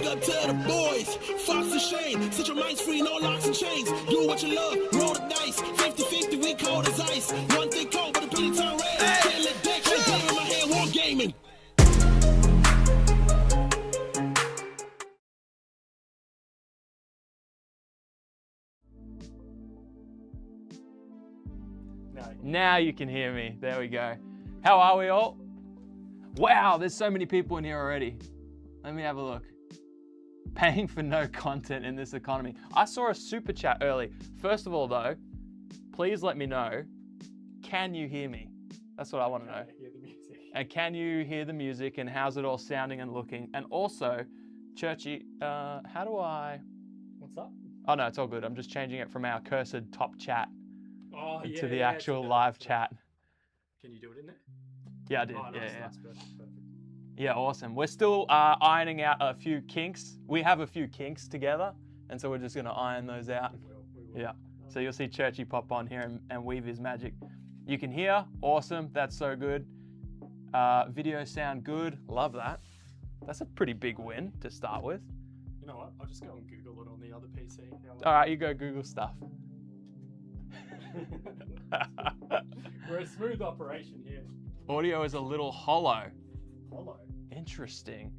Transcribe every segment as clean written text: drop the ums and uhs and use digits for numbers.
Big up to the boys, Fox and Shane. Set your minds free, no locks and chains. Do what you love, roll the dice. 50-50, we cold as ice. One thing cold, but a pretty turn red. Can't let that shit play in my head, war gaming. Now you can hear me. There we go. How are we all? Wow, there's so many people in here already. Let me have a look. Paying for no content in this economy. I saw a super chat early. First of all though, please let me know, can you hear me? That's what I want to know. And can you hear the music and how's it all sounding and looking? And also, Churchy, how do I... What's up? Oh no, it's all good. I'm just changing it from our cursed top chat to the yeah, actual live chat. Can you do it in there? Yeah, I did. Oh, nice, yeah. nice, perfect. Yeah, awesome. We're still ironing out a few kinks. We have a few kinks together, and so we're just going to iron those out. We will. Yeah. So you'll see Churchy pop on here and weave his magic. You can hear. Awesome. That's so good. Video sound good. Love that. That's a pretty big win to start with. You know what? I'll just go and Google it on the other PC. All right, you go Google stuff. We're a smooth operation here. Audio is a little hollow. Hollow. Interesting.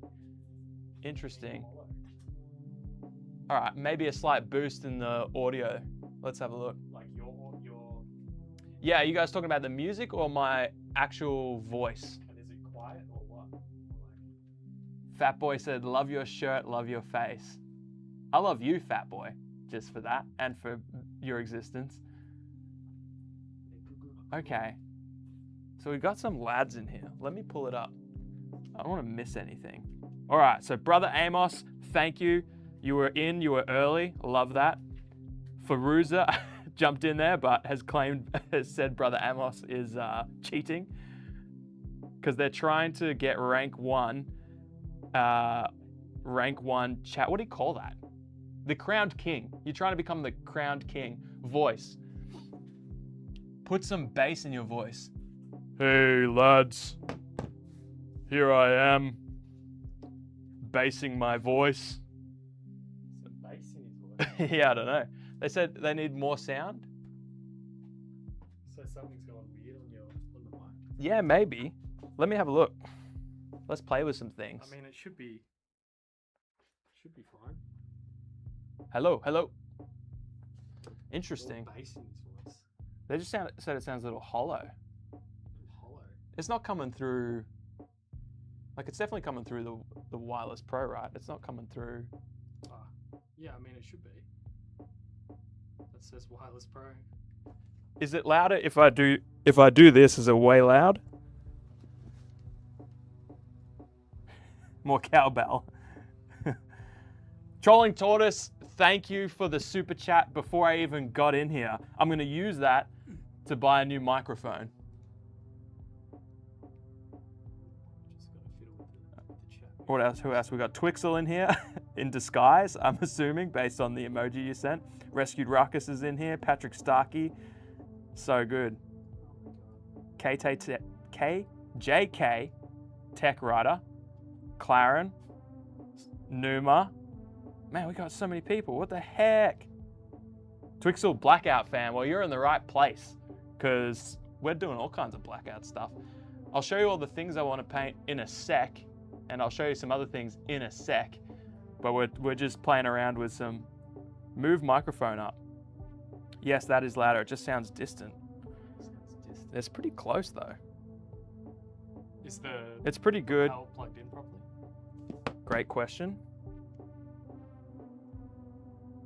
All right, maybe a slight boost in the audio. Let's have a look. Like your. Yeah, are you guys talking about the music or my actual voice? And is it quiet or what? Fat Boy said, love your shirt, love your face. I love you, Fat Boy, just for that and for your existence. Okay. So we've got some lads in here. Let me pull it up. I don't want to miss anything. All right, so Brother Amos, thank you. You were early. Love that. Faruza jumped in there, but has said Brother Amos is cheating because they're trying to get rank one chat. What do you call that? The crowned king. You're trying to become the crowned king. Voice. Put some bass in your voice. Hey lads, here I am, basing my voice. Some bass in his voice? Yeah, I don't know. They said they need more sound. So something's going weird on the mic? Yeah, maybe. Let me have a look. Let's play with some things. I mean, it should be fine. Hello. Interesting. More bass in his voice. They just said it sounds a little hollow. Hollow. It's not coming through, like it's definitely coming through the Wireless Pro, right? It's not coming through. Yeah, I mean, it should be. That says Wireless Pro. Is it louder if I do this? Is it way loud? More cowbell. Trolling Tortoise, thank you for the super chat before I even got in here. I'm going to use that to buy a new microphone. What else? Who else? We got Twixel in here in disguise, I'm assuming, based on the emoji you sent. Rescued Ruckus is in here. Patrick Starkey. So good. JK, Tech Rider. Claren. Numa. Man, we got so many people. What the heck? Twixel Blackout fan. Well, you're in the right place because we're doing all kinds of Blackout stuff. I'll show you all the things I want to paint in a sec, and I'll show you some other things in a sec. But we're just playing around with some. Move microphone up. Yes, that is louder. It just sounds distant. It's pretty close though. It's pretty good. Power plugged in properly? Great question.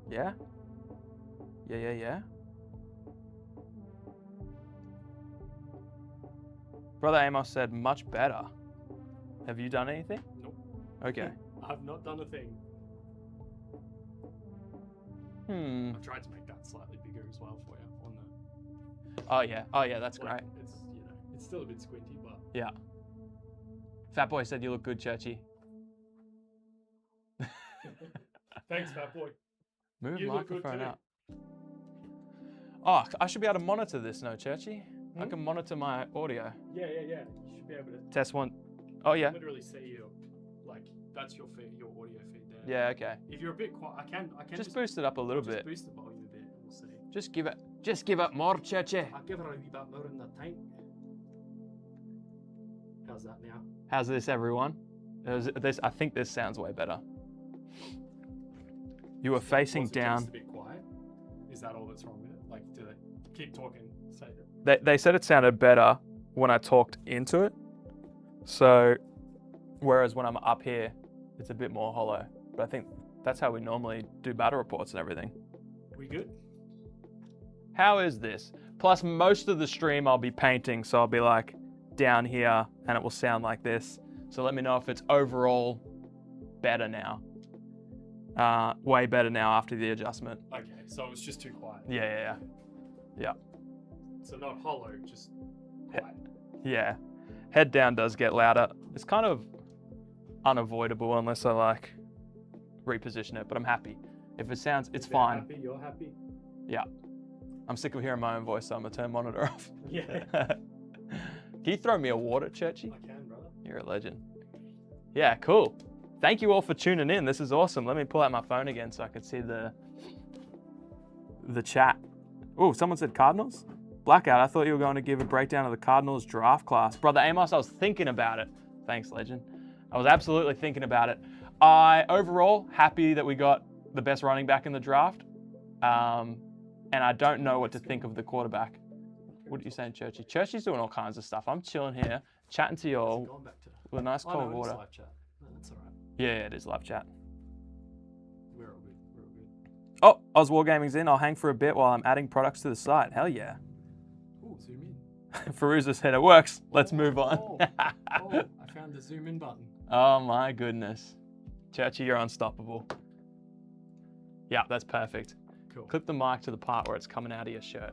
Yeah? Yeah. Brother Amos said much better. Have you done anything? Nope. Okay. I've not done a thing. I've tried to make that slightly bigger as well for you on the. Oh yeah, that's great. It's it's still a bit squinty, but. Yeah. Fat Boy said you look good, Churchy. Thanks, Fat Boy. Move You look good microphone too. up. Oh, I should be able to monitor this, no, Churchy? I can monitor my audio. Yeah. You should be able to Test one. Oh yeah. literally see your that's your feed, your audio feed there. Yeah, okay. If you're a bit quiet, I can Just boost it up a little just bit. boost the volume a bit, and we'll see. Just give it more, Cheche. I'll give it a wee bit more in the tank. How's that now? How's this, everyone? I think this sounds way better. You were facing Was it down. just a bit quiet? Is that all that's wrong with it? Like, do they keep talking? Say that. They said it sounded better when I talked into it. So, whereas when I'm up here, it's a bit more hollow. But I think that's how we normally do battle reports and everything. We good? How is this? Plus, most of the stream I'll be painting, so I'll be like down here and it will sound like this. So let me know if it's overall better now. Way better now after the adjustment. Okay, so it was just too quiet. Yeah. So not hollow, just quiet. Yeah. Head down does get louder. It's kind of unavoidable unless I like reposition it, but I'm happy. If it sounds, it's fine. Happy, you're happy. Yeah. I'm sick of hearing my own voice, so I'm gonna turn monitor off. Yeah. Can you throw me a water, Churchy? I can, brother. You're a legend. Yeah, cool. Thank you all for tuning in. This is awesome. Let me pull out my phone again so I can see the chat. Oh, someone said Cardinals? Blackout, I thought you were going to give a breakdown of the Cardinals draft class. Brother Amos, I was thinking about it. Thanks, legend. I was absolutely thinking about it. Overall, happy that we got the best running back in the draft. And I don't know what to think of the quarterback. What are you saying, Churchy? Churchy's doing all kinds of stuff. I'm chilling here, chatting to you all Going back to with a nice cold no, water. it's live chat. No, that's all right. Yeah, it is live chat. We're all good. We're all good. Oh, Oz Wargaming's in. I'll hang for a bit while I'm adding products to the site. Hell yeah. Ooh, zoom in. Faruza said it works. Let's move on. Oh, I found the zoom in button. Oh my goodness. Churchy, you're unstoppable. Yeah, that's perfect. Cool. Clip the mic to the part where it's coming out of your shirt.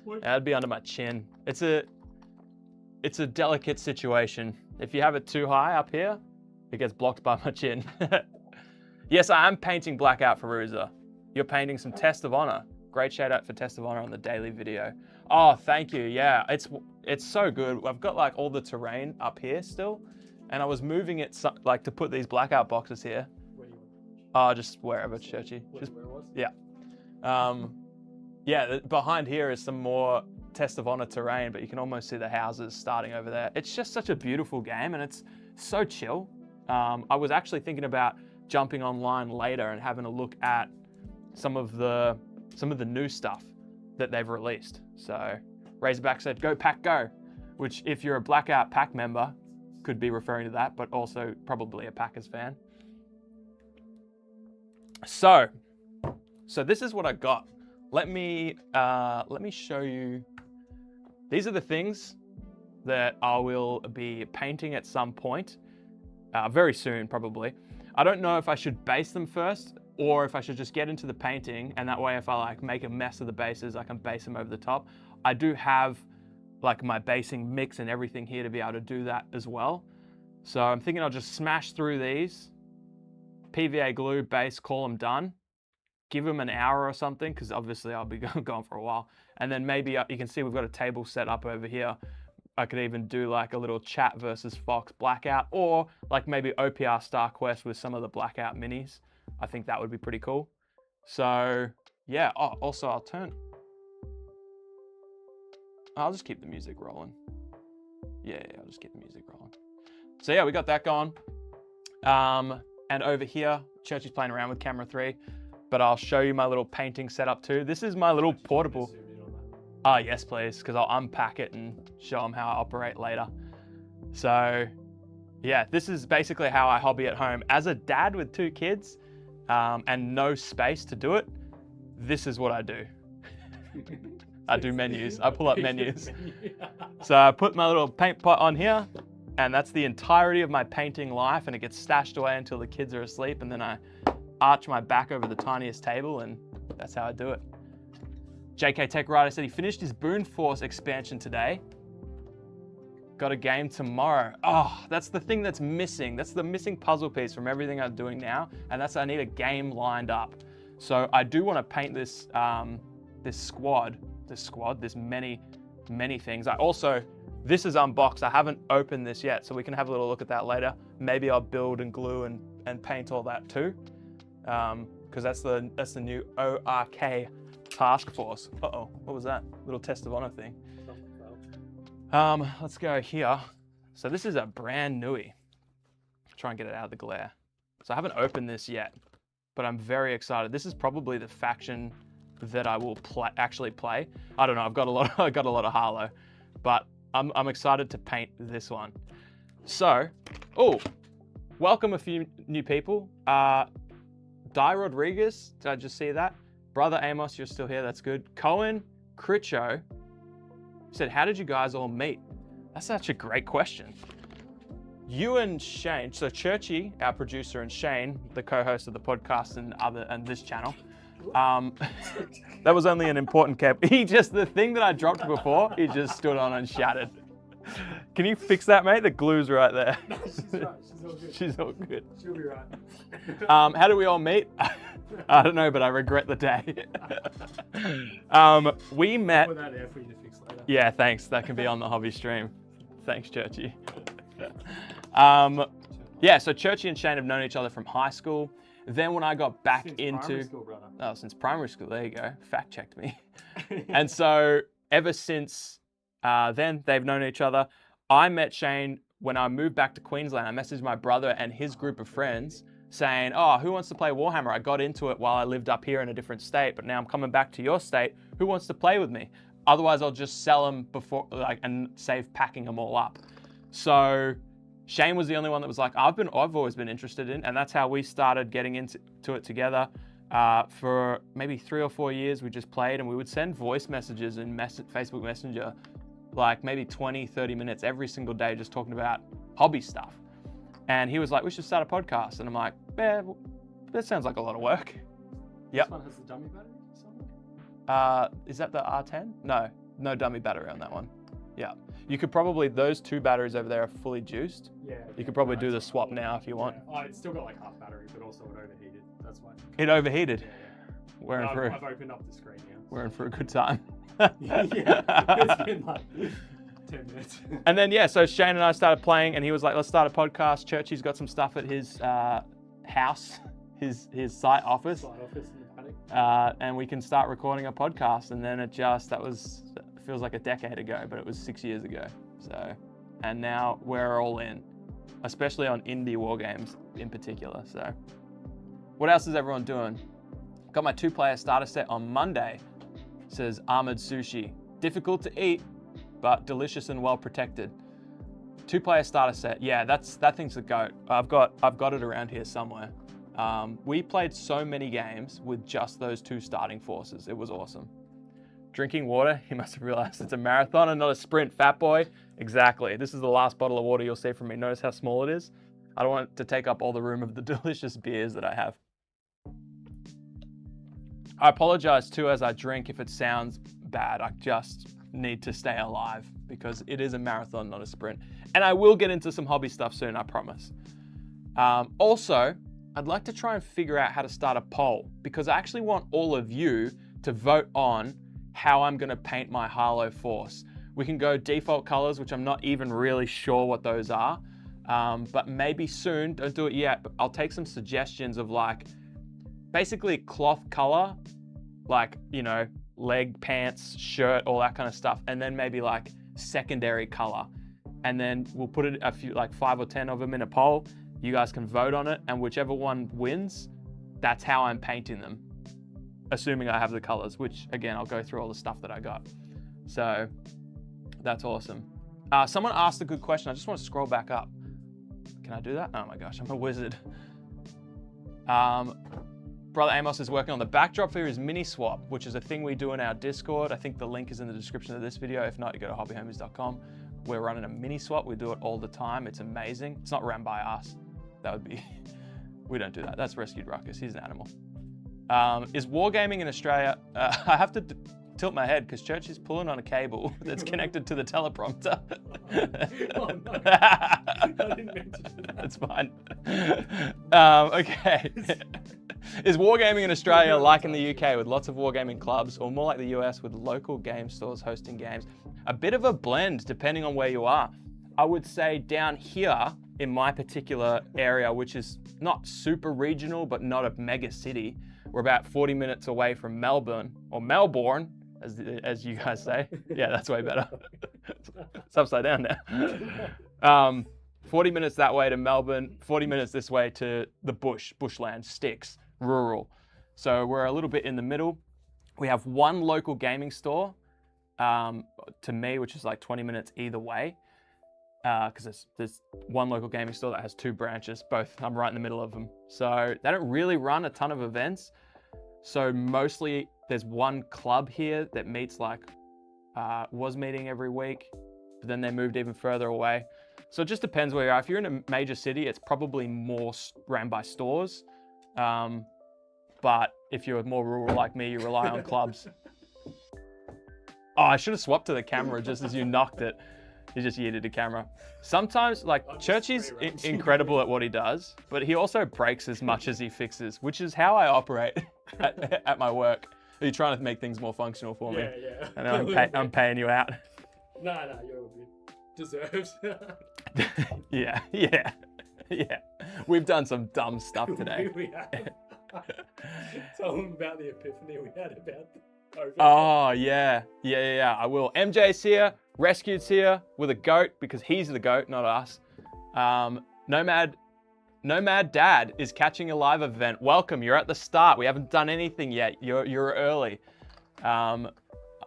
Sweet. That'd be under my chin. It's a delicate situation. If you have it too high up here, it gets blocked by my chin. Yes, I am painting Blackout Faruza. You're painting some Test of Honor. Great shout out for Test of Honor on the daily video. Oh, thank you. Yeah, it's so good. I've got like all the terrain up here still, and I was moving it like to put these Blackout boxes here. Where do you want? Oh, just wherever, Churchy. Just Where it was? yeah. Yeah, behind here is some more Test of Honor terrain, but you can almost see the houses starting over there. It's just such a beautiful game, and it's so chill. I was actually thinking about jumping online later and having a look at some of the new stuff that they've released. So Razorback said, "Go Pack Go," which if you're a Blackout Pack member, could be referring to that, but also probably a Packers fan. So this is what I got. Let me show you. These are the things that I will be painting at some point, very soon probably. I don't know if I should base them first or if I should just get into the painting, and that way if I like make a mess of the bases, I can base them over the top. I do have like my basing mix and everything here to be able to do that as well. So I'm thinking I'll just smash through these, PVA glue, base, call them done. Give them an hour or something, because obviously I'll be gone for a while. And then maybe you can see we've got a table set up over here. I could even do like a little chat versus Fox Blackout, or like maybe OPR Star Quest with some of the Blackout minis. I think that would be pretty cool. So yeah, oh, also I'll just keep the music rolling. Yeah, I'll just keep the music rolling. So yeah, we got that going. And over here, Churchy's playing around with camera 3. But I'll show you my little painting setup too. This is my little portable. Yes, please, because I'll unpack it and show them how I operate later. So yeah, this is basically how I hobby at home. As a dad with 2 kids and no space to do it, this is what I do. I do menus. I pull up menus. So I put my little paint pot on here, and that's the entirety of my painting life, and it gets stashed away until the kids are asleep, and then I arch my back over the tiniest table, and that's how I do it. JK Tech Rider said he finished his Boon Force expansion today. Got a game tomorrow. Oh, that's the thing that's missing. That's the missing puzzle piece from everything I'm doing now, and that's I need a game lined up. So I do want to paint this this many things. This is unboxed. I haven't opened this yet, so we can have a little look at that later. Maybe I'll build and glue and and paint all that too, because that's the new ORK task force. Uh-oh, what was that? Little test of honor thing. Let's go here. So this is a brand newie. Try and get it out of the glare. So I haven't opened this yet, but I'm very excited. This is probably the faction that I will actually play. I don't know. I've got a lot. I got a lot of Harlow, but I'm excited to paint this one. So, welcome a few new people. Di Rodriguez, did I just see that? Brother Amos, you're still here. That's good. Cohen Critcho said, "How did you guys all meet?" That's such a great question. You and Shane, so Churchy, our producer, and Shane, the co-host of the podcast and this channel. That was only an important cap. The thing that I dropped before, he just stood on and shattered. Can you fix that, mate? The glue's right there. No, she's right. She's all good. She's all good. She'll be right. How do we all meet? I don't know, but I regret the day. We met. Put that there for you to fix later. Yeah, thanks. That can be on the hobby stream. Thanks, Churchy. Yeah, so Churchy and Shane have known each other from high school. Then when I got back Primary school, brother. Oh, since primary school, there you go. Fact checked me. And so ever since then, they've known each other. I met Shane when I moved back to Queensland. I messaged my brother and his group of friends saying, "Oh, who wants to play Warhammer? I got into it while I lived up here in a different state, but now I'm coming back to your state. Who wants to play with me? Otherwise, I'll just sell them before, and save packing them all up." So Shane was the only one that was like, I've always been interested in, and that's how we started getting into it together. For maybe 3 or 4 years, we just played, and we would send voice messages in Facebook Messenger, like maybe 20, 30 minutes every single day, just talking about hobby stuff. And he was like, "We should start a podcast." And I'm like, "Yeah, that sounds like a lot of work." Yep. This one has the dummy battery somewhere? Is that the R10? No dummy battery on that one. Yeah. You could probably, those 2 batteries over there are fully juiced. Yeah. You could probably do the swap now if you want. Oh, it's still got like half battery, but also it overheated. That's why. It overheated. Yeah. I've opened up the screen now. We're in for a good time. Yeah. It's been like 10 minutes. And then, yeah, so Shane and I started playing, and he was like, "Let's start a podcast." Churchy's got some stuff at his house, his site office. Side office in the paddock. And we can start recording a podcast. And then feels like a decade ago, but it was 6 years ago. So, and now we're all in, especially on indie war games in particular. So, what else is everyone doing? Got my 2-player starter set on Monday. Says Armored Sushi. Difficult to eat, but delicious and well protected. 2-player starter set. Yeah, that thing's the GOAT. I've got it around here somewhere. We played so many games with just those 2 starting forces. It was awesome. Drinking water, you must have realized it's a marathon and not a sprint, fat boy. Exactly. This is the last bottle of water you'll see from me. Notice how small it is? I don't want it to take up all the room of the delicious beers that I have. I apologize too as I drink if it sounds bad. I just need to stay alive because it is a marathon, not a sprint. And I will get into some hobby stuff soon, I promise. Also, I'd like to try and figure out how to start a poll because I actually want all of you to vote on how I'm gonna paint my Harlow Force. We can go default colors, which I'm not even really sure what those are, but maybe soon, don't do it yet, but I'll take some suggestions of like, basically cloth color, like, you know, leg, pants, shirt, all that kind of stuff, and then maybe like secondary color. And then we'll put it a few, like 5 or 10 of them in a poll. You guys can vote on it, and whichever one wins, that's how I'm painting them. Assuming I have the colors, which again, I'll go through all the stuff that I got. So that's awesome. Someone asked a good question. I just want to scroll back up. Can I do that? Oh my gosh, I'm a wizard. Brother Amos is working on the backdrop for his mini swap, which is a thing we do in our Discord. I think the link is in the description of this video. If not, you go to hobbyhomies.com. We're running a mini swap. We do it all the time. It's amazing. It's not ran by us. That would be, we don't do that. That's Rescued Ruckus. He's an animal. Is wargaming in Australia? I have to tilt my head because Church is pulling on a cable that's connected to the teleprompter. Oh, no. I didn't mean to do that. That's fine. Okay. Is wargaming in Australia like in the UK with lots of wargaming clubs, or more like the US with local game stores hosting games? A bit of a blend depending on where you are. I would say down here in my particular area, which is not super regional, but not a mega city, we're about 40 minutes away from Melbourne, or Melbourne, as you guys say. Yeah, that's way better. It's upside down now. 40 minutes that way to Melbourne, 40 minutes this way to the bushland, sticks, rural. So we're a little bit in the middle. We have one local gaming store to me, which is like 20 minutes either way. Because there's one local gaming store that has 2 branches, both, I'm right in the middle of them. So they don't really run a ton of events. So mostly there's one club here that meets was meeting every week, but then they moved even further away. So it just depends where you are. If you're in a major city, it's probably more ran by stores. But if you're more rural like me, you rely on clubs. Oh, I should have swapped to the camera just as you knocked it. He just yeeted the camera. Sometimes, Churchy's incredible at what he does, but he also breaks as much as he fixes, which is how I operate at my work. Are you trying to make things more functional for me? Yeah. And I'm paying you out. No, you're all good. Deserves. Yeah. We've done some dumb stuff today. We have. Tell them about the epiphany we had about COVID. Oh, yeah. I will. MJ's here. Rescued's here with a goat because he's the goat, not us. Nomad Dad is catching a live event. Welcome. You're at the start. We haven't done anything yet. You're early. I'm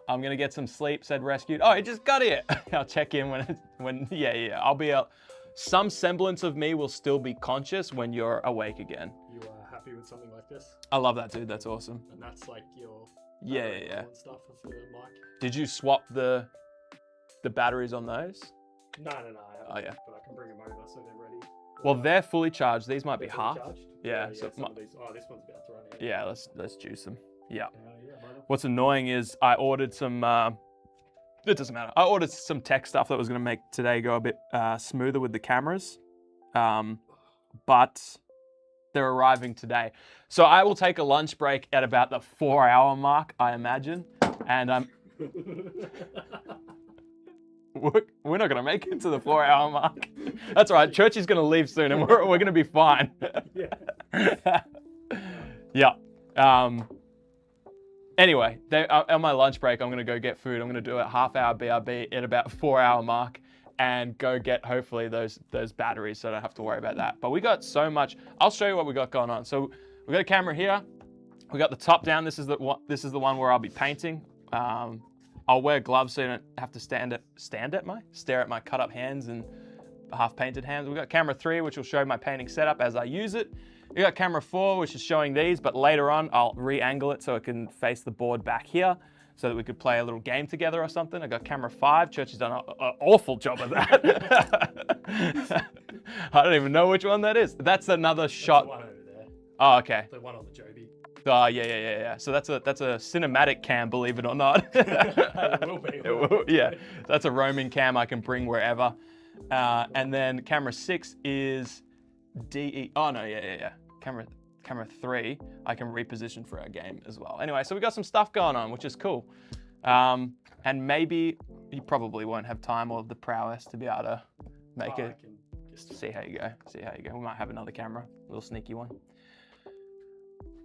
gonna get some sleep, said Rescued. Oh, he just got here. I'll check in when. Yeah. I'll be out. Some semblance of me will still be conscious when you're awake again. You are happy with something like this? I love that, dude. That's awesome. And that's like your yeah. and stuff for the mic. Did you swap the batteries on those? No. I haven't, Oh, yeah. But I can bring them over so they're ready. Well, they're fully charged. These might be They're fully half. charged? Yeah. So So this one's about to run out. yeah, let's juice them. Yeah. Brother. What's annoying is I ordered some. It doesn't matter. I ordered some tech stuff that was going to make today go a bit smoother with the cameras, but they're arriving today. So I will take a lunch break at about the 4-hour mark, I imagine, and I'm. We're not going to make it to the 4-hour mark. That's all right. Churchy's going to leave soon, and we're going to be fine. Yeah. Anyway, on my lunch break, I'm going to go get food. I'm going to do a half-hour BRB at about 4-hour mark and go get, hopefully, those batteries so I don't have to worry about that. But we got so much. I'll show you what we got going on. So we got a camera here. We got the top down. This is the one where I'll be painting. I'll wear gloves so you don't have to stare at my cut up hands and half painted hands. We got camera 3, which will show my painting setup as I use it. We got camera 4, which is showing these, but later on I'll re-angle it so it can face the board back here so that we could play a little game together or something. I got camera 5. Church has done an awful job of that. I don't even know which one that is. That's another shot. The one over there. Oh, okay. The one on the Joby. Oh, yeah. So that's a cinematic cam, believe it or not. It will be. It will, yeah, that's a roaming cam I can bring wherever. And then camera 6 is DE. Oh no, yeah. Camera 3 I can reposition for our game as well. Anyway, so we got some stuff going on, which is cool. And maybe you probably won't have time or the prowess to be able to make it. See how you go. We might have another camera, a little sneaky one.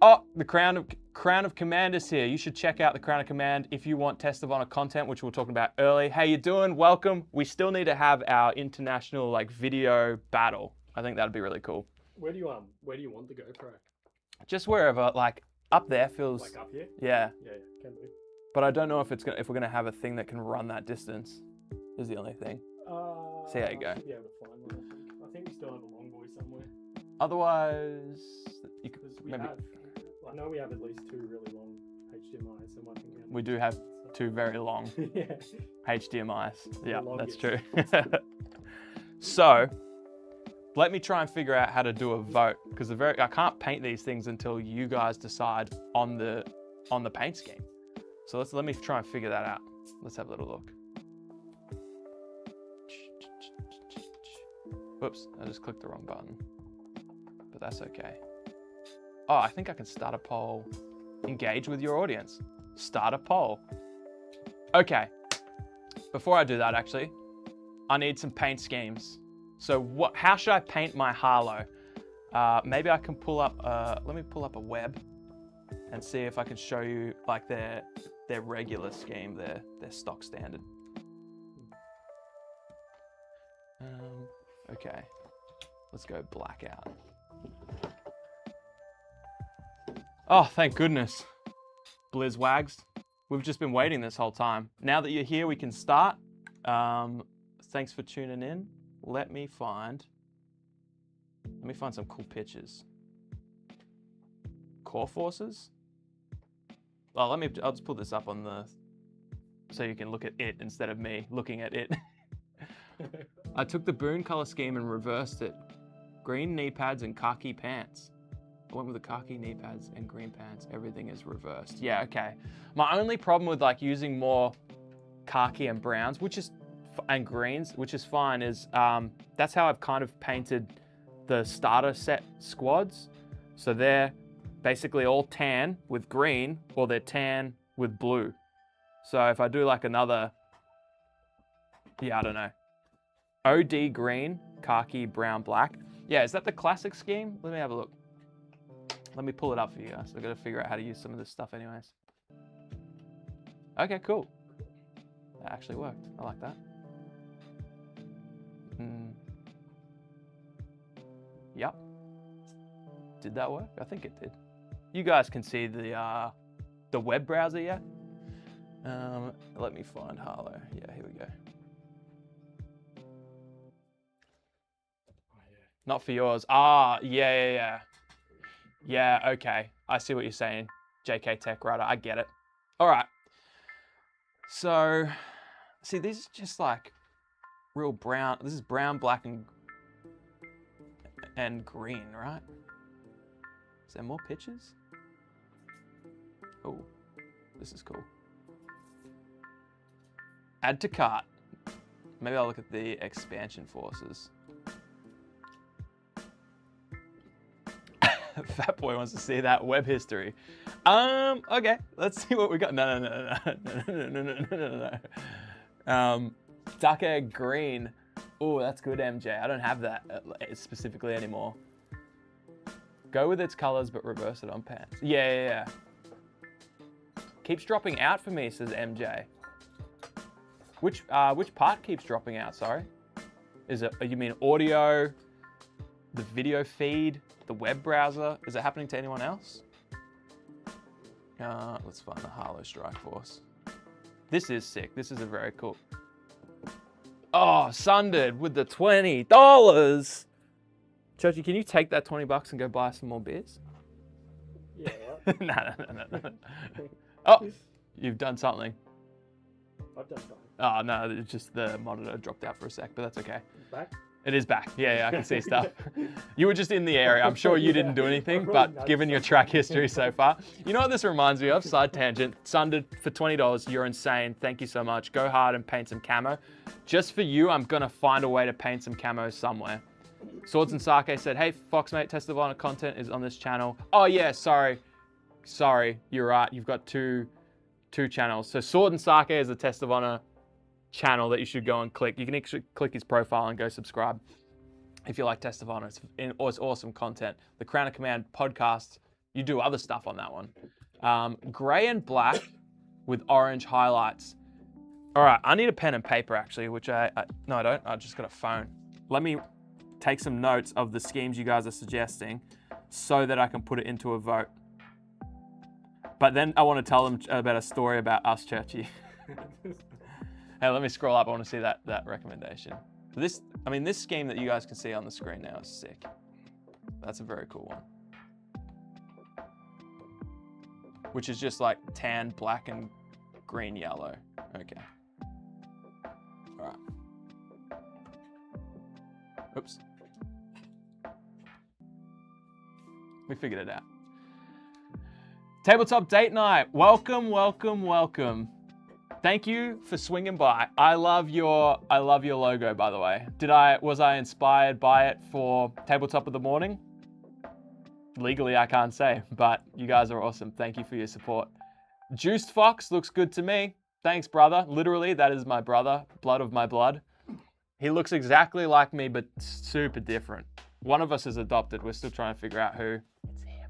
Oh, the Crown of Command is here. You should check out the Crown of Command if you want Test of Honor content, which we were talking about early. How you doing? Welcome. We still need to have our international video battle. I think that'd be really cool. Where do you want the GoPro? Just wherever, up there feels. Like up here? Yeah. Yeah, can be. But I don't know if we're gonna have a thing that can run that distance. Is the only thing. See how you go. Yeah, we'll find one. I think we still have a long boy somewhere. Otherwise, you could maybe. I know we have at least 2 really long HDMIs and one thing. We do have 2 very long yeah. HDMIs. Yeah, that's longest. true. So, let me try and figure out how to do a vote because I can't paint these things until you guys decide on the paint scheme. So let me try and figure that out. Let's have a little look. Whoops, I just clicked the wrong button, but that's okay. Oh, I think I can start a poll. Engage with your audience. Start a poll. Okay. Before I do that, actually, I need some paint schemes. So how should I paint my Harlow? Maybe I can pull up, let me pull up a web and see if I can show you like their regular scheme, their stock standard. Okay, let's go blackout. Oh, thank goodness. Blizz Wags. We've just been waiting this whole time. Now that you're here, we can start. Thanks for tuning in. Let me find some cool pictures. Core Forces? Oh, I'll just put this up on so you can look at it instead of me looking at it. I took the Boone color scheme and reversed it. Green knee pads and khaki pants. I went with the khaki knee pads and green pants. Everything is reversed. Yeah, okay. My only problem with like using more khaki and browns, and greens, which is fine, is that's how I've kind of painted the starter set squads. So they're basically all tan with green, or they're tan with blue. So if I do like another, yeah, I don't know. OD green, khaki, brown, black. Yeah, is that the classic scheme? Let me have a look. Let me pull it up for you guys. I've got to figure out how to use some of this stuff anyways. Okay, cool. That actually worked. I like that. Yep. Did that work? I think it did. You guys can see the web browser yet? Let me find Harlow. Yeah, here we go. Not for yours. Ah, yeah. Yeah, okay. I see what you're saying. JK Tech Writer, I get it. All right. So, see, these is just like real brown. This is brown, black, and green, right? Is there more pictures? Oh, this is cool. Add to cart. Maybe I'll look at the expansion forces. Fat Boy wants to see that web history. Okay, let's see what we got. No. Duck egg green. Oh, that's good, MJ. I don't have that specifically anymore. Go with its colors, but reverse it on pants. Yeah. Keeps dropping out for me, says MJ. Which part keeps dropping out? Sorry. Is it? You mean audio, the video feed, the web browser? Is it happening to anyone else? Let's find the Harlow Strike Force. This is sick. This is a very cool. Oh, Sundered with the $20. Churchy, can you take that $20 and go buy some more beers? Yeah. No. Oh, you've done something. I've done something. Oh, no, it's just the monitor dropped out for a sec, but that's okay. Back? It is back. Yeah, I can see stuff. You were just in the area. I'm sure you didn't do anything, but given your track history so far. You know what this reminds me of? Side tangent. Sundered for $20. You're insane. Thank you so much. Go hard and paint some camo. Just for you, I'm going to find a way to paint some camo somewhere. Swords and Sake said, hey, Foxmate, Test of Honor content is on this channel. Oh, yeah, sorry. You're right. You've got two channels. So Sword and Sake is a Test of Honor channel that you should go and click. You can actually click his profile and go subscribe if you like Test of Honor. It's awesome content. The Crown of Command podcast, you do other stuff on that one. Gray and black with orange highlights. All right, I need a pen and paper actually, which no, I don't. I just got a phone. Let me take some notes of the schemes you guys are suggesting so that I can put it into a vote. But then I want to tell them about a story about us, Churchy. Hey, let me scroll up. I want to see that recommendation. This scheme that you guys can see on the screen now is sick. That's a very cool one. Which is just like tan, black, and green, yellow. Okay. All right. Oops. We figured it out. Tabletop date night. Welcome. Thank you for swinging by. I love your logo, by the way. Was I inspired by it for Tabletop of the Morning? Legally, I can't say, but you guys are awesome. Thank you for your support. Juiced Fox looks good to me. Thanks, brother. Literally, that is my brother. Blood of my blood. He looks exactly like me, but super different. One of us is adopted. We're still trying to figure out who. It's him.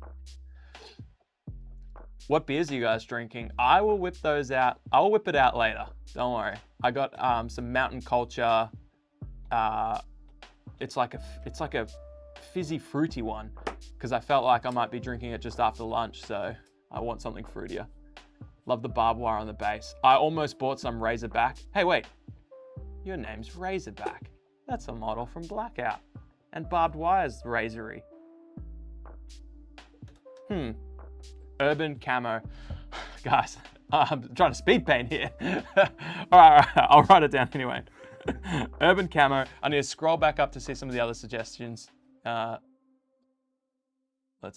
What beers are you guys drinking? I will whip those out. I'll whip it out later. Don't worry. I got some Mountain Culture. It's like a fizzy fruity one because I felt like I might be drinking it just after lunch, so I want something fruitier. Love the barbed wire on the base. I almost bought some Razorback. Hey, wait. Your name's Razorback. That's a model from Blackout. And barbed wire's razory. Urban camo. Guys, I'm trying to speed paint here. All right, I'll write it down anyway. Urban camo. I need to scroll back up to see some of the other suggestions. Let's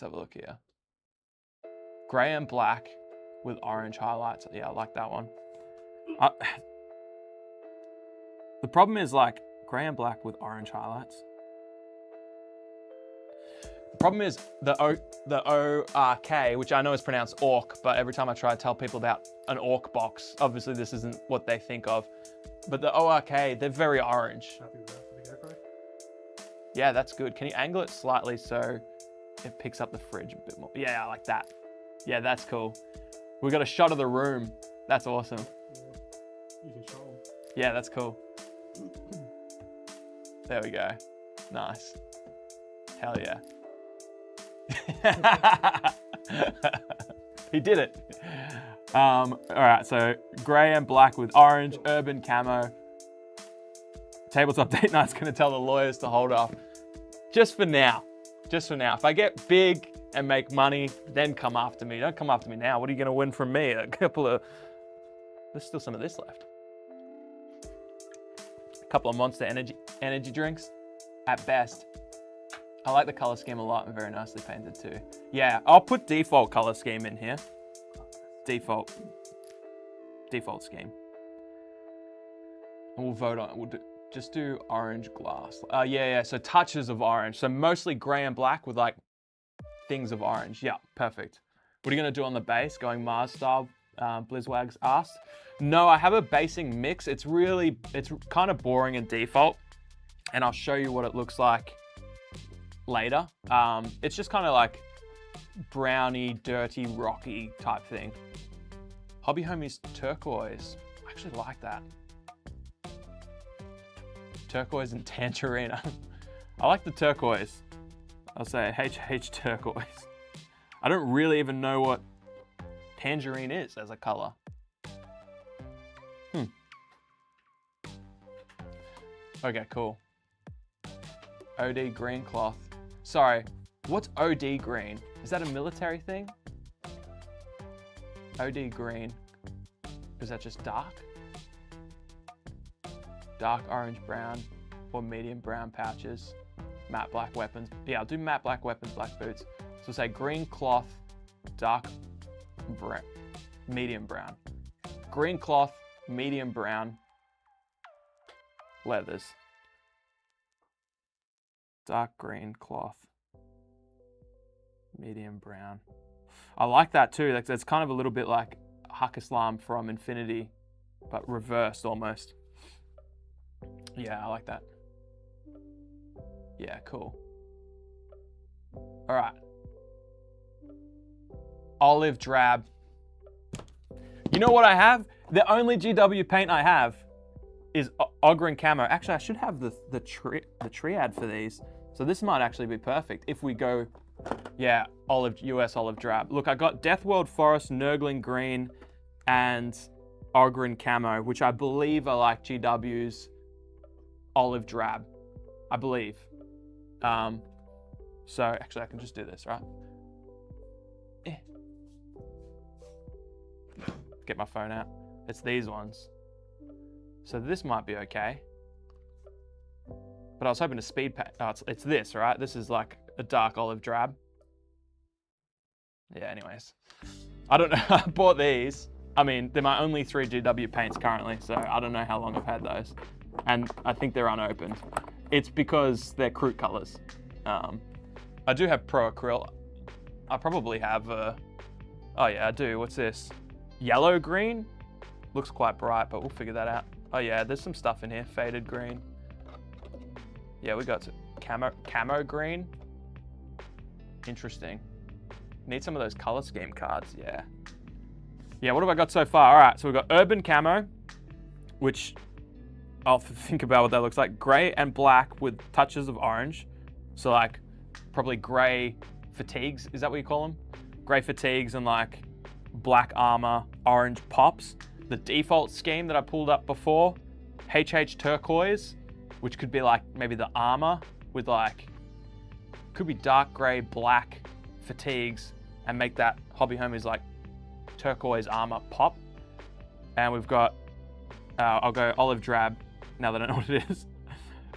have a look here. Gray and black with orange highlights. Yeah, I like that one. The problem is like gray and black with orange highlights. The problem is the ORK, which I know is pronounced orc, but every time I try to tell people about an orc box, obviously this isn't what they think of. But the ORK, they're very orange. Happy with that for the GoPro? Yeah, that's good. Can you angle it slightly so it picks up the fridge a bit more? Yeah, I like that. Yeah, that's cool. We got a shot of the room. That's awesome. Yeah. You can show them. Yeah, that's cool. There we go. Nice. Hell yeah. He did it. All right, so gray and black with orange, urban camo. Tabletop date night's gonna tell the lawyers to hold off. Just for now. Just for now. If I get big and make money, then come after me. Don't come after me now. What are you gonna win from me? A couple of, there's still some of this left. A couple of Monster energy drinks at best. I like the color scheme a lot and very nicely painted too. Yeah, I'll put default color scheme in here. Default scheme. And we'll vote on it. We'll just do orange glass. Yeah, so touches of orange. So mostly gray and black with like things of orange. Yeah, perfect. What are you gonna do on the base? Going Mars style, Blizzwags asked. No, I have a basing mix. It's kind of boring in default. And I'll show you what it looks like later. It's just kind of like browny, dirty, rocky type thing. Hobby Homies turquoise. I actually like that. Turquoise and tangerine. I like the turquoise. I'll say HH turquoise. I don't really even know what tangerine is as a color. Okay, cool. OD green cloth. Sorry, what's OD green? Is that a military thing? OD green. Is that just dark? Dark orange brown or medium brown pouches. Matte black weapons. Yeah, I'll do matte black weapons, black boots. So say green cloth, dark brown, medium brown. Green cloth, medium brown. Leathers. Dark green cloth. Medium brown. I like that too. Like that's kind of a little bit like Haq Islam from Infinity, but reversed almost. Yeah, I like that. Yeah, cool. All right. Olive drab. You know what I have? The only GW paint I have is Ogren camo. Actually, I should have the triad for these. So this might actually be perfect if we go, yeah, US olive drab. Look, I got Deathworld Forest, Nurgling green, and Ogren camo, which I believe are like GW's olive drab, I believe. So actually I can just do this, right? Get my phone out. It's these ones. So this might be okay. But I was hoping to speed paint. Oh, it's this, right? This is like a dark olive drab. Yeah, anyways. I don't know. I bought these. I mean, they're my only 3 GW paints currently, so I don't know how long I've had those. And I think they're unopened. It's because they're Kroot colors. I do have Pro Acryl. I probably have oh yeah, I do. What's this? Yellow green? Looks quite bright, but we'll figure that out. Oh yeah, there's some stuff in here. Faded green. Yeah, we got camo green. Interesting. Need some of those color scheme cards, yeah. Yeah, what have I got so far? All right, so we've got urban camo, which I'll think about what that looks like. Gray and black with touches of orange. So like probably gray fatigues, is that what you call them? Gray fatigues and like black armor, orange pops. The default scheme that I pulled up before, HH turquoise, which could be like maybe the armor with like, could be dark gray, black fatigues and make that Hobby Homies like turquoise armor pop. And we've got, I'll go olive drab now that I know what it is.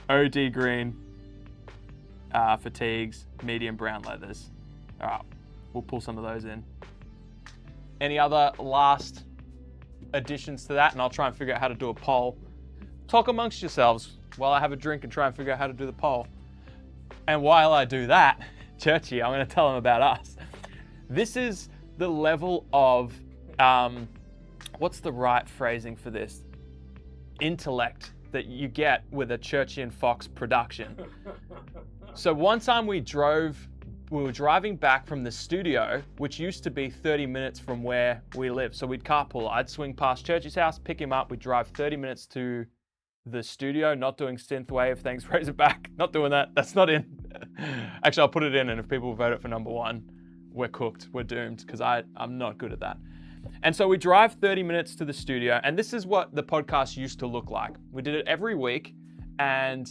OD green, fatigues, medium brown leathers. All right, we'll pull some of those in. Any other last additions to that? And I'll try and figure out how to do a poll. Talk amongst yourselves while I have a drink and try and figure out how to do the poll. And while I do that, Churchy, I'm gonna tell them about us. This is the level of, what's the right phrasing for this? Intellect that you get with a Churchy and Fox production. So one time we were driving back from the studio, which used to be 30 minutes from where we live. So we'd carpool. I'd swing past Churchy's house, pick him up. We'd drive 30 minutes to the studio, not doing synthwave, thanks Razorback. Not doing that, that's not in. Actually, I'll put it in, and if people vote it for number one, we're cooked, we're doomed, because I'm not good at that. And so we drive 30 minutes to the studio, and this is what the podcast used to look like. We did it every week, and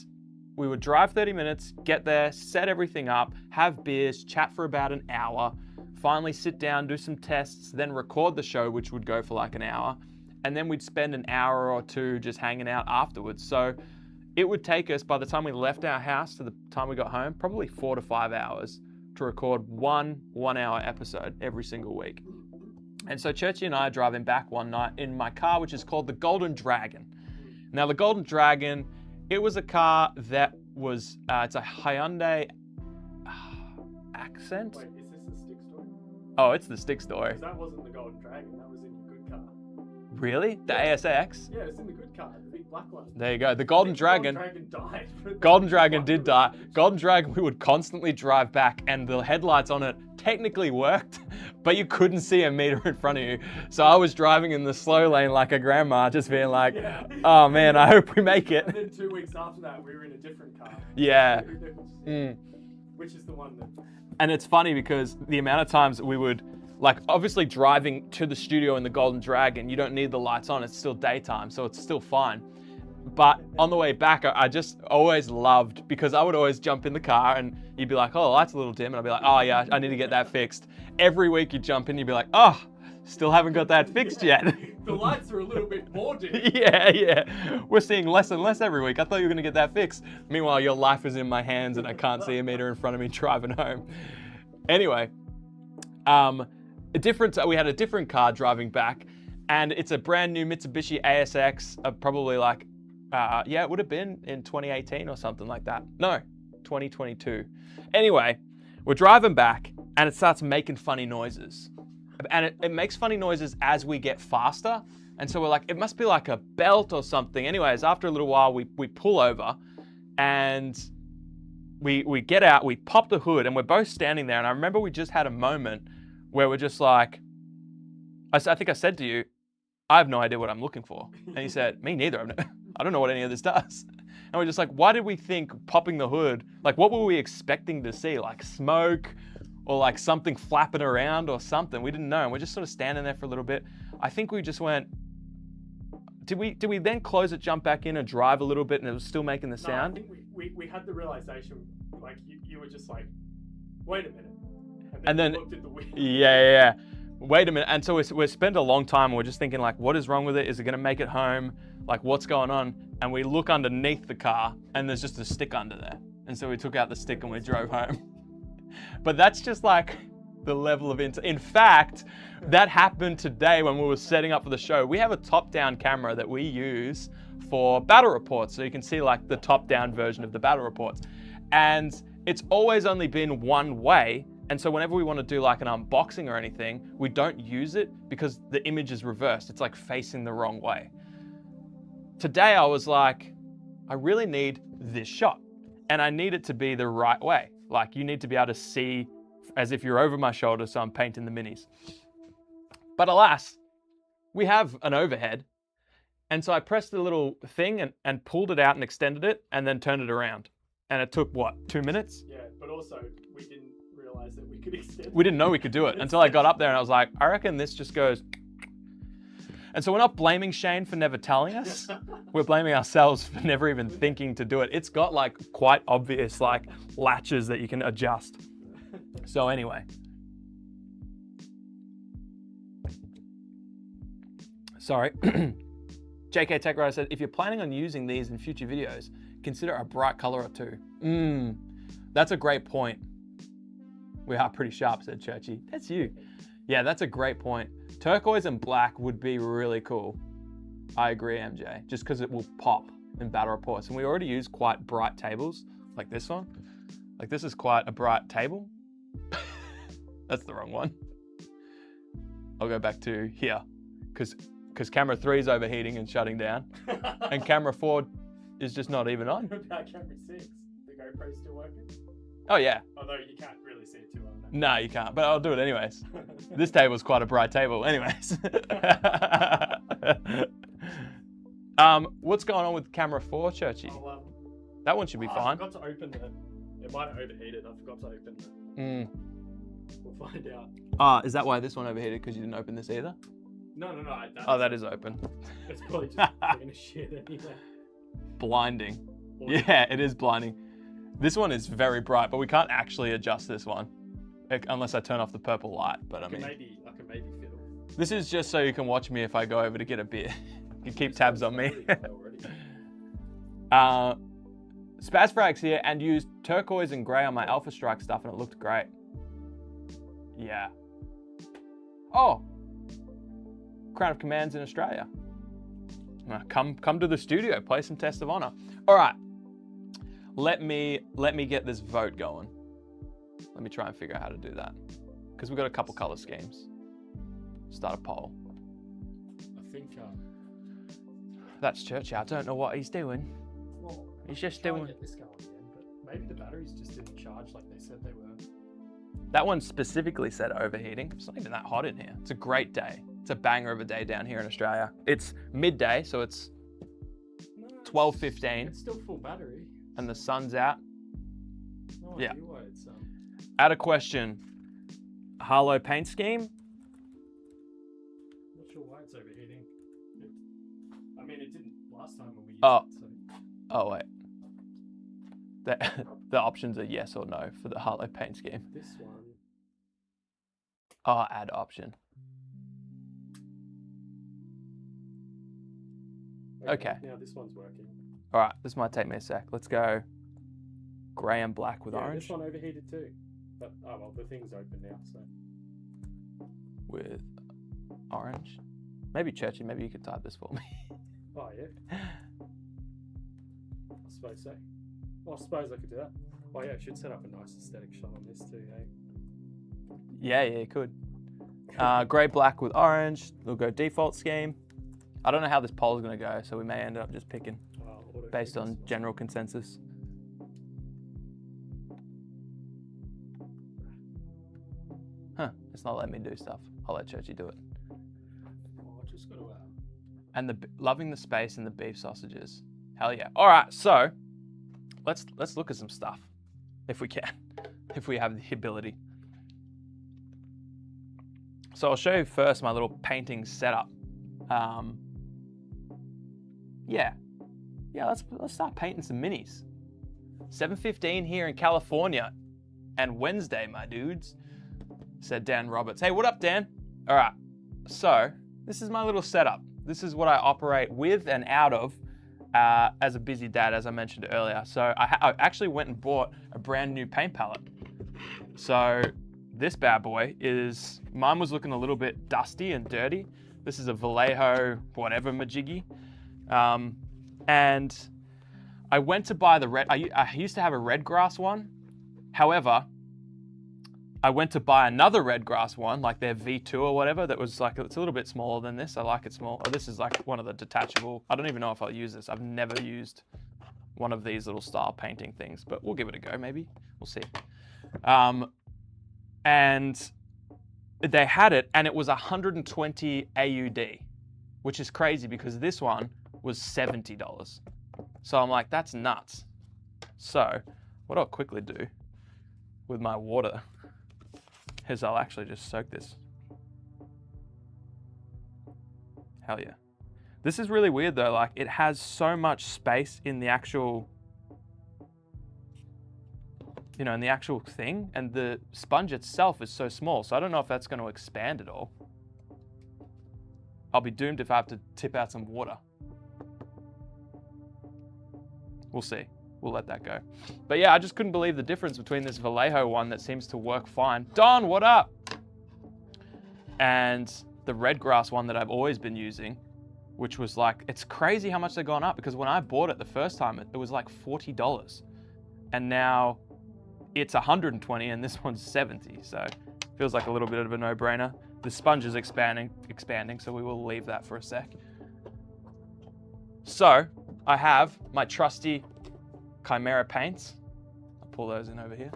we would drive 30 minutes, get there, set everything up, have beers, chat for about an hour, finally sit down, do some tests, then record the show, which would go for like an hour. And then we'd spend an hour or two just hanging out afterwards. So it would take us, by the time we left our house to the time we got home, probably 4 to 5 hours to record one 1 hour episode every single week. And so Churchy and I are driving back one night in my car, which is called the Golden Dragon. Now the Golden Dragon, it was a car that was, it's a Hyundai Accent. Wait, is this the stick story? Oh, it's the stick story. Because that wasn't the Golden Dragon, that was in your good car. Really? The ASX? Yeah, it's in the good car, the big black one. There you go. The Golden Dragon. Golden Dragon died. Golden Dragon did die. Golden Dragon, we would constantly drive back, and the headlights on it technically worked, but you couldn't see a meter in front of you. So I was driving in the slow lane like a grandma, just being like, Yeah. oh man, I hope we make it. And then 2 weeks after that, we were in a different car. Yeah. Which is the one that... And it's funny because the amount of times we would, like, obviously driving to the studio in the Golden Dragon, you don't need the lights on, it's still daytime, so it's still fine. But on the way back, I just always loved, because I would always jump in the car and you'd be like, oh, the light's a little dim. And I'd be like, oh yeah, I need to get that fixed. Every week you'd jump in, you'd be like, oh, still haven't got that fixed yet. The lights are a little bit more dim. Yeah. We're seeing less and less every week. I thought you were gonna get that fixed. Meanwhile, your life is in my hands and I can't see a meter in front of me driving home. Anyway, we had a different car driving back, and it's a brand new Mitsubishi ASX, probably like, yeah, it would have been in 2018 or something like that. No, 2022. Anyway, we're driving back and it starts making funny noises. And it makes funny noises as we get faster. And so we're like, it must be like a belt or something. Anyways, after a little while, we pull over and we get out, we pop the hood, and we're both standing there. And I remember we just had a moment where we're just like, I think I said to you, I have no idea what I'm looking for. And he said, me neither. I don't know what any of this does. And we're just like, why did we think popping the hood, like what were we expecting to see? Like smoke or like something flapping around or something? We didn't know. And we're just sort of standing there for a little bit. I think we just went, did we then close it, jump back in and drive a little bit and it was still making the sound? I think we had the realization, like you were just like, wait a minute. And then we looked at the window. Yeah. Wait a minute. And so we spent a long time and we're just thinking like, what is wrong with it? Is it gonna make it home? Like what's going on? And we look underneath the car and there's just a stick under there. And so we took out the stick and we drove home. But that's just like the level of in fact, that happened today when we were setting up for the show. We have a top-down camera that we use for battle reports. So you can see like the top-down version of the battle reports. And it's always only been one way. And so whenever we want to do like an unboxing or anything, we don't use it because the image is reversed. It's like facing the wrong way. Today I was like, I really need this shot. and I need it to be the right way. Like you need to be able to see as if you're over my shoulder, so I'm painting the minis. But alas, we have an overhead. And so I pressed the little thing and pulled it out and extended it and then turned it around. And it took, what, 2 minutes? Yeah, but also we didn't realize that we could extend. We didn't know we could do it until I got up there and I was like, I reckon this just goes. And so we're not blaming Shane for never telling us. We're blaming ourselves for never even thinking to do it. It's got like quite obvious like latches that you can adjust. So anyway. Sorry. JK Tech Writer said, if you're planning on using these in future videos, consider a bright color or two. That's a great point. We are pretty sharp, said Churchy. That's you. Yeah, that's a great point. Turquoise and black would be really cool. I agree, MJ, just because it will pop in battle reports. And we already use quite bright tables, like this one. Like this is quite a bright table. That's the wrong one. I'll go back to here, because camera 3 is overheating and shutting down, and camera 4 is just not even on. What about camera 6? The GoPro's still working? Oh yeah. Although you can't really see it too well. No, you can't, but I'll do it anyways. This table's quite a bright table anyways. What's going on with camera 4, Churchy? That one should be fine. I forgot to open the... It might have overheated. I forgot to open the... We'll find out. Is that why this one overheated? Because you didn't open this either? No. That is open. It's probably just taking a shit anyway. Blinding. Yeah, it is blinding. This one is very bright, but we can't actually adjust this one unless I turn off the purple light. But I can maybe fiddle. This is just so you can watch me if I go over to get a beer. You can keep tabs on me. Spazfrags here and used turquoise and grey on my Alpha Strike stuff and it looked great. Yeah. Oh. Crown of Commands in Australia. Come to the studio, play some Test of Honor. All right. Let me get this vote going. Let me try and figure out how to do that. Because we've got a couple color schemes. Start a poll. I think that's Church. I don't know what he's doing. Well, he's just doing. Get this going again, but maybe the batteries just didn't charge like they said they were. That one specifically said overheating. It's not even that hot in here. It's a great day. It's a banger of a day down here in Australia. It's midday, so it's 12:15. It's still full battery. And the sun's out. No yeah. idea why it's Add a question. Harlow paint scheme? Not sure why it's overheating. I mean, it didn't last time when we used it. So. Oh wait. The options are yes or no for the Harlow paint scheme. This one. Oh, add option. Okay. Now this one's working. All right, this might take me a sec. Let's go grey and black with orange. This one overheated too. But, oh well, the thing's open now, so. With orange. Maybe Churchy, maybe you could type this for me. Oh yeah. I suppose so. Well, I suppose I could do that. Oh yeah, I should set up a nice aesthetic shot on this too, eh? Yeah, you could. Grey, black with orange. We'll go default scheme. I don't know how this poll is going to go, so we may end up just picking based on general consensus. Huh, it's not letting me do stuff. I'll let Churchy do it. Oh, I just got to And loving the space and the beef sausages. Hell yeah. All right, so let's look at some stuff if we can, if we have the ability. So I'll show you first my little painting setup. Yeah, let's start painting some minis. 7:15 here in California, and Wednesday, my dudes, said Dan Roberts. Hey, what up, Dan? All right, so this is my little setup. This is what I operate with and out of as a busy dad, as I mentioned earlier. So I actually went and bought a brand new paint palette. So this bad boy mine was looking a little bit dusty and dirty. This is a Vallejo, whatever, majiggy. And I went to buy the red, I used to have a red grass one. However, I went to buy another red grass one, like their V2 or whatever, that was like, it's a little bit smaller than this. I like it small. Oh, this is like one of the detachable. I don't even know if I'll use this. I've never used one of these little style painting things, but we'll give it a go, maybe. We'll see. And they had it, and it was 120 AUD, which is crazy because this one was $70. So I'm like, that's nuts. So what I'll quickly do with my water is I'll actually just soak this. Hell yeah. This is really weird though, like it has so much space in the actual, you know, in the actual thing, and the sponge itself is so small, so I don't know if that's going to expand at all. I'll be doomed if I have to tip out some water. We'll see. We'll let that go. But yeah, I just couldn't believe the difference between this Vallejo one that seems to work fine. Don, what up? And the red grass one that I've always been using, which was like, it's crazy how much they've gone up, because when I bought it the first time, it was like $40. And now it's 120 and this one's 70. So it feels like a little bit of a no-brainer. The sponge is expanding, so we will leave that for a sec. So I have my trusty Chimera paints. I'll pull those in over here.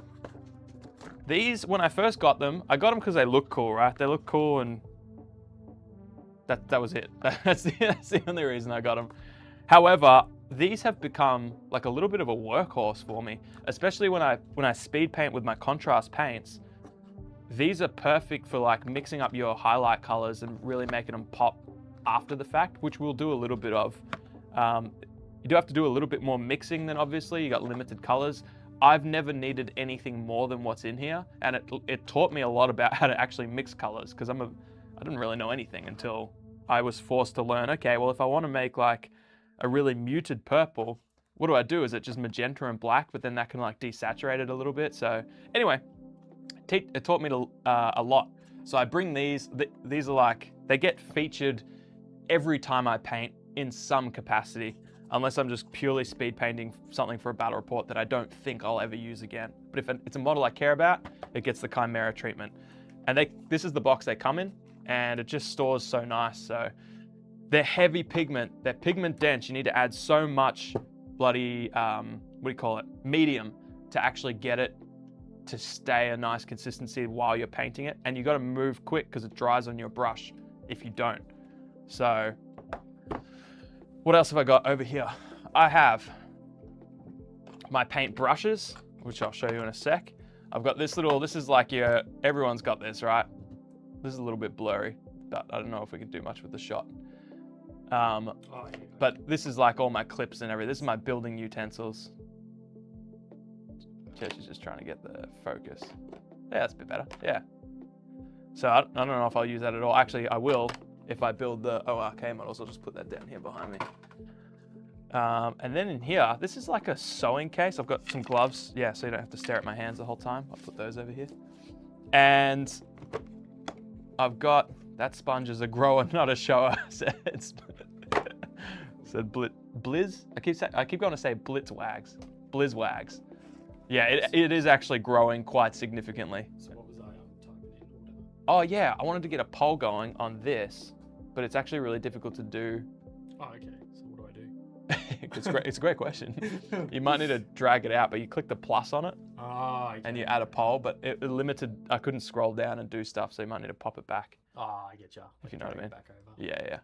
These, when I first got them, I got them because they look cool, right? They look cool, and that was it. That's the only reason I got them. However, these have become like a little bit of a workhorse for me, especially when I speed paint with my contrast paints. These are perfect for like mixing up your highlight colors and really making them pop after the fact, which we'll do a little bit of. You do have to do a little bit more mixing than obviously, you got limited colors. I've never needed anything more than what's in here, and it taught me a lot about how to actually mix colors, because I didn't really know anything until I was forced to learn, okay, well, if I want to make like a really muted purple, what do I do? Is it just magenta and black, but then that can like desaturate it a little bit? So anyway, it taught me a lot. So I bring these are like, they get featured every time I paint in some capacity, unless I'm just purely speed painting something for a battle report that I don't think I'll ever use again. But if it's a model I care about, it gets the Chimera treatment. And this is the box they come in, and it just stores so nice. So they're heavy pigment, they're pigment dense. You need to add so much bloody, medium to actually get it to stay a nice consistency while you're painting it. And you got to move quick because it dries on your brush if you don't. So what else have I got over here? I have my paint brushes, which I'll show you in a sec. I've got this is like everyone's got this, right? This is a little bit blurry, but I don't know if we can do much with the shot. But this is like all my clips and everything. This is my building utensils. She's just trying to get the focus. Yeah, that's a bit better, yeah. So I don't know if I'll use that at all. Actually, I will if I build the ORK models. I'll just put that down here behind me. And then in here, this is like a sewing case. I've got some gloves, yeah, so you don't have to stare at my hands the whole time. I'll put those over here. And I've got, that sponge is a grower, not a shower. Said Blizz? I keep going to say Blitzwags. Blizzwags. Yeah, it is actually growing quite significantly. So what was I typing in order? Oh yeah, I wanted to get a poll going on this, but it's actually really difficult to do. Oh, okay. So what do I do? It's a great question. You might need to drag it out, but you click the plus on it, okay. and you add a poll, but it limited, I couldn't scroll down and do stuff, so you might need to pop it back. Oh, I get you. If you know what I mean. Back over. Yeah.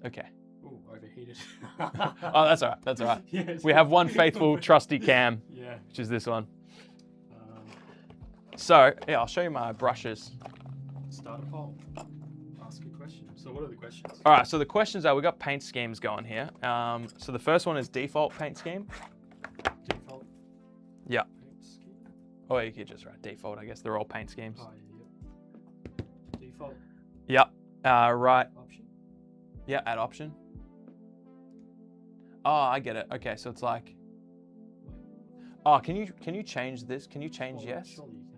Okay. Ooh, overheated. Oh, that's all right. Yes. We have one faithful, trusty cam, Yeah. which is this one. So, yeah, I'll show you my brushes. Start a poll. Ask a question. So what are the questions? All right, so the questions are, we got paint schemes going here. So the first one is default paint scheme. Default. Yeah. Paint scheme. Oh, you could just write default, I guess. They're all paint schemes. Oh, yeah. Default. Yep. Right. Option. Yeah, add option. Oh, I get it. Okay, so it's like, oh, can you change this? Can you change yes? Surely you can.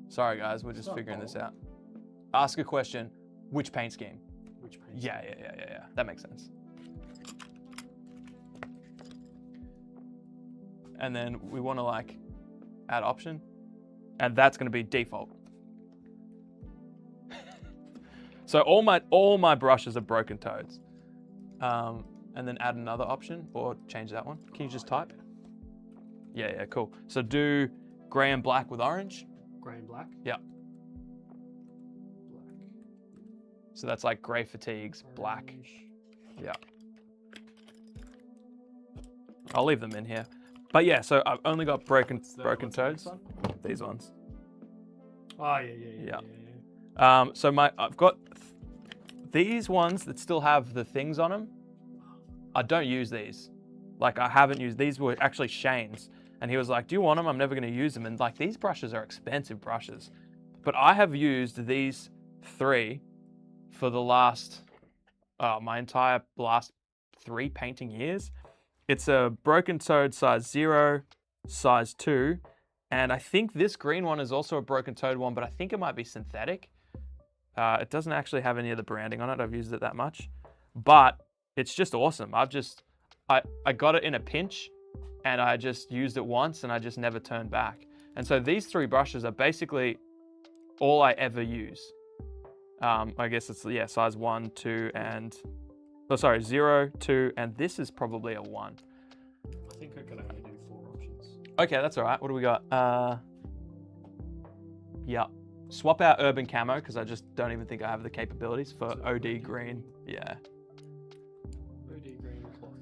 Sorry guys, we're just figuring this out. Ask a question, which paint scheme? Which paint? Yeah. That makes sense. And then we want to like add option, and that's going to be default. So all my brushes are broken toads. And then add another option or change that one. Can you just type? Yeah, cool. So do gray and black with orange. Grey and black. Yeah. Black. So that's like gray fatigues, black. Orange. Yeah. I'll leave them in here. But yeah, so I've only got broken what's the toads. next one? These ones. Oh yeah. So I've got these ones that still have the things on them. I don't use these. Like I haven't used, these were actually Shane's. And he was like, do you want them? I'm never gonna use them. And like these brushes are expensive brushes. But I have used these 3 for the last, my entire last 3 painting years. It's a broken toad size 0, size 2. And I think this green one is also a broken toad one, but I think it might be synthetic. It doesn't actually have any of the branding on it. I've used it that much, but it's just awesome. I got it in a pinch and I just used it once and I just never turned back. And so these 3 brushes are basically all I ever use. I guess it's, yeah, size 1, 2, and, 0, 2, and this is probably a 1. I think I can only do 4 options. Okay, that's all right. What do we got? Yeah. Swap out urban camo because I just don't even think I have the capabilities for OD green. Yeah. OD green cloth.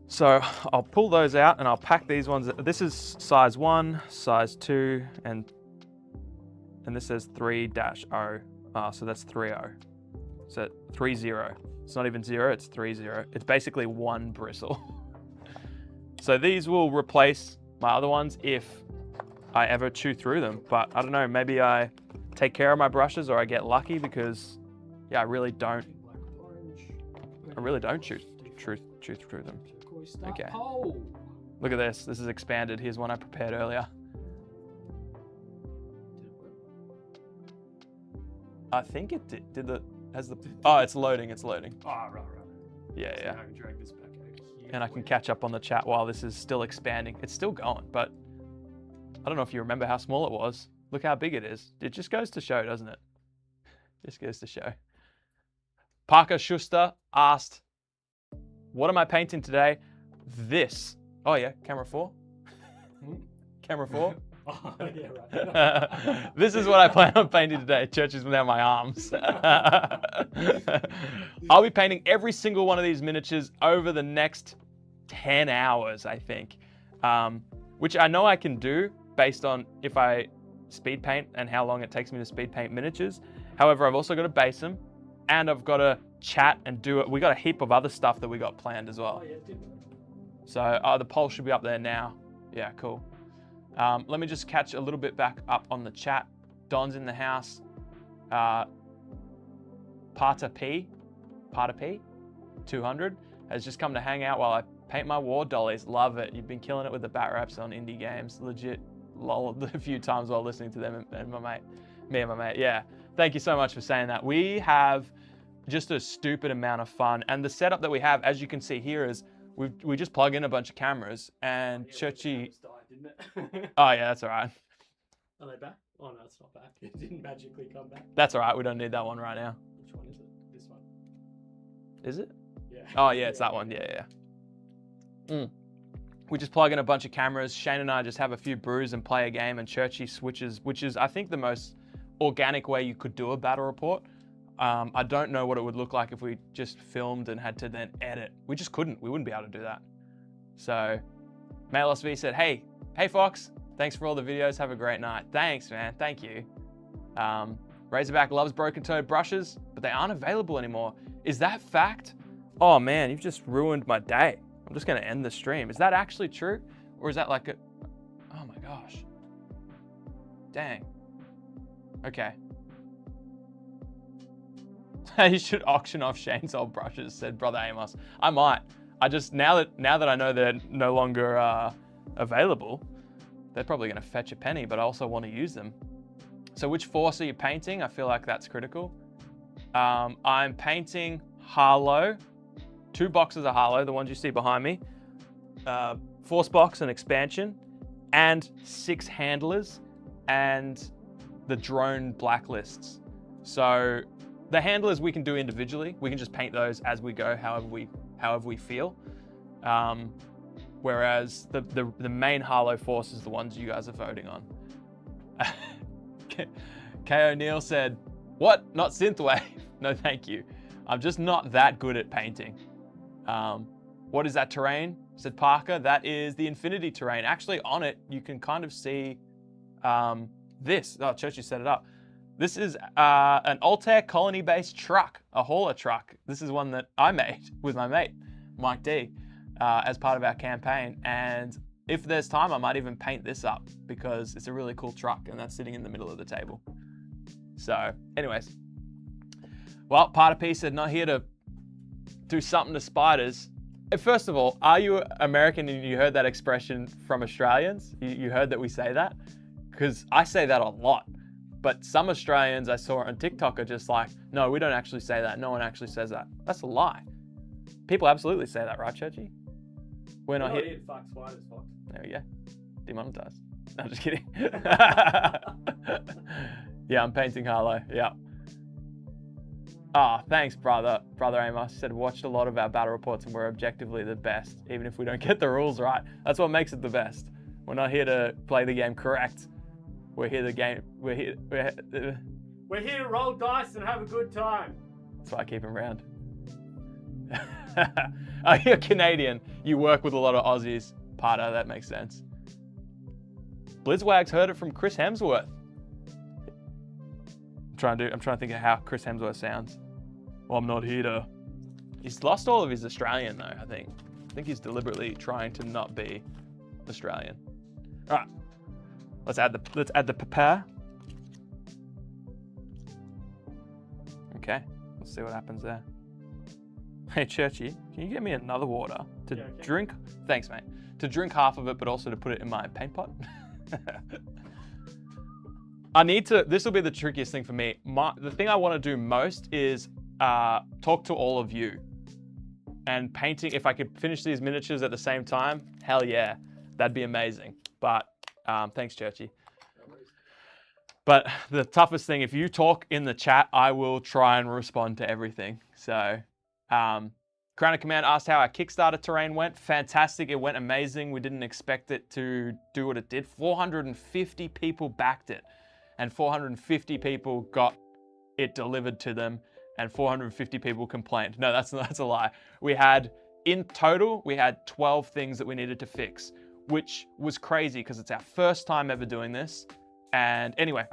So I'll pull those out and I'll pack these ones. This is size 1, size 2, and this says 3-0. So that's 3-0. So 3-0. It's not even 0, it's 3-0. It's basically 1 bristle. So these will replace my other ones if I ever chew through them. But I don't know, maybe I take care of my brushes or I get lucky because, yeah, I really don't chew through them. Okay. Look at this. This is expanded. Here's one I prepared earlier. I think it did oh, it's loading. It's loading. Oh, right. Yeah, So yeah. now I can drag this back out here. And I can catch up on the chat while this is still expanding. It's still going, but I don't know if you remember how small it was. Look how big it is. It just goes to show, doesn't it? Just goes to show. Parker Schuster asked, what am I painting today? This. Oh yeah, camera 4. Camera 4. Oh, yeah, right. This is what I plan on painting today. Churches without my arms. I'll be painting every single one of these miniatures over the next 10 hours, I think. Which I know I can do based on if I speed paint and how long it takes me to speed paint miniatures. However, I've also got to base them and I've got to chat and do it. We got a heap of other stuff that we got planned as well. Oh, yeah, did we? So the poll should be up there now. Yeah, cool. Let me just catch a little bit back up on the chat. Don's in the house. Parta P, 200, has just come to hang out while I paint my war dollies. Love it. You've been killing it with the bat raps on indie games. Legit lolled a few times while listening to them and me and my mate. Yeah, thank you so much for saying that. We have just a stupid amount of fun. And the setup that we have, as you can see here, is we just plug in a bunch of cameras and Churchy. Didn't it? Oh yeah, that's all right. Are they back? Oh no, it's not back. It didn't magically come back. That's all right. We don't need that one right now. Which one is it? This one? Is it? Yeah. Oh yeah, it's that one. Yeah. We just plug in a bunch of cameras. Shane and I just have a few brews and play a game, and Churchy switches, which is I think the most organic way you could do a battle report. I don't know what it would look like if we just filmed and had to then edit. We just couldn't. We wouldn't be able to do that. So, Mail SV said, hey Fox, thanks for all the videos. Have a great night. Thanks, man. Thank you. Razorback loves broken toed brushes, but they aren't available anymore. Is that fact? Oh man, you've just ruined my day. I'm just gonna end the stream. Is that actually true? Or is that like a, oh my gosh. Dang. Okay. You should auction off Shane's old brushes, said Brother Amos. I might. I just, now that I know they're no longer available, they're probably gonna fetch a penny, but I also want to use them. So which force are you painting? I feel like that's critical. I'm painting Harlow, 2 boxes of Harlow, the ones you see behind me, force box and expansion, and 6 handlers, and the drone blacklists. So the handlers we can do individually. We can just paint those as we go, however however we feel. Whereas the main Harlow force is the ones you guys are voting on. K. O'Neill said, what? Not synthwave? No, thank you. I'm just not that good at painting. What is that terrain? Said Parker. That is the Infinity terrain. Actually, on it, you can kind of see this. Oh, Churchy set it up. This is an Altair colony-based truck, a hauler truck. This is one that I made with my mate, Mike D, as part of our campaign. And if there's time, I might even paint this up because it's a really cool truck and that's sitting in the middle of the table. So anyways, well, Part of P said, not here to do something to spiders. First of all, are you American and you heard that expression from Australians? You heard that we say that? Because I say that a lot. But some Australians I saw on TikTok are just like, no, we don't actually say that. No one actually says that. That's a lie. People absolutely say that, right, Churchy? We're not here. Fuck spiders, fuck. There we go. Demonetized. No, I'm just kidding. Yeah, I'm painting Harlow. Yeah. Ah, thanks, brother. Brother Amos said, watched a lot of our battle reports and we're objectively the best, even if we don't get the rules right. That's what makes it the best. We're not here to play the game correct. We're here we're here to roll dice and have a good time. That's why I keep him around. Oh, you're Canadian. You work with a lot of Aussies. Parter, that makes sense. Blitzwags heard it from Chris Hemsworth. I'm trying to think of how Chris Hemsworth sounds. Well, I'm not here to. He's lost all of his Australian though, I think. I think he's deliberately trying to not be Australian. All right. Let's add the pepper. Okay, let's see what happens there. Hey Churchy, can you get me another water to drink? Thanks, mate. To drink half of it, but also to put it in my paint pot. This will be the trickiest thing for me. The thing I want to do most is talk to all of you. And painting, if I could finish these miniatures at the same time, hell yeah, that'd be amazing. But thanks, Churchy. But the toughest thing, if you talk in the chat, I will try and respond to everything. So, Crown of Command asked how our Kickstarter terrain went. Fantastic. It went amazing. We didn't expect it to do what it did. 450 people backed it. And 450 people got it delivered to them. And 450 people complained. No, that's a lie. In total, we had 12 things that we needed to fix, which was crazy because it's our first time ever doing this. And anyway,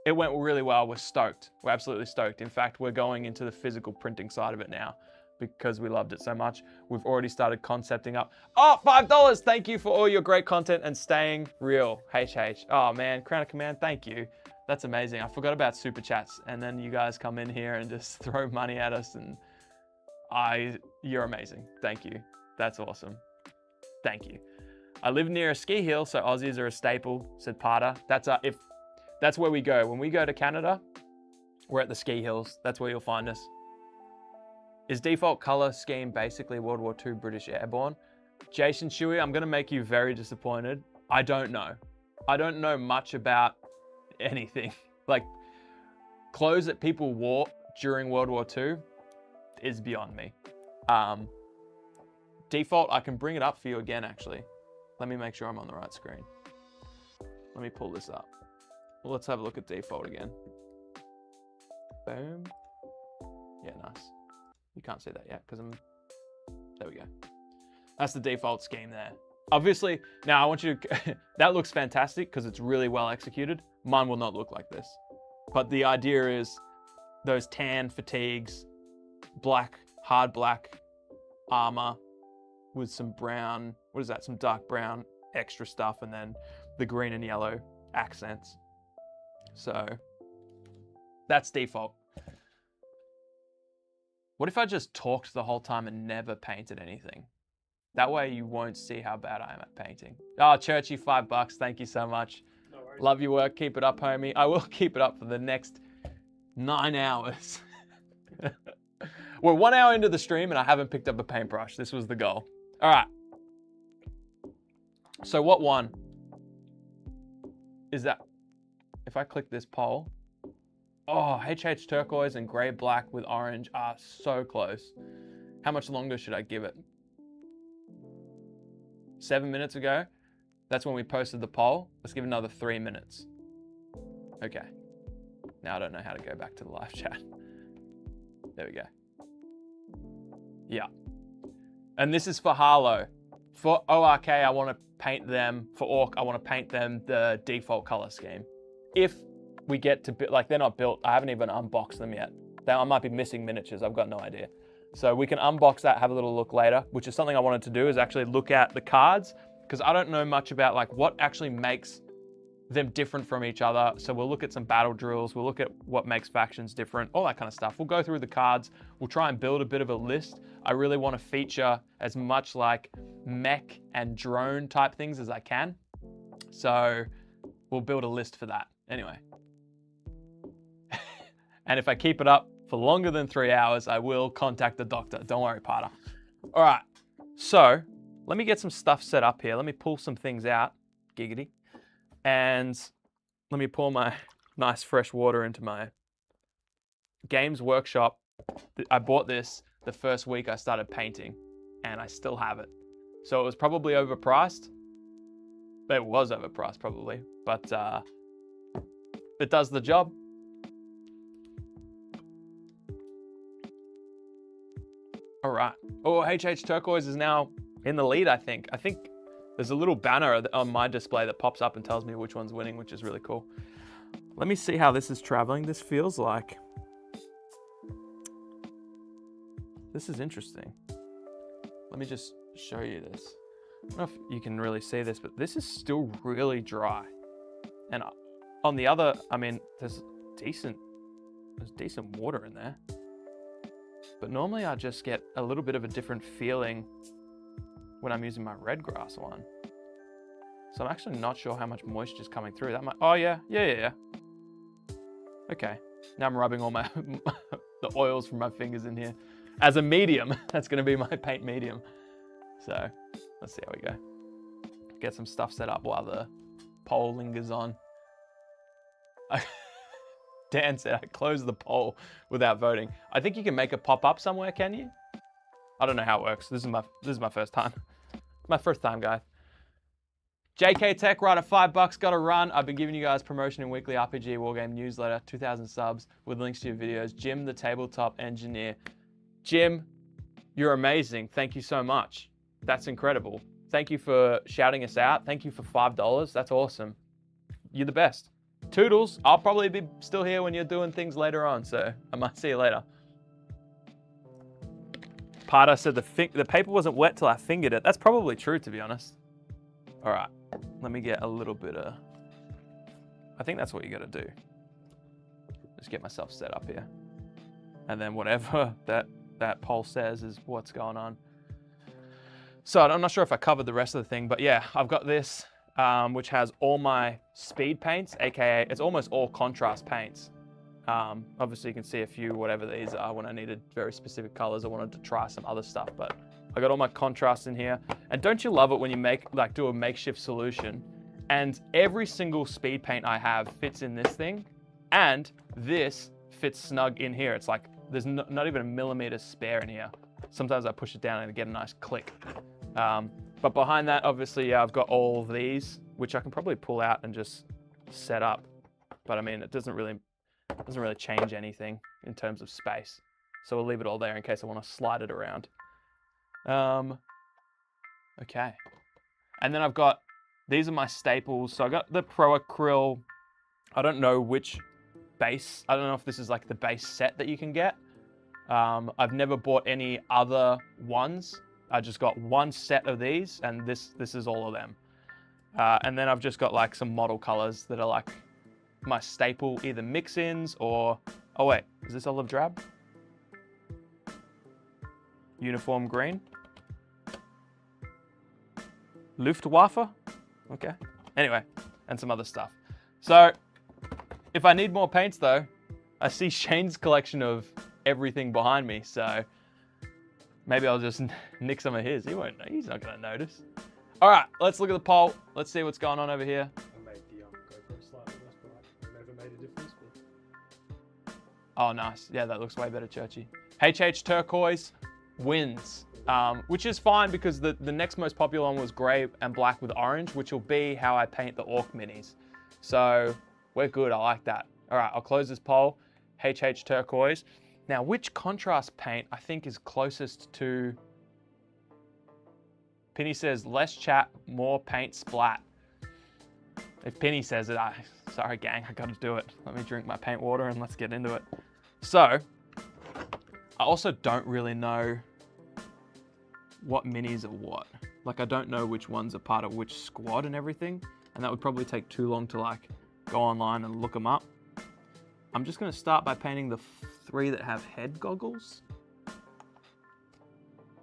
it went really well. We're stoked. We're absolutely stoked. In fact, we're going into the physical printing side of it now because we loved it so much. We've already started concepting up. Oh, $5. Thank you for all your great content and staying real. HH. Oh man, Crown of Command, thank you. That's amazing. I forgot about super chats. And then you guys come in here and just throw money at us and you're amazing. Thank you. That's awesome. Thank you. I live near a ski hill, so Aussies are a staple, said Parter. That's where we go. When we go to Canada, we're at the ski hills. That's where you'll find us. Is default color scheme basically World War II British Airborne? Jason Shuey, I'm gonna make you very disappointed. I don't know. I don't know much about anything. Like, clothes that people wore during World War II is beyond me. Default, I can bring it up for you again, actually. Let me make sure I'm on the right screen. Let me pull this up. Well, let's have a look at default again. Boom. Yeah, nice. You can't see that yet because there we go. That's the default scheme there. Obviously, now I want you to, that looks fantastic because it's really well executed. Mine will not look like this. But the idea is those tan fatigues, black, hard black armor with some brown, what is that? Some dark brown extra stuff, and then the green and yellow accents. So that's default. What if I just talked the whole time and never painted anything? That way you won't see how bad I am at painting. Oh, Churchy, $5. Thank you so much. No worries. Love your work. Keep it up, homie. I will keep it up for the next 9 hours. We're 1 hour into the stream and I haven't picked up a paintbrush. This was the goal. All right. So what one is that? If I click this poll, oh, HH turquoise and gray black with orange are so close. How much longer should I give it? 7 minutes ago, that's when we posted the poll. Let's give it another 3 minutes. Okay. Now I don't know how to go back to the live chat. There we go. Yeah. And this is for Harlow. For ORK, I want to paint them, for Orc, I want to paint them the default color scheme. If we get to, like, they're not built, I haven't even unboxed them yet. I might be missing miniatures, I've got no idea. So we can unbox that, have a little look later, which is something I wanted to do, is actually look at the cards, because I don't know much about like what actually makes them different from each other. So we'll look at some battle drills, we'll look at what makes factions different, all that kind of stuff. We'll go through the cards, we'll try and build a bit of a list. I really want to feature as much like mech and drone type things as I can. So we'll build a list for that. Anyway. And if I keep it up for longer than 3 hours, I will contact the doctor. Don't worry, Parter. All right, so let me get some stuff set up here. Let me pull some things out, giggity. And let me pour my nice fresh water into my Games Workshop. I bought this the first week I started painting, and I still have it. So it was probably overpriced. It was overpriced probably, but it does the job. All right. Oh, HH Turquoise is now in the lead, I think. I think there's a little banner on my display that pops up and tells me which one's winning, which is really cool. Let me see how this is traveling. This feels like... This is interesting. Let me just show you this. I don't know if you can really see this, but this is still really dry. And on the other, I mean, there's decent water in there. But normally I just get a little bit of a different feeling when I'm using my red grass one. So I'm actually not sure how much moisture is coming through. That might, oh yeah. Okay, now I'm rubbing all my the oils from my fingers in here. As a medium, that's gonna be my paint medium. So let's see how we go. Get some stuff set up while the poll lingers on. Dan said I closed the poll without voting. I think you can make it pop up somewhere, can you? I don't know how it works. This is my first time. My first time, guys. JK Tech Rider, $5, got to run. I've been giving you guys promotion in weekly RPG Wargame newsletter, 2,000 subs with links to your videos. Jim, the tabletop engineer. Jim, you're amazing. Thank you so much. That's incredible. Thank you for shouting us out. Thank you for $5. That's awesome. You're the best. Toodles, I'll probably be still here when you're doing things later on, so I might see you later. Parter said the paper wasn't wet till I fingered it. That's probably true, to be honest. All right, let me get a little bit of... I think that's what you got to do. Just get myself set up here. And then whatever that poll says is what's going on. So I'm not sure if I covered the rest of the thing, but yeah, I've got this, which has all my speed paints, AKA it's almost all contrast paints. Obviously you can see a few, whatever these are, when I needed very specific colors. I wanted to try some other stuff, but I got all my contrasts in here. And don't you love it when you do a makeshift solution and every single speed paint I have fits in this thing, and this fits snug in here. It's like, there's not even a millimeter spare in here. Sometimes I push it down and get a nice click. But behind that, obviously, I've got all of these, which I can probably pull out and just set up. But I mean, it doesn't really change anything in terms of space. So we'll leave it all there in case I want to slide it around. Okay. And then I've got, these are my staples. So I got the Pro Acryl. I don't know which base. I don't know if this is like the base set that you can get. I've never bought any other ones. I just got one set of these, and this is all of them. And then I've just got like some model colors that are like my staple, either mix-ins or, oh wait, is this olive drab? Uniform green. Luftwaffe? Okay. Anyway, and some other stuff. So, if I need more paints though, I see Shane's collection of everything behind me, so maybe I'll just nick some of his. He won't know. He's not going to notice. All right, let's look at the poll. Let's see what's going on over here. I made the GoPro slightly less bright. It never made a difference. But... Oh, nice. Yeah, that looks way better, Churchy. HH Turquoise, wins, which is fine because the next most popular one was gray and black with orange, which will be how I paint the Orc minis. So we're good, I like that. All right, I'll close this poll, HH turquoise. Now, which contrast paint I think is closest to, Penny says, less chat, more paint splat. If Penny says it, sorry gang, I gotta do it. Let me drink my paint water and let's get into it. So, I also don't really know what minis are what. Like, I don't know which ones are part of which squad and everything, and that would probably take too long to like go online and look them up. I'm just gonna start by painting the 3 that have head goggles.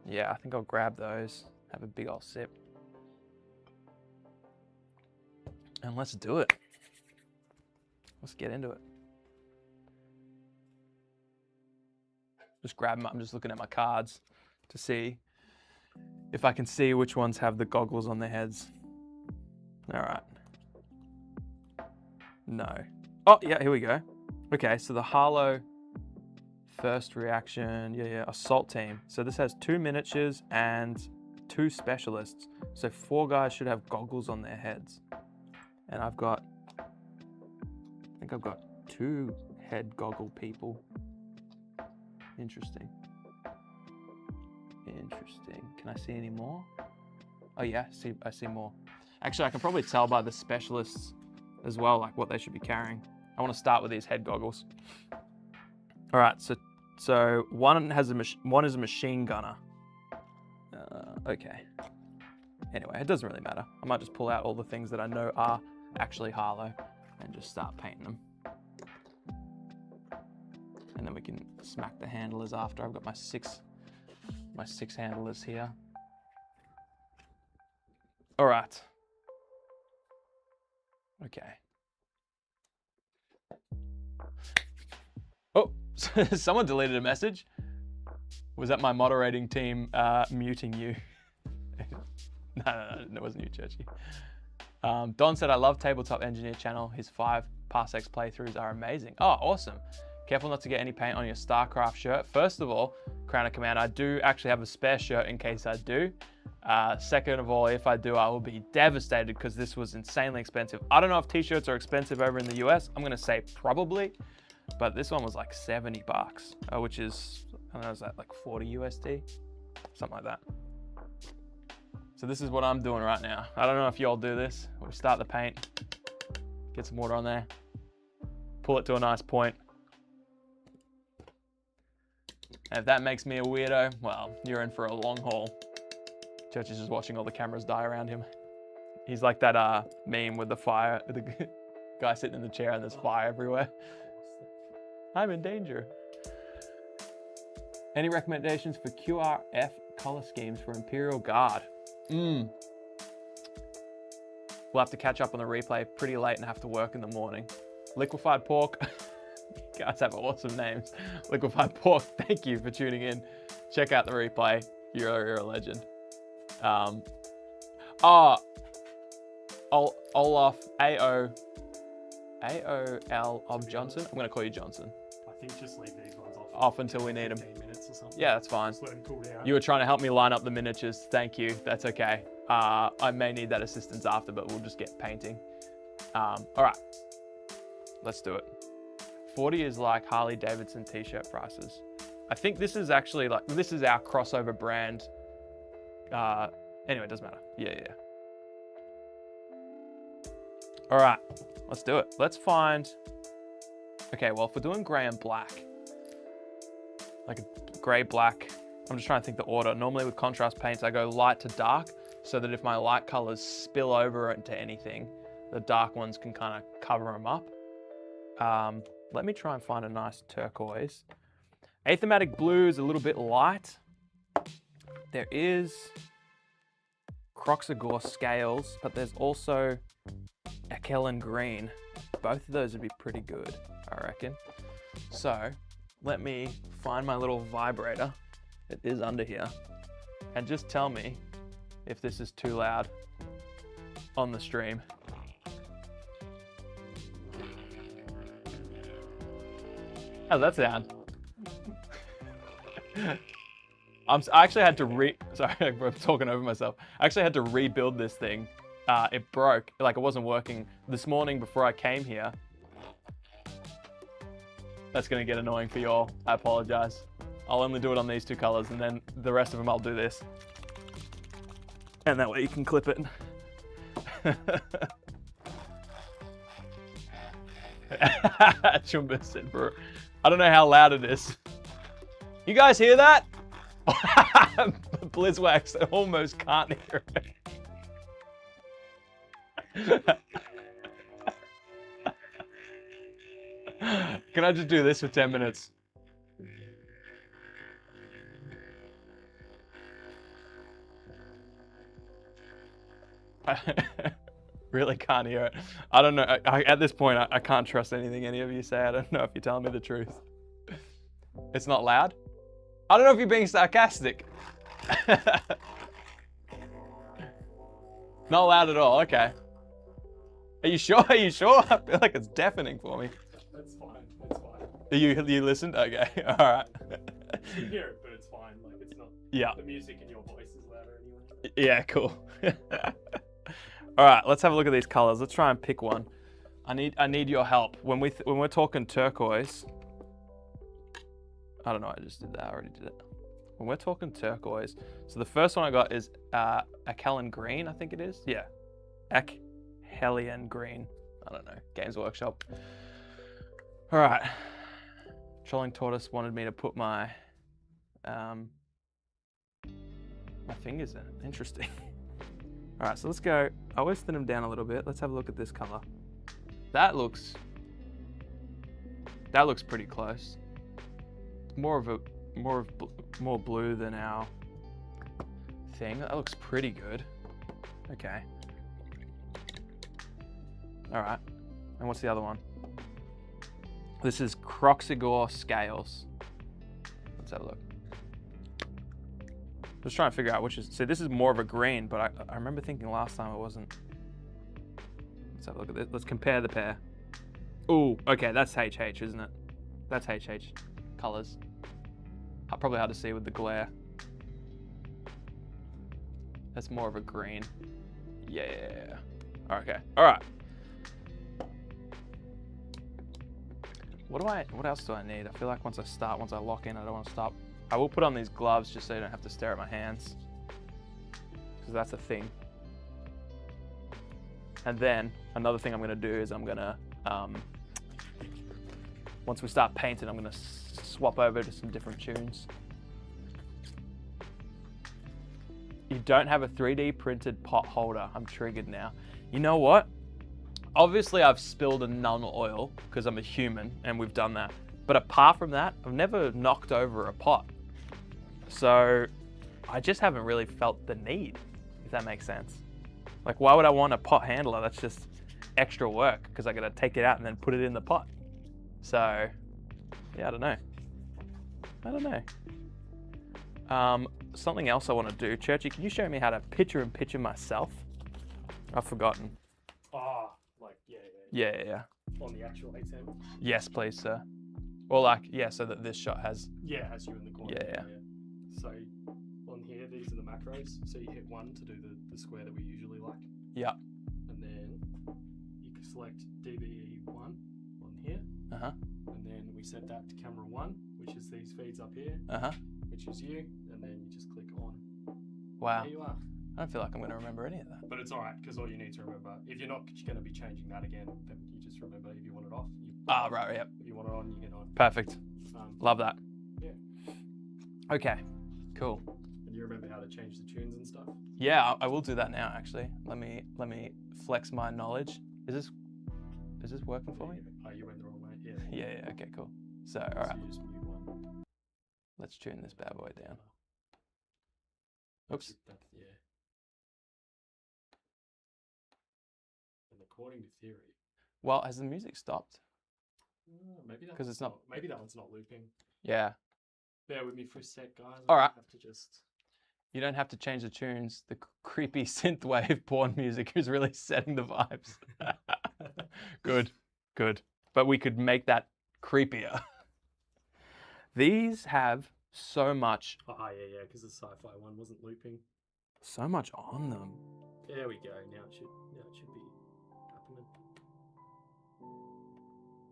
Yeah, I think I'll grab those, have a big old sip. And let's do it. Let's get into it. Just grab them. I'm just looking at my cards to see if I can see which ones have the goggles on their heads. All right. No. Oh, yeah, here we go. Okay, so the Harlow first reaction, yeah, assault team. So this has 2 miniatures and 2 specialists. So 4 guys should have goggles on their heads. And I think I've got 2 head goggle people. Interesting. Interesting. Can I see any more? Oh yeah, I see more. Actually, I can probably tell by the specialists as well, like what they should be carrying. I want to start with these head goggles. All right, so one is a machine gunner. Okay. Anyway, it doesn't really matter. I might just pull out all the things that I know are actually Harlow and just start painting them. And then we can smack the handlers after. I've got my six handlers here. All right. Okay. Oh, someone deleted a message. Was that my moderating team muting you? No, it wasn't you, Churchy. Don said, I love Tabletop Engineer channel. His 5 Parsecs playthroughs are amazing. Oh, awesome. Careful not to get any paint on your StarCraft shirt. First of all, Crown of Command, I do actually have a spare shirt in case I do. Second of all, if I do, I will be devastated because this was insanely expensive. I don't know if t-shirts are expensive over in the US. I'm gonna say probably, but this one was like 70 bucks, which is, I don't know, is that like 40 USD? Something like that. So this is what I'm doing right now. I don't know if y'all do this. We start the paint, get some water on there, pull it to a nice point. And if that makes me a weirdo, well, you're in for a long haul. Church is just watching all the cameras die around him. He's like that meme with the fire, with the guy sitting in the chair and there's fire everywhere. I'm in danger. Any recommendations for QRF color schemes for Imperial Guard? We'll have to catch up on the replay pretty late and have to work in the morning. Liquefied Pork. You guys have awesome names. Liquefied Pork, thank you for tuning in. Check out the replay. You're a legend. Olaf AOL of Johnson. I'm gonna call you Johnson. I think just leave these ones Off until we need them. 15 minutes or something. Yeah, that's fine. Just let them cool down. You were trying to help me line up the miniatures. Thank you. That's okay. I may need that assistance after, but we'll just get painting. All right, let's do it. 40 is like Harley Davidson t-shirt prices. I think this is actually like, this is our crossover brand. Anyway, it doesn't matter. Yeah. All right, let's do it. Let's find, okay, well, if we're doing gray and black, like a gray, black, I'm just trying to think the order. Normally with contrast paints, I go light to dark so that if my light colors spill over into anything, the dark ones can kind of cover them up. Let me try and find a nice turquoise. Athematic blue is a little bit light. There is Croxagore scales, but there's also Akellen green. Both of those would be pretty good, I reckon. So let me find my little vibrator. It is under here. And just tell me if this is too loud on the stream. How's that sound? I actually had to sorry, I'm talking over myself. I actually had to rebuild this thing. It broke, like it wasn't working this morning before I came here. That's gonna get annoying for y'all. I apologize. I'll only do it on these 2 colors, and then the rest of them I'll do this. And that way you can clip it. Chumba said, bro. I don't know how loud it is. You guys hear that? Blizzwax almost can't hear it. Can I just do this for 10 minutes? Really can't hear it. I don't know. At this point, I can't trust anything any of you say. I don't know if you're telling me the truth. It's not loud? I don't know if you're being sarcastic. Not loud at all. Okay. Are you sure? Are you sure? I feel like it's deafening for me. That's fine. It's fine. You listened? Okay. All right. You can hear it, but it's fine. Like it's not. Yeah. The music in your voice is louder anyway. Yeah. Cool. All right. Let's have a look at these colors. Let's try and pick one. I need your help when we're talking turquoise. I don't know. I just did that. I already did it. When we're talking turquoise, so the first one I got is Achelian green. I think it is. Yeah. Achelian green. I don't know. Games Workshop. All right. Trolling Tortoise wanted me to put my fingers in it. Interesting. All right, so let's go. I always thin them down a little bit. Let's have a look at this color. That looks pretty close. More blue than our thing. That looks pretty good. Okay. All right. And what's the other one? This is Croxigore Scales. Let's have a look. Just trying to figure out which is. See, this is more of a green, but I remember thinking last time it wasn't. Let's have a look at this. Let's compare the pair. Ooh, okay, that's HH, isn't it? That's HH colors. Probably hard to see with the glare. That's more of a green. Yeah. Okay. All right. What else do I need? I feel like once I lock in, I don't want to stop. I will put on these gloves just so you don't have to stare at my hands, because that's a thing. And then another thing I'm gonna do is I'm gonna, once we start painting, I'm gonna swap over to some different tunes. You don't have a 3D printed pot holder. I'm triggered now. You know what? Obviously I've spilled a nun oil because I'm a human and we've done that. But apart from that, I've never knocked over a pot. So I just haven't really felt the need, if that makes sense. Like, why would I want a pot handler? That's just extra work because I gotta take it out and then put it in the pot. So yeah, I don't know. Something else I want to do. Churchy, can you show me how to picture myself? I've forgotten. Ah, like yeah. Yeah. On the actual ATEM. Yes, please, sir. Or like, yeah, so that this shot has. Yeah, has you in the corner. Yeah. So on here, these are the macros. So you hit 1 to do the square that we usually like. Yeah. And then you can select DBE1 on here. Uh-huh. And then we set that to camera 1, which is these feeds up here. Uh-huh. Which is you. And then you just click on. Wow. There you are. I don't feel like I'm going to remember any of that. But it's all right, because all you need to remember, if you're not going to be changing that again, then you just remember if you want it off. Right, yep. If you want it on, you get on. Perfect. Love that. Yeah. Okay, cool. And you remember how to change the tunes and stuff? Yeah, I will do that now, actually. Let me flex my knowledge. Is this working for me? Oh, you went the wrong way. Yeah. Yeah, okay, cool. So, all right. So you just mute 1. Let's tune this bad boy down. Oops. Yeah. And according to theory. Well, has the music stopped? Maybe that 'Cause it's not- Maybe that one's not looping. Yeah. Bear with me for a sec, guys. All right. Have to just. You don't have to change the tunes. The creepy synthwave porn music is really setting the vibes. Good. But we could make that creepier. These have so much, Oh, yeah, because the sci-fi one wasn't looping. so much on them. There we go. Now it should be happening.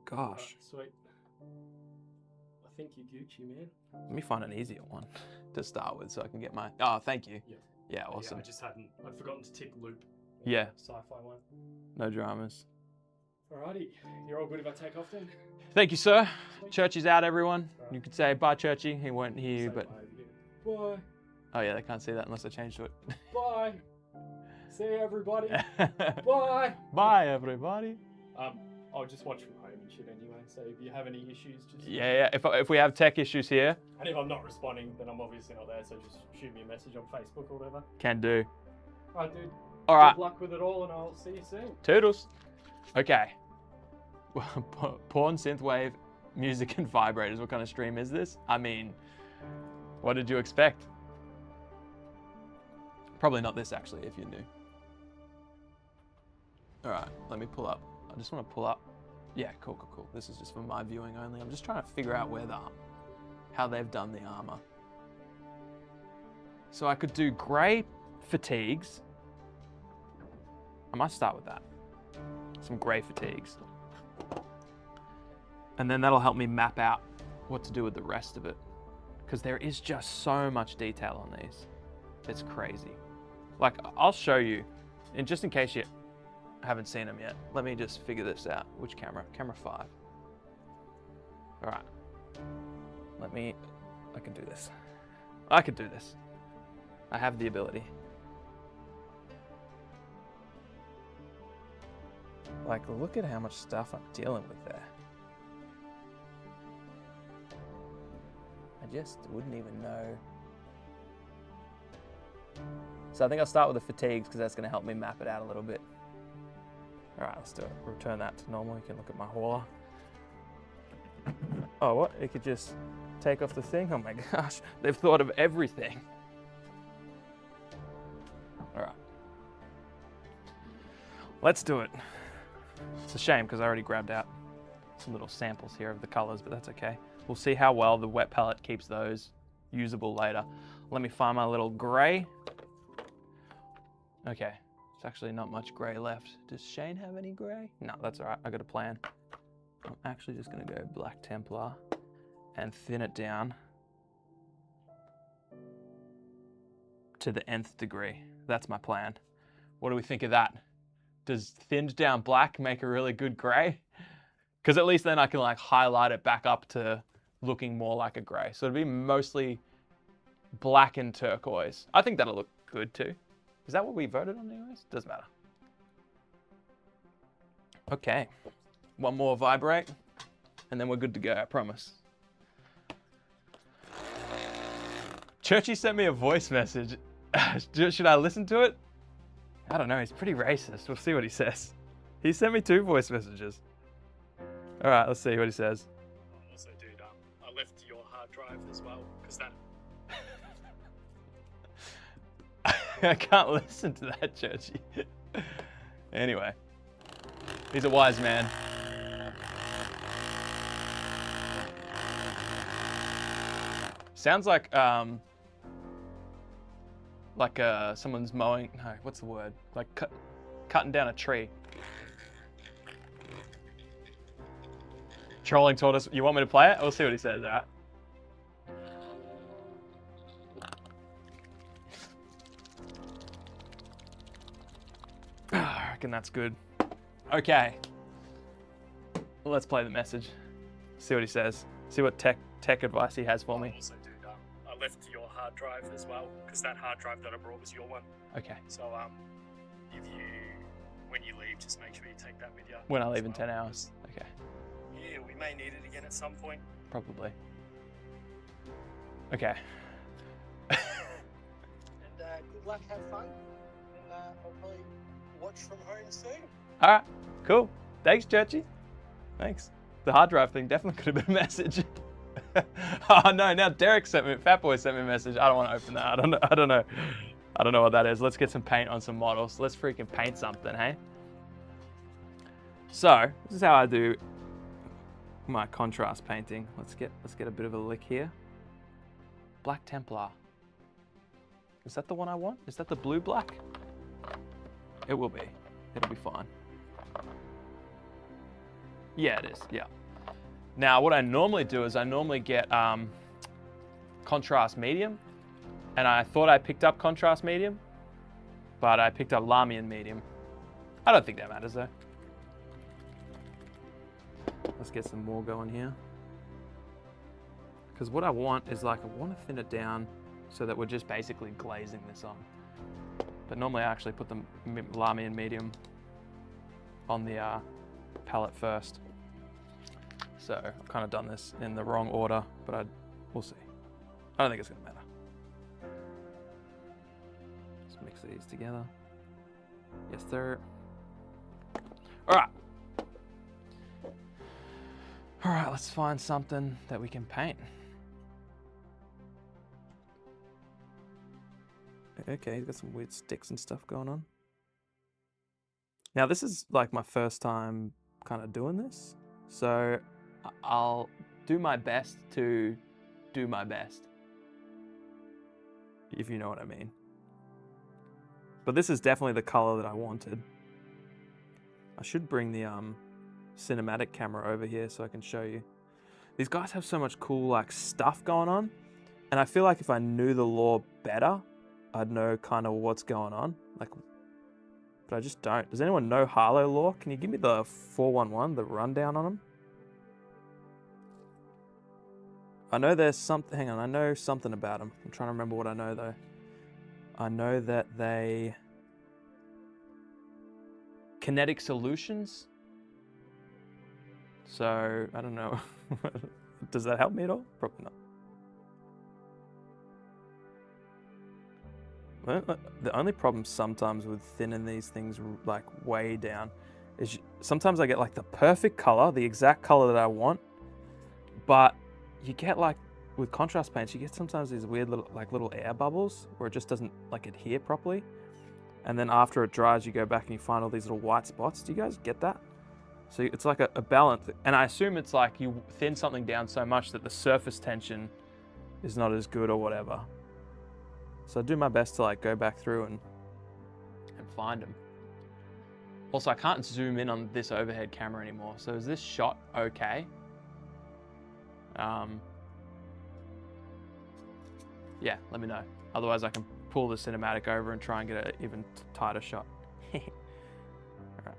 Gosh. Sweet. I think you're Gucci, man. Let me find an easier one to start with so I can get my... Oh, thank you. Yeah. Yeah, awesome. Yeah, I'd forgotten to tick loop. Yeah. Sci-fi one. No dramas. Alrighty. You're all good if I take off then? Thank you, sir. Sweet. Churchy's out, everyone. Right. You could say bye, Churchy. He won't hear you, Say but... bye again. Bye. Oh, yeah, they can't see that unless I change to it. Bye. See you, everybody. Bye. Bye, everybody. I'll just watch from home and shit anyway. So if you have any issues, just Yeah. If we have tech issues here, and if I'm not responding, then I'm obviously not there. So just shoot me a message on Facebook or whatever. can do. Alright, dude. All right. Good luck with it all, and I'll see you soon. Toodles. Okay. Porn, synthwave, music, and vibrators. What kind of stream is this? I mean, what did you expect? Probably not this, actually, if you're new. All right, let me pull up. I just want to pull up. Yeah, cool. This is just for my viewing only. I'm just trying to figure out how they've done the armor. So I could do grey fatigues. I might start with that. Some grey fatigues. And then that'll help me map out what to do with the rest of it. Because there is just so much detail on these. It's crazy. Like, I'll show you, and just in case you haven't seen them yet, let me just figure this out. Which camera? Camera 5. All right. I can do this. I can do this. I have the ability. Like, look at how much stuff I'm dealing with there. I just wouldn't even know. So I think I'll start with the fatigues because that's going to help me map it out a little bit. All right, let's do it. Return that to normal. You can look at my hauler. Oh, what? It could just take off the thing? Oh my gosh, they've thought of everything. All right. Let's do it. It's a shame because I already grabbed out some little samples here of the colors, but that's okay. We'll see how well the wet palette keeps those usable later. Let me find my little gray. Okay, it's actually not much gray left. Does Shane have any gray? No, that's all right, I got a plan. I'm actually just gonna go Black Templar and thin it down to the nth degree. That's my plan. What do we think of that? Does thinned down black make a really good gray? Because at least then I can like highlight it back up to looking more like a gray. So it'd be mostly black and turquoise. I think that'll look good too. Is that what we voted on anyways? Doesn't matter. Okay, one more vibrate and then we're good to go, I promise. Churchy sent me a voice message. Should I listen to it? I don't know, he's pretty racist. We'll see what he says. He sent me 2 voice messages. All right, let's see what he says. Also, dude, I left your hard drive as well, because that... I can't listen to that, Churchy. Anyway, he's a wise man. Sounds like someone's mowing. No, what's the word? Like cutting down a tree. Trolling tortoise. You want me to play it? We'll see what he says. All right. I reckon that's good. Okay. Let's play the message. See what he says. See what tech advice he has for me. Also, dude, I left your hard drive as well, because that hard drive that I brought was your one. Okay. So, when you leave, just make sure you take that with you. When I leave in 10 hours. Okay. Yeah, we may need it again at some point. Probably. Okay. And good luck, have fun, and I'll probably watch from home soon. All right. Cool. Thanks, Churchy. Thanks. The hard drive thing definitely could have been a message. Oh no! Now Derek sent me. Fatboy sent me a message. I don't want to open that. I don't know. I don't know what that is. Let's get some paint on some models. Let's freaking paint something, hey? So this is how I do my contrast painting. Let's get a bit of a lick here. Black Templar. Is that the one I want? Is that the blue black? It will be. It'll be fine. Yeah, it is. Yeah. Now, what I normally do is I normally get contrast medium. And I thought I picked up contrast medium, but I picked up Lamian medium. I don't think that matters though. Let's get some more going here. Because what I want is like, I want to thin it down so that we're just basically glazing this on. But normally I actually put the Lamian medium on the palette first. So I've kind of done this in the wrong order, but we'll see. I don't think it's going to matter. Let's mix these together. Yes, sir. All right. All right, let's find something that we can paint. Okay, he's got some weird sticks and stuff going on. Now, this is like my first time kind of doing this. So I'll do my best to do my best. If you know what I mean. But this is definitely the color that I wanted. I should bring the cinematic camera over here so I can show you. These guys have so much cool like stuff going on. And I feel like if I knew the lore better, I'd know kind of what's going on. Like, but I just don't. Does anyone know Harlow lore? Can you give me the 411, the rundown on them? I know there's something, hang on, I know something about them. I'm trying to remember what I know though. I know that they... Kinetic solutions? So, I don't know. Does that help me at all? Probably not. The only problem sometimes with thinning these things like way down is sometimes I get like the perfect color, the exact color that I want, but you get like with contrast paints, you get sometimes these weird little air bubbles where it just doesn't like adhere properly. And then after it dries, you go back and you find all these little white spots. Do you guys get that? So it's like a balance. And I assume it's like you thin something down so much that the surface tension is not as good or whatever. So I do my best to like go back through and find them. Also, I can't zoom in on this overhead camera anymore. So is this shot okay? Yeah, let me know. Otherwise I can pull the cinematic over and try and get an even tighter shot. All right.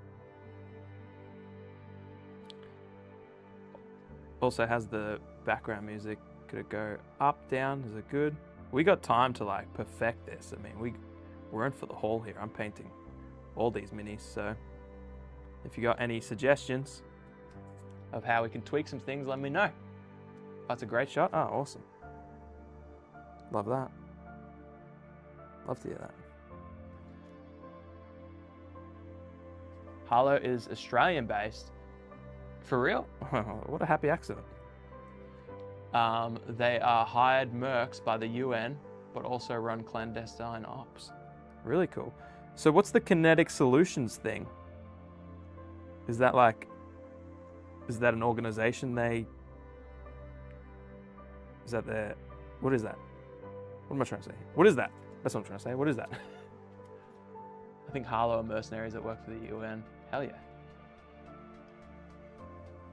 Also has the background music. Could it go up, down? Is it good? We got time to like perfect this. I mean, we're in for the haul here. I'm painting all these minis, so if you got any suggestions of how we can tweak some things, let me know. That's a great shot. Oh, awesome. Love that. Love to hear that. Harlow is Australian based. For real? What a happy accident. They are hired mercs by the UN, but also run clandestine ops. Really cool. So what's the kinetic solutions thing? Is that an organization is that their, what is that? What am I trying to say? What is that? That's what I'm trying to say. What is that? I think Harlow are mercenaries that work for the UN. Hell yeah.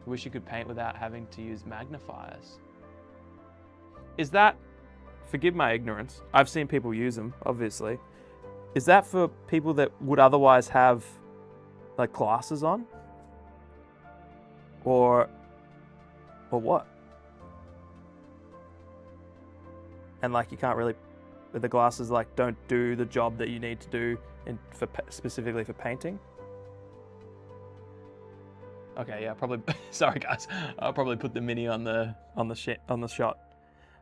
Wish you could paint without having to use magnifiers. Is that, forgive my ignorance, I've seen people use them, obviously. Is that for people that would otherwise have like glasses on? Or what? And like you can't really, the glasses like don't do the job that you need to do specifically for painting? Okay, yeah, probably. Sorry, guys. I'll probably put the mini on the shot.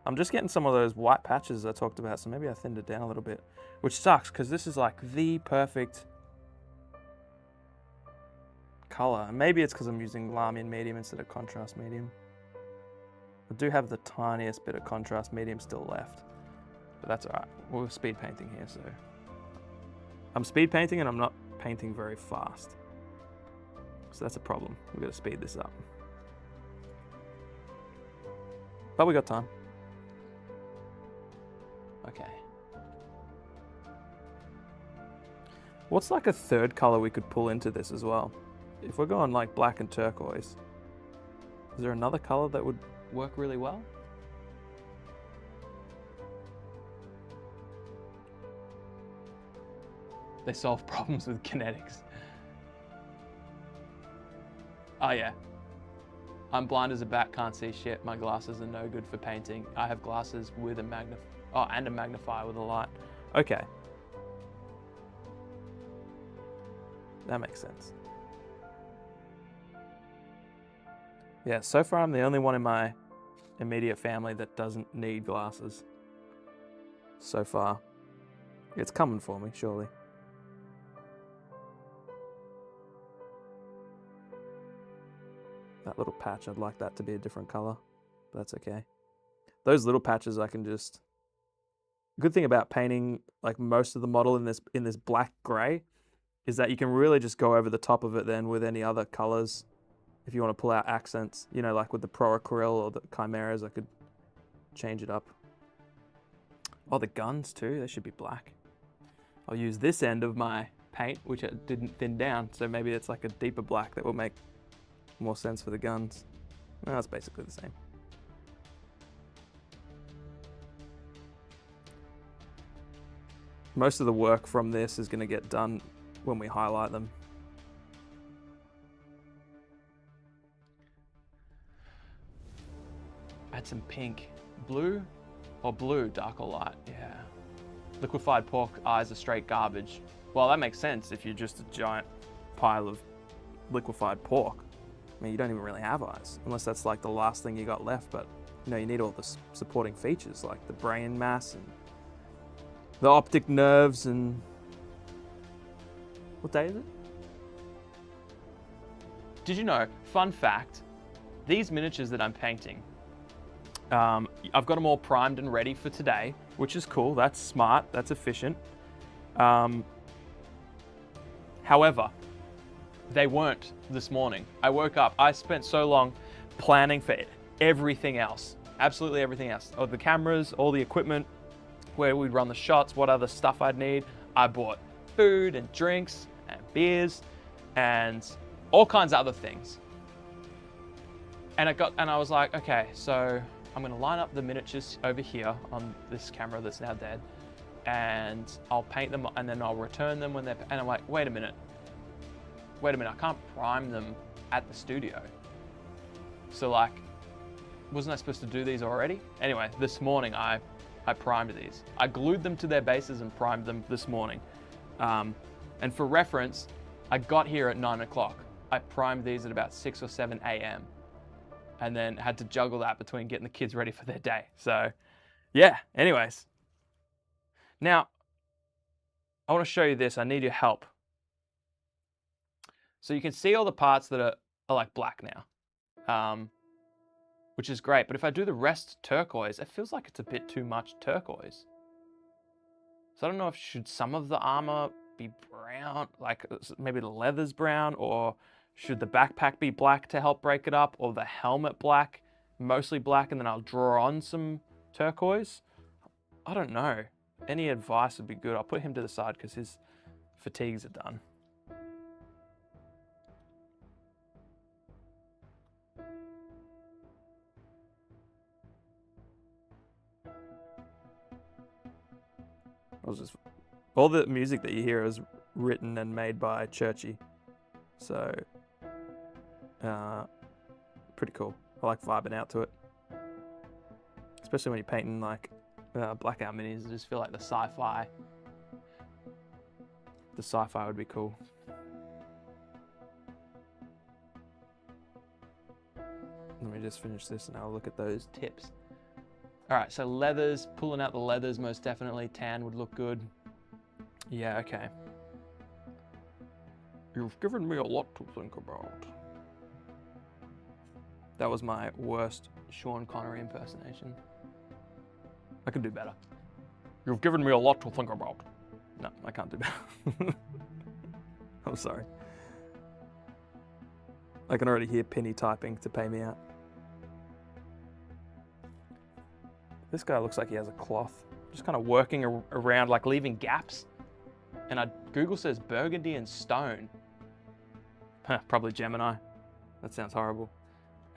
I'm just getting some of those white patches I talked about, so maybe I thinned it down a little bit, which sucks because this is like the perfect color. Maybe it's because I'm using Lamian medium instead of contrast medium. I do have the tiniest bit of contrast medium still left, but that's all right. We're speed painting here, so I'm speed painting and I'm not painting very fast. So that's a problem. We've got to speed this up. But we got time. Okay. What's like a third color we could pull into this as well? If we're going like black and turquoise, is there another color that would work really well? They solve problems with kinetics. Oh yeah. I'm blind as a bat, can't see shit. My glasses are no good for painting. I have glasses with a and a magnifier with a light. Okay. That makes sense. Yeah, so far I'm the only one in my immediate family that doesn't need glasses. So far. It's coming for me, surely. That little patch, I'd like that to be a different color, but that's okay. Those little patches I can just... Good thing about painting like most of the model in this black gray is that you can really just go over the top of it then with any other colors. If you want to pull out accents, you know, like with the Pro Acryl or the Chimeras, I could change it up. Oh, the guns too, they should be black. I'll use this end of my paint, which it didn't thin down, so maybe it's like a deeper black that will make more sense for the guns. No, it's basically the same. Most of the work from this is going to get done when we highlight them. Add some pink. Blue or blue, dark or light? Yeah. Liquefied pork eyes are straight garbage. Well, that makes sense if you're just a giant pile of liquefied pork. I mean, you don't even really have eyes, unless that's like the last thing you got left, but you know, you need all the supporting features like the brain mass and the optic nerves and... What day is it? Did you know, fun fact, these miniatures that I'm painting, I've got them all primed and ready for today, which is cool, that's smart, that's efficient. However, they weren't this morning. I woke up, I spent so long planning for everything else, absolutely everything else. All the cameras, all the equipment, where we'd run the shots, what other stuff I'd need. I bought food and drinks and beers and all kinds of other things. And I was like, okay, so I'm gonna line up the miniatures over here on this camera that's now dead, and I'll paint them and then I'll return them when they're, and I'm like, wait a minute, I can't prime them at the studio. So like, wasn't I supposed to do these already? Anyway, this morning I primed these. I glued them to their bases and primed them this morning. And for reference, I got here at 9 o'clock. I primed these at about 6 or 7 a.m. and then had to juggle that between getting the kids ready for their day. So yeah, anyways. Now, I want to show you this. I need your help. So you can see all the parts that are like black now, which is great. But if I do the rest turquoise, it feels like it's a bit too much turquoise. So I don't know if should some of the armor be brown, like maybe the leather's brown, or should the backpack be black to help break it up, or the helmet black, mostly black, and then I'll draw on some turquoise? I don't know. Any advice would be good. I'll put him to the side because his fatigues are done. All the music that you hear is written and made by Churchy. So, pretty cool. I like vibing out to it. Especially when you're painting like blackout minis. I just feel like the sci-fi would be cool. Let me just finish this and I'll look at those tips. All right, so leathers, pulling out the leathers most definitely. Tan would look good. Yeah, okay. You've given me a lot to think about. That was my worst Sean Connery impersonation. I could do better. You've given me a lot to think about. No, I can't do better. I'm sorry. I can already hear Penny typing to pay me out. This guy looks like he has a cloth just kind of working around, like leaving gaps. And Google says burgundy and stone. Huh, probably Gemini. That sounds horrible.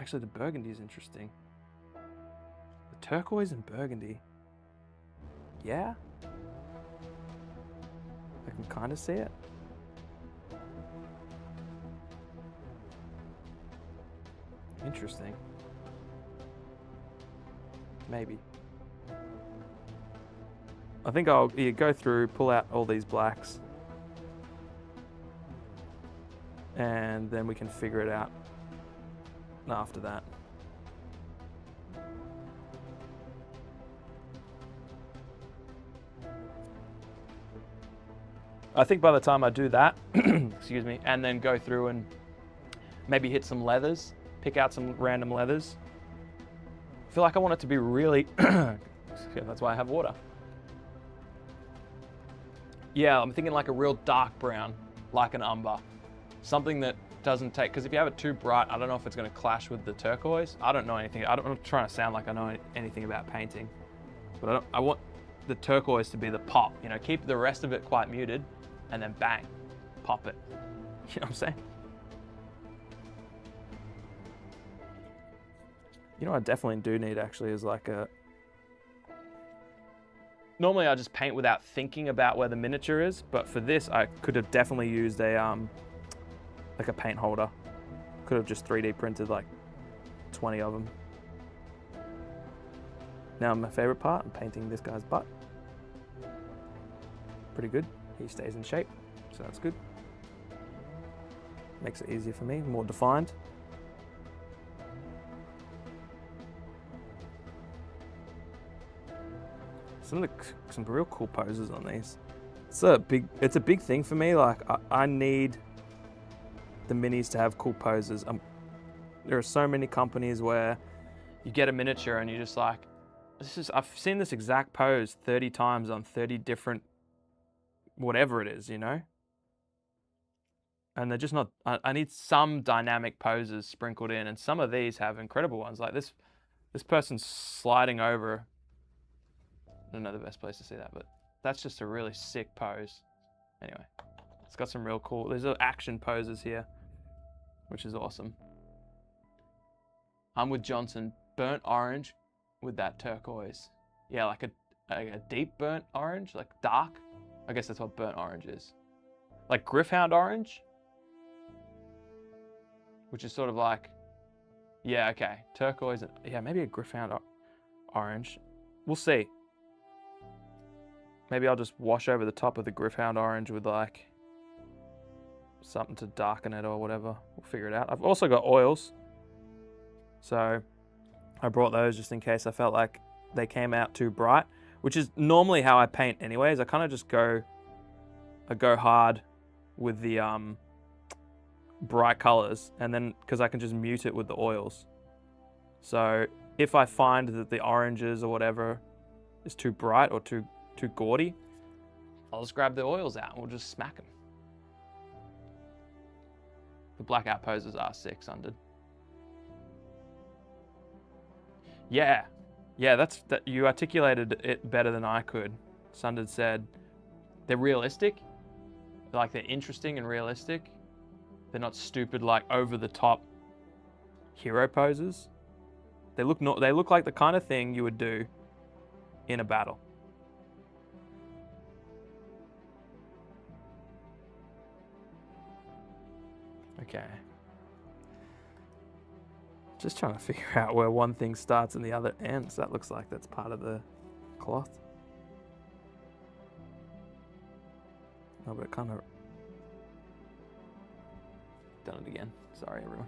Actually, the burgundy is interesting. The turquoise and burgundy. Yeah? I can kind of see it. Interesting. Maybe. I think I'll go through, pull out all these blacks, and then we can figure it out after that. I think by the time I do that, excuse me, and then go through and maybe hit some leathers, pick out some random leathers. I feel like I want it to be really, that's why I have water. Yeah, I'm thinking like a real dark brown, like an umber. Something that doesn't take, because if you have it too bright, I don't know if it's going to clash with the turquoise. I don't know anything. I'm not trying to sound like I know anything about painting. But I want the turquoise to be the pop, you know, keep the rest of it quite muted, and then bang, pop it. You know what I'm saying? You know what I definitely do need actually is like a... Normally I just paint without thinking about where the miniature is, but for this I could have definitely used a like a paint holder. Could have just 3D printed like 20 of them. Now my favorite part, I'm painting this guy's butt. Pretty good. He stays in shape, so that's good. Makes it easier for me, more defined. Some real cool poses on these. It's a big thing for me. Like I need the minis to have cool poses. There are so many companies where you get a miniature and you're just like, I've seen this exact pose 30 times on 30 different, whatever it is, you know? And they're just not, I need some dynamic poses sprinkled in, and some of these have incredible ones. Like this person's sliding over. I don't know the best place to see that, but that's just a really sick pose. Anyway, it's got some real cool, there's action poses here, which is awesome. I'm with Johnson, burnt orange with that turquoise. Yeah, like a deep burnt orange, like dark. I guess that's what burnt orange is. Like Griffhound orange, which is sort of like, yeah, okay, turquoise, yeah, maybe a Griffhound orange. We'll see. Maybe I'll just wash over the top of the Griffhound orange with like something to darken it or whatever. We'll figure it out. I've also got oils, so I brought those just in case I felt like they came out too bright, which is normally how I paint anyways. I kind of just go hard with the bright colors, and then because I can just mute it with the oils. So if I find that the oranges or whatever is too bright or too gaudy, I'll just grab the oils out and we'll just smack them. The blackout poses are sick, Sunded. Yeah, that you articulated it better than I could. Sunded said they're realistic, like they're interesting and realistic. They're not stupid, like over the top hero poses. They look like the kind of thing you would do in a battle. Okay. Just trying to figure out where one thing starts and the other ends. That looks like that's part of the cloth. No, but it kind of... Done it again. Sorry, everyone.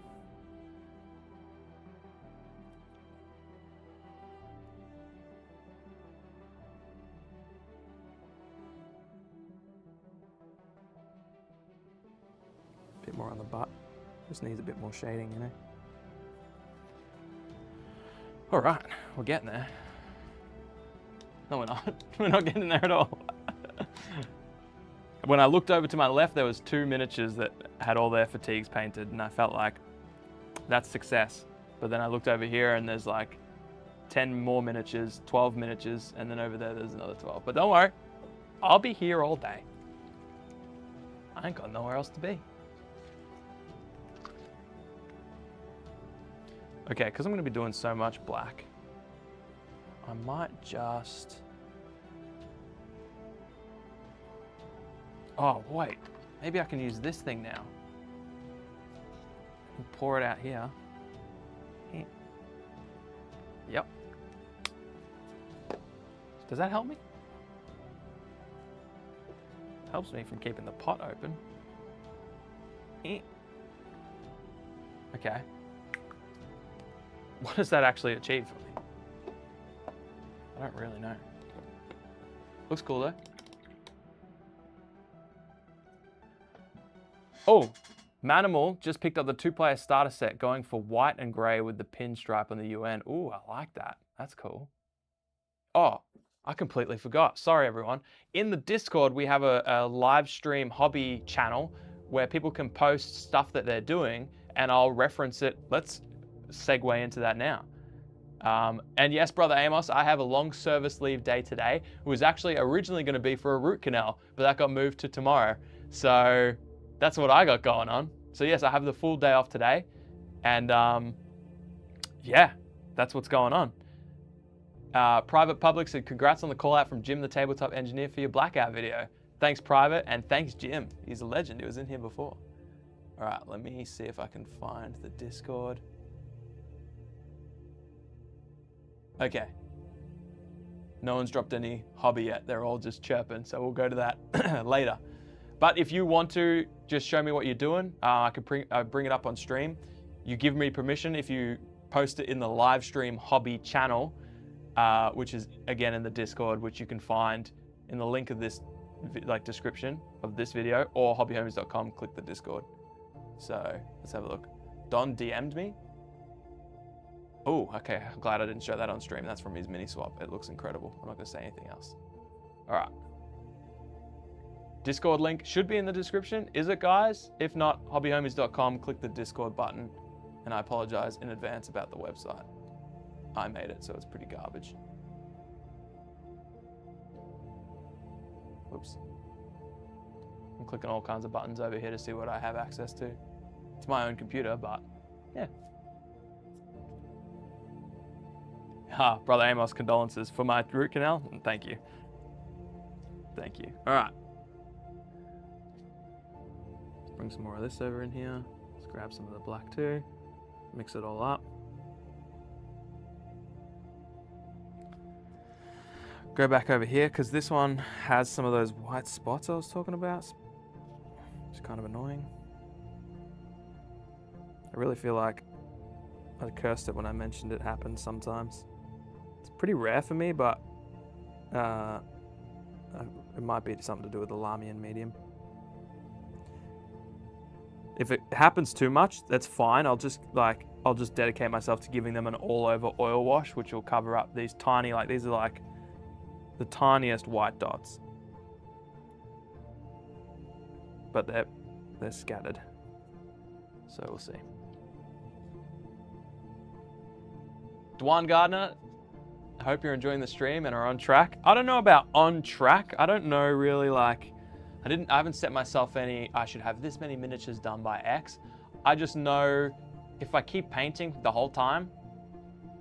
Bit more on the butt. Just needs a bit more shading, you know. All right, we're getting there. No, we're not. We're not getting there at all. When I looked over to my left, there was 2 miniatures that had all their fatigues painted, and I felt like that's success. But then I looked over here and there's like 10 more miniatures, 12 miniatures, and then over there's another 12. But don't worry, I'll be here all day. I ain't got nowhere else to be. Okay, because I'm going to be doing so much black, I might just... Oh, wait. Maybe I can use this thing now. And pour it out here. Yep. Does that help me? Helps me from keeping the pot open. Okay. What does that actually achieve for me? I don't really know. Looks cool though. Oh, Manimal just picked up the 2-player starter set going for white and grey with the pinstripe on the UN. Ooh, I like that. That's cool. Oh, I completely forgot. Sorry, everyone. In the Discord, we have a live stream hobby channel where people can post stuff that they're doing, and I'll reference it. Let's segue into that now. And yes, Brother Amos, I have a long service leave day today. It was actually originally going to be for a root canal, but that got moved to tomorrow. So that's what I got going on. So yes, I have the full day off today. And yeah, that's what's going on. Private Public said, congrats on the call out from Jim, the tabletop engineer, for your blackout video. Thanks, Private, and thanks, Jim. He's a legend. He was in here before. All right, let me see if I can find the Discord. Okay. No one's dropped any hobby yet. They're all just chirping, so we'll go to that later. But if you want to just show me what you're doing, I can bring it up on stream. You give me permission if you post it in the live stream hobby channel, which is again in the Discord, which you can find in the link of this description of this video, or hobbyhomies.com, click the Discord. So let's have a look. Don DM'd me. Oh, okay, I'm glad I didn't show that on stream. That's from his mini swap. It looks incredible. I'm not gonna say anything else. All right. Discord link should be in the description. Is it, guys? If not, hobbyhomies.com, click the Discord button. And I apologize in advance about the website. I made it, so it's pretty garbage. Whoops. I'm clicking all kinds of buttons over here to see what I have access to. It's my own computer, but yeah. Brother Amos, condolences for my root canal. Thank you. Thank you. All right. Let's bring some more of this over in here. Let's grab some of the black too. Mix it all up. Go back over here because this one has some of those white spots I was talking about. It's kind of annoying. I really feel like I cursed it when I mentioned it happens sometimes. It's pretty rare for me, but it might be something to do with the Lamian medium. If it happens too much, that's fine. I'll just dedicate myself to giving them an all-over oil wash, which will cover up these tiny, these are like the tiniest white dots. But they're scattered. So we'll see. Dwan Gardner, I hope you're enjoying the stream and are on track. I don't know about on track. I don't know really I haven't set myself any, I should have this many miniatures done by X. I just know if I keep painting the whole time,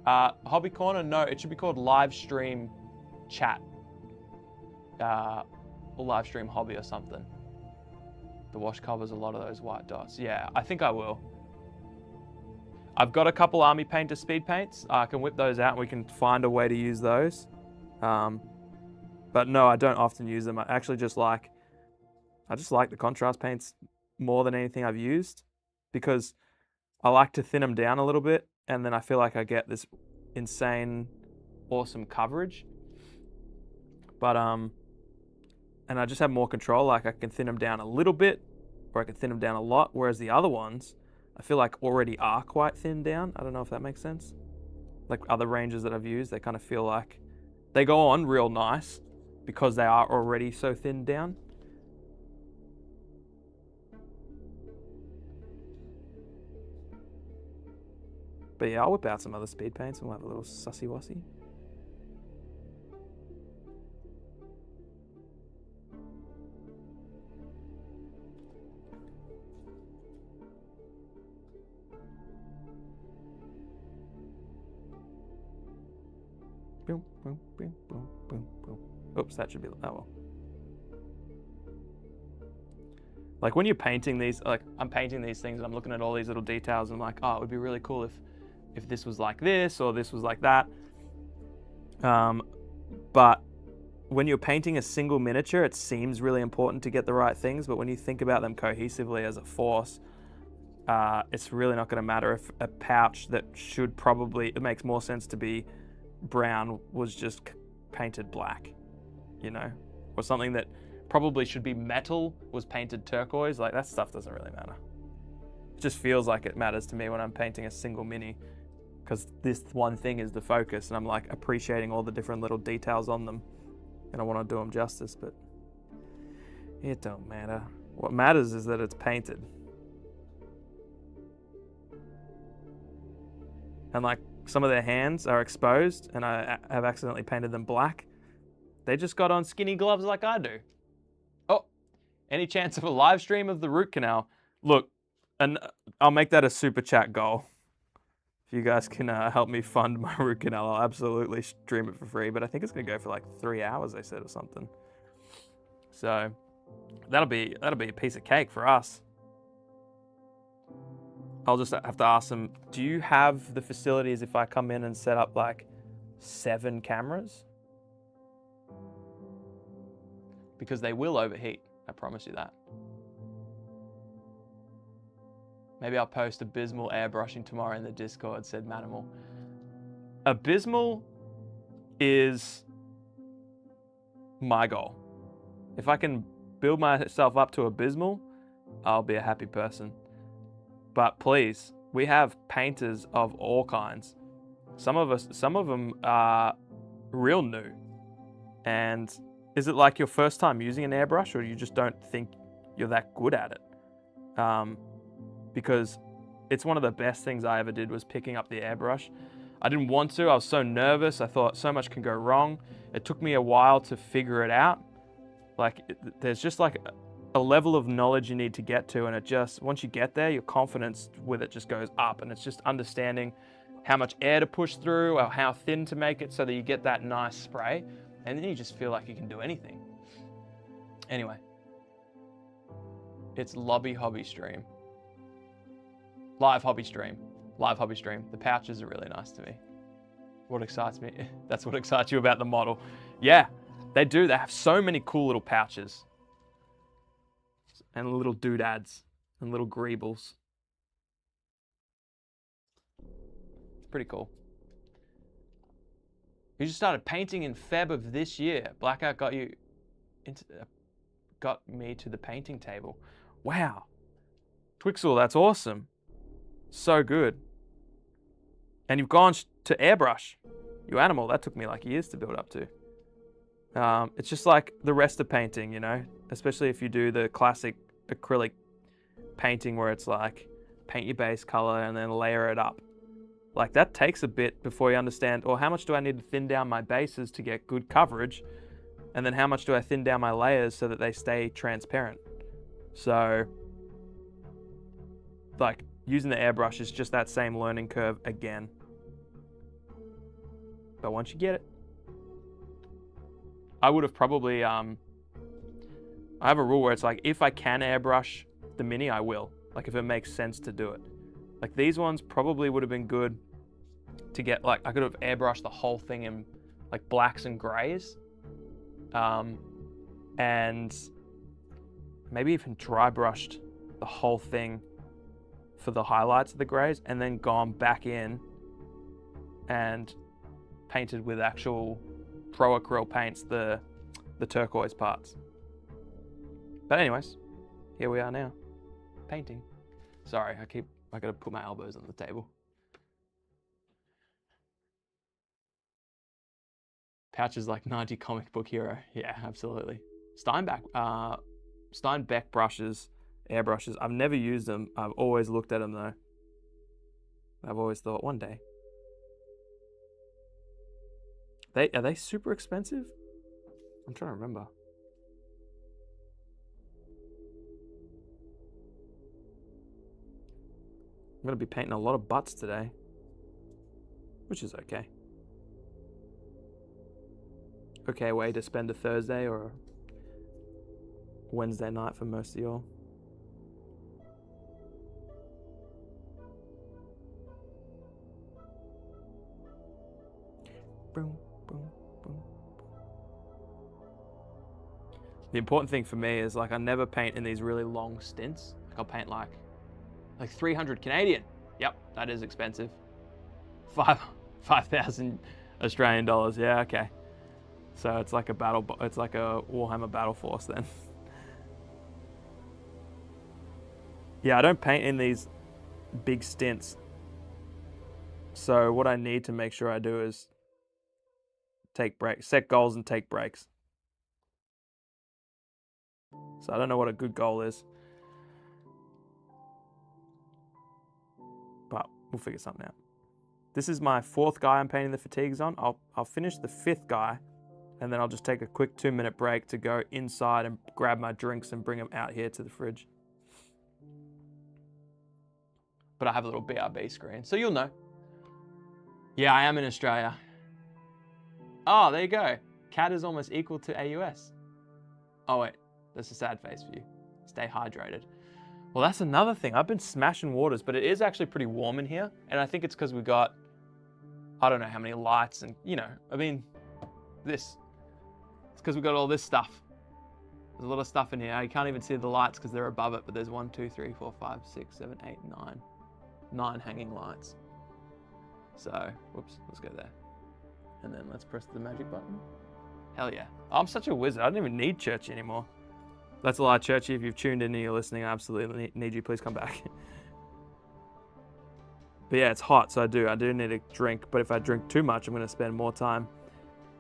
Hobby Corner, no, it should be called live stream chat. Or live stream hobby or something. The wash covers a lot of those white dots. Yeah, I think I will. I've got a couple army painter speed paints. I can whip those out and we can find a way to use those. But no, I don't often use them. I actually just like the contrast paints more than anything I've used because I like to thin them down a little bit and then I feel like I get this insane, awesome coverage. But, and I just have more control. Like I can thin them down a little bit or I can thin them down a lot. Whereas the other ones, I feel like already are quite thinned down. I don't know if that makes sense. Like other ranges that I've used, they kind of feel like they go on real nice because they are already so thinned down. But yeah, I'll whip out some other speed paints and we'll have a little sussy-wussy. Boom, boom, boom, boom, boom, boom. Oops, that should be, oh well. Like when you're painting these, like I'm painting these things and I'm looking at all these little details and I'm like, oh, it would be really cool if this was like this or this was like that. But when you're painting a single miniature, it seems really important to get the right things, but when you think about them cohesively as a force, it's really not going to matter if a pouch that should probably, it makes more sense to be brown was just painted black, you know, or something that probably should be metal was painted turquoise. Like that stuff doesn't really matter. It just feels like it matters to me when I'm painting a single mini, because this one thing is the focus and I'm like appreciating all the different little details on them and I want to do them justice, but it don't matter. What matters is that it's painted. And like some of their hands are exposed and I have accidentally painted them black. They just got on skinny gloves like I do. Oh, any chance of a live stream of the root canal? Look, and I'll make that a super chat goal. If you guys can help me fund my root canal, I'll absolutely stream it for free. But I think it's gonna go for like 3 hours, they said, or something. So that'll be a piece of cake for us. I'll just have to ask them, do you have the facilities if I come in and set up like 7 cameras? Because they will overheat, I promise you that. Maybe I'll post Abysmal airbrushing tomorrow in the Discord, said Manimal. Abysmal is my goal. If I can build myself up to Abysmal, I'll be a happy person. But please, we have painters of all kinds. Some of them are real new. And is it like your first time using an airbrush, or you just don't think you're that good at it? Because it's one of the best things I ever did was picking up the airbrush. I didn't want to, I was so nervous. I thought so much can go wrong. It took me a while to figure it out. Like there's just like a level of knowledge you need to get to, and it just, once you get there, your confidence with it just goes up, and it's just understanding how much air to push through or how thin to make it so that you get that nice spray, and then you just feel like you can do anything. Anyway, it's Lobby Hobby Stream. Live hobby stream. Live hobby stream. The pouches are really nice to me. What excites me, that's what excites you about the model. Yeah, they do. They have so many cool little pouches. And little doodads and little greebles. It's pretty cool. You just started painting in Feb of this year. Blackout got me to the painting table. Wow. Twixel, that's awesome. So good. And you've gone to airbrush. You animal, that took me like years to build up to. It's just like the rest of painting, you know, especially if you do the classic acrylic painting where it's like paint your base color and then layer it up. Like that takes a bit before you understand, or how much do I need to thin down my bases to get good coverage? And then how much do I thin down my layers so that they stay transparent? So like using the airbrush is just that same learning curve again. But once you get it, I would have probably, I have a rule where it's like, if I can airbrush the mini, I will. Like if it makes sense to do it. Like these ones probably would have been good to get, like I could have airbrushed the whole thing in like blacks and grays. And maybe even dry brushed the whole thing for the highlights of the grays and then gone back in and painted with actual pro acryl paints the turquoise parts. But anyways, here we are now, painting. Sorry, I gotta put my elbows on the table. Pouches like 90 comic book hero. Yeah, absolutely. Steinbeck brushes, airbrushes. I've never used them. I've always looked at them though. I've always thought one day. Are they super expensive? I'm trying to remember. I'm going to be painting a lot of butts today, which is okay. Okay way to spend a Thursday or a Wednesday night for most of y'all. Boom, boom, boom. The important thing for me is like I never paint in these really long stints. Like I'll paint like 300 Canadian. Yep, that is expensive. 5,000 Australian dollars. Yeah, okay. So it's like a Warhammer Battle Force then. Yeah, I don't paint in these big stints. So what I need to make sure I do is take breaks, set goals and take breaks. So I don't know what a good goal is, but we'll figure something out. This is my 4th guy I'm painting the fatigues on. I'll finish the 5th guy, and then I'll just take a quick 2-minute break to go inside and grab my drinks and bring them out here to the fridge. But I have a little BRB screen, so you'll know. Yeah, I am in Australia. Oh, there you go. CAD is almost equal to AUS. Oh wait, that's a sad face for you. Stay hydrated. Well, that's another thing. I've been smashing waters, but it is actually pretty warm in here. And I think it's because we got, I don't know how many lights and, you know, I mean, this. It's because we got all this stuff. There's a lot of stuff in here. You can't even see the lights because they're above it, but there's 1, 2, 3, 4, 5, 6, 7, 8, 9. 9 hanging lights. So, whoops, let's go there. And then let's press the magic button. Hell yeah. I'm such a wizard. I don't even need Churchy anymore. That's a lie, Churchy. If you've tuned in and you're listening, I absolutely need you. Please come back. But yeah, it's hot, so I do need a drink. But if I drink too much, I'm going to spend more time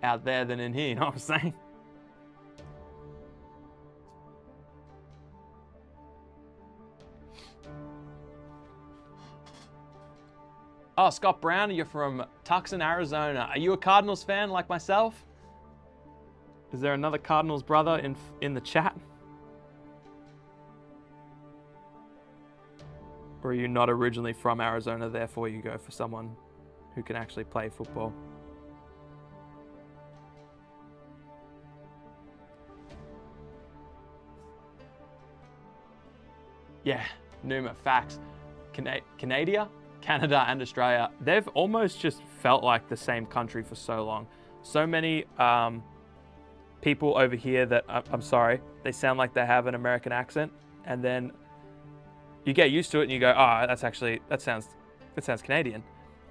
out there than in here. You know what I'm saying? Oh, Scott Brown, you're from Tucson, Arizona. Are you a Cardinals fan like myself? Is there another Cardinals brother in the chat? Or are you not originally from Arizona, therefore you go for someone who can actually play football? Yeah, Numa, facts. Canada and Australia, they've almost just felt like the same country for so long. So many people over here that, I'm sorry, they sound like they have an American accent, and then you get used to it and you go, oh, that sounds Canadian.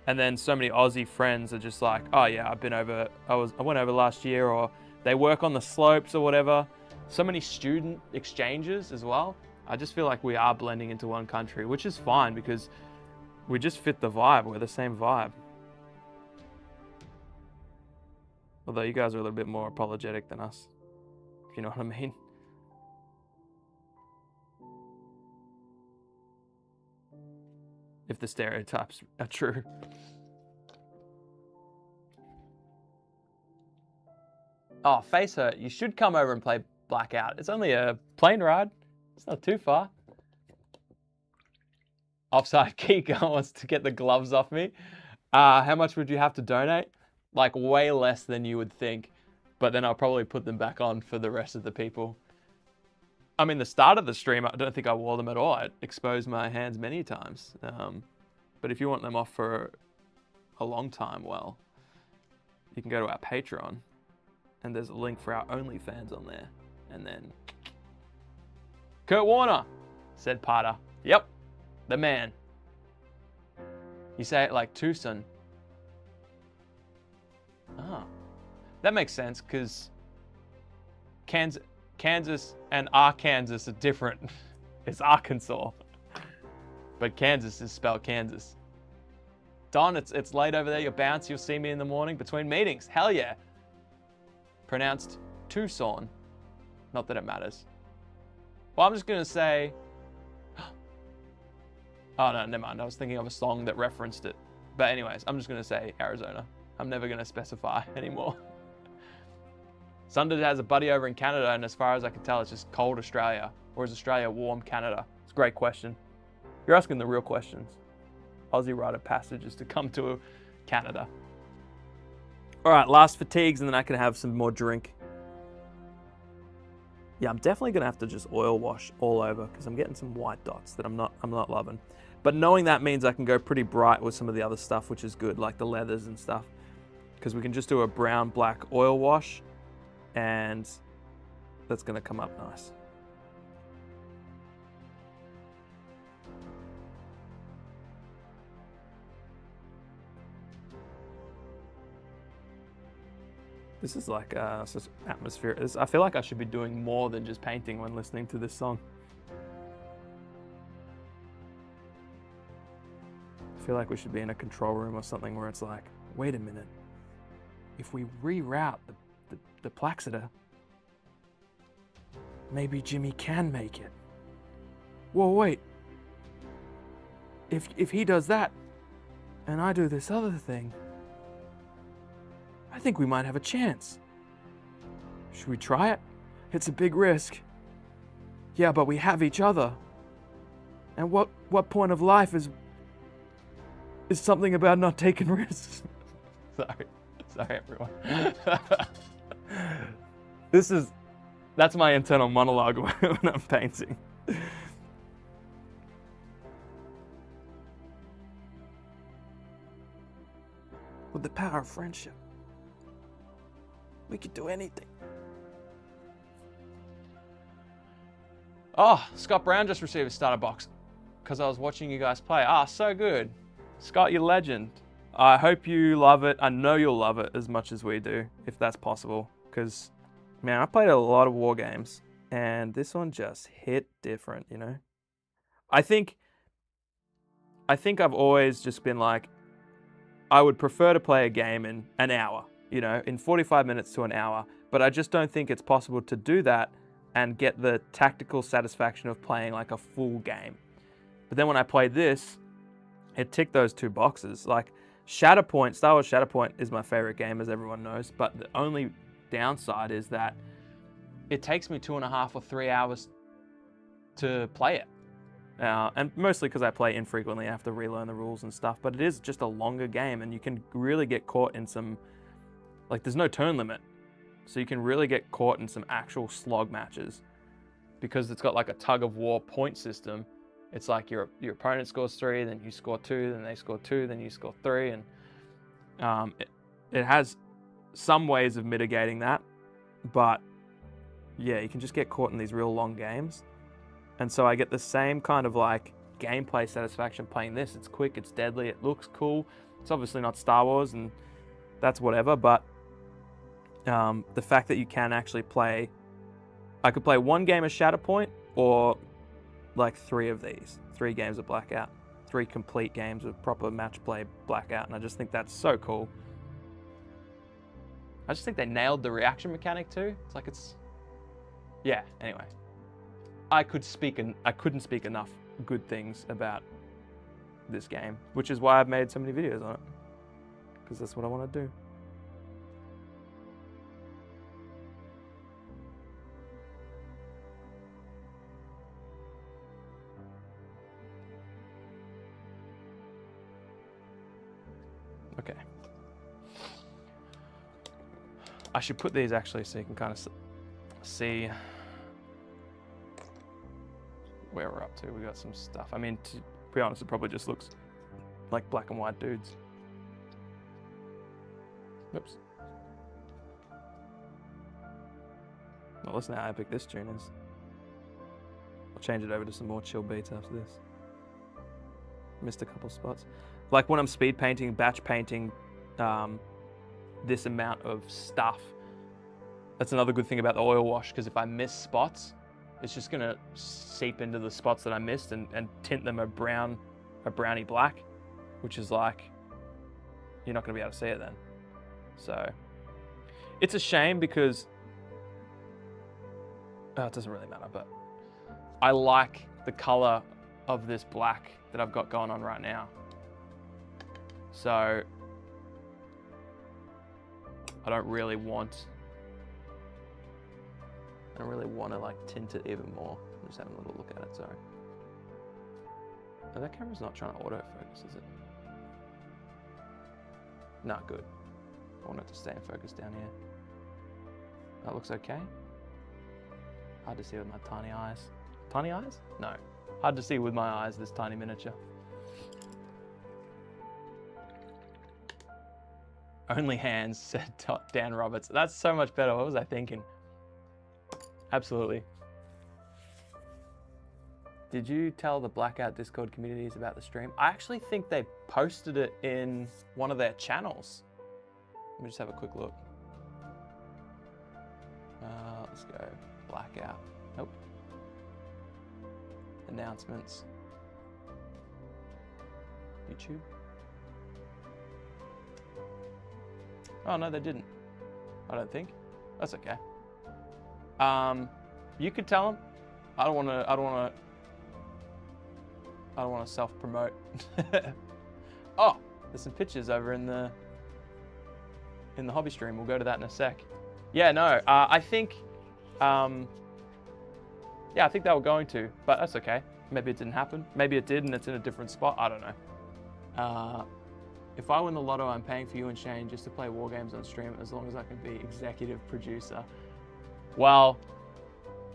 And then so many Aussie friends are just like, oh yeah, I went over last year, or they work on the slopes or whatever. So many student exchanges as well. I just feel like we are blending into one country, which is fine because we just fit the vibe. We're the same vibe. Although you guys are a little bit more apologetic than us, if you know what I mean. If the stereotypes are true. Oh, face hurt. You should come over and play Blackout. It's only a plane ride. It's not too far. Offside Kiko wants to get the gloves off me. How much would you have to donate? Like way less than you would think. But then I'll probably put them back on for the rest of the people. I mean, the start of the stream, I don't think I wore them at all. I exposed my hands many times. But if you want them off for a long time, well, you can go to our Patreon. And there's a link for our OnlyFans on there. And then... Kurt Warner, said Potter. Yep, the man. You say it like Tucson. Ah, that makes sense, because Kansas and Arkansas are different. It's Arkansas. But Kansas is spelled Kansas. Don, it's late over there. You'll bounce. You'll see me in the morning between meetings. Hell yeah. Pronounced Tucson. Not that it matters. Well, I'm just going to say Oh, no, never mind. I was thinking of a song that referenced it. But anyways, I'm just going to say Arizona. I'm never going to specify anymore. Sunder has a buddy over in Canada, and as far as I can tell, it's just cold Australia. Or is Australia warm Canada? It's a great question. You're asking the real questions. Aussie rite of passage is to come to Canada. All right, last fatigues, and then I can have some more drink. Yeah, I'm definitely gonna have to just oil wash all over because I'm getting some white dots that I'm not loving. But knowing that means I can go pretty bright with some of the other stuff, which is good, like the leathers and stuff. Because we can just do a brown black oil wash, and that's gonna come up nice. This is like it's just atmosphere. I feel like I should be doing more than just painting when listening to this song. I feel like we should be in a control room or something where it's like, wait a minute, if we reroute the Plaxeter, maybe Jimmy can make it. Whoa, wait. If he does that, and I do this other thing, I think we might have a chance. Should we try it? It's a big risk. Yeah, but we have each other. And what point of life is something about not taking risks? Sorry everyone. That's my internal monologue when I'm painting. With the power of friendship, we could do anything. Oh, Scott Brown just received a starter box because I was watching you guys play. Ah, so good. Scott, you legend. I hope you love it. I know you'll love it as much as we do, if that's possible. Because, man, I played a lot of war games, and this one just hit different, you know? I think I've always just been like, I would prefer to play a game in an hour, you know, in 45 minutes to an hour, but I just don't think it's possible to do that and get the tactical satisfaction of playing like a full game. But then when I played this, it ticked those two boxes. Like Shatterpoint, Star Wars Shatterpoint is my favorite game, as everyone knows, but the only downside is that it takes me 2.5 or 3 hours to play it. And mostly because I play infrequently, I have to relearn the rules and stuff, but it is just a longer game, and you can really get caught in some, like, there's no turn limit. So you can really get caught in some actual slog matches because it's got like a tug of war point system. It's like your opponent scores 3, then you score 2, then they score 2, then you score 3, and it has some ways of mitigating that, but yeah, you can just get caught in these real long games. And so I get the same kind of like gameplay satisfaction playing this. It's quick, it's deadly, it looks cool. It's obviously not Star Wars, and that's whatever, but the fact that you can actually play, I could play one game of Shatterpoint or like 3 of these, 3 games of Blackout, 3 complete games of proper match play Blackout, and I just think that's so cool. I just think they nailed the reaction mechanic too. It's like yeah, anyway. I couldn't speak enough good things about this game, which is why I've made so many videos on it, because that's what I want to do. Okay. I should put these actually so you can kind of see where we're up to. We got some stuff. I mean, to be honest, it probably just looks like black and white dudes. Oops. Well, listen to how epic this tune is. I'll change it over to some more chill beats after this. Missed a couple spots. Like when I'm speed painting, batch painting, this amount of stuff. That's another good thing about the oil wash, because if I miss spots, it's just gonna seep into the spots that I missed and tint them a browny black, which is like, you're not gonna be able to see it then. So it's a shame because, it doesn't really matter, but I like the color of this black that I've got going on right now. So I don't really want to like tint it even more. I'm just having a little look at it, sorry. Oh, that camera's not trying to autofocus, is it? Nah, good. I want it to stay in focus down here. That looks okay. Hard to see with my tiny eyes. Tiny eyes? No. Hard to see with my eyes, this tiny miniature. Only hands, said Dan Roberts. That's so much better. What was I thinking? Absolutely. Did you tell the Blackout Discord communities about the stream? I actually think they posted it in one of their channels. Let me just have a quick look. Let's go Blackout. Nope. Announcements. YouTube. Oh no, they didn't. I don't think. That's okay. You could tell them. I don't want to self-promote. Oh, there's some pictures over in the hobby stream. We'll go to that in a sec. Yeah, no, I think, yeah, I think they were going to, but that's okay. Maybe it didn't happen. Maybe it did and it's in a different spot. I don't know. If I win the lotto, I'm paying for you and Shane just to play war games on stream as long as I can be executive producer. Well,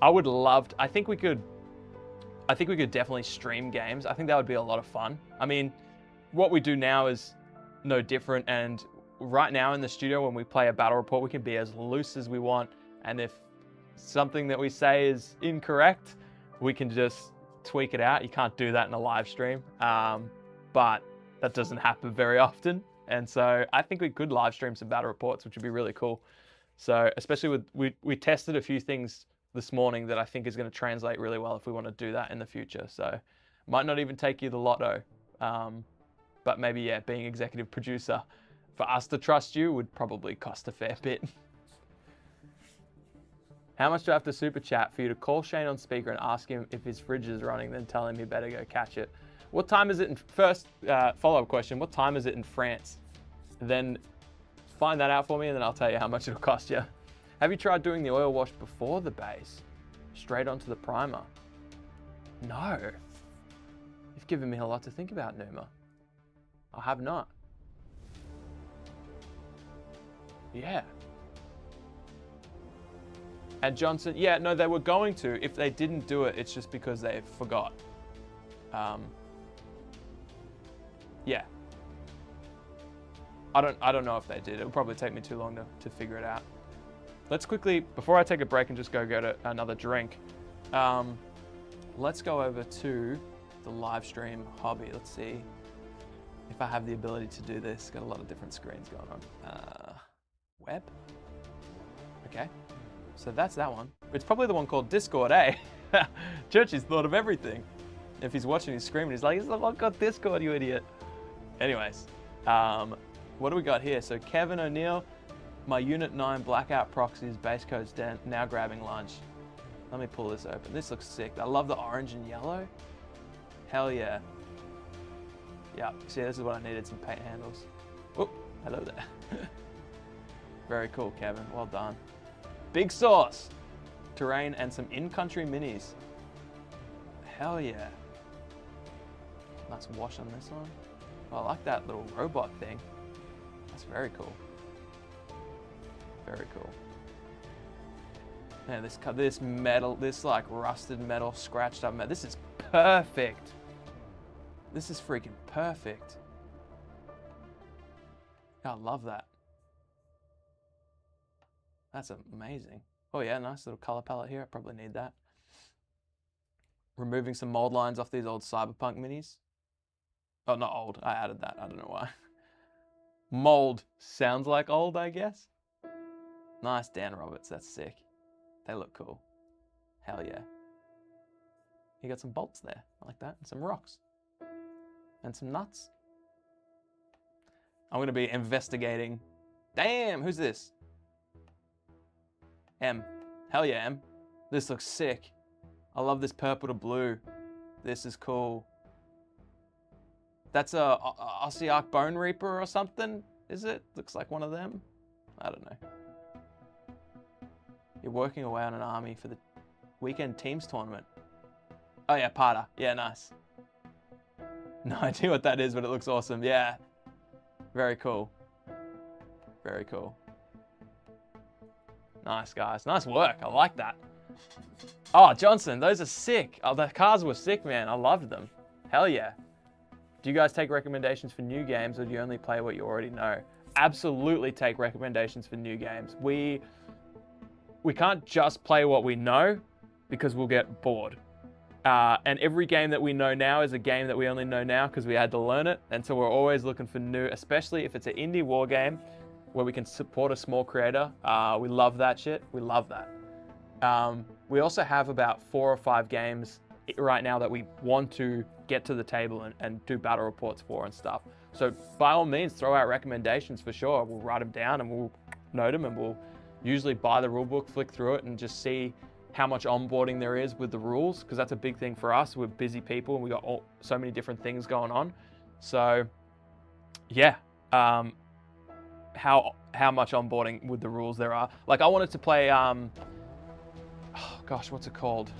I would love to, I think we could definitely stream games. I think that would be a lot of fun. I mean, what we do now is no different, and right now in the studio when we play a battle report, we can be as loose as we want, and if something that we say is incorrect, we can just tweak it out. You can't do that in a live stream, but that doesn't happen very often, and so I think we could live stream some battle reports, which would be really cool. So especially with, we tested a few things this morning that I think is going to translate really well if we want to do that in the future. So might not even take you the lotto, but maybe, yeah, being executive producer, for us to trust you would probably cost a fair bit. How much do I have to super chat for you to call Shane on speaker and ask him if his fridge is running, then tell him he better go catch it? What time is it in, first follow-up question, what time is it in France? Then find that out for me and then I'll tell you how much it'll cost you. Have you tried doing the oil wash before the base? Straight onto the primer? No. You've given me a lot to think about, Numa. I have not. Yeah. And Johnson, yeah, no, they were going to. If they didn't do it, it's just because they forgot. Yeah. I don't know if they did. It would probably take me too long to figure it out. Let's quickly, before I take a break and just go get another drink, let's go over to the live stream hobby. Let's see if I have the ability to do this. Got a lot of different screens going on. Web? Okay, so that's that one. It's probably the one called Discord, eh? Churchy's thought of everything. If he's watching his screen, he's like, it's the one called Discord, you idiot. Anyways, what do we got here? So Kevin O'Neill, my Unit 9 Blackout proxies base code's now grabbing lunch. Let me pull this open. This looks sick. I love the orange and yellow. Hell yeah. Yeah, see, this is what I needed, some paint handles. Oh, hello there. Very cool, Kevin. Well done. Big sauce. Terrain and some in-country minis. Hell yeah. Nice wash on this one. Oh, I like that little robot thing. That's very cool. Very cool. Man, this metal, this like rusted metal, scratched up metal. This is perfect. This is freaking perfect. I love that. That's amazing. Oh yeah, nice little color palette here. I probably need that. Removing some mold lines off these old Cyberpunk minis. Oh, not old. I added that. I don't know why. Mold sounds like old, I guess. Nice, Dan Roberts. That's sick. They look cool. Hell yeah. You got some bolts there. I like that. And some rocks. And some nuts. I'm going to be investigating. Damn, who's this? M. Hell yeah, M. This looks sick. I love this purple to blue. This is cool. That's a Ossiarch Bone Reaper or something, is it? Looks like one of them. I don't know. You're working away on an army for the weekend teams tournament. Oh yeah, Parta. Yeah, nice. No idea what that is, but it looks awesome. Yeah. Very cool. Very cool. Nice, guys. Nice work. I like that. Oh, Johnson, those are sick. Oh, the cars were sick, man. I loved them. Hell yeah. Do you guys take recommendations for new games, or do you only play what you already know? Absolutely take recommendations for new games. We can't just play what we know because we'll get bored. And every game that we know now is a game that we only know now because we had to learn it. And so we're always looking for new, especially if it's an indie war game where we can support a small creator. We love that shit. We love that. We also have about 4 or 5 games right now that we want to get to the table and do battle reports for and stuff. So by all means, throw out recommendations for sure. We'll write them down and we'll note them, and we'll usually buy the rulebook, flick through it, and just see how much onboarding there is with the rules, because that's a big thing for us. We're busy people and we got so many different things going on. So yeah, how much onboarding with the rules there are. Like I wanted to play, oh gosh, what's it called?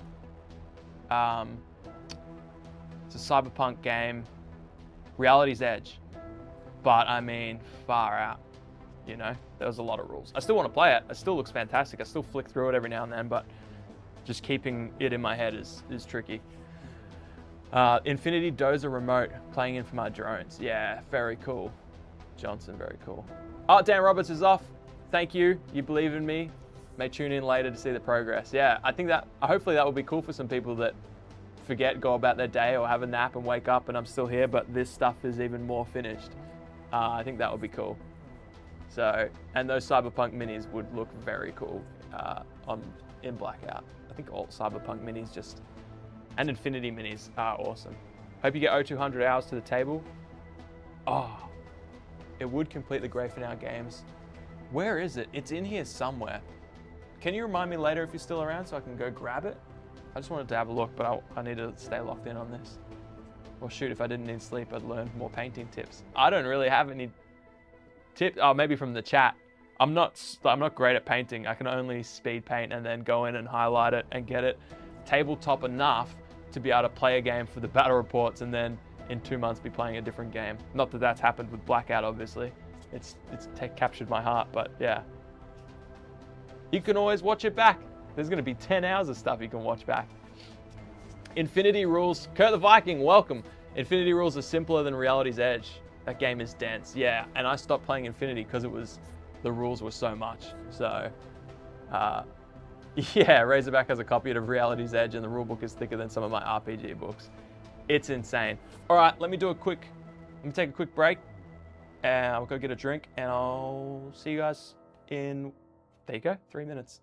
It's a cyberpunk game, Reality's Edge. But I mean, far out, you know, there was a lot of rules. I still want to play it. It still looks fantastic. I still flick through it every now and then, but just keeping it in my head is tricky. Infinity Dozer Remote, playing in for my drones. Yeah, very cool. Johnson, very cool. Oh, Dan Roberts is off. Thank you. You believe in me. May tune in later to see the progress. Yeah, I think that, hopefully that will be cool for some people that forget, go about their day or have a nap and wake up and I'm still here, but this stuff is even more finished. I think that would be cool. So, and those Cyberpunk minis would look very cool in BLKOUT. I think all Cyberpunk minis just, and Infinity minis are awesome. Hope you get 0200 hours to the table. Oh, it would complete the Grey for Now games. Where is it? It's in here somewhere. Can you remind me later if you're still around so I can go grab it? I just wanted to have a look, but I need to stay locked in on this. Well, shoot, if I didn't need sleep, I'd learn more painting tips. I don't really have any tips. Oh, maybe from the chat. I'm not great at painting. I can only speed paint and then go in and highlight it and get it tabletop enough to be able to play a game for the battle reports and then in 2 months be playing a different game. Not that that's happened with BLKOUT, obviously. It's captured my heart, but yeah. You can always watch it back. There's gonna be 10 hours of stuff you can watch back. Infinity Rules, Kurt the Viking, welcome. Infinity Rules are simpler than Reality's Edge. That game is dense, yeah. And I stopped playing Infinity because the rules were so much. So, yeah, Razorback has a copy of Reality's Edge and the rulebook is thicker than some of my RPG books. It's insane. All right, let me take a quick break and I'll go get a drink and I'll see you guys in, there you go, 3 minutes.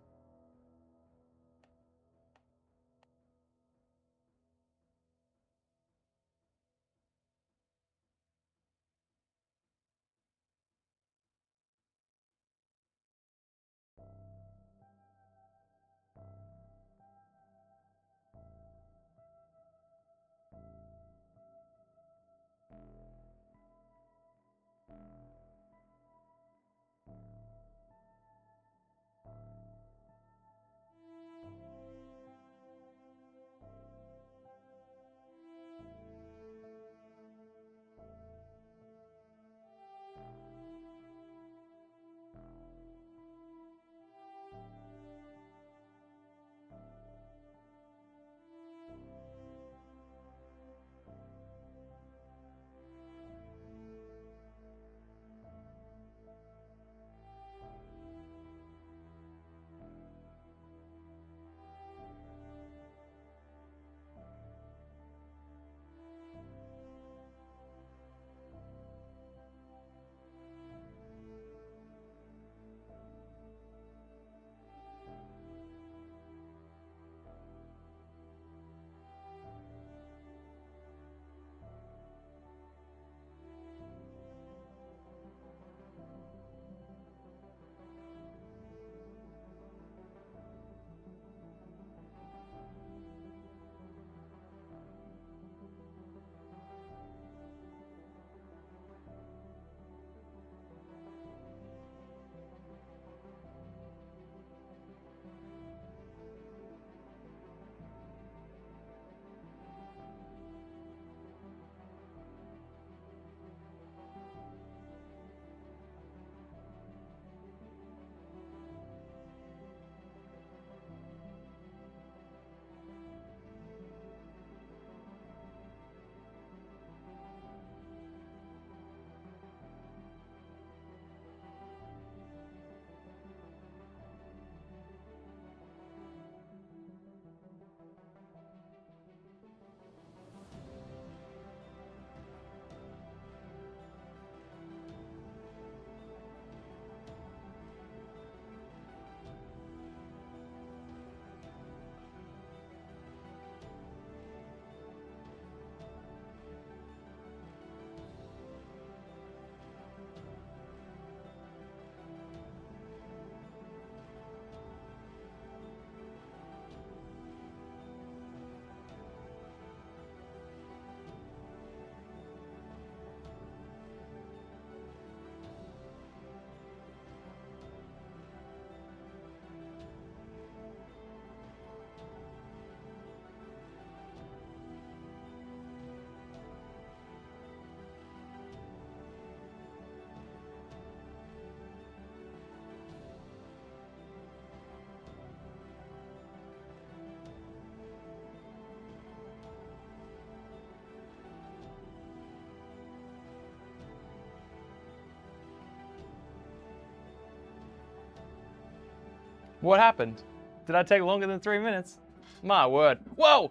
What happened? Did I take longer than 3 minutes? My word. Whoa!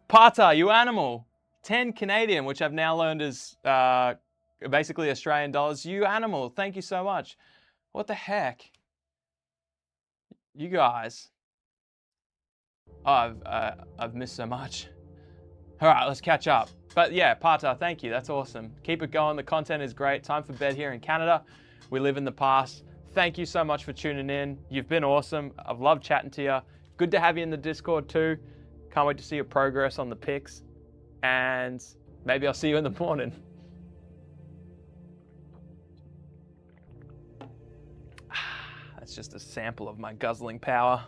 Pata, you animal. 10 Canadian, which I've now learned is basically Australian dollars. You animal. Thank you so much. What the heck? You guys. Oh, I've missed so much. All right, let's catch up. But yeah, Pata, thank you. That's awesome. Keep it going. The content is great. Time for bed here in Canada. We live in the past. Thank you so much for tuning in. You've been awesome. I've loved chatting to you. Good to have you in the Discord too. Can't wait to see your progress on the picks. And maybe I'll see you in the morning. That's just a sample of my guzzling power.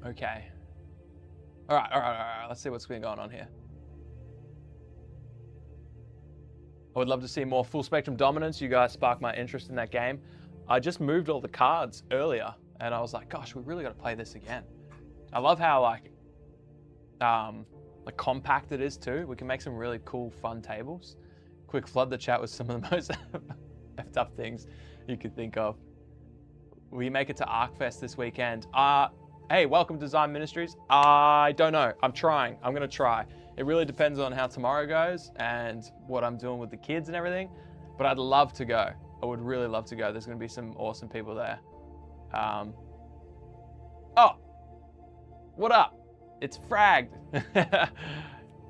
Okay. All right. Let's see what's been going on here. I would love to see more full spectrum dominance. You guys sparked my interest in that game. I just moved all the cards earlier and I was like, gosh, we really got to play this again. I love how like compact it is too. We can make some really cool, fun tables. Quick flood the chat with some of the most effed up things you could think of. Will you make it to ArcFest this weekend? Hey, welcome to Design Ministries. I don't know. I'm trying. I'm going to try. It really depends on how tomorrow goes and what I'm doing with the kids and everything. But I'd love to go. I would really love to go. There's going to be some awesome people there. Oh, what up? It's fragged.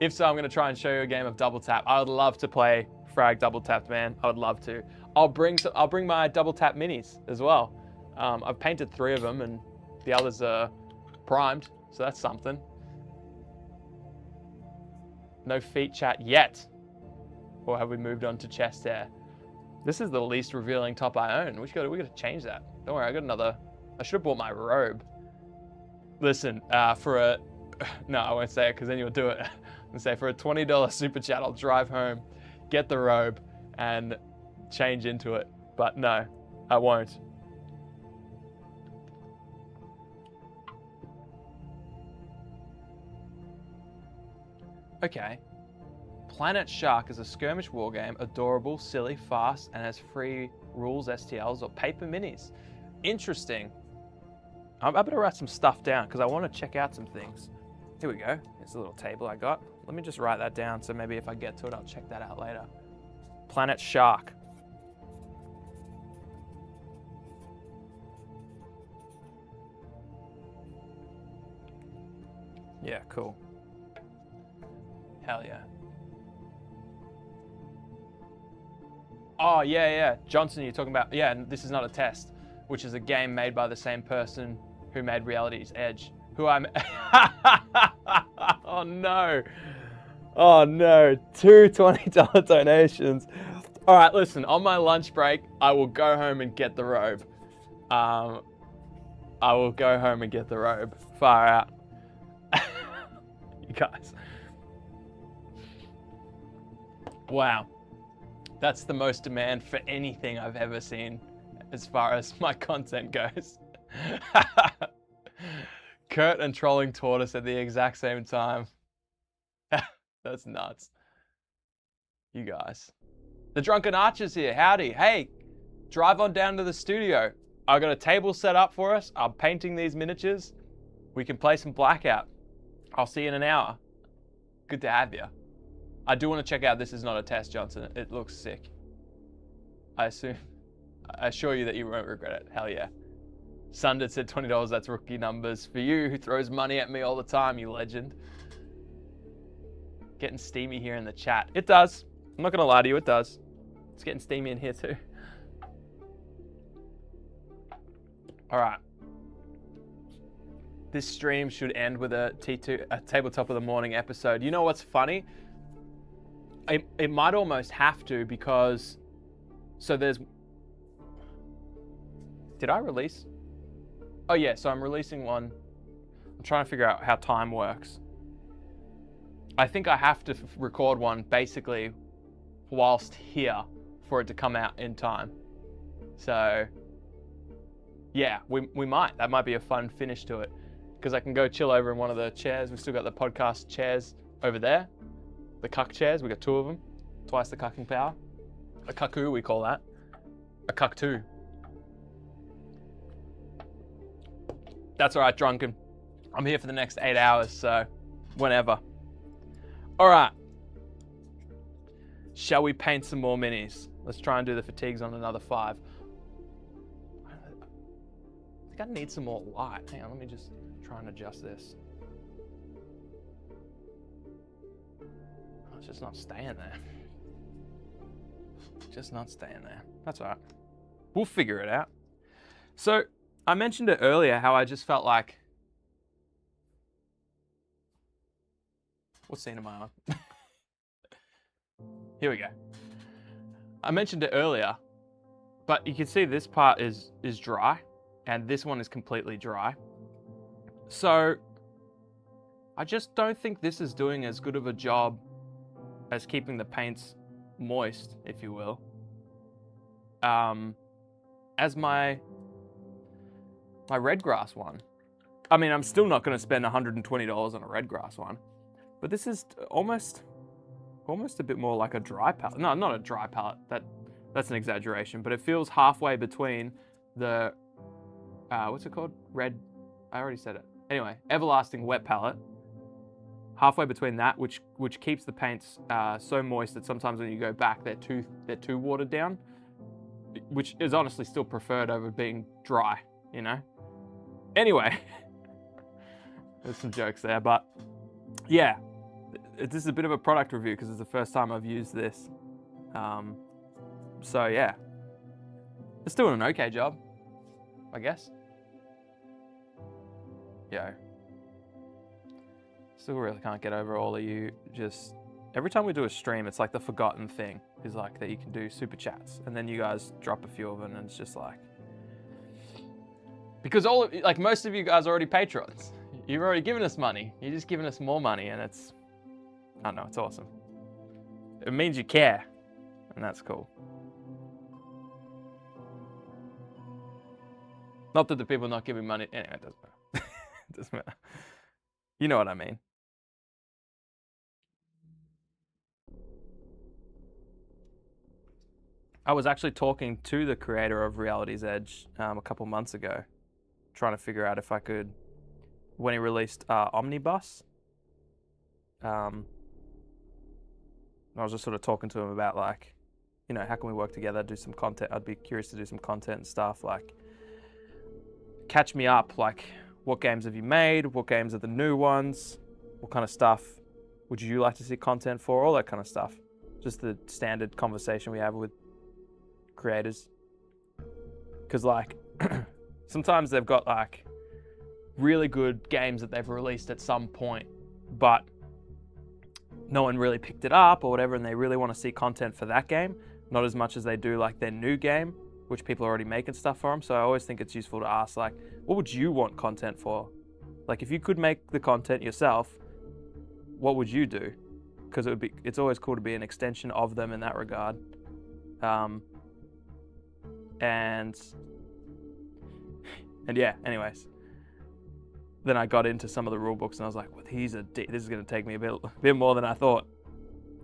If so, I'm going to try and show you a game of double tap. I would love to play frag double tap, man. I would love to. I'll bring my double tap minis as well. I've painted 3 of them and the others are primed, so that's something. No feet chat yet. Or have we moved on to chest hair? This is the least revealing top I own. We gotta change that. Don't worry, I got another. I should have bought my robe. Listen, no, I won't say it because then you'll do it. I'm gonna say for a $20 super chat, I'll drive home, get the robe, and change into it. But no, I won't. Okay. Planet Shark is a skirmish wargame, adorable, silly, fast, and has free rules, STLs, or paper minis. Interesting. I better write some stuff down because I want to check out some things. Here we go. Here's a little table I got. Let me just write that down so maybe if I get to it, I'll check that out later. Planet Shark. Yeah, cool. Hell yeah. Oh, yeah. Johnson, you're talking about, yeah, and This Is Not a Test, which is a game made by the same person who made Reality's Edge, who I'm... Oh, no. Oh, no. 2 $20 donations. All right, listen, on my lunch break, I will go home and get the robe. I will go home and get the robe. Far out. You guys. Wow. That's the most demand for anything I've ever seen as far as my content goes. Kurt and Trolling Tortoise at the exact same time. That's nuts. You guys. The Drunken Archer's here. Howdy. Hey, drive on down to the studio. I've got a table set up for us. I'm painting these miniatures. We can play some Blackout. I'll see you in an hour. Good to have you. I do want to check out This Is Not a Test, Johnson. It looks sick. I assure you that you won't regret it. Hell yeah. Sunded said $20, that's rookie numbers. For you, who throws money at me all the time, you legend. Getting steamy here in the chat. It does. I'm not going to lie to you, it does. It's getting steamy in here too. All right. This stream should end with a Tabletop of the Morning episode. You know what's funny? It might almost have to because, so there's, did I release? Oh yeah, so I'm releasing one. I'm trying to figure out how time works. I think I have to record one basically whilst here for it to come out in time. So yeah, we might. That might be a fun finish to it because I can go chill over in one of the chairs. We've still got the podcast chairs over there. The cuck chairs, we got 2 of them. Twice the cucking power. A cuckoo, we call that. A cuck 2. That's all right, drunken. I'm here for the next 8 hours, so whenever. All right. Shall we paint some more minis? Let's try and do the fatigues on another 5. I think I need some more light. Hang on, let me just try and adjust this. Oh, it's just not staying there. Just not staying there. That's all right. We'll figure it out. So I mentioned it earlier how I just felt like, what scene am I on? Here we go. I mentioned it earlier, but you can see this part is dry and this one is completely dry. So I just don't think this is doing as good of a job as keeping the paints moist, if you will, as my red grass one. I mean, I'm still not going to spend $120 on a red grass one, but this is almost a bit more like a dry palette. No, not a dry palette. That's an exaggeration, but it feels halfway between the what's it called? Red. I already said it. Anyway, everlasting wet palette. Halfway between that, which keeps the paints so moist that sometimes when you go back, they're too watered down, which is honestly still preferred over being dry, you know? Anyway, there's some jokes there, but yeah, this is a bit of a product review because it's the first time I've used this. So yeah, it's doing an okay job, I guess. Yeah. Still really can't get over all of you. Just every time we do a stream, it's like the forgotten thing is like that you can do super chats, and then you guys drop a few of them, and it's just like, because most of you guys are already patrons. You've already given us money. You're just giving us more money, and it's, I don't know, it's awesome. It means you care, and that's cool. Not that the people not giving money, anyway, it doesn't matter. It doesn't matter. You know what I mean. I was actually talking to the creator of Reality's Edge a couple months ago, trying to figure out if I could, when he released Omnibus, I was just sort of talking to him about like, you know, how can we work together, do some content. I'd be curious to do some content and stuff, like catch me up, like what games have you made? What games are the new ones? What kind of stuff would you like to see content for? All that kind of stuff. Just the standard conversation we have with creators. Because like, sometimes they've got like really good games that they've released at some point, but no one really picked it up or whatever, and they really want to see content for that game, not as much as they do like their new game, which people are already making stuff for them. So I always think it's useful to ask, like, what would you want content for? Like, if you could make the content yourself, what would you do? Because it's always cool to be an extension of them in that regard. And yeah, anyways. Then I got into some of the rule books and I was like, well, this is going to take me a bit more than I thought.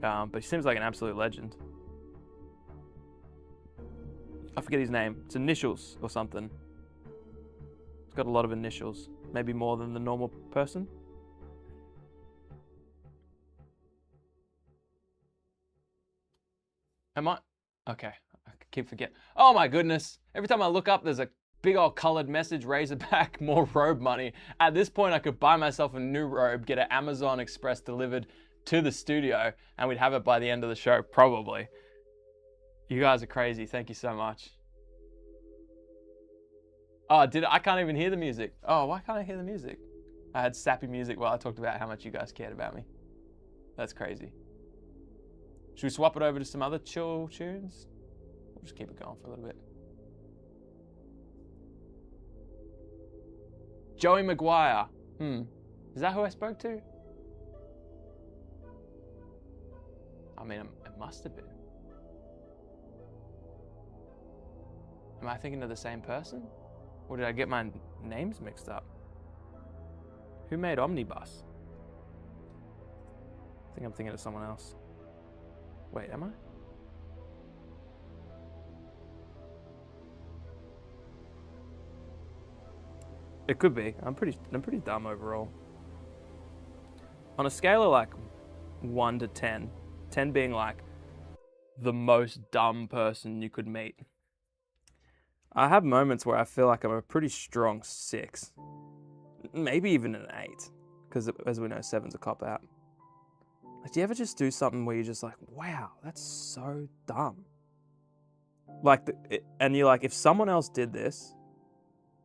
But he seems like an absolute legend. I forget his name. It's initials or something. It's got a lot of initials. Maybe more than the normal person. Am I? Okay. I keep forgetting. Oh my goodness. Every time I look up, there's a big old colored message, Razorback, more robe money. At this point, I could buy myself a new robe, get an Amazon Express delivered to the studio, and we'd have it by the end of the show, probably. You guys are crazy. Thank you so much. Oh, I can't even hear the music. Oh, why can't I hear the music? I had sappy music while I talked about how much you guys cared about me. That's crazy. Should we swap it over to some other chill tunes? We'll just keep it going for a little bit. Joey Maguire. Is that who I spoke to? I mean, it must have been. Am I thinking of the same person? Or did I get my names mixed up? Who made Omnibus? I think I'm thinking of someone else. Wait, am I? It could be. I'm pretty dumb overall. On a scale of like 1 to 10, 10 being like the most dumb person you could meet, I have moments where I feel like I'm a pretty strong 6. Maybe even an 8. Because as we know, 7's a cop out. Like, do you ever just do something where you're just like, wow, that's so dumb? Like, and you're like, if someone else did this,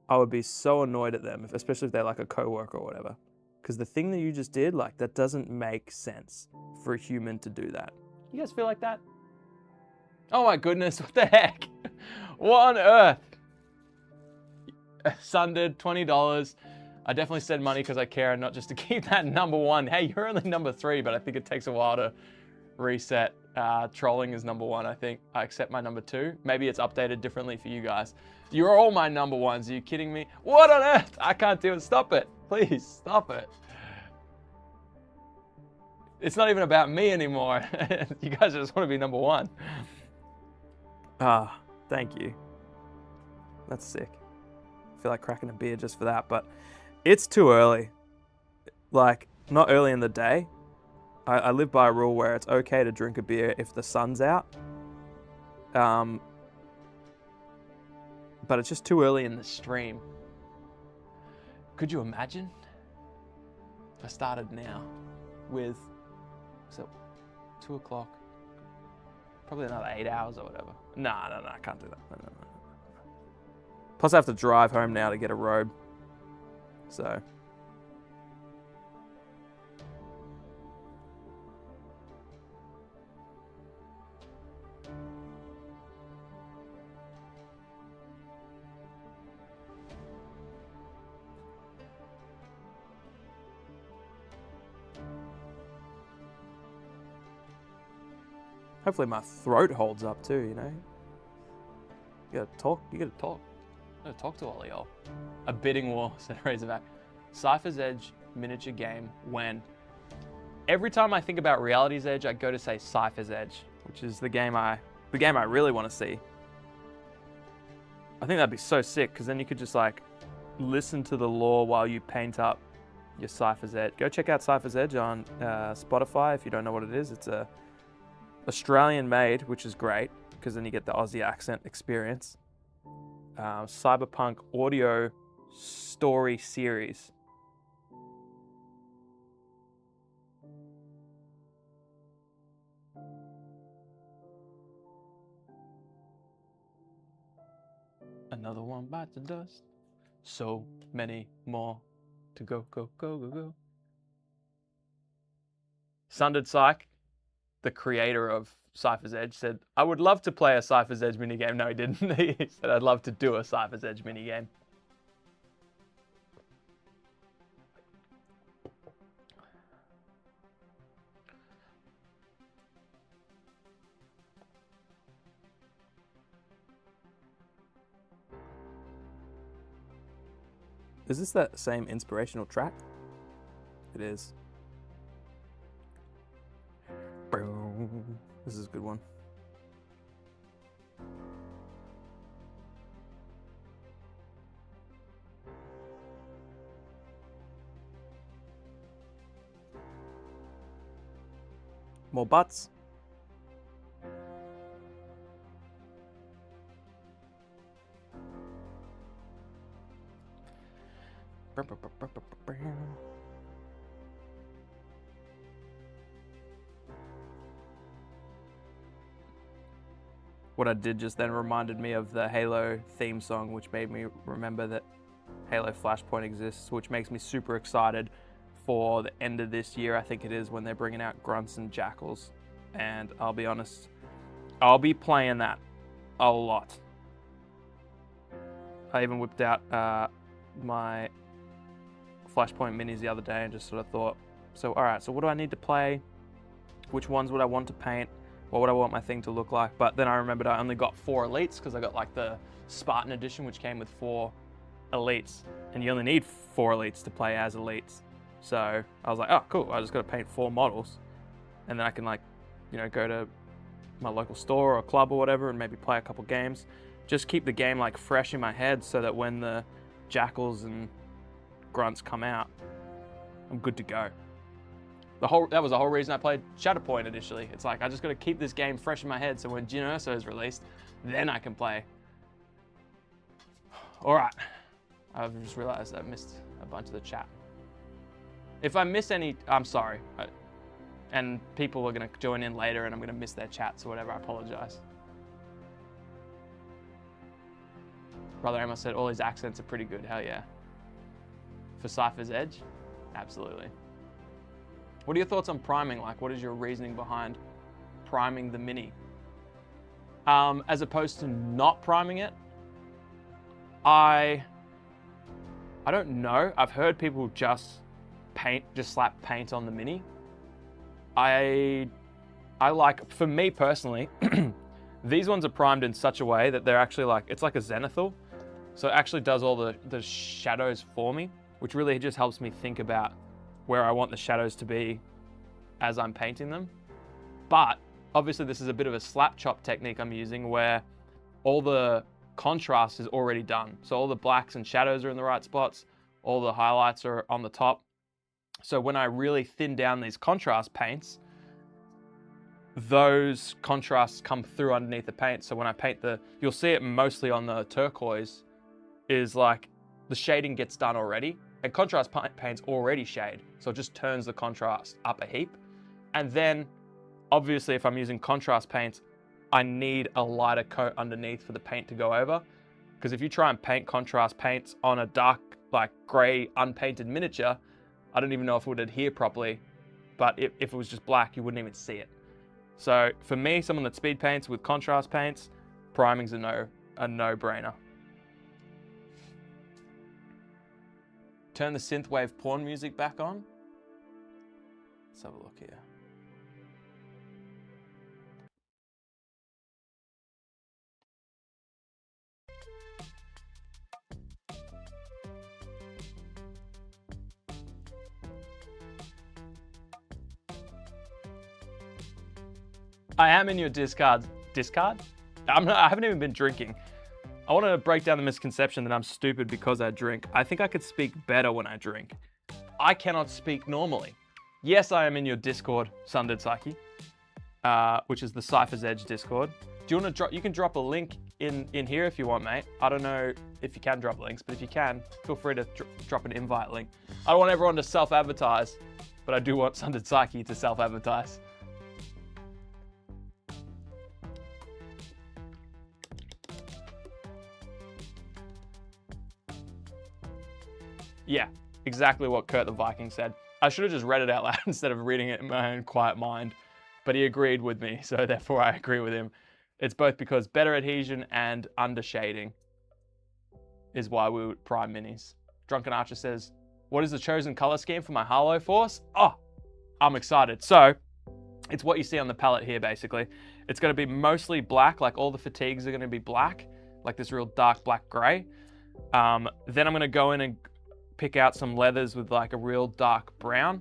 I would be so annoyed at them, especially if they're like a coworker or whatever. Because the thing that you just did, like, that doesn't make sense for a human to do that. You guys feel like that? Oh my goodness, what the heck? What on earth? Sundered, $20. I definitely said money because I care and not just to keep that number 1. Hey, you're only number 3, but I think it takes a while to reset. Trolling is number 1, I think. I accept my number 2. Maybe it's updated differently for you guys. You're all my number 1s. Are you kidding me? What on earth? I can't do it. Stop it. Please, stop it. It's not even about me anymore. You guys just want to be number 1. Ah, thank you. That's sick. I feel like cracking a beer just for that, but it's too early. Like, not early in the day. I live by a rule where it's okay to drink a beer if the sun's out. But it's just too early in the stream. Could you imagine if I started now with, so 2 o'clock, probably another 8 hours or whatever. No, I can't do that. No. Plus I have to drive home now to get a robe. So. Hopefully my throat holds up too, you know? You gotta talk. You gotta talk to all of y'all. A bidding war, said Razorback. Cypher's Edge miniature game when every time I think about Reality's Edge, I go to say Cypher's Edge, which is the game I really want to see. I think that'd be so sick, because then you could just like listen to the lore while you paint up your Cypher's Edge. Go check out Cypher's Edge on Spotify if you don't know what it is. It's a Australian made, which is great, because then you get the Aussie accent experience. Cyberpunk audio story series. Another one bites the dust. So many more to go. Sundered Psych, the creator of Cypher's Edge, said, I would love to play a Cypher's Edge minigame. No, he didn't. He said, I'd love to do a Cypher's Edge minigame. Is this that same inspirational track? It is. This is a good one. More butts. What I did just then reminded me of the Halo theme song, which made me remember that Halo Flashpoint exists, which makes me super excited for the end of this year. I think it is when they're bringing out Grunts and Jackals. And I'll be honest, I'll be playing that a lot. I even whipped out my Flashpoint minis the other day and just sort of thought, so all right, so what do I need to play? Which ones would I want to paint? What would I want my thing to look like? But then I remembered I only got 4 elites because I got like the Spartan edition, which came with 4 elites. And you only need 4 elites to play as elites. So I was like, oh, cool. I just got to paint 4 models. And then I can like, you know, go to my local store or club or whatever and maybe play a couple games. Just keep the game like fresh in my head so that when the Jackals and grunts come out, I'm good to go. That was the whole reason I played Shatterpoint initially. It's like, I just got to keep this game fresh in my head so when Jin Urso is released, then I can play. All right, I've just realized I missed a bunch of the chat. If I miss any, I'm sorry. And people are going to join in later and I'm going to miss their chats or whatever, I apologize. Brother Amos said all his accents are pretty good, hell yeah. For Cypher's Edge? Absolutely. What are your thoughts on priming? Like, what is your reasoning behind priming the Mini? As opposed to not priming it, I don't know. I've heard people just slap paint on the Mini. I like, for me personally, these ones are primed in such a way that they're actually like, it's like a zenithal. So it actually does all the shadows for me, which really just helps me think about where I want the shadows to be as I'm painting them. But obviously this is a bit of a slap chop technique I'm using where all the contrast is already done. So all the blacks and shadows are in the right spots, all the highlights are on the top. So when I really thin down these contrast paints, those contrasts come through underneath the paint. So when I paint you'll see it mostly on the turquoise, is like the shading gets done already. And contrast paints already shade, so it just turns the contrast up a heap. And then, obviously, if I'm using contrast paints, I need a lighter coat underneath for the paint to go over. Because if you try and paint contrast paints on a dark, like grey, unpainted miniature, I don't even know if it would adhere properly. But if it was just black, you wouldn't even see it. So for me, someone that speed paints with contrast paints, priming's a no-brainer. Turn the synthwave porn music back on. Let's have a look here. I am in your discard? I haven't even been drinking. I want to break down the misconception that I'm stupid because I drink. I think I could speak better when I drink. I cannot speak normally. Yes, I am in your Discord, Sundered Psyche, which is the Cypher's Edge Discord. Do you want to drop? You can drop a link in here if you want, mate. I don't know if you can drop links, but if you can, feel free to drop an invite link. I don't want everyone to self-advertise, but I do want Sundered Psyche to self-advertise. Yeah, exactly what Kurt the Viking said. I should have just read it out loud instead of reading it in my own quiet mind, but he agreed with me, so therefore I agree with him. It's both because better adhesion and undershading is why we would prime minis. Drunken Archer says, what is the chosen color scheme for my Harlow Force? Oh, I'm excited. So it's what you see on the palette here, basically. It's going to be mostly black, like all the fatigues are going to be black, like this real dark black gray. Then I'm going to go in and pick out some leathers with like a real dark brown.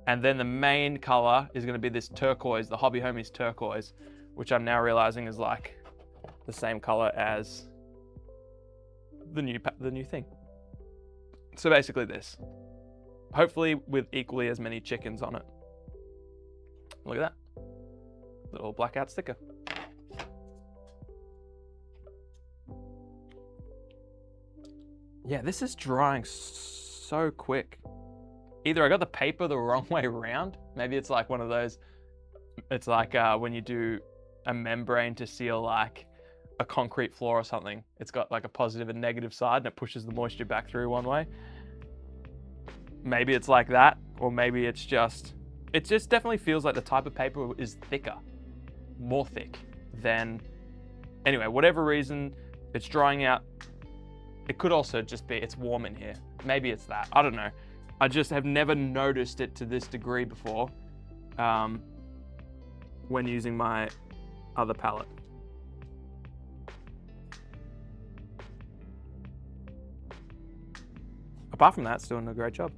And then the main color is going to be this turquoise, the Hobby Homies turquoise, which I'm now realizing is like the same color as the new thing. So basically this, hopefully with equally as many chickens on it. Look at that, little blackout sticker. Yeah, this is drying so quick. Either I got the paper the wrong way around. Maybe it's like one of those, it's like when you do a membrane to seal like a concrete floor or something. It's got like a positive and negative side and it pushes the moisture back through one way. Maybe it's like that, or maybe it just definitely feels like the type of paper is thicker, more thick than, anyway, whatever reason, it's drying out. It could also just be, it's warm in here. Maybe it's that, I don't know. I just have never noticed it to this degree before when using my other palette. Apart from that, it's doing a great job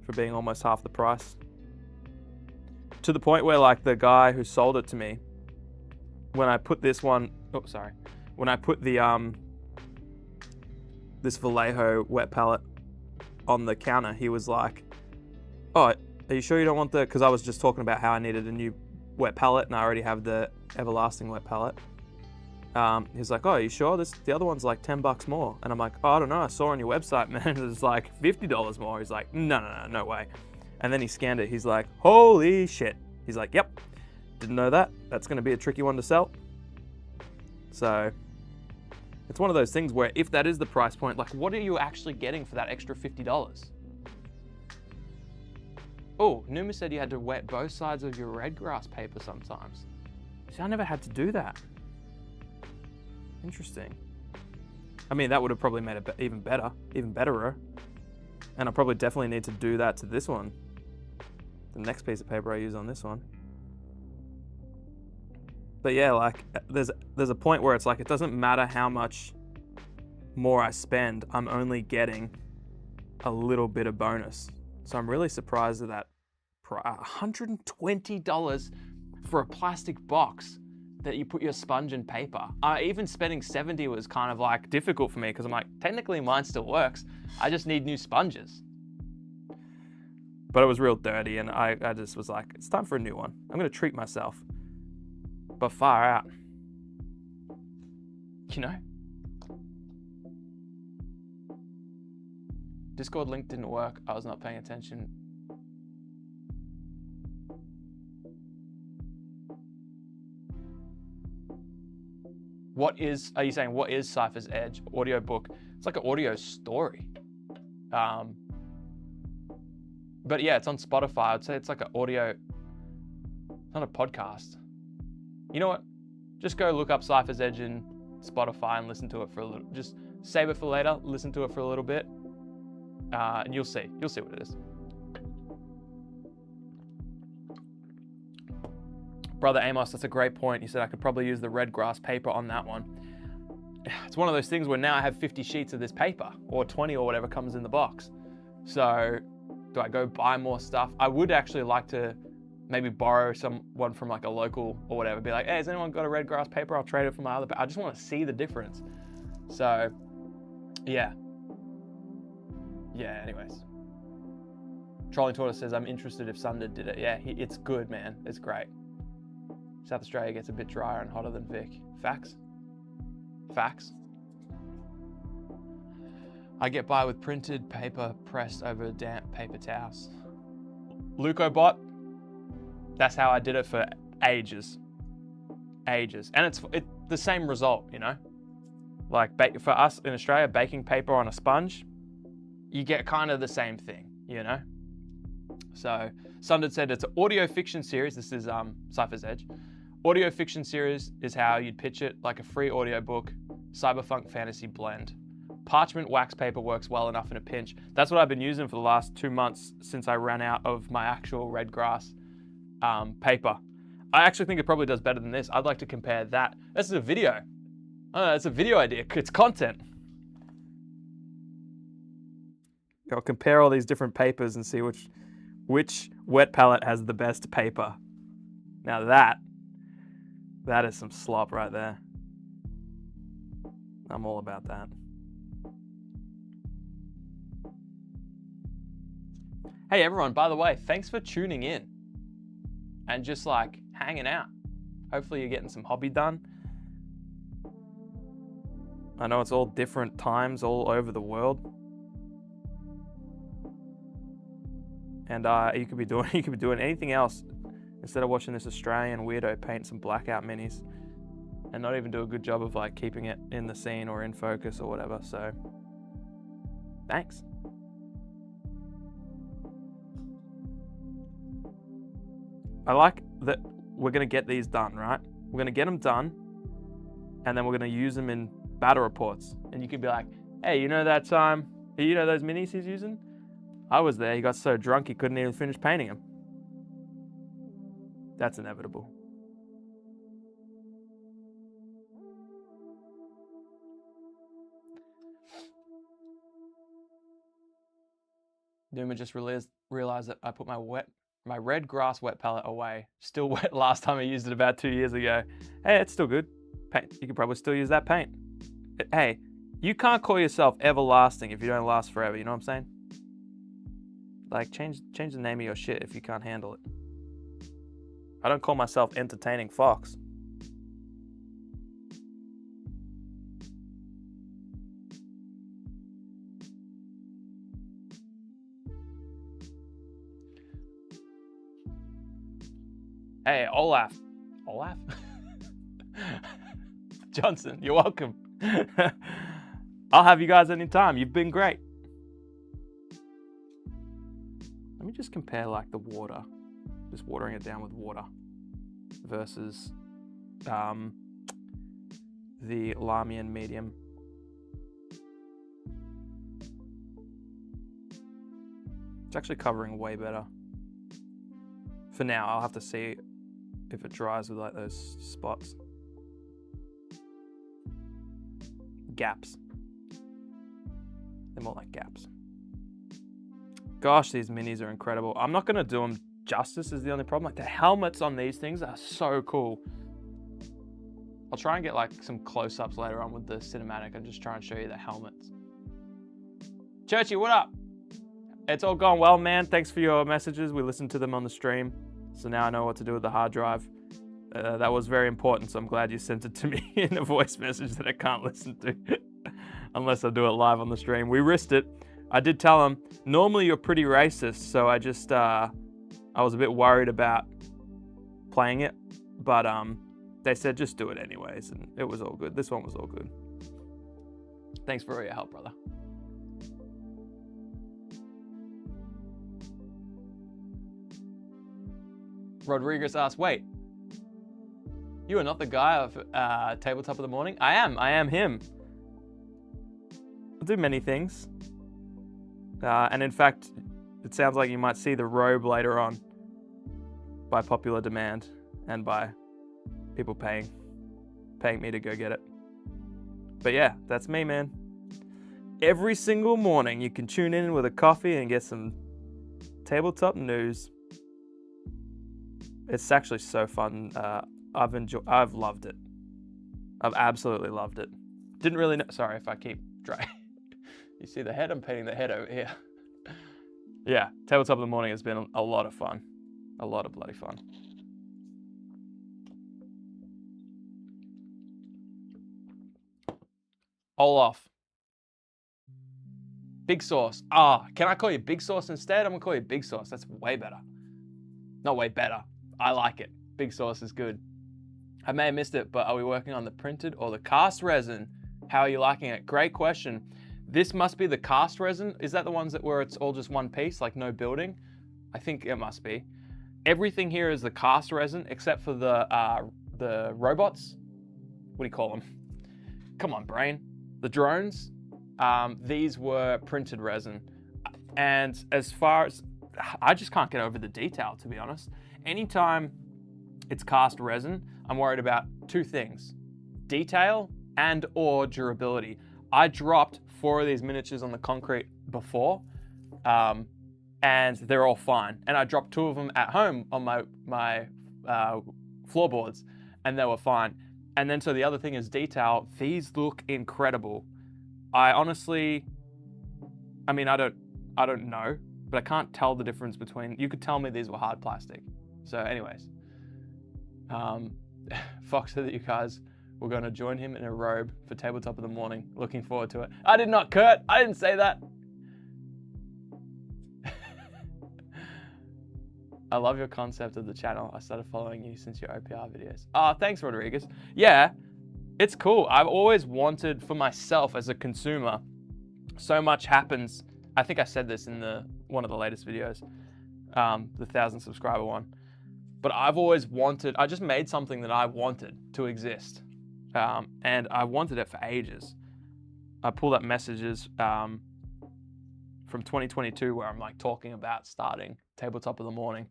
for being almost half the price. To the point where like the guy who sold it to me, when I put this one, when I put the, this Vallejo wet palette on the counter, he was like, "Oh, are you sure you don't want the?" Because I was just talking about how I needed a new wet palette, and I already have the everlasting wet palette. He's like, "Oh, are you sure? The other one's like $10 more." And I'm like, "Oh, I don't know. I saw on your website, man, it's like $50 more." He's like, No way." And then he scanned it. He's like, "Holy shit." He's like, "Yep, didn't know that. That's going to be a tricky one to sell." So it's one of those things where if that is the price point, like, what are you actually getting for that extra $50? Oh, Numa said you had to wet both sides of your red grass paper sometimes. See, I never had to do that. Interesting. I mean, that would have probably made it even betterer. And I probably definitely need to do that to this one. The next piece of paper I use on this one. But yeah, like, there's a point where it's like, it doesn't matter how much more I spend, I'm only getting a little bit of bonus. So I'm really surprised at that. $120 for a plastic box that you put your sponge and paper. Even spending $70 was kind of like difficult for me because I'm like, technically mine still works. I just need new sponges. But it was real dirty, and I just was like, it's time for a new one. I'm gonna treat myself. But far out. You know? Discord link didn't work. I was not paying attention. Are you saying what is Cypher's Edge? Audiobook. It's like an audio story. But yeah, it's on Spotify. I'd say it's like an audio, not a podcast. You know what? Just go look up Cypher's Edge in Spotify and listen to it for a little. Just save it for later, listen to it for a little bit, and you'll see what it is. Brother Amos, that's a great point. He said I could probably use the red grass paper on that one. It's one of those things where now I have 50 sheets of this paper, or 20 or whatever comes in the box. So do I go buy more stuff? I would actually like to maybe borrow someone from like a local or whatever. Be like, hey, has anyone got a red grass paper? I'll trade it for my other paper. I just want to see the difference. So yeah. Yeah, anyways. Trolling Tortoise says, I'm interested if Sunder did it. Yeah, it's good, man. It's great. South Australia gets a bit drier and hotter than Vic. Facts? Facts? I get by with printed paper pressed over damp paper towels. LucoBot, that's how I did it for ages. Ages. And it's the same result, you know? Like for us in Australia, baking paper on a sponge, you get kind of the same thing, you know? So Sunded said it's an audio fiction series. This is Cypher's Edge. Audio fiction series is how you'd pitch it, like a free audiobook, cyberpunk fantasy blend. Parchment wax paper works well enough in a pinch. That's what I've been using for the last 2 months since I ran out of my actual red grass paper. I actually think it probably does better than this. I'd like to compare that. This is a video. It's a video idea. It's content. I'll compare all these different papers and see which wet palette has the best paper. Now that is some slop right there. I'm all about that. Hey everyone, by the way, thanks for tuning in and just like hanging out. Hopefully you're getting some hobby done. I know it's all different times all over the world. And you could be doing anything else instead of watching this Australian weirdo paint some blackout minis and not even do a good job of like keeping it in the scene or in focus or whatever. So thanks. I like that we're going to get these done, right? We're going to get them done and then we're going to use them in battle reports. And you could be like, hey, you know that time, you know those minis he's using? I was there. He got so drunk he couldn't even finish painting them. That's inevitable. Numa just realized that I put my red grass wet palette away. Still wet last time I used it about 2 years ago. Hey, it's still good. Paint. You could probably still use that paint. Hey, you can't call yourself everlasting if you don't last forever, you know what I'm saying? Like, change the name of your shit if you can't handle it. I don't call myself Entertaining Fox. Hey, Olaf. Olaf? Johnson, you're welcome. I'll have you guys anytime. You've been great. Let me just compare like the water, just watering it down with water versus the Lamian medium. It's actually covering way better. For now, I'll have to see if it dries with like those spots. Gaps. They're more like gaps. Gosh, these minis are incredible. I'm not gonna do them justice is the only problem. Like the helmets on these things are so cool. I'll try and get like some close-ups later on with the cinematic and just try and show you the helmets. Churchy, what up? It's all gone well, man. Thanks for your messages. We listened to them on the stream. So now I know what to do with the hard drive. That was very important, so I'm glad you sent it to me in a voice message that I can't listen to unless I do it live on the stream. We risked it. I did tell him, normally you're pretty racist, so I just, I was a bit worried about playing it, but they said just do it anyways, and it was all good. This one was all good. Thanks for all your help, brother. Rodriguez asked, wait, you are not the guy of Tabletop of the Morning? I am him. I do many things. And in fact, it sounds like you might see the robe later on by popular demand and by people paying me to go get it. But yeah, that's me, man. Every single morning you can tune in with a coffee and get some tabletop news. It's actually so fun. I've loved it. I've absolutely loved it. Didn't really know, sorry if I keep dry. You see the head? I'm painting the head over here. Yeah, Tabletop of the Morning has been a lot of fun. A lot of bloody fun. Olaf. Big Sauce. Can I call you Big Sauce instead? I'm gonna call you Big Sauce. That's way better. Not way better. I like it. Big Sauce is good. I may have missed it, but are we working on the printed or the cast resin? How are you liking it? Great question. This must be the cast resin. Is that the ones that where it's all just one piece, like no building? I think it must be. Everything here is the cast resin except for the robots. What do you call them? Come on, brain. The drones. These were printed resin. And as far as, I just can't get over the detail, to be honest. Anytime it's cast resin, I'm worried about two things: detail and or durability. I dropped 4 of these miniatures on the concrete before, and they're all fine. And I dropped 2 of them at home on my floorboards, and they were fine. And then so the other thing is detail. These look incredible. I honestly, I mean, I don't know, but I can't tell the difference between. You could tell me these were hard plastic. So, anyways, Fox said that you guys were going to join him in a robe for Tabletop of the Morning. Looking forward to it. I did not, Kurt. I didn't say that. I love your concept of the channel. I started following you since your OPR videos. Thanks, Rodriguez. Yeah, it's cool. I've always wanted for myself as a consumer. So much happens. I think I said this in one of the latest videos, the 1,000 subscriber one. But I've always wanted, I just made something that I wanted to exist. And I wanted it for ages. I pulled up messages from 2022 where I'm like talking about starting Tabletop of the Morning.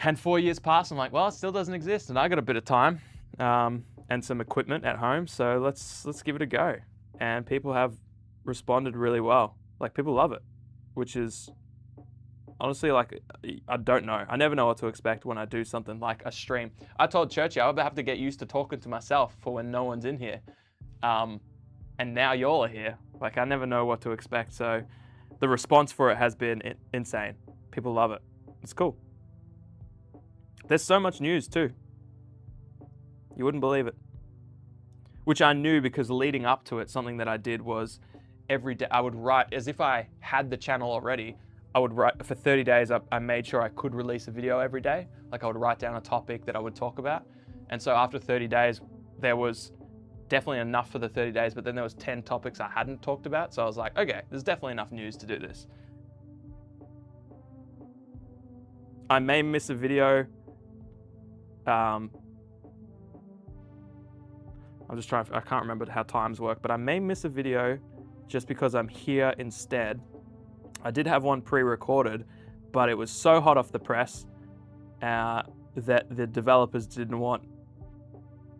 And 4 years passed, I'm like, well, it still doesn't exist. And I got a bit of time and some equipment at home. So let's give it a go. And people have responded really well. Like, people love it, which is honestly, like, I don't know. I never know what to expect when I do something like a stream. I told Churchy I would have to get used to talking to myself for when no one's in here. And now y'all are here. Like, I never know what to expect. So the response for it has been insane. People love it. It's cool. There's so much news too. You wouldn't believe it. Which I knew because leading up to it, something that I did was every day I would write, as if I had the channel already, I would write for 30 days. I made sure I could release a video every day. Like I would write down a topic that I would talk about. And so after 30 days, there was definitely enough for the 30 days, but then there was 10 topics I hadn't talked about. So I was like, okay, there's definitely enough news to do this. I may miss a video. I'm just trying, I can't remember how times work, but I may miss a video just because I'm here instead. I did have one pre-recorded, but it was so hot off the press that the developers didn't want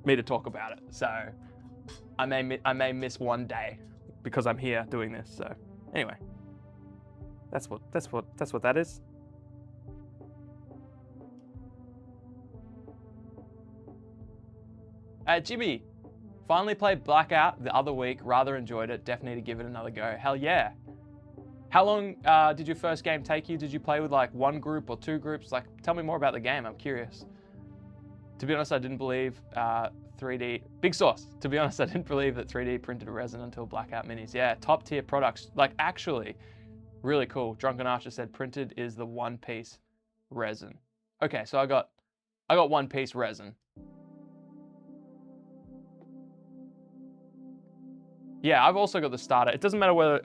me to talk about it. So I may miss one day because I'm here doing this. So anyway, that's what that is. Jimmy, finally played Blackout the other week. Rather enjoyed it. Definitely need to give it another go. Hell yeah. How long did your first game take you? Did you play with like one group or two groups? Like, tell me more about the game. I'm curious. To be honest, I didn't believe 3D... Big Sauce. To be honest, I didn't believe that 3D printed resin until Blackout Minis. Yeah, top tier products. Like, actually, really cool. Drunken Archer said printed is the one-piece resin. Okay, so I got one-piece resin. Yeah, I've also got the starter. It doesn't matter whether,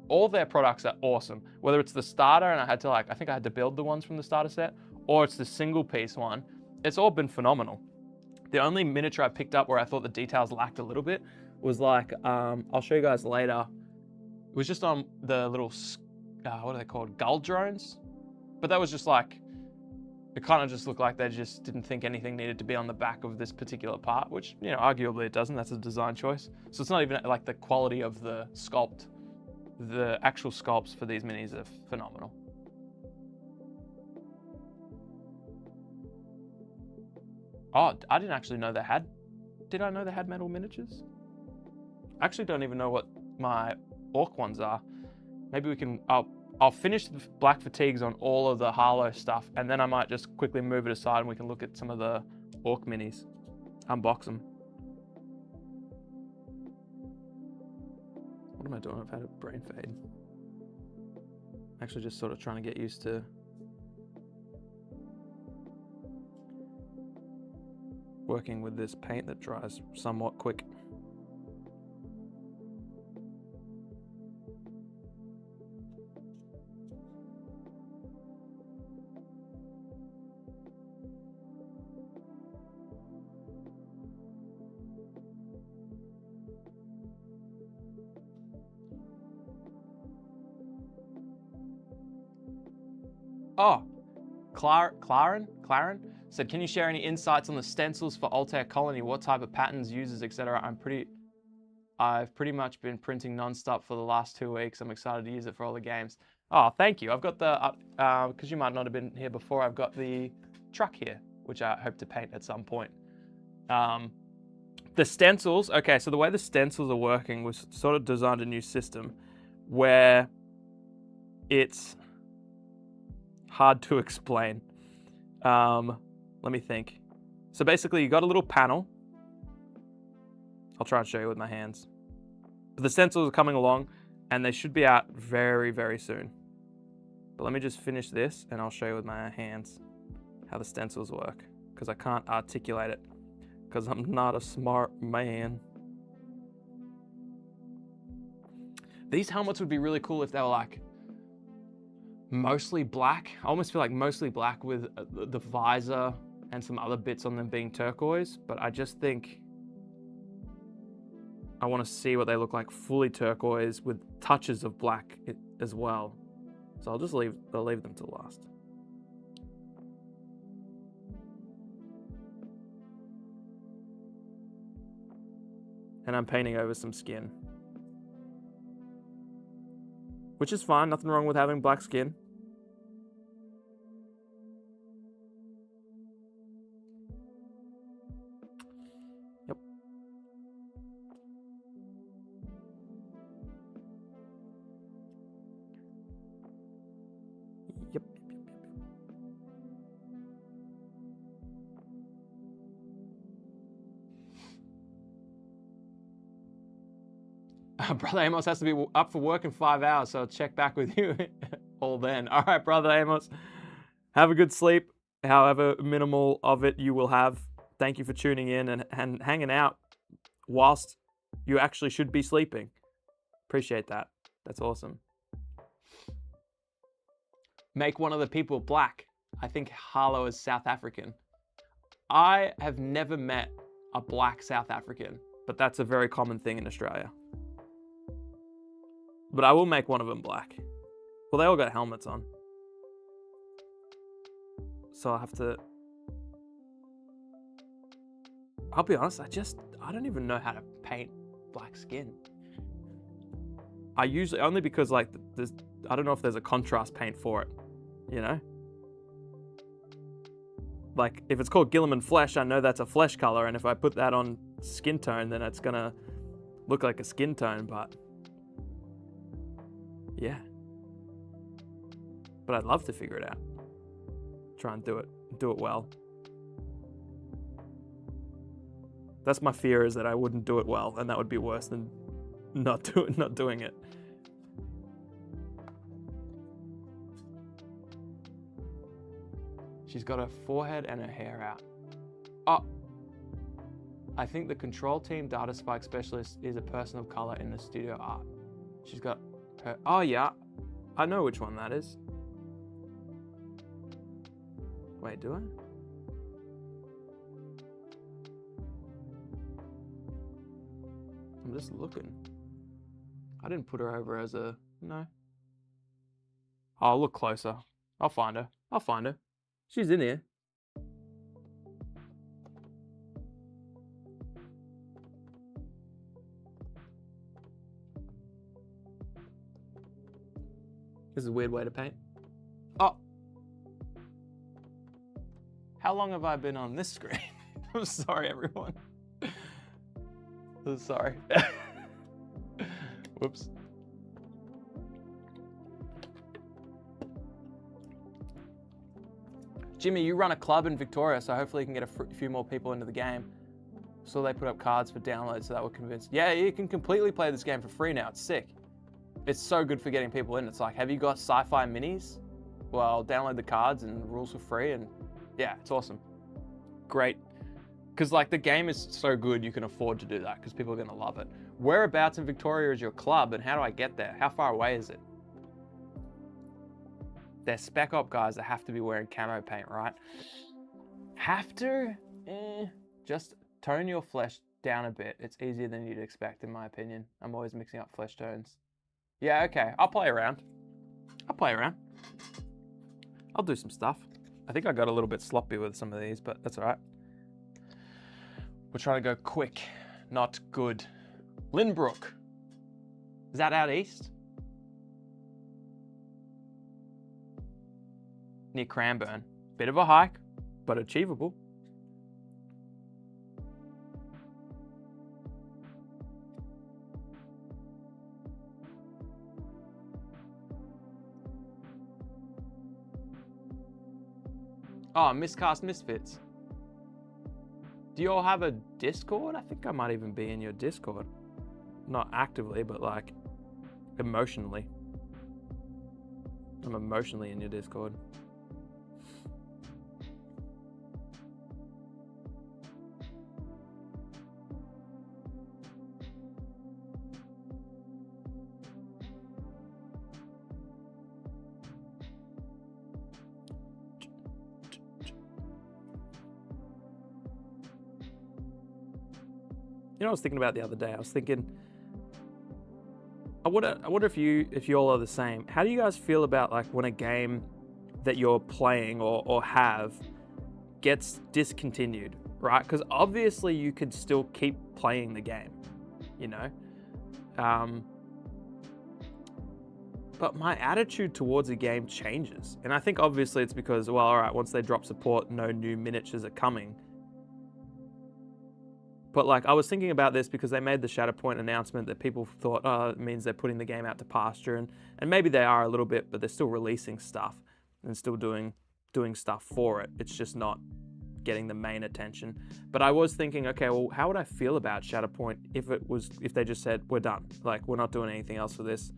all their products are awesome. Whether it's the starter and I think I had to build the ones from the starter set, or it's the single piece one, it's all been phenomenal. The only miniature I picked up where I thought the details lacked a little bit was like, I'll show you guys later. It was just on the little, what are they called? Gull drones? But that was just like, it kind of just looked like they just didn't think anything needed to be on the back of this particular part, which, you know, arguably it doesn't. That's a design choice. So it's not even like the quality of the sculpt. The actual sculpts for these minis are phenomenal. Oh, I didn't actually know they had. Did I know they had metal miniatures? I actually don't even know what my orc ones are. Maybe we can, I'll finish the black fatigues on all of the Harlow stuff, and then I might just quickly move it aside and we can look at some of the orc minis. Unbox them. What am I doing? I've had a brain fade. Actually just sort of trying to get used to working with this paint that dries somewhat quick. Oh, Claren said, can you share any insights on the stencils for Altair Colony? What type of patterns, users, etc.? I've pretty much been printing non-stop for the last 2 weeks. I'm excited to use it for all the games. Oh, thank you. I've got the, because you might not have been here before, I've got the truck here, which I hope to paint at some point. The stencils, okay, so the way the stencils are working, was sort of designed a new system where it's hard to explain. Let me think. So basically you got a little panel. I'll try and show you with my hands. But the stencils are coming along and they should be out very, very soon. But let me just finish this and I'll show you with my hands how the stencils work, because I can't articulate it because I'm not a smart man. These helmets would be really cool if they were like mostly black. I almost feel like mostly black with the visor and some other bits on them being turquoise, but I just think I want to see what they look like fully turquoise with touches of black as well. So I'll leave them to last. And I'm painting over some skin, which is fine. Nothing wrong with having black skin. Yep. Brother Amos has to be up for work in 5 hours, so I'll check back with you all then. All right, Brother Amos. Have a good sleep, however minimal of it you will have. Thank you for tuning in and hanging out whilst you actually should be sleeping. Appreciate that. That's awesome. Make one of the people black. I think Harlow is South African. I have never met a black South African, but that's a very common thing in Australia. But I will make one of them black. Well, they all got helmets on. So I'll have to... I'll be honest, I don't even know how to paint black skin. I usually, only because like, I don't know if there's a contrast paint for it, you know? Like, if it's called Gilliman Flesh, I know that's a flesh color, and if I put that on skin tone, then it's gonna look like a skin tone, but... yeah. But I'd love to figure it out. Try and do it well. That's my fear, is that I wouldn't do it well, and that would be worse than not doing it. She's got her forehead and her hair out. Oh, I think the control team data spike specialist is a person of color in the studio art. She's got her, oh yeah, I know which one that is. Wait, do I? I'm just looking. I didn't put her over as a, no. I'll look closer. I'll find her. She's in here. This is a weird way to paint. Oh. How long have I been on this screen? I'm sorry, everyone. I'm sorry. Whoops. Jimmy, you run a club in Victoria, so hopefully you can get a few more people into the game. So they put up cards for download, so that would convince. Yeah, you can completely play this game for free now. It's sick. It's so good for getting people in. It's like, have you got sci-fi minis? Well, download the cards and the rules for free, and yeah, it's awesome. Great. Because like the game is so good, you can afford to do that because people are going to love it. Whereabouts in Victoria is your club, and how do I get there? How far away is it? They're spec op guys that have to be wearing camo paint, right? Have to? Just tone your flesh down a bit. It's easier than you'd expect, in my opinion. I'm always mixing up flesh tones. Yeah, okay. I'll play around. I'll do some stuff. I think I got a little bit sloppy with some of these, but that's all right. We're trying to go quick, not good. Lynbrook. Is that out east? Near Cranbourne. Bit of a hike, but achievable. Oh, Miscast Misfits. Do you all have a Discord? I think I might even be in your Discord. Not actively, but like emotionally. I'm emotionally in your Discord. You know what I was thinking about the other day? I was thinking, I wonder if you all are the same. How do you guys feel about like when a game that you're playing or have gets discontinued, right? Because obviously you could still keep playing the game, you know? But my attitude towards a game changes. And I think obviously it's because, well, all right, once they drop support, no new miniatures are coming. But like, I was thinking about this because they made the Shatterpoint announcement that people thought, oh, it means they're putting the game out to pasture, and maybe they are a little bit, but they're still releasing stuff and still doing stuff for it. It's just not getting the main attention. But I was thinking, okay, well, how would I feel about Shatterpoint if they just said, we're done, like we're not doing anything else for this.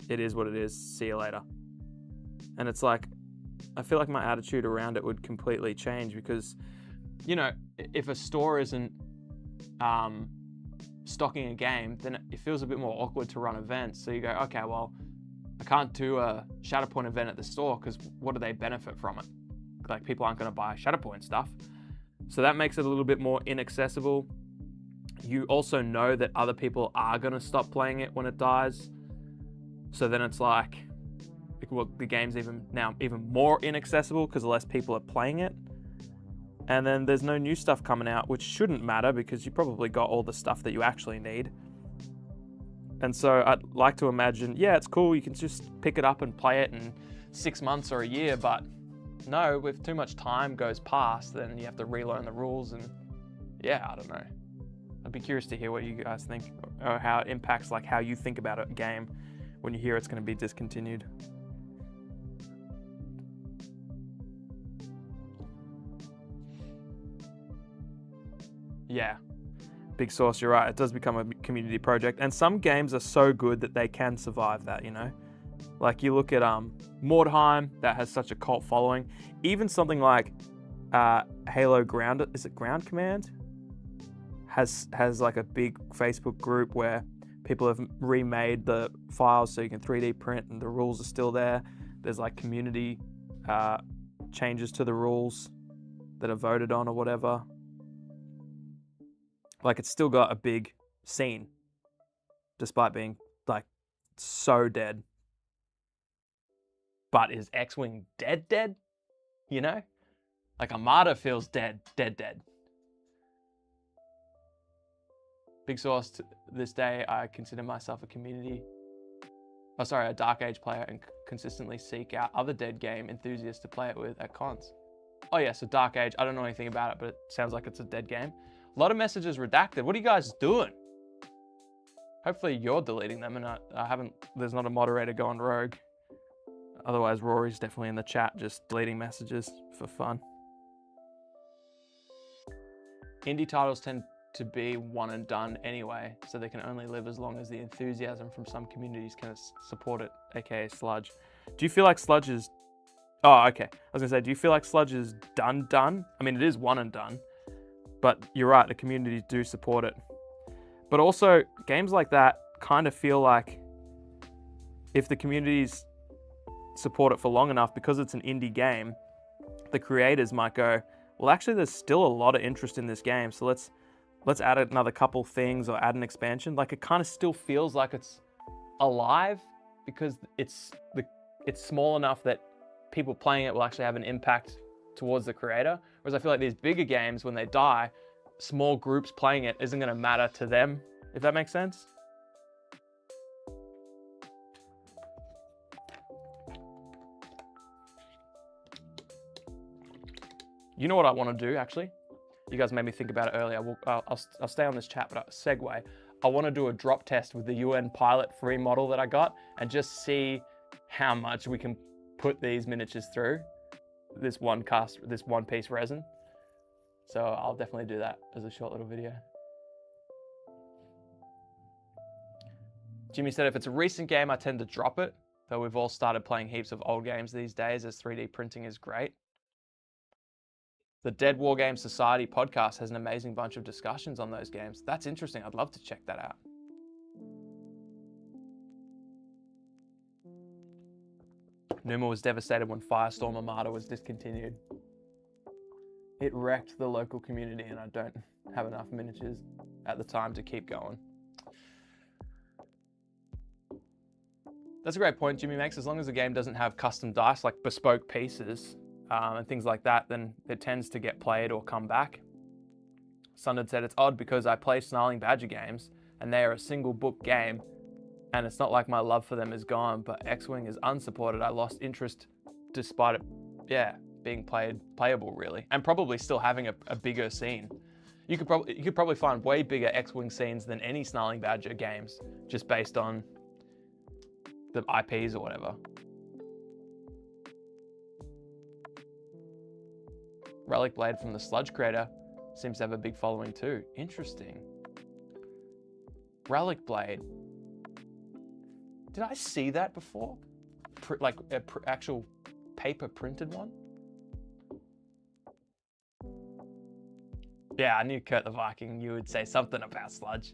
It is what it is. See you later. And it's like, I feel like my attitude around it would completely change because, you know, if a store isn't stocking a game, then it feels a bit more awkward to run events. So you go, okay, well, I can't do a Shatterpoint event at the store because what do they benefit from it? Like people aren't going to buy Shatterpoint stuff. So that makes it a little bit more inaccessible. You also know that other people are going to stop playing it when it dies. So then it's like, well, the game's even more inaccessible because less people are playing it. And then there's no new stuff coming out, which shouldn't matter because you probably got all the stuff that you actually need. And so I'd like to imagine, yeah, it's cool, you can just pick it up and play it in 6 months or a year, but no, if too much time goes past, then you have to relearn the rules, and yeah, I don't know. I'd be curious to hear what you guys think, or how it impacts like how you think about a game when you hear it's going to be discontinued. Yeah, Big Source, you're right. It does become a community project, and some games are so good that they can survive that, you know? Like you look at Mordheim, that has such a cult following. Even something like Halo Ground, is it Ground Command? Has like a big Facebook group where people have remade the files so you can 3D print and the rules are still there. There's like community changes to the rules that are voted on or whatever. Like it's still got a big scene, despite being like so dead. But is X-Wing dead? You know? Like Armada feels dead. Big Source, to this day, I consider myself a Dark Age player and consistently seek out other dead game enthusiasts to play it with at cons. Oh yeah, so Dark Age, I don't know anything about it, but it sounds like it's a dead game. A lot of messages redacted. What are you guys doing? Hopefully you're deleting them and there's not a moderator going rogue. Otherwise, Rory's definitely in the chat just deleting messages for fun. Indie titles tend to be one and done anyway, so they can only live as long as the enthusiasm from some communities can support it, aka Sludge. Do you feel like Sludge is... Oh, okay. I was gonna say, do you feel like Sludge is done? I mean, it is one and done. But you're right, the communities do support it. But also, games like that kind of feel like if the communities support it for long enough, because it's an indie game, the creators might go, well, actually, there's still a lot of interest in this game, so let's add another couple things or add an expansion. Like it kind of still feels like it's alive because it's small enough that people playing it will actually have an impact towards the creator. Whereas I feel like these bigger games, when they die, small groups playing it isn't going to matter to them, if that makes sense. You know what I want to do, actually? You guys made me think about it earlier. I'll stay on this chat, but segue. I want to do a drop test with the UN pilot free model that I got and just see how much we can put these miniatures through this one piece resin. So I'll definitely do that as a short little video. Jimmy said, if it's a recent game, I tend to drop it, though we've all started playing heaps of old games these days as 3D printing is great. The Dead War Game Society podcast has an amazing bunch of discussions on those games. That's interesting. I'd love to check that out. Numa was devastated when Firestorm Armada was discontinued. It wrecked the local community and I don't have enough miniatures at the time to keep going. That's a great point Jimmy makes. As long as the game doesn't have custom dice, like bespoke pieces, and things like that, then it tends to get played or come back. Sunded said, it's odd because I play Snarling Badger games and they are a single book game and it's not like my love for them is gone, but X-Wing is unsupported. I lost interest despite it, being playable really, and probably still having a bigger scene. You could probably find way bigger X-Wing scenes than any Snarling Badger games, just based on the IPs or whatever. Relic Blade from the Sludge Creator seems to have a big following too. Interesting. Relic Blade. Did I see that before? Like an actual paper printed one? Yeah, I knew Kurt the Viking, you would say something about Sludge.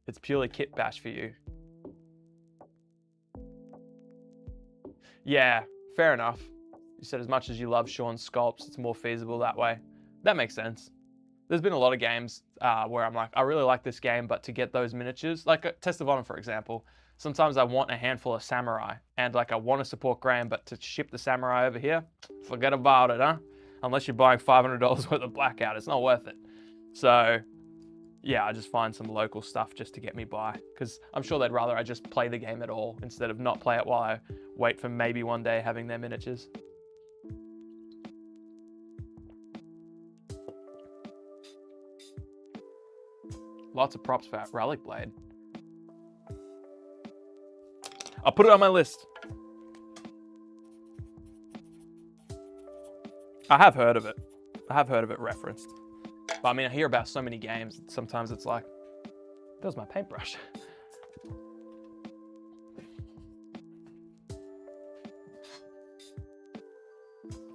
It's purely kit bash for you. Yeah, fair enough. You said as much as you love Sean's sculpts, it's more feasible that way. That makes sense. There's been a lot of games where I'm like, I really like this game, but to get those miniatures, like Test of Honor, for example, sometimes I want a handful of samurai, and like I want to support Graham, but to ship the samurai over here, forget about it, huh? Unless you're buying $500 worth of BLKOUT, it's not worth it. So yeah, I just find some local stuff just to get me by, because I'm sure they'd rather I just play the game at all instead of not play it while I wait for maybe one day having their miniatures. Lots of props for Relic Blade. I'll put it on my list. I have heard of it. I have heard of it referenced. But I mean, I hear about so many games, sometimes it's like, there's my paintbrush.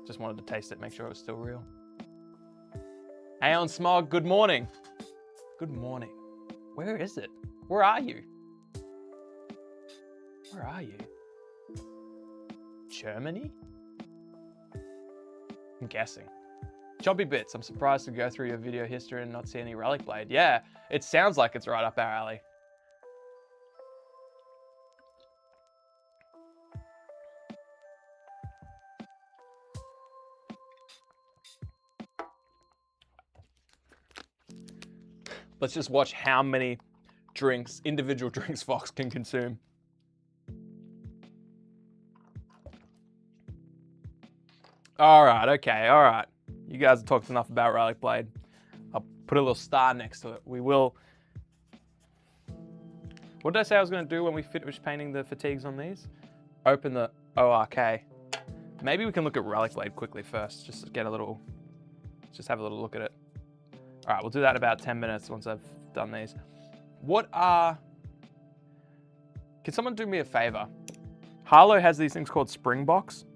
Just wanted to taste it, make sure it was still real. Aeon Smog, good morning. Good morning. Where is it? Where are you? Where are you? Germany? I'm guessing. Choppy Bits, I'm surprised to go through your video history and not see any Relic Blade. Yeah, it sounds like it's right up our alley. Let's just watch how many drinks, individual drinks Fox can consume. All right, okay, all right. You guys have talked enough about Relic Blade. I'll put a little star next to it. We will. What did I say I was going to do when we finish painting the fatigues on these? Open the ORK. Maybe we can look at Relic Blade quickly first, just to get a little, just have a little look at it. All right, we'll do that in about 10 minutes once I've done these. Can someone do me a favor? Harlow has these things called Springboks,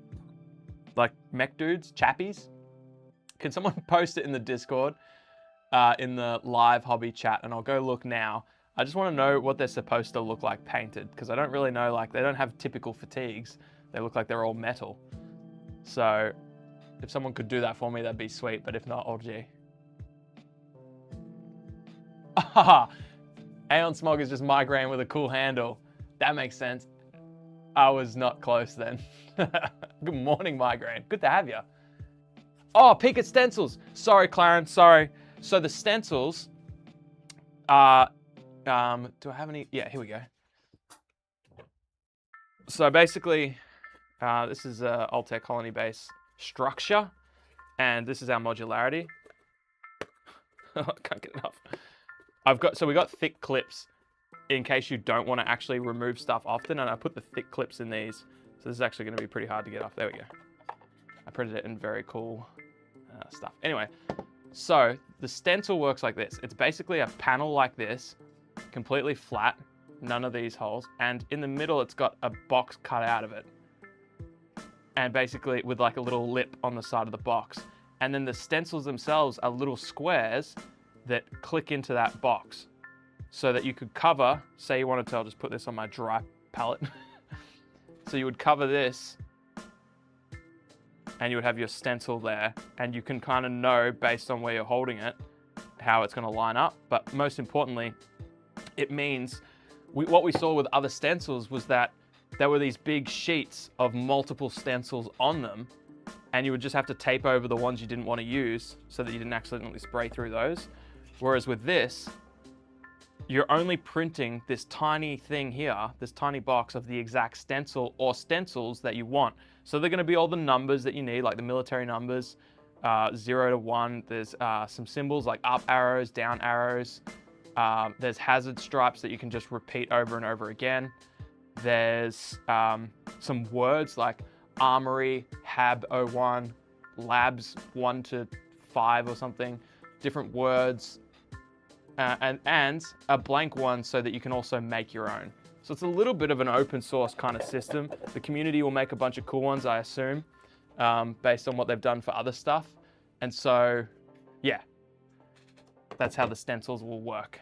like mech dudes, chappies. Can someone post it in the Discord, in the live hobby chat, and I'll go look now. I just want to know what they're supposed to look like painted, because I don't really know, like, they don't have typical fatigues. They look like they're all metal. So if someone could do that for me, that'd be sweet, but if not, oh gee. Aeon Smog is just migraine with a cool handle. That makes sense. I was not close then. Good morning, migraine. Good to have you. Oh, Pika stencils. Sorry, Clarence, sorry. So the stencils are, do I have any? Yeah, here we go. So basically, this is a Altec colony base structure, and this is our modularity. I can't get enough. So we got thick clips in case you don't want to actually remove stuff often, and I put the thick clips in these. So this is actually going to be pretty hard to get off. There we go. I printed it in very cool stuff. Anyway, so the stencil works like this. It's basically a panel like this, completely flat, none of these holes, and in the middle it's got a box cut out of it. And basically with like a little lip on the side of the box. And then the stencils themselves are little squares that click into that box so that you could cover, say you wanted to, I'll just put this on my dry palette. So you would cover this and you would have your stencil there, and you can kind of know based on where you're holding it how it's going to line up. But most importantly, it means what we saw with other stencils was that there were these big sheets of multiple stencils on them, and you would just have to tape over the ones you didn't want to use so that you didn't accidentally spray through those. Whereas with this, you're only printing this tiny thing here, this tiny box of the exact stencil or stencils that you want. So they're going to be all the numbers that you need, like the military numbers, 0 to 1. There's some symbols like up arrows, down arrows. There's hazard stripes that you can just repeat over and over again. There's some words like Armory, Hab 01, labs 1 to 5 or something, different words, and a blank one so that you can also make your own. So it's a little bit of an open source kind of system. The community will make a bunch of cool ones, I assume, based on what they've done for other stuff. And so, yeah, that's how the stencils will work.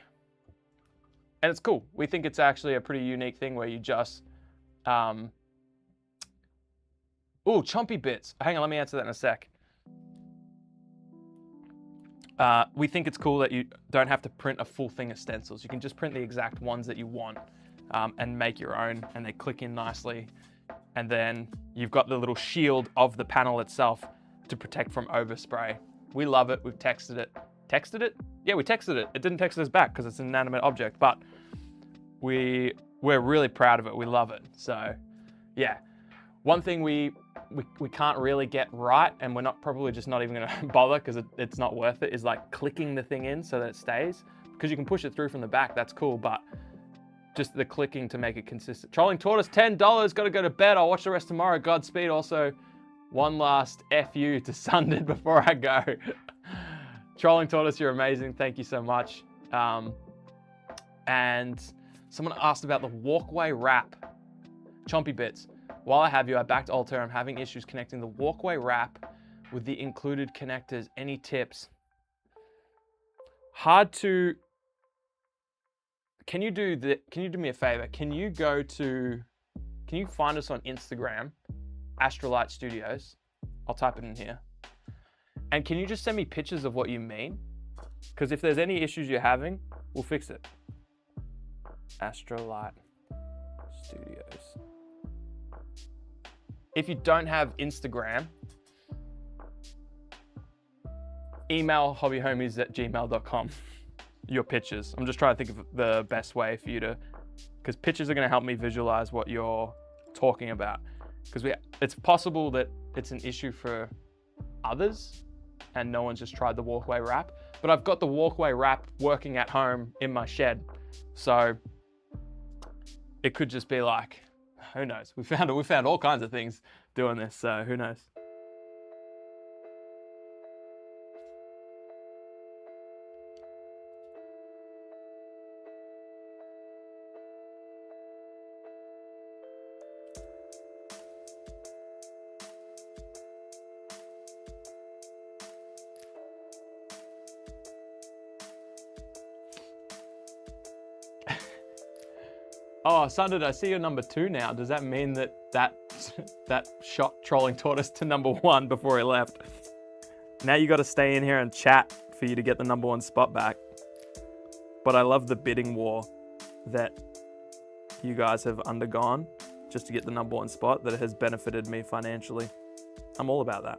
And it's cool. We think it's actually a pretty unique thing where you just, ooh, chompy bits. Hang on, let me answer that in a sec. We think it's cool that you don't have to print a full thing of stencils. You can just print the exact ones that you want and make your own, and they click in nicely. And then you've got the little shield of the panel itself to protect from overspray. We love it. We've texted it. Texted it? Yeah, we texted it. It didn't text us back because it's an inanimate object, but we're really proud of it. We love it. So yeah, one thing we can't really get right, and we're probably just not even gonna bother because it's not worth it, is like clicking the thing in so that it stays. Because you can push it through from the back, that's cool, but just the clicking to make it consistent. Trolling Tortoise, $10, gotta go to bed. I'll watch the rest tomorrow. Godspeed. Also, one last FU to Sunded before I go. Trolling Tortoise, you're amazing. Thank you so much. And someone asked about the walkway wrap. Chompy Bits. While I have you, I backed Altair. I'm having issues connecting the walkway wrap with the included connectors. Any tips? Hard to... Can you do me a favor? Can you find us on Instagram, Astrolight Studios? I'll type it in here. And can you just send me pictures of what you mean? Because if there's any issues you're having, we'll fix it. Astrolight Studios. If you don't have Instagram, email hobbyhomies@gmail.com. Your pictures. I'm just trying to think of the best way for you to, because pictures are going to help me visualize what you're talking about. Because it's possible that it's an issue for others and no one's just tried the walkway wrap, but I've got the walkway wrap working at home in my shed. So it could just be like, who knows? We found all kinds of things doing this, so who knows? Oh, Sunded, I see you're number 2 now. Does that mean that shot Trolling Tortoise to number 1 before he left? Now you got to stay in here and chat for you to get the number 1 spot back. But I love the bidding war that you guys have undergone just to get the number 1 spot that has benefited me financially. I'm all about that.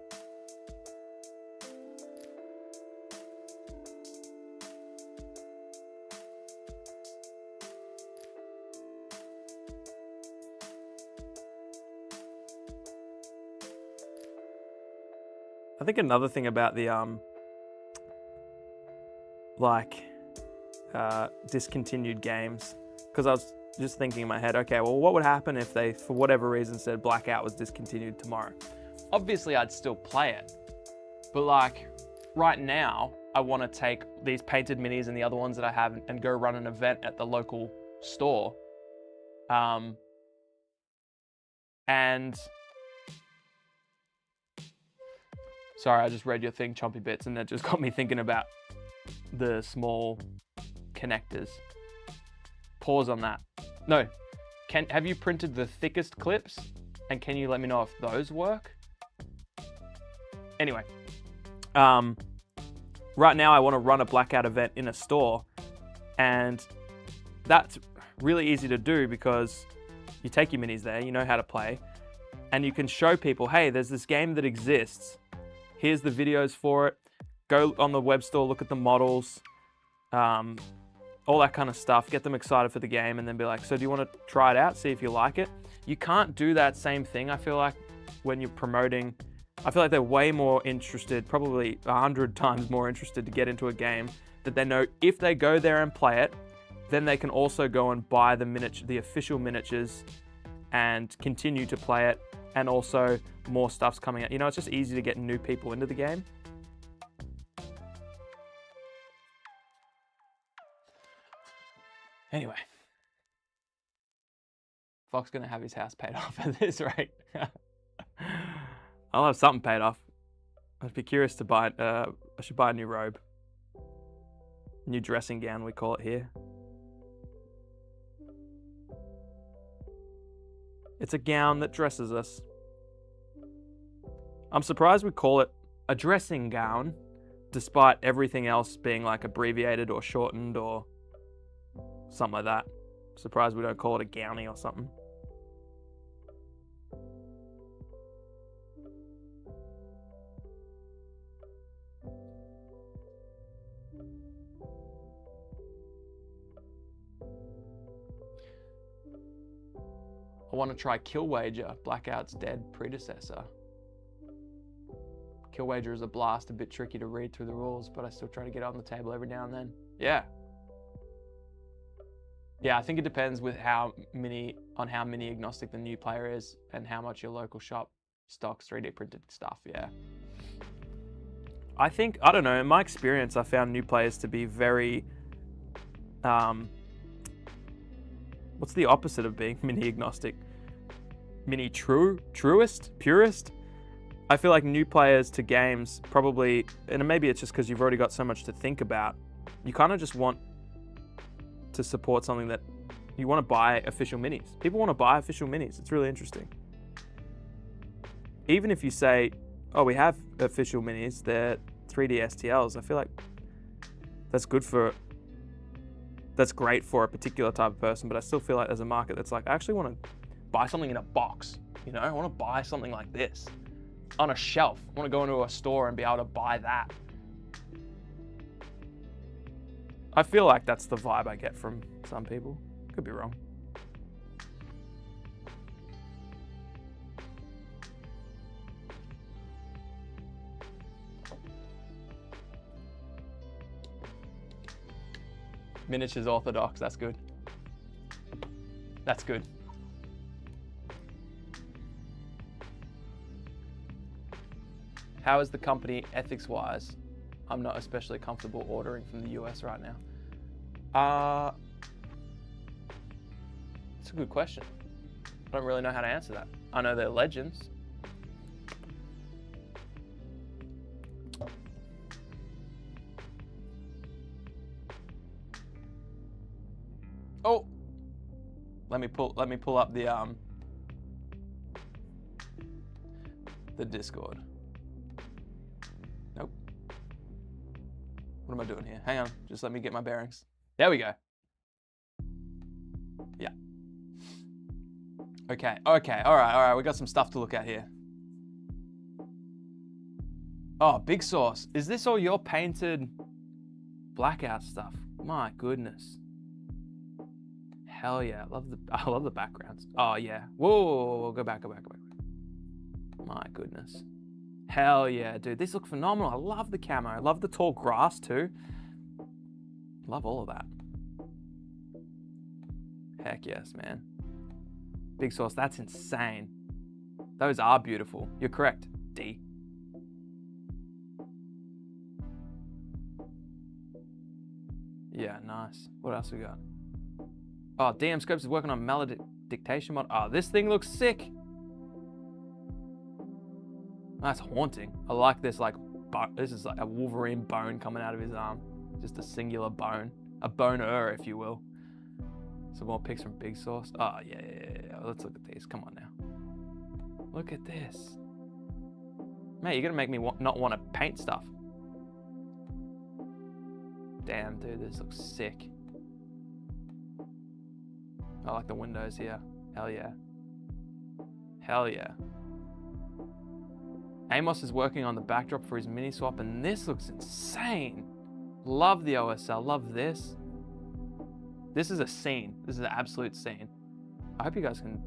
I think another thing about the discontinued games, because I was just thinking in my head, okay, well, what would happen if they, for whatever reason, said Blackout was discontinued tomorrow? Obviously, I'd still play it, but like right now, I want to take these painted minis and the other ones that I have and go run an event at the local store, and sorry, I just read your thing, Chompy Bits, and that just got me thinking about the small connectors. Pause on that. No, have you printed the thickest clips? And can you let me know if those work? Anyway, right now I want to run a Blackout event in a store, and that's really easy to do because you take your minis there, you know how to play, and you can show people, hey, there's this game that exists. Here's the videos for it. Go on the web store, look at the models, all that kind of stuff. Get them excited for the game and then be like, so do you want to try it out, see if you like it? You can't do that same thing, I feel like, when you're promoting. I feel like they're way more interested, probably 100 times more interested to get into a game that they know if they go there and play it, then they can also go and buy the official miniatures and continue to play it and also more stuff's coming out. You know, it's just easy to get new people into the game. Anyway, Fox gonna have his house paid off at this rate. I'll have something paid off. I'd be curious to buy. I should buy a new robe, new dressing gown, we call it here. It's a gown that dresses us. I'm surprised we call it a dressing gown, despite everything else being like abbreviated or shortened or something like that. Surprised we don't call it a gownie or something. I want to try Kill Wager, Blackout's dead predecessor. Kill Wager is a blast, a bit tricky to read through the rules, but I still try to get it on the table every now and then. Yeah. Yeah, I think it depends with how mini agnostic the new player is and how much your local shop stocks 3D printed stuff, yeah. I think, I don't know, in my experience, I found new players to be very, what's the opposite of being mini agnostic? Mini truest, purist? I feel like new players to games probably, and maybe it's just because you've already got so much to think about, you kind of just want to support something that you want to buy official minis. People want to buy official minis. It's really interesting. Even if you say, oh, we have official minis, they're 3D STLs, I feel like that's great for a particular type of person, but I still feel like there's a market that's like, I actually want to buy something in a box, you know? I want to buy something like this on a shelf. I want to go into a store and be able to buy that. I feel like that's the vibe I get from some people. Could be wrong. Miniatures orthodox, that's good. That's good. How is the company ethics-wise? I'm not especially comfortable ordering from the US right now. It's a good question. I don't really know how to answer that. I know they're legends. Oh, let me pull up the Discord. Nope. What am I doing here? Hang on, just let me get my bearings. There we go. Yeah. Okay, all right, we got some stuff to look at here. Oh, Big Sauce. Is this all your painted blackout stuff? My goodness. Hell yeah, I love the backgrounds. Oh yeah, whoa, go back. My goodness. Hell yeah, dude, these look phenomenal. I love the camo. I love the tall grass too. Love all of that. Heck yes, man. Big Sauce, that's insane. Those are beautiful. You're correct, D. Yeah, nice. What else we got? Oh, DM Scopes is working on malediction mod. Oh, this thing looks sick. That's haunting. I like this, like, this is like a Wolverine bone coming out of his arm. Just a singular bone. A boner, if you will. Some more pics from Big Sauce. Oh, yeah. Let's look at these. Come on now. Look at this. Mate, you're gonna make me not want to paint stuff. Damn, dude, this looks sick. I like the windows here. Hell yeah. Hell yeah. Amos is working on the backdrop for his mini swap, and this looks insane. Love the OSL, love this. This is a scene. This is an absolute scene. I hope you guys can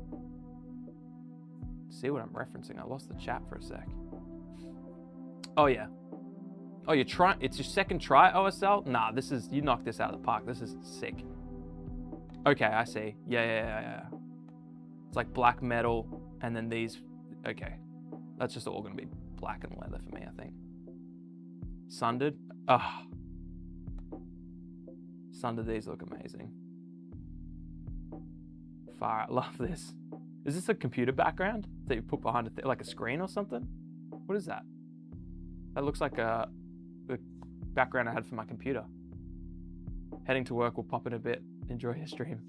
see what I'm referencing. I lost the chat for a sec. Oh yeah. Oh, it's your second try, OSL? Nah, you knocked this out of the park. This is sick. Okay, I see. Yeah. It's like black metal, and then these okay. That's just all gonna be black and leather for me, I think. Sundered. Ah. Sundered, these look amazing. Far out, love this. Is this a computer background that you put behind it, like a screen or something? What is that? That looks like the background I had for my computer. Heading to work, we'll pop in a bit. Enjoy your stream.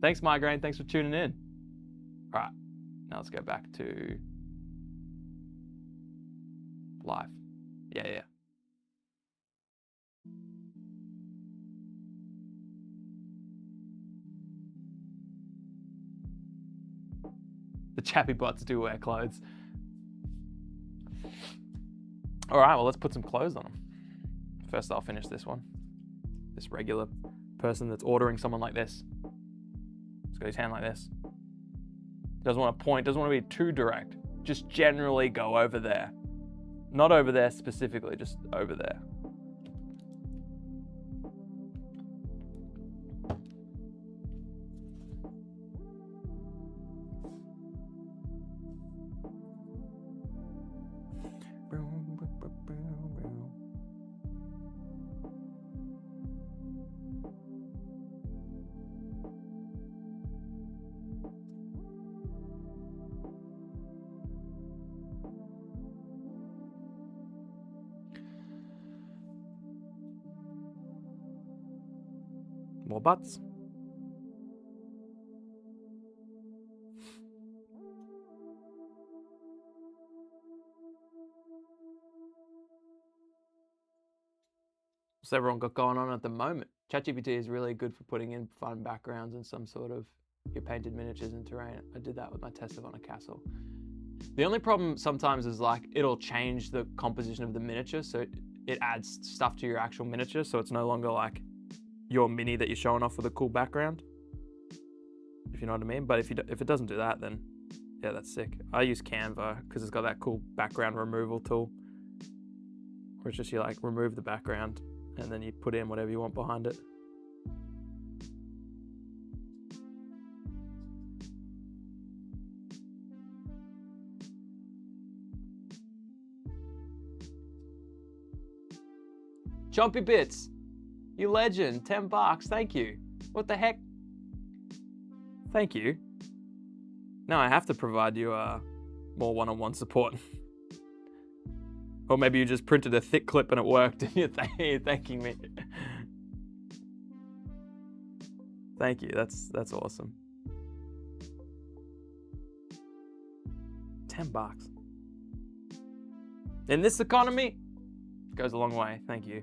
Thanks, Migraine. Thanks for tuning in. All right, now let's go back to live. Yeah. The chappy bots do wear clothes. All right, well, let's put some clothes on them. First, I'll finish this one. This regular person that's ordering someone like this. He's got his hand like this. Doesn't want to point, doesn't want to be too direct. Just generally go over there. Not over there specifically, just over there. More butts. What's everyone got going on at the moment? ChatGPT is really good for putting in fun backgrounds and some sort of your painted miniatures and terrain. I did that with my test of on a castle. The only problem sometimes is like it'll change the composition of the miniature, so it adds stuff to your actual miniature, so it's no longer like your mini that you're showing off with a cool background, if you know what I mean. But if it doesn't do that, then yeah, that's sick. I use Canva because it's got that cool background removal tool, where it's just you like remove the background and then you put in whatever you want behind it. Chompy Bits, you legend, 10 bucks, thank you. What the heck? Thank you. Now I have to provide you more one-on-one support. Or maybe you just printed a thick clip and it worked and you're thanking me. Thank you, that's awesome. 10 bucks. In this economy, it goes a long way, thank you.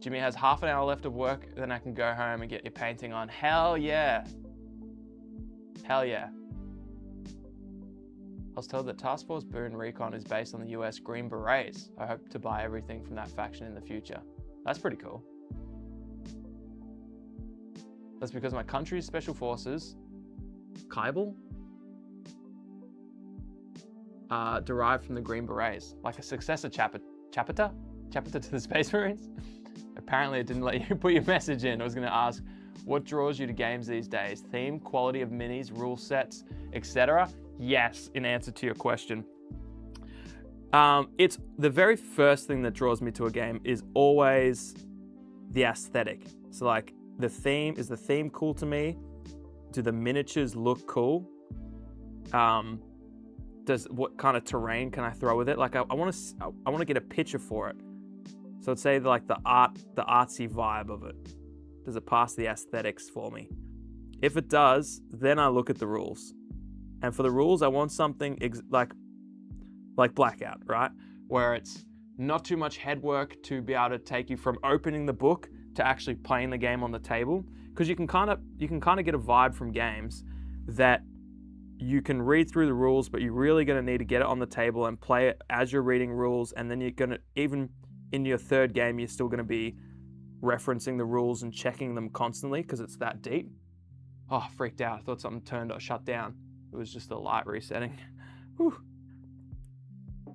Jimmy has half an hour left of work, then I can go home and get your painting on. Hell yeah. Hell yeah. I was told that Task Force Boone Recon is based on the US Green Berets. I hope to buy everything from that faction in the future. That's pretty cool. That's because my country's special forces, Kybal, derived from the Green Berets, like a successor chapter to the Space Marines. Apparently it didn't let you put your message in. I was gonna ask, what draws you to games these days? Theme, quality of minis, rule sets, etc.? Yes, in answer to your question. It's the very first thing that draws me to a game is always the aesthetic. So like is the theme cool to me? Do the miniatures look cool? What kind of terrain can I throw with it? Like I want to get a picture for it. So I'd say like the artsy vibe of it. Does it pass the aesthetics for me? If it does, then I look at the rules. And for the rules, I want something like BLKOUT, right? Where it's not too much head work to be able to take you from opening the book to actually playing the game on the table. Because you can kind of get a vibe from games that you can read through the rules, but you're really going to need to get it on the table and play it as you're reading rules. And then you're going to, even in your third game, you're still going to be referencing the rules and checking them constantly because it's that deep. Oh, freaked out. I thought something shut down. It was just the light resetting. Whew.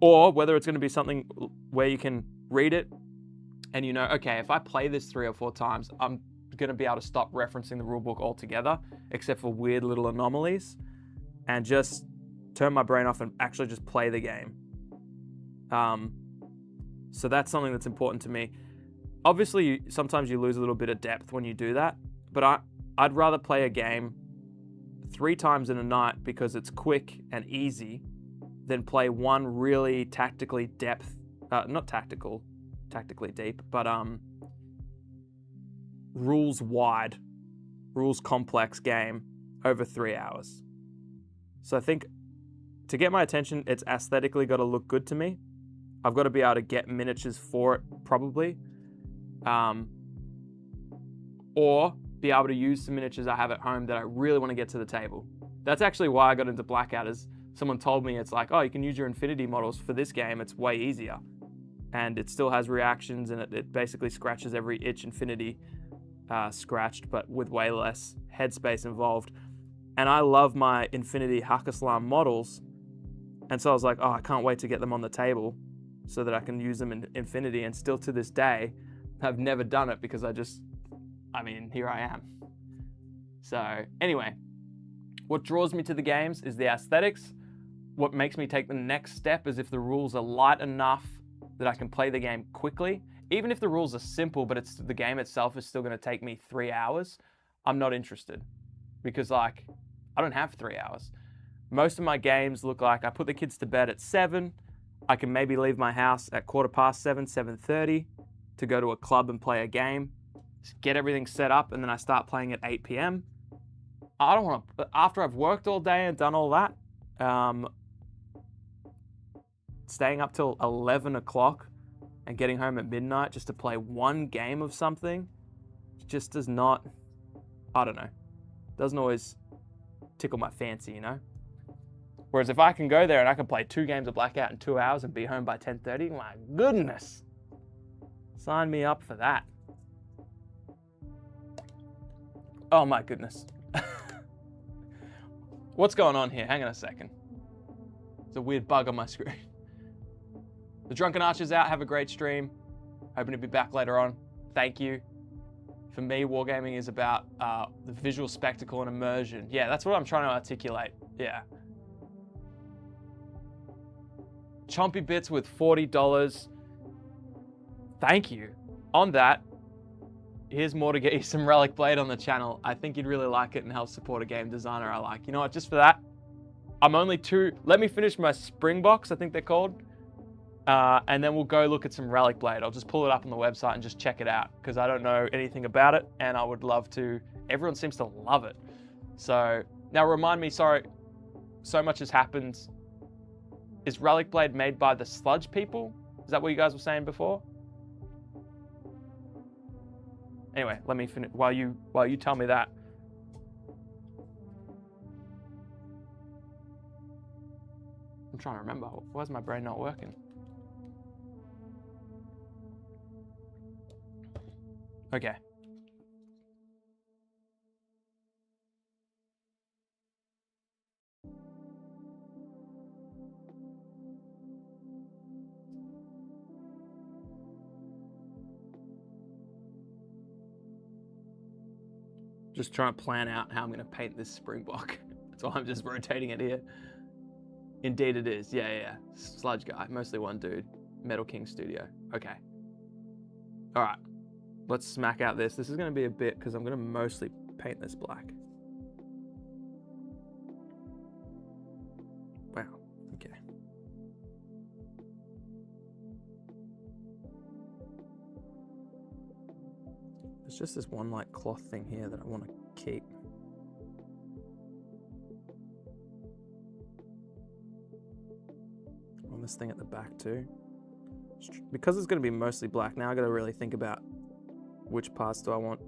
or whether it's going to be something where you can read it and you know, okay, if I play this 3 or 4 times, I'm going to be able to stop referencing the rulebook altogether, except for weird little anomalies, and just turn my brain off and actually just play the game. So that's something that's important to me. Obviously, sometimes you lose a little bit of depth when you do that, but I'd rather play a game 3 times in a night because it's quick and easy than play one really tactically deep, but rules wide, rules complex game over 3 hours. So I think to get my attention, it's aesthetically got to look good to me. I've got to be able to get miniatures for it, probably. Or be able to use some miniatures I have at home that I really want to get to the table. That's actually why I got into BLKOUT, is someone told me it's like, oh, you can use your Infinity models for this game. It's way easier. And it still has reactions, and it basically scratches every itch Infinity scratched, but with way less headspace involved. And I love my Infinity Hakaslam models. And so I was like, oh, I can't wait to get them on the table so that I can use them in Infinity. And still to this day, I've never done it because here I am. So anyway, what draws me to the games is the aesthetics. What makes me take the next step is if the rules are light enough that I can play the game quickly. Even if the rules are simple, but the game itself is still going to take me 3 hours, I'm not interested. Because I don't have 3 hours. Most of my games look like I put the kids to bed at 7. I can maybe leave my house at 7:15, 7:30 to go to a club and play a game. Just get everything set up, and then I start playing at 8 p.m. I don't want to, after I've worked all day and done all that, staying up till 11 o'clock and getting home at midnight just to play one game of something just does not, I don't know, doesn't always tickle my fancy, you know? Whereas if I can go there and I can play 2 games of BLKOUT in 2 hours and be home by 10:30, my goodness, sign me up for that. Oh my goodness. What's going on here? Hang on a second. There's a weird bug on my screen. The Drunken Archer's out. Have a great stream. Hoping to be back later on. Thank you. For me, wargaming is about the visual spectacle and immersion. Yeah, that's what I'm trying to articulate. Yeah. Chompy Bits with $40. Thank you. On that, here's more to get you some Relic Blade on the channel. I think you'd really like it and help support a game designer I like. You know what, just for that, I'm only 2, let me finish my Springboks, I think they're called. And then we'll go look at some Relic Blade. I'll just pull it up on the website and just check it out because I don't know anything about it and I would love to. Everyone seems to love it. So now remind me, sorry, so much has happened. Is Relic Blade made by the Sludge people? Is that what you guys were saying before? Anyway, let me finish while you tell me that. I'm trying to remember. Why is my brain not working? Okay. Just trying to plan out how I'm going to paint this Springbok. That's why I'm just rotating it here. Indeed it is. Yeah. Sludge guy. Mostly one dude. Metal King Studio. Okay. All right. Let's smack out this. This is going to be a bit because I'm going to mostly paint this black. Wow. Okay. There's just this one like cloth thing here that I want to keep. On this thing at the back too. Because it's going to be mostly black, now I got to really think about which parts do I want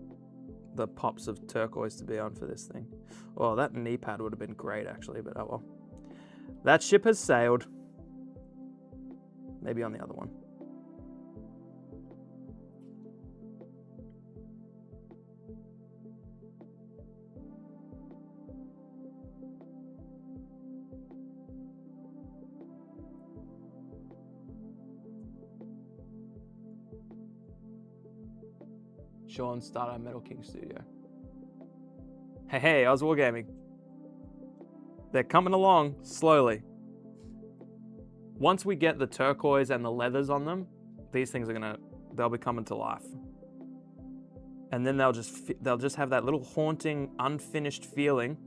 the pops of turquoise to be on for this thing. Oh, that knee pad would have been great actually, but oh well. That ship has sailed. Maybe on the other one. Sean, start our Metal King studio. Hey, I was wargaming. They're coming along slowly. Once we get the turquoise and the leathers on them, these things are they'll be coming to life. And then they'll just have that little haunting, unfinished feeling.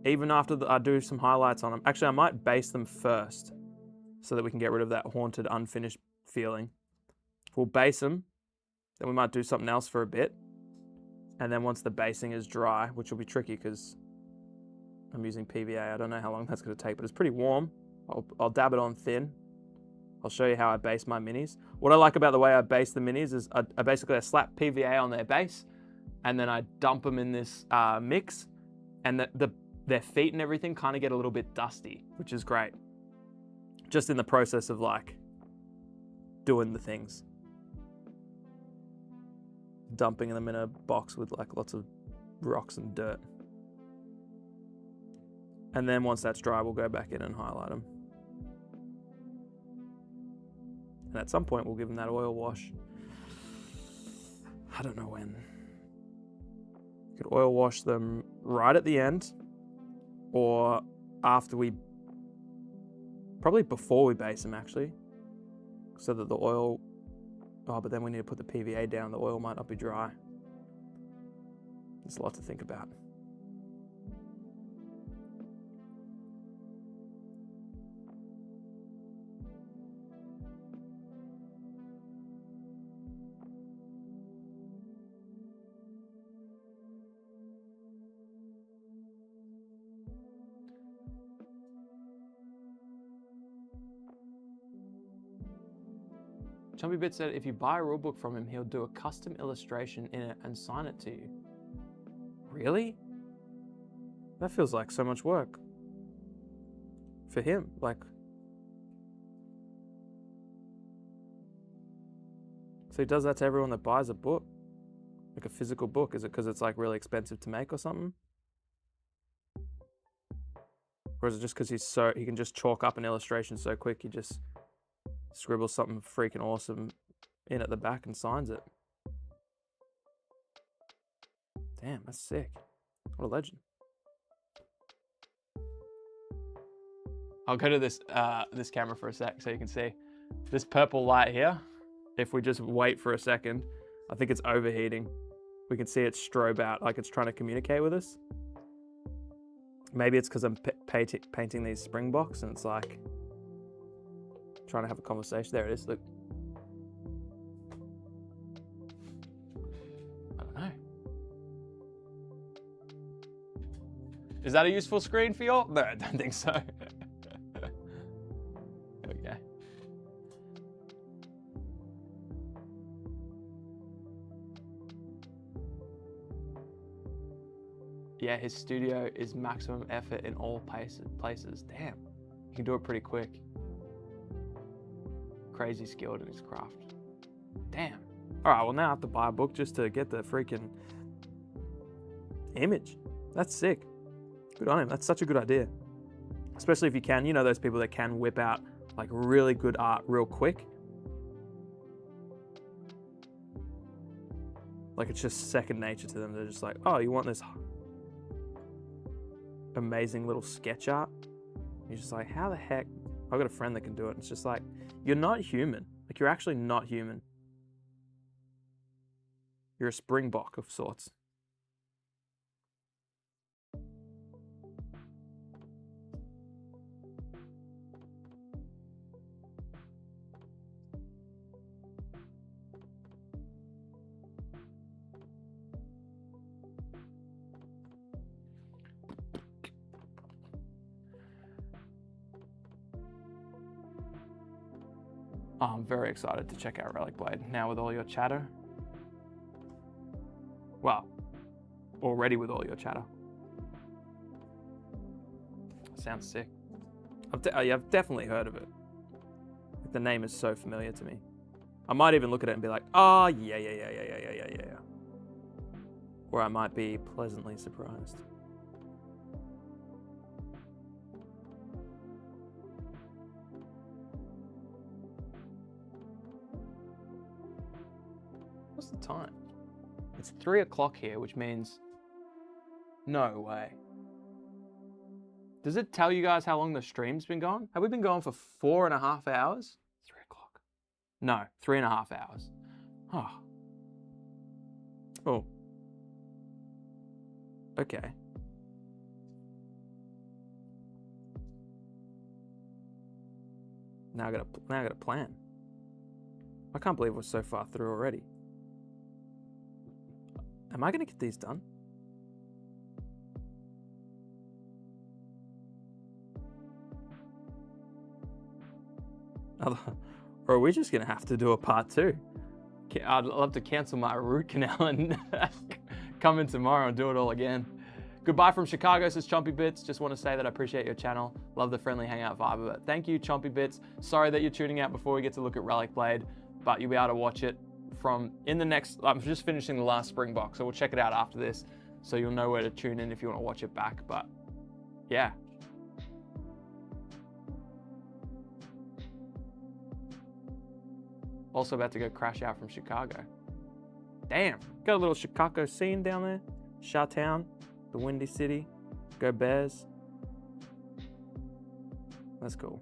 Even after I do some highlights on them. Actually, I might base them first so that we can get rid of that haunted, unfinished feeling. We'll base them, then we might do something else for a bit. And then once the basing is dry, which will be tricky because I'm using PVA, I don't know how long that's going to take, but it's pretty warm. I'll dab it on thin. I'll show you how I base my minis. What I like about the way I base the minis is I basically slap PVA on their base, and then I dump them in this mix, and their feet and everything kind of get a little bit dusty, which is great. Just in the process of like doing the things. Dumping them in a box with like lots of rocks and dirt. And then once that's dry, we'll go back in and highlight them. And at some point, we'll give them that oil wash. I don't know when. You could oil wash them right at the end, or after probably before we base them actually, so that the oil, but then we need to put the PVA down, the oil might not be dry. There's a lot to think about. Chubby Bit said if you buy a rulebook from him, he'll do a custom illustration in it and sign it to you. Really? That feels like so much work. For him, like. So he does that to everyone that buys a book? Like a physical book? Is it because it's like really expensive to make or something? Or is it just because he can just chalk up an illustration so quick, he just scribbles something freaking awesome in at the back and signs it? Damn, that's sick. What a legend. I'll go to this this camera for a sec so you can see. This purple light here, if we just wait for a second, I think it's overheating. We can see it strobe out like it's trying to communicate with us. Maybe it's because I'm painting these springboks and it's like trying to have a conversation. There it is, look. I don't know. Is that a useful screen for you all? No, I don't think so. There we go. Yeah, his studio is maximum effort in all places. Damn, he can do it pretty quick. Crazy skilled in his craft. Damn. All right, well now I have to buy a book just to get the freaking image. That's sick. Good on him. That's such a good idea. Especially if you can, you know those people that can whip out like really good art real quick. Like it's just second nature to them. They're just like, oh, you want this amazing little sketch art? You're just like, how the heck? I've got a friend that can do it. It's just like, you're not human. Like you're actually not human. You're a springbok of sorts. Oh, I'm very excited to check out Relic Blade now with all your chatter. Well, already with all your chatter. Sounds sick. I've definitely heard of it. The name is so familiar to me. I might even look at it and be like, oh, yeah. Or I might be pleasantly surprised. What's the time? It's 3 o'clock here, which means no way. Does it tell you guys how long the stream's been going? Have we been going for 4.5 hours? 3 o'clock. No, 3.5 hours. Oh. Oh. Okay. Now I gotta plan. I can't believe we're so far through already. Am I gonna get these done? Or are we just gonna have to do a part 2? I'd love to cancel my root canal and come in tomorrow and do it all again. Goodbye from Chicago, says Chompy Bits. Just want to say that I appreciate your channel. Love the friendly hangout vibe of it. Thank you, Chompy Bits. Sorry that you're tuning out before we get to look at Relic Blade, but you'll be able to watch it from in the next, I'm just finishing the last Springbok, so we'll check it out after this, so you'll know where to tune in if you want to watch it back, but yeah. Also about to go crash out from Chicago. Damn, got a little Chicago scene down there. Chi-town, the Windy City. Go Bears. That's cool.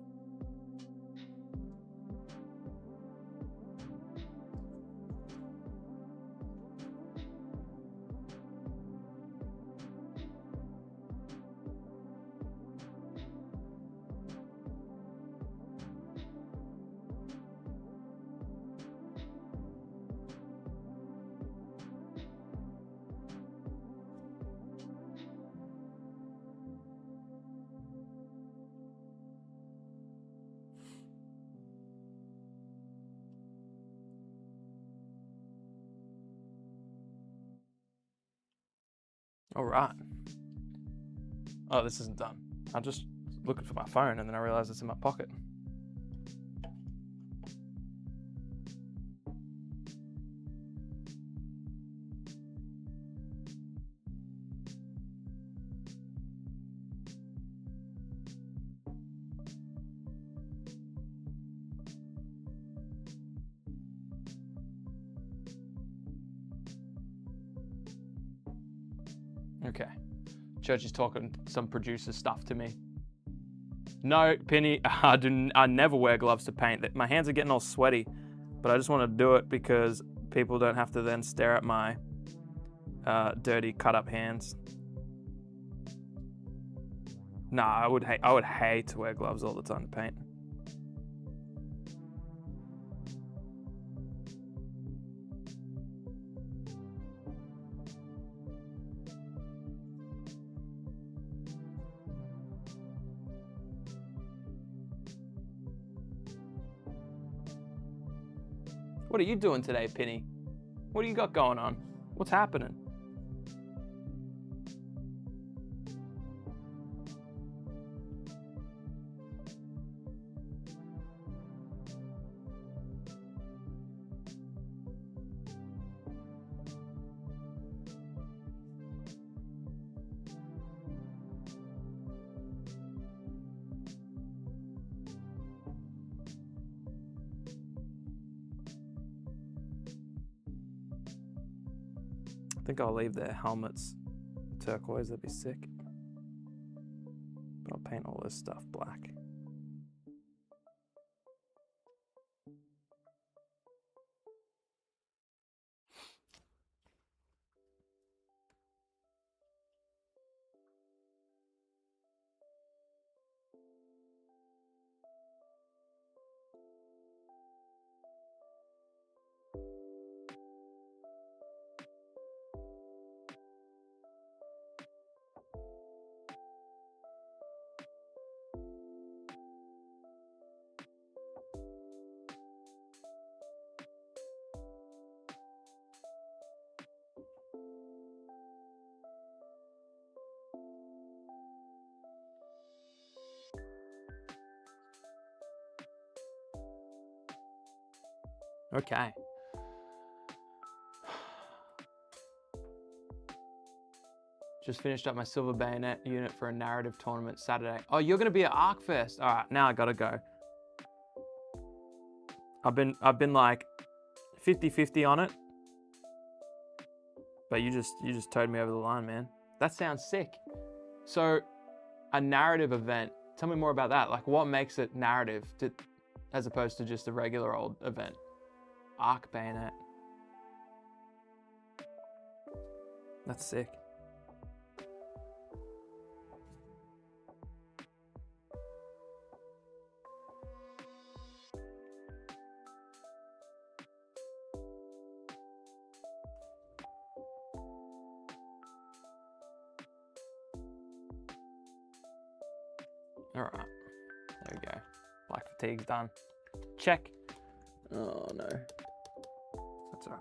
All right. Oh, this isn't done. I'm just looking for my phone and then I realize it's in my pocket. Okay. Church is talking some producer stuff to me. No, Penny, I never wear gloves to paint. My hands are getting all sweaty, but I just want to do it because people don't have to then stare at my dirty cut up hands. Nah, I would hate to wear gloves all the time to paint. What are you doing today, Penny? What do you got going on? What's happening? I think I'll leave their helmets turquoise, that'd be sick. But I'll paint all this stuff black. Okay. Just finished up my Silver Bayonet unit for a narrative tournament Saturday. Oh, you're gonna be at ArcFest. All right, now I gotta go. I've been like 50-50 on it. But you just towed me over the line, man. That sounds sick. So, a narrative event. Tell me more about that. Like, what makes it narrative as opposed to just a regular old event? Arc bayonet. That's sick. All right, there we go. Black fatigue's done. Check. Oh no, that's all right.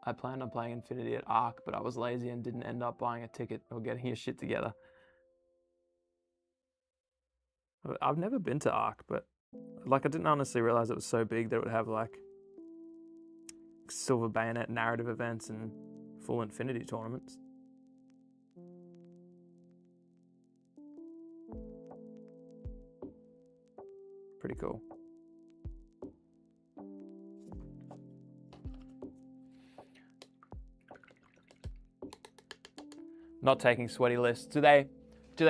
I planned on playing Infinity at Arc, but I was lazy and didn't end up buying a ticket or getting your shit together. I've never been to Arc, but like I didn't honestly realize it was so big that it would have like Silver Bayonet narrative events and full Infinity tournaments. Pretty cool. Not taking sweaty lists. Do they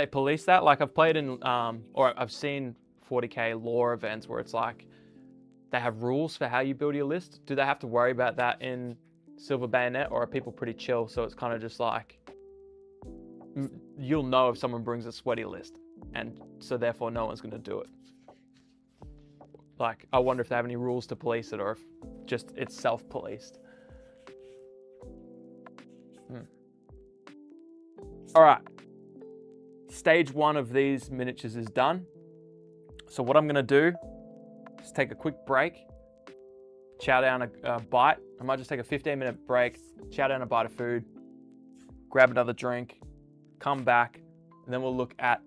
police that? Like I've played in or I've seen 40k lore events where it's like they have rules for how you build your list. Do they have to worry about that in Silver Bayonet, or are people pretty chill? So it's kind of just like you'll know if someone brings a sweaty list, and so therefore no one's going to do it. Like I wonder if they have any rules to police it, or if just it's self-policed. All right, stage 1 of these miniatures is done. So what I'm gonna do is take a quick break, chow down a bite. I might just take a 15-minute break, chow down a bite of food, grab another drink, come back, and then we'll look at,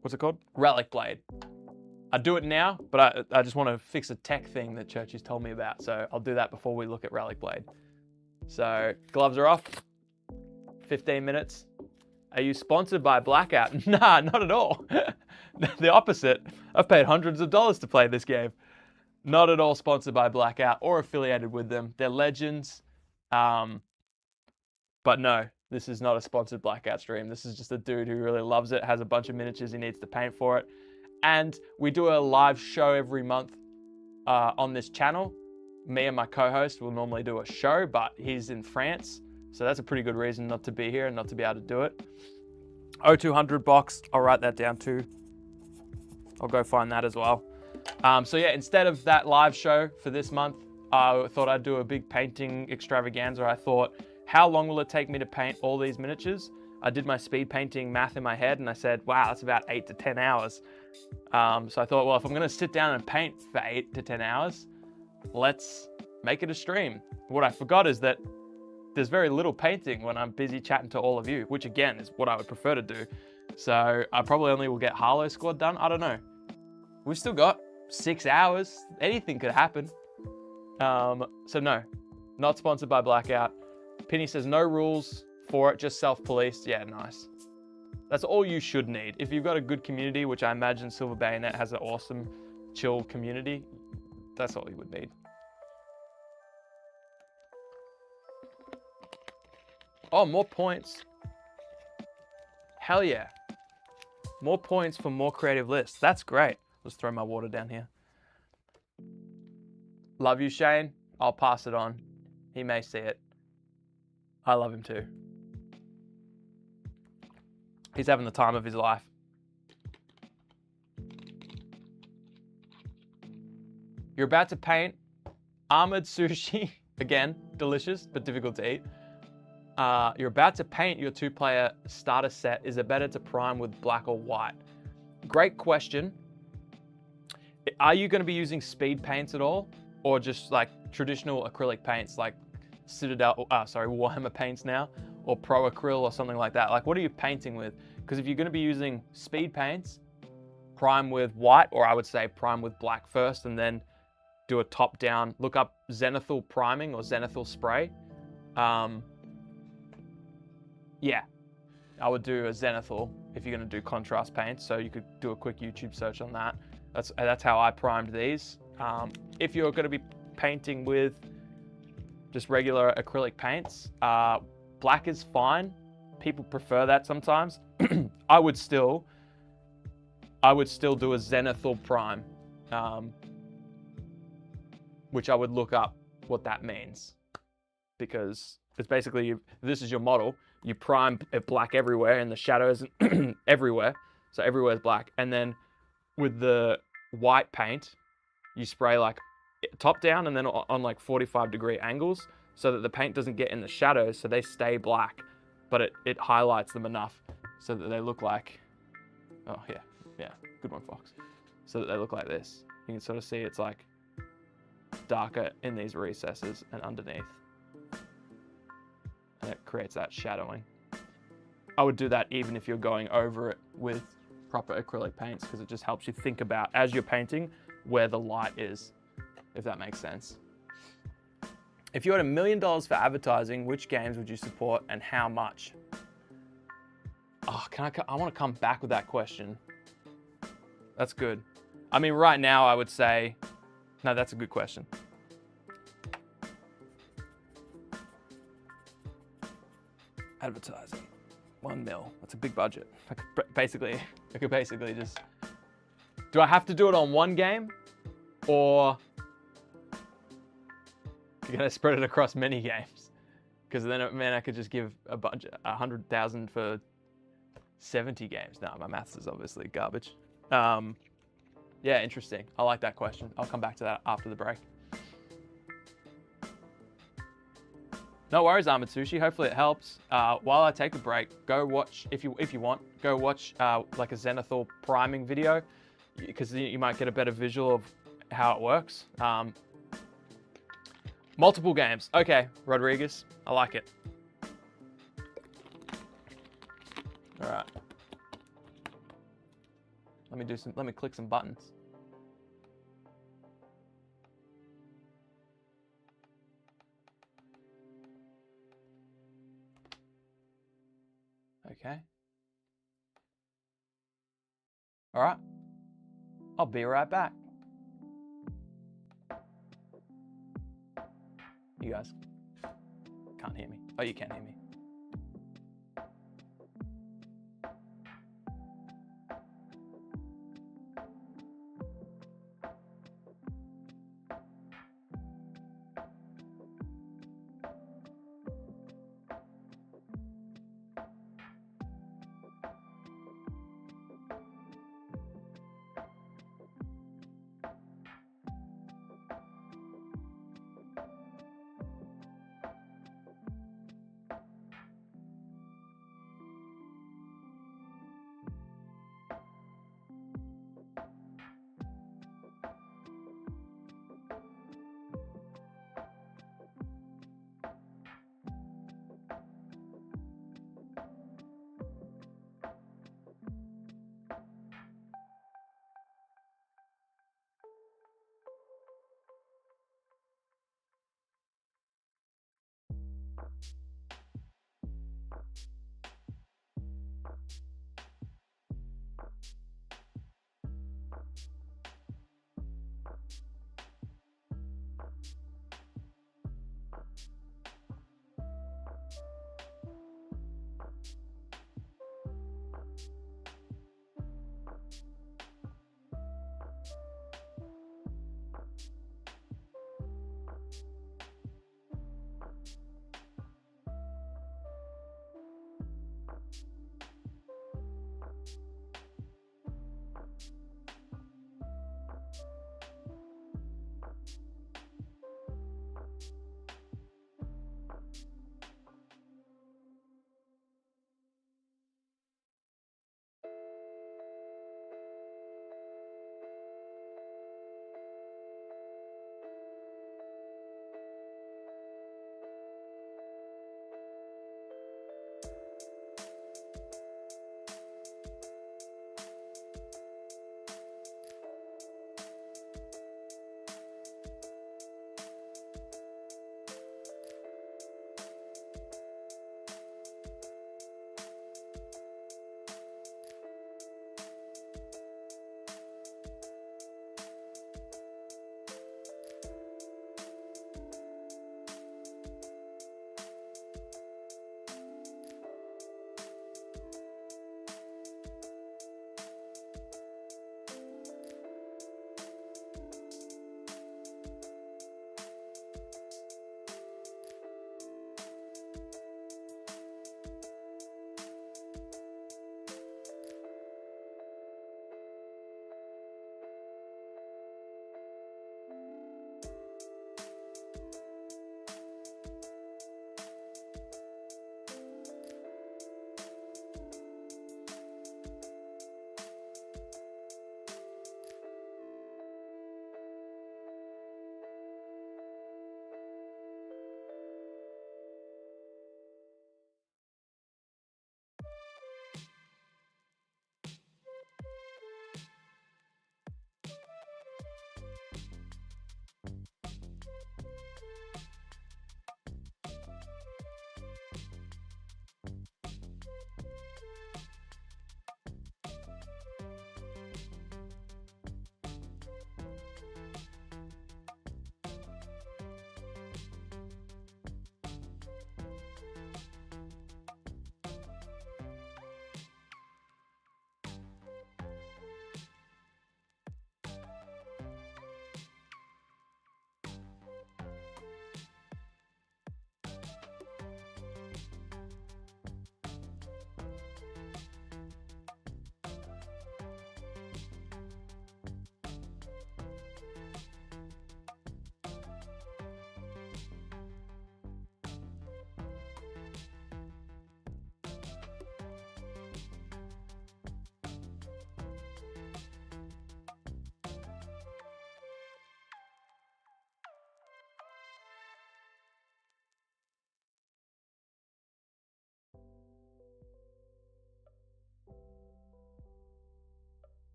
what's it called? Relic Blade. I do it now, but I just wanna fix a tech thing that Churchy's told me about. So I'll do that before we look at Relic Blade. So gloves are off. 15 minutes. Are you sponsored by BLKOUT? Nah, not at all. The opposite. I've paid hundreds of dollars to play this game. Not at all sponsored by BLKOUT or affiliated with them. They're legends. But no, this is not a sponsored BLKOUT stream. This is just a dude who really loves it, has a bunch of miniatures he needs to paint for it. And we do a live show every month on this channel. Me and my co-host will normally do a show, but he's in France. So that's a pretty good reason not to be here and not to be able to do it. 0200 box, I'll write that down too. I'll go find that as well. So yeah, instead of that live show for this month, I thought I'd do a big painting extravaganza. I thought, how long will it take me to paint all these miniatures? I did my speed painting math in my head and I said, wow, that's about 8 to 10 hours. So I thought, well, if I'm gonna sit down and paint for 8 to 10 hours, let's make it a stream. What I forgot is that there's very little painting when I'm busy chatting to all of you, which again is what I would prefer to do. So I probably only will get Harlow squad done. I don't know. We've still got 6 hours. Anything could happen. So no, not sponsored by BLKOUT. Penny says no rules for it, just self-policed. Yeah, nice. That's all you should need. If you've got a good community, which I imagine Silver Bayonet has an awesome, chill community, that's all you would need. Oh, more points. Hell yeah. More points for more creative lists. That's great. Let's throw my water down here. Love you, Shane. I'll pass it on. He may see it. I love him too. He's having the time of his life. You're about to paint armored sushi. Again, delicious, but difficult to eat. You're about to paint your 2-player starter set. Is it better to prime with black or white? Great question. Are you going to be using speed paints at all? Or just like traditional acrylic paints like Warhammer paints now? Or Pro Acryl or something like that? Like what are you painting with? Because if you're going to be using speed paints, prime with white, or I would say prime with black first and then do a top down. Look up Zenithal priming or Zenithal spray. Yeah, I would do a zenithal if you're going to do contrast paints. So you could do a quick YouTube search on that. That's how I primed these. If you're going to be painting with just regular acrylic paints, black is fine. People prefer that sometimes. I would still do a zenithal prime, which I would look up what that means, because it's basically, this is your model, you prime it black everywhere in the shadows and everywhere, so everywhere is black, and then with the white paint you spray like top down and then on like 45-degree angles so that the paint doesn't get in the shadows, so they stay black, but it highlights them enough so that they look like, oh yeah, good one, Fox, so that they look like this. You can sort of see it's like darker in these recesses and underneath, and it creates that shadowing. I would do that even if you're going over it with proper acrylic paints, because it just helps you think about, as you're painting, where the light is, if that makes sense. If you had $1 million for advertising, which games would you support and how much? Oh, I want to come back with that question. That's good. I mean, right now I would say, no, that's a good question. Advertising, 1 mil. That's a big budget. I could basically just, do I have to do it on one game, or you're gonna spread it across many games? Because then, man, I could just give a budget, 100,000 for 70 games. No, my maths is obviously garbage. Yeah, interesting. I like that question. I'll come back to that after the break. No worries, Amatsushi. Hopefully it helps. While I take a break, go watch, if you want, go watch like a zenithal priming video, because you might get a better visual of how it works. Multiple games. Okay, Rodriguez, I like it. All right. Let me click some buttons. Okay. All right. I'll be right back. You guys can't hear me. Oh, you can hear me.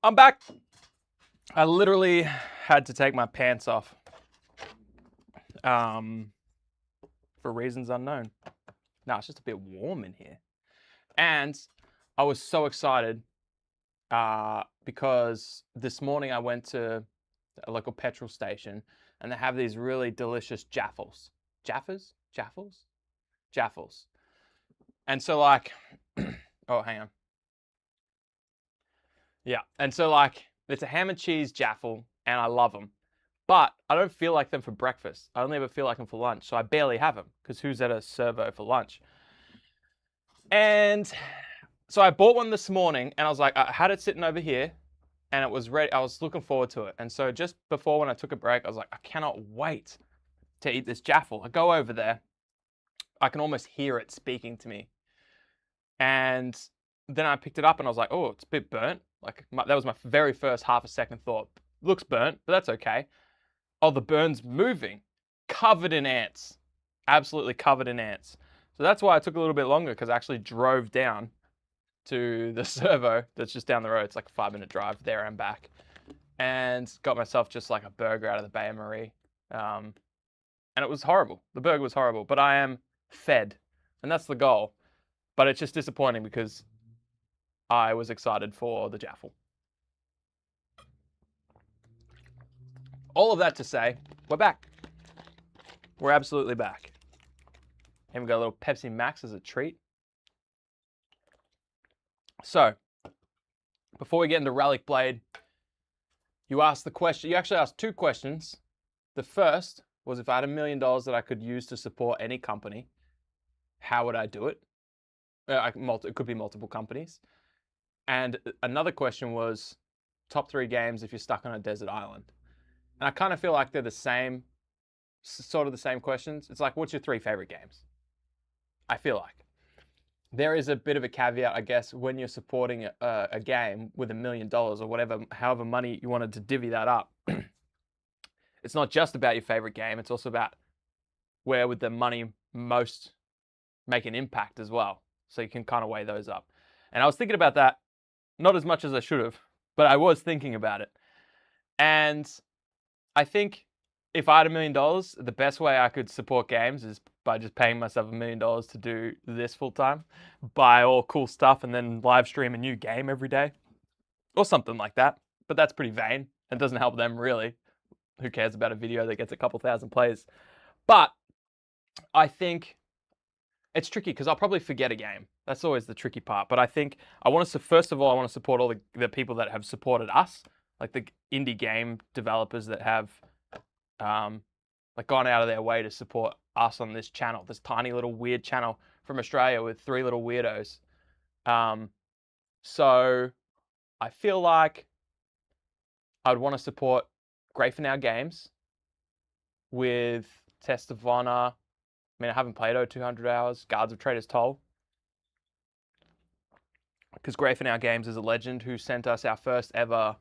I'm back. I literally had to take my pants off. For reasons unknown. No, it's just a bit warm in here. And I was so excited because this morning I went to a local petrol station and they have these really delicious jaffles. Jaffles? Jaffles? Jaffles. And so like, oh, hang on. Yeah. And so like, it's a ham and cheese jaffle and I love them. But I don't feel like them for breakfast. I only ever feel like them for lunch. So I barely have them because who's at a servo for lunch? And so I bought one this morning and I was like, I had it sitting over here and it was ready. I was looking forward to it. And so just before when I took a break, I was like, I cannot wait to eat this jaffle. I go over there. I can almost hear it speaking to me. And then I picked it up and I was like, oh, it's a bit burnt. Like that was my very first half a second thought. Looks burnt, but that's okay. Oh, the burn's moving. Covered in ants. Absolutely covered in ants. So that's why it took a little bit longer because I actually drove down to the servo that's just down the road. It's like a 5-minute drive there and back. And got myself just like a burger out of the Baie Marie. And it was horrible. The burger was horrible, but I am fed. And that's the goal. But it's just disappointing because I was excited for the jaffle. All of that to say, we're back. We're absolutely back. And we've got a little Pepsi Max as a treat. So, before we get into Relic Blade, you asked the question. You actually asked two questions. The first was if I had $1 million that I could use to support any company, how would I do it? It could be multiple companies. And another question was top 3 games if you're stuck on a desert island. And I kind of feel like they're the same, sort of the same questions. It's like, what's your 3 favorite games? I feel like. There is a bit of a caveat, I guess, when you're supporting a game with $1 million or whatever, however money you wanted to divvy that up. It's not just about your favorite game. It's also about where would the money most make an impact as well. So you can kind of weigh those up. And I was thinking about that, not as much as I should have, but I was thinking about it. And I think if I had $1 million, the best way I could support games is by just paying myself $1 million to do this full time, buy all cool stuff, and then live stream a new game every day, or something like that. But that's pretty vain and doesn't help them really. Who cares about a video that gets a couple thousand plays? But I think it's tricky because I'll probably forget a game. That's always the tricky part. But I think I want to, first of all, I want to support all the people that have supported us, like the indie game developers that have like gone out of their way to support us on this channel, this tiny little weird channel from Australia with 3 little weirdos. So I feel like I'd want to support Great for Now Games with Test of Honor. I mean, I haven't played 200 hours. Guards of Trader's Toll. Because Great for Now Games is a legend who sent us our first ever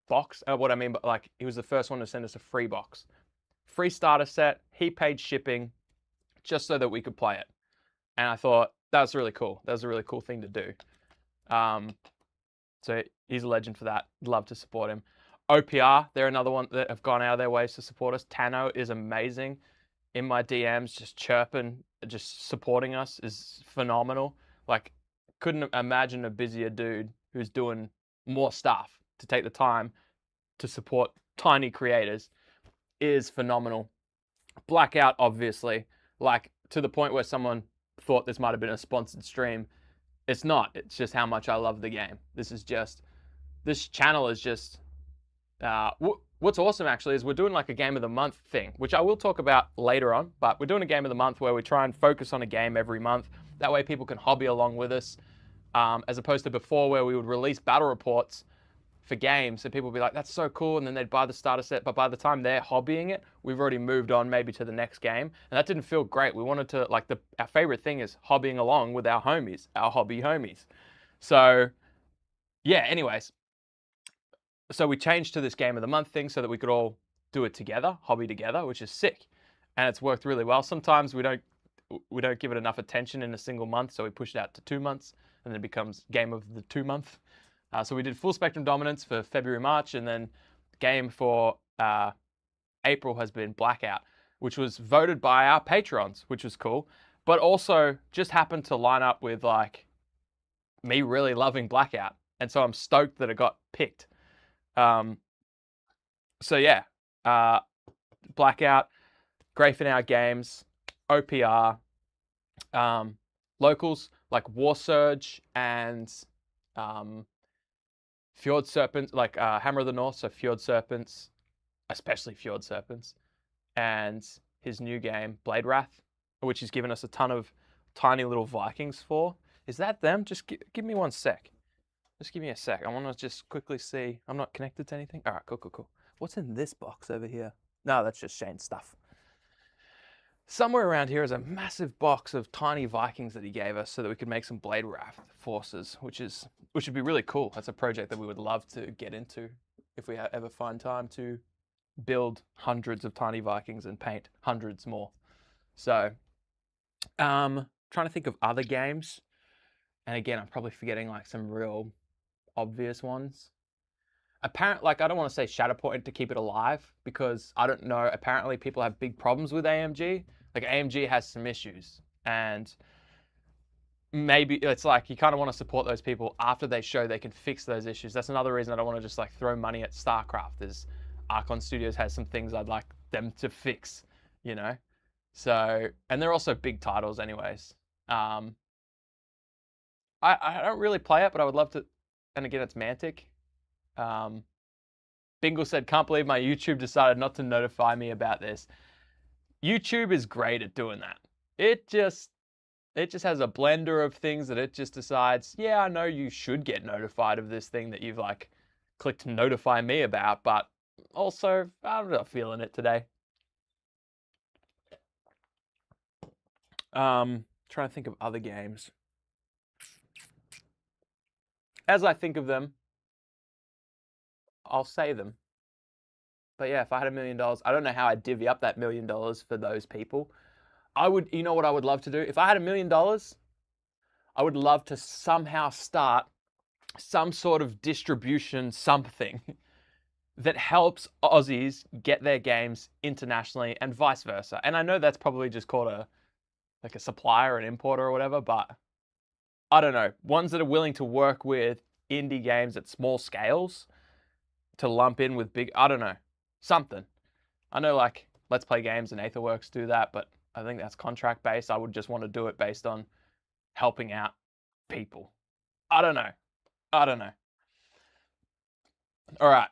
box. What I mean, but like, he was the first one to send us a free box. Free starter set. He paid shipping just so that we could play it. And I thought, that was really cool. That was a really cool thing to do. So he's a legend for that. Love to support him. OPR, they're another one that have gone out of their ways to support us. Tano is amazing. In my DMs, just chirping, just supporting us is phenomenal. Like, couldn't imagine a busier dude who's doing more stuff to take the time to support tiny creators is phenomenal. BLKOUT, obviously, like to the point where someone thought this might have been a sponsored stream. It's not. It's just how much I love the game. This channel is just, what's awesome actually is we're doing like a game of the month thing, which I will talk about later on, but we're doing a game of the month where we try and focus on a game every month. That way people can hobby along with us, as opposed to before where we would release battle reports for games and people would be like, that's so cool, and then they'd buy the starter set, but by the time they're hobbying it, we've already moved on maybe to the next game, and that didn't feel great. We wanted to, like, our favorite thing is hobbying along with our homies, our hobby homies. So yeah, anyways, so we changed to this game of the month thing so that we could all do it together, hobby together, which is sick, and it's worked really well. Sometimes we don't give it enough attention in a single month, so we push it out to 2 months, and then it becomes game of the 2 month. So we did Full Spectrum Dominance for February, March, and then game for April has been Blackout, which was voted by our patrons, which was cool, but also just happened to line up with like me really loving Blackout, and so I'm stoked that it got picked. So yeah, Blackout, great for our games, OPR, locals like War Surge and Fjord Serpents, like Hammer of the North, so Fjord Serpents, especially Fjord Serpents, and his new game, Blade Wrath, which he's given us a ton of tiny little Vikings for. Is that them? Just give me one sec. Just give me a sec. I want to just quickly see. I'm not connected to anything. All right, cool. What's in this box over here? No, that's just Shane's stuff. Somewhere around here is a massive box of tiny Vikings that he gave us so that we could make some Blade Wrath forces, which would be really cool. That's a project that we would love to get into if we ever find time to build hundreds of tiny Vikings and paint hundreds more. So, trying to think of other games. And again, I'm probably forgetting like some real obvious ones. Apparently, like, I don't want to say Shatterpoint to keep it alive because I don't know. Apparently, people have big problems with AMG. Like, AMG has some issues, and maybe it's like you kind of want to support those people after they show they can fix those issues. That's another reason I don't want to just like throw money at StarCraft. Is Archon Studios has some things I'd like them to fix, you know. So, and they're also big titles, anyways. I don't really play it, but I would love to. And again, it's Mantic. Bingle said, "Can't believe my YouTube decided not to notify me about this." YouTube is great at doing that. It just has a blender of things that it just decides, yeah, I know you should get notified of this thing that you've like clicked notify me about, but also I'm not feeling it today. Trying to think of other games. As I think of them, I'll say them. But yeah, if I had $1 million, I don't know how I'd divvy up that $1 million for those people. I would, you know what I would love to do? If I had $1 million, I would love to somehow start some sort of distribution something that helps Aussies get their games internationally and vice versa. And I know that's probably just called a supplier, an importer or whatever, but I don't know. Ones that are willing to work with indie games at small scales to lump in with big, I don't know, something. I know like Let's Play Games and Aetherworks do that, but I think that's contract based. I would just want to do it based on helping out people. I don't know. All right.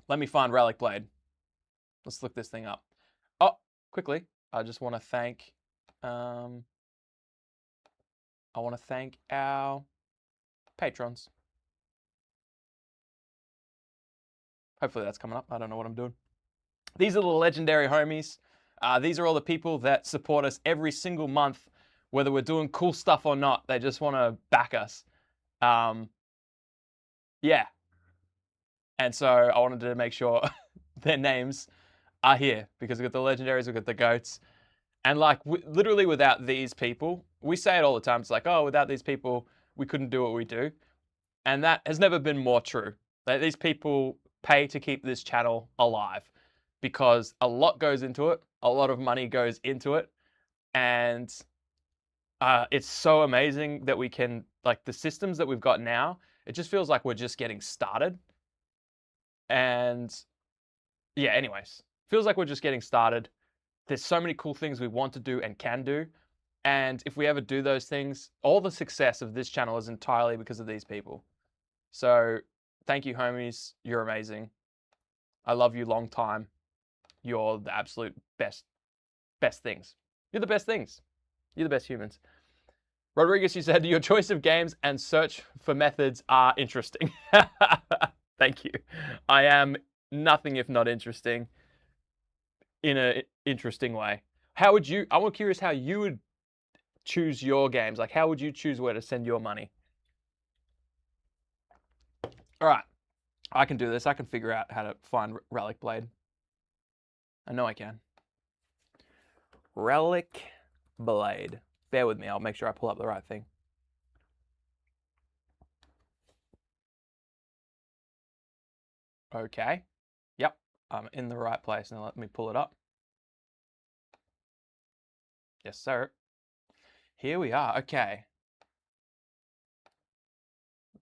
Let me find Relic Blade. Let's look this thing up. Oh, quickly. I just want to thank our patrons. Hopefully that's coming up. I don't know what I'm doing. These are the legendary homies. These are all the people that support us every single month, whether we're doing cool stuff or not. They just want to back us. Yeah. And so I wanted to make sure their names are here because we've got the legendaries, we've got the goats. And like literally without these people, we say it all the time. It's like, oh, without these people, we couldn't do what we do. And that has never been more true. Like, these people pay to keep this channel alive because a lot goes into it. A lot of money goes into it. And it's so amazing that we can, like, the systems that we've got now, it just feels like we're just getting started. And yeah, anyways, feels like we're just getting started. There's so many cool things we want to do and can do. And if we ever do those things, all the success of this channel is entirely because of these people. So thank you, homies. You're amazing. I love you long time. You're the absolute best things. You're the best things. You're the best humans. Rodriguez, you said your choice of games and search for methods are interesting. Thank you. I am nothing if not interesting in an interesting way. How would you, I'm curious how you would choose your games. Like, how would you choose where to send your money? All right, I can do this. I can figure out how to find Relic Blade. I know I can. Relic Blade. Bear with me. I'll make sure I pull up the right thing. Okay. Yep. I'm in the right place. Now let me pull it up. Yes, sir. Here we are. Okay.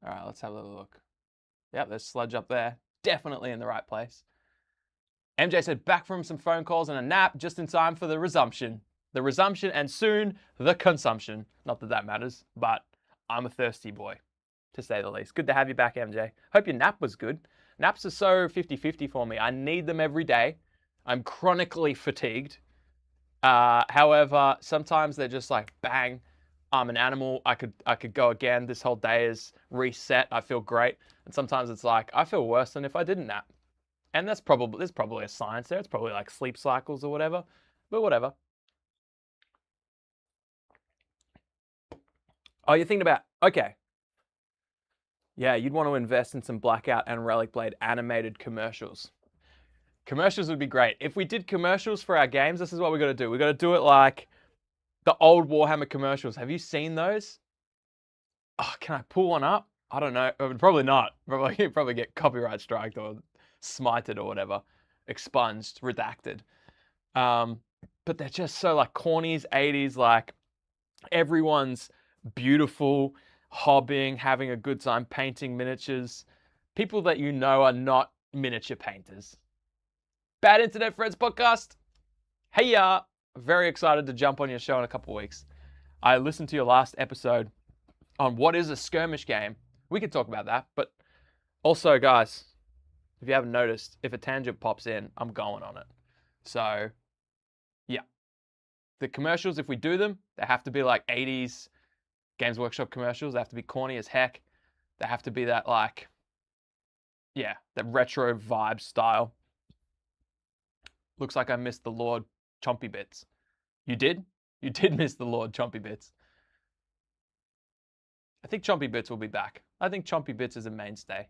All right, let's have a little look. Yep, there's Sludge up there. Definitely in the right place. MJ said, back from some phone calls and a nap just in time for the resumption. The resumption and soon the consumption. Not that that matters, but I'm a thirsty boy, to say the least. Good to have you back, MJ. Hope your nap was good. Naps are so 50-50 for me. I need them every day. I'm chronically fatigued. However, sometimes they're just like, bang, I'm an animal. I could go again. This whole day is reset. I feel great. And sometimes it's like, I feel worse than if I didn't nap. And there's probably a science there. It's probably like sleep cycles or whatever. But whatever. Oh, you're thinking about, okay. Yeah, you'd want to invest in some Blackout and Relic Blade animated commercials. Commercials would be great. If we did commercials for our games, this is what we got to do. We got to do it like the old Warhammer commercials. Have you seen those? Oh, can I pull one up? I don't know. Probably not. Probably get copyright striked or smited or whatever, expunged, redacted. But they're just so like cornies, 80s, like everyone's beautiful, hobbying, having a good time, painting miniatures. People that you know are not miniature painters. Bad Internet Friends podcast. Hey, very excited to jump on your show in a couple of weeks. I listened to your last episode on what is a skirmish game. We could talk about that, but also, guys, if you haven't noticed, if a tangent pops in, I'm going on it. So, yeah. The commercials, if we do them, they have to be like 80s Games Workshop commercials. They have to be corny as heck. They have to be that like, yeah, that retro vibe style. Looks like I missed the Lord Chompy Bits. You did? You did miss the Lord Chompy Bits. I think Chompy Bits will be back. I think Chompy Bits is a mainstay.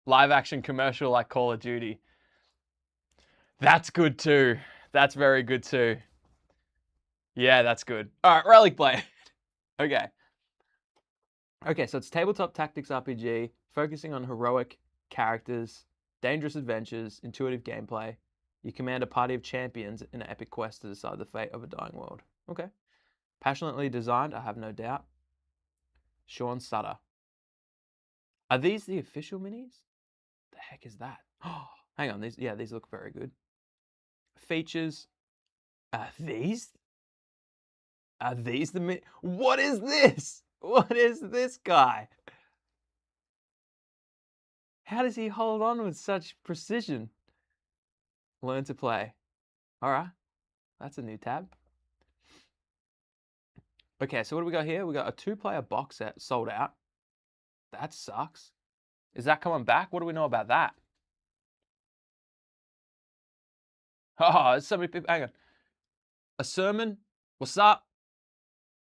Live action commercial like Call of Duty. That's good too. That's very good too. Yeah, that's good. All right, Relic Blade. Okay. Okay, so it's tabletop tactics RPG, focusing on heroic characters, dangerous adventures, intuitive gameplay. You command a party of champions in an epic quest to decide the fate of a dying world. Okay. Passionately designed, I have no doubt. Sean Sutter. Are these the official minis? The heck is that? Oh, hang on. These look very good. Features. Are these the mini? What is this? What is this guy? How does he hold on with such precision? Learn to play. All right. That's a new tab. Okay, so what do we got here? We got a 2-player box set sold out. That sucks. Is that coming back? What do we know about that? Oh, there's so many people. Hang on. A sermon? What's up?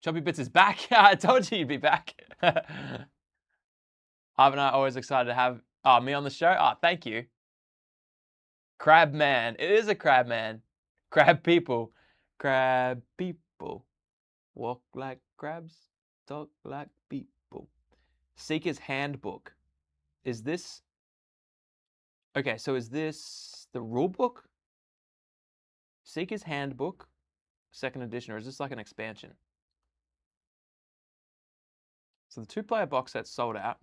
Chompy Bits is back. I told you you'd be back. Ivan and I are always excited to have me on the show. Oh, thank you. Crab man. It is a crab man. Crab people. Crab people. Walk like crabs. Talk like people. Seeker's Handbook. Is this... Okay, so is this the rule book? Seeker's Handbook, 2nd edition, or is this like an expansion? So the 2-player box set's sold out.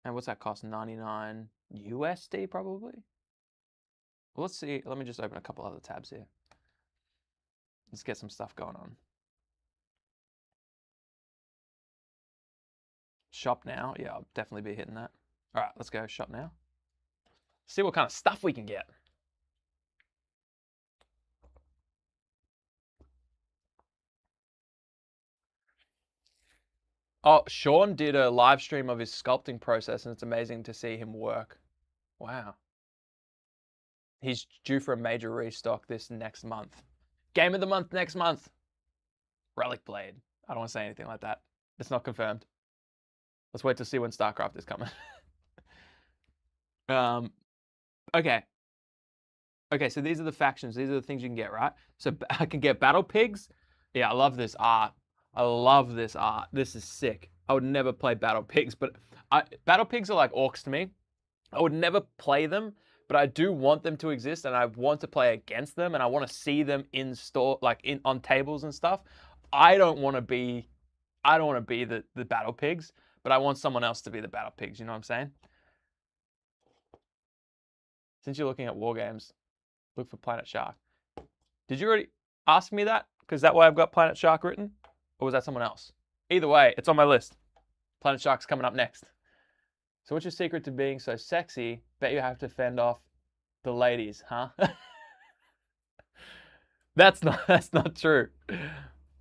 And what's that cost? 99 USD probably? Well, let's see. Let me just open a couple other tabs here. Let's get some stuff going on. Shop now. Yeah, I'll definitely be hitting that. All right, let's go shop now. See what kind of stuff we can get. Oh, Sean did a live stream of his sculpting process, and it's amazing to see him work. Wow. He's due for a major restock this next month. Game of the month next month. Relic Blade. I don't want to say anything like that. It's not confirmed. Let's wait to see when StarCraft is coming. Okay. Okay, so these are the factions. These are the things you can get, right? So I can get Battle Pigs. Yeah, I love this art. I love this art. This is sick. I would never play battle pigs, but battle pigs are like orcs to me. I would never play them, but I do want them to exist, and I want to play against them, and I want to see them in store, like on tables and stuff. I don't want to be the battle pigs, but I want someone else to be the battle pigs. You know what I'm saying? Since you're looking at war games, look for Planet Shark. Did you already ask me that? Because that way I've got Planet Shark written, or was that someone else? Either way, it's on my list. Planet Shark's coming up next. So what's your secret to being so sexy? Bet you have to fend off the ladies, huh? That's not true.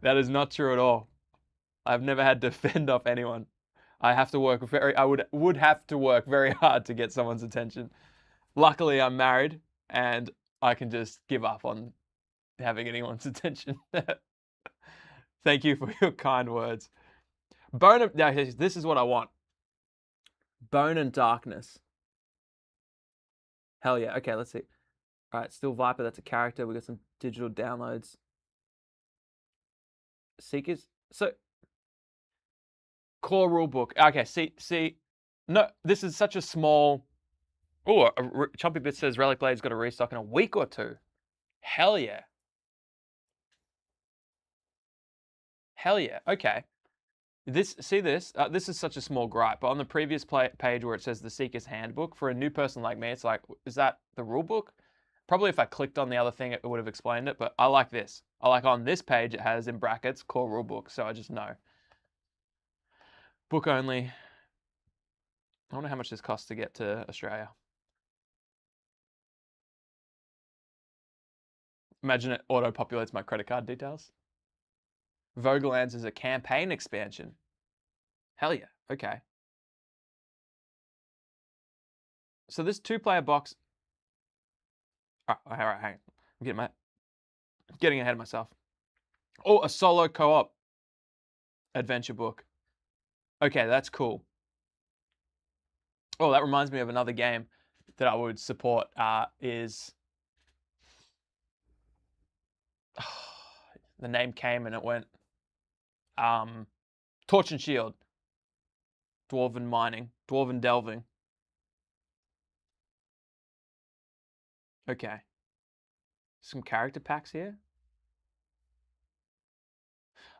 That is not true at all. I've never had to fend off anyone. I would have to work very hard to get someone's attention. Luckily, I'm married and I can just give up on having anyone's attention. Thank you for your kind words. Now, this is what I want. Bone and Darkness. Hell yeah. Okay, let's see. All right, Still Viper, that's a character. We got some digital downloads. Seekers. So, core rulebook. Okay, see. No, this is such a small... Oh, Chompy Bit says Relic Blade's got a restock in a week or two. Hell yeah. Hell yeah. Okay. This is such a small gripe, but on the previous page where it says the Seeker's Handbook, for a new person like me, it's like, is that the rule book? Probably if I clicked on the other thing, it would have explained it, but I like this. I like on this page, it has in brackets, core rulebook, so I just know. Book only. I wonder how much this costs to get to Australia. Imagine it auto-populates my credit card details. Vogelands is a campaign expansion. Hell yeah. Okay. So this 2-player box. All right, hang on. I'm getting ahead of myself. Oh, a solo co-op adventure book. Okay, that's cool. Oh, that reminds me of another game that I would support. Is the name came and it went. Torch and Shield. Dwarven mining. Dwarven delving. Okay. Some character packs here.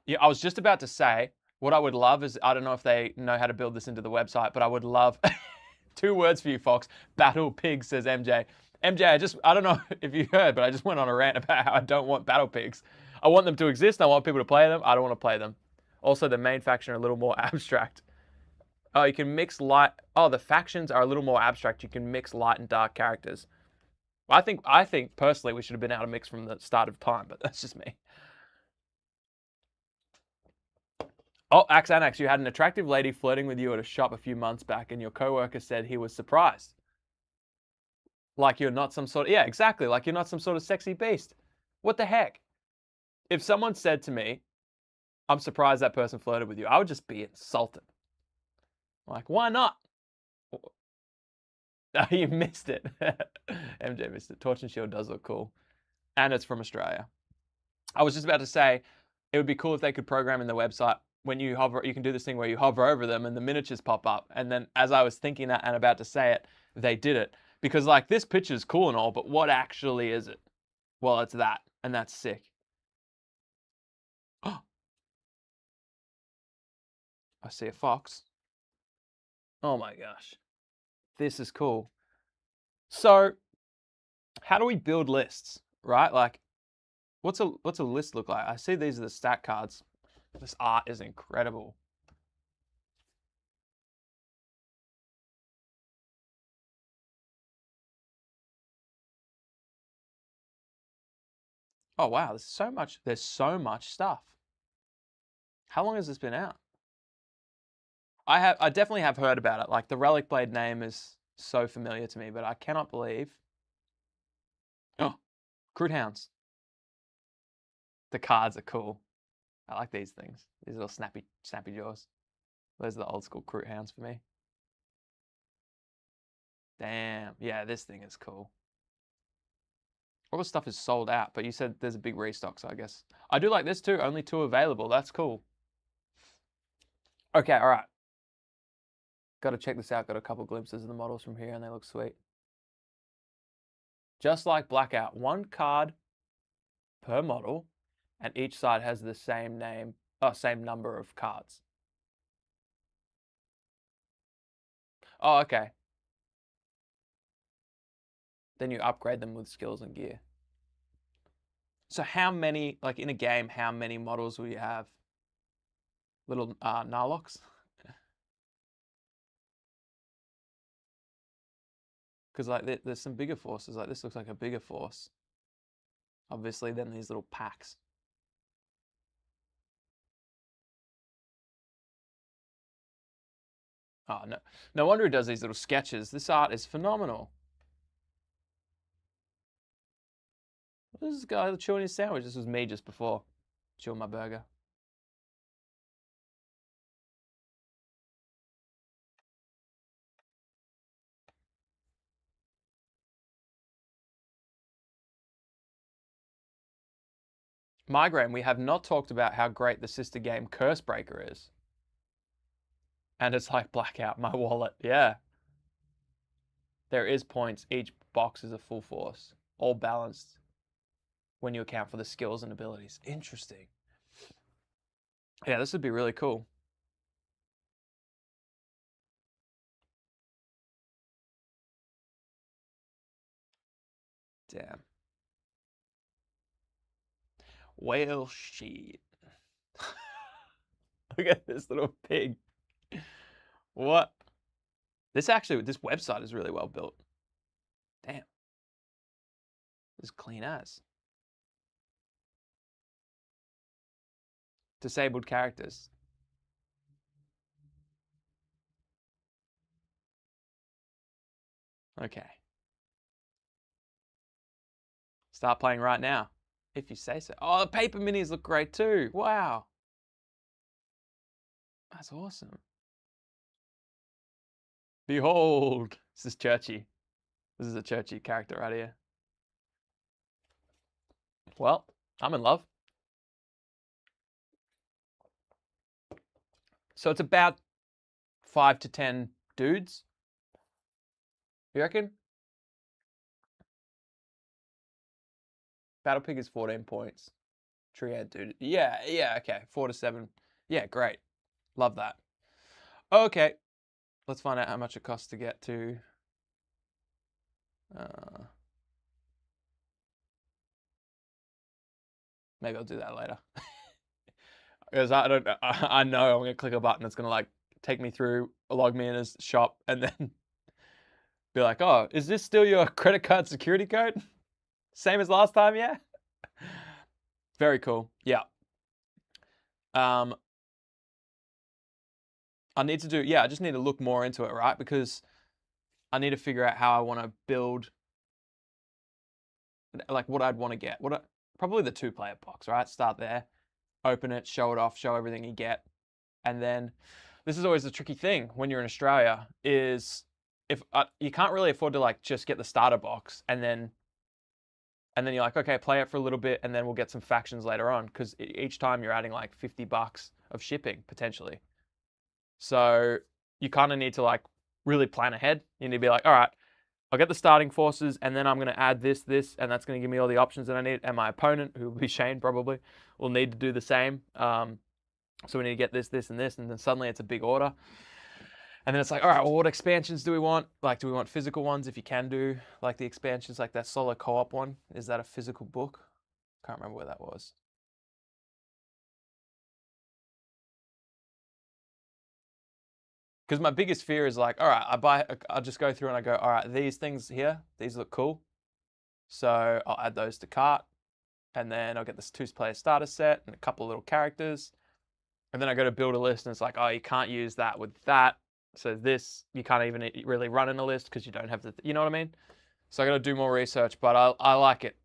Yeah, I was just about to say, what I would love is, I don't know if they know how to build this into the website, but I would love, 2 words for you, Fox. Battle Pigs, says MJ. MJ, I don't know if you heard, but I just went on a rant about how I don't want battle pigs. I want them to exist. I want people to play them. I don't want to play them. Also, the main faction are a little more abstract. Oh, you can mix light. Oh, the factions are a little more abstract. You can mix light and dark characters. I think personally we should have been able to mix from the start of time, but that's just me. Oh, Axanax, you had an attractive lady flirting with you at a shop a few months back, and your coworker said he was surprised. Like you're not some sort of... Yeah, exactly. Like you're not some sort of sexy beast. What the heck? If someone said to me, I'm surprised that person flirted with you, I would just be insulted. Like, why not? You missed it. MJ missed it. Torch and Shield does look cool. And it's from Australia. I was just about to say, it would be cool if they could program in the website, when you hover, you can do this thing where you hover over them and the miniatures pop up. And then as I was thinking that and about to say it, they did it. Because like this picture is cool and all, but what actually is it? Well, it's that, and that's sick. Oh, I see a fox. Oh my gosh. This is cool. So how do we build lists, right? Like what's a list look like? I see these are the stat cards. This art is incredible. Oh wow, there's so much stuff. How long has this been out? I definitely have heard about it. Like the Relic Blade name is so familiar to me, but I cannot believe. Oh, Crude Hounds. The cards are cool. I like these things. These little snappy jaws. Those are the old school Crude Hounds for me. Damn. Yeah, this thing is cool. All the stuff is sold out, but you said there's a big restock, so I guess. I do like this too. Only 2 available. That's cool. Okay, all right. Got to check this out. Got a couple glimpses of the models from here, and they look sweet. Just like Blackout, 1 card per model, and each side has the same name, same number of cards. Oh, okay. Then you upgrade them with skills and gear. So how many, like in a game, how many models will you have? Little Narlocs? Because like there's some bigger forces. Like this looks like a bigger force. Obviously, then these little packs. Oh, no. No wonder he does these little sketches. This art is phenomenal. What is this guy chewing his sandwich? This was me just before chewing my burger. Migraine, we have not talked about how great the sister game Cursebreaker is. And it's like Blackout, my wallet. Yeah. There is points. Each box is a full force. All balanced when you account for the skills and abilities. Interesting. Yeah, this would be really cool. Damn. Whale sheet. Look at this little pig. What? This website is really well built. Damn. This is clean as. Disabled characters. Okay. Start playing right now, if you say so. Oh, the paper minis look great too. Wow. That's awesome. Behold. This is Churchy. This is a Churchy character right here. Well, I'm in love. So it's about 5 to 10 dudes. You reckon? Battle Pig is 14 points. Triad dude. Yeah, okay. 4 to 7. Yeah, great. Love that. Okay. Let's find out how much it costs to get to... maybe I'll do that later. Because I know I'm going to click a button that's going to like take me through, log me in as shop, and then be like, oh, is this still your credit card security code? Same as last time, yeah? Very cool. Yeah. I just need to look more into it, right? Because I need to figure out how I want to build, like what I'd want to get. Probably the 2-player box, right? Start there, open it, show it off, show everything you get. And then this is always the tricky thing when you're in Australia is if you can't really afford to like just get the starter box and then you're like, okay, play it for a little bit and then we'll get some factions later on, because each time you're adding like $50 of shipping potentially. So you kind of need to like really plan ahead. You need to be like, all right, I'll get the starting forces and then I'm going to add this, and that's going to give me all the options that I need. And my opponent, who will be Shane probably, will need to do the same. So we need to get this, and this, and then suddenly it's a big order. And then it's like, all right, well, what expansions do we want? Like, do we want physical ones if you can do like the expansions, like that solo co-op one? Is that a physical book? Can't remember where that was. Because my biggest fear is like, all right, I'll just go through and I go, all right, these things here, these look cool. So I'll add those to cart. And then I'll get this 2-player starter set and a couple of little characters. And then I go to build a list and it's like, oh, you can't use that with that. So this, you can't even really run in a list because you don't have the, you know what I mean? So I got to do more research, but I like it.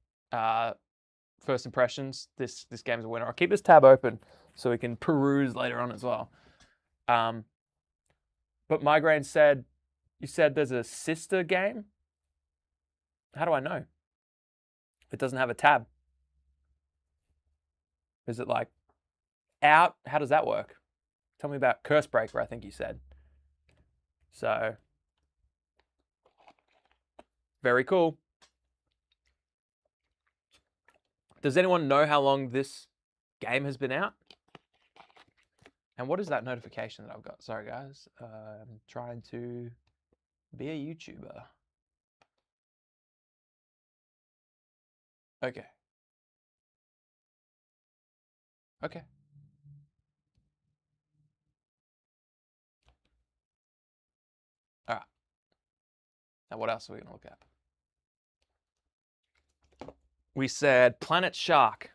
First impressions, this game's a winner. I'll keep this tab open so we can peruse later on as well. But Migraine said, you said there's a sister game? How do I know? It doesn't have a tab. Is it like out? How does that work? Tell me about Curse Breaker, I think you said. So, very cool. Does anyone know how long this game has been out? And what is that notification that I've got? Sorry, guys. I'm trying to be a YouTuber. Okay. Okay. All right. Now, what else are we going to look at? We said Planet Shark.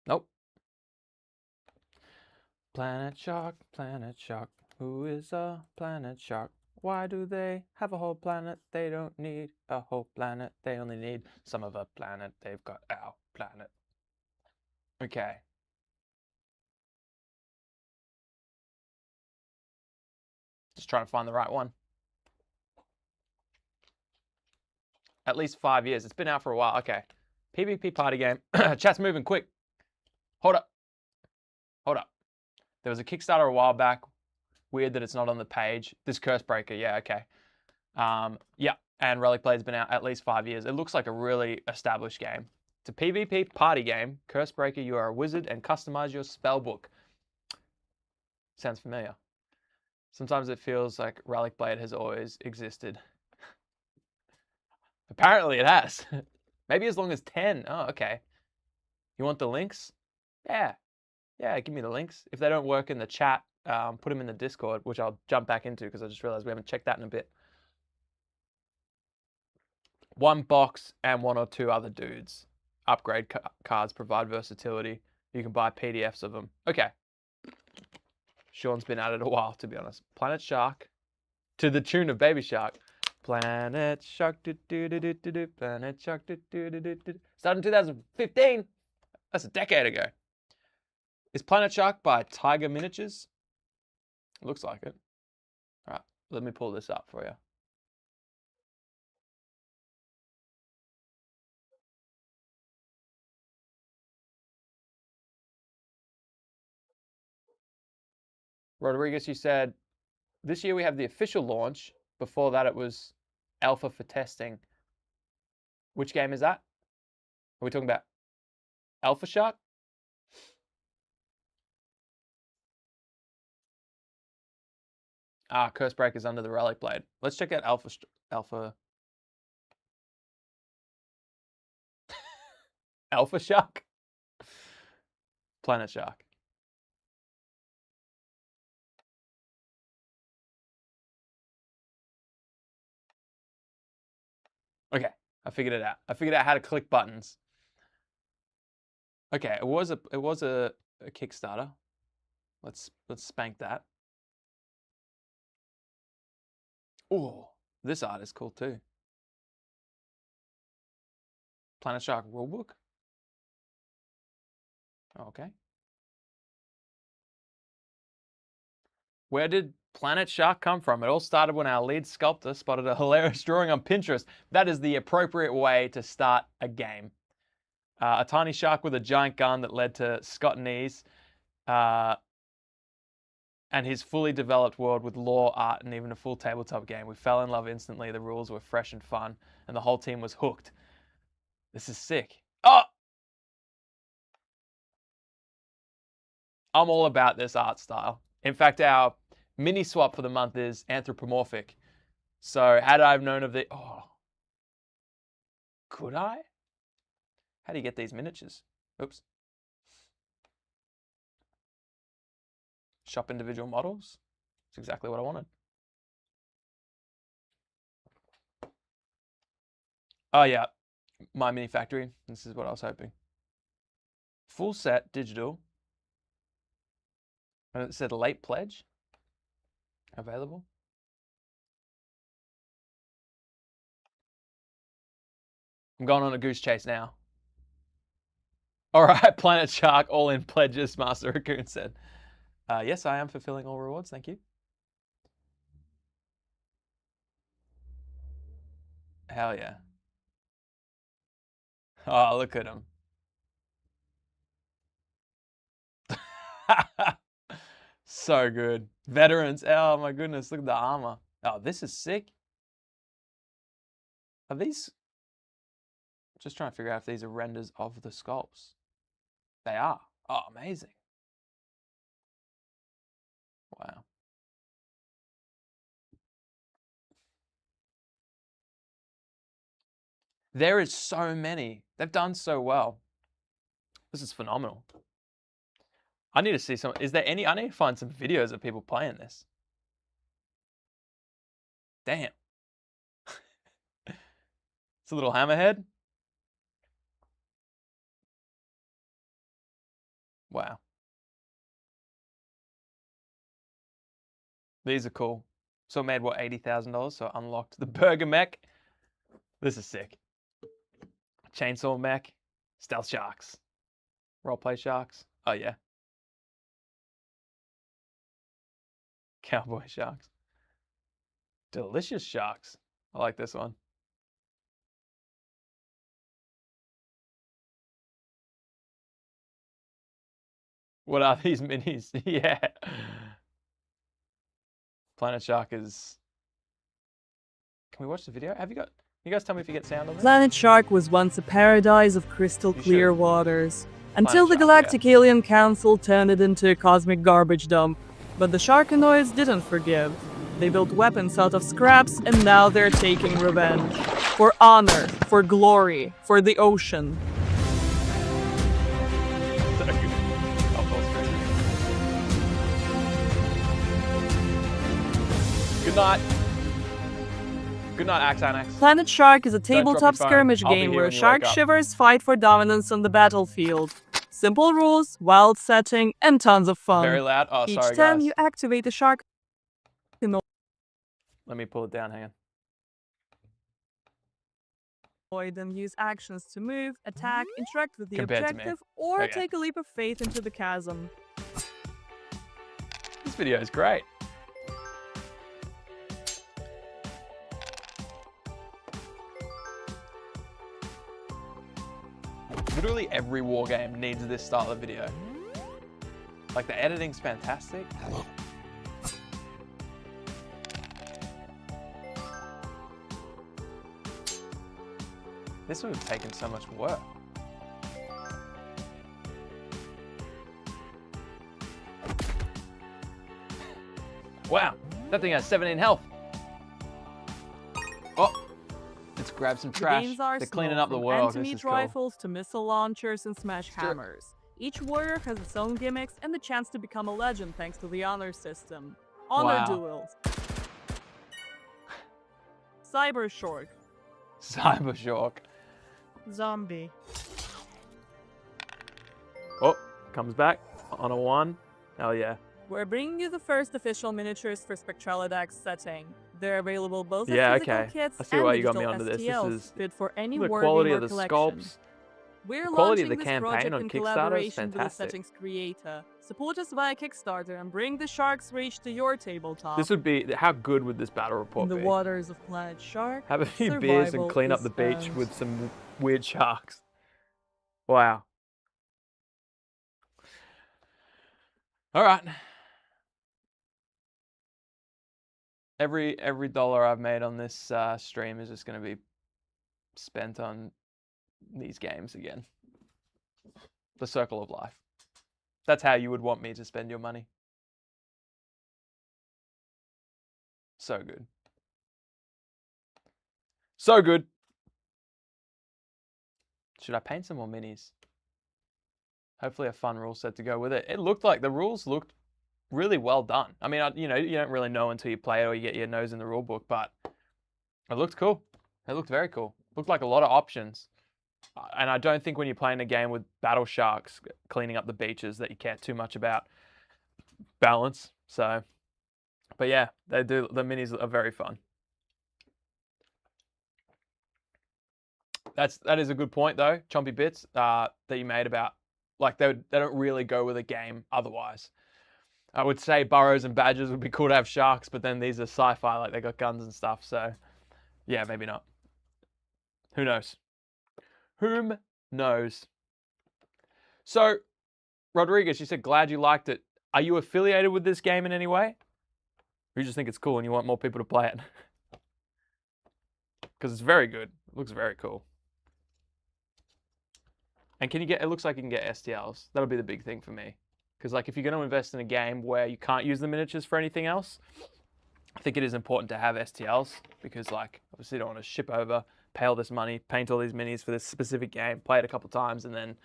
Nope. Planet Shark, Planet Shark. Who is a planet shark? Why do they have a whole planet? They don't need a whole planet. They only need some of a planet. They've got our planet. Okay. Just trying to find the right one. At least 5 years. It's been out for a while. Okay. PvP party game. Chat's moving quick. Hold up. Hold up. There was a Kickstarter a while back. Weird that it's not on the page. This Curse Breaker. Yeah, okay. Yeah. And Relic Blade's been out at least 5 years. It looks like a really established game. It's a PvP party game. Curse Breaker, you are a wizard and customize your spell book. Sounds familiar. Sometimes it feels like Relic Blade has always existed. Apparently it has. Maybe as long as 10. Oh, okay. You want the links? Yeah. Yeah, give me the links. If they don't work in the chat, put them in the Discord, which I'll jump back into because I just realized we haven't checked that in a bit. One box and one or two other dudes. Upgrade cards provide versatility. You can buy PDFs of them. Okay. Sean's been at it a while, to be honest. Planet Shark. To the tune of Baby Shark. Planet Shark. Do, do, do, do, do, do. Planet Shark. Do, do, do, do, do. Started in 2015. That's a decade ago. Is Planet Shark by Tiger Miniatures? Looks like it. All right, let me pull this up for you. Rodriguez, you said, this year we have the official launch. Before that, it was alpha for testing. Which game is that? Are we talking about Alpha Shark? Ah, Curse Breaker's under the Relic Blade. Let's check out Alpha Alpha Shark? Planet Shark. Okay, I figured it out. I figured out how to click buttons. Okay, it was a Kickstarter. Let's spank that. Oh, this art is cool too. Planet Shark rulebook. Okay. Where did Planet Shark come from? It all started when our lead sculptor spotted a hilarious drawing on Pinterest. That is the appropriate way to start a game. A tiny shark with a giant gun that led to Scott Nees and his fully developed world with lore, art, and even a full tabletop game. We fell in love instantly. The rules were fresh and fun, and the whole team was hooked. This is sick. Oh! I'm all about this art style. In fact, our mini swap for the month is anthropomorphic. So had I known of the... Oh. Could I? How do you get these miniatures? Oops. Shop individual models. That's exactly what I wanted. Oh yeah, My Mini Factory. This is what I was hoping. Full set digital. And it said late pledge available. I'm going on a goose chase now. All right, Planet Shark, all in pledges, Master Raccoon said. Yes, I am fulfilling all rewards, thank you. Hell yeah. Oh, look at him. So good. Veterans. Oh my goodness, look at the armor. Oh, this is sick. Are these... Just trying to figure out if these are renders of the sculpts. They are. Oh, amazing. Wow. There is so many. They've done so well. This is phenomenal. I need to see some... Is there any... I need to find some videos of people playing this. Damn. It's a little hammerhead. Wow. These are cool. So it made, what, $80,000? So I unlocked the burger mech. This is sick. Chainsaw mech. Stealth sharks. Roleplay sharks. Oh, yeah. Cowboy sharks. Delicious sharks. I like this one. What are these minis? Yeah. Planet Shark is... Can we watch the video? Have you got... You guys tell me if you get sound on this? Planet Shark was once a paradise of crystal clear should. waters, until the Shark, Galactic Alien Council turned it into a cosmic garbage dump. But the Sharkanoids didn't forgive. They built weapons out of scraps, and now they're taking revenge. For honor, for glory, for the ocean. So good. I'll pause for it. Good night. Good night, Axe Annex. Planet Shark is a drop your tabletop phone. skirmish I'll be game here where when you shark wake up. shivers fight for dominance on the battlefield. Simple rules, wild setting, and tons of fun. Very loud. Oh, Each sorry, time guys. you activate the shark, Let me pull it down. Hang on. and use actions to move, attack, interact with the Compared to me. objective, or Okay. take a leap of faith into the chasm. This video is great. Literally every war game needs this style of video. Like, the editing's fantastic. This would have taken so much work. Wow, that thing has 17 health. Oh, let's grab some trash. game's They're arsenal, cleaning up the from world. This anti-meat is cool. rifles to missile launchers and smash Sure. hammers. Each warrior has its own gimmicks and the chance to become a legend thanks to the honor system. Honor Wow. duels. Cyber Shark. Cyber Shark. Zombie. Oh, comes back on a 1. Hell yeah. We're bringing you the first official miniatures for Spectralidax setting. They're available both Yeah, as physical okay. kits I see and why you got me digital onto this. This STLs is fit for any the worthy quality more of the collection. sculpts. We're quality of launching the this campaign project on in Kickstarter is collaboration with the fantastic. settings creator. Support us via Kickstarter and bring the Shark's Reach to your tabletop. This would be... How good would this battle in report the be? waters of Planet Shark. Have a few beers and survival clean up is the beach earned. with some weird sharks. Wow. All right. Every dollar I've made on this stream is just going to be spent on these games again. The circle of life. That's how you would want me to spend your money. So good. So good. Should I paint some more minis? Hopefully a fun rule set to go with it. It looked like the rules looked really well done. I mean, you know, you don't really know until you play it or you get your nose in the rule book, but it looked cool. It looked very cool. Looked like a lot of options. And I don't think when you're playing a game with battle sharks cleaning up the beaches that you care too much about balance. So, but yeah, they do. The minis are very fun. That is a good point though, Chompy Bits, that you made about like they don't really go with a game otherwise. I would say burrows and badgers would be cool to have sharks, but then these are sci-fi, like they got guns and stuff. So yeah, maybe not. Who knows? Whom knows. So, Rodriguez, you said glad you liked it. Are you affiliated with this game in any way? Or you just think it's cool and you want more people to play it? Because it's very good. It looks very cool. And can you get, it looks like you can get STLs. That'll be the big thing for me. Because like if you're going to invest in a game where you can't use the miniatures for anything else, I think it is important to have STLs. Because like, obviously you don't want to ship over, pay all this money, paint all these minis for this specific game, play it a couple times, and then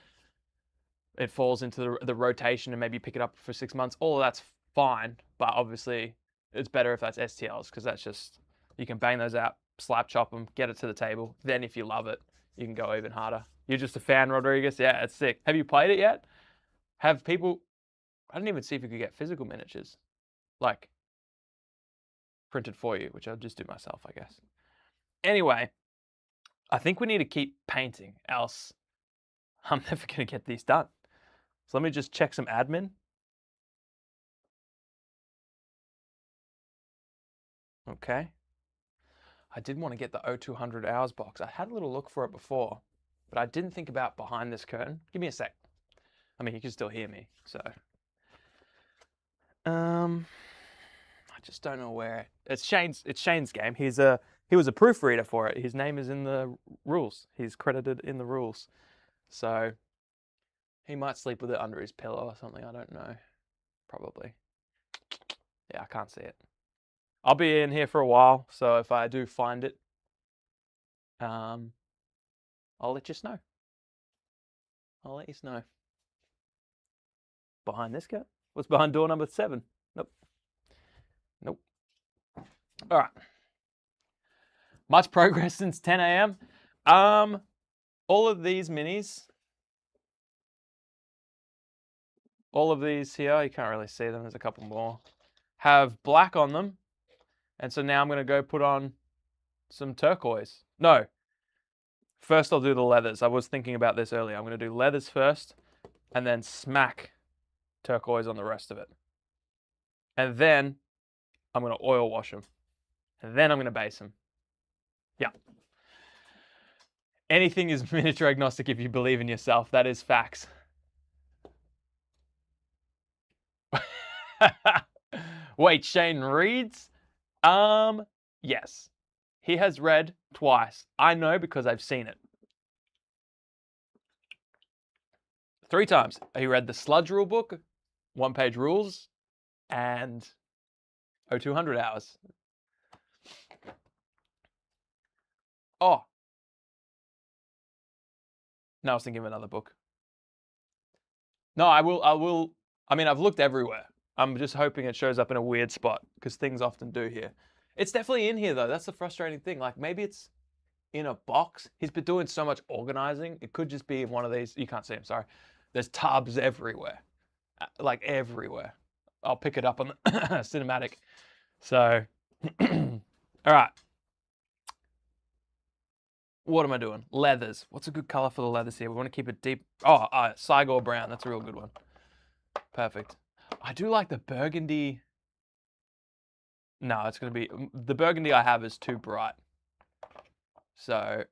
it falls into the rotation and maybe you pick it up for 6 months. All of that's fine. But obviously it's better if that's STLs because that's just, you can bang those out, slap chop them, get it to the table. Then if you love it, you can go even harder. You're just a fan, Rodriguez? Yeah, it's sick. Have you played it yet? Have people... I didn't even see if you could get physical miniatures. Like, printed for you, which I'll just do myself, I guess. Anyway, I think we need to keep painting, else I'm never going to get these done. So let me just check some admin. Okay. I did want to get the 0200 hours box. I had a little look for it before, but I didn't think about behind this curtain. Give me a sec. I mean, you can still hear me, so. I just don't know where. It's Shane's game. He was a proofreader for it. His name is in the rules. He's credited in the rules. So he might sleep with it under his pillow or something. I don't know. Probably. Yeah, I can't see it. I'll be in here for a while, so if I do find it, I'll let you know. I'll let you know. Behind this guy? What's behind door number 7? Nope. Nope. All right. Much progress since 10 a.m. All of these minis, all of these here, you can't really see them. There's a couple more, have black on them. And so now I'm going to go put on some turquoise. No. First I'll do the leathers. I was thinking about this earlier. I'm going to do leathers first and then smack turquoise on the rest of it. And then I'm going to oil wash them. And then I'm going to base them. Yeah. Anything is miniature agnostic if you believe in yourself. That is facts. Wait, Shane reads? Yes. He has read twice. I know because I've seen it. 3 times. He read the Sludge rule book, 1-page rules, and 0200 hours. Oh. No, I was thinking of another book. No, I will. I mean, I've looked everywhere. I'm just hoping it shows up in a weird spot because things often do here. It's definitely in here though. That's the frustrating thing. Like maybe it's in a box. He's been doing so much organizing. It could just be in one of these. You can't see him, sorry. There's tubs everywhere. Like everywhere. I'll pick it up on the cinematic. So, all right. What am I doing? Leathers. What's a good color for the leathers here? We want to keep it deep. Oh, Cygor brown. That's a real good one. Perfect. I do like the burgundy. No, it's going to be... The burgundy I have is too bright. So,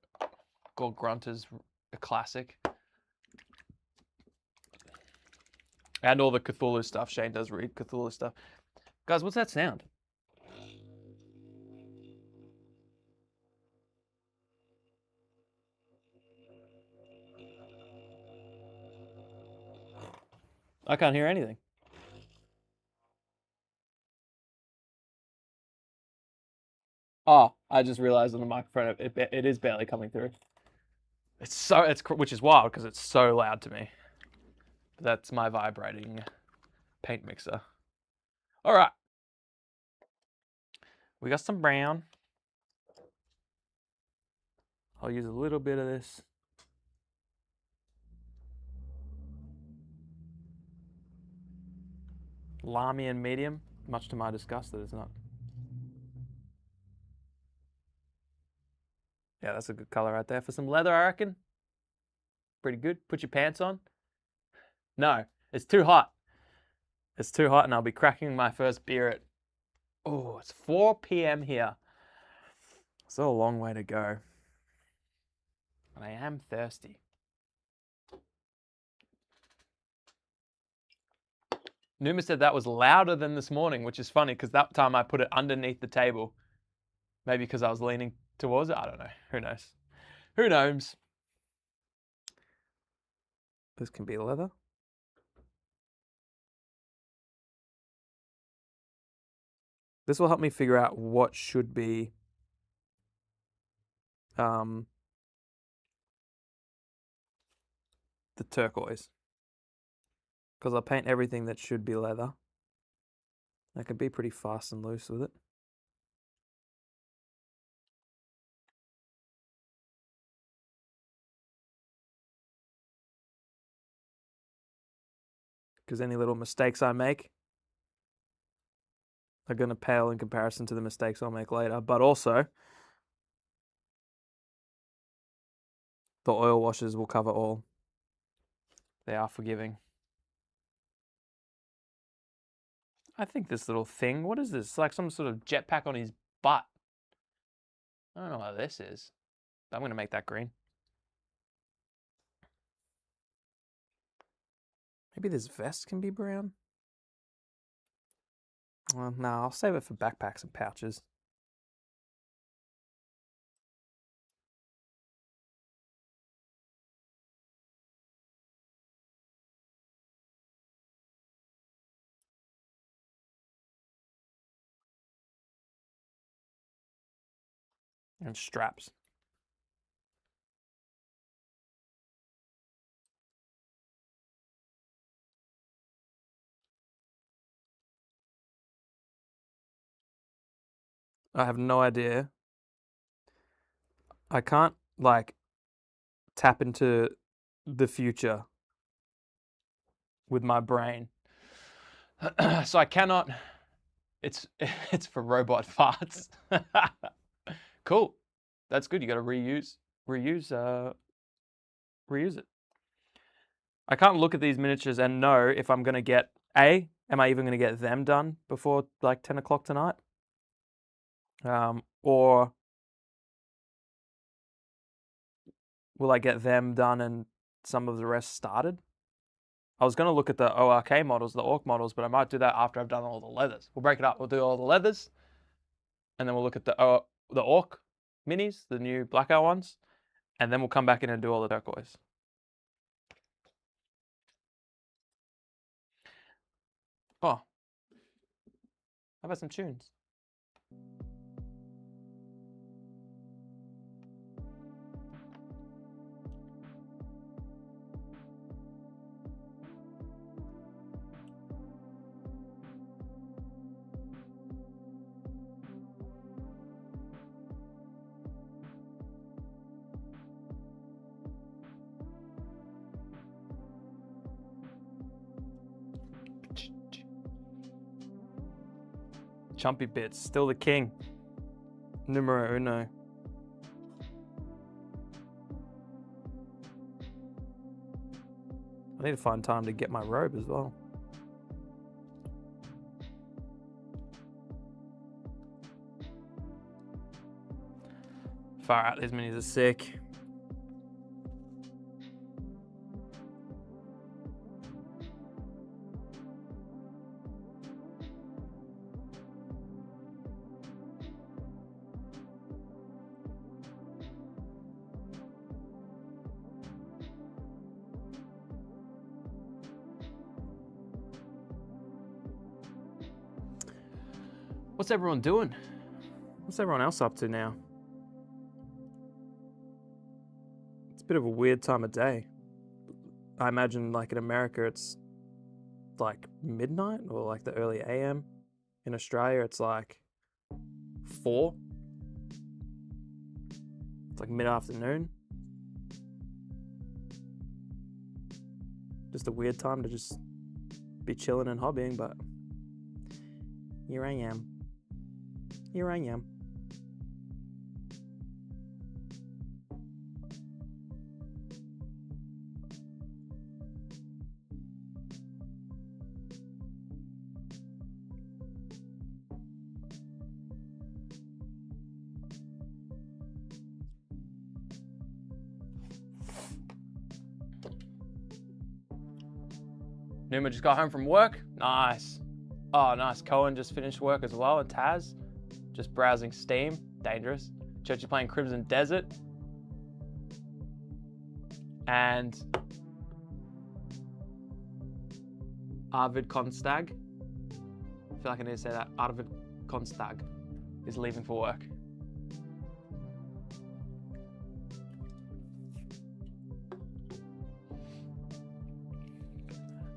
Gold Grunt is a classic. And all the Cthulhu stuff. Shane does read Cthulhu stuff. Guys, what's that sound? I can't hear anything. Oh, I just realized on the microphone it is barely coming through. Which is wild because it's so loud to me. That's my vibrating paint mixer. All right. We got some brown. I'll use a little bit of this. Lamy and medium, much to my disgust that it's not. Yeah, that's a good color right there. For some leather, I reckon. Pretty good. Put your pants on. No, it's too hot. It's too hot and I'll be cracking my first beer at... Oh, it's 4 p.m. here. So a long way to go. And I am thirsty. Numa said that was louder than this morning, which is funny because that time I put it underneath the table. Maybe because I was leaning towards it. I don't know. Who knows? Who knows? This can be leather. This will help me figure out what should be the turquoise. Because I'll paint everything that should be leather. I can be pretty fast and loose with it. Because any little mistakes I make are going to pale in comparison to the mistakes I'll make later. But also, the oil washes will cover all. They are forgiving. I think this little thing, what is this? It's like some sort of jetpack on his butt. I don't know what this is. But I'm going to make that green. Maybe this vest can be brown? Well, no, I'll save it for backpacks and pouches. And straps. I have no idea. I can't, like, tap into the future with my brain. So I cannot. It's for robot farts. Cool. That's good. You got to reuse it. I can't look at these miniatures and know if I'm going to get am I even going to get them done before like 10 o'clock tonight? Or will I get them done and some of the rest started? I was going to look at the ORK models, the Orc models, but I might do that after I've done all the leathers. We'll break it up. We'll do all the leathers, and then we'll look at the Orc minis, the new blackout ones, and then we'll come back in and do all the turquoise. Oh, how about some tunes? Chumpy Bits, still the king. Numero uno. I need to find time to get my robe as well. Far out, these minis are sick. What's everyone doing? What's everyone else up to now? It's a bit of a weird time of day. I imagine like in America it's like midnight or like the early AM. In Australia it's like 4. It's like mid-afternoon. Just a weird time to just be chilling and hobbying, but here I am. Here I am. Numa just got home from work. Nice. Oh, nice. Cohen just finished work as well. And Taz, just browsing Steam. Dangerous. Churchy playing Crimson Desert. And Arvid Konstag. I feel like I need to say that. Arvid Konstag is leaving for work.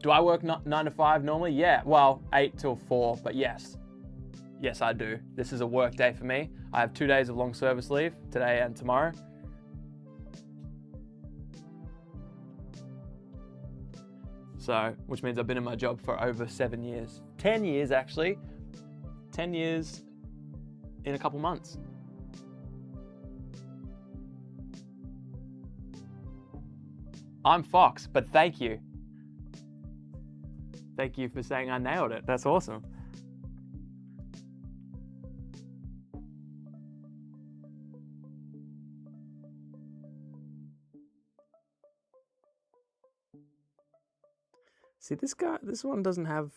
Do I work 9 to 5 normally? Yeah, well, 8 till 4, but yes. Yes, I do. This is a work day for me. I have 2 days of long service leave, today and tomorrow. So, which means I've been in my job for over 7 years. 10 years, actually. 10 years in a couple months. I'm Fox, but thank you. Thank you for saying I nailed it. That's awesome. See, this one doesn't have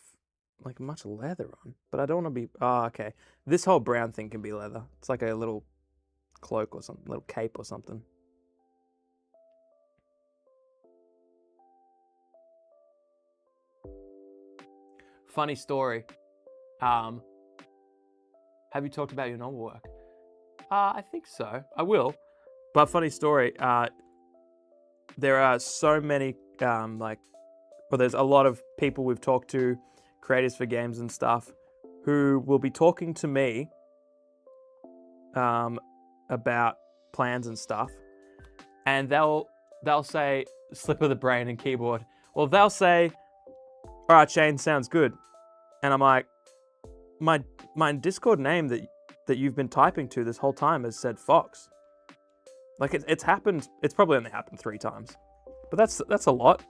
like much leather on, but I don't want to be, oh, okay. This whole brown thing can be leather. It's like a little cloak or something, little cape or something. Funny story. Have you talked about your normal work? I think so. I will. But funny story. There are so many there's a lot of people we've talked to, creators for games and stuff, who will be talking to me about plans and stuff, and they'll say slip of the brain and keyboard. Well, they'll say, "All right, Shane, sounds good," and I'm like, my Discord name that you've been typing to this whole time has said Fox. Like it's happened. It's probably only happened 3 times, but that's a lot.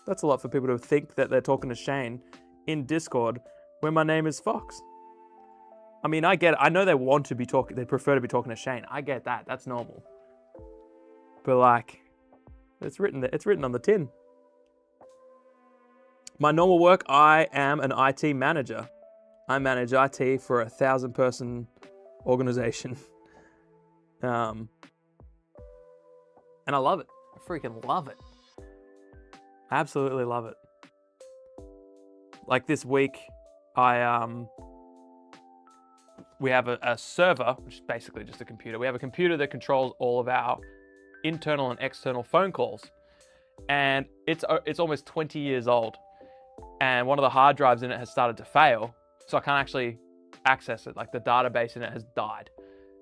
That's a lot for people to think that they're talking to Shane in Discord when my name is Fox. I mean, I get it. I know they want to be talking, they prefer to be talking to Shane. I get that. That's normal. But like, it's written on the tin. My normal work, I am an IT manager. I manage IT for a 1,000-person organization. And I love it. I freaking love it. Absolutely love it. Like this week, we have a server, which is basically just a computer. We have a computer that controls all of our internal and external phone calls. And it's almost 20 years old. And one of the hard drives in it has started to fail. So I can't actually access it. Like the database in it has died.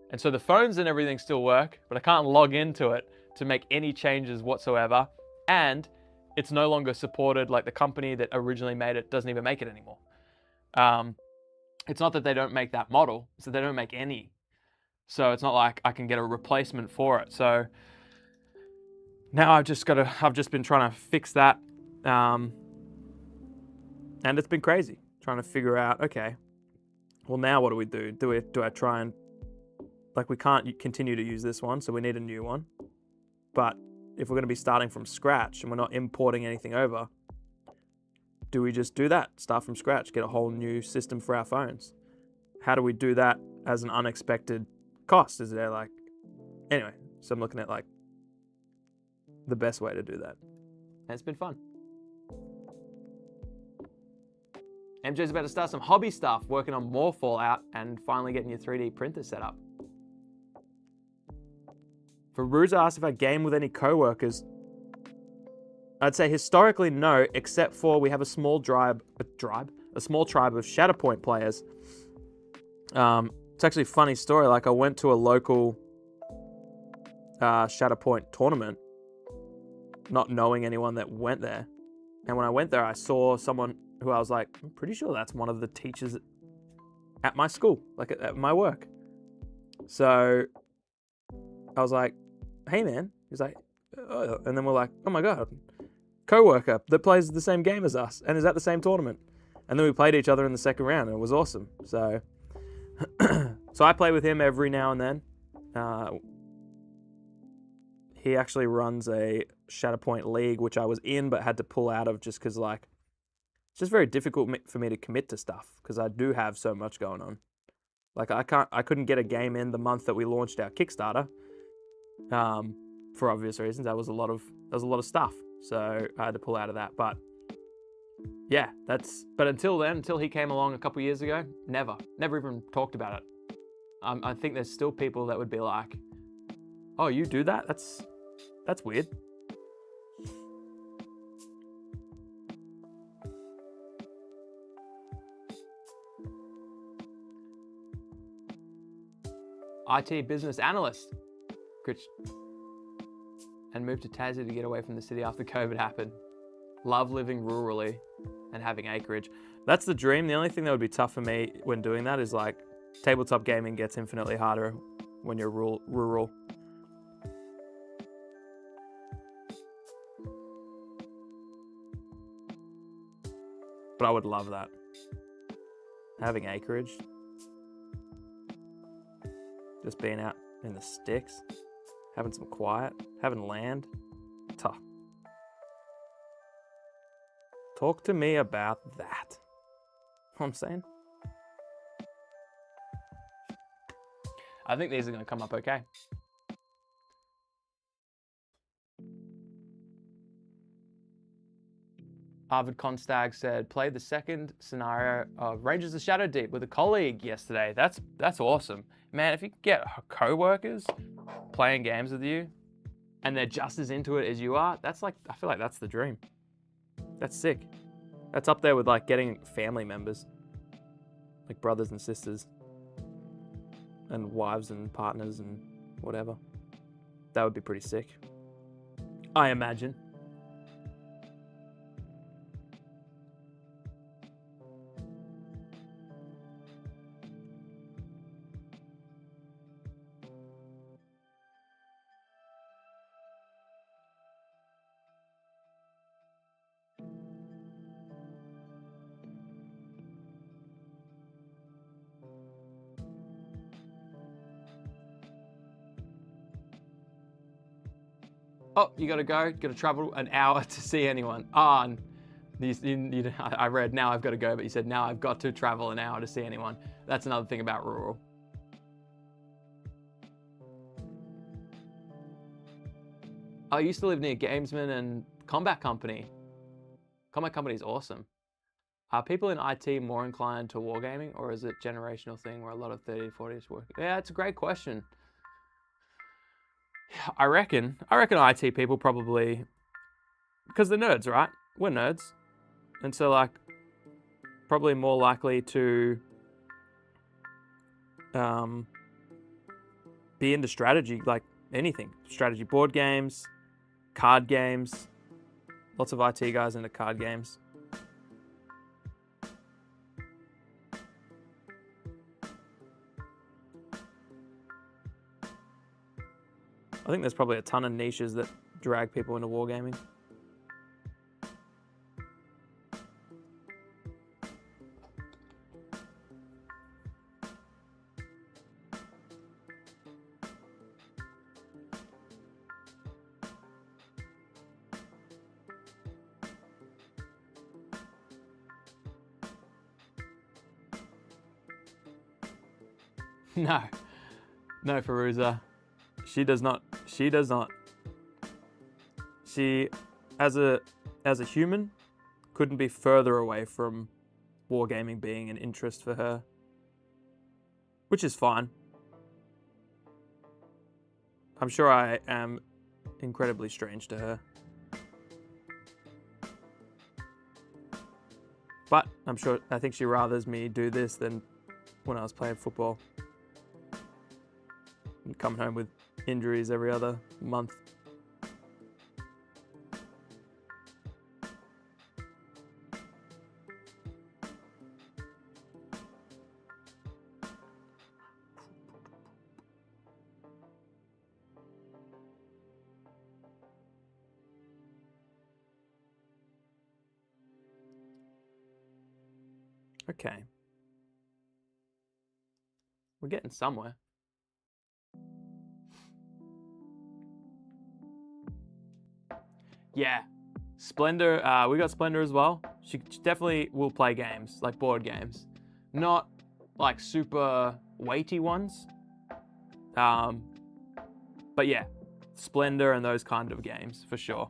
And so the phones and everything still work, but I can't log into it to make any changes whatsoever. And it's no longer supported. Like the company that originally made it doesn't even make it anymore. It's not that they don't make that model, it's that they don't make any. So it's not like I can get a replacement for it. So now I've just been trying to fix that. And it's been crazy trying to figure out, okay, well now what do we do? Do I try and, like we can't continue to use this one, so we need a new one. But if we're going to be starting from scratch and we're not importing anything over, do we just do that? Start from scratch, get a whole new system for our phones. How do we do that as an unexpected cost? Is there like, anyway, so I'm looking at like the best way to do that. And it's been fun. MJ's about to start some hobby stuff, working on more Fallout and finally getting your 3D printer set up. For Ruse asked if I game with any co-workers. I'd say historically no, except for we have a small tribe of Shatterpoint players. It's actually a funny story. Like I went to a local Shatterpoint tournament, not knowing anyone that went there. And when I went there, I saw someone who I was like, I'm pretty sure that's one of the teachers at my school, like at my work. So I was like, hey man. He's like, oh. And then we're like, oh my God, co-worker that plays the same game as us and is at the same tournament. And then we played each other in the second round and it was awesome. So, so I play with him every now and then. He actually runs a Shatterpoint league, which I was in but had to pull out of just because like It's just very difficult for me to commit to stuff because I do have so much going on. Like I couldn't get a game in the month that we launched our Kickstarter. For obvious reasons, that was a lot of stuff. So I had to pull out of that. But yeah, but until then, until he came along a couple years ago, never even talked about it. I think there's still people that would be like, "Oh, you do that? That's weird." IT business analyst, and moved to Tassie to get away from the city after COVID happened. Love living rurally and having acreage. That's the dream. The only thing that would be tough for me when doing that is like tabletop gaming gets infinitely harder when you're rural. But I would love that. Having acreage. Just being out in the sticks. Having some quiet. Having land. Tough. Talk to me about that. Know what I'm saying? I think these are going to come up okay. Arvid Konstag said, played the second scenario of Rangers of Shadow Deep with a colleague yesterday. That's awesome. Man, if you get co-workers playing games with you and they're just as into it as you are, I feel like that's the dream. That's sick. That's up there with like getting family members, like brothers and sisters and wives and partners and whatever. That would be pretty sick, I imagine. Oh, you gotta go. You gotta travel an hour to see anyone. I read now I've got to go, but you said now I've got to travel an hour to see anyone. That's another thing about rural. I used to live near Gamesman and Combat Company. Combat Company is awesome. Are people in IT more inclined to wargaming, or is it generational thing where a lot of 30 to 40s work? Yeah, it's a great question. I reckon IT people probably, because they're nerds, right? We're nerds. And so like, probably more likely to be into strategy, like anything. Strategy board games, card games. Lots of IT guys into card games. I think there's probably a ton of niches that drag people into wargaming. No, Feruza. She does not. She, as a human, couldn't be further away from wargaming being an interest for her. Which is fine. I'm sure I am incredibly strange to her. But I think she rathers me do this than when I was playing football. And coming home with injuries every other month. Okay. We're getting somewhere. Yeah. Splendor, we got Splendor as well. She definitely will play games, like board games. Not like super weighty ones. But yeah, Splendor and those kind of games, for sure.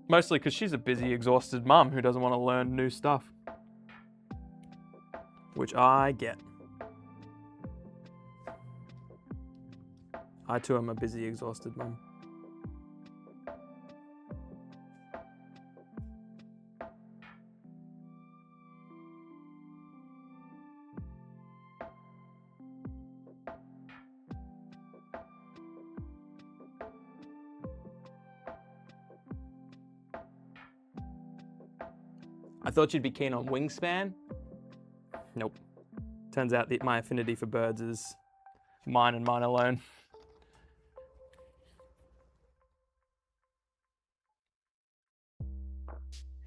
Mostly because she's a busy, exhausted mum who doesn't want to learn new stuff. Which I get. I too am a busy, exhausted mum. I thought you'd be keen on Wingspan. Nope. Turns out that my affinity for birds is mine and mine alone.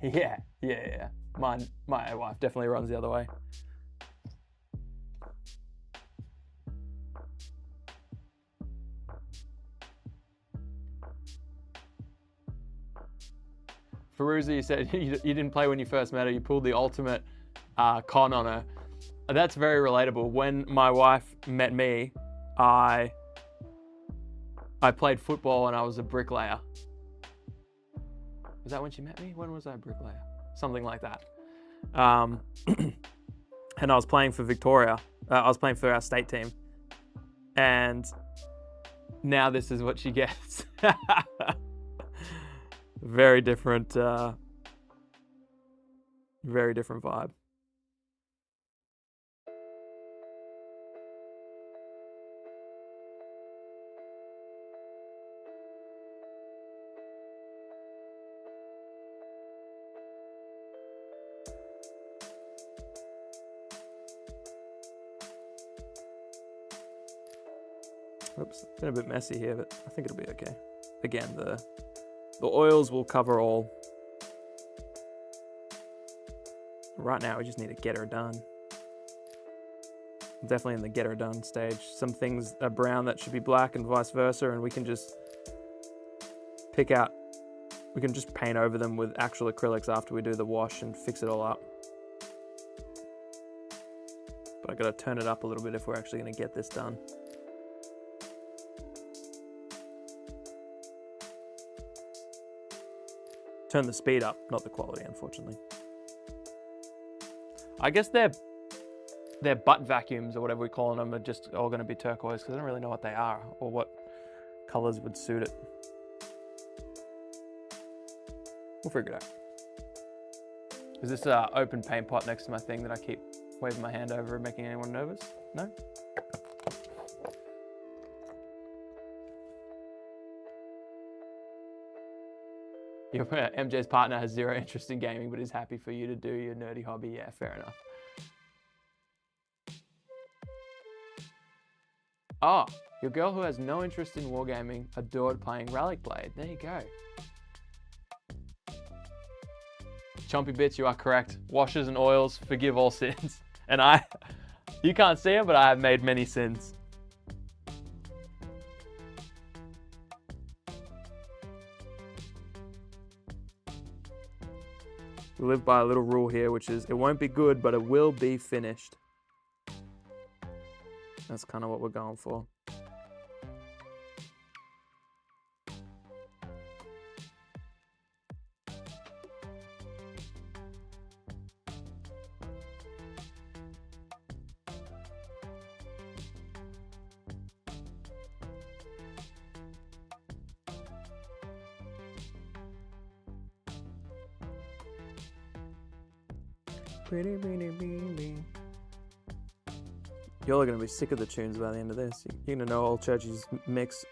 Yeah. My wife definitely runs the other way. Feruza, you said you didn't play when you first met her. You pulled the ultimate con on her. That's very relatable. When my wife met me, I played football and I was a bricklayer. Was that when she met me? When was I a bricklayer? Something like that. And I was playing for Victoria. I was playing for our state team. And now this is what she gets. Very different vibe. Oops, it's been a bit messy here, but I think it'll be okay. Again, the oils will cover all. Right now, we just need to get her done. Definitely in the get her done stage. Some things are brown that should be black and vice versa, and we can just pick out, we can just paint over them with actual acrylics after we do the wash and fix it all up. But I gotta turn it up a little bit if we're actually gonna get this done. Turn the speed up, not the quality, unfortunately. I guess their butt vacuums, or whatever we call them, are just all going to be turquoise because I don't really know what they are or what colors would suit it. We'll figure it out. Is this an open paint pot next to my thing that I keep waving my hand over and making anyone nervous? No? Your MJ's partner has zero interest in gaming, but is happy for you to do your nerdy hobby. Yeah, fair enough. Oh, your girl who has no interest in wargaming adored playing Relic Blade. There you go. Chompy Bits, you are correct. Washes and oils, forgive all sins. And you can't see it, but I have made many sins. We live by a little rule here, which is it won't be good, but it will be finished. That's kind of what we're going for. Y'all are going to be sick of the tunes by the end of this. You're going to know Old Churchy's mix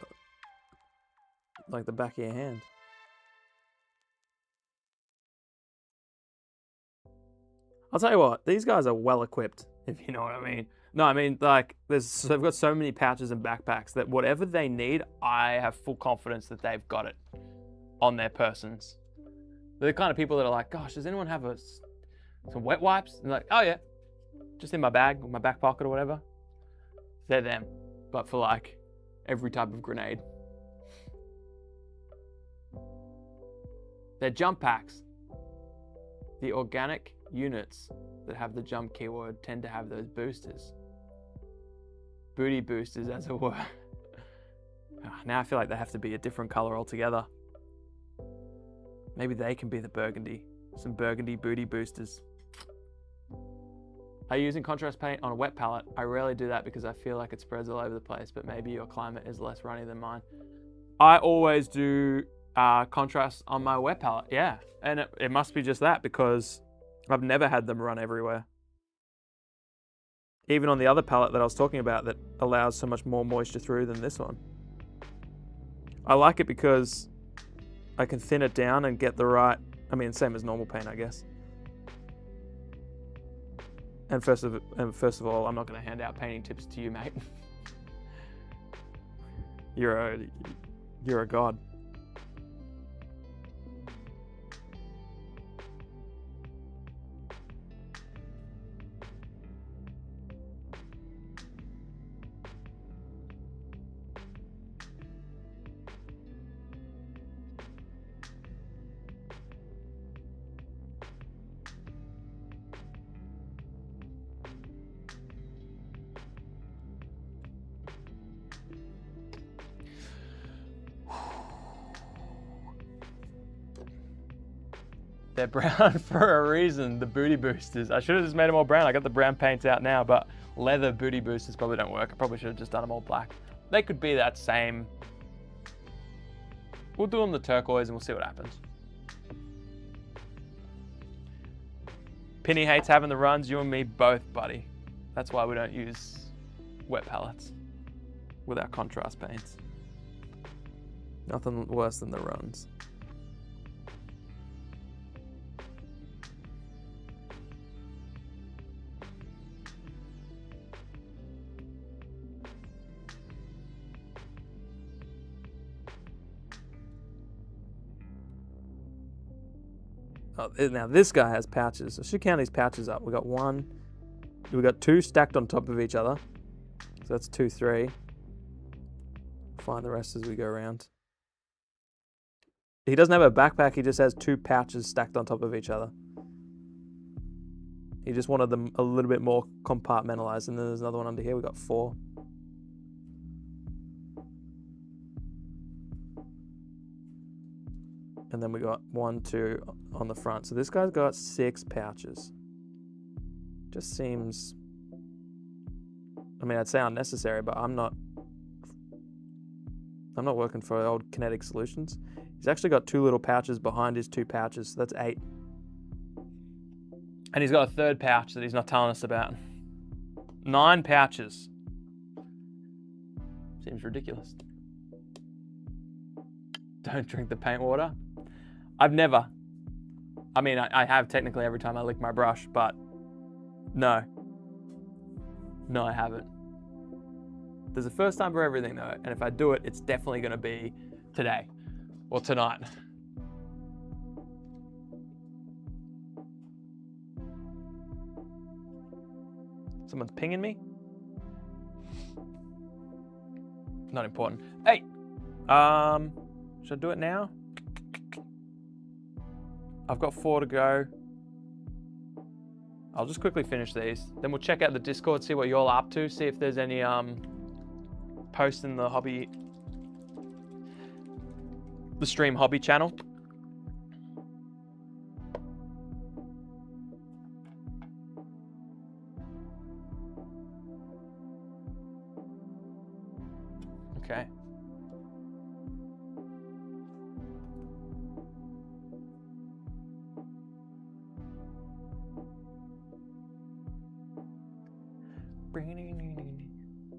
like the back of your hand. I'll tell you what, these guys are well equipped, if you know what I mean. No, I mean, like, they've got so many pouches and backpacks that whatever they need, I have full confidence that they've got it on their persons. They're the kind of people that are like, gosh, does anyone have some wet wipes? And like, oh yeah, just in my bag or my back pocket or whatever. They're them, but for like every type of grenade. They're jump packs. The organic units that have the jump keyword tend to have those boosters. Booty boosters, as it were. Now I feel like they have to be a different color altogether. Maybe they can be the burgundy. Some burgundy booty boosters. Are you using contrast paint on a wet palette? I rarely do that because I feel like it spreads all over the place, but maybe your climate is less runny than mine. I always do contrast on my wet palette, yeah. And it must be just that because I've never had them run everywhere. Even on the other palette that I was talking about that allows so much more moisture through than this one. I like it because I can thin it down and get the right, I mean, same as normal paint, I guess. And first of all, I'm not going to hand out painting tips to you, mate. You're a god. They're brown for a reason, the booty boosters. I should have just made them all brown. I got the brown paints out now, but leather booty boosters probably don't work. I probably should have just done them all black. They could be that same. We'll do them the turquoise and we'll see what happens. Penny hates having the runs, you and me both, buddy. That's why we don't use wet palettes with our contrast paints. Nothing worse than the runs. Oh, now this guy has pouches. I should count these pouches up. We got two stacked on top of each other. So that's 2, 3. Find the rest as we go around. He doesn't have a backpack, he just has 2 pouches stacked on top of each other. He just wanted them a little bit more compartmentalized. And then there's another one under here. We got 4. And then we got 1, 2 on the front. So this guy's got 6 pouches. Just seems, I mean, I'd say unnecessary, but I'm not working for old Kinetic Solutions. He's actually got 2 little pouches behind his 2 pouches. So that's 8. And he's got a 3rd pouch that he's not telling us about. 9 pouches. Seems ridiculous. Don't drink the paint water. I've never. I mean, I have technically every time I lick my brush, but no. No, I haven't. There's a first time for everything though, and if I do it, it's definitely gonna be today or tonight. Someone's pinging me? Not important. Hey! Should I do it now? I've got 4 to go. I'll just quickly finish these. Then we'll check out the Discord, see what you're all up to, see if there's any posts in the stream hobby channel. Okay.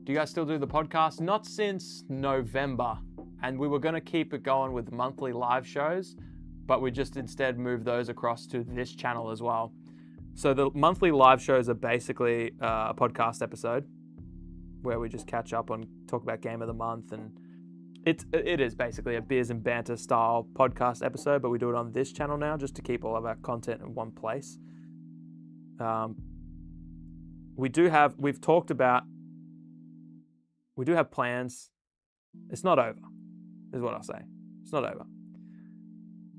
Do you guys still do the podcast? Not since November. And we were going to keep it going with monthly live shows, but we just instead moved those across to this channel as well. So the monthly live shows are basically a podcast episode where we just catch up and talk about game of the month. And it is basically a beers and banter style podcast episode, but we do it on this channel now just to keep all of our content in one place. We do have plans. It's not over, is what I'll say. It's not over.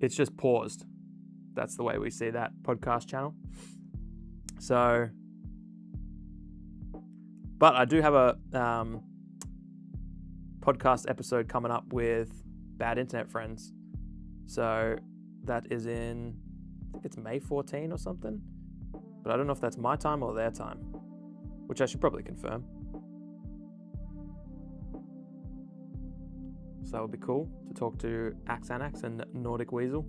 it's just paused. That's the way we see that podcast channel. So, but I do have a podcast episode coming up with Bad Internet Friends. So that is in, I think it's May 14 or something. But I don't know if that's my time or their time, which I should probably confirm. So that would be cool to talk to Axanax and Nordic Weasel.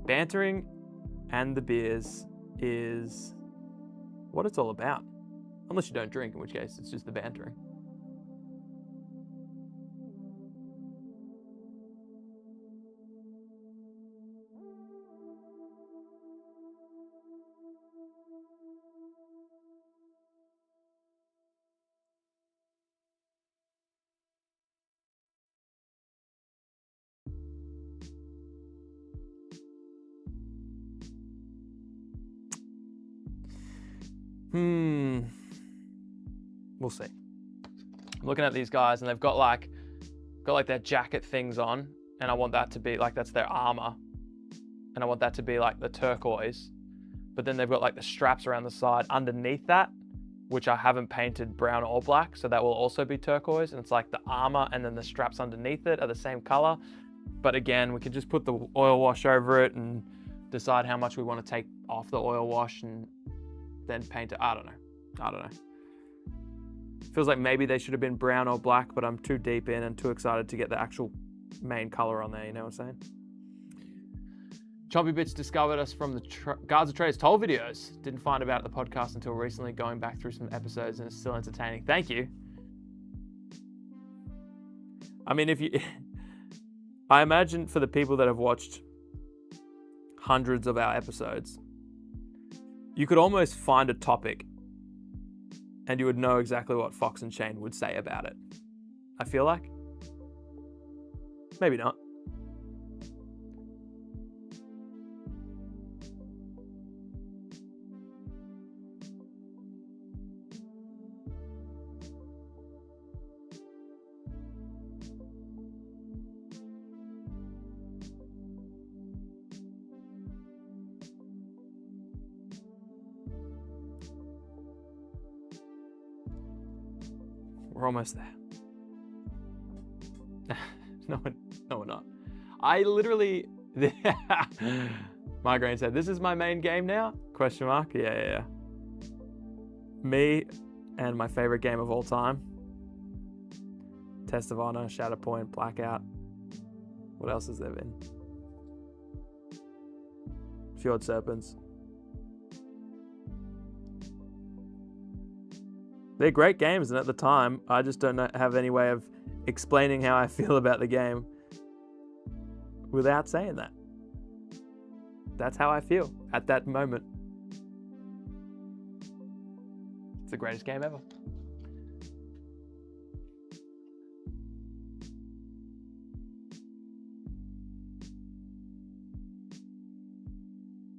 Bantering and the beers is what it's all about. Unless you don't drink, in which case it's just the bantering. We'll see. I'm looking at these guys and they've got like their jacket things on, and I want that to be like, that's their armor. And I want that to be like the turquoise. But then they've got like the straps around the side underneath that, which I haven't painted brown or black, so that will also be turquoise. And it's like the armor and then the straps underneath it are the same color. But again, we can just put the oil wash over it and decide how much we want to take off the oil wash and then paint it. I don't know. Feels like maybe they should have been brown or black, but I'm too deep in and too excited to get the actual main color on there, you know what I'm saying? Chompy Bitch discovered us from the Guards of Traders Toll videos. Didn't find about the podcast until recently, going back through some episodes, and it's still entertaining. Thank you. I mean, I imagine for the people that have watched hundreds of our episodes, you could almost find a topic and you would know exactly what Fox and Shane would say about it. I feel like. Maybe not. We're almost there. No, we're not. I literally... Migraine said, "This is my main game now?" Question mark. Yeah. Me and my favorite game of all time. Test of Honor, Shatterpoint, Blackout. What else has there been? Fjord Serpents. They're great games, and at the time, I just don't have any way of explaining how I feel about the game without saying that. That's how I feel at that moment. It's the greatest game ever.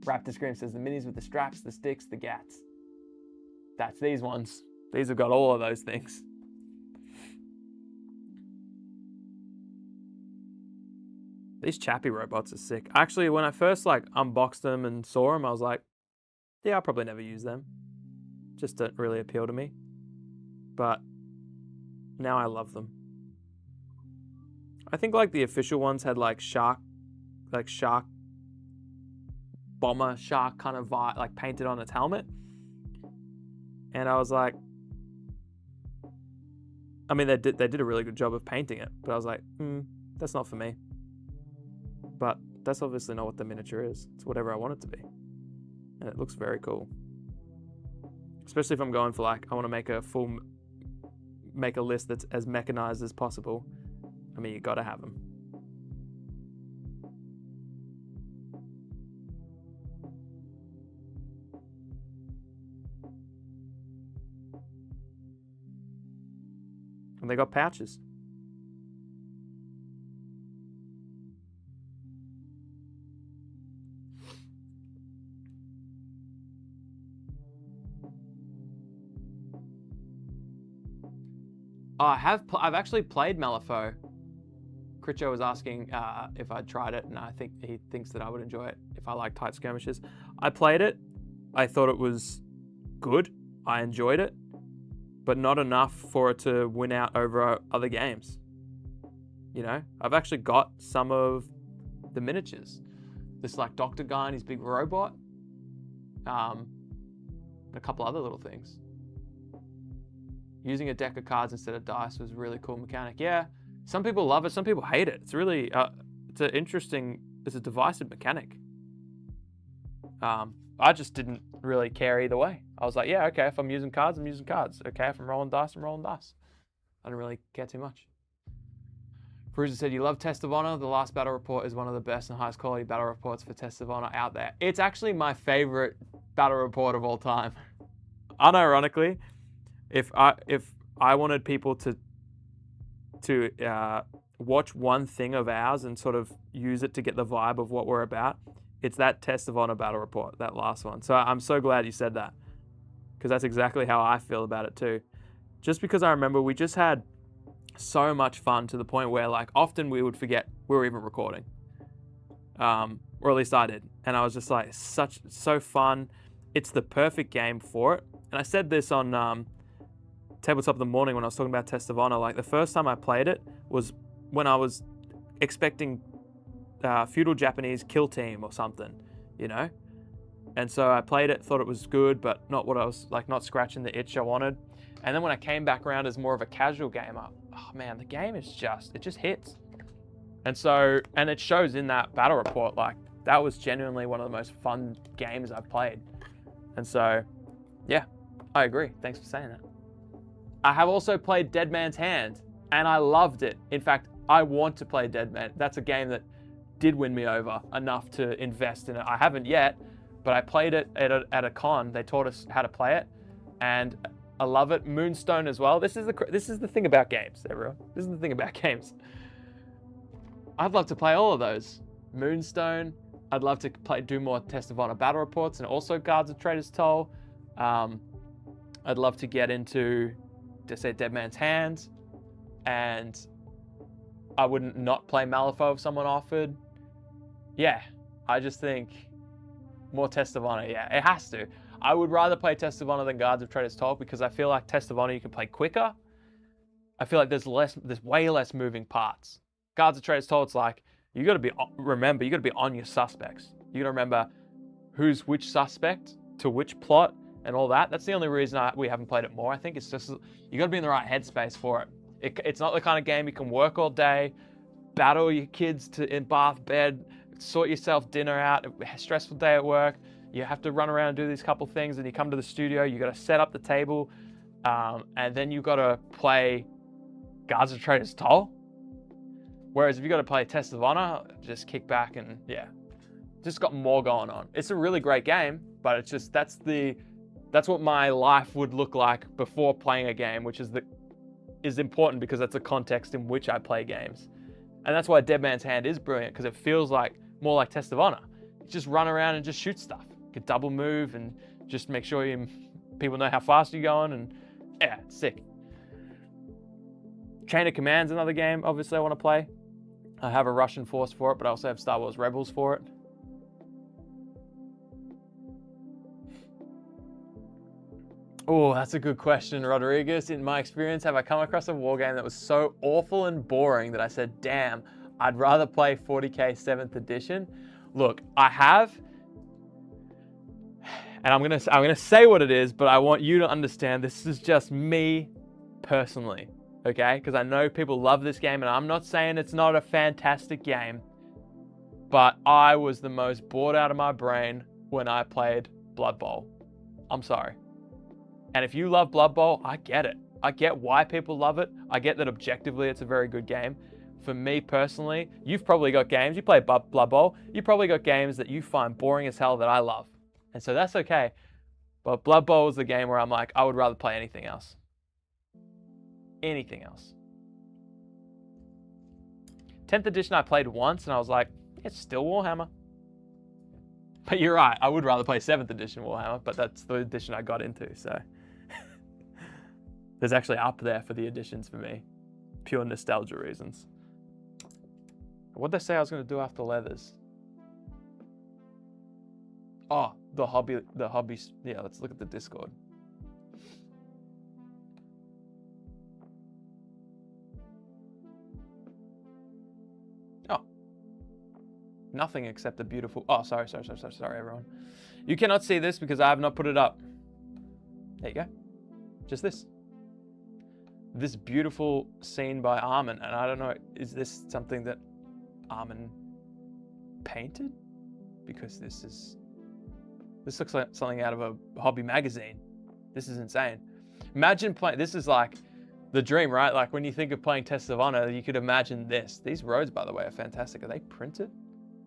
Raptor Scream says, the minis with the straps, the sticks, the gats. That's these ones. These have got all of those things. These Chappie robots are sick. Actually, when I first unboxed them and saw them, I was like, yeah, I'll probably never use them. Just don't really appeal to me. But now I love them. I think the official ones had shark bomber shark kind of vibe, painted on its helmet. And I was like, I mean, they did a really good job of painting it, but I was like, that's not for me. But that's obviously not what the miniature is. It's whatever I want it to be. And it looks very cool. Especially if I'm going for I want to make a list that's as mechanized as possible. I mean, you gotta have them. And they got pouches. Oh, I've actually played Malifaux. Critcho was asking if I'd tried it, and I think he thinks that I would enjoy it if I like tight skirmishes. I played it. I thought it was good. I enjoyed it, but not enough for it to win out over other games. You know, I've actually got some of the miniatures. This like doctor guy and his big robot. A couple other little things. Using a deck of cards instead of dice was a really cool mechanic. Yeah, some people love it, some people hate it. It's really, it's a divisive mechanic. I just didn't really care either way. I was like, yeah, okay, if I'm using cards, I'm using cards. Okay, if I'm rolling dice, I'm rolling dice. I didn't really care too much. Bruiser said, you love Test of Honor. The last battle report is one of the best and highest quality battle reports for Test of Honor out there. It's actually my favorite battle report of all time. Unironically, if I wanted people to watch one thing of ours and sort of use it to get the vibe of what we're about, it's that Test of Honor battle report, that last one. So I'm so glad you said that, because that's exactly how I feel about it too. Just because I remember we just had so much fun to the point where like often we would forget we were even recording, or at least I did, and I was just like so fun. It's the perfect game for it. And I said this on Tabletop of the Morning when I was talking about Test of Honor. Like the first time I played it was when I was expecting feudal Japanese kill team or something, you know. And so I played it, thought it was good, but not what I was like, not scratching the itch I wanted. And then when I came back around as more of a casual gamer, oh man, the game is it just hits. And so, and it shows in that battle report, like that was genuinely one of the most fun games I've played. And so, yeah, I agree. Thanks for saying that. I have also played Dead Man's Hand, and I loved it. In fact, I want to play Dead Man. That's a game that did win me over enough to invest in it. I haven't yet, but I played it at a con. They taught us how to play it, and I love it. Moonstone as well. This is the thing about games, everyone. This is the thing about games. I'd love to play all of those. Moonstone. I'd love to do more Test of Honor battle reports and also Guards of Trader's Toll. I'd love to get into, just say, Dead Man's Hand, and I wouldn't not play Malifaux if someone offered. Yeah, I just think more Test of Honor. Yeah, it has to. I would rather play Test of Honor than Guards of Trader's Toll because I feel like Test of Honor you can play quicker. I feel like there's way less moving parts. Guards of Trader's Toll, it's like you got to remember on your suspects. You got to remember who's which suspect to which plot and all that. That's the only reason we haven't played it more. I think it's just you got to be in the right headspace for it. It's not the kind of game you can work all day, battle your kids in bath, bed, sort yourself dinner out, a stressful day at work. You have to run around and do these couple things, and you come to the studio, you got to set up the table, and then you got to play Guards of Trader's Toll. Whereas if you got to play Test of Honor, just kick back and yeah, just got more going on. It's a really great game, but it's just that's what my life would look like before playing a game, which is important because that's the context in which I play games. And that's why Dead Man's Hand is brilliant, because it feels like more like Test of Honor. You just run around and just shoot stuff. You can double move and just make sure people know how fast you're going, and yeah, it's sick. Chain of Command's another game, obviously, I want to play. I have a Russian Force for it, but I also have Star Wars Rebels for it. Oh, that's a good question, Rodriguez. In my experience, have I come across a war game that was so awful and boring that I said, damn, I'd rather play 40k 7th edition? Look, I have, and I'm gonna say what it is, but I want you to understand this is just me personally, okay? Because I know people love this game, and I'm not saying it's not a fantastic game, but I was the most bored out of my brain when I played Blood Bowl. I'm sorry. And if you love Blood Bowl, I get it. I get why people love it. I get that objectively it's a very good game. For me personally, you've probably got games, you play Blood Bowl, you probably got games that you find boring as hell that I love. And so that's okay. But Blood Bowl is the game where I'm like, I would rather play anything else. Anything else. 10th edition I played once and I was like, it's still Warhammer. But you're right, I would rather play 7th edition Warhammer, but that's the edition I got into, so. There's actually up there for the additions for me. Pure nostalgia reasons. What'd they say I was going to do after leathers? Oh, the hobby. Yeah, let's look at the Discord. Oh. Nothing except a beautiful... Oh, sorry, everyone. You cannot see this because I have not put it up. There you go. Just this. This beautiful scene by Armin. And I don't know, is this something that Armin painted? Because this looks like something out of a hobby magazine. This is insane. Imagine playing, this is like the dream, right? Like when you think of playing Tests of Honor, you could imagine this. These roads, by the way, are fantastic. Are they printed?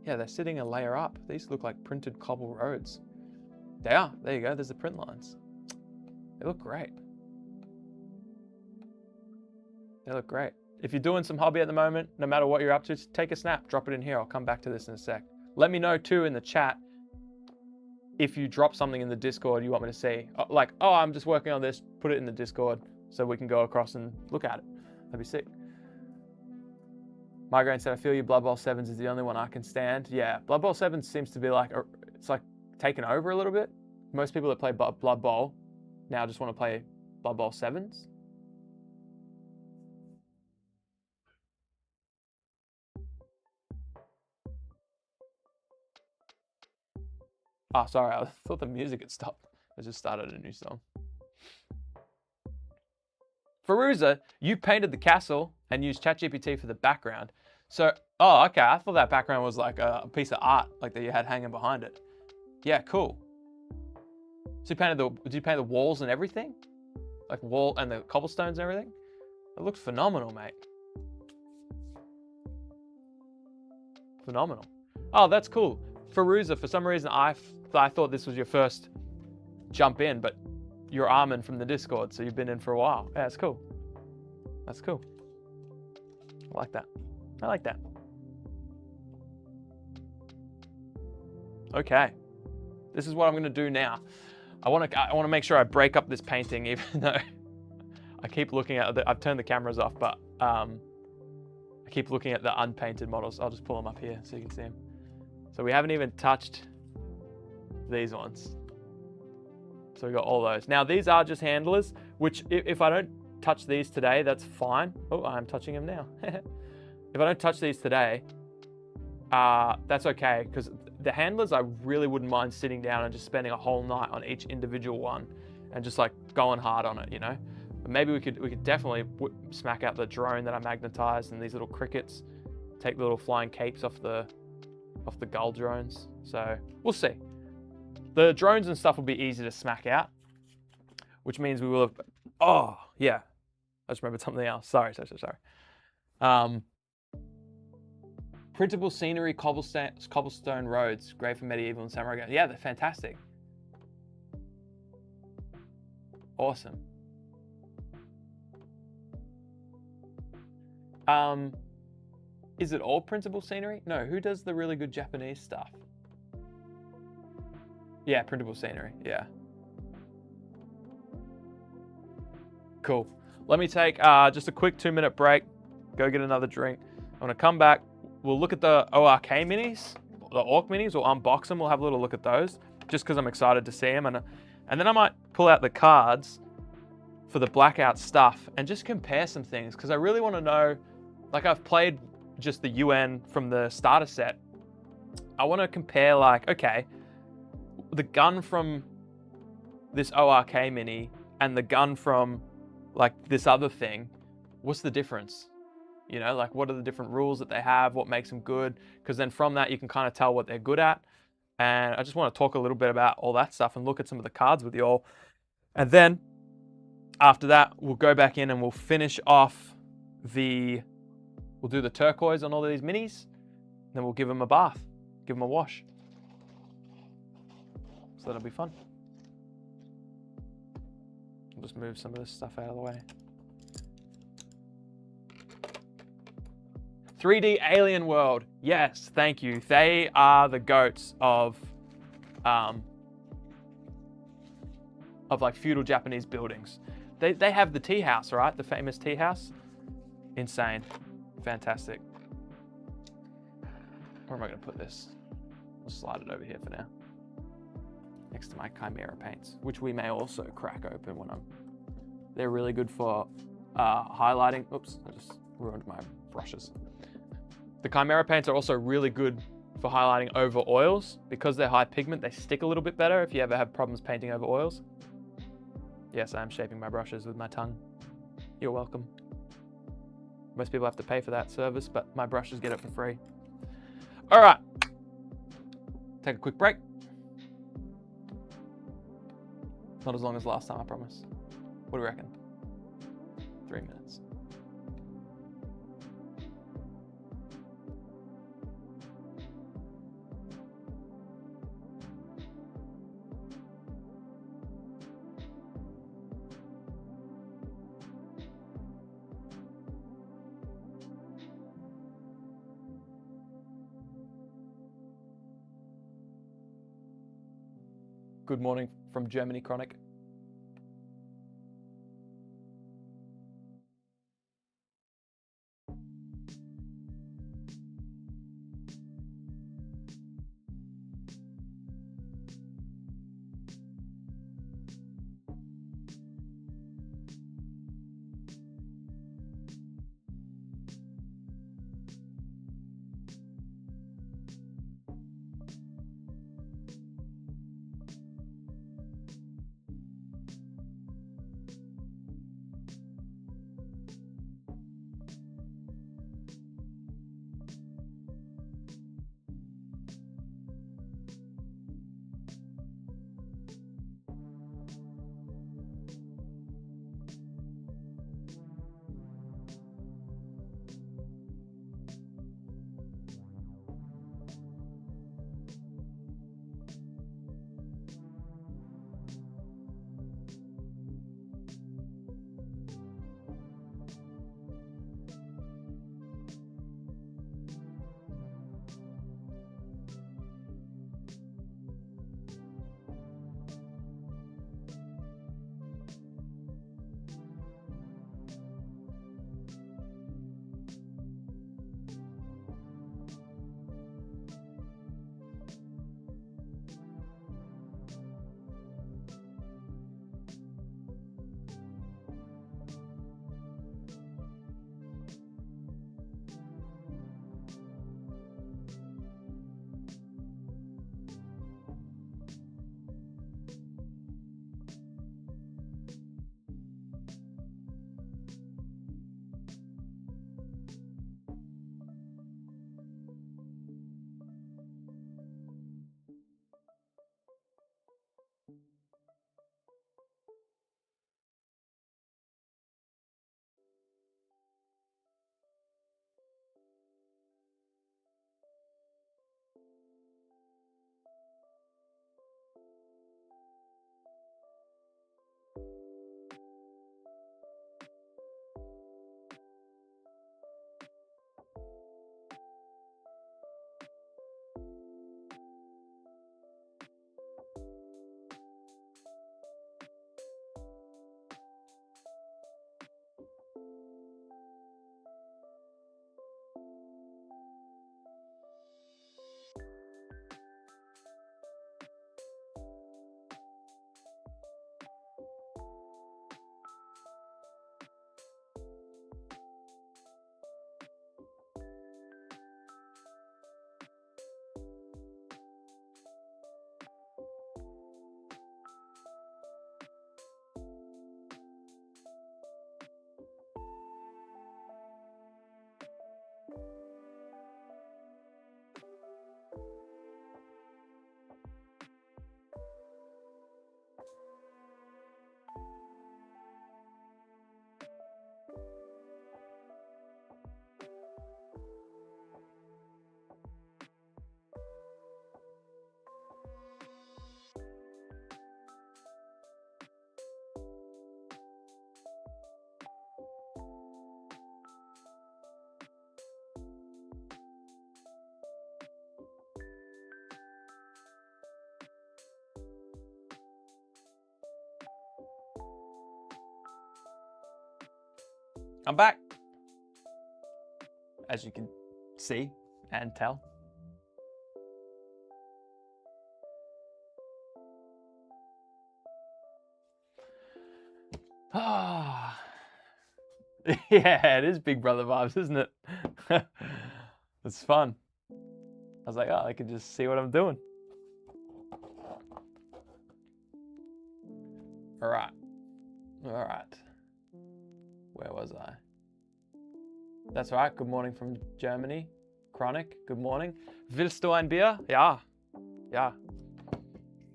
Yeah, they're sitting a layer up. These look like printed cobble roads. They are. There you go. There's the print lines. They look great. They look great. If you're doing some hobby at the moment, no matter what you're up to, just take a snap, drop it in here. I'll come back to this in a sec. Let me know too in the chat if you drop something in the Discord you want me to see. Like, oh, I'm just working on this, put it in the Discord so we can go across and look at it. That'd be sick. Migraine said, I feel you, Blood Bowl 7s is the only one I can stand. Yeah, Blood Bowl 7 seems to be like, it's like taken over a little bit. Most people that play Blood Bowl now just want to play Blood Bowl 7s. Oh, sorry, I thought the music had stopped. I just started a new song. Feruza, you painted the castle and used ChatGPT for the background. So, oh, okay, I thought that background was like a piece of art, like that you had hanging behind it. Yeah, cool. So did you paint the walls and everything? Like wall and the cobblestones and everything? It looked phenomenal, mate. Phenomenal. Oh, that's cool. Feruza, for some reason, I thought this was your first jump in, but you're Armin from the Discord, so you've been in for a while. Yeah, that's cool. That's cool. I like that. I like that. Okay. This is what I'm going to do now. I want to make sure I break up this painting, even though I keep looking at I've turned the cameras off, but I keep looking at the unpainted models. I'll just pull them up here so you can see them. So we haven't even touched these ones. So we got all those. Now these are just handlers, which if I don't touch these today, that's fine. Oh, I'm touching them now. If I don't touch these today, that's okay, because the handlers, I really wouldn't mind sitting down and just spending a whole night on each individual one and just like going hard on it, you know? But maybe we could definitely smack out the drone that I magnetized and these little crickets, take the little flying capes off the gull drones. So we'll see. The drones and stuff will be easy to smack out, which means we will have, oh yeah, I just remembered something else. Sorry. Printable scenery, cobblestone roads, great for medieval and samurai games. Yeah, they're fantastic. Awesome. Is it all printable scenery? No, who does the really good Japanese stuff? Yeah, printable scenery, yeah. Cool. Let me take just a quick 2-minute break, go get another drink. I'm gonna come back, we'll look at the ORK minis, the Orc minis, we'll unbox them, we'll have a little look at those, just because I'm excited to see them. And then I might pull out the cards for the Blackout stuff and just compare some things, because I really want to know, like I've played just the UN from the starter set. I want to compare like, okay, the gun from this ORK mini and the gun from like this other thing, what's the difference? You know, like what are the different rules that they have? What makes them good? Because then from that, you can kind of tell what they're good at. And I just want to talk a little bit about all that stuff and look at some of the cards with you all. And then after that, we'll go back in and we'll finish off we'll do the turquoise on all of these minis. Then we'll give them a bath, give them a wash. So that'll be fun. I'll just move some of this stuff out of the way. 3D Alien World. Yes, thank you. They are the goats of like feudal Japanese buildings. They have the tea house, right? The famous tea house. Insane. Fantastic. Where am I going to put this? I'll slide it over here for now. Next to my Chimera paints, which we may also crack open when they're really good for highlighting. Oops, I just ruined my brushes. The Chimera paints are also really good for highlighting over oils. Because they're high pigment, they stick a little bit better if you ever have problems painting over oils. Yes, I am shaping my brushes with my tongue. You're welcome. Most people have to pay for that service, but my brushes get it for free. All right, take a quick break. Not as long as last time, I promise. What do you reckon? 3 minutes. Good morning from Germany, Chronic. I'm back. As you can see and tell. Ah. Yeah, it is Big Brother vibes, isn't it? It's fun. I was like, oh, I can just see what I'm doing. All right. Where was I? That's right. Good morning from Germany. Chronic, good morning. Willst du ein Bier? Ja. Ja.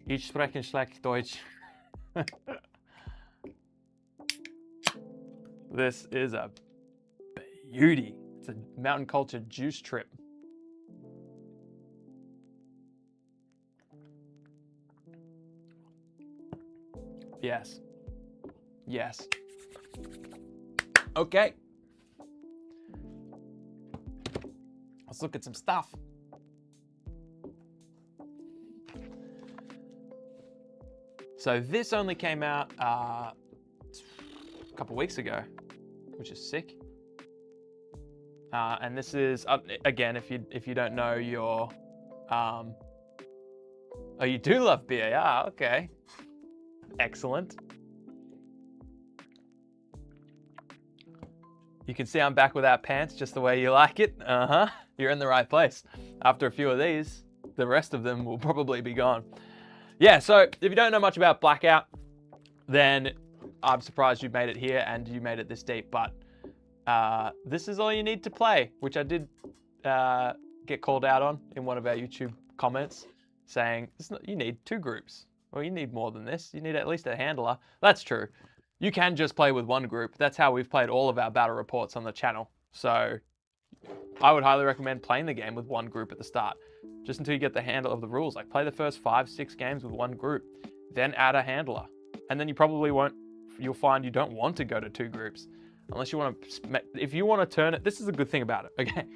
Ich spreche schlecht Deutsch. This is a beauty. It's a mountain culture juice trip. Yes. Yes. Okay. Let's look at some stuff. So this only came out a couple weeks ago, which is sick. And this is again, if you don't know your, oh, you do love beer, yeah, okay, excellent. You can see I'm back without pants, just the way you like it. You're in the right place. After a few of these, the rest of them will probably be gone. Yeah, so if you don't know much about Blackout, then I'm surprised you made it here and you made it this deep, but this is all you need to play, which I did get called out on in one of our YouTube comments, saying you need 2 groups. Well, you need more than this. You need at least a handler. That's true. You can just play with 1 group. That's how we've played all of our battle reports on the channel. So I would highly recommend playing the game with 1 group at the start, just until you get the handle of the rules. Like play the first 5-6 games with 1 group, then add a handler. And then you probably won't, you'll find you don't want to go to 2 groups. Unless you want to, if you want to turn it, this is a good thing about it, okay?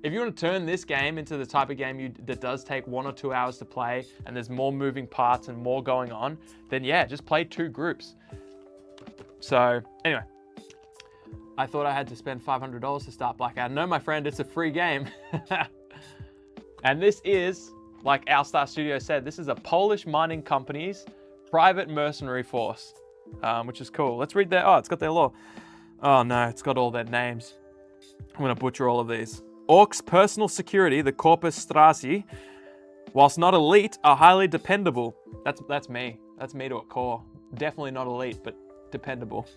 If you want to turn this game into the type of game that does take 1 or 2 hours to play, and there's more moving parts and more going on, then yeah, just play 2 groups. So anyway, I thought I had to spend $500 to start Blackout. No, my friend, it's a free game. And this is, like Owlstar Studio said, this is a Polish mining company's private mercenary force, which is cool. Let's read their, oh, it's got their law. Oh no, it's got all their names. I'm gonna butcher all of these. Orcs' personal security, the Corpus Strasi, whilst not elite, are highly dependable. That's me. That's me to a core. Definitely not elite, but dependable.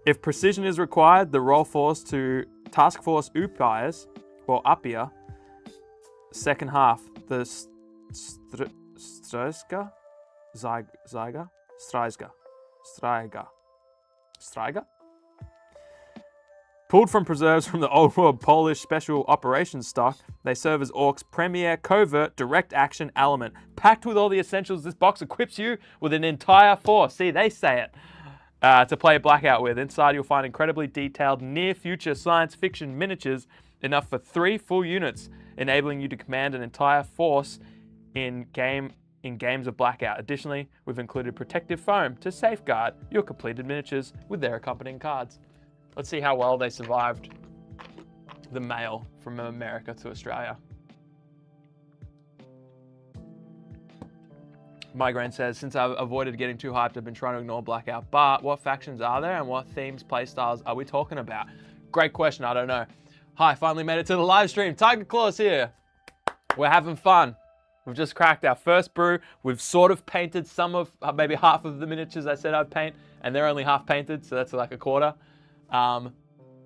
If precision is required, the roll force to Task Force Upiers, or Upia, second half, the Strajga? Striga? Pulled from preserves from the old world Polish special operations stock, they serve as Orc's premier covert direct action element. Packed with all the essentials, this box equips you with an entire force. See, they say it. To play Blackout with. Inside you'll find incredibly detailed near-future science fiction miniatures, enough for 3 full units, enabling you to command an entire force in games of Blackout. Additionally, we've included protective foam to safeguard your completed miniatures with their accompanying cards. Let's see how well they survived the mail from America to Australia. Migraine says, since I've avoided getting too hyped, I've been trying to ignore Blackout, but what factions are there and what themes, playstyles are we talking about? Great question, I don't know. Hi, finally made it to the live stream. Tiger Claws here. We're having fun. We've just cracked our first brew. We've sort of painted some of, maybe half of the miniatures I said I'd paint, and they're only half painted, so that's like a quarter.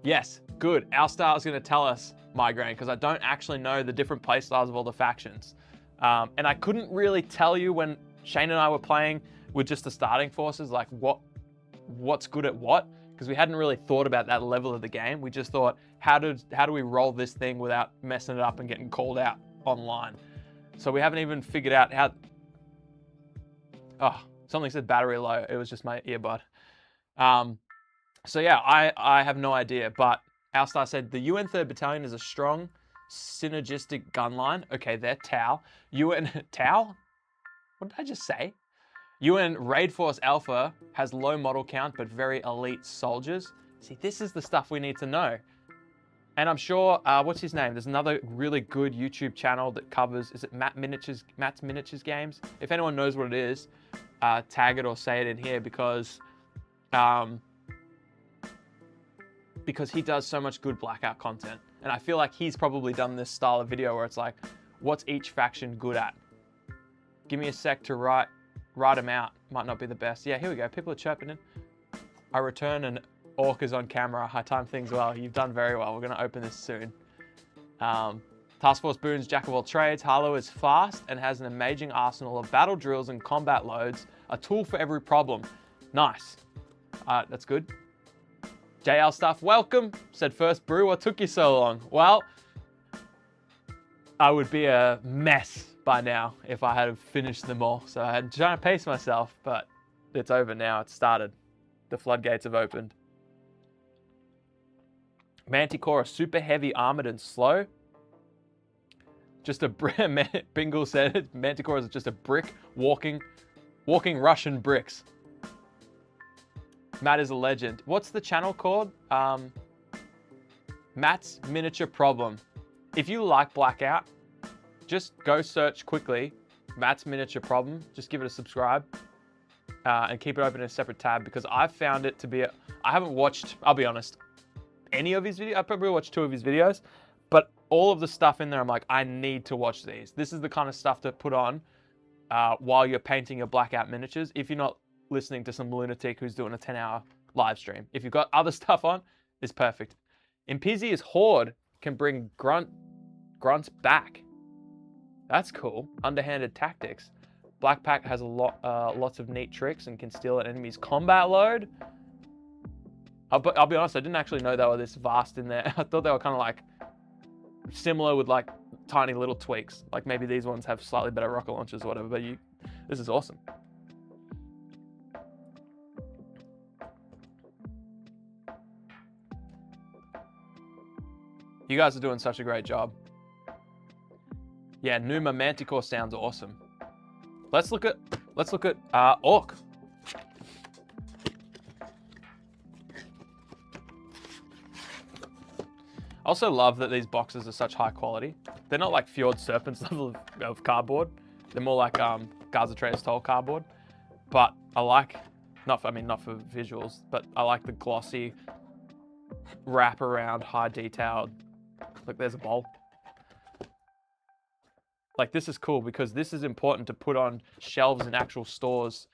Yes, good. Owlstar is going to tell us, Migraine, because I don't actually know the different playstyles of all the factions. And I couldn't really tell you when Shane and I were playing with just the starting forces, like what's good at what, because we hadn't really thought about that level of the game. We just thought, how do we roll this thing without messing it up and getting called out online? So we haven't even figured out how. Oh, something said battery low. It was just my earbud. So yeah, I have no idea, but Owlstar said the UN 3rd Battalion is a strong, synergistic gun line. Okay, they're Tau. UN Tau? What did I just say? UN Raid Force Alpha has low model count but very elite soldiers. See, this is the stuff we need to know. And I'm sure, what's his name? There's another really good YouTube channel that covers, is it Matt's Miniatures Games? If anyone knows what it is, tag it or say it in here because he does so much good Blackout content. And I feel like he's probably done this style of video where it's like, what's each faction good at? Give me a sec to write them out. Might not be the best. Yeah, here we go. People are chirping in. I return and Orc is on camera. I time things well. You've done very well. We're going to open this soon. Task Force Boon's Jack of all trades. Harlow is fast and has an amazing arsenal of battle drills and combat loads. A tool for every problem. Nice. That's good. JL Stuff, welcome. Said first brew. What took you so long? Well, I would be a mess by now if I had finished them all. So I had to try to pace myself, but it's over now. It's started. The floodgates have opened. Manticore are super heavy, armored, and slow. Just a Bingle said Manticore is just a brick walking Russian bricks. Matt is a legend. What's the channel called? Matt's Miniature Problem. If you like Blackout, just go search quickly Matt's Miniature Problem. Just give it a subscribe and keep it open in a separate tab because I've found it to be I haven't watched, I'll be honest, any of his videos. I probably watched 2 of his videos, but all of the stuff in there, I'm like, I need to watch these. This is the kind of stuff to put on while you're painting your Blackout miniatures. If you're not listening to some lunatic who's doing a 10-hour live stream. If you've got other stuff on, it's perfect. Impizi's Horde can bring grunts back. That's cool. Underhanded tactics. Black Pack has lots of neat tricks and can steal an enemy's combat load. I'll be honest, I didn't actually know they were this vast in there. I thought they were kind of like similar with like tiny little tweaks. Like maybe these ones have slightly better rocket launchers or whatever, but this is awesome. You guys are doing such a great job. Yeah, Numa Manticore sounds awesome. Let's look at Orc. I also love that these boxes are such high quality. They're not like Fjord Serpent's level of cardboard. They're more like Gaza Trader's Toll cardboard. But I like, not for visuals, but I like the glossy, wrap around, high detailed. Look, there's a bowl. Like this is cool because this is important to put on shelves in actual stores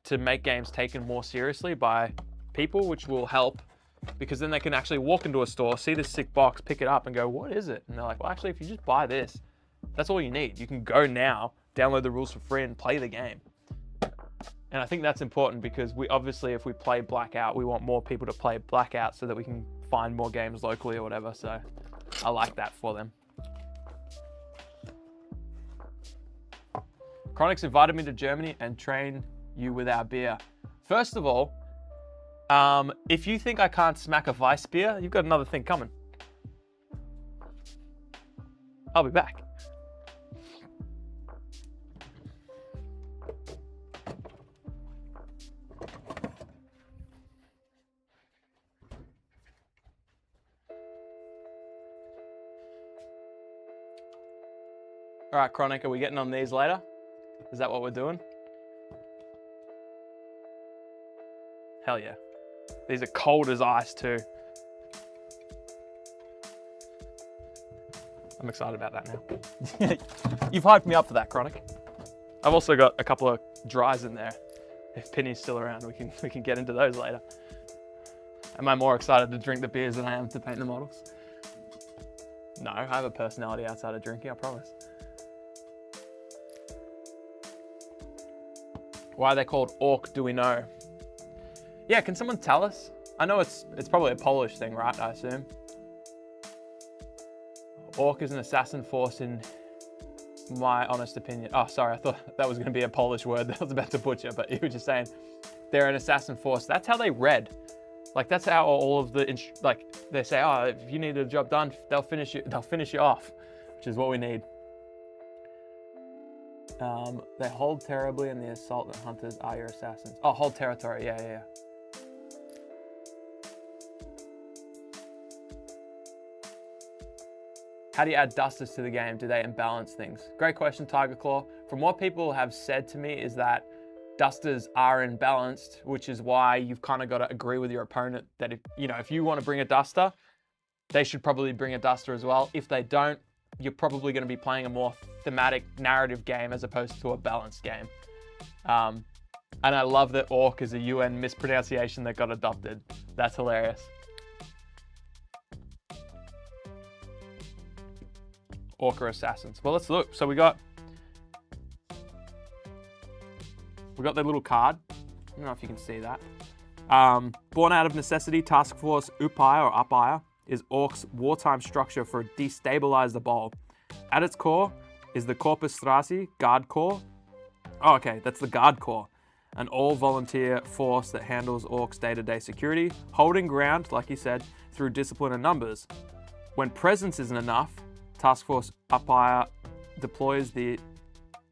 to make games taken more seriously by people, which will help because then they can actually walk into a store, see this sick box, pick it up and go, what is it? And they're like, well, actually, if you just buy this, that's all you need. You can go now, download the rules for free and play the game. And I think that's important because we obviously, if we play Blackout, we want more people to play Blackout so that we can find more games locally or whatever. So I like that for them. Chronix invited me to Germany and train you with our beer. First of all, if you think I can't smack a Weiss beer, you've got another thing coming. I'll be back. All right, Chronic, are we getting on these later? Is that what we're doing? Hell yeah. These are cold as ice too. I'm excited about that now. You've hyped me up for that, Chronic. I've also got a couple of dries in there. If Penny's still around, we can get into those later. Am I more excited to drink the beers than I am to paint the models? No, I have a personality outside of drinking, I promise. Why are they called Orc, do we know? Yeah, can someone tell us? I know it's probably a Polish thing, right, I assume? Orc is an assassin force in my honest opinion. Oh, sorry, I thought that was going to be a Polish word that I was about to butcher, but you were just saying they're an assassin force. That's how they read. Like, that's how all of the, like, they say, oh, if you need a job done, they'll finish you off, which is what we need. They hold terribly and the assault hunters are your assassins. Oh, hold territory, yeah. How do you add dusters to the game? Do they imbalance things? Great question, Tiger Claw. From what people have said to me is that dusters are imbalanced, which is why you've kind of got to agree with your opponent that if you want to bring a duster, they should probably bring a duster as well. If they don't, you're probably going to be playing a more thematic narrative game as opposed to a balanced game. And I love that orc is a UN mispronunciation that got adopted. That's hilarious. Orc or assassins. Well, let's look. So we got the little card. I don't know if you can see that. Born out of necessity, Task Force Upire or Upire is Orc's wartime structure for destabilize the ball. At its core is the Corpus Strasi Guard Corps. Oh, okay, that's the Guard Corps, an all-volunteer force that handles Orc's day-to-day security, holding ground, like you said, through discipline and numbers. When presence isn't enough, Task Force Upire deploys the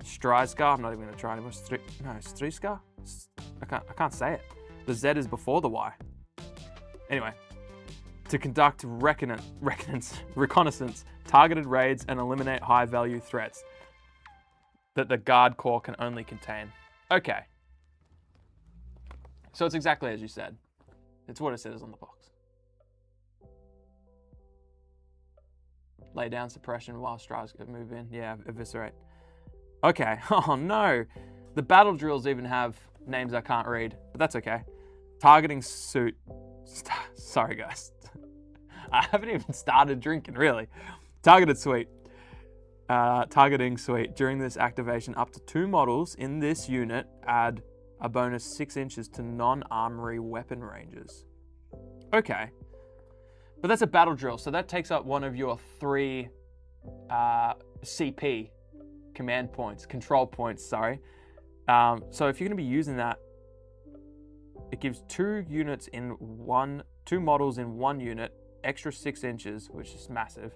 Stryska. I'm not even going to try anymore. Stryska? I can't say it. The Z is before the Y. Anyway, to conduct reconnaissance, targeted raids, and eliminate high-value threats that the Guard Corps can only contain. Okay. So it's exactly as you said. It's what it says on the box. Lay down suppression while Stryska move in. Yeah, eviscerate. Okay. Oh no. The battle drills even have names I can't read, but that's okay. Targeting suit. Sorry, guys. I haven't even started drinking, really. Targeted suite. Targeting suite. During this activation, up to 2 models in this unit add a bonus 6 inches to non-armory weapon ranges. Okay. But that's a battle drill, so that takes up one of your 3 CP command points, control points, sorry. So if you're going to be using that, it gives 2 models in 1 unit, extra 6 inches, which is massive.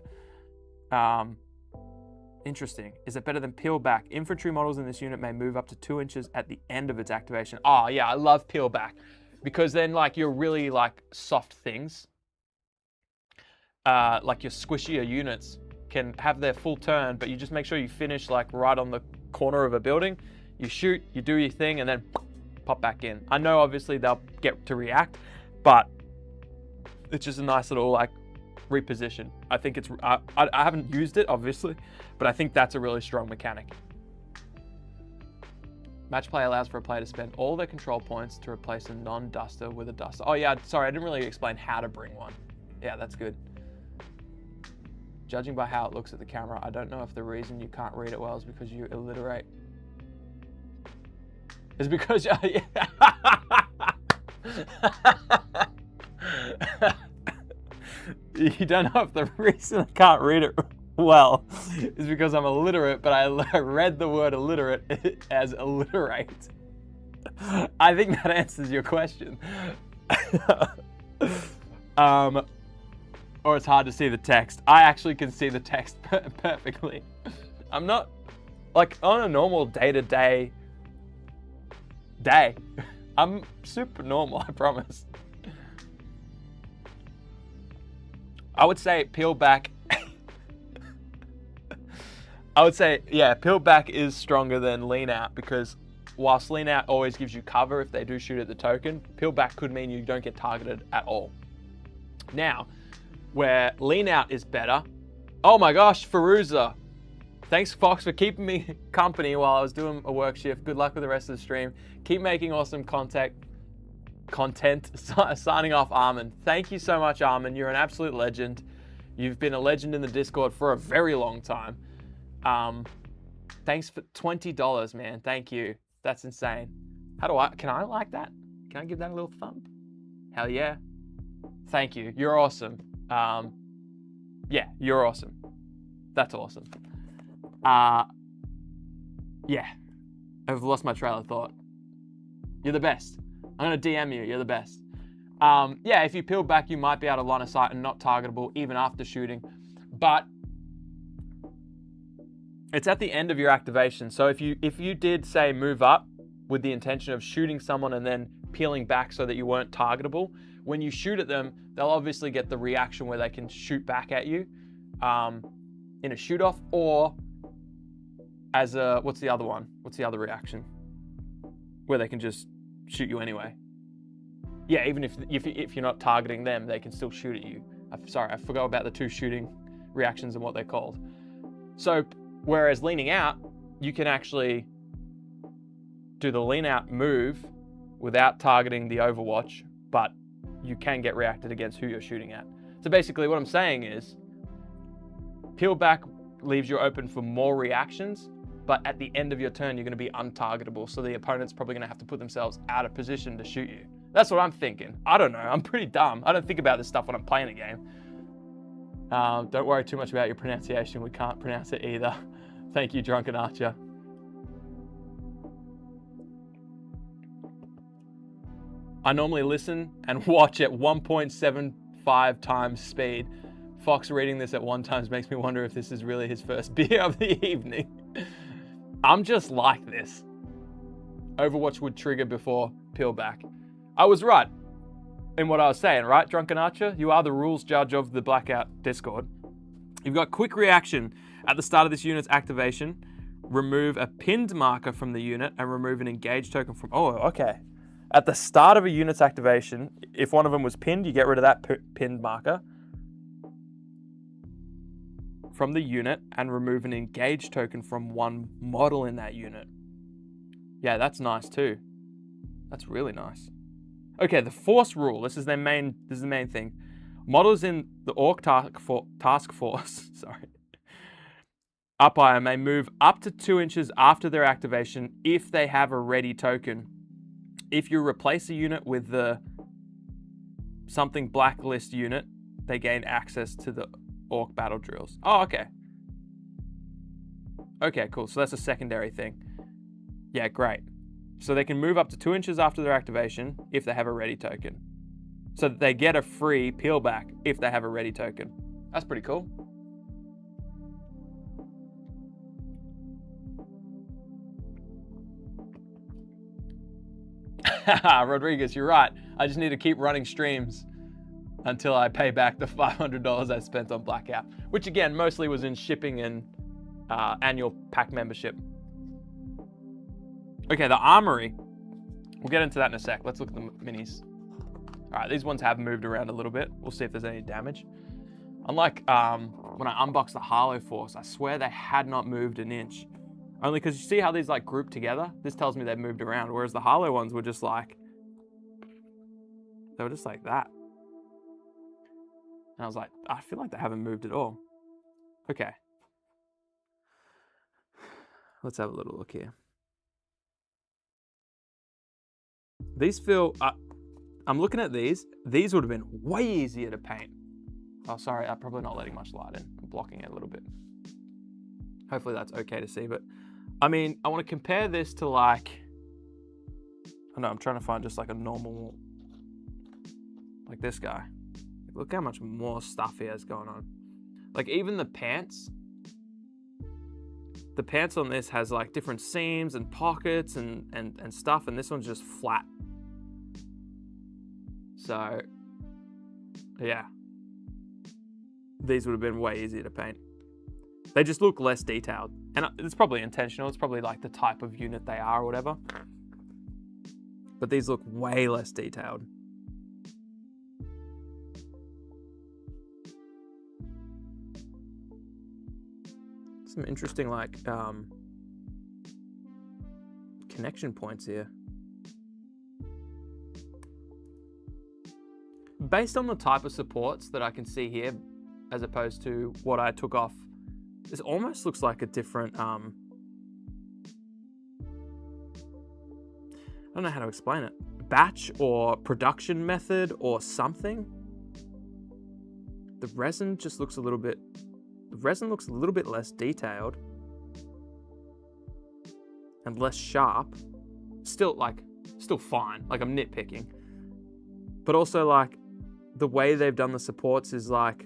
Interesting. Is it better than peel back? Infantry models in this unit may move up to 2 inches at the end of its activation. Oh yeah, I love peel back, because then like your really like soft things, like your squishier units can have their full turn, but you just make sure you finish like right on the corner of a building. You shoot, you do your thing, and then pop back in. I know obviously they'll get to react, but it's just a nice little like reposition. I think it's, I haven't used it obviously, but I think that's a really strong mechanic. Match play allows for a player to spend all their control points to replace a non-duster with a duster. Oh yeah, sorry, I didn't really explain how to bring one. Yeah, that's good. Judging by how it looks at the camera, I don't know if the reason you can't read it well is because you illiterate. It's because you don't know if the reason I can't read it well is because I'm illiterate, but I read the word illiterate as alliterate. I think that answers your question. Or it's hard to see the text. I actually can see the text perfectly. I'm not, like, on a normal day-to-day day. I'm super normal, I promise. I would say peel back. I would say, yeah, peel back is stronger than lean out, because whilst lean out always gives you cover if they do shoot at the token, peel back could mean you don't get targeted at all. Now, where lean out is better. Oh my gosh, Feruza. Thanks, Fox, for keeping me company while I was doing a work shift. Good luck with the rest of the stream. Keep making awesome content. Signing off, Armin. Thank you so much, Armin. You're an absolute legend. You've been a legend in the Discord for a very long time. Thanks for $20, man. Thank you. That's insane. Can I like that? Can I give that a little thump? Hell yeah. Thank you. You're awesome. Yeah, you're awesome. That's awesome. Yeah, I've lost my trail of thought. You're the best. I'm gonna DM you. You're the best. Yeah, if you peel back, you might be out of line of sight and not targetable even after shooting, but it's at the end of your activation. So if you did say move up with the intention of shooting someone and then peeling back so that you weren't targetable, when you shoot at them, they'll obviously get the reaction where they can shoot back at you. in a shoot off, or as a, what's the other one? What's the other reaction? Where they can just shoot you anyway. Yeah, even if you're not targeting them, they can still shoot at you. Sorry, I forgot about the two shooting reactions and what they're called. So, whereas leaning out, you can actually do the lean out move without targeting the Overwatch, but you can get reacted against who you're shooting at. So basically what I'm saying is, peel back leaves you open for more reactions, but at the end of your turn, you're going to be untargetable. So the opponent's probably going to have to put themselves out of position to shoot you. That's what I'm thinking. I don't know. I'm pretty dumb. I don't think about this stuff when I'm playing a game. Don't worry too much about your pronunciation. We can't pronounce it either. Thank you, Drunken Archer. I normally listen and watch at 1.75 times speed. Fox reading this at 1 times makes me wonder if this is really his first beer of the evening. I'm just like this. Overwatch would trigger before peel back. I was right in what I was saying, right, Drunken Archer? You are the rules judge of the Blackout Discord. You've got quick reaction at the start of this unit's activation. Remove a pinned marker from the unit and remove an engaged token from... Oh, okay. At the start of a unit's activation, if one of them was pinned, you get rid of that pinned marker from the unit and remove an engaged token from one model in that unit. Yeah, that's nice too. That's really nice. Okay, the force rule. This is the main thing. Models in the Orc task force, sorry, umpire may move up to 2 inches after their activation if they have a ready token. If you replace a unit with the something blacklist unit, they gain access to the Orc battle drills. Oh, okay. Okay, cool. So that's a secondary thing. Yeah, great. So they can move up to 2 inches after their activation if they have a ready token. So that they get a free peel back if they have a ready token. That's pretty cool. Rodriguez, you're right. I just need to keep running streams until I pay back the $500 I spent on Blackout, which again, mostly was in shipping and annual pack membership. Okay, the armory. We'll get into that in a sec. Let's look at the minis. All right, these ones have moved around a little bit. We'll see if there's any damage. Unlike when I unboxed the Harlow Force, I swear they had not moved an inch. Only because you see how these like group together? This tells me they've moved around, whereas the Harlow ones were just like, they were just like that. And I was like, I feel like they haven't moved at all. Okay. Let's have a little look here. These feel, I'm looking at these. These would have been way easier to paint. Oh, sorry, I'm probably not letting much light in. I'm blocking it a little bit. Hopefully that's okay to see, but I mean, I want to compare this to like, I know I'm trying to find just like a normal, like this guy. Look how much more stuff he has going on. Like even the pants on this has like different seams and pockets and stuff, and this one's just flat. So yeah, these would have been way easier to paint. They just look less detailed, and it's probably intentional. It's probably like the type of unit they are or whatever. But these look way less detailed. Some interesting like connection points here. Based on the type of supports that I can see here, as opposed to what I took off, this almost looks like a different, I don't know how to explain it. Batch or production method or something. The resin just looks a little bit, less detailed and less sharp. Still fine, like I'm nitpicking. But also like the way they've done the supports is like,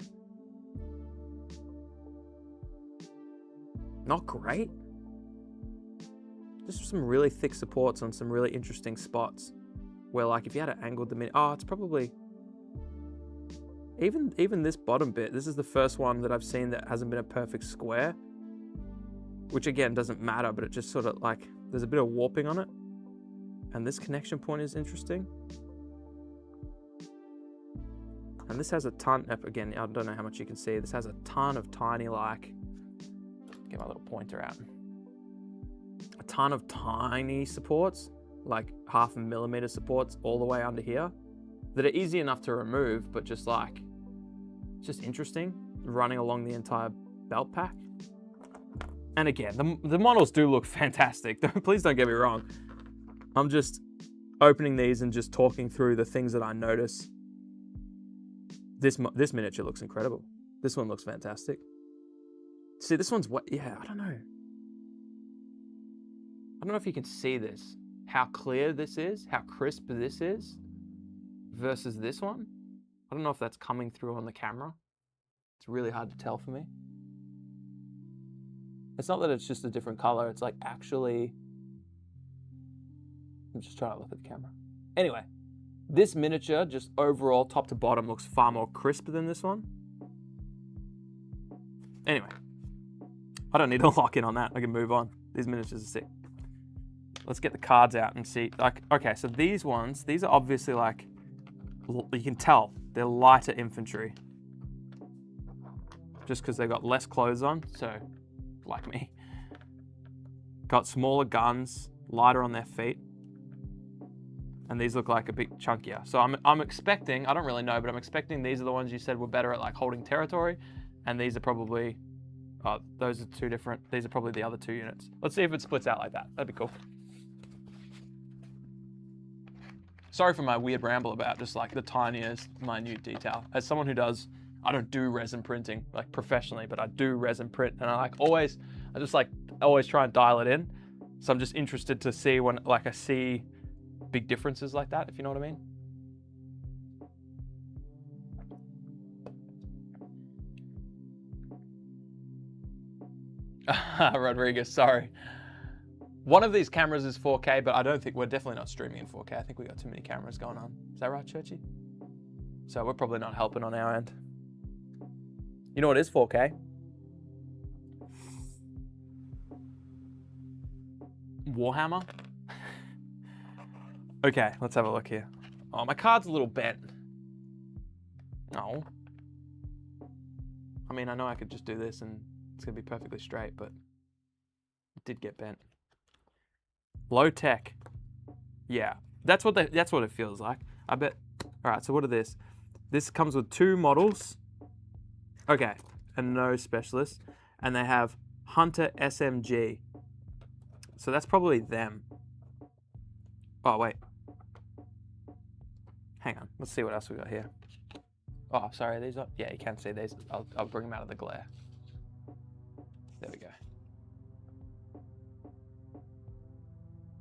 not great. Just some really thick supports on some really interesting spots where like if you had it angled the minute, oh, it's probably, Even this bottom bit, this is the first one that I've seen that hasn't been a perfect square. Which again, doesn't matter, but it just sort of like, there's a bit of warping on it. And this connection point is interesting. And this has a ton, again, I don't know how much you can see. This has a ton of tiny, like, get my little pointer out. A ton of tiny supports, like 0.5 millimeter supports all the way under here that are easy enough to remove, but just like, just interesting running along the entire belt pack. And again, the models do look fantastic. Please don't get me wrong. I'm just opening these and just talking through the things that I notice. This miniature looks incredible. This one looks fantastic. See, this one's what? Yeah, I don't know. I don't know if you can see this. How clear this is, how crisp this is versus this one. I don't know if that's coming through on the camera. It's really hard to tell for me. It's not that it's just a different color. It's like actually, I'm just trying to look at the camera. Anyway, this miniature, just overall, top to bottom, looks far more crisp than this one. Anyway, I don't need to lock in on that. I can move on. These miniatures are sick. Let's get the cards out and see. Like, okay, so these ones, these are obviously like, you can tell they're lighter infantry. Just because they've got less clothes on, so like me. Got smaller guns, lighter on their feet. And these look like a bit chunkier. So I'm expecting, I don't really know, but I'm expecting these are the ones you said were better at like holding territory. And these are probably, those are two different, these are probably the other two units. Let's see if it splits out like that. That'd be cool. Sorry for my weird ramble about just like the tiniest minute detail. As someone who does, I don't do resin printing like professionally, but I do resin print, and I just always try and dial it in. So I'm just interested to see when like I see big differences like that, if you know what I mean. Rodriguez, sorry. One of these cameras is 4K, but I don't think we're definitely not streaming in 4K. I think we got too many cameras going on. Is that right, Churchy? So we're probably not helping on our end. You know what is 4K? Warhammer? Okay, let's have a look here. Oh, my card's a little bent. No. I mean, I know I could just do this and it's gonna be perfectly straight, but it did get bent. Low tech. Yeah, that's what it feels like. I bet. All right, so what are this? This comes with 2 models. Okay, and no specialist. And they have Hunter SMG. So that's probably them. Oh, wait. Hang on, let's see what else we got here. Oh, sorry, these are, yeah, you can see these. I'll bring them out of the glare. There we go.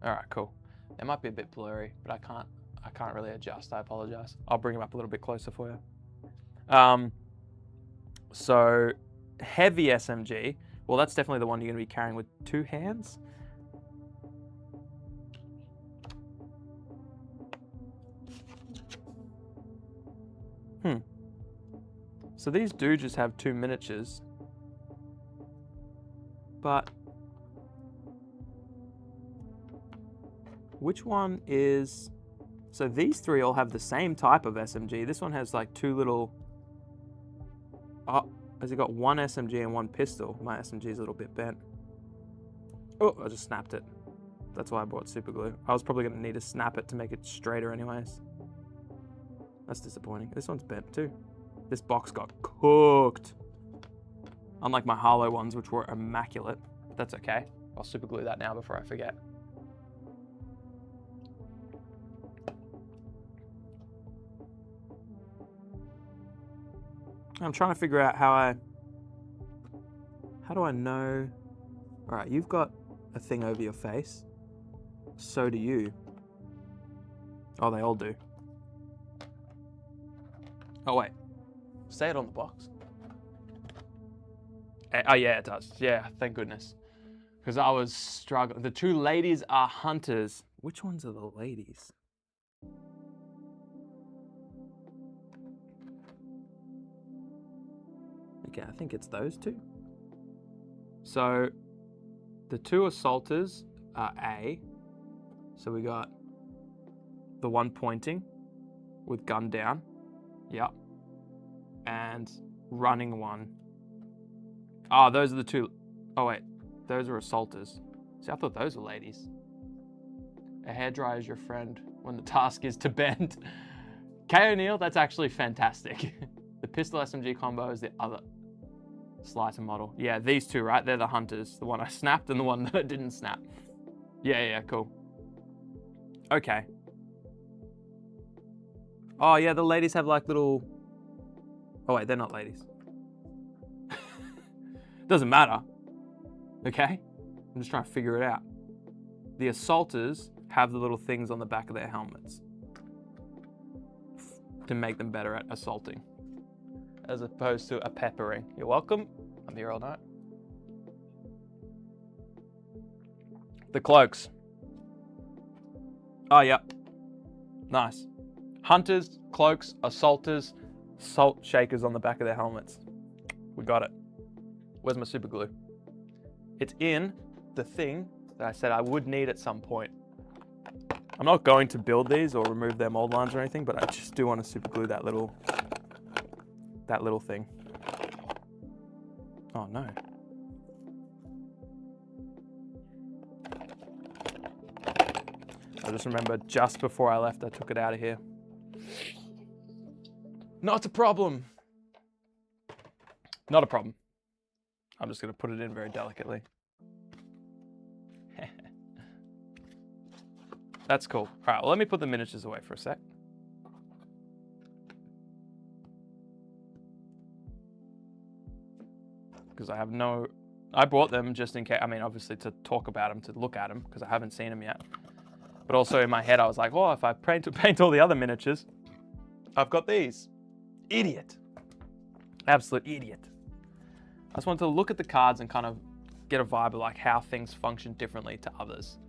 All right, cool. They might be a bit blurry, but I can't really adjust. I apologize. I'll bring them up a little bit closer for you. So heavy SMG. Well, that's definitely the one you're going to be carrying with 2 hands. So these do just have 2 miniatures, but which one is, so these 3 all have the same type of SMG. This one has like 2 little, oh, has it got 1 SMG and 1 pistol? My SMG is a little bit bent. Oh, I just snapped it. That's why I bought super glue. I was probably gonna need to snap it to make it straighter anyways. That's disappointing. This one's bent too. This box got cooked. Unlike my Harlow ones, which were immaculate. But that's okay. I'll super glue that now before I forget. I'm trying to figure out how do I know? All right, you've got a thing over your face. So do you. Oh, they all do. Oh, wait. Say it on the box. Oh, yeah, it does. Yeah, thank goodness. Because I was struggling. The 2 ladies are hunters. Which ones are the ladies? I think it's those two. So the two assaulters are A. So we got the one pointing with gun down. Yep. And running one. Oh, those are the two. Oh, wait. Those are assaulters. See, I thought those were ladies. A hairdryer is your friend when the task is to bend. K. O'Neill, that's actually fantastic. The pistol SMG combo is the other slicer model. Yeah, these two, right? They're the hunters. The one I snapped and the one that I didn't snap. Yeah, cool. Okay. Oh, yeah, the ladies have like little... Oh, wait, they're not ladies. Doesn't matter. Okay? I'm just trying to figure it out. The assaulters have the little things on the back of their helmets to make them better at assaulting, as opposed to a peppering. You're welcome. I'm here all night. The cloaks. Oh, yep. Nice. Hunters, cloaks, assaulters, salt shakers on the back of their helmets. We got it. Where's my super glue? It's in the thing that I said I would need at some point. I'm not going to build these or remove their mold lines or anything, but I just do want to super glue that little thing. Oh no. I just remember just before I left, I took it out of here. Not a problem. Not a problem. I'm just going to put it in very delicately. That's cool. All right, well, let me put the miniatures away for a sec. Because I have no... I bought them just in case... I mean, obviously to talk about them, to look at them, because I haven't seen them yet. But also in my head, I was like, oh, if I paint all the other miniatures, I've got these. Idiot. Absolute idiot. I just wanted to look at the cards and kind of get a vibe of like how things function differently to others.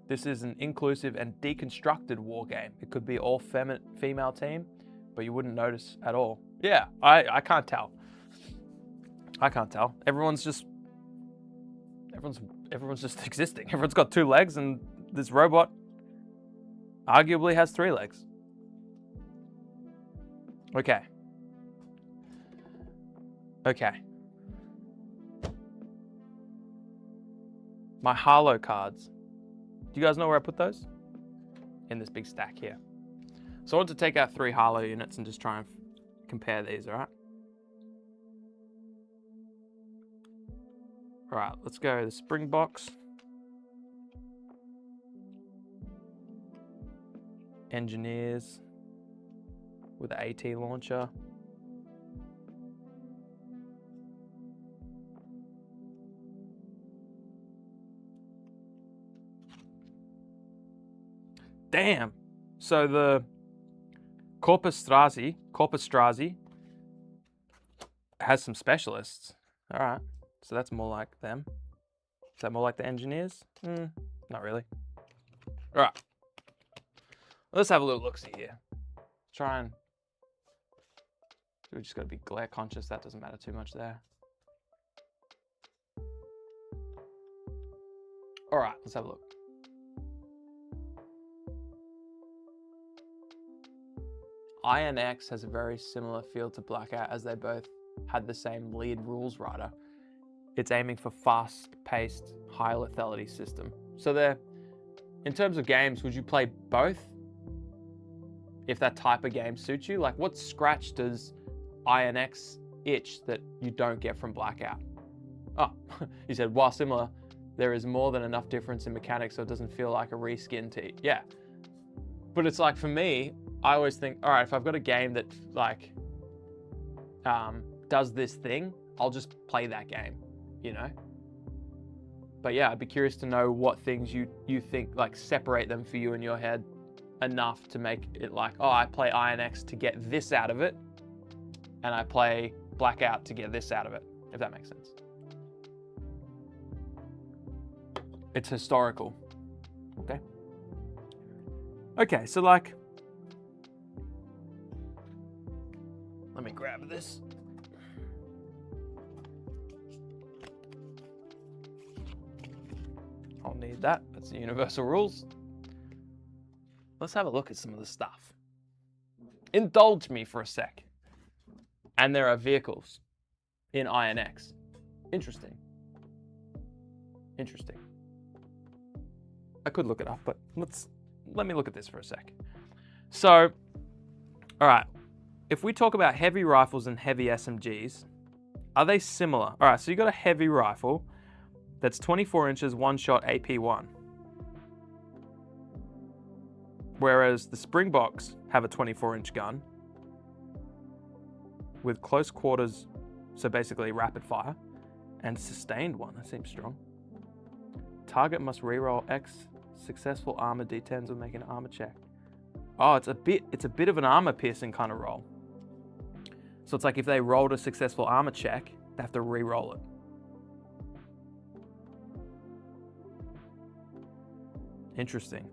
This is an inclusive and deconstructed war game. It could be all female team, but you wouldn't notice at all. Yeah, I can't tell. I can't tell. Everyone's just existing. Everyone's got 2 legs, and this robot arguably has 3 legs. Okay. My Harlow cards. Do you guys know where I put those? In this big stack here. So I want to take out 3 Harlow units and just try and compare these, all right? All right, let's go the Springboks. Engineers with the AT launcher. Damn. So the Corpus Strazi has some specialists. All right. So that's more like them. Is that more like the engineers? Not really. All right. Let's have a little look-see here. Try and... We just got to be glare conscious. That doesn't matter too much there. All right, let's have a look. INX has a very similar feel to Blackout as they both had the same lead rules writer. It's aiming for fast-paced, high lethality system. So they're, in terms of games, would you play both? If that type of game suits you? Like, what scratch does INX itch that you don't get from Blackout? Oh, you said, while similar, there is more than enough difference in mechanics so it doesn't feel like a reskin to... Yeah. But it's like, for me, I always think, all right, if I've got a game that, like, does this thing, I'll just play that game, you know? But yeah, I'd be curious to know what things you think, like, separate them for you in your head enough to make it like, oh, I play INX to get this out of it, and I play Blackout to get this out of it, if that makes sense. It's historical, okay? Okay, so like, let me grab this. I'll need that. That's the universal rules. Let's have a look at some of the stuff. Indulge me for a sec. And there are vehicles in INX. Interesting. Interesting. I could look it up, but let me look at this for a sec. So, all right. If we talk about heavy rifles and heavy SMGs, are they similar? All right, so you got a heavy rifle that's 24 inches, one shot AP1. Whereas the Springboks have a 24-inch gun with close quarters, so basically rapid fire, and sustained one. That seems strong. Target must reroll X successful armor D10s or make an armor check. Oh, it's a bit of an armor piercing kind of roll. So it's like if they rolled a successful armor check, they have to re-roll it. Interesting.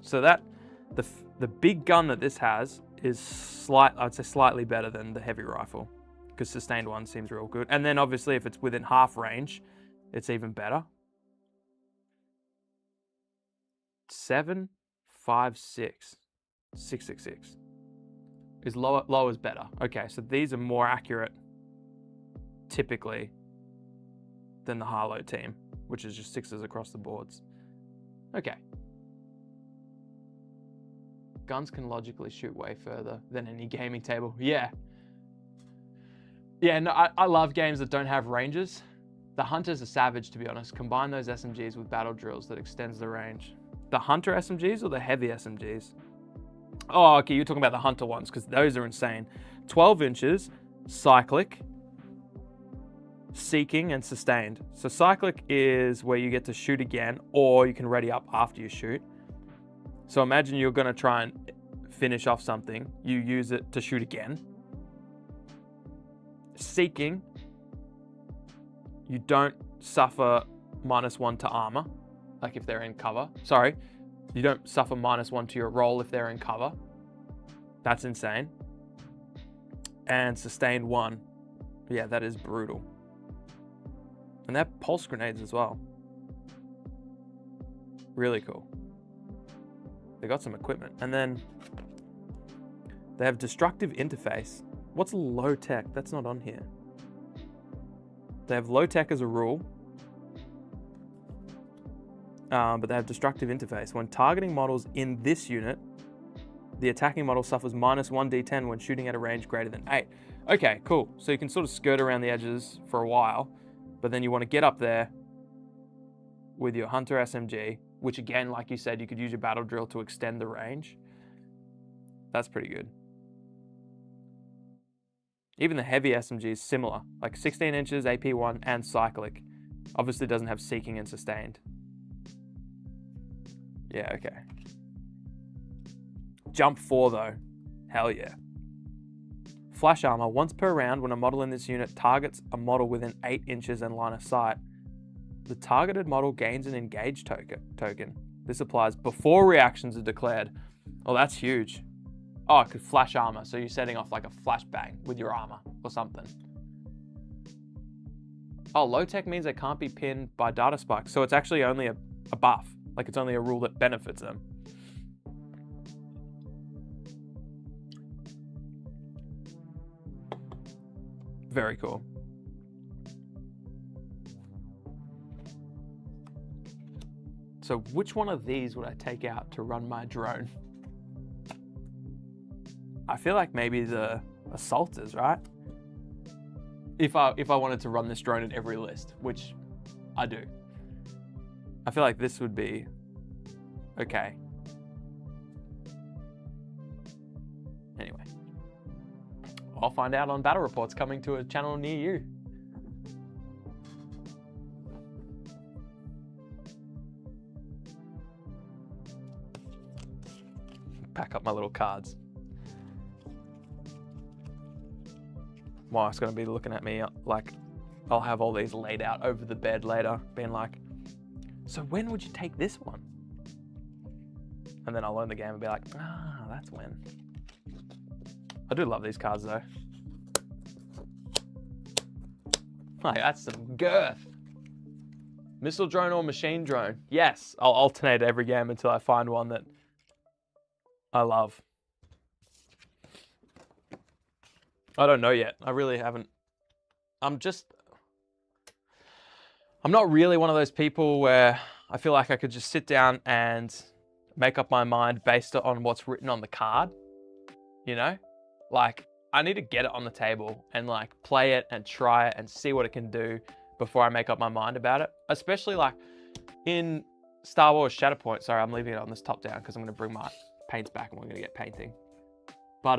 So that the big gun that this has is I'd say slightly better than the heavy rifle, because sustained one seems real good. And then obviously if it's within half range, it's even better. 7, 5, 6, 6, 6, 6. Is lower is better. Okay, so these are more accurate typically than the Harlow team, which is just 6s across the boards. Okay. Guns can logically shoot way further than any gaming table. Yeah. Yeah, no, I love games that don't have ranges. The Hunter's a savage, to be honest. Combine those SMGs with battle drills that extends the range. The Hunter SMGs or the heavy SMGs? Oh, okay, you're talking about the Hunter ones, because those are insane. 12 inches, cyclic, seeking, and sustained. So cyclic is where you get to shoot again, or you can ready up after you shoot. So imagine you're going to try and finish off something. You use it to shoot again. Seeking, you don't suffer -1 to armor, like if they're in cover. Sorry, you don't suffer -1 to your roll if they're in cover. That's insane. And sustained 1. Yeah, that is brutal. And they're pulse grenades as well. Really cool. They got some equipment. And then they have destructive interface. What's low tech? That's not on here. They have low tech as a rule. But they have destructive interface. When targeting models in this unit, the attacking model suffers -1 D10 when shooting at a range greater than 8. Okay, cool. So you can sort of skirt around the edges for a while, but then you want to get up there with your Hunter SMG, which again, like you said, you could use your battle drill to extend the range. That's pretty good. Even the heavy SMG is similar, like 16 inches, AP1, and cyclic. Obviously doesn't have seeking and sustained. Yeah, okay. Jump 4 though, hell yeah. Flash armor, once per round when a model in this unit targets a model within 8 inches and line of sight, the targeted model gains an engage token. This applies before reactions are declared. Oh, that's huge. Oh, it could flash armor, so you're setting off like a flashbang with your armor or something. Oh, low tech means they can't be pinned by data spikes, so it's actually only a buff. Like it's only a rule that benefits them. Very cool. So which one of these would I take out to run my drone? I feel like maybe the assaulters, right? If I wanted to run this drone in every list, which I do. I feel like this would be okay. Anyway, I'll find out on battle reports coming to a channel near you. Pack up my little cards. My wife's gonna be looking at me like I'll have all these laid out over the bed later, being like, so when would you take this one? and then I'll learn the game and be like, that's when. I do love these cards though. Like, that's some girth. Missile drone or machine drone? Yes, I'll alternate every game until I find one that I love. I don't know yet. I really haven't. I'm not really one of those people where I feel like I could just sit down and make up my mind based on what's written on the card. You know? Like, I need to get it on the table and like play it and try it and see what it can do before I make up my mind about it. Especially like in Star Wars Shatterpoint. Sorry, I'm leaving it on this top down because I'm going to bring my paints back and we're going to get painting. But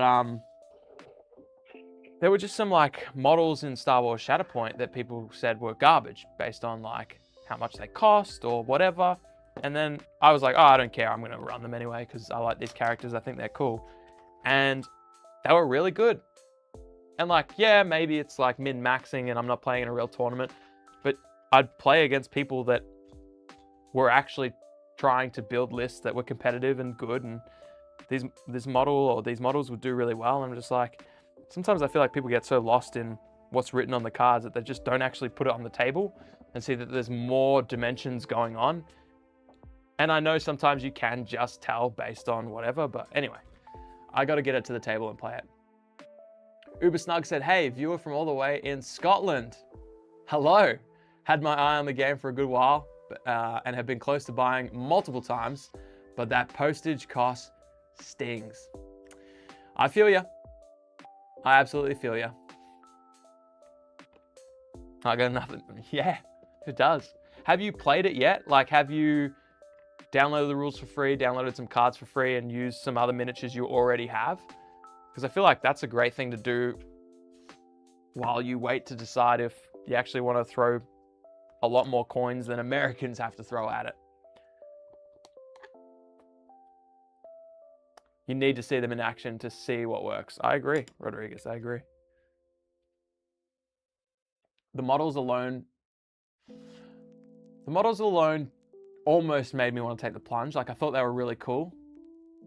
there were just some like models in Star Wars Shatterpoint that people said were garbage based on like how much they cost or whatever. And then I was like, oh, I don't care. I'm going to run them anyway because I like these characters. I think they're cool. And they were really good. And like, yeah, maybe it's like min-maxing and I'm not playing in a real tournament, but I'd play against people that were actually trying to build lists that were competitive and good. And this model or these models would do really well. And I'm just like, sometimes I feel like people get so lost in what's written on the cards that they just don't actually put it on the table and see that there's more dimensions going on. And I know sometimes you can just tell based on whatever, but anyway, I got to get it to the table and play it. Uber Snug said, hey, viewer from all the way in Scotland. Hello. Had my eye on the game for a good while and have been close to buying multiple times, but that postage cost stings. I feel ya. I absolutely feel ya. I got nothing. Yeah, it does. Have you played it yet? Like, have you downloaded the rules for free, downloaded some cards for free, and used some other miniatures you already have? Because I feel like that's a great thing to do while you wait to decide if you actually want to throw a lot more coins than Americans have to throw at it. You need to see them in action to see what works. I agree, Rodriguez, I agree. The models alone almost made me want to take the plunge. Like, I thought they were really cool.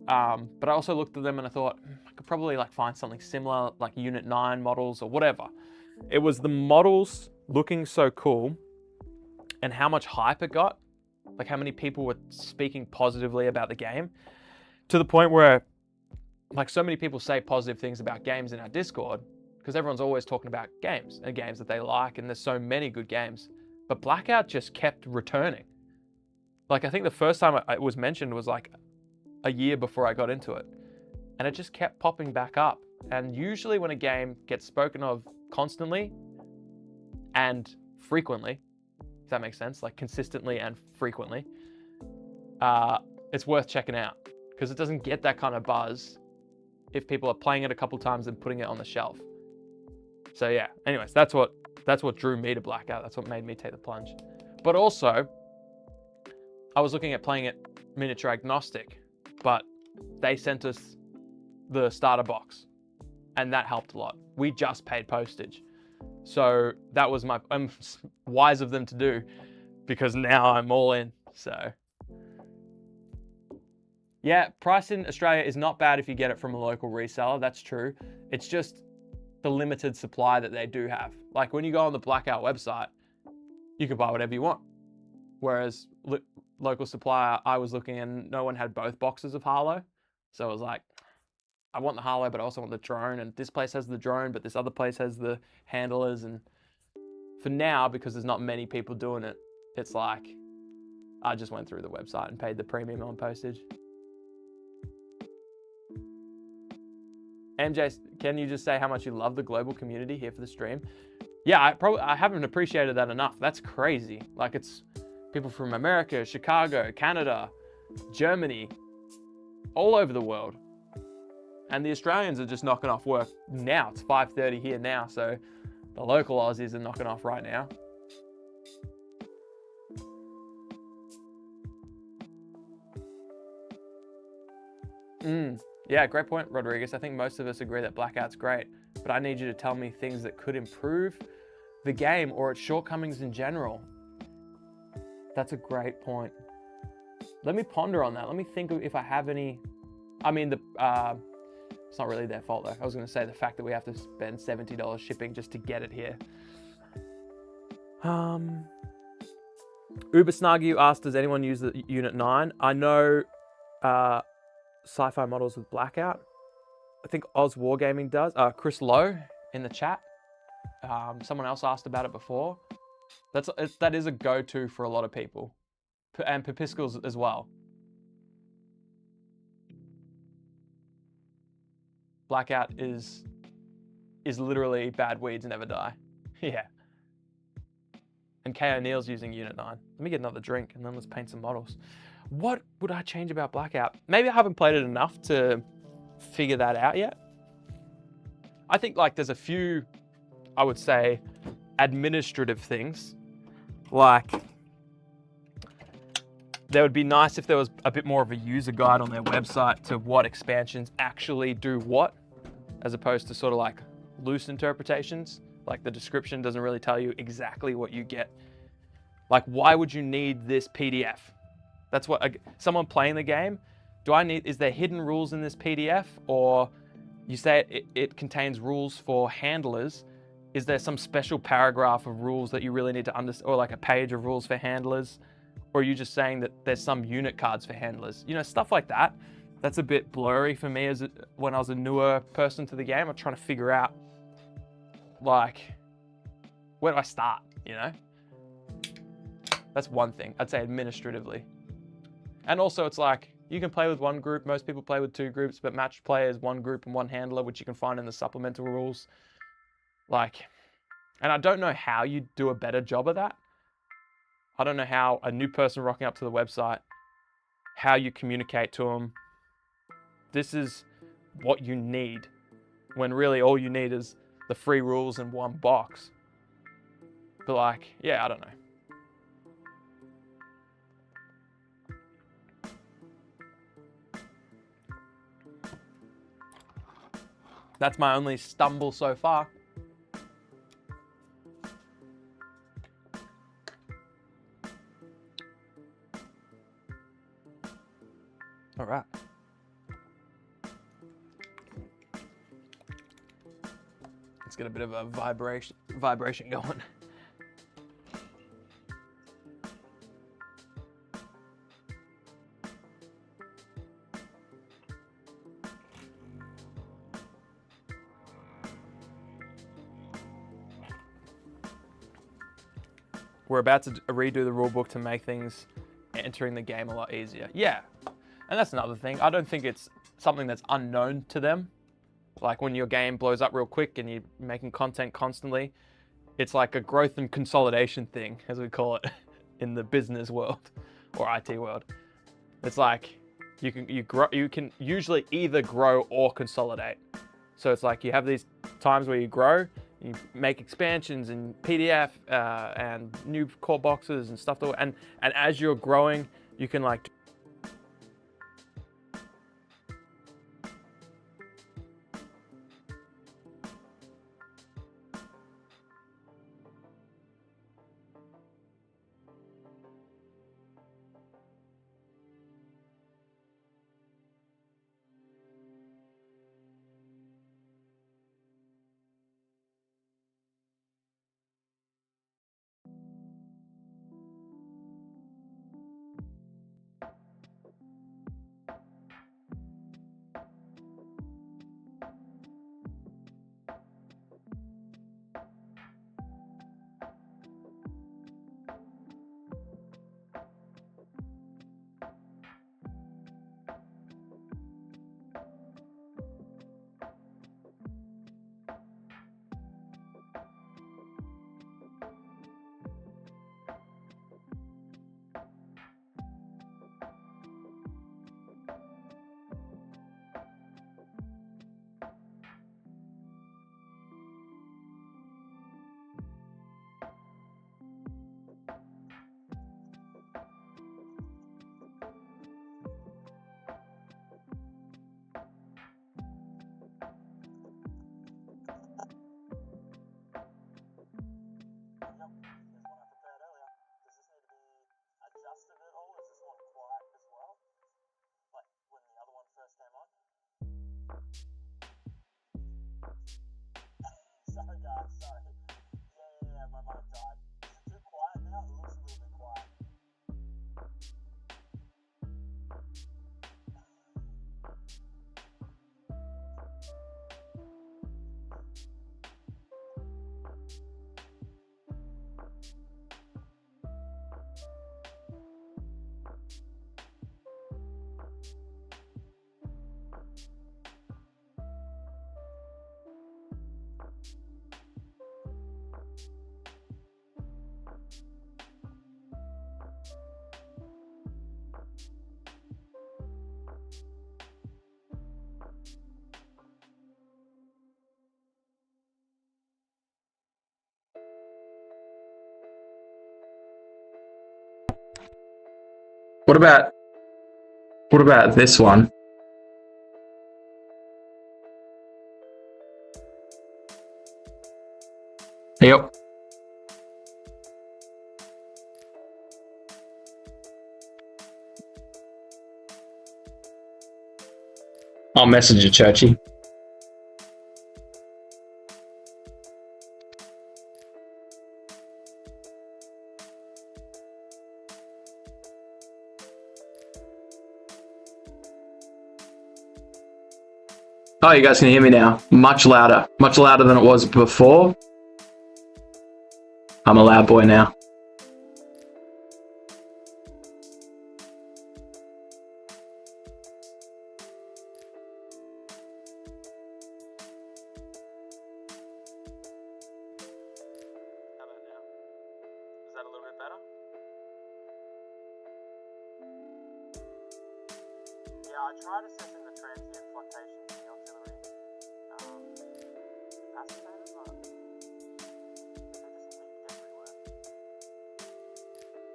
But I also looked at them and I thought, I could probably like find something similar, like Unit 9 models or whatever. It was the models looking so cool and how much hype it got, like how many people were speaking positively about the game, to the point where like so many people say positive things about games in our Discord because everyone's always talking about games and games that they like, and there's so many good games. But Blackout just kept returning. Like, I think the first time it was mentioned was like a year before I got into it, and it just kept popping back up. And usually when a game gets spoken of constantly and frequently, if that makes sense, like consistently and frequently, it's worth checking out because it doesn't get that kind of buzz if people are playing it a couple times and putting it on the shelf. So yeah, anyways, that's what drew me to Blackout. That's what made me take the plunge. But also, I was looking at playing it miniature agnostic, but they sent us the starter box and that helped a lot. We just paid postage. So that was wise of them to do because now I'm all in. So yeah, price in Australia is not bad if you get it from a local reseller. That's true. It's just the limited supply that they do have. Like when you go on the Blackout website, you can buy whatever you want. Whereas local supplier, I was looking and no one had both boxes of Harlow. So I was like, I want the Harlow, but I also want the drone. And this place has the drone, but this other place has the handlers. And for now, because there's not many people doing it, it's like, I just went through the website and paid the premium on postage. MJ, can you just say how much you love the global community here for the stream? Yeah, I haven't appreciated that enough. That's crazy. Like, it's people from America, Chicago, Canada, Germany, all over the world. And the Australians are just knocking off work now. It's 5:30 here now, so the local Aussies are knocking off right now. Yeah, great point, Rodriguez. I think most of us agree that Blackout's great, but I need you to tell me things that could improve the game or its shortcomings in general. That's a great point. Let me ponder on that. Let me think of if I have any. I mean, it's not really their fault though. I was going to say the fact that we have to spend $70 shipping just to get it here. Uber Snuggy asked, does anyone use the Unit 9? I know sci-fi models with blackout. I think Oz Wargaming does. Chris Lowe in the chat. Someone else asked about it before. That is a go-to for a lot of people. And Papiscals as well. Blackout is literally bad weeds never die. Yeah. And K O'Neill's using Unit 9. Let me get another drink and then let's paint some models. What would I change about Blackout? Maybe I haven't played it enough to figure that out yet. I think like there's a few, I would say, administrative things. Like, there would be nice if there was a bit more of a user guide on their website to what expansions actually do what, as opposed to sort of like loose interpretations. Like the description doesn't really tell you exactly what you get. Like, why would you need this PDF? That's what someone playing the game, is there hidden rules in this PDF? Or you say it contains rules for handlers. Is there some special paragraph of rules that you really need to understand, or like a page of rules for handlers? Or are you just saying that there's some unit cards for handlers? You know, stuff like that. That's a bit blurry for me when I was a newer person to the game. I'm trying to figure out, like, where do I start, you know? That's one thing, I'd say administratively. And also it's like, you can play with one group, most people play with two groups, but match play is one group and one handler, which you can find in the supplemental rules. Like, and I don't know how you do a better job of that. I don't know how a new person rocking up to the website, how you communicate to them. This is what you need, when really all you need is the free rules in one box. But like, yeah, I don't know. That's my only stumble so far. All right. Let's get a bit of a vibration going. We're about to redo the rulebook to make things entering the game a lot easier. Yeah, and that's another thing. I don't think it's something that's unknown to them. Like when your game blows up real quick and you're making content constantly, it's like a growth and consolidation thing, as we call it in the business world or IT world. It's like you can usually either grow or consolidate. So it's like you have these times where you grow, you make expansions and PDF and new core boxes and stuff. And as you're growing, you can like sorry. Yeah, my mic died. Is it too quiet now? It looks a little bit quiet. What about this one? Yep. I'll message you, Churchy. Oh, you guys can hear me now. Much louder than it was before. I'm a loud boy now. How about now? Is that a little bit better? Yeah, I tried assessing the transient fluctuations in the auxiliary capacitors, but they just leaked everywhere.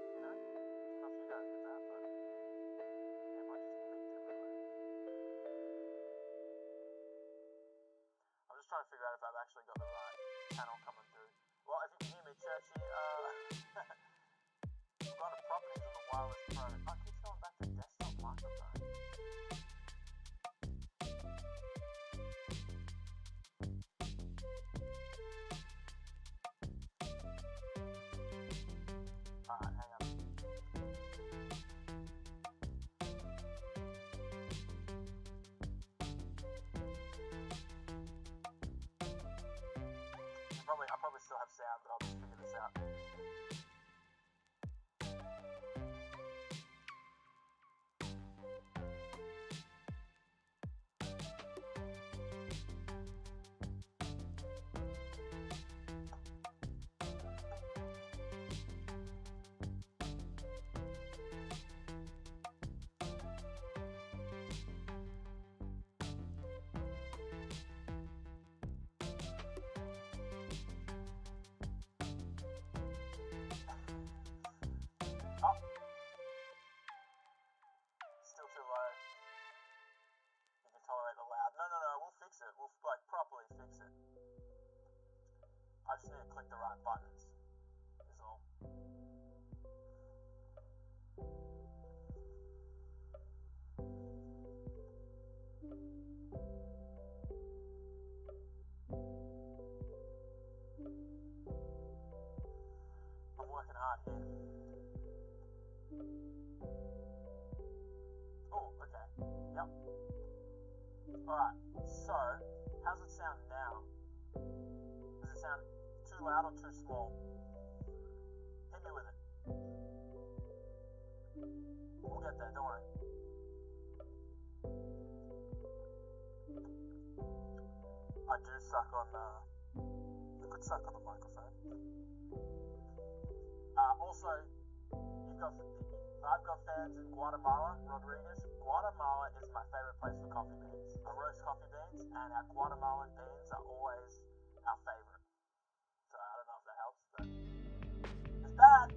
You know? I don't know if you guys did that, but yeah, mine just leaked everywhere. I'm just trying to figure out if I've actually got the right channel coming through. Well, if you can hear me, Churchy, we've gone to properties on the wireless pro. Oh, it keeps going back to desktop microphone. Alright, hang on. I probably still have sound, but I'll just figure this out. Still too low. You can tolerate the loud. No, we'll fix it. We'll like properly fix it. I just need to click the right buttons. Is all. I'm working hard here. Oh, okay. Yep. Alright, so, how's it sound now? Does it sound too loud or too small? Hit me with it. We'll get there, don't worry. I do suck on, I could suck on the microphone. Also, I've got fans in Guatemala, Rodriguez. Guatemala is my favorite place for coffee beans. I roast coffee beans, and our Guatemalan beans are always our favorite. So I don't know if that helps, but it's bad.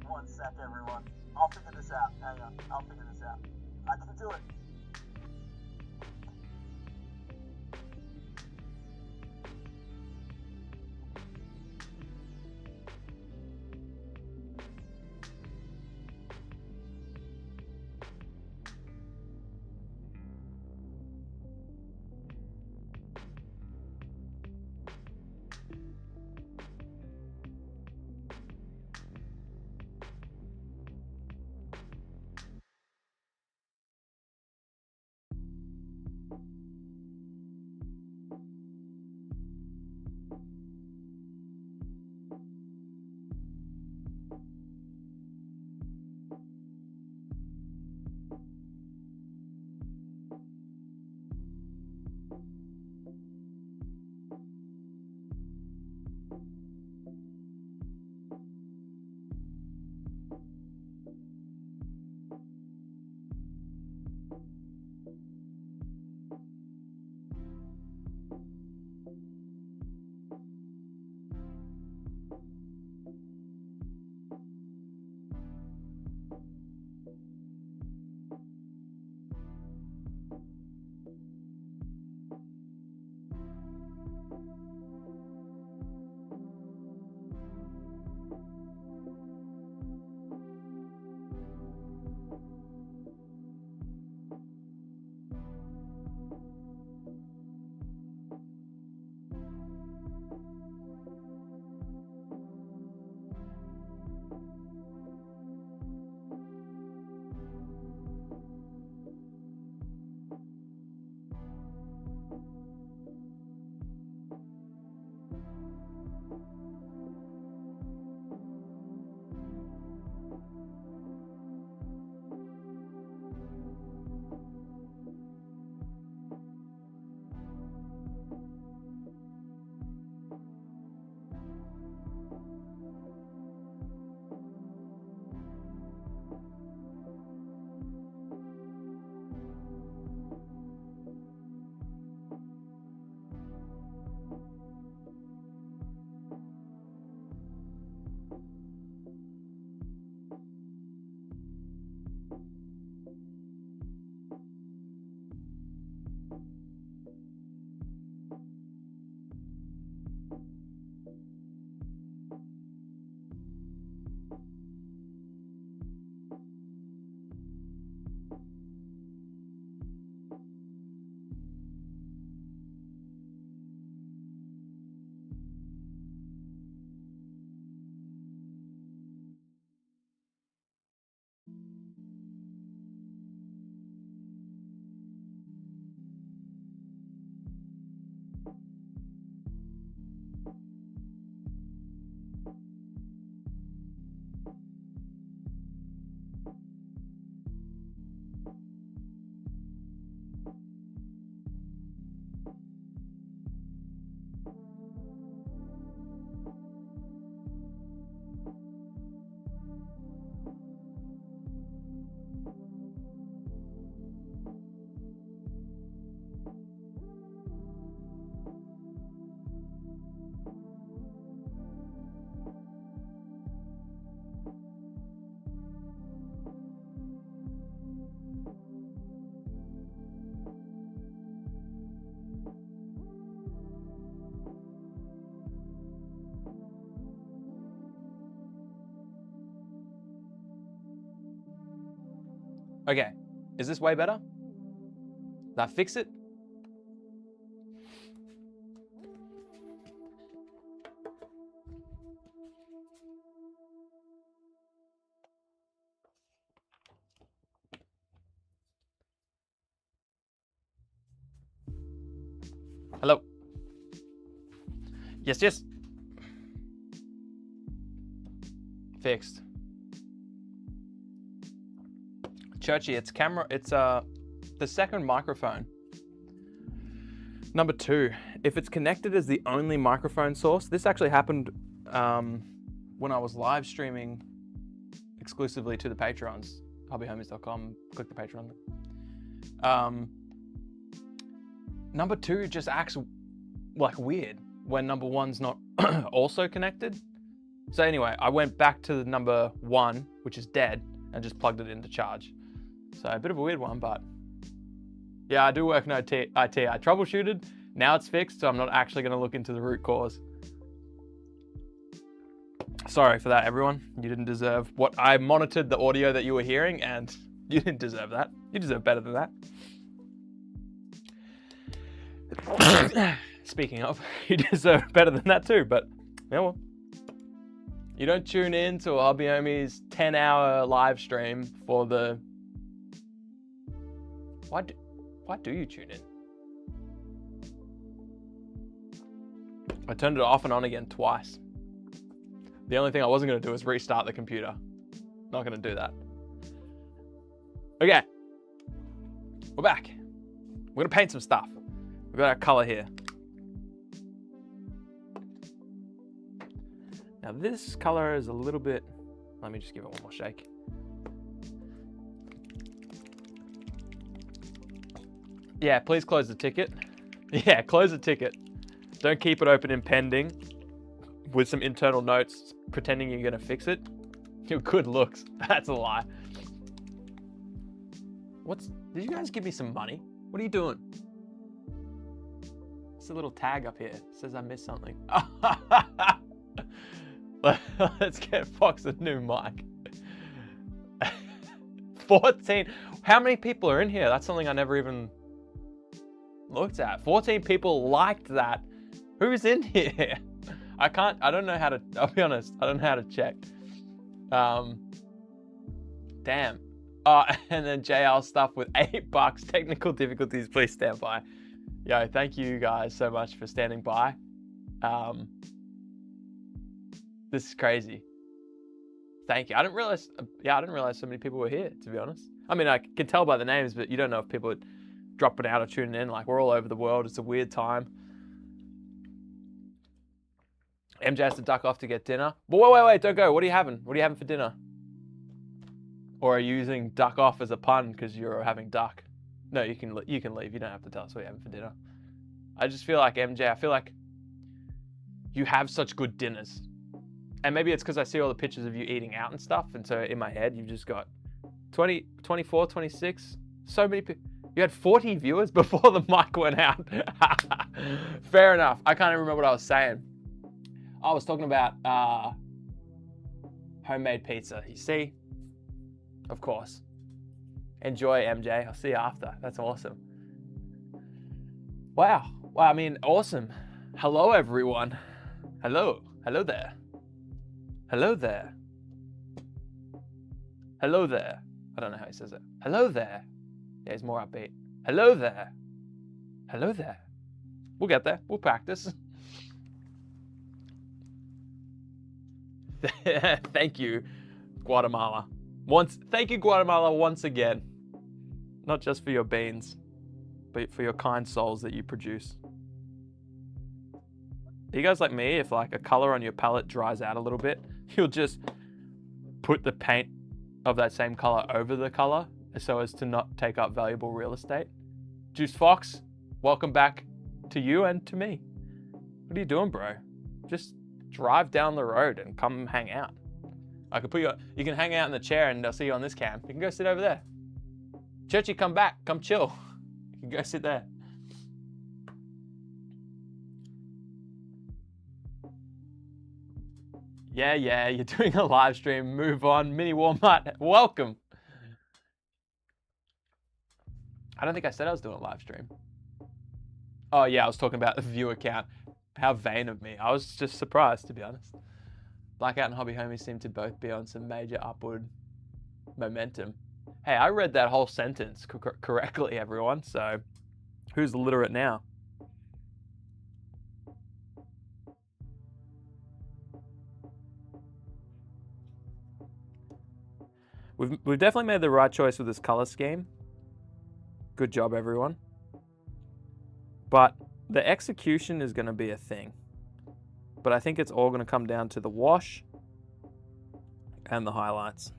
One sec, everyone. I'll figure this out. Hang on. I'll figure this out. I can do it. Okay, is this way better? Did I fix it? Hello? Yes, yes. Fixed. Churchy, it's the second microphone. Number 2, if it's connected as the only microphone source, this actually happened when I was live streaming exclusively to the patrons, hobbyhomies.com, click the Patreon. number 2 just acts like weird when number 1's not also connected. So anyway, I went back to the number 1, which is dead, and just plugged it into charge. So a bit of a weird one, but yeah, I do work in IT. I troubleshooted, now it's fixed, so I'm not actually gonna look into the root cause. Sorry for that, everyone. You didn't deserve what I monitored the audio that you were hearing, and you didn't deserve that. You deserve better than that. Speaking of, you deserve better than that too, but yeah, well. You don't tune in to Hobby Homie's 10-hour live stream for the... Why do you tune in? I turned it off and on again twice. The only thing I wasn't going to do is restart the computer. Not going to do that. Okay. We're back. We're going to paint some stuff. We've got our color here. Now this color is a little bit... Let me just give it one more shake. Yeah, please close the ticket. Yeah, close the ticket. Don't keep it open and pending with some internal notes pretending you're gonna fix it. Your good looks. That's a lie. Did you guys give me some money? What are you doing? It's a little tag up here. It says I missed something. Let's get Fox a new mic. 14. How many people are in here? That's something I never even looked at. 14 people liked that. Who's in here? I don't know how to, I'll be honest, I don't know how to check. Damn. Oh, and then JL stuff with $8. Technical difficulties, please stand by. Yo, thank you guys so much for standing by. This is crazy. Thank you. I didn't realize so many people were here, to be honest. I mean, I can tell by the names, but you don't know if people are dropping out or tuning in. Like, we're all over the world. It's a weird time. MJ has to duck off to get dinner. But wait, don't go. What are you having? What are you having for dinner? Or are you using duck off as a pun because you're having duck? No, you can leave. You don't have to tell us what you're having for dinner. I just feel like, MJ, I feel like you have such good dinners. And maybe it's because I see all the pictures of you eating out and stuff. And so in my head, you've just got 20, 24, 26. So many people. You had 40 viewers before the mic went out. Fair enough. I can't even remember what I was saying. I was talking about homemade pizza. You see? Of course. Enjoy, MJ. I'll see you after. That's awesome. Wow. Well, I mean, awesome. Hello, everyone. Hello. Hello there. Hello there. Hello there. I don't know how he says it. Hello there. Yeah, he's more upbeat. Hello there. Hello there. We'll get there. We'll practice. Thank you, Guatemala. Thank you, Guatemala, once again. Not just for your beans, but for your kind souls that you produce. Are you guys like me? If like a color on your palette dries out a little bit, you'll just put the paint of that same color over the color so as to not take up valuable real estate. Juice Fox, welcome back to you and to me. What are you doing, bro? Just drive down the road and come hang out. I could you can hang out in the chair and I'll see you on this cam. You can go sit over there. Churchy, come back, come chill. You can go sit there. Yeah, you're doing a live stream. Move on. Mini Walmart, welcome. I don't think I said I was doing a live stream. Oh yeah, I was talking about the viewer count. How vain of me. I was just surprised, to be honest. Blackout and Hobby Homies seem to both be on some major upward momentum. Hey, I read that whole sentence correctly, everyone. So who's literate now? We've definitely made the right choice with this color scheme. Good job, everyone. But the execution is going to be a thing. But I think it's all going to come down to the wash and the highlights.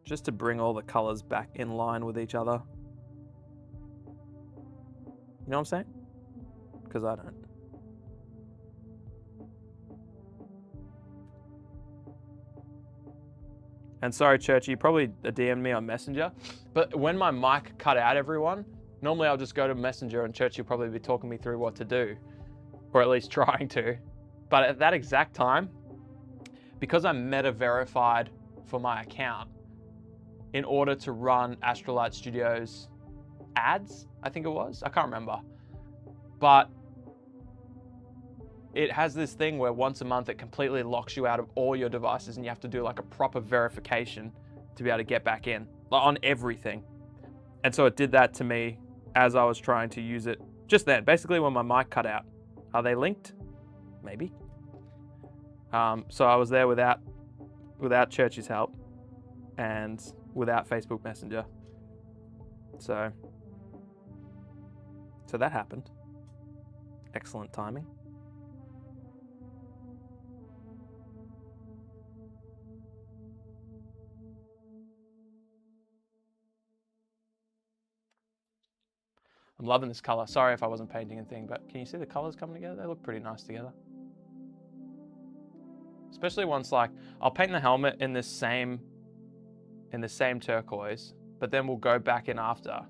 Just to bring all the colors back in line with each other. You know what I'm saying? Because I don't. And sorry, Churchy, you probably DM'd me on Messenger, but when my mic cut out, everyone, normally I'll just go to Messenger and Churchy will probably be talking me through what to do, or at least trying to. But at that exact time, because I'm meta verified for my account, in order to run Astrolight Studios ads, I think it was, I can't remember, but it has this thing where once a month it completely locks you out of all your devices and you have to do like a proper verification to be able to get back in, like on everything. And so it did that to me as I was trying to use it just then, basically when my mic cut out. Are they linked? Maybe. So I was there without Churchy's help and without Facebook Messenger. So that happened. Excellent timing. I'm loving this color. Sorry if I wasn't painting a thing, but can you see the colors coming together? They look pretty nice together. Especially once, like, I'll paint the helmet in the same turquoise, but then we'll go back in after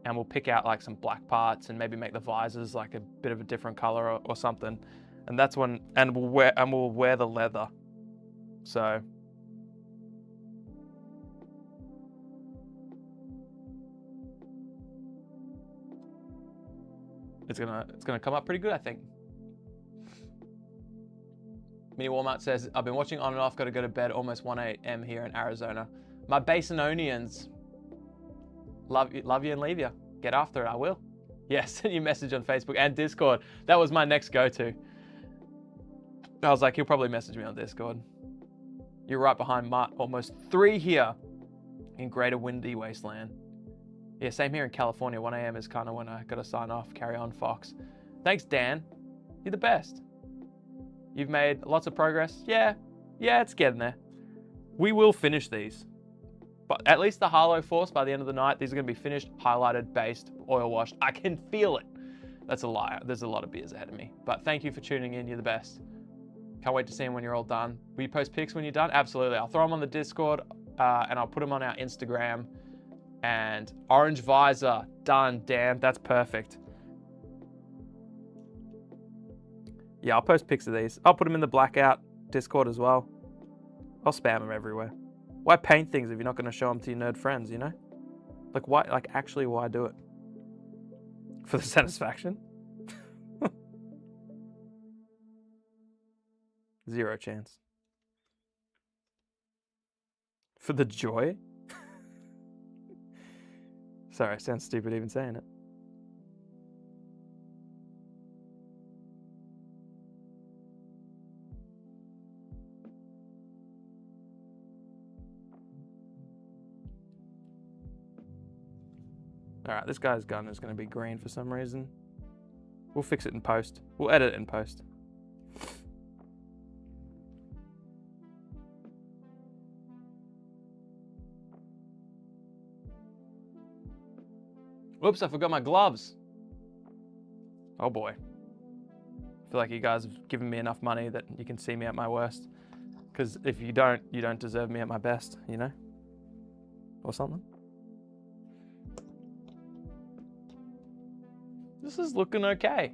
and we'll pick out like some black parts and maybe make the visors like a bit of a different color or something. And that's when, and we'll wear the leather. So it's gonna come up pretty good, I think. Mini Walmart says, I've been watching on and off, gotta go to bed, almost 1 a.m. here in Arizona. My Basinonians, love you and leave you. Get after it, I will. Yeah, send you a message on Facebook and Discord. That was my next go-to. I was like, he'll probably message me on Discord. You're right behind Mutt, almost 3 here in Greater Windy Wasteland. Yeah, same here in California. 1 a.m. is kind of when I gotta sign off. Carry on, Fox. Thanks, Dan. You're the best. You've made lots of progress. Yeah, it's getting there. We will finish these. But at least the Harlow Force, by the end of the night, these are gonna be finished, highlighted, based, oil washed. I can feel it. That's a lie. There's a lot of beers ahead of me. But thank you for tuning in. You're the best. Can't wait to see them when you're all done. Will you post pics when you're done? Absolutely. I'll throw them on the Discord and I'll put them on our Instagram. And orange visor, done, Dan. That's perfect. Yeah, I'll post pics of these. I'll put them in the Blackout Discord as well. I'll spam them everywhere. Why paint things if you're not going to show them to your nerd friends, you know? Like, why? Like, actually, why do it? For the satisfaction? 0 chance. For the joy? Sorry, it sounds stupid even saying it. Alright, this guy's gun is going to be green for some reason. We'll fix it in post. We'll edit it in post. Whoops, I forgot my gloves. Oh boy. I feel like you guys have given me enough money that you can see me at my worst. Because if you don't deserve me at my best, you know? Or something. This is looking okay.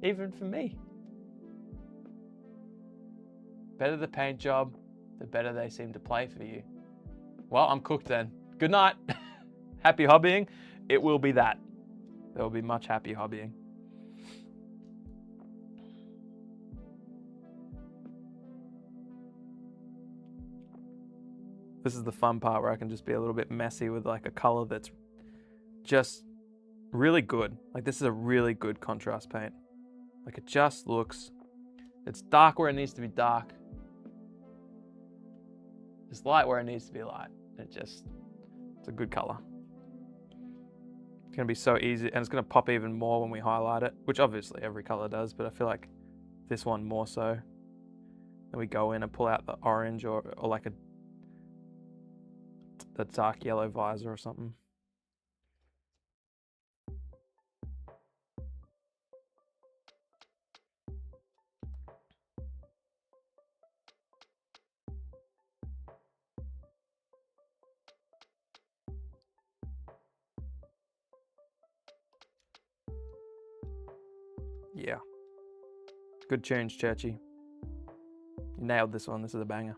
Even for me. Better the paint job, the better they seem to play for you. Well, I'm cooked then. Good night. Happy hobbying. It will be that. There will be much happy hobbying. This is the fun part where I can just be a little bit messy with like a color that's just really good. Like this is a really good contrast paint. Like it just looks, it's dark where it needs to be dark. It's light where it needs to be light. It's a good color. It's gonna be so easy and it's gonna pop even more when we highlight it, which obviously every color does, but I feel like this one more so. Then we go in and pull out the orange or like a dark yellow visor or something. Yeah. Good tunes, Churchy. You nailed this one. This is a banger.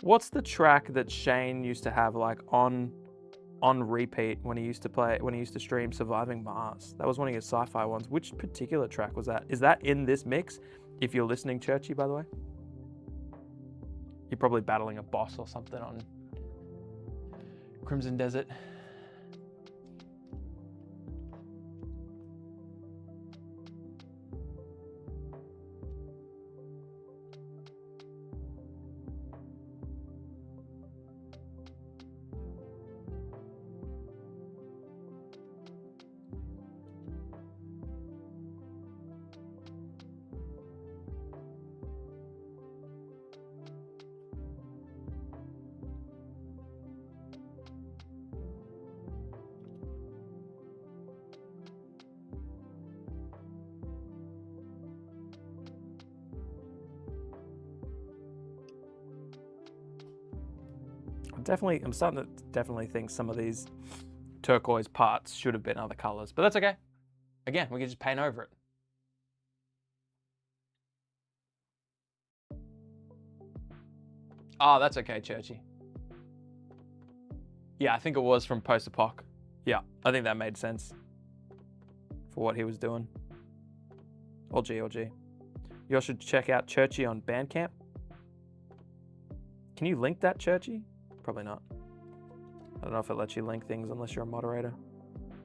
What's the track that Shane used to have like on repeat when he used to stream Surviving Mars? That was one of your sci-fi ones. Which particular track was that? Is that in this mix? If you're listening, Churchy, by the way. You're probably battling a boss or something on Crimson Desert. I'm starting to definitely think some of these turquoise parts should have been other colors, but that's okay. Again, we can just paint over it. Oh, that's okay, Churchy. Yeah, I think it was from Post-Apoc. Yeah, I think that made sense for what he was doing. OG. You all should check out Churchy on Bandcamp. Can you link that, Churchy? Probably not. I don't know if it lets you link things unless you're a moderator,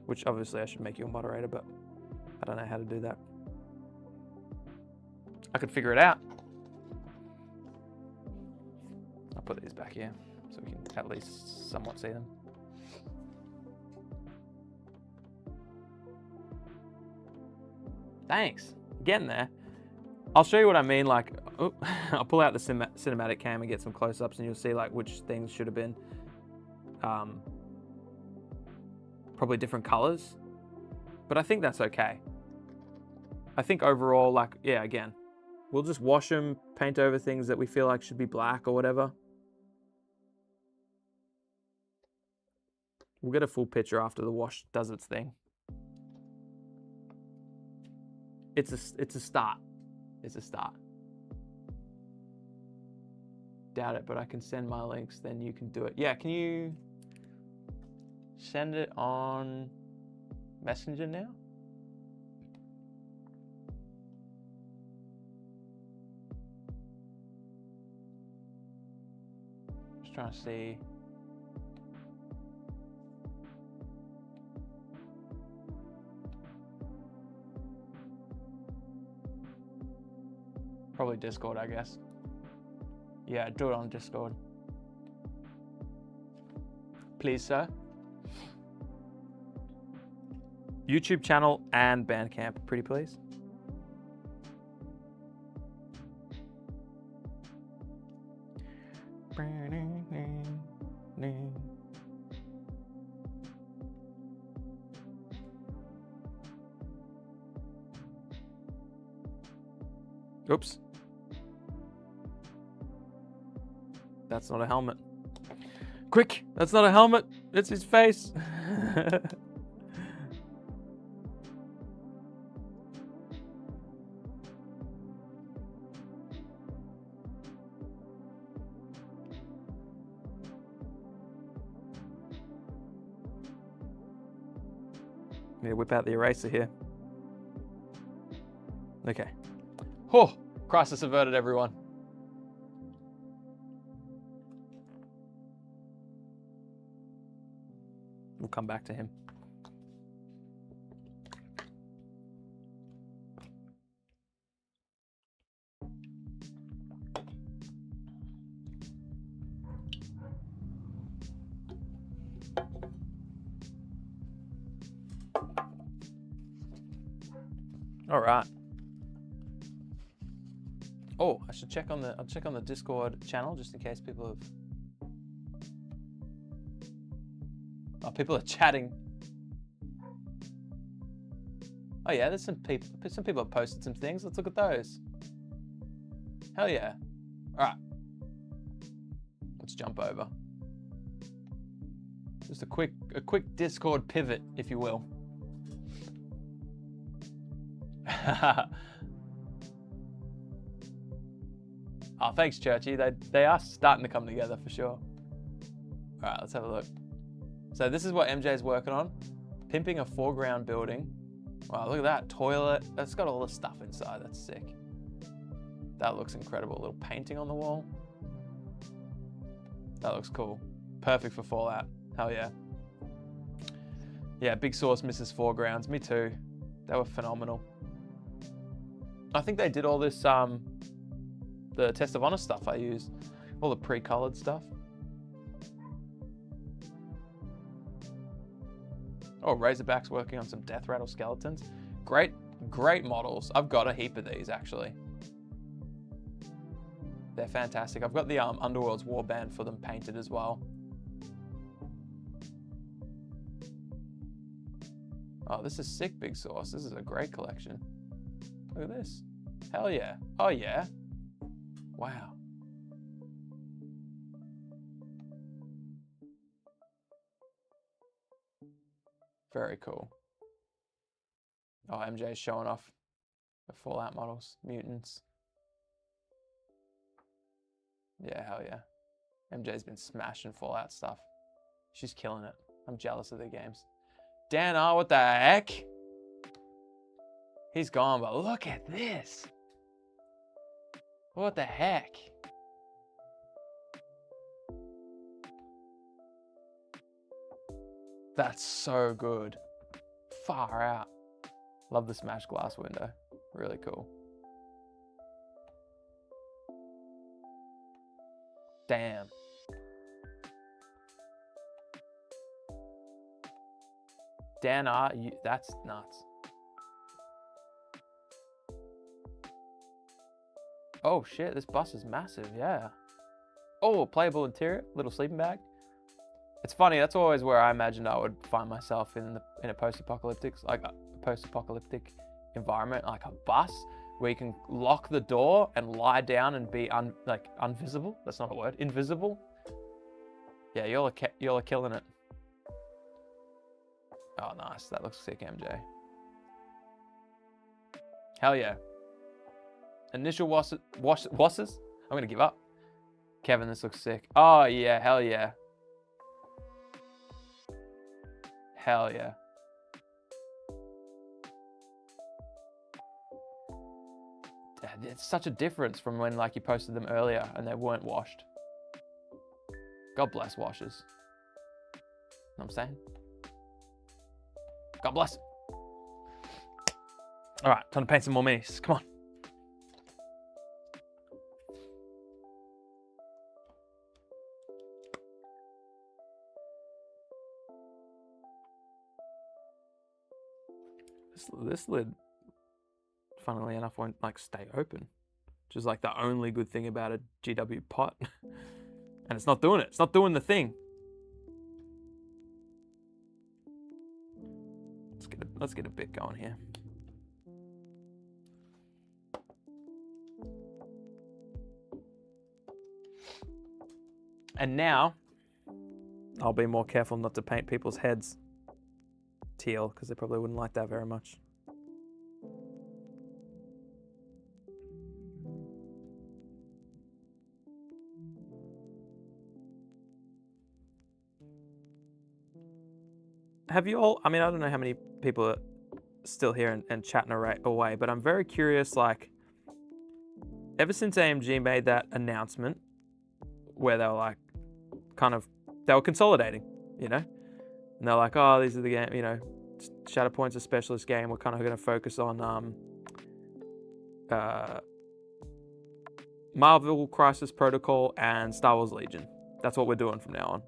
which obviously I should make you a moderator, but I don't know how to do that. I could figure it out. I'll put these back here so we can at least somewhat see them. Thanks. Getting there. I'll show you what I mean. Like, oh, I'll pull out the cinematic cam and get some close-ups, and you'll see like which things should have been probably different colors. But I think that's okay. I think overall, like, yeah, again, we'll just wash them, paint over things that we feel like should be black or whatever. We'll get a full picture after the wash does its thing. It's a start. It's a start. Doubt it, but I can send my links, then you can do it. Yeah, can you send it on Messenger now? Just trying to see. Probably Discord, I guess. Yeah, do it on Discord. Please, sir. YouTube channel and Bandcamp, pretty please. Oops. That's not a helmet. Quick, that's not a helmet. It's his face. Need to whip out the eraser here. Okay. Oh, crisis averted, everyone. We'll come back to him. All right. Oh, I should check on the. I'll check on the Discord channel just in case people have. Oh, people are chatting. Oh yeah, there's some people. Some people have posted some things. Let's look at those. Hell yeah! All right. Let's jump over. Just a quick Discord pivot, if you will. Oh, thanks, Churchy. They are starting to come together for sure. All right, let's have a look. So this is what MJ's working on. Pimping a foreground building. Wow, look at that. Toilet. That's got all the stuff inside. That's sick. That looks incredible. A little painting on the wall. That looks cool. Perfect for Fallout. Hell yeah. Yeah, Big Sauce misses foregrounds. Me too. They were phenomenal. I think they did all this, the Test of Honor stuff I used. All the pre-colored stuff. Oh, Razorback's working on some Death Rattle skeletons. Great models. I've got a heap of these, actually. They're fantastic. I've got the Underworld's Warband for them painted as well. Oh, this is sick, Big Sauce. This is a great collection. Look at this. Hell yeah. Oh yeah. Wow. Very cool. Oh, MJ's showing off the Fallout models, mutants. Yeah, hell yeah. MJ's been smashing Fallout stuff. She's killing it. I'm jealous of their games. Dan R, what the heck? He's gone, but look at this. What the heck? That's so good. Far out. Love the smashed glass window. Really cool. Damn. Dan R, that's nuts. Oh shit, this bus is massive, yeah. Oh, playable interior, little sleeping bag. It's funny, that's always where I imagined I would find myself in a post-apocalyptic, like a post-apocalyptic environment, like a bus where you can lock the door and lie down and be invisible. That's not a word. Invisible. Yeah, y'all are killing it. Oh, nice. That looks sick, MJ. Hell yeah. Initial wasses. I'm gonna give up. Kevin, this looks sick. Oh yeah, hell yeah. Hell yeah. It's such a difference from when you posted them earlier and they weren't washed. God bless washers. Know what I'm saying? God bless. All right, time to paint some more minis. Come on. This lid, funnily enough, won't stay open, which is the only good thing about a GW pot. And it's not doing it. It's not doing the thing. Let's get a bit going here. And now, I'll be more careful not to paint people's heads teal, because they probably wouldn't like that very much. Have you all, I don't know how many people are still here and chatting away, but I'm very curious, ever since AMG made that announcement where they were they were consolidating, and they're like, oh, these are the game, Shatterpoint's a specialist game. We're kind of going to focus on Marvel Crisis Protocol and Star Wars Legion. That's what we're doing from now on.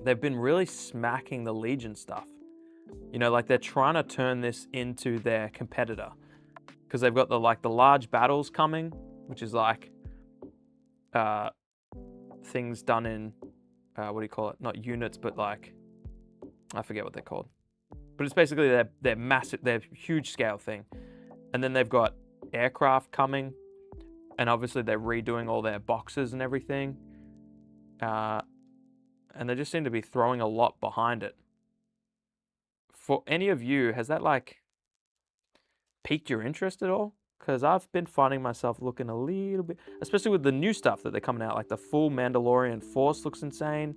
They've been really smacking the Legion stuff. They're trying to turn this into their competitor, because they've got the large battles coming, which is things done in what do you call it? Not units, but I forget what they're called. But it's basically their massive, their huge scale thing. And then they've got aircraft coming, and obviously they're redoing all their boxes and everything. and they just seem to be throwing a lot behind it. For any of you, has that like piqued your interest at all? Because I've been finding myself looking a little bit, especially with the new stuff that they're coming out, like the full Mandalorian Force looks insane.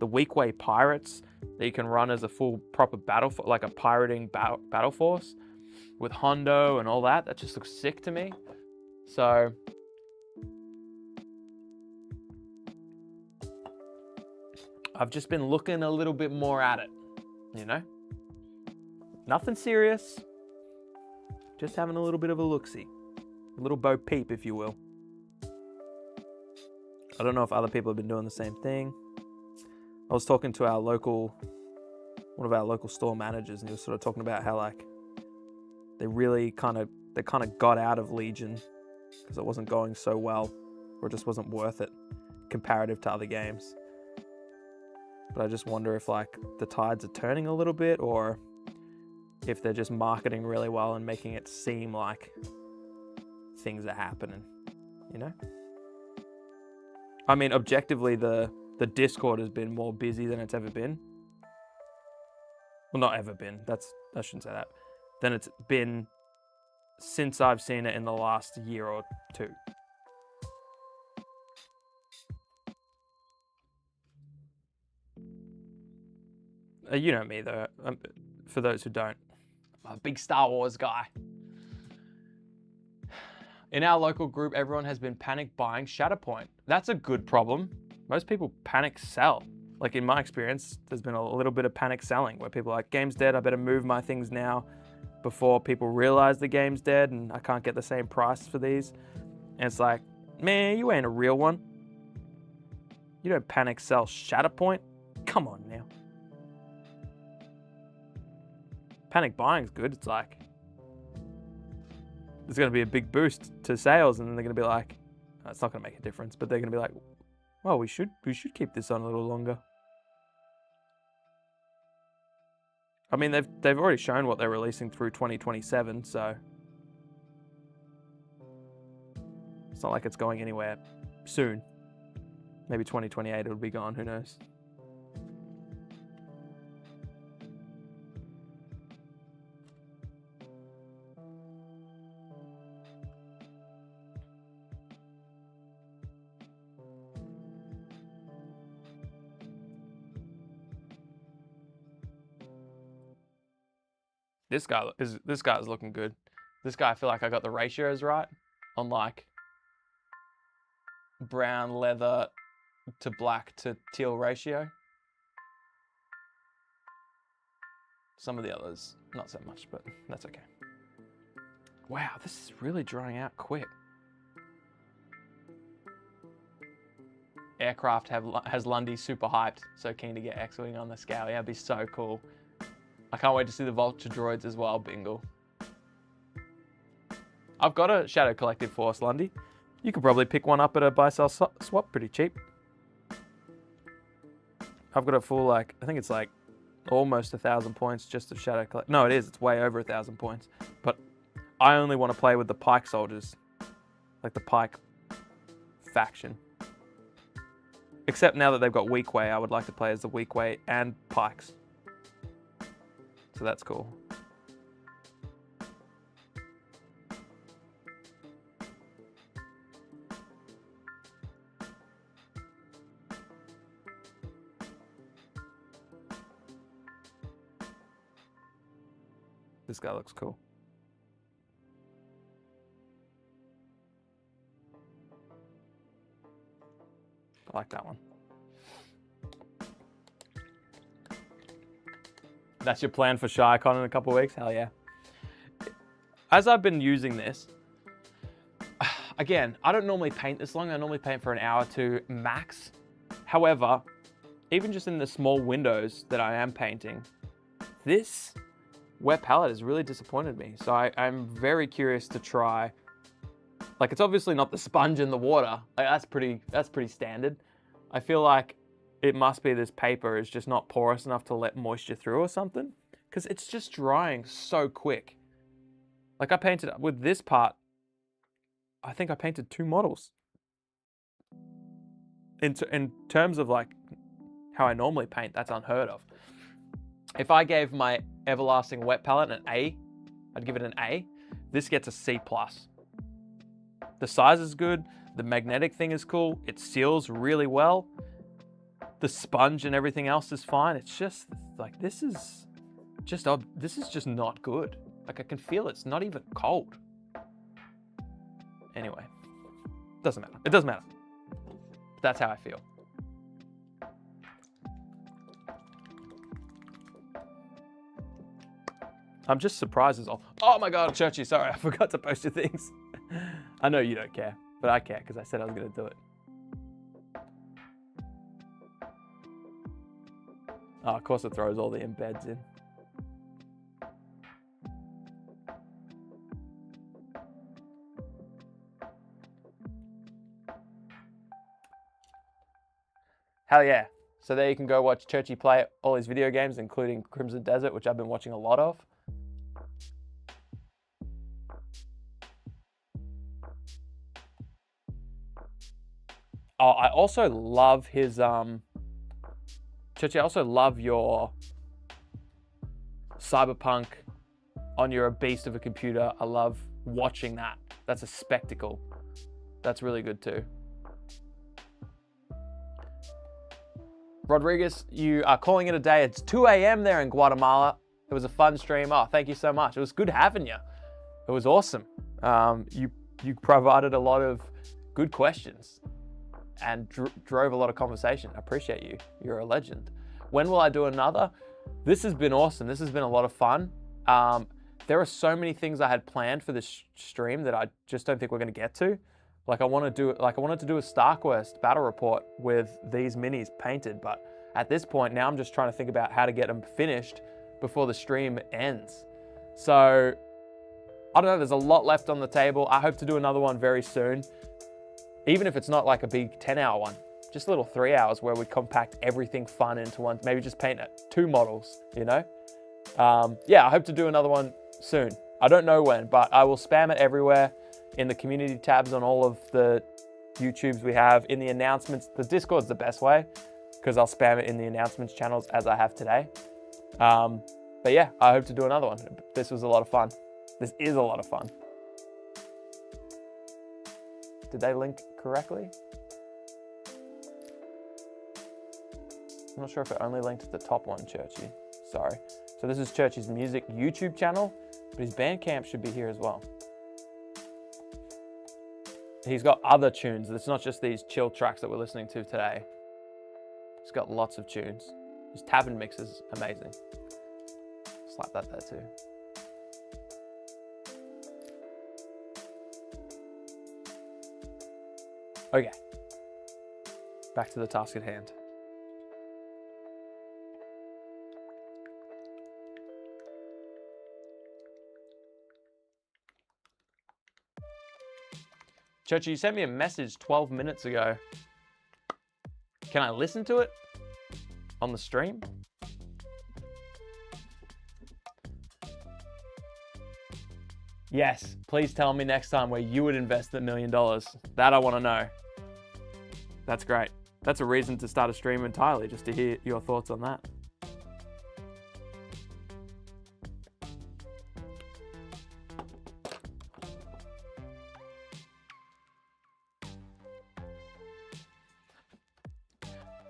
The Weekway Pirates that you can run as a full proper battle, like a pirating battle force with Hondo and all that. That just looks sick to me. So I've just been looking a little bit more at it, you know? Nothing serious. Just having a little bit of a look-see. A little Bo Peep, if you will. I don't know if other people have been doing the same thing. I was talking to one of our local store managers, and he was sort of talking about how like they kind of got out of Legion because it wasn't going so well, or it just wasn't worth it comparative to other games. But I just wonder if like the tides are turning a little bit, or if they're just marketing really well and making it seem like things are happening, you know? I mean, objectively, the Discord has been more busy than it's ever been. Well, not ever been. I shouldn't say that. Than it's been since I've seen it in the last year or two. You know me, though. For those who don't, I'm a big Star Wars guy. In our local group, everyone has been panic buying Shatterpoint. That's a good problem. Most people panic sell. Like in my experience, there's been a little bit of panic selling where people are like, game's dead, I better move my things now before people realize the game's dead and I can't get the same price for these. And it's like, man, you ain't a real one. You don't panic sell Shatterpoint. Come on now. Panic buying's good. It's like, there's going to be a big boost to sales, and then they're going to be like, oh, it's not going to make a difference, but they're going to be like, well, we should keep this on a little longer. I mean, they've already shown what they're releasing through 2027, so it's not like it's going anywhere soon. Maybe 2028 it'll be gone, who knows. This guy's looking good. This guy, I feel like I got the ratios right on like brown leather to black to teal ratio. Some of the others, not so much, but that's okay. Wow, this is really drying out quick. Aircraft has Lundy super hyped, so keen to get X-Wing on the scale. Yeah, it'd be so cool. I can't wait to see the Vulture droids as well, Bingle. I've got a Shadow Collective Force, Lundy. You could probably pick one up at a buy-sell swap pretty cheap. I've got a full, like, I think it's like almost 1,000 points just of Shadow Collective. No, it is. It's way over 1,000 points. But I only want to play with the Pike soldiers. Like the Pike faction. Except now that they've got Weekway, I would like to play as the Weekway and Pikes. So that's cool. This guy looks cool. I like that one. That's your plan for ShyCon in a couple of weeks? Hell yeah. As I've been using this, again, I don't normally paint this long. I normally paint for an hour to max. However, even just in the small windows that I am painting, this wet palette has really disappointed me. So I'm very curious to try. Like, it's obviously not the sponge in the water. Like, that's pretty standard. I feel like it must be this paper is just not porous enough to let moisture through or something, because it's just drying so quick. Like, I painted with this part, I think I painted 2 models. In terms of like how I normally paint, that's unheard of. If I gave my Everlasting Wet palette an A, I'd give it an A. This gets a C+. The size is good. The magnetic thing is cool. It seals really well. The sponge and everything else is fine. It's just like, this is just not good. Like I can feel it's not even cold. Anyway, doesn't matter. It doesn't matter. That's how I feel. I'm just surprised as all. Oh my God, Churchy, sorry, I forgot to post your things. I know you don't care, but I care because I said I was gonna do it. Oh, of course it throws all the embeds in. Hell yeah. So there you can go watch Churchy play all his video games, including Crimson Desert, which I've been watching a lot of. Oh, I also love his, Churchy, I also love your Cyberpunk on You're a Beast of a Computer. I love watching that. That's a spectacle. That's really good too. Rodriguez, you are calling it a day. It's 2 a.m. there in Guatemala. It was a fun stream. Oh, thank you so much. It was good having you. It was awesome. You provided a lot of good questions and drove a lot of conversation. I appreciate you. You're a legend. When will I do another? This has been awesome. This has been a lot of fun. There are so many things I had planned for this stream that I just don't think we're going to get to. Like I wanted to do a StarQuest battle report with these minis painted, but at this point now I'm just trying to think about how to get them finished before the stream ends. So I don't know, there's a lot left on the table. I hope to do another one very soon. Even if it's not like a big 10-hour one, just a little 3 hours where we compact everything fun into one, maybe just paint 2 models, you know? Yeah, I hope to do another one soon. I don't know when, but I will spam it everywhere in the community tabs on all of the YouTubes we have, in the announcements. The Discord's the best way because I'll spam it in the announcements channels as I have today. But yeah, I hope to do another one. This was a lot of fun. This is a lot of fun. Did they link correctly? I'm not sure if it only linked to the top one, Churchy. Sorry. So this is Churchy's music YouTube channel, but his Bandcamp should be here as well. He's got other tunes. It's not just these chill tracks that we're listening to today. He's got lots of tunes. His tavern mix is amazing. Slap that there too. Okay, back to the task at hand. Churchy, you sent me a message 12 minutes ago. Can I listen to it on the stream? Yes, please tell me next time where you would invest $1 million. That I want to know. That's great. That's a reason to start a stream entirely, just to hear your thoughts on that.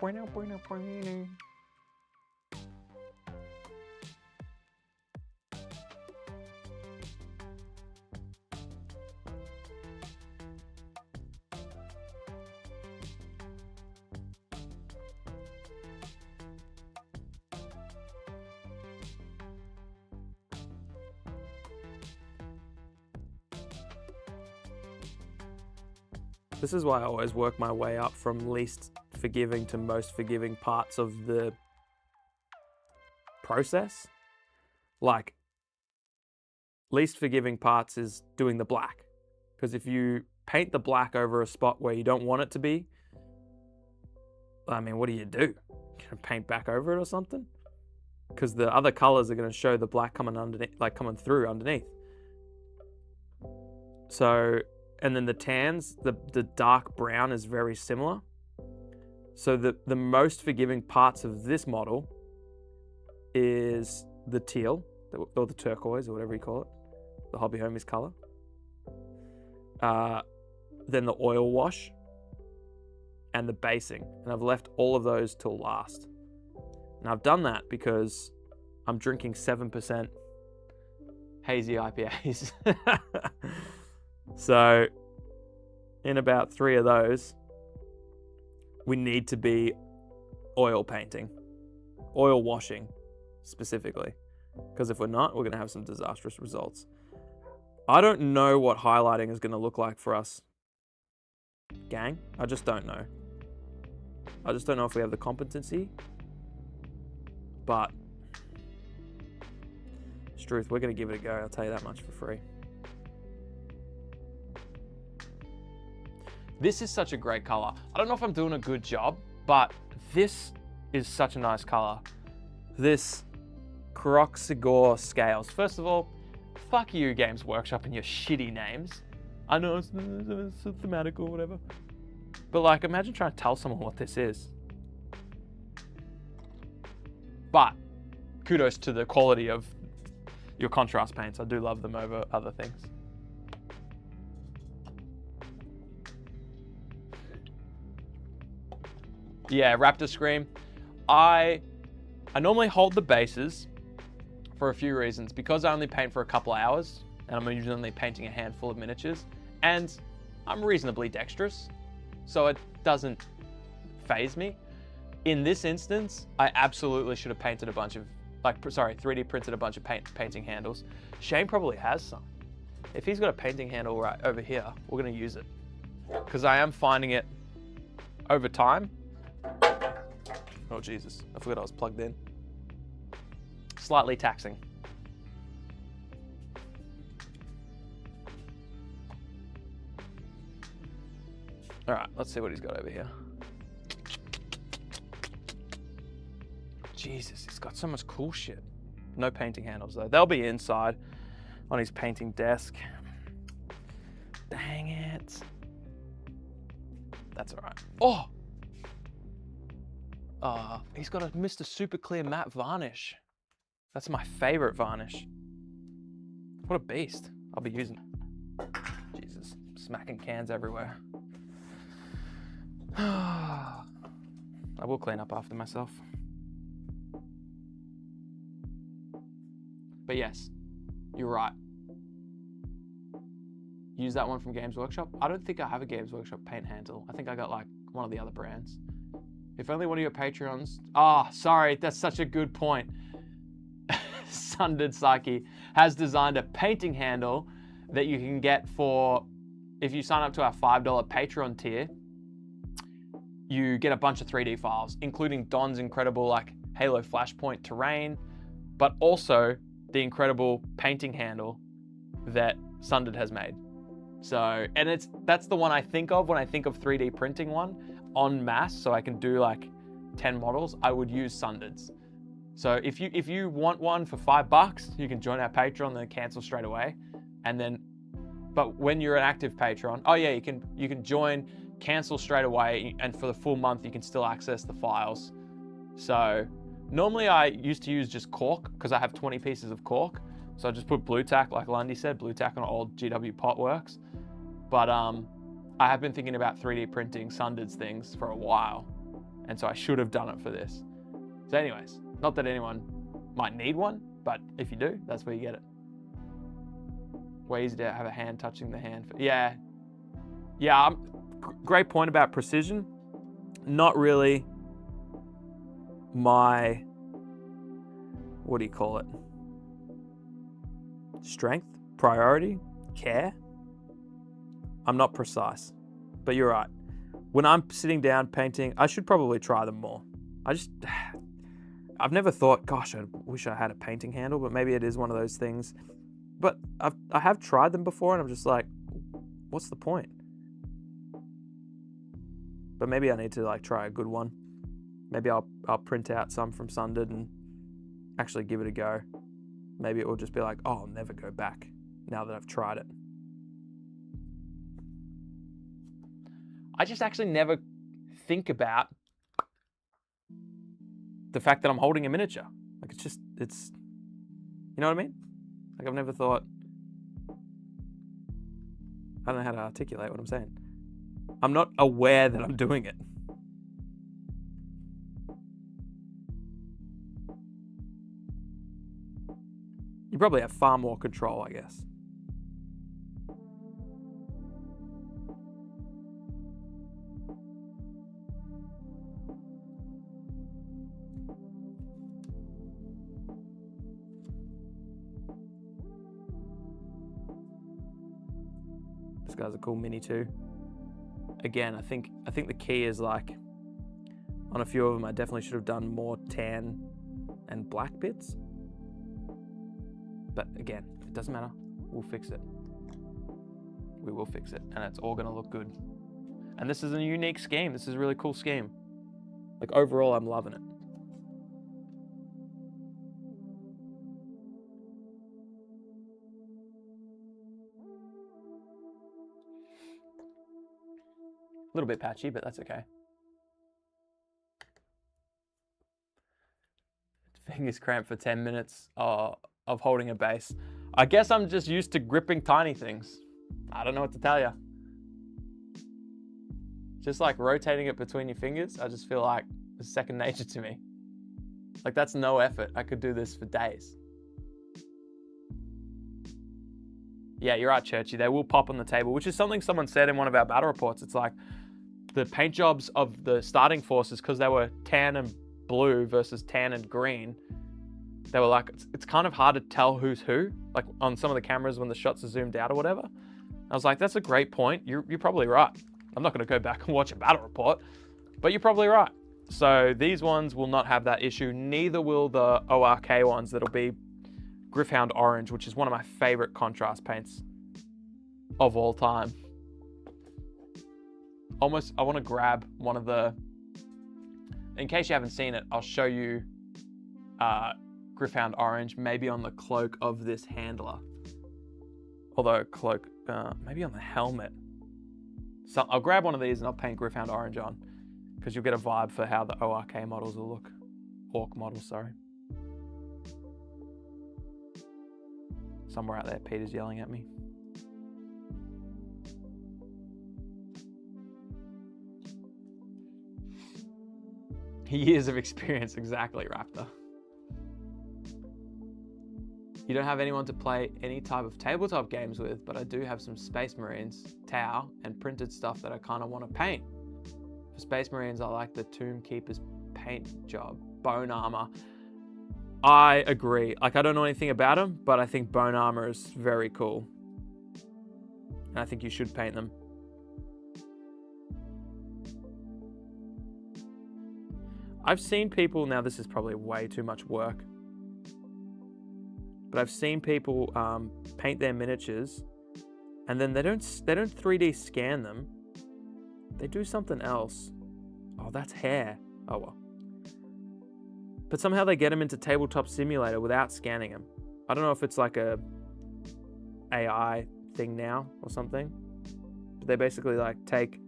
Bueno, bueno, bueno. This is why I always work my way up from least forgiving to most forgiving parts of the process. Like, least forgiving parts is doing the black. Because if you paint the black over a spot where you don't want it to be, I mean, what do? Can you paint back over it or something? Because the other colors are going to show the black coming underneath, like coming through underneath. So, and then the tans, the dark brown is very similar. So the most forgiving parts of this model is the teal, or the turquoise, or whatever you call it, the Hobby Homies color. Then the oil wash and the basing. And I've left all of those till last. And I've done that because I'm drinking 7% hazy IPAs. So in about 3 of those, we need to be oil painting, oil washing specifically. Because if we're not, we're going to have some disastrous results. I don't know what highlighting is going to look like for us, gang. I just don't know. I just don't know if we have the competency. But, Struth, we're going to give it a go. I'll tell you that much for free. This is such a great color. I don't know if I'm doing a good job, but this is such a nice color. This Croxigore Scales. First of all, fuck you, Games Workshop, and your shitty names. I know it's thematic or whatever. But like, imagine trying to tell someone what this is. But kudos to the quality of your contrast paints. I do love them over other things. Yeah, Raptor Scream. I normally hold the bases for a few reasons. Because I only paint for a couple of hours, and I'm usually only painting a handful of miniatures, and I'm reasonably dexterous, so it doesn't phase me. In this instance, I absolutely should have painted a bunch of, 3D printed a bunch of painting handles. Shane probably has some. If he's got a painting handle right over here, we're gonna use it. Because I am finding it over time. Oh Jesus, I forgot I was plugged in. Slightly taxing. All right, let's see what he's got over here. Jesus, he's got so much cool shit. No painting handles though. They'll be inside on his painting desk. Dang it. That's all right. Oh! He's got a Mr. Super Clear Matte Varnish. That's my favorite varnish. What a beast. I'll be using it. Jesus, smacking cans everywhere. I will clean up after myself. But yes, you're right. Use that one from Games Workshop. I don't think I have a Games Workshop paint handle. I think I got like one of the other brands. If only one of your Patreons... sorry, that's such a good point. Sundered Psyche has designed a painting handle that you can get for... If you sign up to our $5 Patreon tier, you get a bunch of 3D files, including Don's incredible like Halo Flashpoint terrain, but also the incredible painting handle that Sundered has made. So, and that's the one I think of when I think of 3D printing one en masse, so I can do like 10 models. I would use Sundered's. So if you want one for $5, you can join our Patreon, then cancel straight away. And then, but when you're an active patron, you can join, cancel straight away, and for the full month you can still access the files. So normally I used to use just cork because I have 20 pieces of cork. So I just put blue tack, like Lundy said, blue tack on old GW pot works. But I have been thinking about 3D printing Sundered's things for a while. And so I should have done it for this. So anyways, not that anyone might need one, but if you do, that's where you get it. Way easy to have a hand touching the hand. Yeah, great point about precision. Not really my, what do you call it? Strength, priority, care. I'm not precise, but you're right. When I'm sitting down painting, I should probably try them more. I've never thought, gosh, I wish I had a painting handle, but maybe it is one of those things. But I have tried them before and I'm just like, what's the point? But maybe I need to like try a good one. Maybe I'll print out some from Sundered and actually give it a go. Maybe it will just be like, oh, I'll never go back now that I've tried it. I just actually never think about the fact that I'm holding a miniature. Like it's, you know what I mean? Like I've never thought, I don't know how to articulate what I'm saying. I'm not aware that I'm doing it. You probably have far more control, I guess. This guy's a cool mini too. Again, I think the key is like, on a few of them, I definitely should have done more tan and black bits. But again, it doesn't matter. We'll fix it. We will fix it, and it's all gonna look good. And this is a unique scheme. This is a really cool scheme. Like overall, I'm loving it. A little bit patchy, but that's okay. Fingers cramped for 10 minutes of holding a base. I guess I'm just used to gripping tiny things. I don't know what to tell you. Just like rotating it between your fingers, I just feel like it's second nature to me. Like that's no effort. I could do this for days. Yeah, you're right, Churchy. They will pop on the table, which is something someone said in one of our battle reports. It's like the paint jobs of the starting forces, because they were tan and blue versus tan and green, they were like, it's kind of hard to tell who's who, like on some of the cameras when the shots are zoomed out or whatever. I was like, that's a great point. You're probably right. I'm not going to go back and watch a battle report, but you're probably right. So these ones will not have that issue. Neither will the ORK ones that'll be Gryph-hound Orange, which is one of my favorite contrast paints of all time. Almost, I want to grab one of the, in case you haven't seen it, I'll show you Gryph-hound Orange, maybe on the cloak of this handler. Although cloak, maybe on the helmet. So I'll grab one of these and I'll paint Gryph-hound Orange on, because you'll get a vibe for how the ORK models will look. Orc models, sorry. Somewhere out there, Peter's yelling at me. Years of experience, exactly, Raptor. You don't have anyone to play any type of tabletop games with, but I do have some Space Marines, Tau, and printed stuff that I kind of want to paint. For Space Marines, I like the Tomb Keeper's paint job, bone armor. I agree. Like, I don't know anything about them, but I think bone armor is very cool. And I think you should paint them. I've seen people, now this is probably way too much work, but I've seen people paint their miniatures and then they don't 3D scan them. They do something else. Oh, that's hair. Oh well. But somehow they get them into Tabletop Simulator without scanning them. I don't know if it's like a AI thing now or something. But they basically like take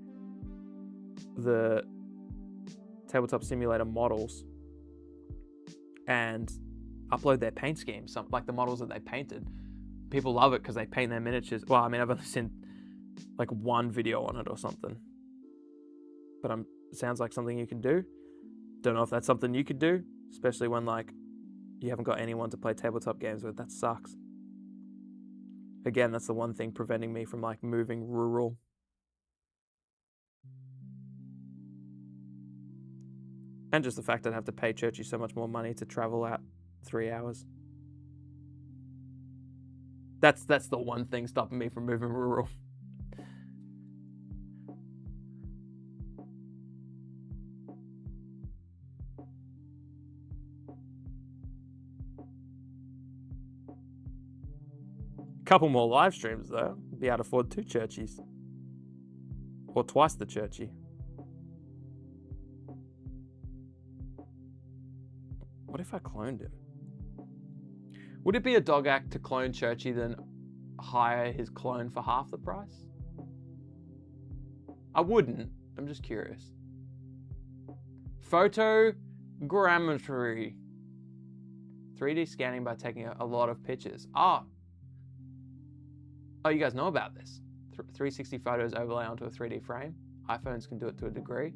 the Tabletop Simulator models and upload their paint schemes, like the models that they painted. People love it because they paint their miniatures. Well, I mean, I've only seen like one video on it or something, but it sounds like something you can do. Don't know if that's something you could do, especially when like you haven't got anyone to play tabletop games with. That sucks. Again, that's the one thing preventing me from like moving rural. And just the fact I'd have to pay Churchy so much more money to travel out 3 hours. That's the one thing stopping me from moving rural. Couple more live streams though. Be able to afford 2 Churchies. Or twice the Churchy. What if I cloned him? Would it be a dog act to clone Churchy than hire his clone for half the price? I wouldn't. I'm just curious. Photo Grammetry. 3D scanning by taking a lot of pictures. Oh, you guys know about this. 360 photos overlay onto a 3D frame. iPhones can do it to a degree.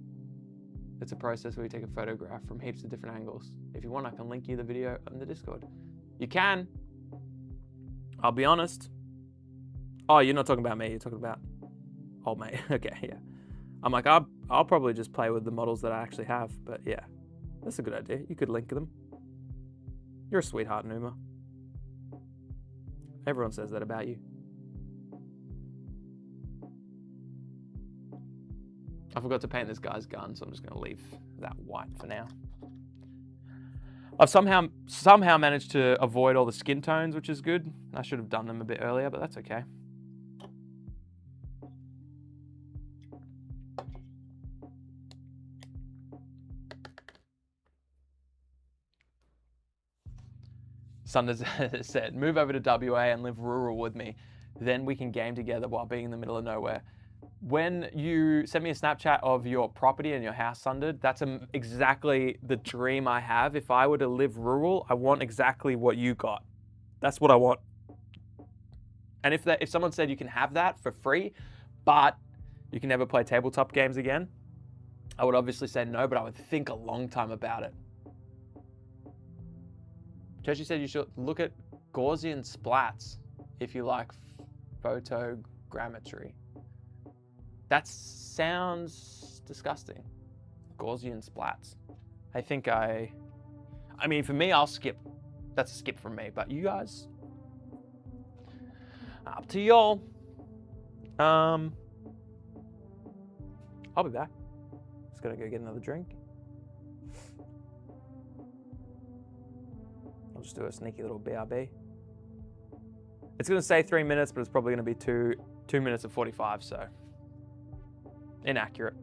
It's a process where you take a photograph from heaps of different angles. If you want, I can link you the video on the Discord. You can. I'll be honest. Oh, you're not talking about me. You're talking about old mate. Okay, yeah. I'm like, I'll probably just play with the models that I actually have. But yeah, that's a good idea. You could link them. You're a sweetheart, Numa. Everyone says that about you. I forgot to paint this guy's gun, so I'm just going to leave that white for now. I've somehow managed to avoid all the skin tones, which is good. I should have done them a bit earlier, but that's okay. Sunders said, move over to WA and live rural with me. Then we can game together while being in the middle of nowhere. When you send me a Snapchat of your property and your house, Sundered, that's exactly the dream I have. If I were to live rural, I want exactly what you got. That's what I want. And if someone said you can have that for free, but you can never play tabletop games again, I would obviously say no, but I would think a long time about it. Joshi said you should look at Gaussian splats if you like photogrammetry. That sounds disgusting. Gaussian splats. I mean, for me, I'll skip. That's a skip from me, but you guys, up to y'all. I'll be back. Just gotta go get another drink. I'll just do a sneaky little BRB. It's gonna say 3 minutes, but it's probably gonna be 2 minutes and 45, so inaccurate.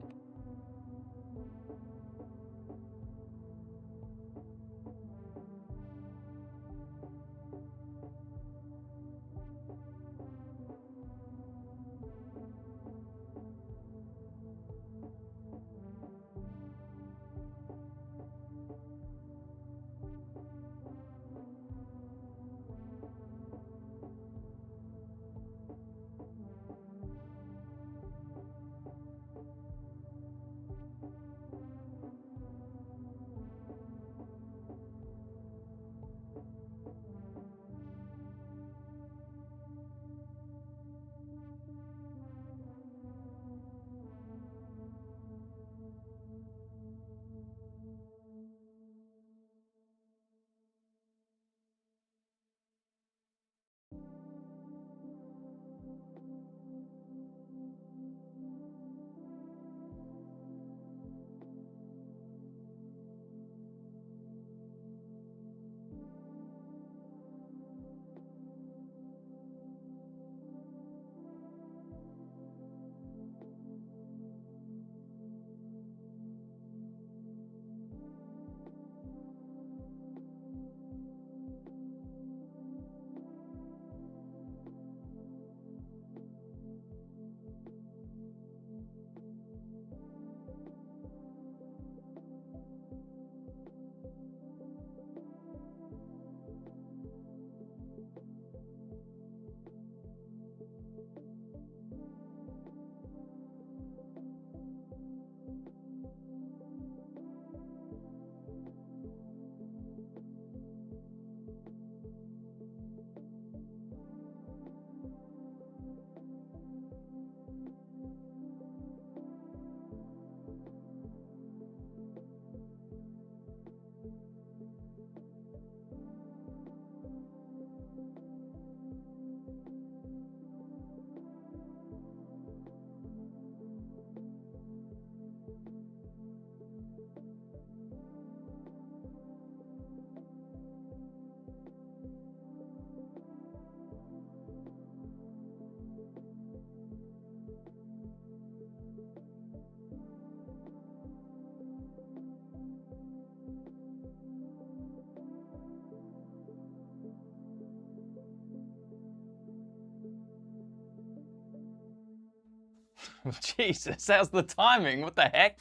Jesus, how's the timing? What the heck?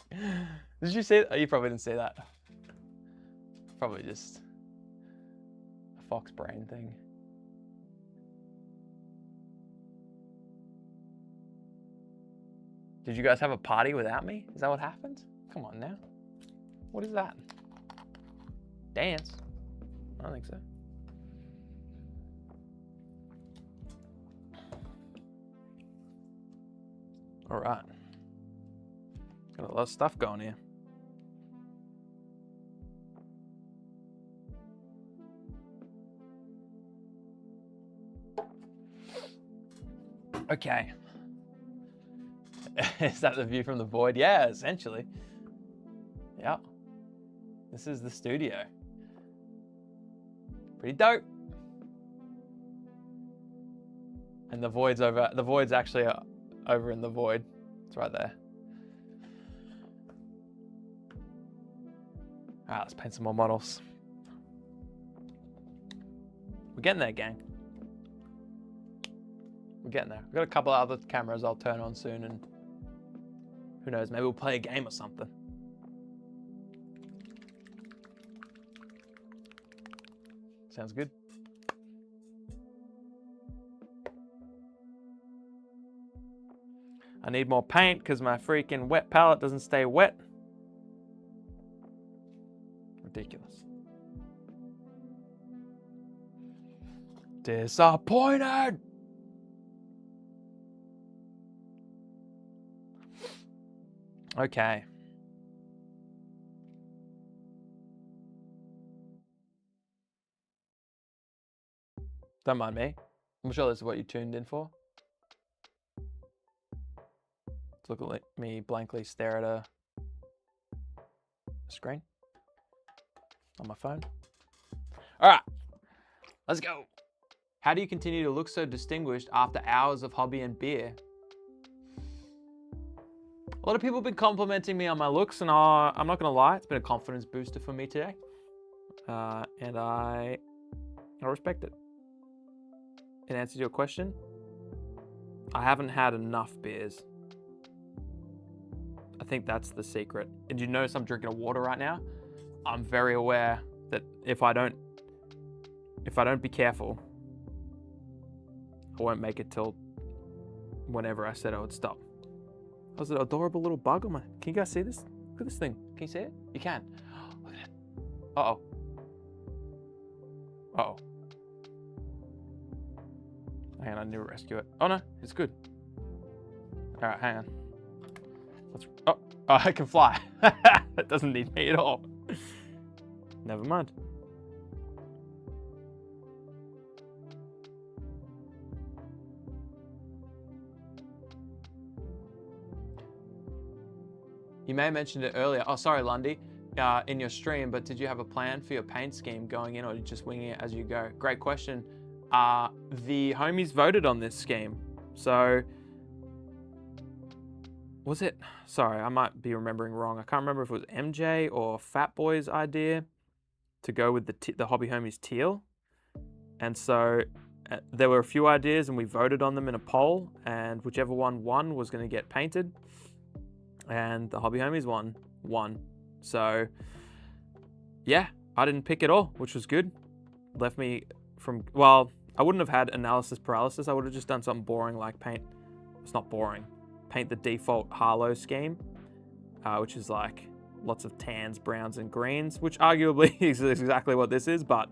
Did you see that? Oh, you probably didn't see that. Probably just a fox brain thing. Did you guys have a party without me? Is that what happened? Come on now. What is that? Dance? I don't think so. All right. Got a lot of stuff going here. Okay. Is that the view from the void? Yeah, essentially. Yeah. This is the studio. Pretty dope. And the void's actually over in the void. It's right there. All right, let's paint some more models. We're getting there, gang. We're getting there. We've got a couple other cameras I'll turn on soon, and who knows, maybe we'll play a game or something. Sounds good. I need more paint because my freaking wet palette doesn't stay wet. Ridiculous. Disappointed. Okay. Don't mind me. I'm sure this is what you tuned in for. Look at me blankly stare at a screen on my phone. All right, let's go. How do you continue to look so distinguished after hours of hobby and beer? A lot of people have been complimenting me on my looks, and I'm not gonna lie, it's been a confidence booster for me today, and I respect it. In answer to your question, I haven't had enough beers. I think that's the secret. And you notice I'm drinking water right now? I'm very aware that if I don't be careful, I won't make it till whenever I said I would stop. That was an adorable little bug on my... Can you guys see this? Look at this thing. Can you see it? You can. Look at it. Uh-oh. Uh-oh. Hang on, I need to rescue it. Oh no, it's good. All right, hang on. Oh, I can fly. That doesn't need me at all. Never mind. You may have mentioned it earlier. Oh, sorry, Lundy, in your stream, but did you have a plan for your paint scheme going in, or did you just wing it as you go? Great question. The homies voted on this scheme. So, was it? Sorry, I might be remembering wrong. I can't remember if it was MJ or Fat Boy's idea to go with the Hobby Homies teal. And so there were a few ideas, and we voted on them in a poll, and whichever one won was going to get painted. And the Hobby Homies won. So yeah, I didn't pick at all, which was good. Left me from, well, I wouldn't have had analysis paralysis. I would have just done something boring like paint. It's not boring. Paint the default Harlow scheme, which is like lots of tans, browns, and greens, which arguably is exactly what this is, but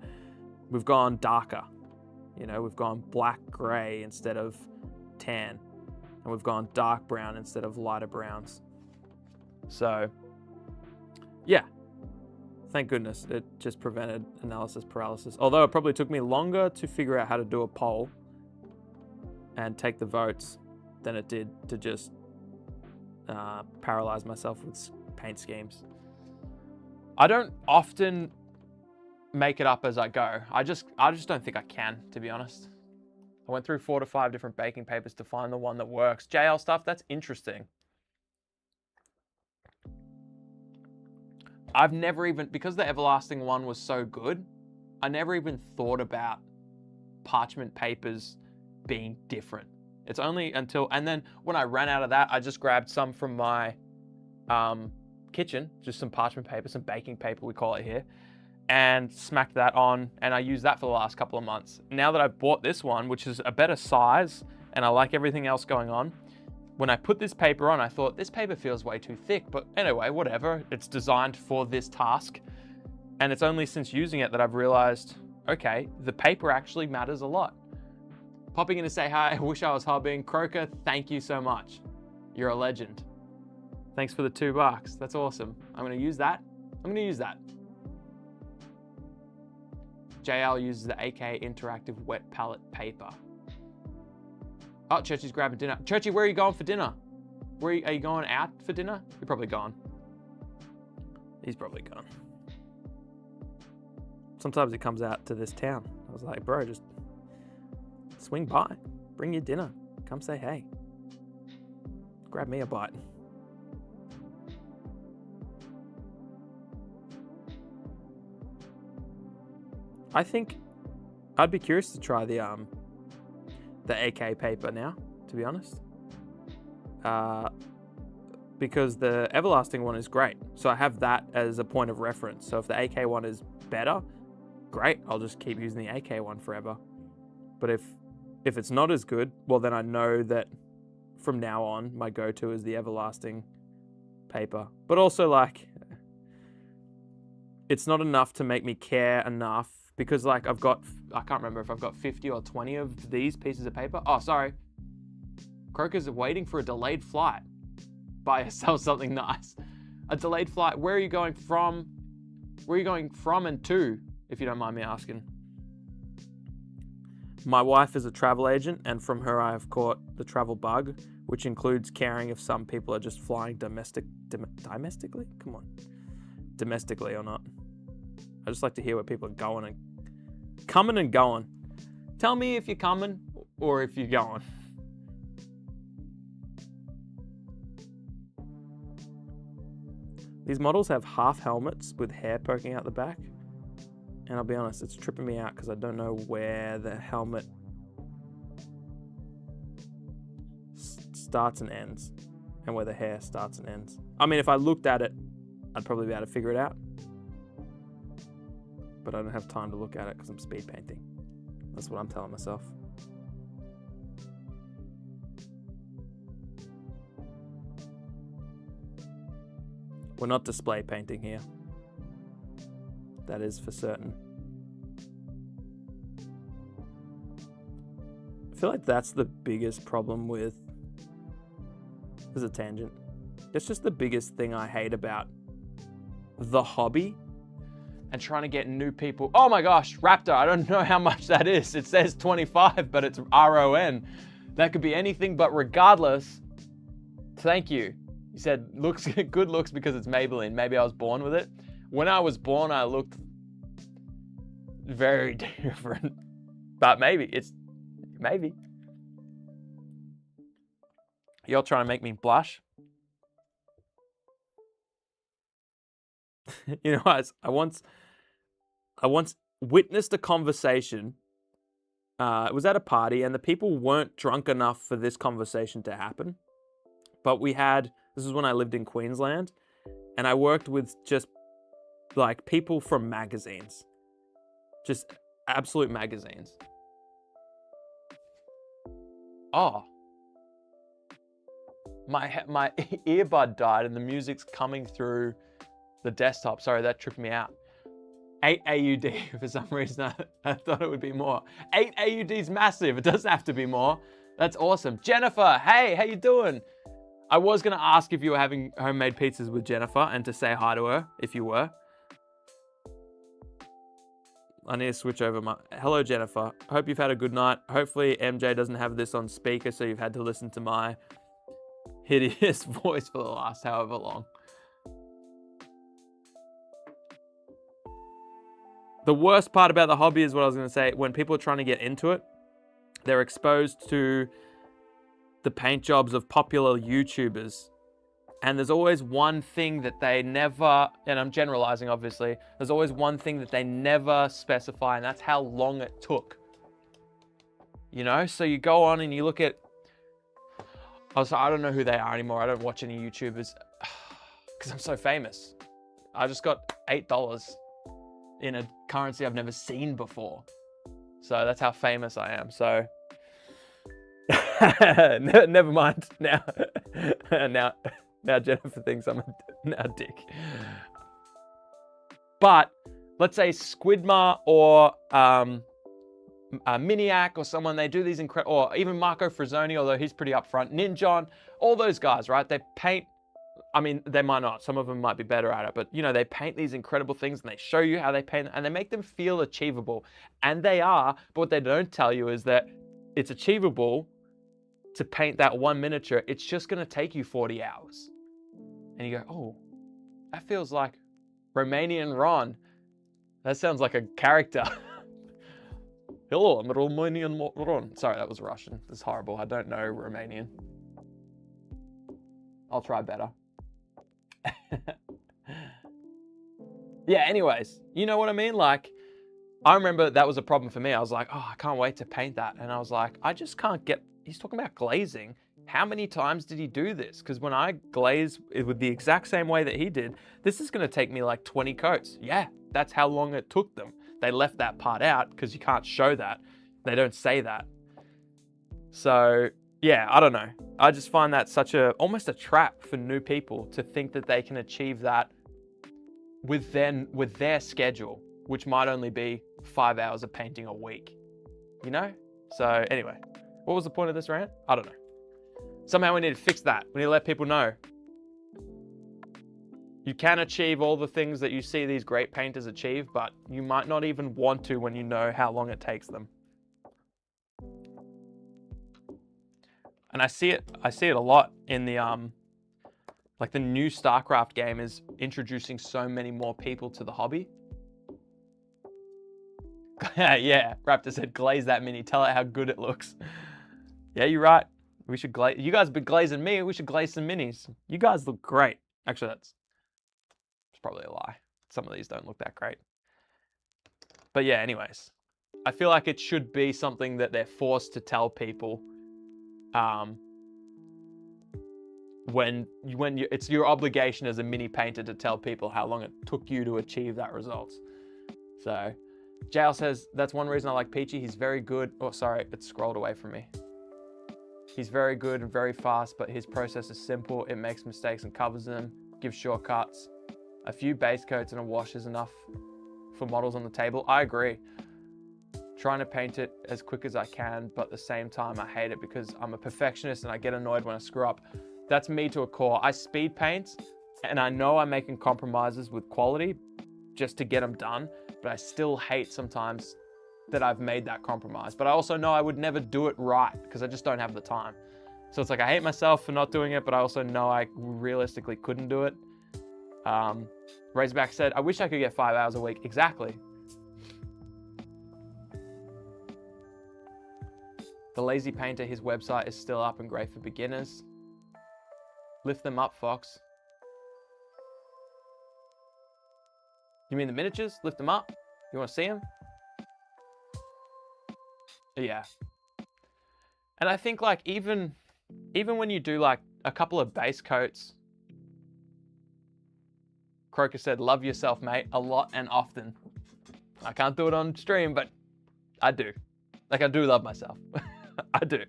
we've gone darker. You know, we've gone black gray instead of tan, and we've gone dark brown instead of lighter browns. So yeah, thank goodness it just prevented analysis paralysis. Although it probably took me longer to figure out how to do a poll and take the votes than it did to just paralyze myself with paint schemes. I don't often make it up as I go. I just don't think I can, to be honest. I went through 4 to 5 different baking papers to find the one that works. JL stuff, that's interesting. I've never even, because the Everlasting one was so good, I never even thought about parchment papers being different. It's only until, and then when I ran out of that, I just grabbed some from my kitchen, just some parchment paper, some baking paper, we call it here. and smacked that on, and I used that for the last couple of months. Now that I've bought this one, which is a better size, and I like everything else going on, when I put this paper on, I thought this paper feels way too thick, but anyway, whatever. It's designed for this task. And it's only since using it that I've realized, okay, the paper actually matters a lot. Popping in to say hi, I wish I was hobbying. Croker, thank you so much. You're a legend. Thanks for the $2. That's awesome. I'm gonna use that. JL uses the AK interactive wet palette paper. Oh, Churchy's grabbing dinner. Churchy, where are you going for dinner? Are you going out for dinner? You're probably gone. He's probably gone. Sometimes he comes out to this town. I was like, bro, just swing by. Bring your dinner. Come say hey. Grab me a bite. I think I'd be curious to try the AK paper now, to be honest. Because the Everlasting one is great. So I have that as a point of reference. So if the AK one is better, great. I'll just keep using the AK one forever. But if it's not as good, well then I know that from now on, my go-to is the Everlasting paper. But also like, it's not enough to make me care enough because like I can't remember if I've got 50 or 20 of these pieces of paper. Oh, sorry. Croker's waiting for a delayed flight. Buy yourself something nice. A delayed flight. Where are you going from? Where are you going from and to, if you don't mind me asking? My wife is a travel agent, and from her I have caught the travel bug, which includes caring if some people are just flying domestically? Come on. Domestically or not. I just like to hear where people are going and coming and going. Tell me if you're coming or if you're going. These models have half helmets with hair poking out the back. And I'll be honest, it's tripping me out because I don't know where the helmet starts and ends and where the hair starts and ends. I mean, if I looked at it, I'd probably be able to figure it out. But I don't have time to look at it because I'm speed painting. That's what I'm telling myself. We're not display painting here. That is for certain. I feel like that's the biggest problem with... There's a tangent. It's just the biggest thing I hate about the hobby and trying to get new people. Oh my gosh, Raptor, I don't know how much that is. It says 25, but it's RON. That could be anything, but regardless, thank you. You said looks good looks because it's Maybelline. Maybe I was born with it. When I was born, I looked very different, but maybe. You're trying to make me blush. You know, I once witnessed a conversation. It was at a party, and the people weren't drunk enough for this conversation to happen. But this is when I lived in Queensland, and I worked with just like people from magazines, just absolute magazines. Oh, my earbud died, and the music's coming through the desktop. Sorry, that tripped me out. 8 AUD for some reason. I thought it would be more. 8 AUD is massive. It doesn't have to be more. That's awesome. Jennifer, hey, how you doing? I was gonna ask if you were having homemade pizzas with Jennifer and to say hi to her if you were. I need to switch over hello, Jennifer. Hope you've had a good night. Hopefully MJ doesn't have this on speaker, so you've had to listen to my hideous voice for the last however long. The worst part about the hobby is what I was gonna say. When people are trying to get into it, they're exposed to the paint jobs of popular YouTubers. And there's always one thing that they never, and I'm generalizing obviously, there's always one thing that they never specify, and that's how long it took. You know, so you go on and you look at, I don't know who they are anymore. I don't watch any YouTubers because I'm so famous. I just got $8 in a currency I've never seen before. So that's how famous I am. So never mind. Now Jennifer thinks I'm a dick. But let's say Squidma or Miniac or someone, they do these incredible, or even Marco Frazzoni, although he's pretty upfront, Ninjon, all those guys, right? They paint, I mean, they might not, some of them might be better at it, but you know, they paint these incredible things and they show you how they paint and they make them feel achievable. And they are, but what they don't tell you is that it's achievable to paint that one miniature. It's just gonna take you 40 hours. And you go, oh, that feels like Romanian Ron. That sounds like a character. Hello, I'm Romanian Ron. Sorry, that was Russian. That's horrible. I don't know Romanian. I'll try better. Yeah, anyways, you know what I mean? Like, I remember that was a problem for me. I was like, oh, I can't wait to paint that. And I was like, I just can't get, he's talking about glazing. How many times did he do this? Because when I glaze it with the exact same way that he did, this is going to take me like 20 coats. Yeah, that's how long it took them. They left that part out because you can't show that. They don't say that. So yeah, I don't know. I just find that almost a trap for new people to think that they can achieve that with their schedule, which might only be 5 hours of painting a week, you know? So anyway, what was the point of this rant? I don't know. Somehow we need to fix that. We need to let people know. You can achieve all the things that you see these great painters achieve, but you might not even want to when you know how long it takes them. And I see it a lot in the like the new StarCraft game is introducing so many more people to the hobby. Yeah, Raptor said glaze that mini, tell it how good it looks. Yeah, you're right. We should glaze. You guys have been glazing me, we should glaze some minis. You guys look great. Actually, it's probably a lie. Some of these don't look that great. But yeah, anyways, I feel like it should be something that they're forced to tell people when it's your obligation as a mini painter to tell people how long it took you to achieve that result. So JL says, that's one reason I like Peachy. He's very good. Oh, sorry, it scrolled away from me. He's very good and very fast, but his process is simple. It makes mistakes and covers them, gives shortcuts. A few base coats and a wash is enough for models on the table. I agree. Trying to paint it as quick as I can, but at the same time, I hate it because I'm a perfectionist and I get annoyed when I screw up. That's me to a core. I speed paint and I know I'm making compromises with quality just to get them done, but I still hate sometimes that I've made that compromise. But I also know I would never do it right because I just don't have the time. So it's like, I hate myself for not doing it, but I also know I realistically couldn't do it. Razorback said, I wish I could get 5 hours a week. Exactly. The Lazy Painter, his website is still up and great for beginners. Lift them up, Fox. You mean the miniatures? Lift them up? You want to see them? Yeah. And I think like even when you do like a couple of base coats, Croker said, love yourself, mate, a lot and often. I can't do it on stream, but I do. Like, I do love myself. I do.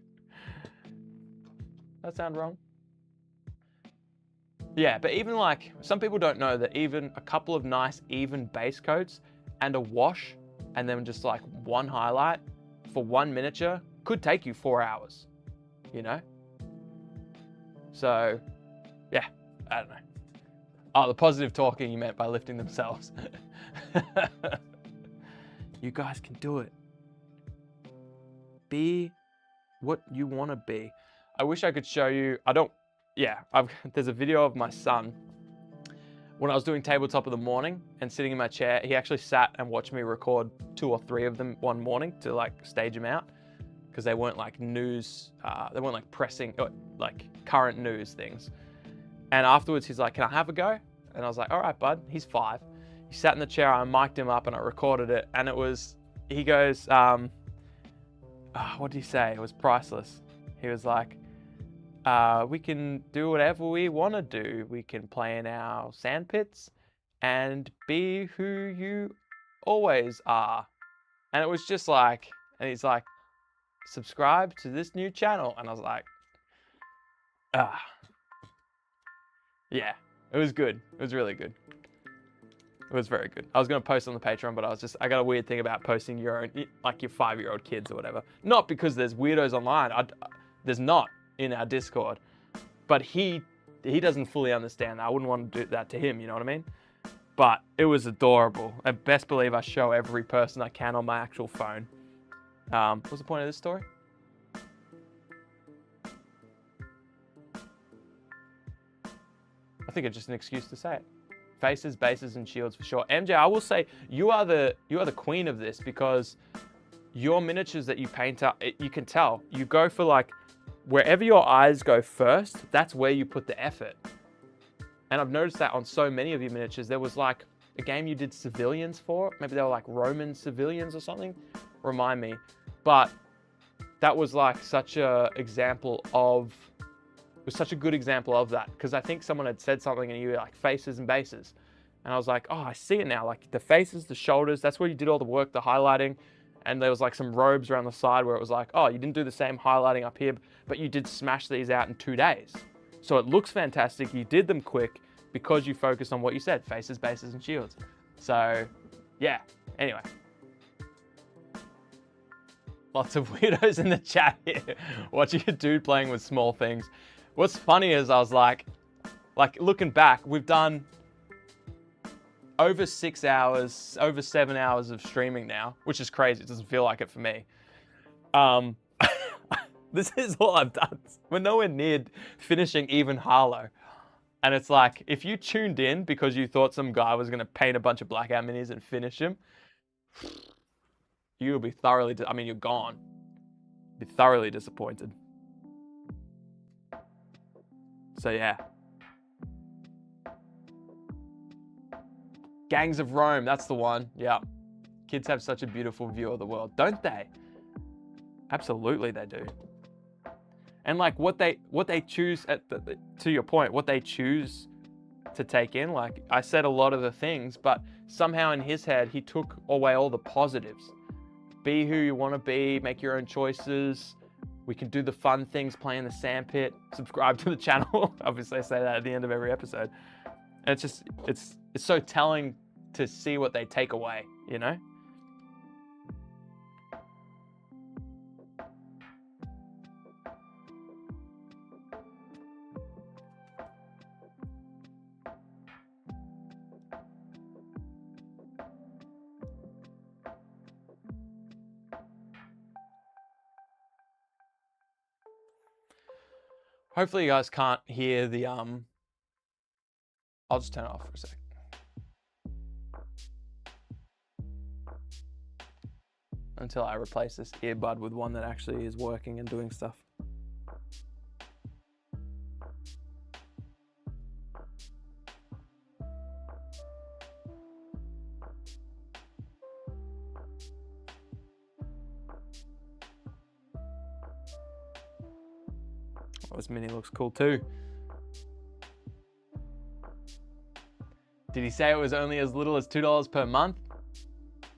That sound wrong? Yeah, but even like, some people don't know that even a couple of nice even base coats and a wash and then just like one highlight for one miniature could take you 4 hours, you know? So, yeah, I don't know. Oh, the positive talking you meant by lifting themselves. You guys can do it. Be what you want to be. I wish I could show you. There's a video of my son when I was doing tabletop in the morning and sitting in my chair. He actually sat and watched me record 2 or 3 of them one morning to like stage them out because they weren't like news, they weren't like pressing, like current news things. And afterwards he's like, can I have a go? And I was like, all right, bud. He's 5. He sat in the chair, I mic'd him up and I recorded it. And he goes, what did he say? It was priceless. He was like, we can do whatever we want to do. We can play in our sand pits and be who you always are. And it was just like, and he's like, subscribe to this new channel. And I was like, ah. Yeah, it was good. It was really good. It was very good. I was going to post on the Patreon, but I got a weird thing about posting your own, like your 5-year-old kids or whatever. Not because there's weirdos online. There's not in our Discord. But he doesn't fully understand that. I wouldn't want to do that to him, you know what I mean? But it was adorable. And best believe I show every person I can on my actual phone. What's the point of this story? I think it's just an excuse to say it. Faces, bases, and shields for sure. MJ, I will say you are the queen of this, because your miniatures that you paint up, you can tell. You go for like wherever your eyes go first, that's where you put the effort. And I've noticed that on so many of your miniatures. There was like a game you did civilians for. Maybe they were like Roman civilians or something. Remind me. But that was like such a example of, it was such a good example of that, because I think someone had said something and you were like faces and bases. And I was like, oh, I see it now. Like the faces, the shoulders, that's where you did all the work, the highlighting. And there was like some robes around the side where it was like, oh, you didn't do the same highlighting up here, but you did smash these out in 2 days. So it looks fantastic. You did them quick because you focused on what you said, faces, bases, and shields. So yeah, anyway. Lots of weirdos in the chat here watching a dude playing with small things. What's funny is I was like looking back, we've done over 6 hours, over 7 hours of streaming now, which is crazy. It doesn't feel like it for me. This is all I've done. We're nowhere near finishing even Harlow. And it's like, if you tuned in because you thought some guy was going to paint a bunch of blackout minis and finish him, you'll be thoroughly, I mean, you're gone. Be thoroughly disappointed. So yeah. Gangs of Rome, that's the one. Yeah. Kids have such a beautiful view of the world, don't they? Absolutely they do. And like what they choose to your point, what they choose to take in, like I said a lot of the things, but somehow in his head, he took away all the positives. Be who you want to be, make your own choices. We can do the fun things, play in the sandpit, subscribe to the channel. Obviously I say that at the end of every episode. And it's just, it's so telling to see what they take away, you know? Hopefully you guys can't hear the, I'll just turn it off for a sec. Until I replace this earbud with one that actually is working and doing stuff. Oh, this mini looks cool too. Did he say it was only as little as $2 per month?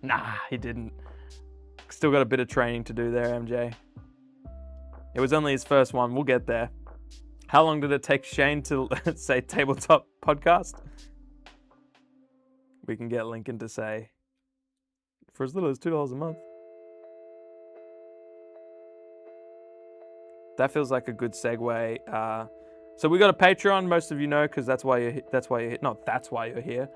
Nah, he didn't. Still got a bit of training to do there, MJ. It was only his first one. We'll get there. How long did it take Shane to say tabletop podcast? We can get Lincoln to say for as little as $2 a month. That feels like a good segue. So we got a Patreon, most of you know, because that's why you're here.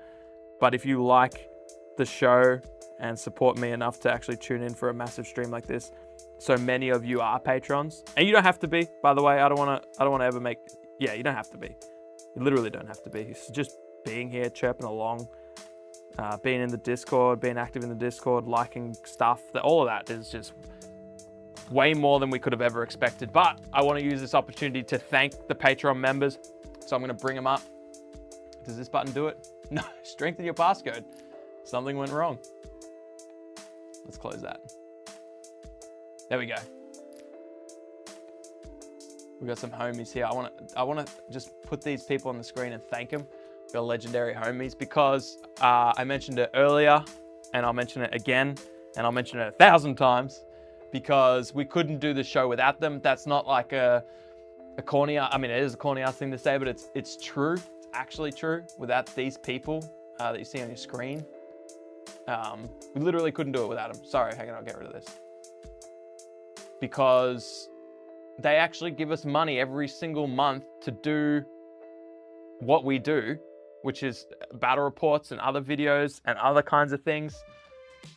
But if you like the show and support me enough to actually tune in for a massive stream like this, so many of you are patrons, and you don't have to be, by the way. I don't want to ever make, yeah, you don't have to be. You literally don't have to be. It's just being here, chirping along, being in the Discord, being active in the Discord, liking stuff. All of that is just way more than we could have ever expected. But I want to use this opportunity to thank the Patreon members. So I'm going to bring them up. Does this button do it? No, strengthen your passcode. Something went wrong. Let's close that. There we go. We got some homies here. I want to just put these people on the screen and thank them. They're legendary homies because I mentioned it earlier. and I'll mention it again, and I'll mention it 1,000 times, because we couldn't do the show without them. That's not like a corny, I mean, it is a corny ass thing to say, but it's true. It's actually true. Without these people that you see on your screen, we literally couldn't do it without them. Sorry, hang on, I'll get rid of this. Because they actually give us money every single month to do what we do, which is battle reports and other videos and other kinds of things,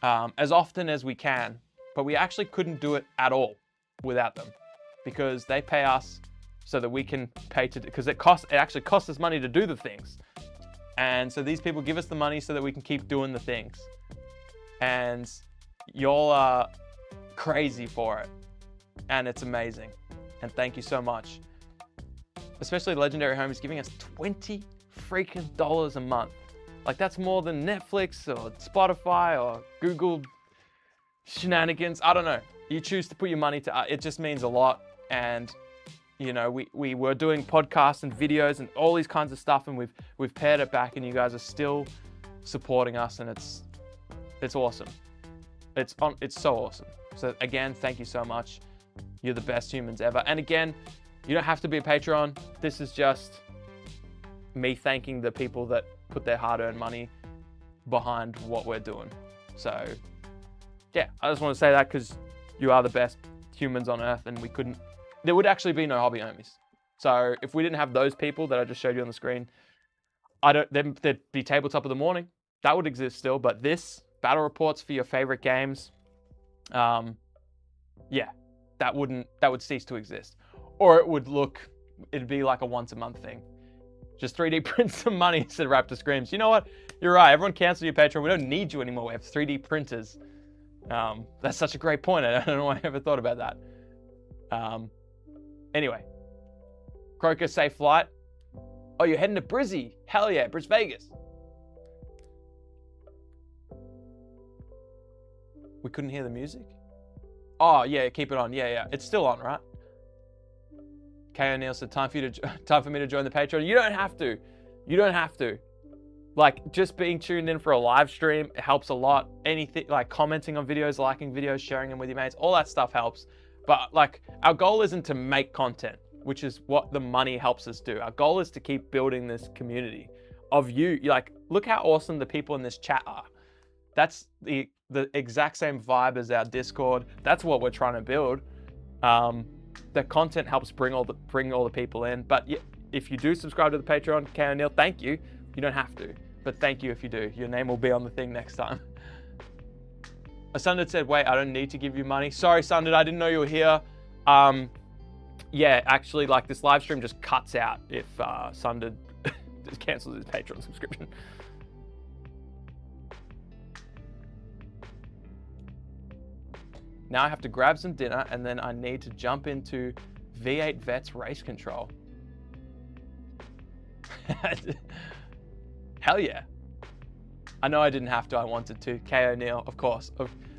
as often as we can. But we actually couldn't do it at all without them, because they pay us so that we can pay to, because it actually costs us money to do the things. And so these people give us the money so that we can keep doing the things. And y'all are crazy for it. And it's amazing. And thank you so much. Especially Legendary Homies giving us $20 freaking a month. Like, that's more than Netflix or Spotify or Google shenanigans. I don't know. You choose to put your money to, it just means a lot. And you know, we were doing podcasts and videos and all these kinds of stuff, and we've paired it back, and you guys are still supporting us, and it's awesome. It's so awesome. So again, thank you so much. You're the best humans ever. And again, you don't have to be a Patreon. This is just me thanking the people that put their hard-earned money behind what we're doing. So yeah, I just want to say that because you are the best humans on earth, and there would actually be no Hobby Homies. So if we didn't have those people that I just showed you on the screen, there'd be Tabletop of the Morning. That would exist still, but this, battle reports for your favorite games, yeah, that would cease to exist. Or it'd be like a once a month thing. Just 3D print some money instead of Raptor Screams. You know what? You're right. Everyone cancel your Patreon. We don't need you anymore. We have 3D printers. That's such a great point. I don't know why I ever thought about that. Anyway, Croker, safe flight. Oh, you're heading to Brizzy. Hell yeah, Bris Vegas. We couldn't hear the music? Oh, yeah, keep it on. Yeah. It's still on, right? K. O'Neill said, time for me to join the Patreon. You don't have to. You don't have to. Like, just being tuned in for a live stream, it helps a lot. Anything, like commenting on videos, liking videos, sharing them with your mates, all that stuff helps. But like, our goal isn't to make content, which is what the money helps us do. Our goal is to keep building this community of you. Like, look how awesome the people in this chat are. That's the exact same vibe as our Discord. That's what we're trying to build. The content helps bring all the people in. But if you do subscribe to the Patreon, K. O'Neill, thank you. You don't have to, but thank you if you do. Your name will be on the thing next time. Sunded said, wait, I don't need to give you money. Sorry, Sunded, I didn't know you were here. Yeah, actually, like, this live stream just cuts out if Sunded just cancels his Patreon subscription. Now I have to grab some dinner, and then I need to jump into V8 Vets race control. Hell yeah. I know I didn't have to, I wanted to. K. O'Neill, of course.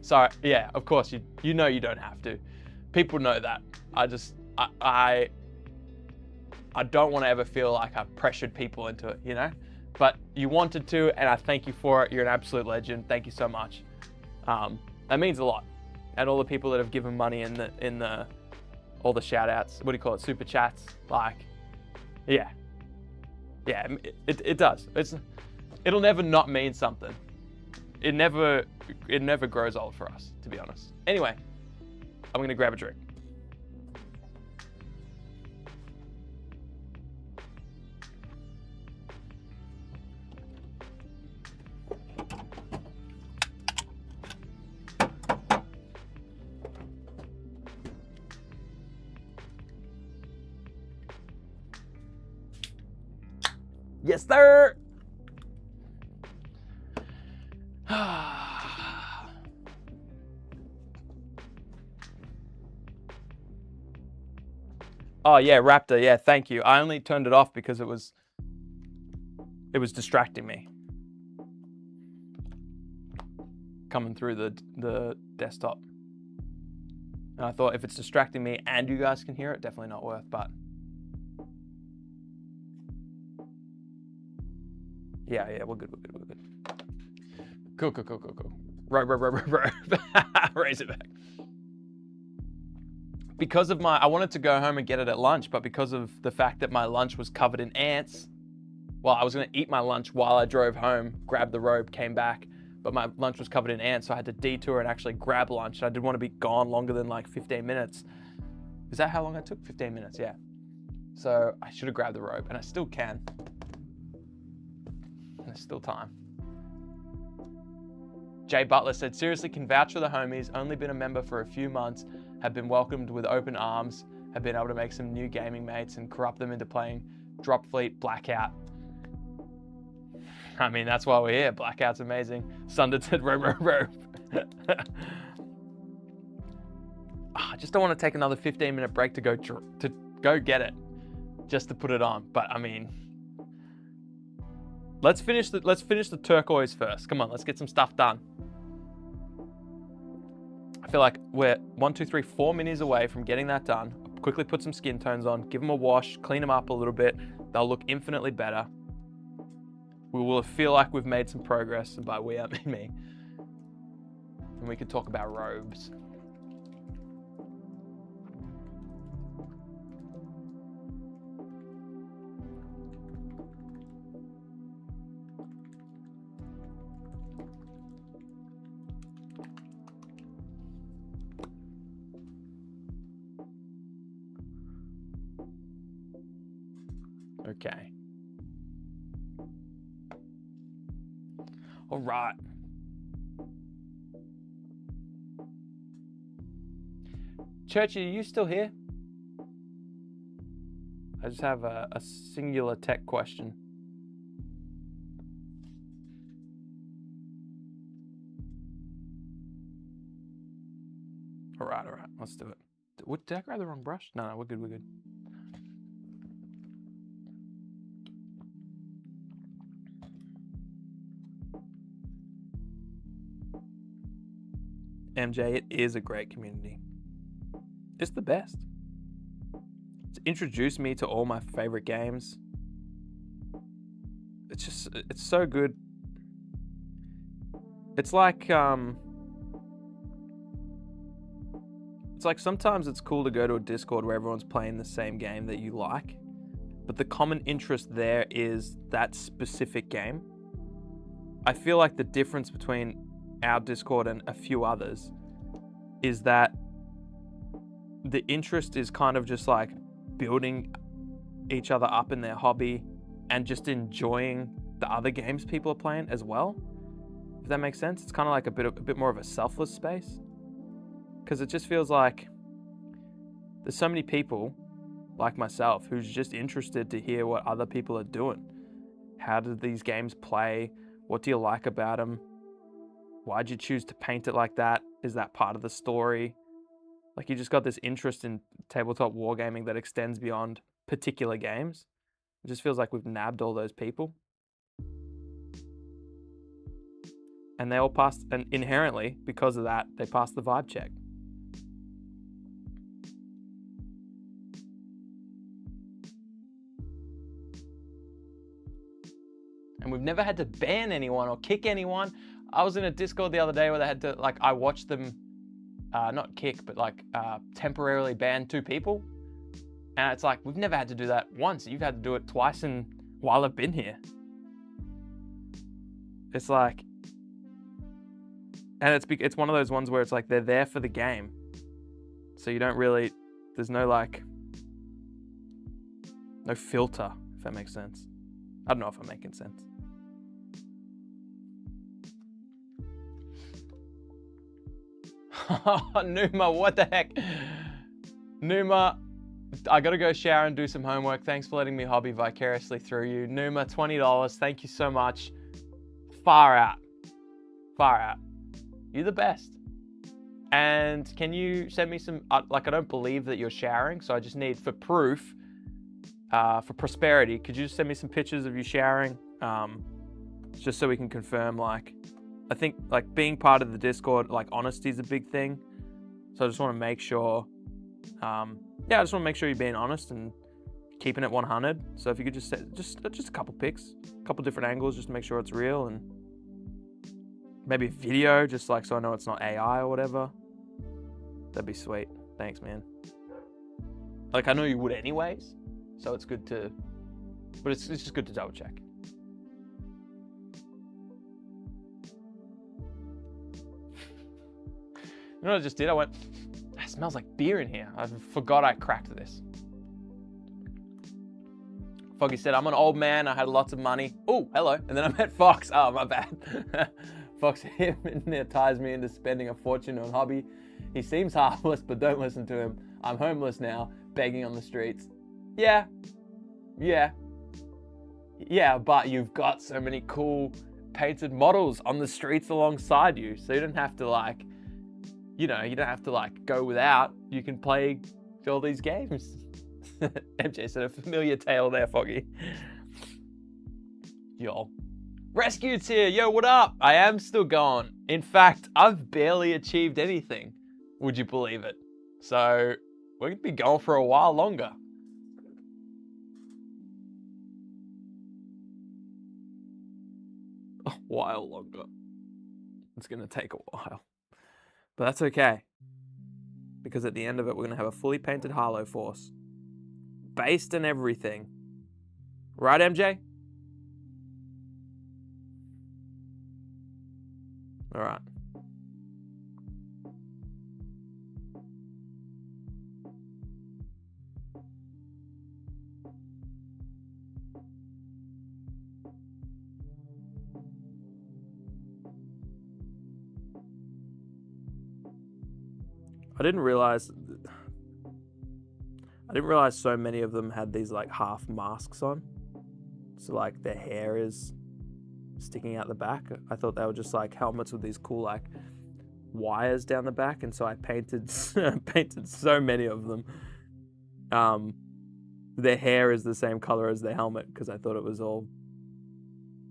Sorry, yeah, of course, you know you don't have to. People know that. I don't want to ever feel like I've pressured people into it, you know? But you wanted to, and I thank you for it. You're an absolute legend. Thank you so much. That means a lot. And all the people that have given money in all the shout outs, what do you call it? Super chats. Like, yeah. Yeah, it does. It'll never not mean something. It never grows old for us, to be honest. Anyway, I'm gonna grab a drink. Yes, sir. Oh yeah, Raptor. Yeah, thank you. I only turned it off because it was distracting me. Coming through the desktop. And I thought if it's distracting me and you guys can hear it, definitely not worth, but yeah, we're good. Cool. Rope. Raise it back. Because of I wanted to go home and get it at lunch, but because of the fact that my lunch was covered in ants, well, I was gonna eat my lunch while I drove home, grabbed the rope, came back, but my lunch was covered in ants, so I had to detour and actually grab lunch. I didn't want to be gone longer than like 15 minutes. Is that how long it took? 15 minutes, yeah. So I should have grabbed the rope, and I still can. And there's still time. Jay Butler said, seriously, can vouch for the homies, only been a member for a few months, have been welcomed with open arms, have been able to make some new gaming mates and corrupt them into playing Drop Fleet Blackout. I mean, that's why we're here. Blackout's amazing. Sundered said, rope. I just don't want to take another 15-minute break to go get it, just to put it on. But I mean, let's finish the turquoise first. Come on, let's get some stuff done. I feel like we're 4 minis away from getting that done. Quickly put some skin tones on, give them a wash, clean them up a little bit. They'll look infinitely better. We will feel like we've made some progress, and by we, I mean me. And we could talk about robes. Okay. All right. Churchy, are you still here? I just have a singular tech question. All right, let's do it. Did I grab the wrong brush? No, we're good. MJ, it is a great community. It's the best. It's introduced me to all my favorite games. It's so good. It's like sometimes it's cool to go to a Discord where everyone's playing the same game that you like, but the common interest there is that specific game. I feel like the difference between our Discord and a few others is that the interest is kind of just like building each other up in their hobby and just enjoying the other games people are playing as well. If that makes sense, it's kind of like a bit more of a selfless space, because it just feels like there's so many people like myself who's just interested to hear what other people are doing. How do these games play? What do you like about them? Why'd you choose to paint it like that? Is that part of the story? Like, you just got this interest in tabletop wargaming that extends beyond particular games. It just feels like we've nabbed all those people. And they all passed, and inherently, because of that, they passed the vibe check. And we've never had to ban anyone or kick anyone. I was in a Discord the other day where they had to, like, I watched them, not kick, but like temporarily ban 2 people. And it's like, we've never had to do that once. You've had to do it twice while I've been here. It's like, and it's one of those ones where it's like, they're there for the game. So you don't really, there's no like, no filter, if that makes sense. I don't know if I'm making sense. Numa, what the heck? Numa, I gotta go shower and do some homework. Thanks for letting me hobby vicariously through you. Numa, $20. Thank you so much. Far out. You're the best. And can you send me some, like, I don't believe that you're showering, so I just need, for proof, for prosperity, could you just send me some pictures of you showering? Just so we can confirm, like, I think, like, being part of the Discord, like, honesty is a big thing. So I just want to make sure, I just want to make sure you're being honest and keeping it 100. So if you could just a couple pics, a couple different angles, just to make sure it's real, and Maybe video, just like so I know it's not AI or whatever. That'd be sweet. Thanks, man. Like, I know you would anyways, so it's good to, but it's just good to double check. You know what I just did? I went, it smells like beer in here. I forgot I cracked this. Foggy said, I'm an old man. I had lots of money. Oh, hello. And then I met Fox. Oh, my bad. Fox hypnotized me into spending a fortune on hobby. He seems harmless, but don't listen to him. I'm homeless now, begging on the streets. Yeah, but you've got so many cool painted models on the streets alongside you, so you don't have to like, you don't have to like go without. You can play all these games. MJ said a familiar tale there, Foggy. Y'all. Rescued's here. Yo, what up? I am still going. In fact, I've barely achieved anything. Would you believe it? So we're going to be going for a while longer. A while longer. It's going to take a while. But that's okay. Because at the end of it, we're going to have a fully painted Harlow Force. Based and everything. Right, MJ? All right. I didn't realize so many of them had these like half masks on. So like their hair is sticking out the back. I thought they were just like helmets with these cool like wires down the back, and so I painted painted so many of them. Their hair is the same color as their helmet because I thought it was all.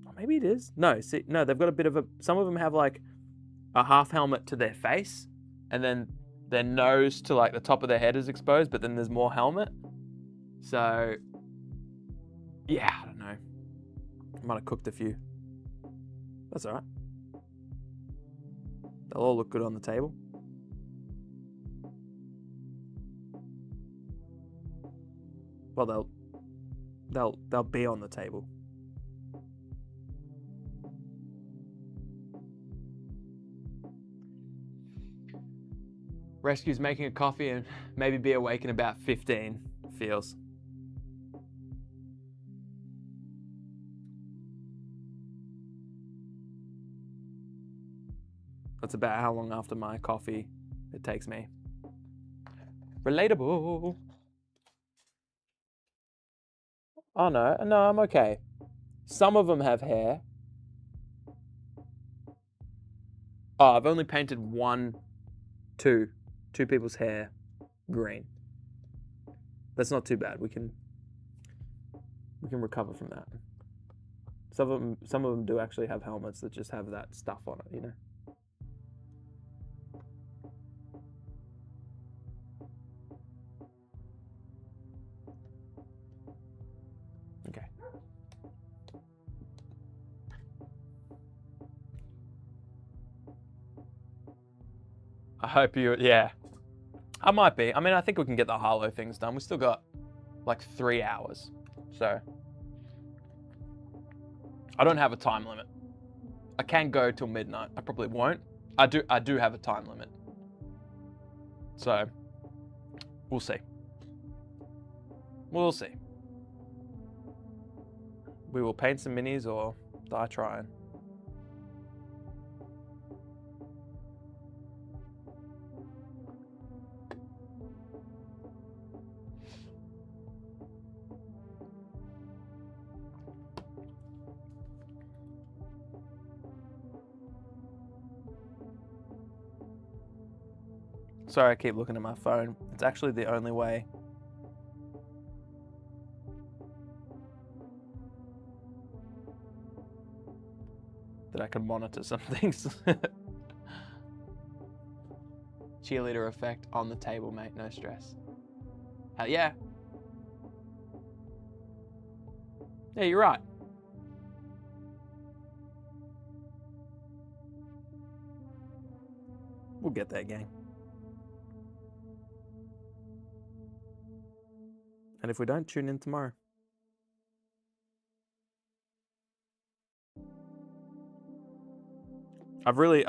Oh, maybe it is. No, see, no, they've got a bit of a. Some of them have like a half helmet to their face, and then their nose to like the top of their head is exposed, but then there's more helmet. So yeah, I don't know. I might have cooked a few. That's all right. They'll all look good on the table. Well, they'll be on the table. Rescue's making a coffee and maybe be awake in about 15, feels. That's about how long after my coffee it takes me. Relatable. Oh no, I'm okay. Some of them have hair. Oh, I've only painted two people's hair green. That's not too bad. We can recover from that. Some of them do actually have helmets that just have that stuff on it, you know. Okay. I hope you, yeah. I might be. I mean, I think we can get the Harlow things done. We still got like 3 hours. So I don't have a time limit. I can go till midnight. I probably won't. I do have a time limit. So we'll see. We'll see. We will paint some minis or die trying. Sorry, I keep looking at my phone. It's actually the only way. That I can monitor some things. Cheerleader effect on the table, mate. No stress. Hell yeah. Yeah, you're right. We'll get there, gang. And if we don't, tune in tomorrow. I've really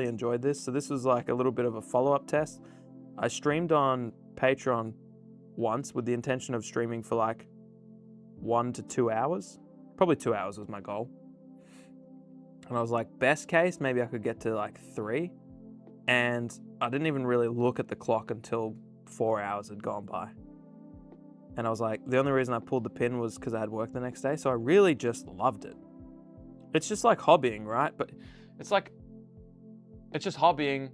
enjoyed this. So this was like a little bit of a follow-up test. I streamed on Patreon once with the intention of streaming for like 1 to 2 hours. Probably 2 hours was my goal. And I was like, best case, maybe I could get to like 3. And I didn't even really look at the clock until 4 hours had gone by. And I was like, the only reason I pulled the pin was because I had work the next day. So I really just loved it. It's just like hobbying, right? But it's just hobbying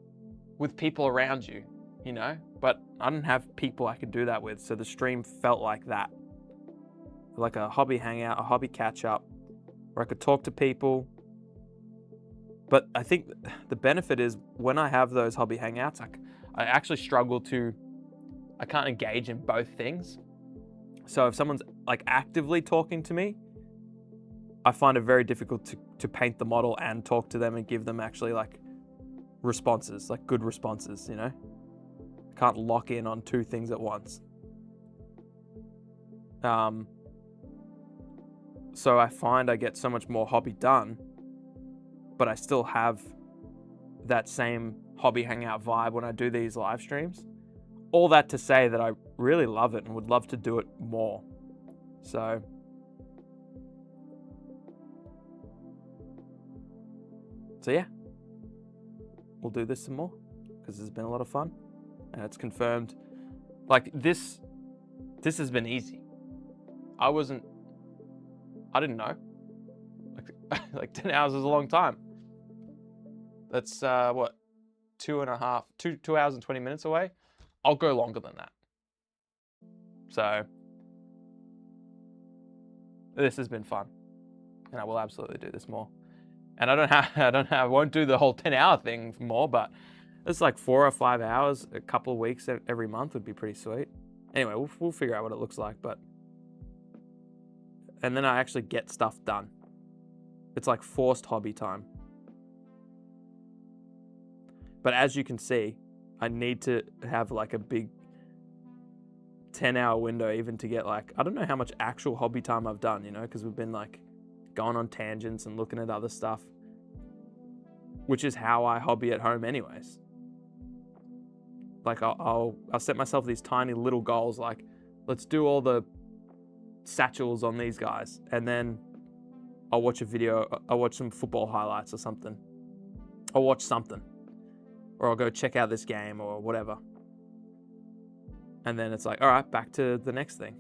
with people around you, you know? But I didn't have people I could do that with. So the stream felt like that. Like a hobby hangout, a hobby catch up, where I could talk to people. But I think the benefit is when I have those hobby hangouts, I actually struggle I can't engage in both things. So if someone's like actively talking to me, I find it very difficult to paint the model and talk to them and give them actually like responses, like good responses, you know? I can't lock in on 2 things at once. So I find I get so much more hobby done, but I still have that same hobby hangout vibe when I do these live streams. All that to say that I really love it and would love to do it more. So yeah, we'll do this some more because it's been a lot of fun and it's confirmed. Like this has been easy. I didn't know. Like 10 hours is a long time. That's what, 2 hours and 20 minutes away. I'll go longer than that. So this has been fun, and I will absolutely do this more. And I won't do the whole 10-hour thing more, but it's like 4 or 5 hours, a couple of weeks every month would be pretty sweet. Anyway, we'll figure out what it looks like, and then I actually get stuff done. It's like forced hobby time. But as you can see, I need to have like a big 10-hour window even to get like, I don't know how much actual hobby time I've done, you know, because we've been like going on tangents and looking at other stuff, which is how I hobby at home anyways. Like I'll set myself these tiny little goals, like let's do all the satchels on these guys, and then I'll watch a video, I'll watch some football highlights or something. I'll watch something. Or I'll go check out this game or whatever. And then it's like, all right, back to the next thing.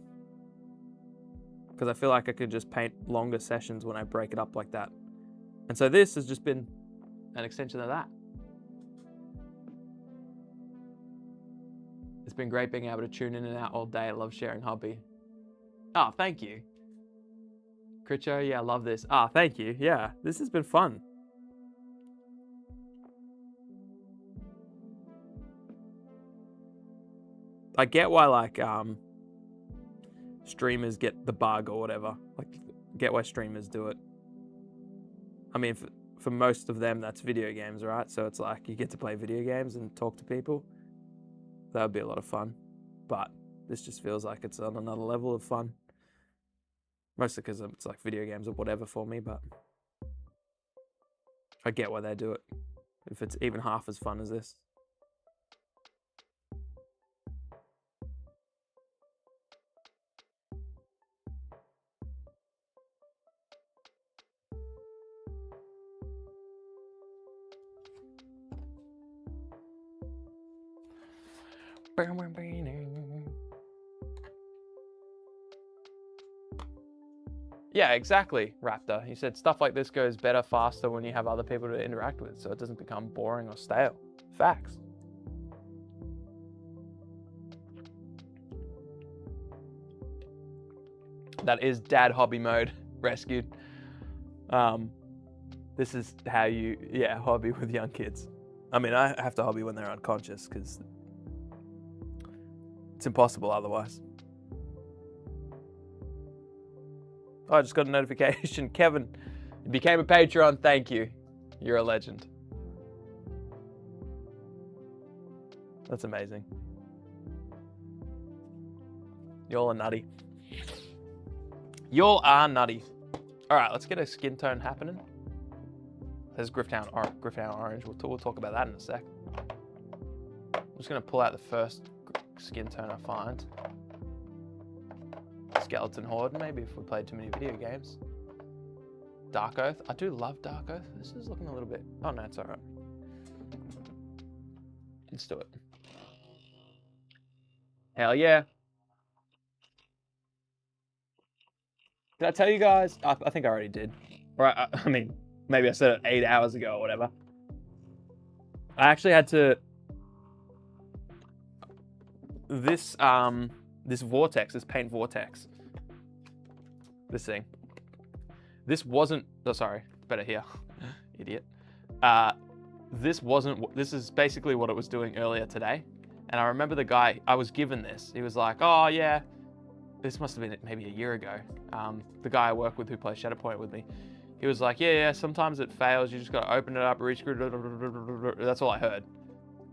Because I feel like I could just paint longer sessions when I break it up like that. And so this has just been an extension of that. It's been great being able to tune in and out all day. I love sharing hobby. Oh, thank you. Critcho, yeah, I love this. Ah, thank you. Yeah, this has been fun. I get why like streamers get the bug or whatever. Like, get why streamers do it. I mean, for most of them, that's video games, right? So it's like you get to play video games and talk to people. That would be a lot of fun. But this just feels like it's on another level of fun. Mostly because it's like video games or whatever for me, but I get why they do it. If it's even half as fun as this. Yeah, exactly, Raptor. You said stuff like this goes better, faster when you have other people to interact with, so it doesn't become boring or stale. Facts. That is dad hobby mode rescued. This is how you, hobby with young kids. I mean, I have to hobby when they're unconscious because it's impossible otherwise. Oh, I just got a notification. Kevin, you became a Patreon. Thank you. You're a legend. That's amazing. Y'all are nutty. Y'all are nutty. All right, let's get a skin tone happening. There's Grifftown Orange. We'll talk about that in a sec. I'm just gonna pull out the first skin tone I find. Skeleton Horde, maybe if we played too many video games. Dark Oath. I do love Dark Oath. This is looking a little bit... Oh, no, it's all right. Let's do it. Hell yeah. Did I tell you guys? I think I already did. Right, I mean, maybe I said it 8 hours ago or whatever. I actually had to... This vortex, this paint vortex. This thing. This wasn't... Oh, sorry. Better here. Idiot. This is basically what it was doing earlier today. And I remember the guy, I was given this. He was like, oh, yeah. This must have been maybe a year ago. The guy I work with who plays Shatterpoint with me. He was like, yeah, sometimes it fails. You just got to open it up, rescrew. That's all I heard.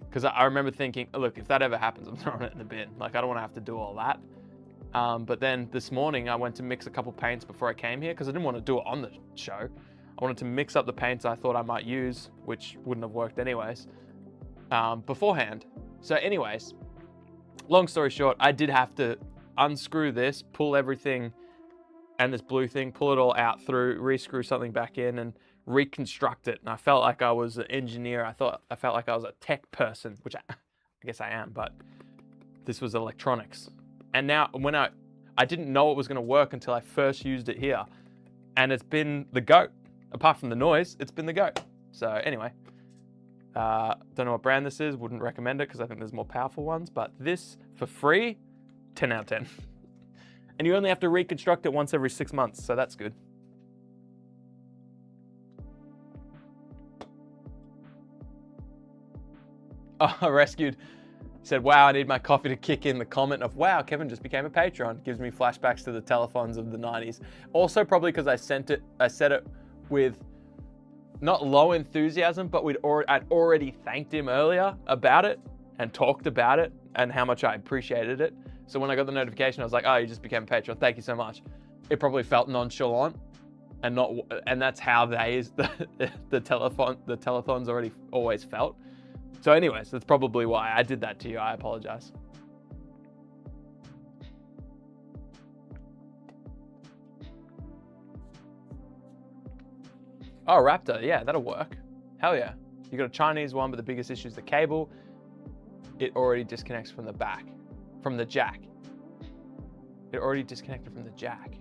Because I remember thinking, look, if that ever happens, I'm throwing it in the bin. Like, I don't want to have to do all that. But then this morning, I went to mix a couple paints before I came here because I didn't want to do it on the show. I wanted to mix up the paints I thought I might use, which wouldn't have worked anyways, beforehand. So anyways, long story short, I did have to unscrew this, pull everything and this blue thing, pull it all out through, rescrew something back in and reconstruct it. And I felt like I was an engineer. I felt like I was a tech person, which I guess I am, but this was electronics. And now when I didn't know it was going to work until I first used it here. And it's been the GOAT. Apart from the noise, it's been the GOAT. So anyway, don't know what brand this is. Wouldn't recommend it because I think there's more powerful ones. But this, for free, 10 out of 10. And you only have to reconstruct it once every 6 months. So that's good. Oh, rescued. Said, wow, I need my coffee to kick in. The comment of, wow, Kevin just became a patron. Gives me flashbacks to the telethons of the 90s. Also probably because I said it with not low enthusiasm, but I'd already thanked him earlier about it and talked about it and how much I appreciated it. So when I got the notification, I was like, oh, you just became a patron. Thank you so much. It probably felt nonchalant and that's how the telethons always felt. So anyways, that's probably why I did that to you. I apologize. Oh, Raptor. Yeah, that'll work. Hell yeah. You got a Chinese one, but the biggest issue is the cable. It already disconnects from the back, from the jack. It already disconnected from the jack.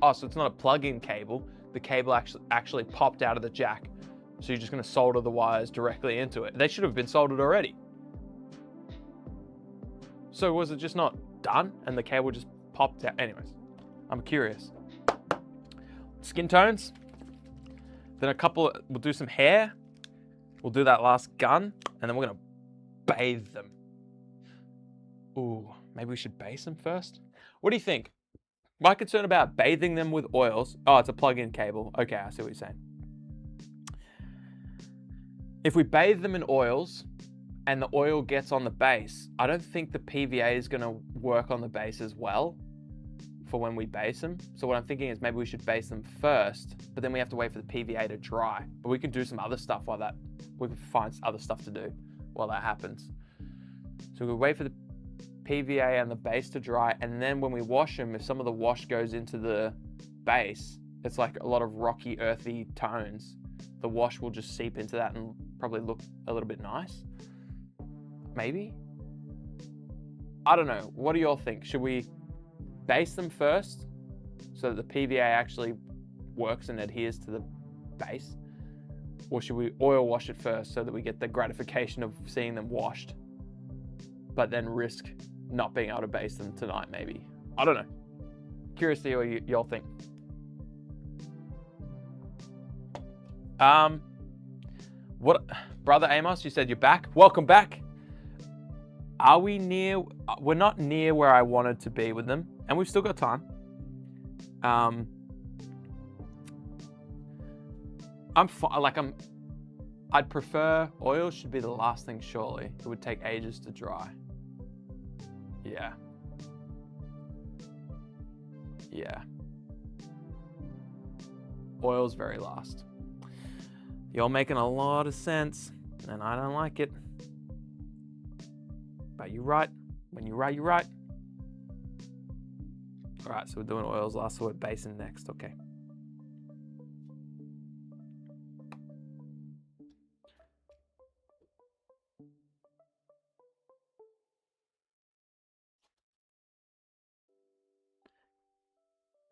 Oh, so it's not a plug-in cable. The cable actually popped out of the jack. So you're just going to solder the wires directly into it. They should have been soldered already. So was it just not done and the cable just popped out? Anyways, I'm curious. Skin tones. Then we'll do some hair. We'll do that last gun. And then we're going to bathe them. Ooh, maybe we should base them first. What do you think? My concern about bathing them with oils. Oh, it's a plug-in cable. Okay, I see what you're saying. If we bathe them in oils and the oil gets on the base, I don't think the PVA is going to work on the base as well for when we base them. So what I'm thinking is maybe we should base them first, but then we have to wait for the PVA to dry. But we can do some other stuff while we can find other stuff to do while that happens. So we'll wait for the PVA and the base to dry. And then when we wash them, if some of the wash goes into the base, it's like a lot of rocky, earthy tones. The wash will just seep into that and probably look a little bit nice. Maybe? I don't know. What do y'all think? Should we base them first so that the PVA actually works and adheres to the base? Or should we oil wash it first so that we get the gratification of seeing them washed, but then risk not being able to base them tonight maybe? I don't know. Curious to hear what y'all think. What, Brother Amos, you said you're back. Welcome back. Are we near? We're not near where I wanted to be with them, and we've still got time. I'm I'd prefer oil should be the last thing, surely. It would take ages to dry. Yeah. Yeah. Oil's very last. You're making a lot of sense, and I don't like it. But you're right. When you're right, you're right. All right, so we're doing oils last, so we're basing next, okay.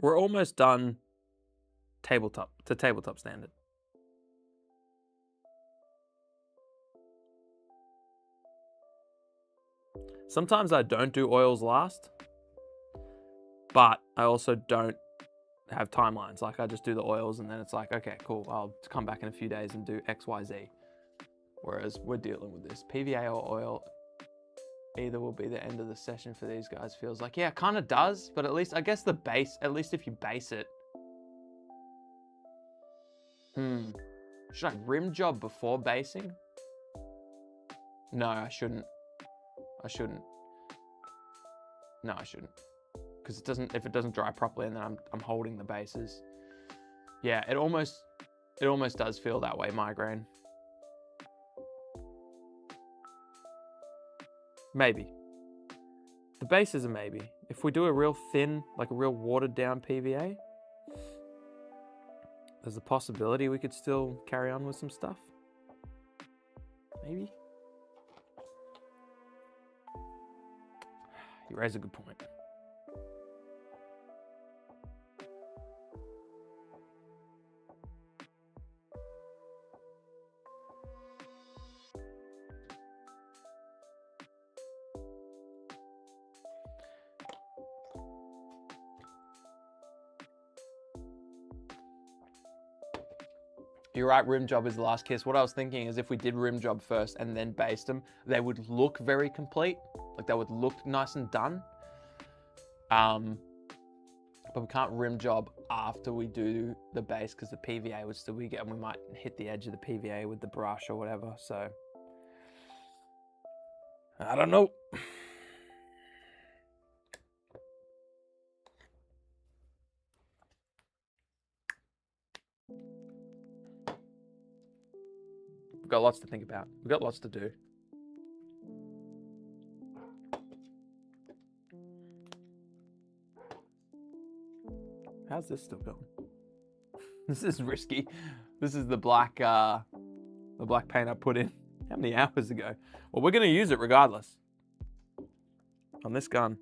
We're almost done tabletop standard. Sometimes I don't do oils last, but I also don't have timelines. Like I just do the oils and then it's like, okay, cool. I'll come back in a few days and do X, Y, Z. Whereas we're dealing with this PVA or oil. Either will be the end of the session for these guys. Feels like, yeah, it kind of does, but at least I guess the base, at least if you base it. Should I rim job before basing? No, I shouldn't. No, I shouldn't. Because it doesn't, if it doesn't dry properly and then I'm holding the bases. Yeah, it almost does feel that way, migraine. Maybe. The base is a maybe. If we do a real thin, like a real watered down PVA, there's a possibility we could still carry on with some stuff. Maybe. You raise a good point. You're right, rim job is the last kiss. What I was thinking is if we did rim job first and then based them, they would look very complete. Like they would look nice and done. But we can't rim job after we do the base because the PVA would still be getting, we might hit the edge of the PVA with the brush or whatever. So, I don't know. We've got lots to think about. We've got lots to do. How's this still going? This is risky. This is the black paint I put in how many hours ago? Well, we're gonna use it regardless. On this gun.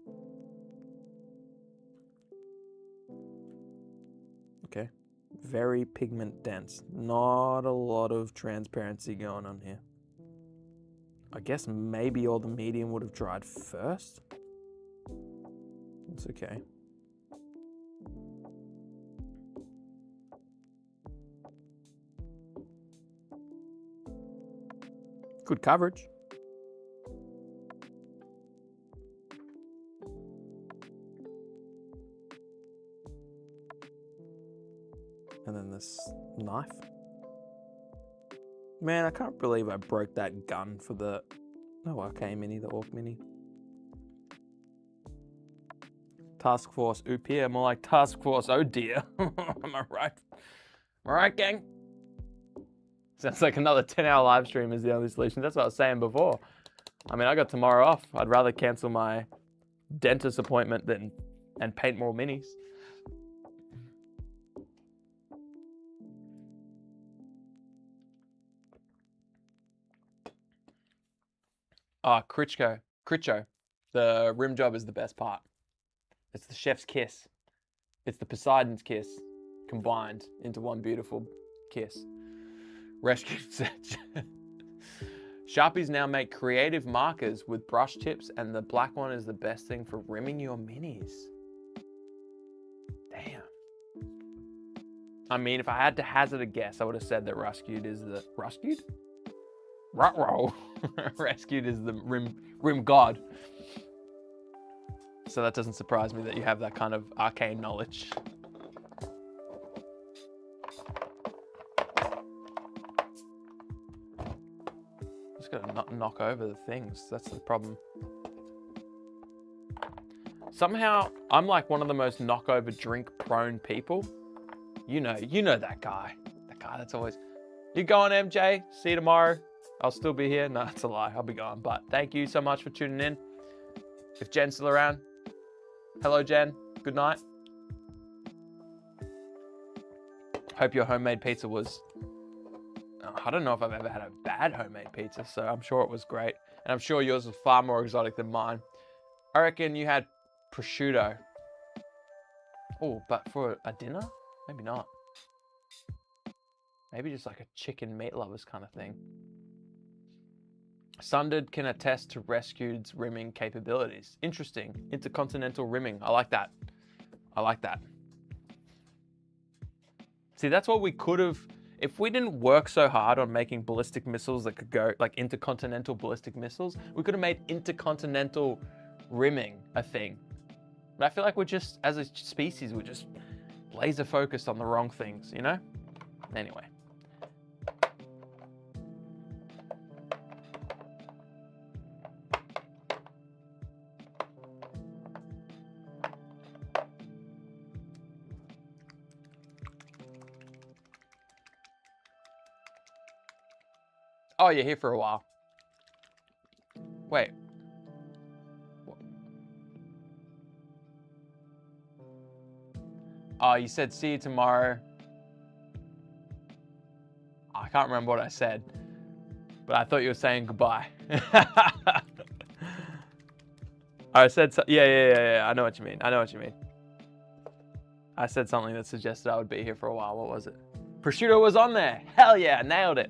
Okay. Very pigment dense. Not a lot of transparency going on here. I guess maybe all the medium would have dried first. It's okay. Good coverage. And then this knife. Man, I can't believe I broke that gun for the OK Mini, the Orc Mini. Task Force oop here, more like Task Force oh dear. Am I right? All right, gang? Sounds like another 10-hour live stream is the only solution. That's what I was saying before. I mean, I got tomorrow off. I'd rather cancel my dentist appointment and paint more minis. Oh, Critcho. The rim job is the best part. It's the chef's kiss. It's the Poseidon's kiss combined into one beautiful kiss. Rescue search. Sharpies now make creative markers with brush tips, and the black one is the best thing for rimming your minis. Damn. I mean, if I had to hazard a guess, I would have said that Rescued is the... Rescued? Ruh-roh. Rescued is the rim god. So that doesn't surprise me that you have that kind of arcane knowledge. not knock over the things. That's the problem. Somehow, I'm like one of the most knock-over drink-prone people. You know that guy. That guy that's always, you going, MJ? See you tomorrow. I'll still be here. No, it's a lie. I'll be gone. But thank you so much for tuning in. If Jen's still around, hello, Jen. Good night. Hope your homemade pizza was, I don't know if I've ever had a bad homemade pizza, so I'm sure it was great. And I'm sure yours was far more exotic than mine. I reckon you had prosciutto. Oh, but for a dinner? Maybe not. Maybe just like a chicken meat lovers kind of thing. Sundered can attest to Rescued's rimming capabilities. Interesting. Intercontinental rimming. I like that. I like that. See, that's what we could have, if we didn't work so hard on making ballistic missiles that could go, like intercontinental ballistic missiles, we could have made intercontinental rimming a thing. But I feel like we're just, as a species, we're just laser focused on the wrong things, you know? Anyway. Oh, you're here for a while. Wait. Oh, you said see you tomorrow. I can't remember what I said, but I thought you were saying goodbye. I said, yeah. I know what you mean. I know what you mean. I said something that suggested I would be here for a while. What was it? Prosciutto was on there. Hell yeah, nailed it.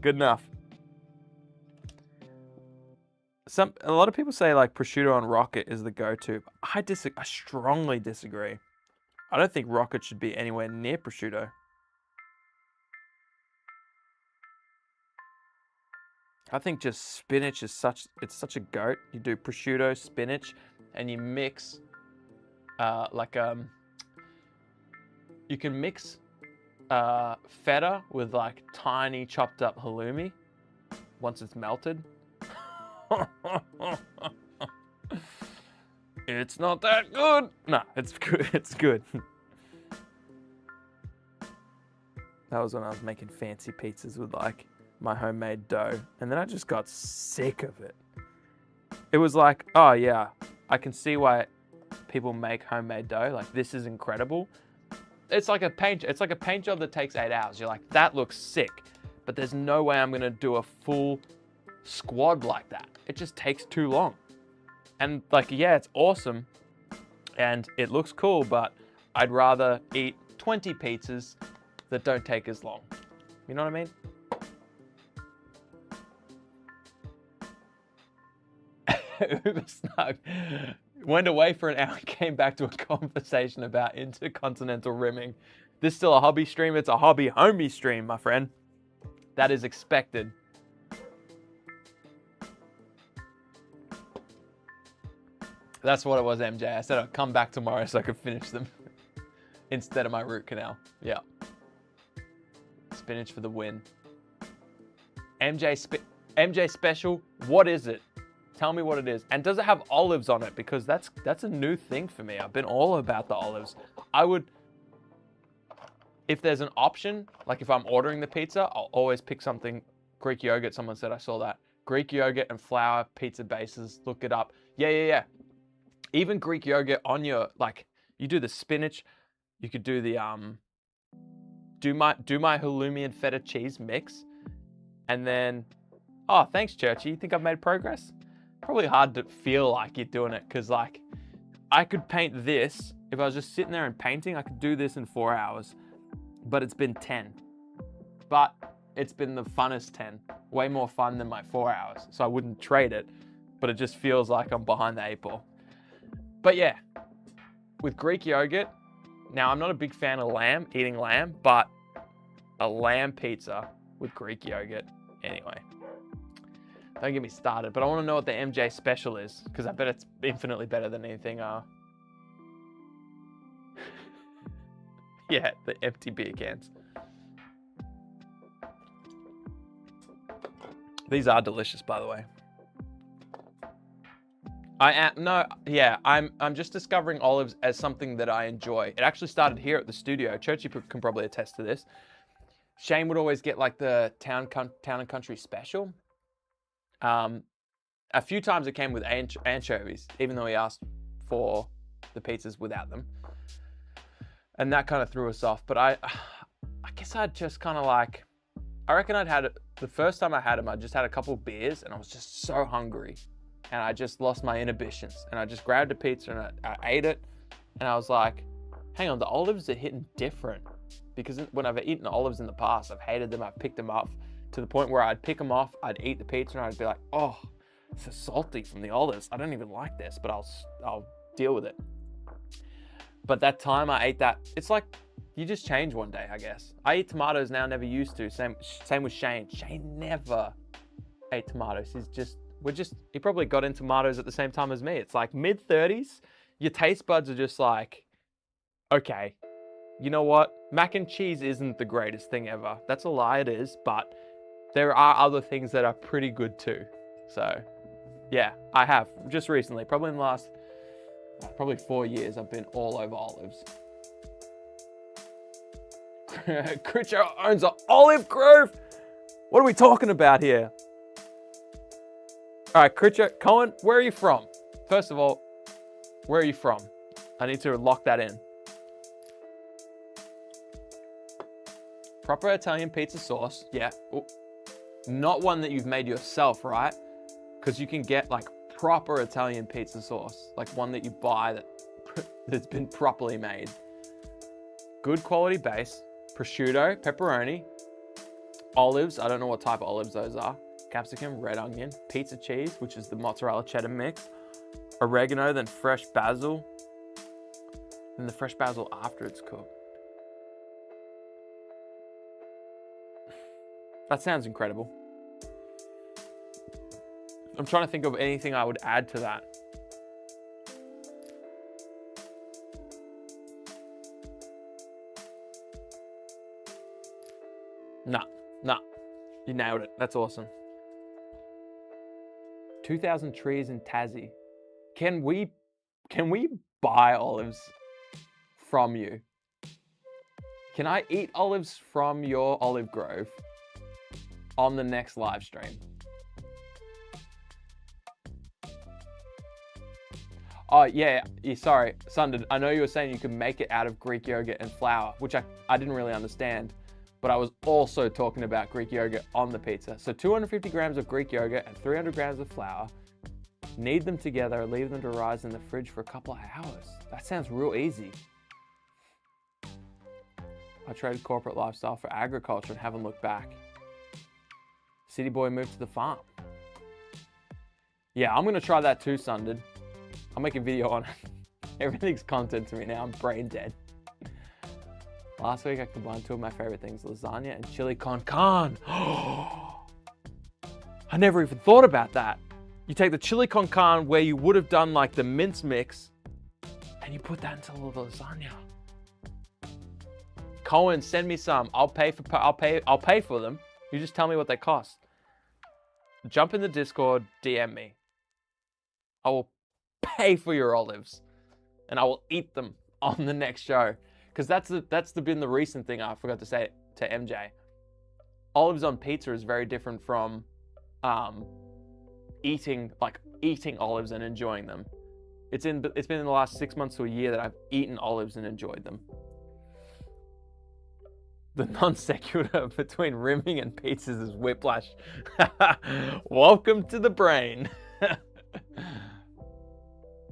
Good enough. A lot of people say like prosciutto on rocket is the go-to. I strongly disagree. I don't think rocket should be anywhere near prosciutto. I think just spinach is such a goat. You do prosciutto, spinach, and you mix you can mix feta with like tiny chopped up halloumi once it's melted. It's not that good. No, it's good. It's good. That was when I was making fancy pizzas with like my homemade dough, and then I just got sick of it. It was like, oh yeah, I can see why people make homemade dough. Like, this is incredible. It's like a paint job that takes 8 hours. You're like, that looks sick, but there's no way I'm gonna do a full squad like that. It just takes too long. And like, yeah, it's awesome and it looks cool, but I'd rather eat 20 pizzas that don't take as long. You know what I mean? Uber Snug went away for an hour and came back to a conversation about intercontinental rimming. This is still a hobby stream. It's a hobby homie stream, my friend. That is expected. That's what it was, MJ. I said I'd come back tomorrow so I could finish them instead of my root canal. Yeah. Spinach for the win. MJ special, what is it? Tell me what it is. And does it have olives on it? Because that's a new thing for me. I've been all about the olives. I would, if there's an option, like if I'm ordering the pizza, I'll always pick something. Greek yogurt, someone said, I saw that. Greek yogurt and flour pizza bases, look it up. Yeah. Even Greek yogurt on your, like, you do the spinach, you could do the, do my halloumi and feta cheese mix. And then, oh, thanks, Churchy. You think I've made progress? Probably hard to feel like you're doing it, because like, I could paint this. If I was just sitting there and painting, I could do this in 4 hours, but it's been 10. But it's been the funnest 10, way more fun than my 4 hours. So I wouldn't trade it, but it just feels like I'm behind the 8 ball. But yeah, with Greek yogurt, now I'm not a big fan of eating lamb, but a lamb pizza with Greek yogurt, anyway. Don't get me started, but I want to know what the MJ special is, because I bet it's infinitely better than anything. Yeah, the empty beer cans. These are delicious, by the way. I'm just discovering olives as something that I enjoy. It actually started here at the studio. Churchy can probably attest to this. Shane would always get like the town and country special. A few times it came with anchovies, even though he asked for the pizzas without them. And that kind of threw us off. But I guess I'd just kind of like, I reckon I'd had it, the first time I had them, I just had a couple of beers and I was just so hungry. And I just lost my inhibitions. And I just grabbed a pizza and I ate it. And I was like, hang on, the olives are hitting different. Because when I've eaten olives in the past, I've hated them, I've picked them up to the point where I'd pick them off, I'd eat the pizza and I'd be like, oh, it's so salty from the olives. I don't even like this, but I'll deal with it. But that time I ate that, it's like, you just change one day, I guess. I eat tomatoes now, never used to. Same with Shane. Shane never ate tomatoes. He probably got into tomatoes at the same time as me. It's like mid-30s, your taste buds are just like, okay, you know what? Mac and cheese isn't the greatest thing ever. That's a lie, it is, but there are other things that are pretty good too. So yeah, I have just recently, probably in the last, 4 years, I've been all over olives. Critcher owns an olive grove. What are we talking about here? All right, Critcher, Cohen, where are you from? First of all, where are you from? I need to lock that in. Proper Italian pizza sauce, yeah. Ooh. Not one that you've made yourself, right? Because you can get like proper Italian pizza sauce, like one that you buy that's been properly made. Good quality base, prosciutto, pepperoni, olives, I don't know what type of olives those are, capsicum, red onion, pizza cheese, which is the mozzarella cheddar mix, oregano, then fresh basil, then the fresh basil after it's cooked. That sounds incredible. I'm trying to think of anything I would add to that. Nah, you nailed it. That's awesome. 2,000 trees in Tassie. Can we buy olives from you? Can I eat olives from your olive grove on the next live stream? Oh yeah, sorry, Sunded. I know you were saying you could make it out of Greek yogurt and flour, which I didn't really understand, but I was also talking about Greek yogurt on the pizza. So 250 grams of Greek yogurt and 300 grams of flour. Knead them together, leave them to rise in the fridge for a couple of hours. That sounds real easy. I traded corporate lifestyle for agriculture and haven't looked back. City boy moved to the farm. Yeah, I'm gonna try that too, Sunded. I'll make a video on it. Everything's content to me now, I'm brain dead. Last week I combined two of my favorite things, lasagna and chili con carne. I never even thought about that. You take the chili con carne where you would have done like the mince mix and you put that into the lasagna. Cohen, send me some. I'll pay for them. You just tell me what they cost. Jump in the Discord, DM me. I will pay for your olives and I will eat them on the next show. Because that's been the recent thing I forgot to say to MJ. Olives on pizza is very different from eating olives and enjoying them. It's been in the last 6 months to a year that I've eaten olives and enjoyed them. The non sequitur between rimming and pizzas is whiplash. Welcome to the brain.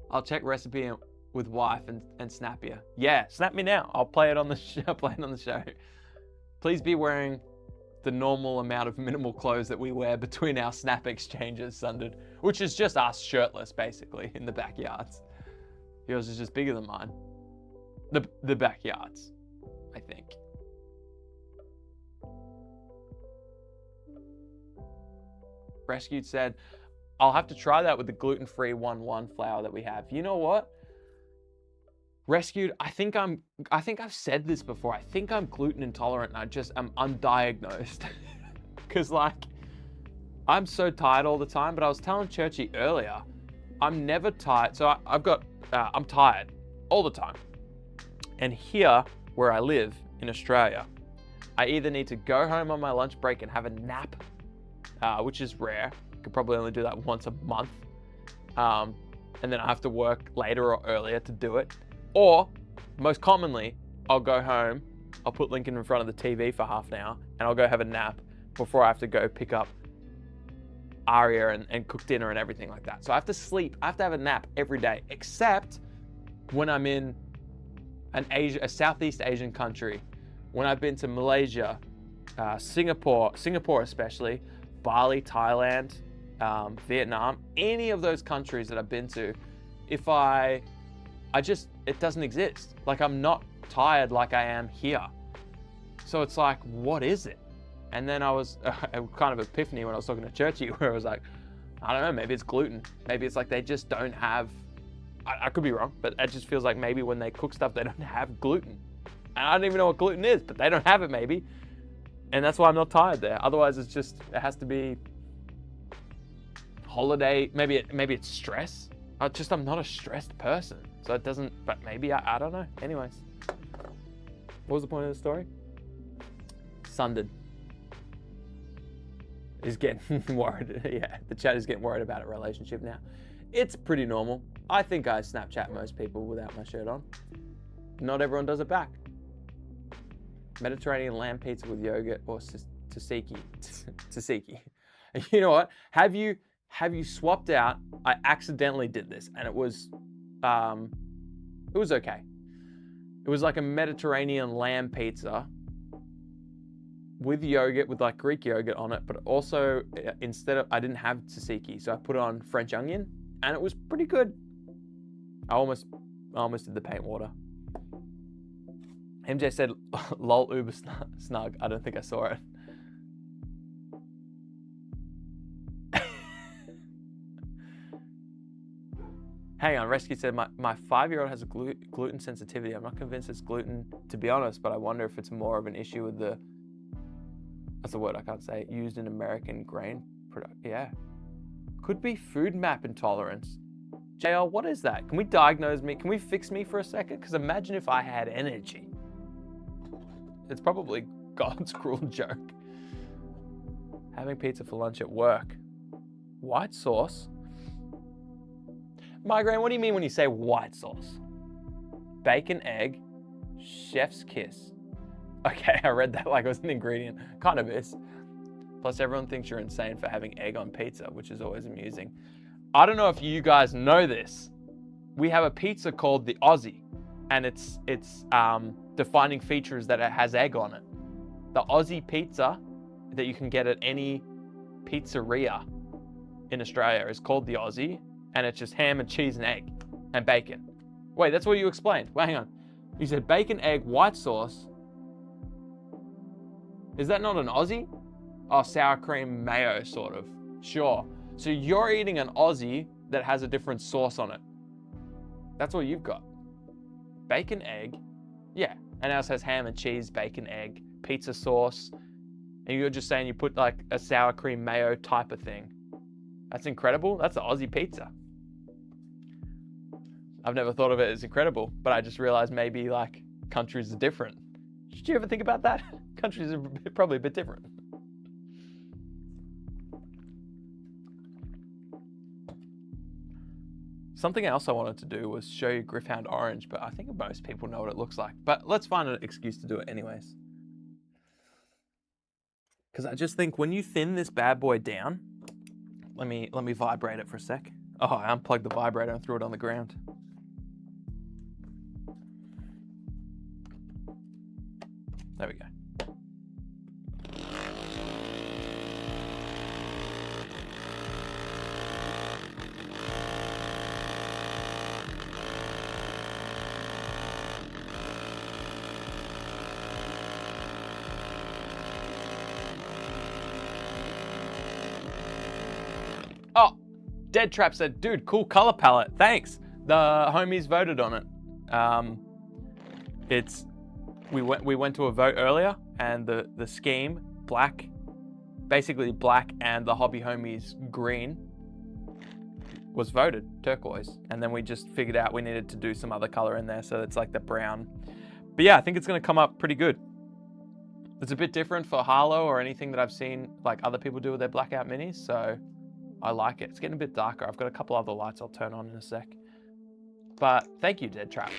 I'll check recipe with wife and snap you. Yeah, snap me now. I'll play it on the show. Please be wearing the normal amount of minimal clothes that we wear between our snap exchanges, Sundered, which is just us shirtless, basically, in the backyards. Yours is just bigger than mine. The backyards, I think. Rescued said, I'll have to try that with the gluten-free 1-1 flour that we have. You know what? Rescued, I think I've said this before. I think I'm gluten intolerant and I'm undiagnosed. Cause like, I'm so tired all the time, but I was telling Churchy earlier, I'm never tired. So I'm tired all the time. And here, where I live in Australia, I either need to go home on my lunch break and have a nap, which is rare. I could probably only do that once a month. And then I have to work later or earlier to do it. Or, most commonly, I'll go home, I'll put Lincoln in front of the TV for half an hour, and I'll go have a nap before I have to go pick up Aria and cook dinner and everything like that. So I have to sleep, I have to have a nap every day, except when I'm in a Southeast Asian country. When I've been to Malaysia, Singapore especially, Bali, Thailand, Vietnam, any of those countries that I've been to, it doesn't exist. Like, I'm not tired like I am here. So it's like, what is it? And then I was kind of epiphany when I was talking to Churchy, where I was like, I don't know, maybe it's gluten. Maybe it's like they just don't have, I could be wrong, but it just feels like maybe when they cook stuff, they don't have gluten. And I don't even know what gluten is, but they don't have it maybe. And that's why I'm not tired there. Otherwise, it has to be holiday. Maybe it's stress. I'm not a stressed person. So it doesn't, but maybe, I don't know. Anyways, what was the point of the story? Sundered. Is getting worried. Yeah, the chat is getting worried about a relationship now. It's pretty normal. I think I Snapchat most people without my shirt on. Not everyone does it back. Mediterranean lamb pizza with yogurt or tzatziki. Tzatziki. You know what? Have you swapped out? I accidentally did this, and it was okay. It was like a Mediterranean lamb pizza with yogurt, with like Greek yogurt on it, but also I didn't have tzatziki, so I put it on French onion, and it was pretty good. I almost did the paint water. MJ said, lol, uber snug. I don't think I saw it. Hang on, Rescue said, my 5-year-old has a gluten sensitivity. I'm not convinced it's gluten, to be honest, but I wonder if it's more of an issue with that's a word I can't say, used in American grain product. Yeah. Could be food map intolerance. JL, what is that? Can we diagnose me? Can we fix me for a second? Because imagine if I had energy. It's probably God's cruel joke. Having pizza for lunch at work. White sauce? Migraine, what do you mean when you say white sauce? Bacon, egg, chef's kiss. Okay, I read that like it was an ingredient. Kind of is. Plus, everyone thinks you're insane for having egg on pizza, which is always amusing. I don't know if you guys know this. We have a pizza called the Aussie, and its defining feature is that it has egg on it. The Aussie pizza that you can get at any pizzeria in Australia is called the Aussie, and it's just ham and cheese and egg and bacon. Wait, that's what you explained. Wait, hang on. You said bacon, egg, white sauce. Is that not an Aussie? Oh, sour cream mayo, sort of. Sure. So you're eating an Aussie that has a different sauce on it. That's what you've got. Bacon, egg. Yeah. And ours has ham and cheese, bacon, egg, pizza sauce. And you're just saying you put like a sour cream mayo type of thing. That's incredible. That's an Aussie pizza. I've never thought of it as incredible, but I just realized maybe like countries are different. Did you ever think about that? Countries are probably a bit different. Something else I wanted to do was show you Griffhound Orange, but I think most people know what it looks like. But let's find an excuse to do it anyways. Because I just think when you thin this bad boy down, let me vibrate it for a sec. Oh, I unplugged the vibrator and threw it on the ground. There we go. Oh, Dead Trap said, dude, cool color palette. Thanks. The homies voted on it. We went to a vote earlier, and the scheme, black, basically black and the Hobby Homies green was voted turquoise. And then we just figured out we needed to do some other color in there. So it's like the brown. But yeah, I think it's going to come up pretty good. It's a bit different for Harlow or anything that I've seen like other people do with their blackout minis. So I like it. It's getting a bit darker. I've got a couple other lights I'll turn on in a sec. But thank you, Dead Trap.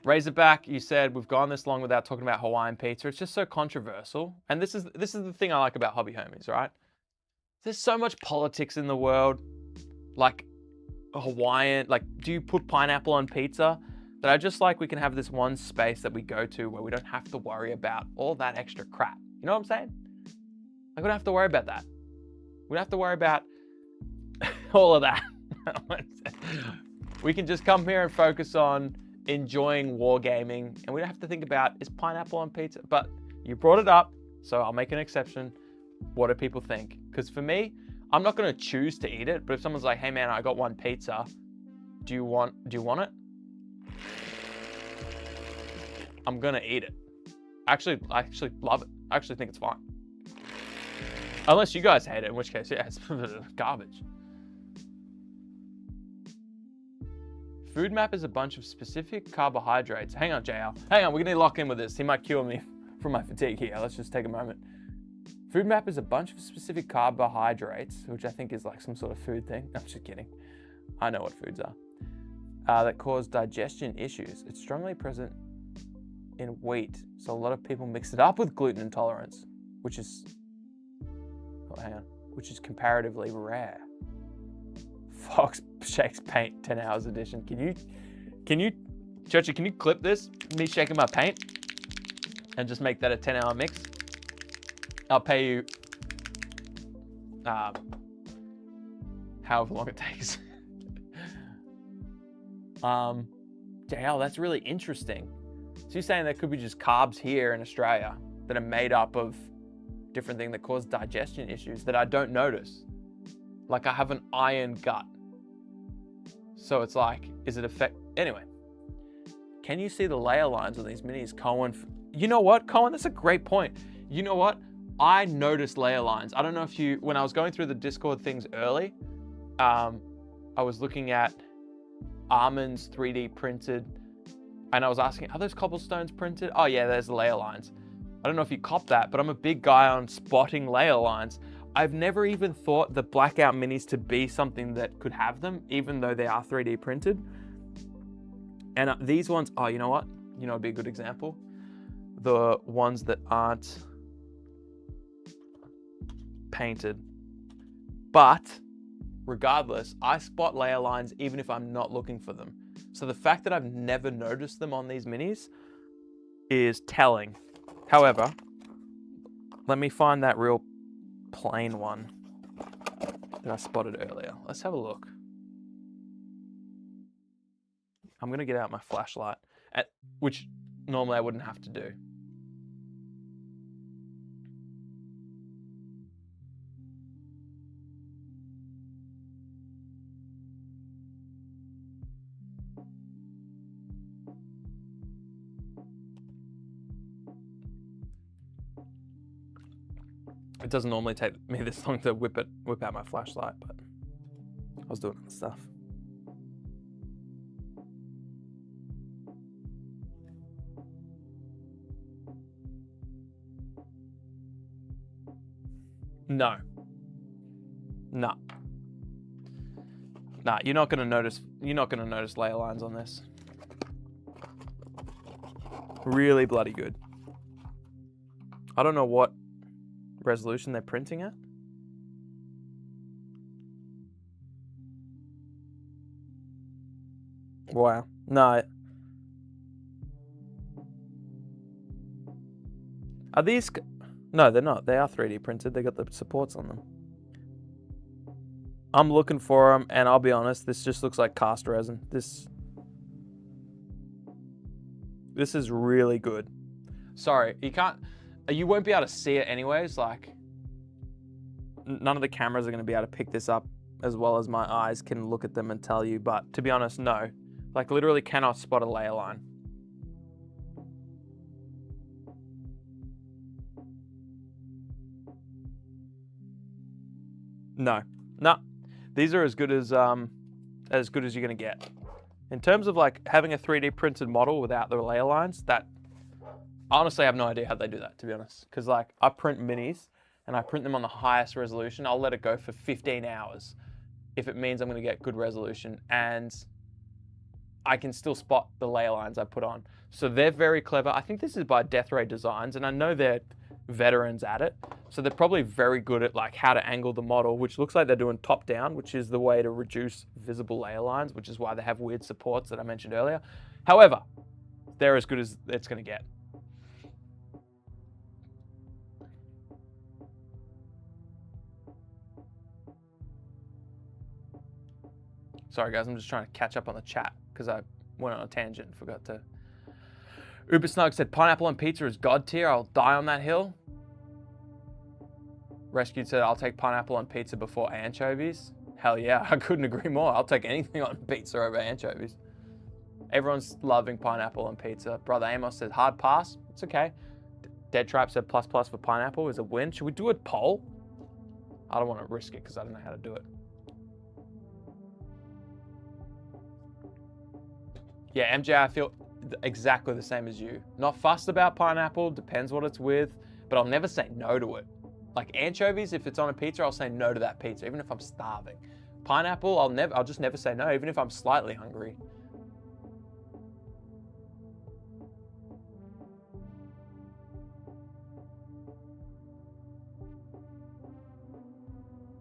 Razorback, you said we've gone this long without talking about Hawaiian pizza. It's just so controversial. And this is the thing I like about Hobby Homies, right? There's so much politics in the world. Like Hawaiian, like do you put pineapple on pizza? That I just like we can have this one space that we go to where we don't have to worry about all that extra crap. You know what I'm saying? Like we don't have to worry about that. We don't have to worry about all of that. We can just come here and focus on enjoying wargaming, and we don't have to think about, is pineapple on pizza? But you brought it up, so I'll make an exception. What do people think? Because for me, I'm not going to choose to eat it, but if someone's like, hey man, I got one pizza, do you want it? I'm going to eat it. I actually love it. I actually think it's fine. Unless you guys hate it, in which case, yeah, it's garbage. Food map is a bunch of specific carbohydrates. Hang on, JL. Hang on, we're gonna lock in with this. He might cure me from my fatigue here. Let's just take a moment. Food map is a bunch of specific carbohydrates, which I think is like some sort of food thing. I'm just kidding. I know what foods are. That cause digestion issues. It's strongly present in wheat, so a lot of people mix it up with gluten intolerance, which is, which is comparatively rare. Fox shakes paint 10 hours edition. Can you, Churchy, can you clip this? Me shaking my paint and just make that a 10-hour mix? I'll pay you however long it takes. JL, that's really interesting. So you're saying there could be just carbs here in Australia that are made up of different things that cause digestion issues that I don't notice. Like I have an iron gut. So it's like, is it anyway. Can you see the layer lines on these minis, Cohen? You know what, Cohen, that's a great point. You know what? I noticed layer lines. I don't know if when I was going through the Discord things early, I was looking at almonds 3D printed, and I was asking, are those cobblestones printed? Oh yeah, there's the layer lines. I don't know if you copped that, but I'm a big guy on spotting layer lines. I've never even thought the blackout minis to be something that could have them, even though they are 3D printed. And these ones, oh, you know what? You know, it'd be a good example. The ones that aren't painted. But regardless, I spot layer lines even if I'm not looking for them. So the fact that I've never noticed them on these minis is telling. However, let me find that real plain one that I spotted earlier. Let's have a look. I'm gonna get out my flashlight, which normally I wouldn't have to do. It doesn't normally take me this long to whip out my flashlight, but I was doing other stuff. No. Nah, you're not gonna notice layer lines on this. Really bloody good. I don't know what resolution they're printing at. Wow. No. Are these? No, they're not. They are 3D printed. They got the supports on them. I'm looking for them, and I'll be honest, this just looks like cast resin. This is really good. Sorry, you won't be able to see it anyways. Like, none of the cameras are going to be able to pick this up as well as my eyes can look at them and tell you. But to be honest, no. Like, literally cannot spot a layer line. No. These are as good as you're gonna get. In terms of like having a 3D printed model without the layer lines, that honestly I have no idea how they do that, to be honest. Because like I print minis and I print them on the highest resolution. I'll let it go for 15 hours if it means I'm gonna get good resolution, and I can still spot the layer lines I put on. So they're very clever. I think this is by Death Ray Designs, and I know they're veterans at it. So they're probably very good at like how to angle the model, which looks like they're doing top down, which is the way to reduce visible layer lines, which is why they have weird supports that I mentioned earlier. However, they're as good as it's gonna get. Sorry guys, I'm just trying to catch up on the chat because I went on a tangent and forgot to. Uber Snug said, pineapple on pizza is god tier. I'll die on that hill. Rescued said, I'll take pineapple on pizza before anchovies. Hell yeah, I couldn't agree more. I'll take anything on pizza over anchovies. Everyone's loving pineapple on pizza. Brother Amos said, hard pass. It's okay. Dead Tribe said, plus for pineapple is a win. Should we do a poll? I don't want to risk it because I don't know how to do it. Yeah, MJ, I feel exactly the same as you. Not fussed about pineapple, depends what it's with, but I'll never say no to it. Like anchovies, if it's on a pizza, I'll say no to that pizza, even if I'm starving. Pineapple, I'll just never say no, even if I'm slightly hungry.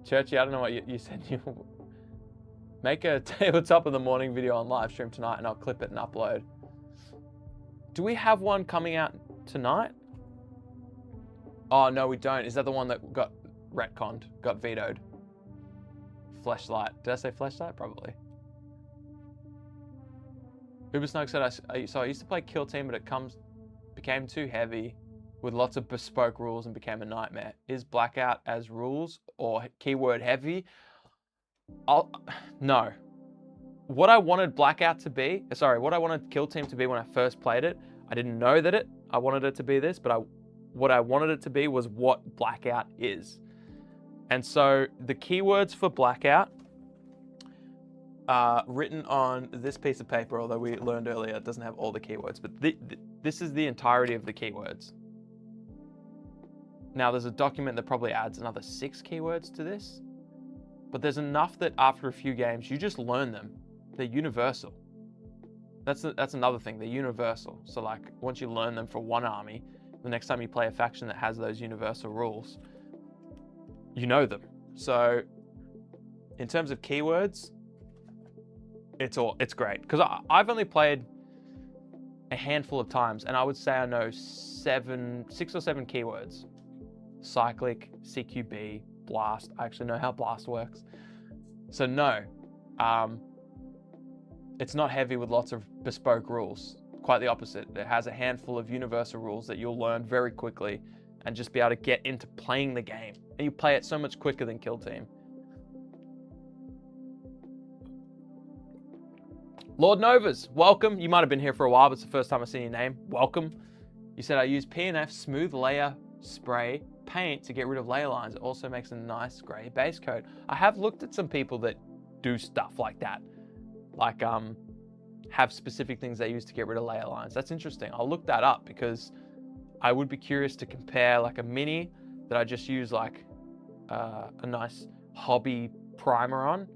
Churchy, I don't know what you said. You make a tabletop of the morning video on live stream tonight and I'll clip it and upload. Do we have one coming out tonight? Oh, no, we don't. Is that the one that got retconned, got vetoed? Fleshlight. Did I say Fleshlight? Probably. Uber Snug said, so I used to play Kill Team, but it became too heavy with lots of bespoke rules and became a nightmare. Is Blackout as rules or keyword heavy? No. What I wanted Blackout to be, what I wanted Kill Team to be when I first played it, I didn't know that I wanted it to be this, but what I wanted it to be was what Blackout is. And so the keywords for Blackout are written on this piece of paper, although we learned earlier it doesn't have all the keywords, but this is the entirety of the keywords. Now there's a document that probably adds another 6 keywords to this, but there's enough that after a few games, you just learn them. They're universal. That's another thing, they're universal. So like, once you learn them for one army, the next time you play a faction that has those universal rules, you know them. So in terms of keywords, it's great. Because I've only played a handful of times, and I would say I know 6 or 7 keywords. Cyclic, CQB, Blast. I actually know how Blast works. So no, it's not heavy with lots of bespoke rules. Quite the opposite. It has a handful of universal rules that you'll learn very quickly and just be able to get into playing the game. And you play it so much quicker than Kill Team. Lord Novas, welcome. You might have been here for a while, but it's the first time I've seen your name. Welcome. You said I use P&F smooth layer spray paint to get rid of layer lines. It also makes a nice gray base coat. I have looked at some people that do stuff like that. Like have specific things they use to get rid of layer lines. That's interesting. I'll look that up because I would be curious to compare like a mini that I just use like a nice hobby primer on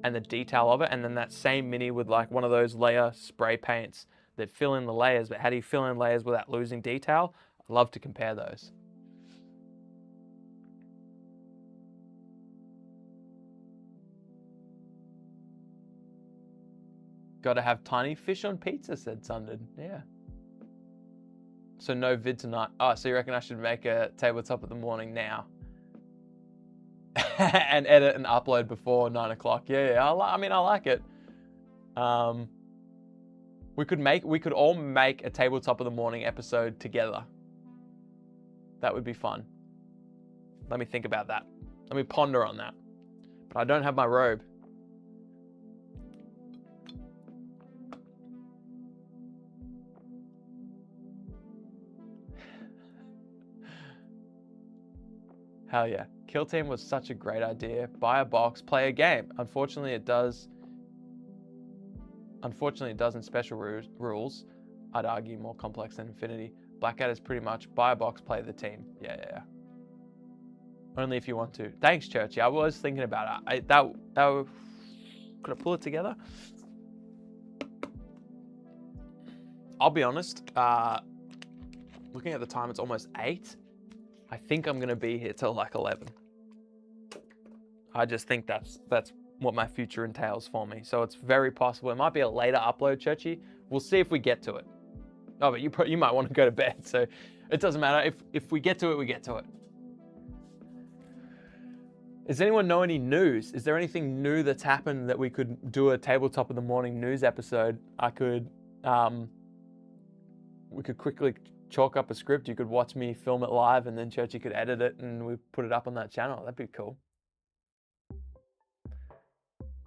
and the detail of it, and then that same mini with like one of those layer spray paints that fill in the layers, but how do you fill in layers without losing detail? I'd love to compare those. Gotta have tiny fish on pizza, said Sunded. Yeah. So no vid tonight. Oh, so you reckon I should make a tabletop of the morning now? And edit and upload before 9 o'clock. Yeah, I mean, I like it. We could all make a tabletop of the morning episode together. That would be fun. Let me think about that. Let me ponder on that. But I don't have my robe. Hell yeah. Kill Team was such a great idea. Buy a box, play a game. Unfortunately, it does in special rules. I'd argue more complex than Infinity. Blackout is pretty much buy a box, play the team. Yeah. Only if you want to. Thanks, Churchy. I was thinking about it. Could I pull it together? I'll be honest. Looking at the time, it's almost 8. I think I'm gonna be here till like 11. I just think that's what my future entails for me. So it's very possible. It might be a later upload, Churchy. We'll see if we get to it. Oh, but you might want to go to bed, so it doesn't matter. If we get to it, we get to it. Does anyone know any news? Is there anything new that's happened that we could do a tabletop of the morning news episode? We could quickly chalk up a script. You could watch me film it live, and then Churchy could edit it, and we put it up on that channel. That'd be cool.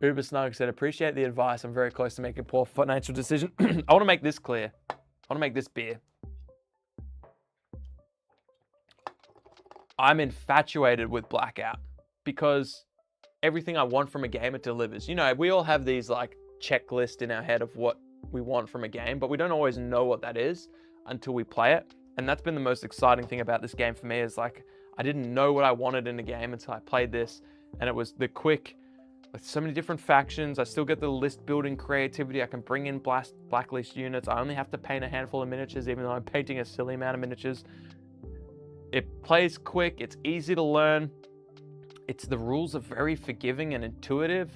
Uber Snug said, appreciate the advice. I'm very close to making a poor financial decision. I want to make this clear. I want to make this beer. I'm infatuated with Blackout because everything I want from a game, it delivers. You know, we all have these like checklists in our head of what we want from a game, but we don't always know what that is until we play it. And that's been the most exciting thing about this game for me, is like, I didn't know what I wanted in a game until I played this. And it was the quick, with so many different factions. I still get the list building creativity. I can bring in blacklist units. I only have to paint a handful of miniatures, even though I'm painting a silly amount of miniatures. It plays quick. It's easy to learn. The rules are very forgiving and intuitive.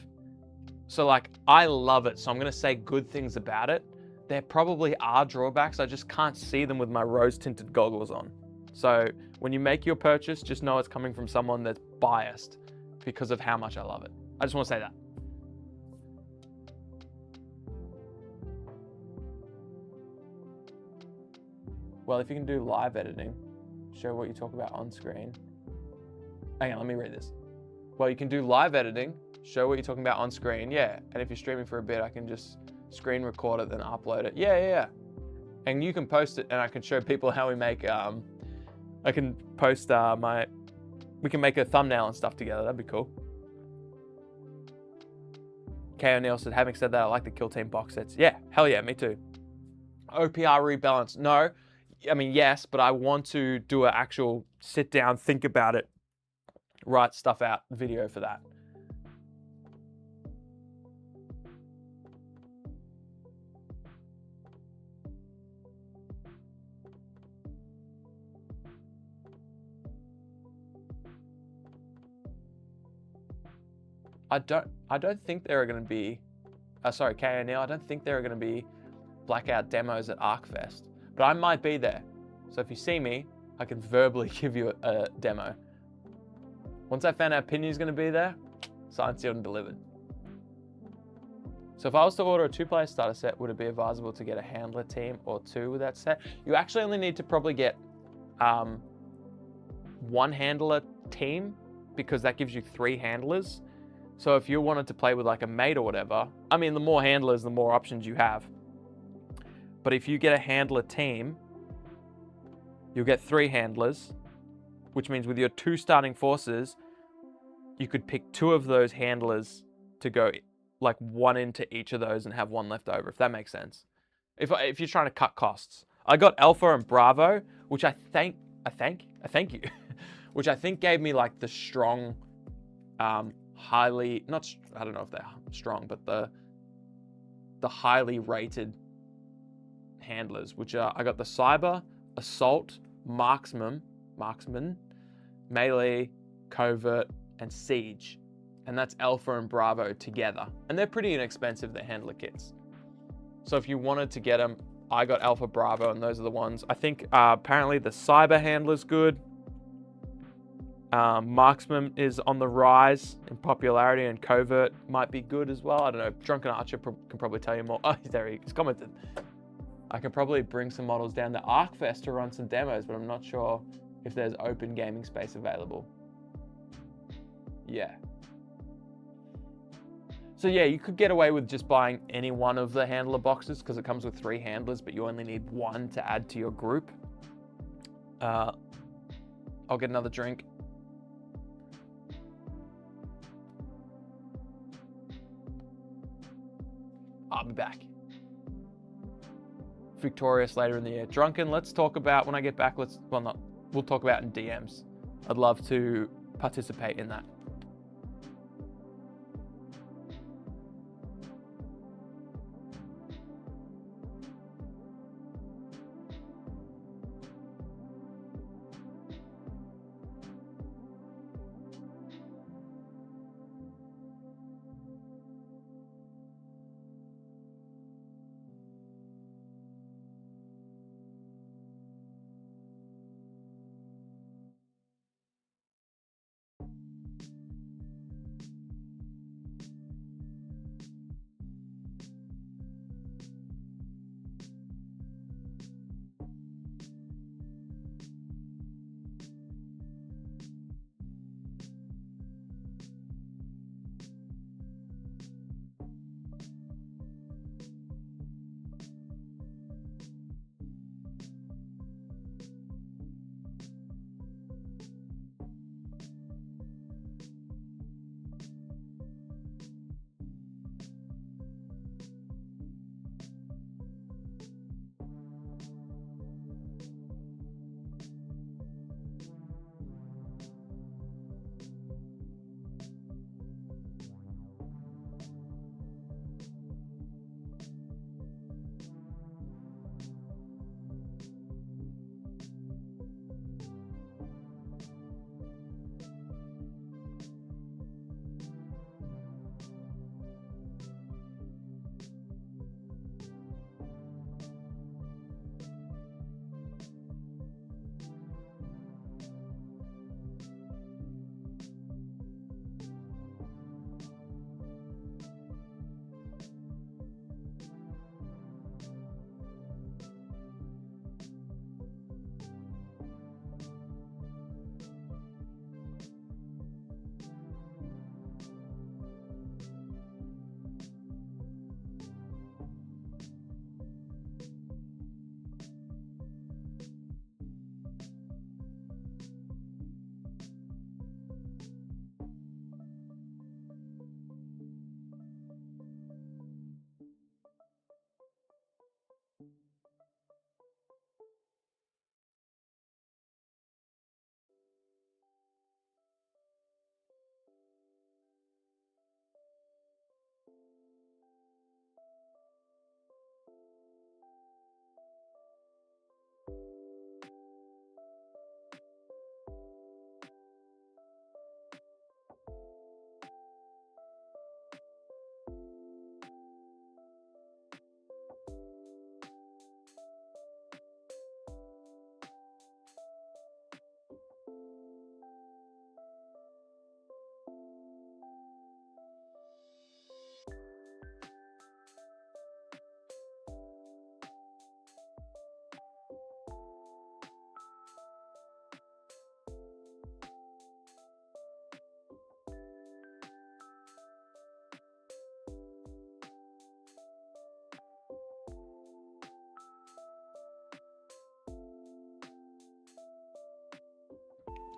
So like, I love it. So I'm going to say good things about it. There probably are drawbacks. I just can't see them with my rose tinted goggles on. So when you make your purchase, just know it's coming from someone that's biased because of how much I love it. I just want to say that. Well, if you can do live editing, show what you talk about on screen. Hang on, let me read this. Well, you can do live editing, show what you're talking about on screen. Yeah. And if you're streaming for a bit, I can just screen record it, then upload it. Yeah. And you can post it, and I can show people how we make, I can post we can make a thumbnail and stuff together. That'd be cool. K. O'Neill said, having said that, I like the Kill Team box sets. Yeah, hell yeah, me too. OPR rebalance. No, I mean, yes, but I want to do an actual sit down, think about it, write stuff out video for that. I don't think there are going to be, sorry, K. O'Neill, I don't think there are going to be Blackout demos at ArcFest, but I might be there. So if you see me, I can verbally give you a demo. Once I found out Piney's going to be there, signed, sealed, and delivered. So if I was to order a 2-player starter set, would it be advisable to get a handler team or 2 with that set? You actually only need to probably get 1 handler team, because that gives you 3 handlers. So if you wanted to play with like a mate or whatever, I mean, the more handlers, the more options you have. But if you get a handler team, you'll get 3 handlers, which means with your 2 starting forces, you could pick 2 of those handlers to go like 1 into each of those and have 1 left over, if that makes sense. If you're trying to cut costs. I got Alpha and Bravo, which I thank you, which I think gave me like the strong, highly, not, I don't know if they're strong, but the highly rated handlers, which are, I got the Cyber, Assault, Marksman, Melee, Covert, and Siege. And that's Alpha and Bravo together. And they're pretty inexpensive, the handler kits. So if you wanted to get them, I got Alpha, Bravo, and those are the ones. I think apparently the Cyber handler's good. Marksman is on the rise in popularity, and Covert might be good as well. I don't know. Drunken Archer can probably tell you more. Oh, there he's commented. I can probably bring some models down to ArcFest to run some demos, but I'm not sure if there's open gaming space available. Yeah. So yeah, you could get away with just buying any one of the handler boxes because it comes with 3 handlers, but you only need 1 to add to your group. I'll get another drink. I'll be back. Victorious later in the year. Drunken, let's talk about, when I get back, we'll talk about in DMs. I'd love to participate in that.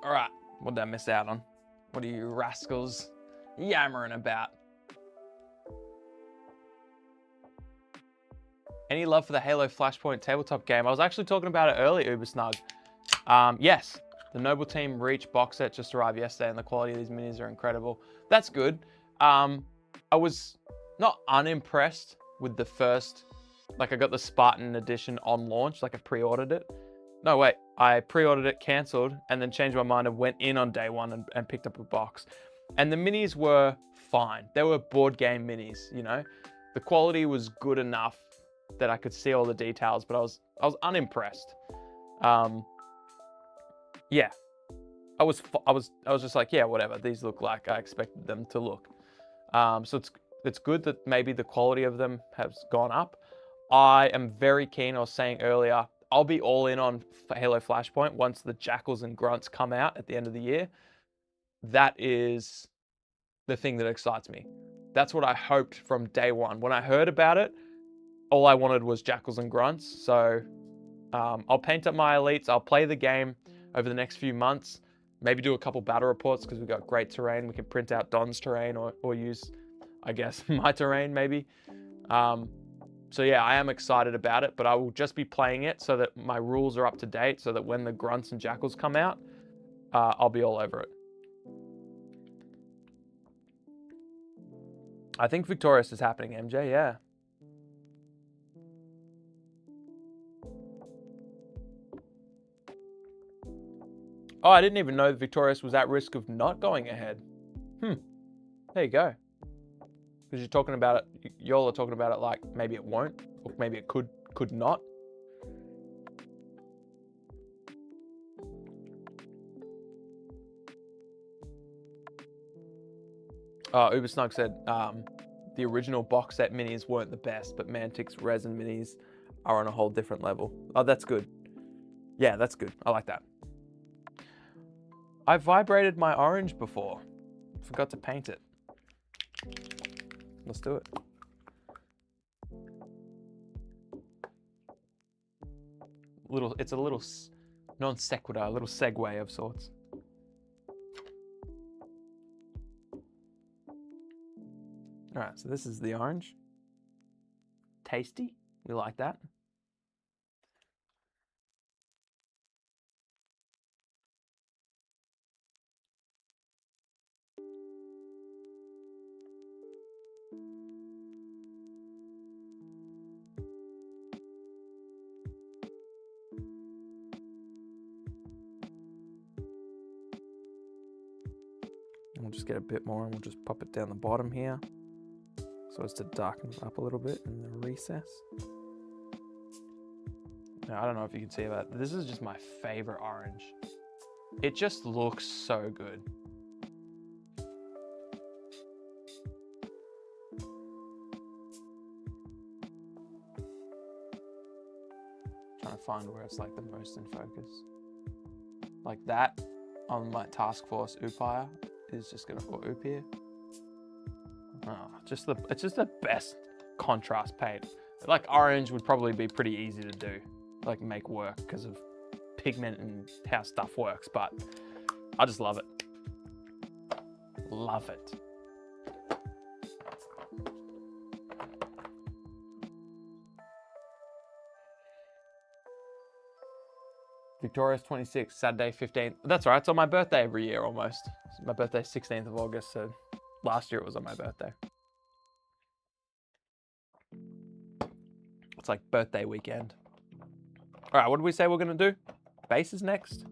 All right, what did I miss out on? What are you rascals yammering about? Any love for the Halo Flashpoint tabletop game? I was actually talking about it earlier, Ubersnug. Yes, the Noble Team Reach box set just arrived yesterday and the quality of these minis are incredible. That's good. I was not unimpressed with the first, like I got the Spartan edition on launch, like I pre-ordered it. No, wait, I pre-ordered it, canceled, and then changed my mind and went in on day one and picked up a box. And the minis were fine. They were board game minis, you know? The quality was good enough that I could see all the details, but I was unimpressed. Yeah, I was just like, yeah, whatever. These look like I expected them to look. So it's good that maybe the quality of them has gone up. I am very keen, I was saying earlier, I'll be all in on Halo Flashpoint once the Jackals and Grunts come out at the end of the year. That is the thing that excites me. That's what I hoped from day one. When I heard about it, all I wanted was Jackals and Grunts. So I'll paint up my elites. I'll play the game over the next few months. Maybe do a couple battle reports because we've got great terrain. We can print out Don's terrain or use, I guess, my terrain maybe. So yeah, I am excited about it, but I will just be playing it so that my rules are up to date, so that when the grunts and jackals come out, I'll be all over it. I think Victorious is happening, MJ, yeah. Oh, I didn't even know that Victorious was at risk of not going ahead. There you go. Because you're talking about it, y'all are talking about it like maybe it won't, or maybe it could not. Oh, Uber Snug said the original box set minis weren't the best, but Mantic's resin minis are on a whole different level. Oh, that's good. Yeah, that's good. I like that. I vibrated my orange before. Forgot to paint it. Let's do it. It's a little non sequitur, a little segue of sorts. All right, so this is the orange. Tasty, we like that. We'll just get a bit more and we'll just pop it down the bottom here so as to darken it up a little bit in the recess. Now, I don't know if you can see that. This is just my favorite orange. It just looks so good. Trying to find where it's like the most in focus. Like that on my task force Upire is just gonna put Oop here. Oh, it's just the best contrast paint. Like orange would probably be pretty easy to do, like make work because of pigment and how stuff works, but I just love it. Love it. Victorious 26, Saturday 15th. That's right, it's on my birthday every year almost. My birthday's 16th of August, so last year it was on my birthday. It's like birthday weekend. All right, what did we say we're gonna do? Base is next.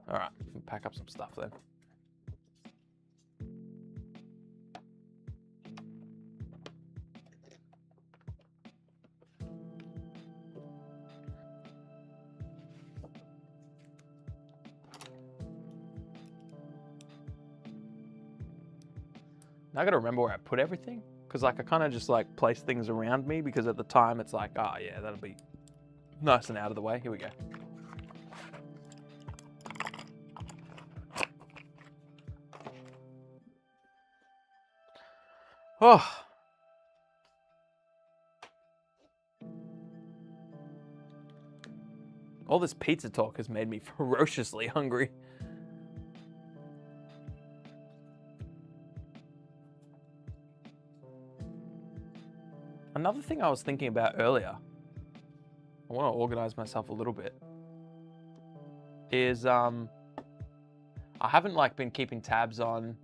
All right, we'll pack up some stuff then. Now I gotta remember where I put everything, because like I kind of just like place things around me, because at the time it's like, oh yeah, that'll be nice and out of the way. Here we go. Oh. All this pizza talk has made me ferociously hungry. Another thing I was thinking about earlier, I want to organize myself a little bit, is I haven't like been keeping tabs on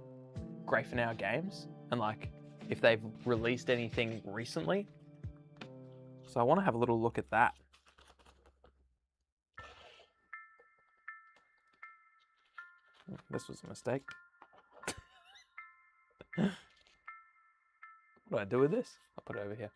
Great For Now games and like if they've released anything recently. So I want to have a little look at that. This was a mistake. What do I do with this? I'll put it over here.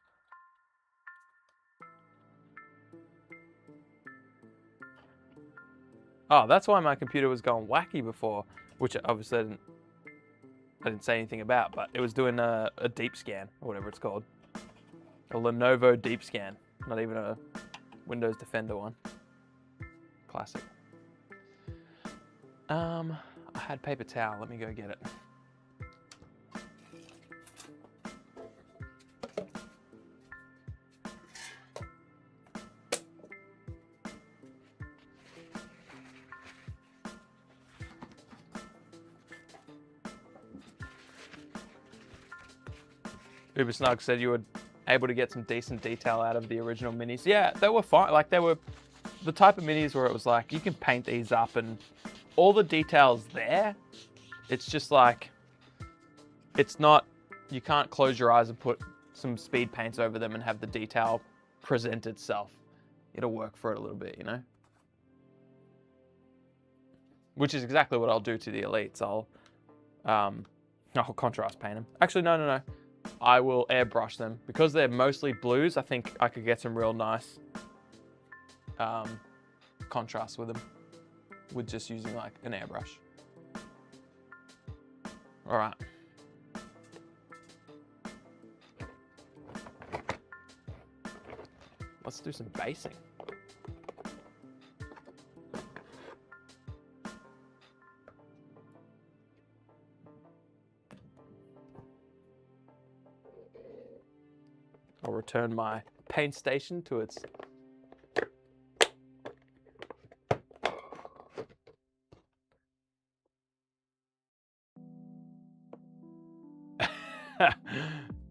Oh, that's why my computer was going wacky before, which obviously I didn't say anything about, but it was doing a deep scan, or whatever it's called. A Lenovo deep scan, not even a Windows Defender one. Classic. I had paper towel, let me go get it. Uber Snug said you were able to get some decent detail out of the original minis. Yeah, they were fine. Like, they were the type of minis where it was like, you can paint these up and all the details there. It's just like, it's not, you can't close your eyes and put some speed paints over them and have the detail present itself. It'll work for it a little bit, you know? Which is exactly what I'll do to the Elites. I'll contrast paint them. Actually, no. I will airbrush them. Because they're mostly blues, I think I could get some real nice contrast with them with just using like an airbrush. All right. Let's do some basing. I'll return my paint station to its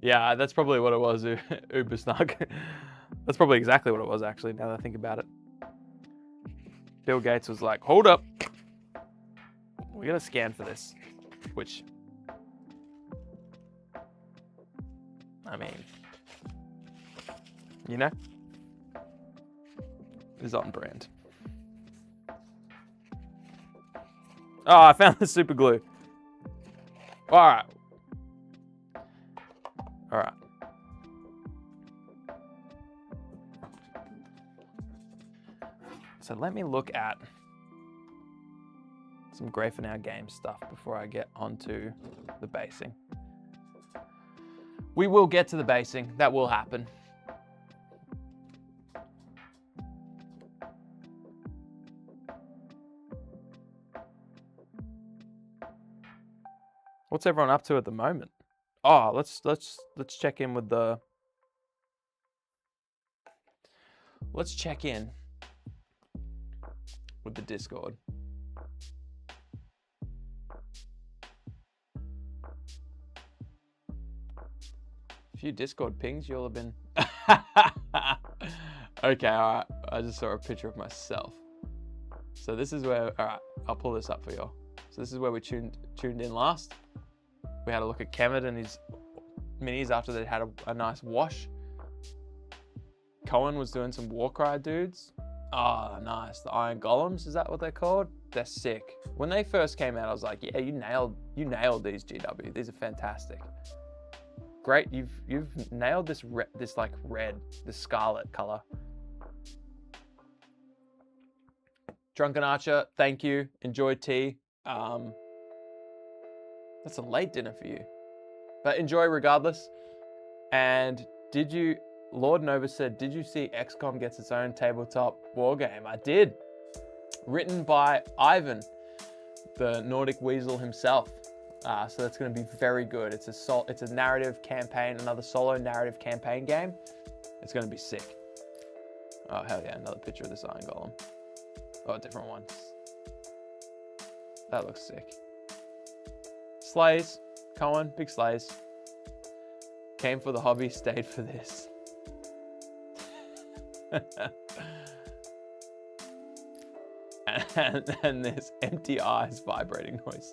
yeah, that's probably what it was, Uber Snug. That's probably exactly what it was, actually, now that I think about it. Bill Gates was like, hold up. We're going to scan for this. Which, I mean, you know, is on brand. Oh, I found the super glue. All right. All right. So let me look at some Grey for Now Games stuff before I get onto the basing. We will get to the basing. That will happen. What's everyone up to at the moment? Oh, let's check in with the. Let's check in with the Discord. A few Discord pings, you'll have been. Okay, all right. I just saw a picture of myself. So this is where. All right, I'll pull this up for y'all. So this is where we tuned in last. We had a look at Kemet and his minis after they had a nice wash. Cohen was doing some Warcry dudes. Oh, nice. The Iron Golems, is that what they're called? They're sick. When they first came out, I was like, yeah, you nailed these, GW. These are fantastic. Great, you've nailed this like red, this scarlet color. Drunken Archer, thank you. Enjoy tea. That's a late dinner for you, but enjoy regardless. And Lord Nova said, did you see XCOM gets its own tabletop war game? I did. Written by Ivan, the Nordic Weasel himself. So that's going to be very good. It's a narrative campaign, another solo narrative campaign game. It's going to be sick. Oh, hell yeah, another picture of this Iron Golem. Oh, different one. That looks sick. Slays, Cohen, big slays. Came for the hobby, stayed for this. and this empty eyes vibrating noise.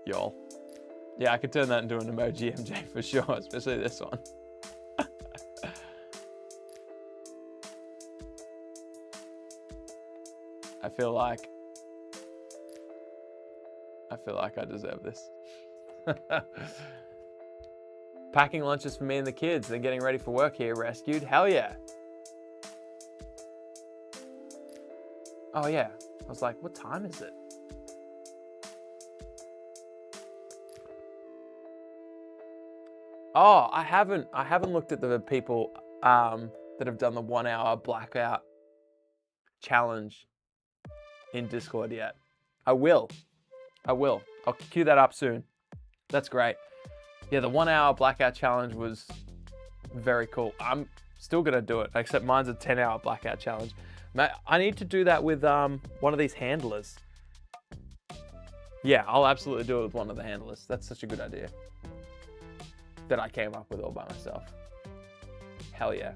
Y'all. Yeah, I could turn that into an emoji MJ for sure, especially this one. I feel like I deserve this. Packing lunches for me and the kids. They're getting ready for work here, rescued. Hell yeah. Oh yeah. I was like, what time is it? Oh, I haven't looked at the people that have done the 1 hour blackout challenge in Discord yet. I will. I'll queue that up soon. That's great. Yeah, the 1 hour blackout challenge was very cool. I'm still gonna do it, except mine's a 10 hour blackout challenge. I need to do that with one of these handlers. Yeah, I'll absolutely do it with one of the handlers. That's such a good idea. that I came up with all by myself. Hell yeah.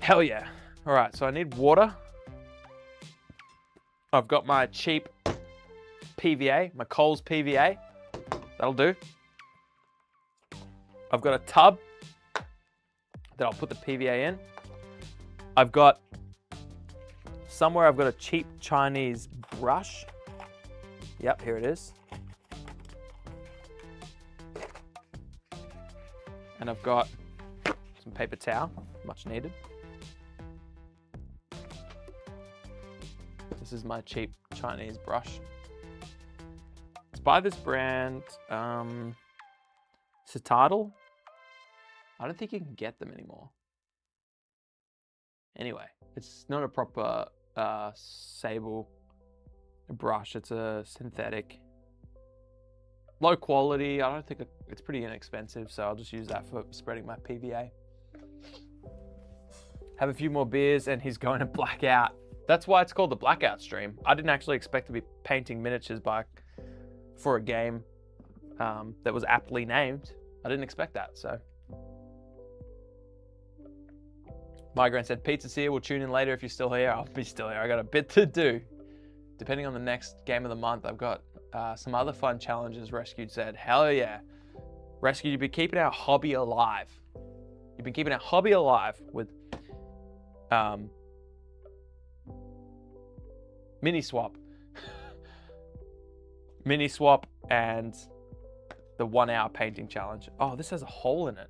Hell yeah. All right, so I need water. I've got my cheap PVA, my Coles PVA. That'll do. I've got a tub that I'll put the PVA in. I've got a cheap Chinese brush. Yep, here it is. And I've got some paper towel, much needed. This is my cheap Chinese brush. It's by this brand, Citadel. I don't think you can get them anymore. Anyway, it's not a proper sable brush. It's a synthetic, low quality. I don't think it's pretty inexpensive, so I'll just use that for spreading my PVA. Have a few more beers and he's going to black out. That's why it's called the Blackout stream. I didn't actually expect to be painting miniatures for a game that was aptly named. I didn't expect that, so. Migraine said, pizza's here. We'll tune in later if you're still here. I'll be still here. I got a bit to do. Depending on the next game of the month, I've got some other fun challenges. Rescued said, hell yeah. Rescued, you've been keeping our hobby alive. You've been keeping our hobby alive with mini swap. Mini swap and the 1 hour painting challenge. Oh, this has a hole in it.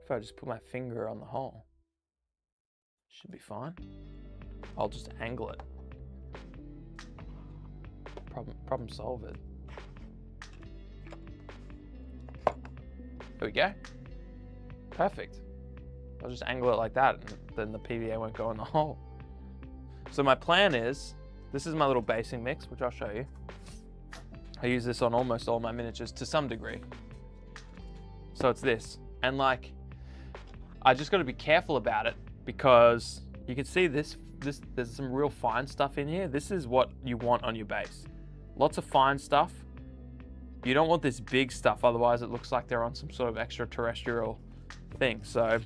If I just put my finger on the hole, should be fine. I'll just angle it. Problem solved. There we go. Perfect. I'll just angle it like that and then the PVA won't go in the hole. So my plan is, this is my little basing mix, which I'll show you. I use this on almost all my miniatures to some degree. So it's this. And like, I just got to be careful about it because you can see there's some real fine stuff in here. This is what you want on your base. Lots of fine stuff. You don't want this big stuff, otherwise it looks like they're on some sort of extraterrestrial thing. So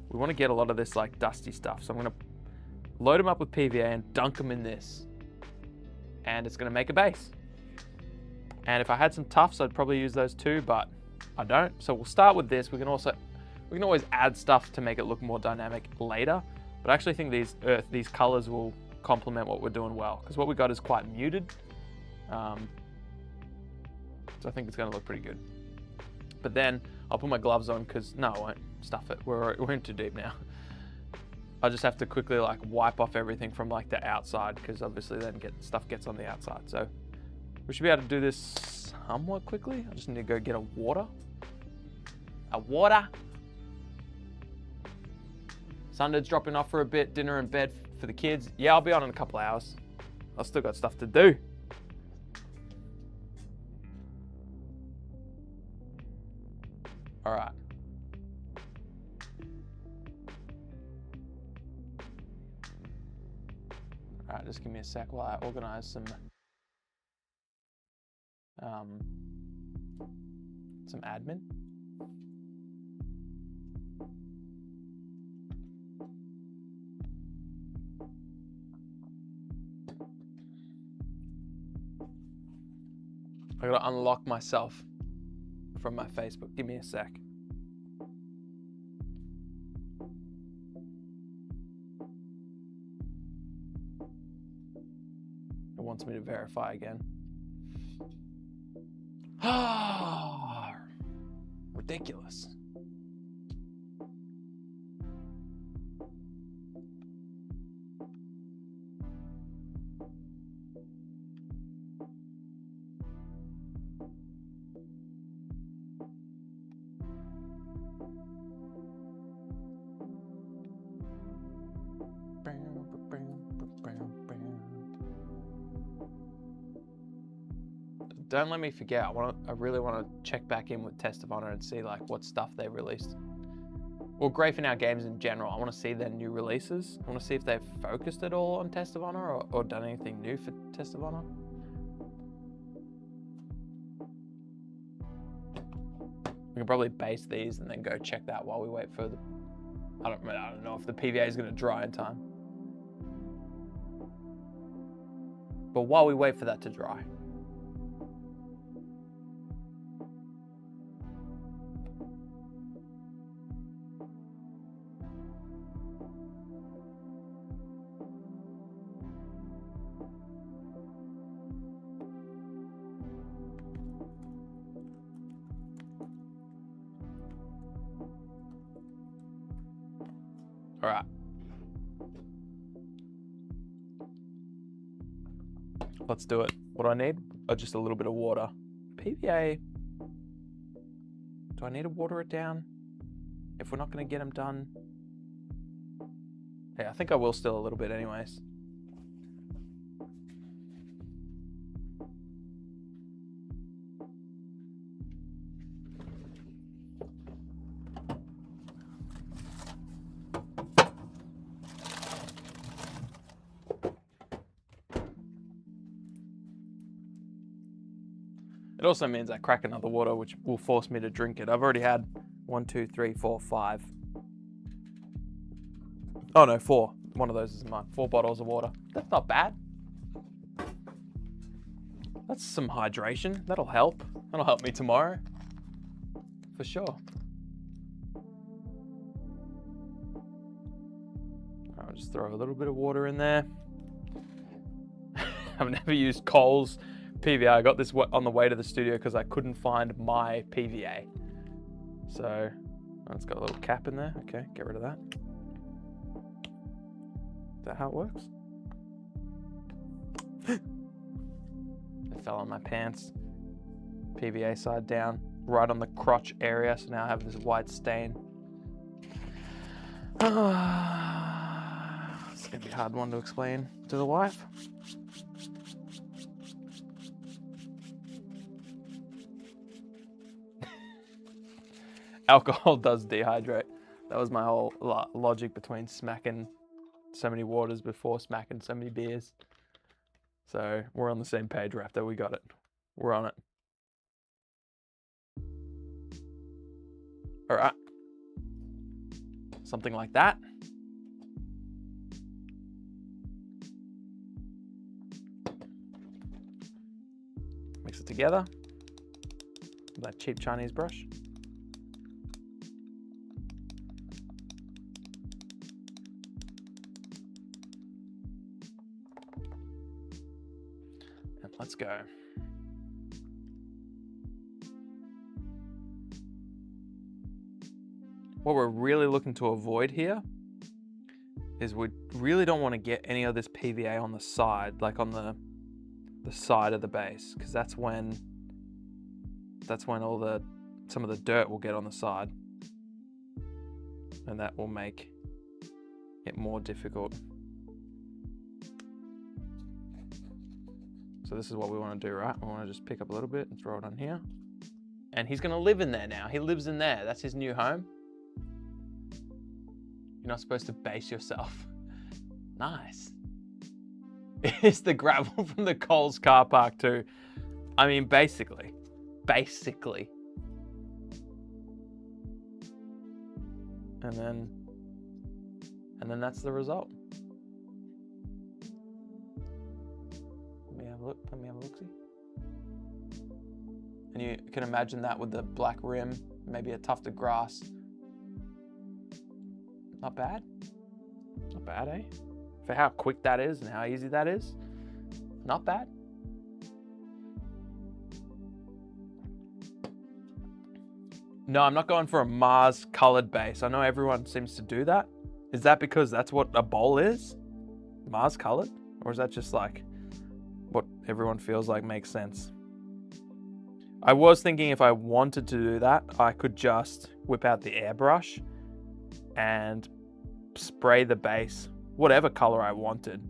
we want to get a lot of this like dusty stuff. So I'm going to load them up with PVA and dunk them in this. And it's going to make a base. And if I had some tufts, I'd probably use those too, but I don't. So we'll start with this. We can always add stuff to make it look more dynamic later, but I actually think these colors will complement what we're doing well, because what we got is quite muted. So I think it's going to look pretty good. But then I'll put my gloves on because no, I won't stuff it. We're in too deep now. I just have to quickly like wipe off everything from like the outside, because obviously then stuff gets on the outside. So we should be able to do this somewhat quickly. I just need to go get a water. Sunday's dropping off for a bit, dinner and bed for the kids. Yeah, I'll be on in a couple hours. I've still got stuff to do. All right. All right, just give me a sec while I organize some admin. I gotta unlock myself from my Facebook. Give me a sec. It wants me to verify again. Ridiculous. Don't let me forget. I really want to check back in with Test of Honor and see like what stuff they released. or Graphenau games in general. I want to see their new releases. I want to see if they've focused at all on Test of Honor or done anything new for Test of Honor. We can probably base these and then go check that while we wait for the... I don't know if the PVA is going to dry in time. But while we wait for that to dry. All right. Let's do it. What do I need? Oh, just a little bit of water. PVA. Do I need to water it down? If we're not going to get them done. Yeah, I think I will still a little bit anyways. It also means I crack another water, which will force me to drink it. I've already had 1, 2, 3, 4, 5. Oh no, 4. One of those is mine. 4 bottles of water. That's not bad. That's some hydration. That'll help. That'll help me tomorrow. For sure. I'll just throw a little bit of water in there. I've never used Coles PVA. I got this on the way to the studio because I couldn't find my PVA. So, oh, it's got a little cap in there. Okay, get rid of that. Is that how it works? It fell on my pants. PVA side down, right on the crotch area. So now I have this white stain. It's gonna be a hard one to explain to the wife. Alcohol does dehydrate. That was my whole logic between smacking so many waters before smacking so many beers. So we're on the same page, Raptor. We got it. We're on it. All right. Something like that. Mix it together with that cheap Chinese brush. Let's go. What we're really looking to avoid here is we really don't want to get any of this PVA on the side, like on the side of the base, because that's when all some of the dirt will get on the side, and that will make it more difficult. So this is what we want to do, right? We want to just pick up a little bit and throw it on here. And he's going to live in there now. He lives in there. That's his new home. You're not supposed to base yourself. Nice. It's the gravel from the Coles car park too. I mean, basically. And then that's the result. Let me have a look-see. And you can imagine that with the black rim, maybe a tuft of grass. Not bad. Not bad, eh? For how quick that is and how easy that is. Not bad. No, I'm not going for a Mars colored base. I know everyone seems to do that. Is that because that's what a bowl is? Mars colored? Or is that just like what everyone feels like makes sense? I was thinking if I wanted to do that, I could just whip out the airbrush and spray the base whatever color I wanted,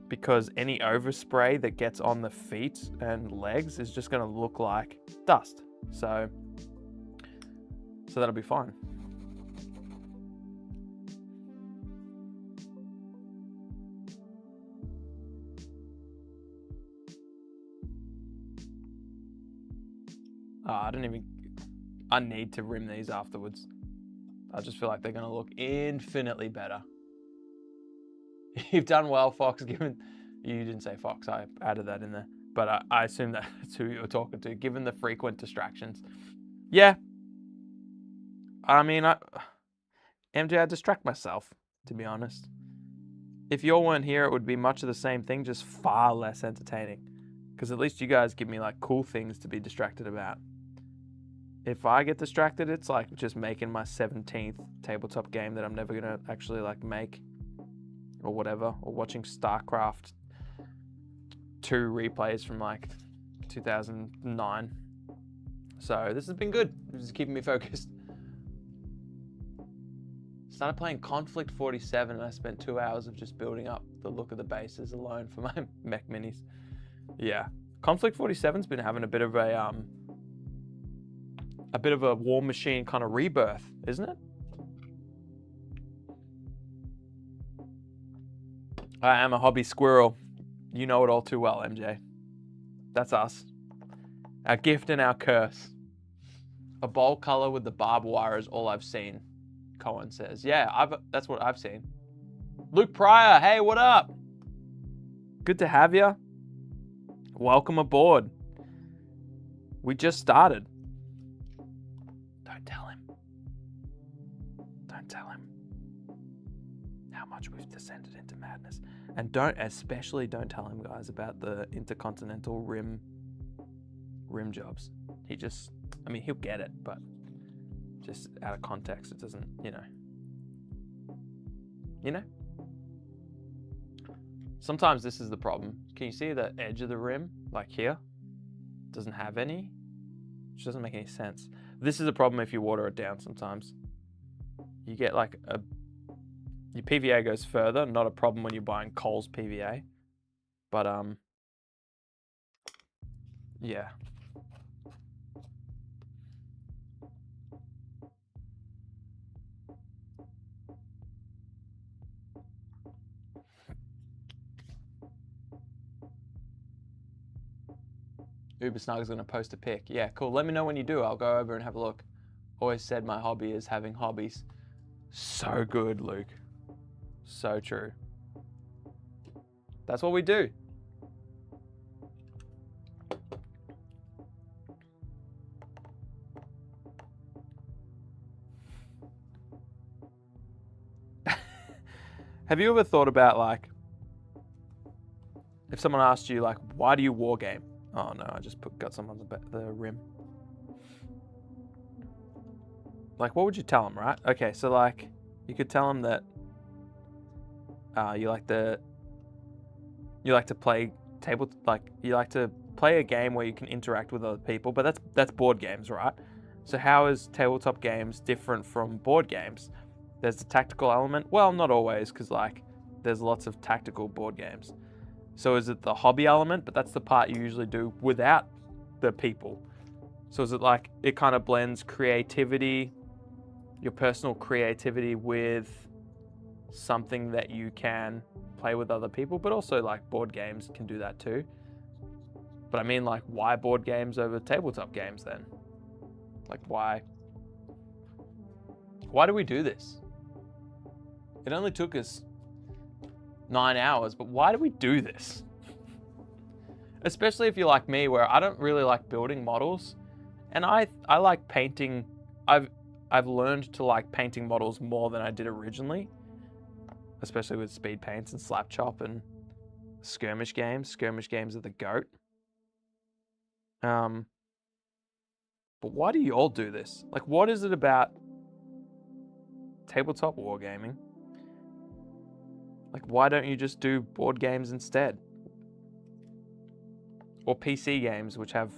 because any overspray that gets on the feet and legs is just going to look like dust. So that'll be fine. I need to rim these afterwards. I just feel like they're gonna look infinitely better. You've done well, Fox, given... You didn't say Fox, I added that in there. But I assume that's who you were talking to, given the frequent distractions. Yeah. I mean, MJ, I distract myself, to be honest. If you all weren't here, it would be much of the same thing, just far less entertaining. Because at least you guys give me like cool things to be distracted about. If I get distracted, it's like just making my 17th tabletop game that I'm never going to actually like make. Or whatever. Or watching StarCraft 2 replays from like 2009. So this has been good. This is keeping me focused. Started playing Conflict 47 and I spent 2 hours of just building up the look of the bases alone for my mech minis. Yeah. Conflict 47's been having a bit of a War Machine kind of rebirth, isn't it? I am a hobby squirrel. You know it all too well, MJ. That's us. Our gift and our curse. A bold color with the barbed wire is all I've seen, Cohen says. Yeah, that's what I've seen. Luke Pryor, hey, what up? Good to have you. Welcome aboard. We just started. Don't tell him. Don't tell him how much we've descended into madness. And especially don't tell him, guys, about the intercontinental rim jobs. He'll get it, but just out of context, it doesn't, you know. Sometimes this is the problem. Can you see the edge of the rim, like here? Doesn't have any, which doesn't make any sense. This is a problem if you water it down sometimes. You get like your PVA goes further, not a problem when you're buying Kohl's PVA. But, yeah. Uber Snug is going to post a pic. Yeah, cool. Let me know when you do. I'll go over and have a look. Always said my hobby is having hobbies. So good, Luke. So true. That's what we do. Have you ever thought about, like, if someone asked you, like, why do you war game? Oh no, I just got some on the rim. Like, what would you tell them, right? Okay, so like, you could tell them that you like to play you like to play a game where you can interact with other people, but that's board games, right? So how is tabletop games different from board games? There's the tactical element. Well, not always, because like there's lots of tactical board games. So is it the hobby element? But that's the part you usually do without the people. So is it like it kind of blends creativity, your personal creativity, with something that you can play with other people, but also like board games can do that too. But I mean, like, why board games over tabletop games then? Like, why do we do this? It only took us 9 hours, but why do we do this? Especially if you're like me, where I don't really like building models, and I like painting. I've learned to like painting models more than I did originally, especially with speed paints and slap chop and skirmish games. Skirmish games are the GOAT. But why do you all do this? Like, what is it about tabletop wargaming? Like, why don't you just do board games instead? Or PC games, which have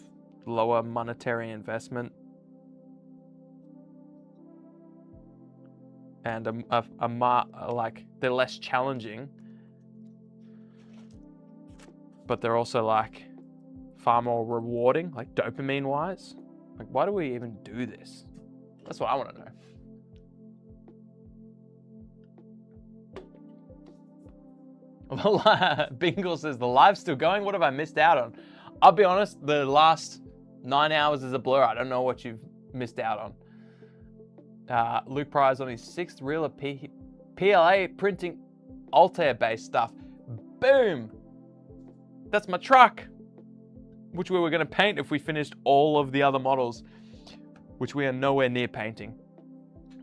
lower monetary investment and like, they're less challenging, but they're also like far more rewarding, like dopamine wise. Like, why do we even do this? That's what I want to know. Bingle says, the live's still going. What have I missed out on? I'll be honest, the last 9 hours is a blur. I don't know what you've missed out on. Luke Pryor's on his 6th reel of PLA printing Altair-based stuff. Boom! That's my truck, which we were going to paint if we finished all of the other models, which we are nowhere near painting.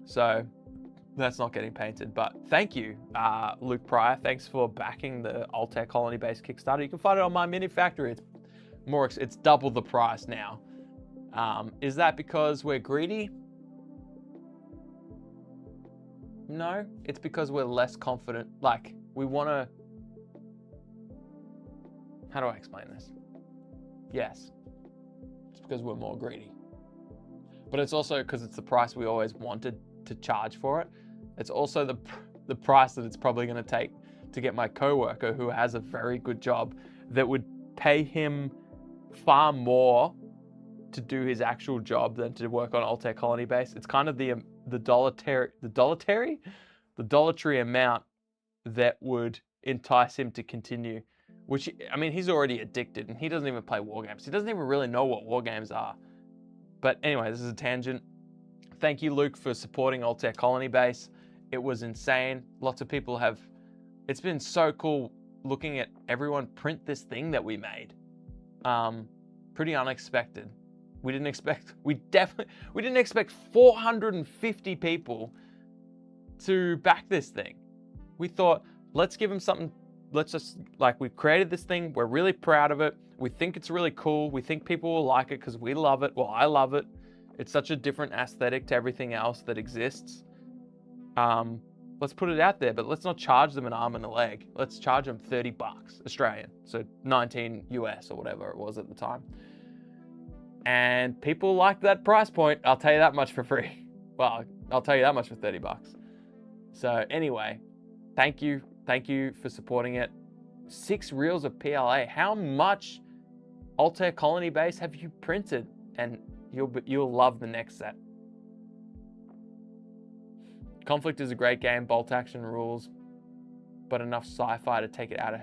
So that's not getting painted. But thank you, Luke Pryor. Thanks for backing the Altair Colony-based Kickstarter. You can find it on my mini factory. It's double the price now. Is that because we're greedy? No, it's because we're less confident. Like, we want to... How do I explain this? Yes, it's because we're more greedy. But it's also because it's the price we always wanted to charge for it. It's also the price that it's probably going to take to get my coworker, who has a very good job, that would pay him far more to do his actual job than to work on Altair Colony base. It's kind of the dollar-tree amount that would entice him to continue. Which, I mean, he's already addicted and he doesn't even play war games. He doesn't even really know what war games are. But anyway, this is a tangent. Thank you, Luke, for supporting Altair Colony base. It was insane. Lots of people have... It's been so cool looking at everyone print this thing that we made. Pretty unexpected. We didn't expect 450 people to back this thing. We thought, let's give them something. Let's just, like, we've created this thing. We're really proud of it. We think it's really cool. We think people will like it because we love it. Well, I love it. It's such a different aesthetic to everything else that exists. Let's put it out there, but let's not charge them an arm and a leg. Let's charge them 30 bucks Australian. So 19 US or whatever it was at the time. And people liked that price point. I'll tell you that much for free. Well, I'll tell you that much for 30 bucks. So anyway, thank you. Thank you for supporting it. 6 reels of PLA. How much Altair Colony base have you printed? And you'll love the next set. Conflict is a great game, bolt action rules, but enough sci-fi to take it out of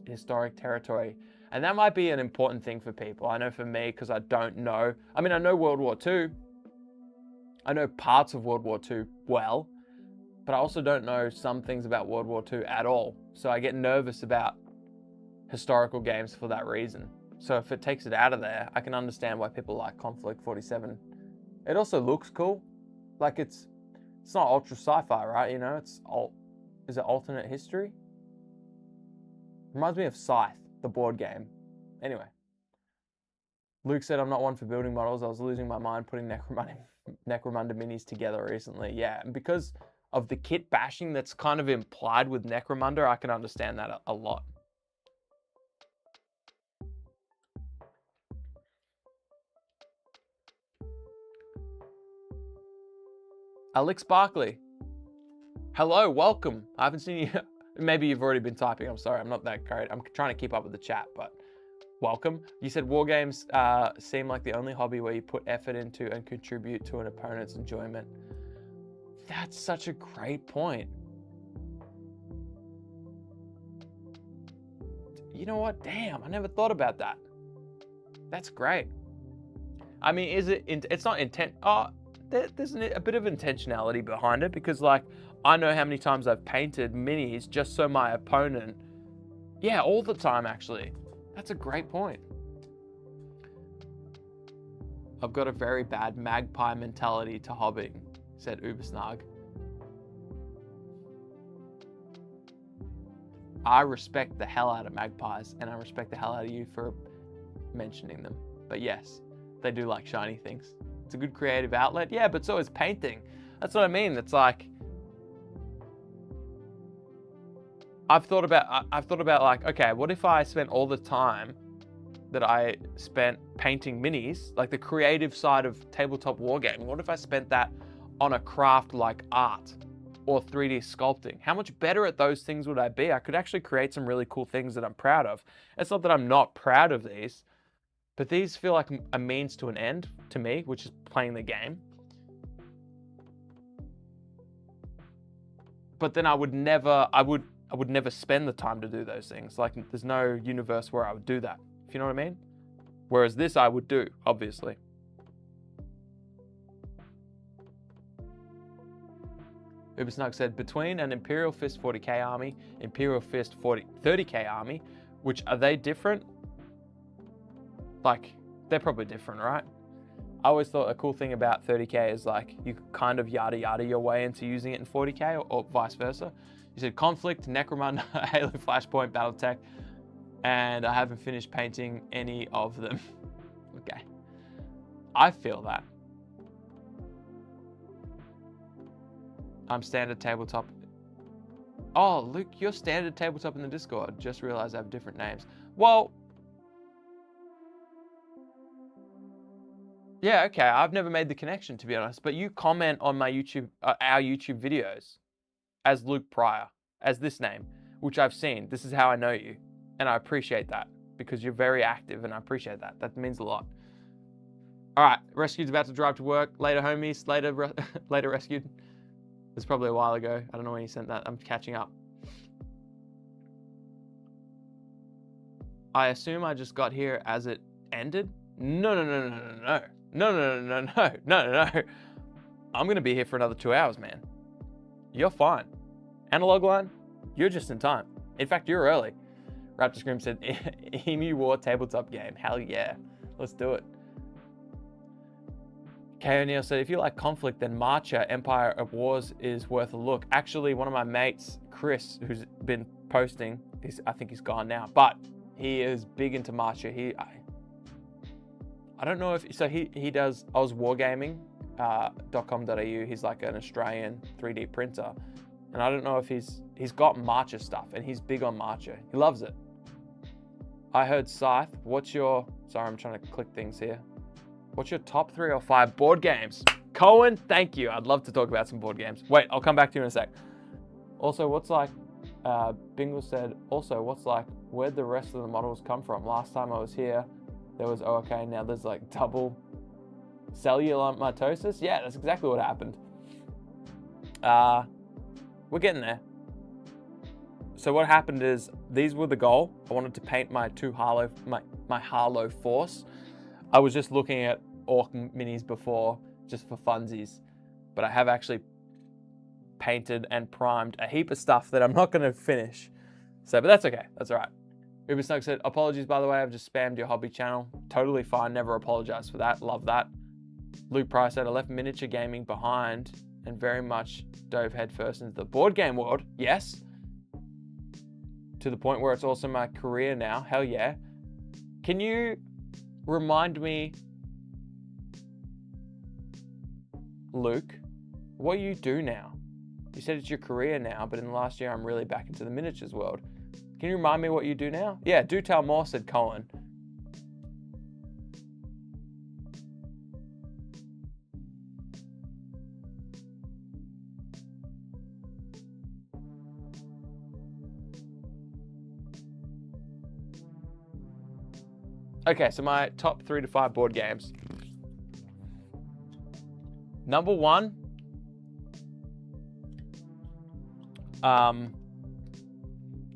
historic territory. And that might be an important thing for people. I know for me, because I don't know. I mean, I know World War II. I know parts of World War II well, but I also don't know some things about World War II at all. So I get nervous about historical games for that reason. So if it takes it out of there, I can understand why people like Conflict 47. It also looks cool. Like it's not ultra sci-fi, right? You know, is it alternate history? Reminds me of Scythe, the board game. Anyway. Luke said, I'm not one for building models. I was losing my mind putting Necromunda minis together recently. Yeah, and because of the kit bashing that's kind of implied with Necromunda, I can understand that a lot. Alex Barkley. Hello, welcome. I haven't seen you. Maybe you've already been typing. I'm sorry, I'm not that great. I'm trying to keep up with the chat, but welcome. You said war games seem like the only hobby where you put effort into and contribute to an opponent's enjoyment. That's such a great point. You know what? Damn, I never thought about that. That's great. I mean, it's not intent. Oh, there's a bit of intentionality behind it because, like, I know how many times I've painted minis just so my opponent. Yeah, all the time, actually. That's a great point. I've got a very bad magpie mentality to hobbying, said Ubersnag. I respect the hell out of magpies, and I respect the hell out of you for mentioning them. But yes, they do like shiny things. It's a good creative outlet. Yeah, but so is painting. That's what I mean. It's like, I've thought about like, okay, what if I spent all the time that I spent painting minis, like the creative side of tabletop wargaming, what if I spent that on a craft like art or 3D sculpting? How much better at those things would I be? I could actually create some really cool things that I'm proud of. It's not that I'm not proud of these, but these feel like a means to an end to me, which is playing the game. But then I would never spend the time to do those things. Like, there's no universe where I would do that. If you know what I mean? Whereas this I would do, obviously. Ubersnug said, between an Imperial Fist 40k army, Imperial Fist 30k army, which are they different? Like, they're probably different, right? I always thought a cool thing about 30k is like, you could kind of yada yada your way into using it in 40k or vice versa. You said Conflict, Necromunda, Halo Flashpoint, Battletech, and I haven't finished painting any of them. Okay. I feel that. I'm standard tabletop. Oh, Luke, you're standard tabletop in the Discord. Just realized I have different names. Well, yeah, okay. I've never made the connection, to be honest. But you comment on my YouTube, our YouTube videos as Luke Pryor, as this name, which I've seen. This is how I know you. And I appreciate that because you're very active and I appreciate that. That means a lot. All right, Rescued's about to drive to work. Later, homies. Later, Rescued. It's probably a while ago. I don't know when he sent that. I'm catching up. I assume I just got here as it ended? No. I'm going to be here for another 2 hours, man. You're fine. Analog line, you're just in time. In fact, you're early. Raptor Scream said, Emu War tabletop game. Hell yeah. Let's do it. K. O'Neill said, if you like Conflict, then Marcher, Empire of Wars is worth a look. Actually, one of my mates, Chris, who's been posting, I think he's gone now, but he is big into Marcher. I don't know if, so he does ozwargaming.com.au. He's like an Australian 3D printer. And I don't know if he's got Marcher stuff and he's big on Marcher. He loves it. I heard Scythe. Sorry, I'm trying to click things here. What's your top 3 or 5 board games? Cohen, thank you. I'd love to talk about some board games. Wait, I'll come back to you in a sec. Also, Bingle said, where'd the rest of the models come from? Last time I was here, there was, now there's like double cellular mitosis. Yeah, that's exactly what happened. We're getting there. So what happened is, these were the goal. I wanted to paint my my Harlow Force. I was just looking at Orc minis before, just for funsies. But I have actually painted and primed a heap of stuff that I'm not going to finish. So, but that's okay. That's all right. Ubersnug said, apologies, by the way, I've just spammed your hobby channel. Totally fine. Never apologize for that. Love that. Luke Price said, I left miniature gaming behind and very much dove headfirst into the board game world. Yes. To the point where it's also my career now. Hell yeah. Can you remind me, Luke, what you do now? You said it's your career now, but in the last year, I'm really back into the miniatures world. Can you remind me what you do now? Yeah, do tell more, said Colin. Okay, so my top 3 to 5 board games. Number 1. Trying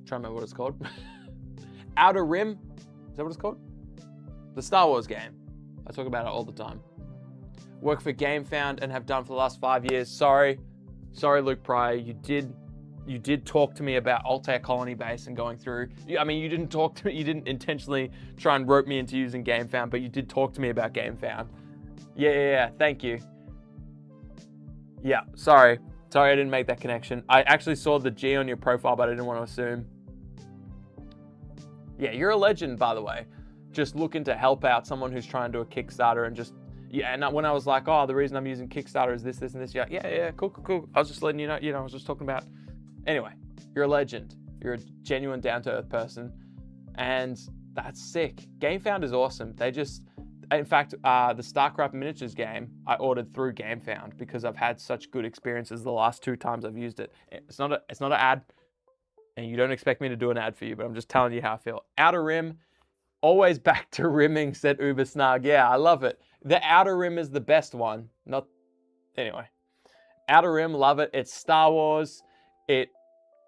to remember what it's called. Outer Rim. Is that what it's called? The Star Wars game. I talk about it all the time. Work for GameFound and have done for the last 5 years. Sorry, Luke Pryor. You did talk to me about Altair Colony Base and going through. I mean, you didn't talk to me. You didn't intentionally try and rope me into using GameFound, but you did talk to me about GameFound. Yeah. Thank you. Yeah. Sorry, I didn't make that connection. I actually saw the G on your profile, but I didn't want to assume. Yeah, you're a legend, by the way. Just looking to help out someone who's trying to do a Kickstarter and just. Yeah, and when I was like, oh, the reason I'm using Kickstarter is this, and this. Yeah, cool. I was just letting you know. I was just talking about. Anyway, you're a legend. You're a genuine down-to-earth person, and that's sick. GameFound is awesome. In fact, the StarCraft miniatures game I ordered through GameFound because I've had such good experiences the last 2 times I've used it. It's not an ad, and you don't expect me to do an ad for you, but I'm just telling you how I feel. Outer Rim, always back to rimming, said Uber Snug. Yeah, I love it. The Outer Rim is the best one. Anyway. Outer Rim, love it. It's Star Wars.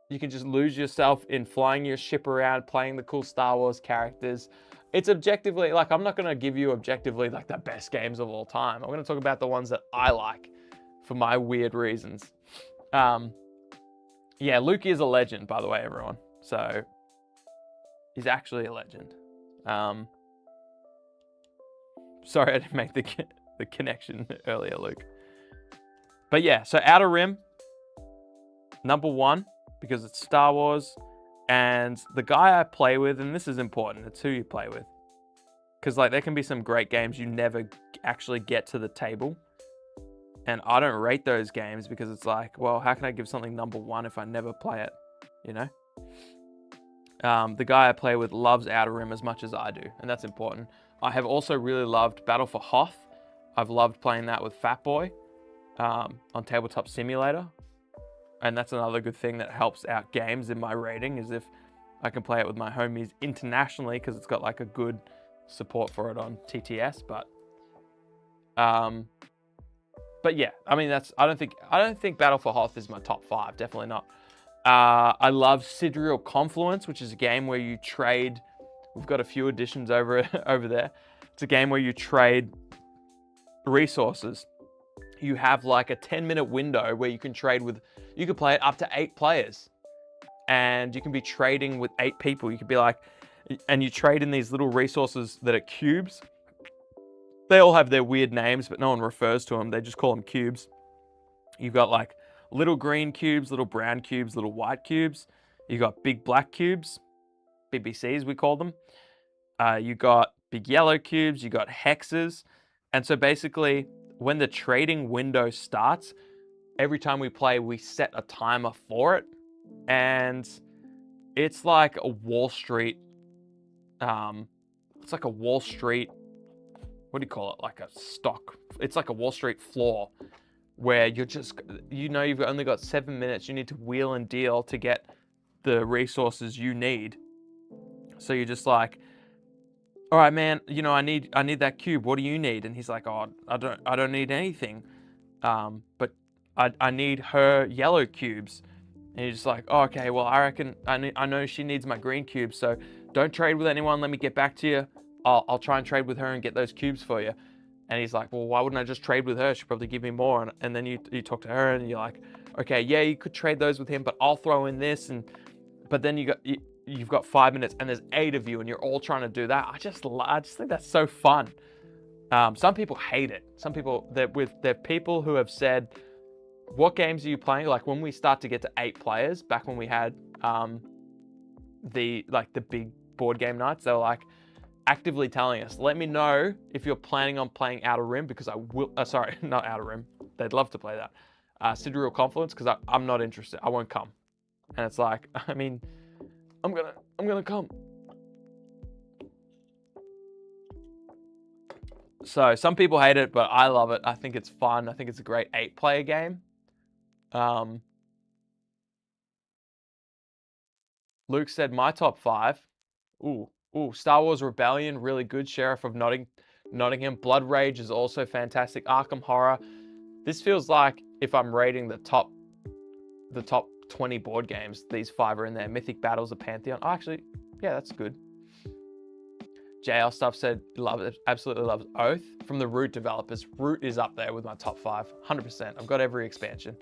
You can just lose yourself in flying your ship around, playing the cool Star Wars characters. It's objectively, like, I'm not going to give you objectively like the best games of all time. I'm going to talk about the ones that I like for my weird reasons. Yeah, Luke is a legend, by the way, everyone. So he's actually a legend. Sorry, I didn't make the connection earlier, Luke. But yeah, so Outer Rim, number 1, because it's Star Wars. And the guy I play with, and this is important, it's who you play with. Because like there can be some great games you never actually get to the table. And I don't rate those games because it's like, well, how can I give something number 1 if I never play it? You know? The guy I play with loves Outer Rim as much as I do, and that's important. I have also really loved Battle for Hoth. I've loved playing that with Fatboy on Tabletop Simulator. And that's another good thing that helps out games in my rating, is if I can play it with my homies internationally, because it's got like a good support for it on TTS. But yeah, I mean, I don't think Battle for Hoth is my top 5. Definitely not. I love Sidereal Confluence, which is a game where you trade. We've got a few editions over there. It's a game where you trade resources. You have like a 10-minute window where you can trade with. You could play it up to 8 players, and you can be trading with 8 people. You could be like, and you trade in these little resources that are cubes. They all have their weird names, but no one refers to them. They just call them cubes. You've got like little green cubes, little brown cubes, little white cubes. You got big black cubes, BBCs we call them. You got big yellow cubes. You got hexes, and so basically, when the trading window starts, every time we play, we set a timer for it. And it's like a Wall Street, what do you call it? Like a stock. It's like a Wall Street floor where you're just, you've only got 7 minutes. You need to wheel and deal to get the resources you need. So you're just like, all right, man, I need that cube. What do you need? And he's like, oh, I don't need anything. But I need her yellow cubes. And he's just like, oh, okay, well, I reckon I know she needs my green cubes. So don't trade with anyone. Let me get back to you. I'll try and trade with her and get those cubes for you. And he's like, well, why wouldn't I just trade with her? She'll probably give me more. And then you talk to her and you're like, okay, yeah, you could trade those with him, but I'll throw in this. But then you've got 5 minutes and there's 8 of you and you're all trying to do that. I just think that's so fun. Some people hate it. Some people, there are people who have said, what games are you playing? Like when we start to get to 8 players, back when we had the big board game nights, they were like actively telling us, let me know if you're planning on playing Outer Rim, because I will, sorry, not Outer Rim. They'd love to play that. Sidereal Confluence, because I'm not interested. I won't come. And it's like, I mean, I'm gonna come. So some people hate it, but I love it. I think it's fun. I think it's a great 8-player game. Luke said my top 5. Ooh, Star Wars Rebellion, really good. Sheriff of Nottingham. Blood Rage is also fantastic. Arkham Horror. This feels like if I'm rating the top 20 board games, these 5 are in there. Mythic Battles of Pantheon. Oh, actually, yeah, that's good. JL Stuff said, absolutely loves Oath. From the Root developers. Root is up there with my top 5, 100%. I've got every expansion.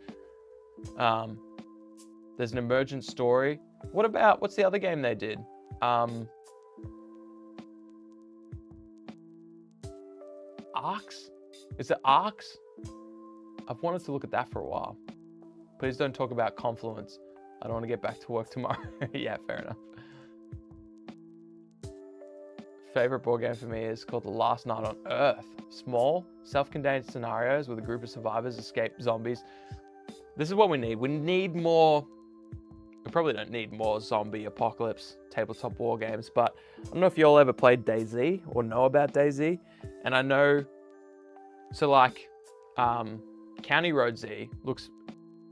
There's an Emergent Story. What's the other game they did? Arcs? Is it Arcs? I've wanted to look at that for a while. Please don't talk about Confluence. I don't want to get back to work tomorrow. Yeah, fair enough. Favorite board game for me is called The Last Night on Earth. Small, self-contained scenarios with a group of survivors escape zombies. This is what we need. We need more. We probably don't need more zombie apocalypse tabletop war games, but I don't know if you all ever played DayZ or know about DayZ. And I know, so like County Road Z looks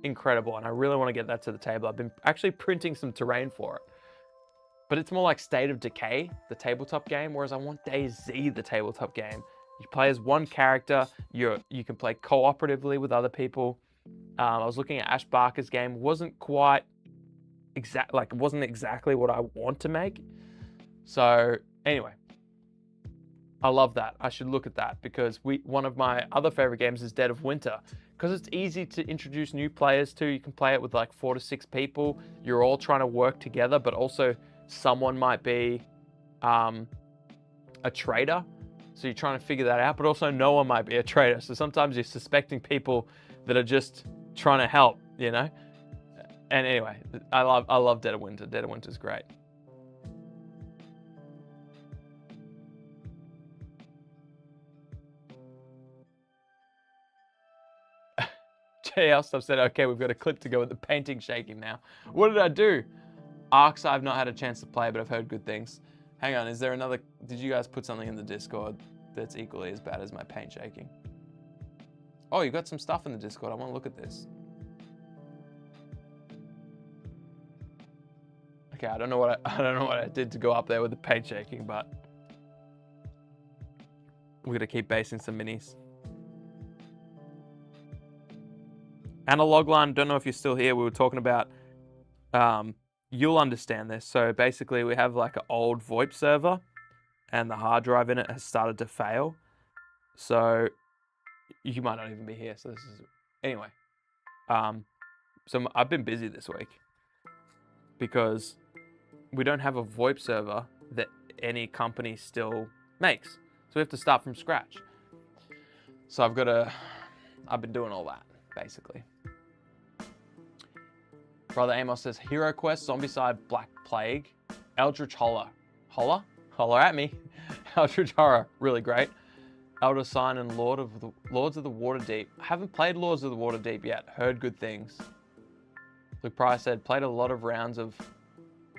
incredible, and I really want to get that to the table. I've been actually printing some terrain for it. But it's more like State of Decay, the tabletop game, whereas I want DayZ, the tabletop game. You play as one character, you can play cooperatively with other people. I was looking at Ash Barker's game, wasn't quite it wasn't exactly what I want to make. So anyway, I love that. I should look at that because one of my other favorite games is Dead of Winter because it's easy to introduce new players to. You can play it with like 4 to 6 people. You're all trying to work together, but also someone might be a traitor. So you're trying to figure that out, but also no one might be a traitor. So sometimes you're suspecting people that are just trying to help, you know? And anyway, I love Dead of Winter. Dead of Winter is great. JL stuff said, okay, we've got a clip to go with the painting shaking now. What did I do? Arcs I've not had a chance to play, but I've heard good things. Hang on, is there another, did you guys put something in the Discord that's equally as bad as my paint shaking? Oh, you got some stuff in the Discord. I want to look at this. Okay, I don't know what I did to go up there with the paint shaking, but we're gonna keep basing some minis. Analog line, don't know if you're still here. We were talking about, you'll understand this. So basically we have like an old VoIP server and the hard drive in it has started to fail. So you might not even be here. So this is, anyway. So I've been busy this week because we don't have a VoIP server that any company still makes. So we have to start from scratch. So I've been doing all that basically. Brother Amos says, Hero Quest, Zombicide, Black Plague, Eldritch Horror. Holler at me. Eldritch Horror, really great. Elder Sign and Lords of the Waterdeep. I haven't played Lords of the Waterdeep yet. Heard good things. Luke Price said, played a lot of rounds of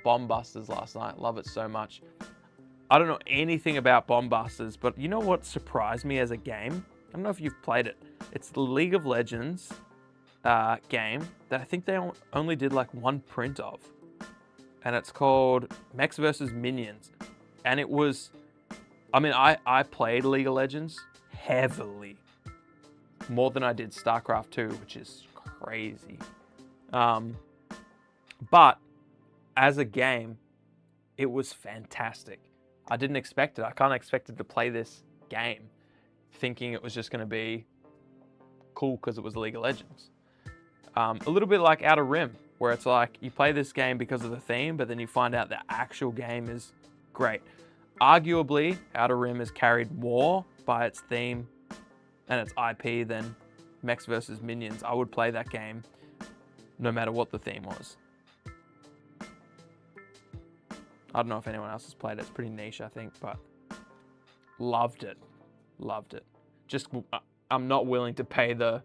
Bomb Busters last night. Love it so much. I don't know anything about Bomb Busters, but you know what surprised me as a game? I don't know if you've played it. It's the League of Legends game that I think they only did like one print of. And it's called Mechs vs. Minions. And it was, I mean, I played League of Legends heavily. More than I did StarCraft 2, which is crazy. But as a game, it was fantastic. I didn't expect it. I kind of expected to play this game thinking it was just going to be cool because it was League of Legends. A little bit like Outer Rim, where it's like you play this game because of the theme, but then you find out the actual game is great. Arguably, Outer Rim is carried more by its theme and its IP than Mechs vs. Minions. I would play that game no matter what the theme was. I don't know if anyone else has played it. It's pretty niche, I think, but loved it. Loved it. Just, I'm not willing to pay the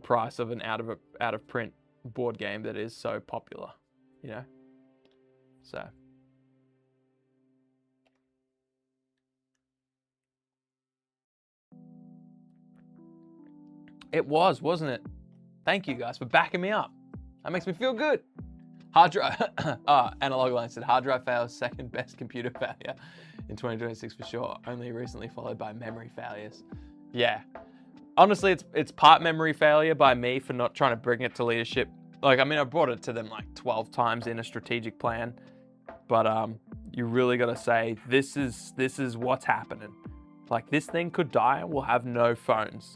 price of an out of print board game that is so popular, you know? So. It was, wasn't it? Thank you guys for backing me up. That makes me feel good. Hard drive, Analog Line said, hard drive fails, second best computer failure in 2026 for sure. Only recently followed by memory failures. Yeah. Honestly, it's part memory failure by me for not trying to bring it to leadership. Like, I mean, I brought it to them like 12 times in a strategic plan, but you really got to say, this is what's happening. Like, this thing could die and we'll have no phones.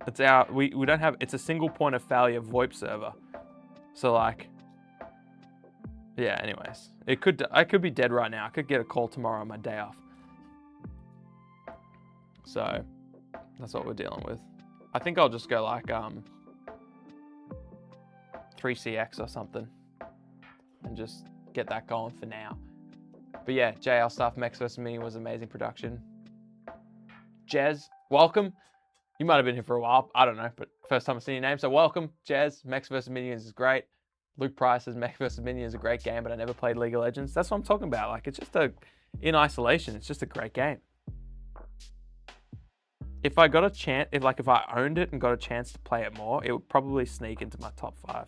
It's we don't have, it's a single point of failure VoIP server. So like, yeah, anyways, I could be dead right now. I could get a call tomorrow on my day off. So that's what we're dealing with. I think I'll just go like 3CX or something and just get that going for now. But yeah, JL stuff, Mechs vs. Mini was amazing production. Jez, welcome. You might have been here for a while. I don't know, but first time I've seen your name. So welcome, Jez. Mechs vs. Minions is great. Luke Price says Mechs vs. Minions is a great game, but I never played League of Legends. That's what I'm talking about. Like, it's just in isolation, it's just a great game. If I got a chance, if I owned it and got a chance to play it more, it would probably sneak into my top 5.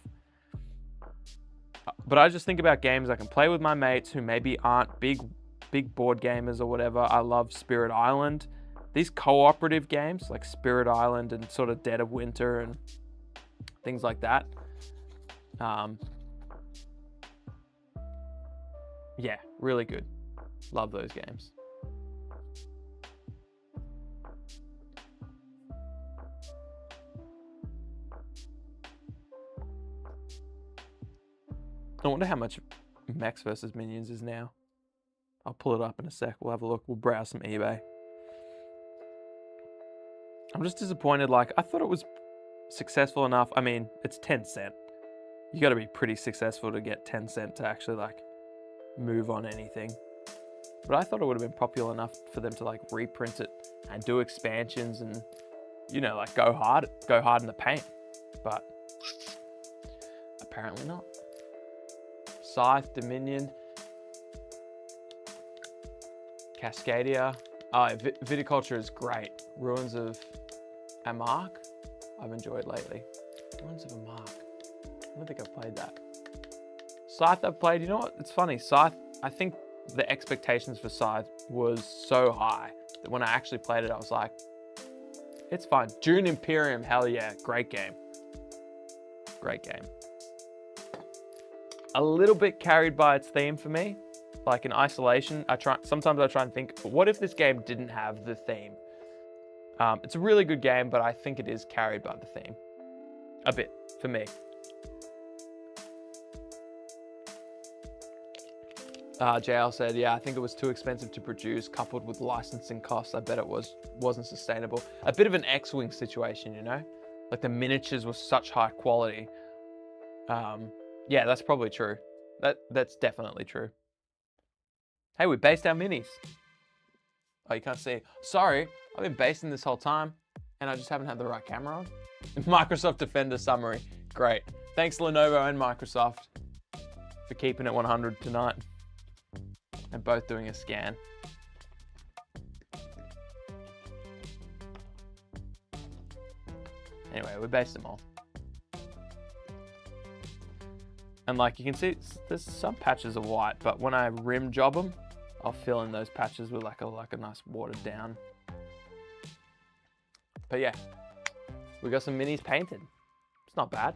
But I just think about games I can play with my mates who maybe aren't big board gamers or whatever. I love Spirit Island. These cooperative games like Spirit Island and sort of Dead of Winter and things like that. yeah, really good. Love those games. I wonder how much Mechs versus Minions is now. I'll pull it up in a sec. We'll have a look. We'll browse some eBay. I'm just disappointed. Like, I thought it was successful enough. I mean, it's 10 cent. You got to be pretty successful to get 10 cent to actually like move on anything. But I thought it would have been popular enough for them to like reprint it and do expansions and, you know, like go hard in the paint. But apparently not. Scythe, Dominion, Cascadia. Oh, Viticulture is great. Ruins of Amark, I've enjoyed lately. Ruins of Amark. I don't think I've played that. Scythe I've played. You know what? It's funny. Scythe, I think the expectations for Scythe was so high that when I actually played it, I was like, it's fine. Dune Imperium, hell yeah. Great game. Great game. A little bit carried by its theme for me. Like in isolation, sometimes I try and think, what if this game didn't have the theme? It's a really good game, but I think it is carried by the theme. A bit, for me. JL said, yeah, I think it was too expensive to produce, coupled with licensing costs. I bet it wasn't sustainable. A bit of an X-Wing situation, you know? Like the miniatures were such high quality. Yeah, that's probably true. That's definitely true. Hey, we based our minis. Oh, you can't see. Sorry, I've been basting this whole time and I just haven't had the right camera on. Microsoft Defender summary. Great. Thanks Lenovo and Microsoft for keeping it 100 tonight. And both doing a scan. Anyway, we based them all. And like you can see, there's some patches of white, but when I rim job them, I'll fill in those patches with like a nice watered down. But yeah, we got some minis painted. It's not bad.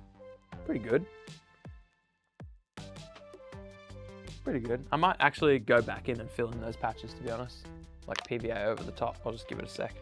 Pretty good. Pretty good. I might actually go back in and fill in those patches, to be honest. Like PVA over the top. I'll just give it a sec.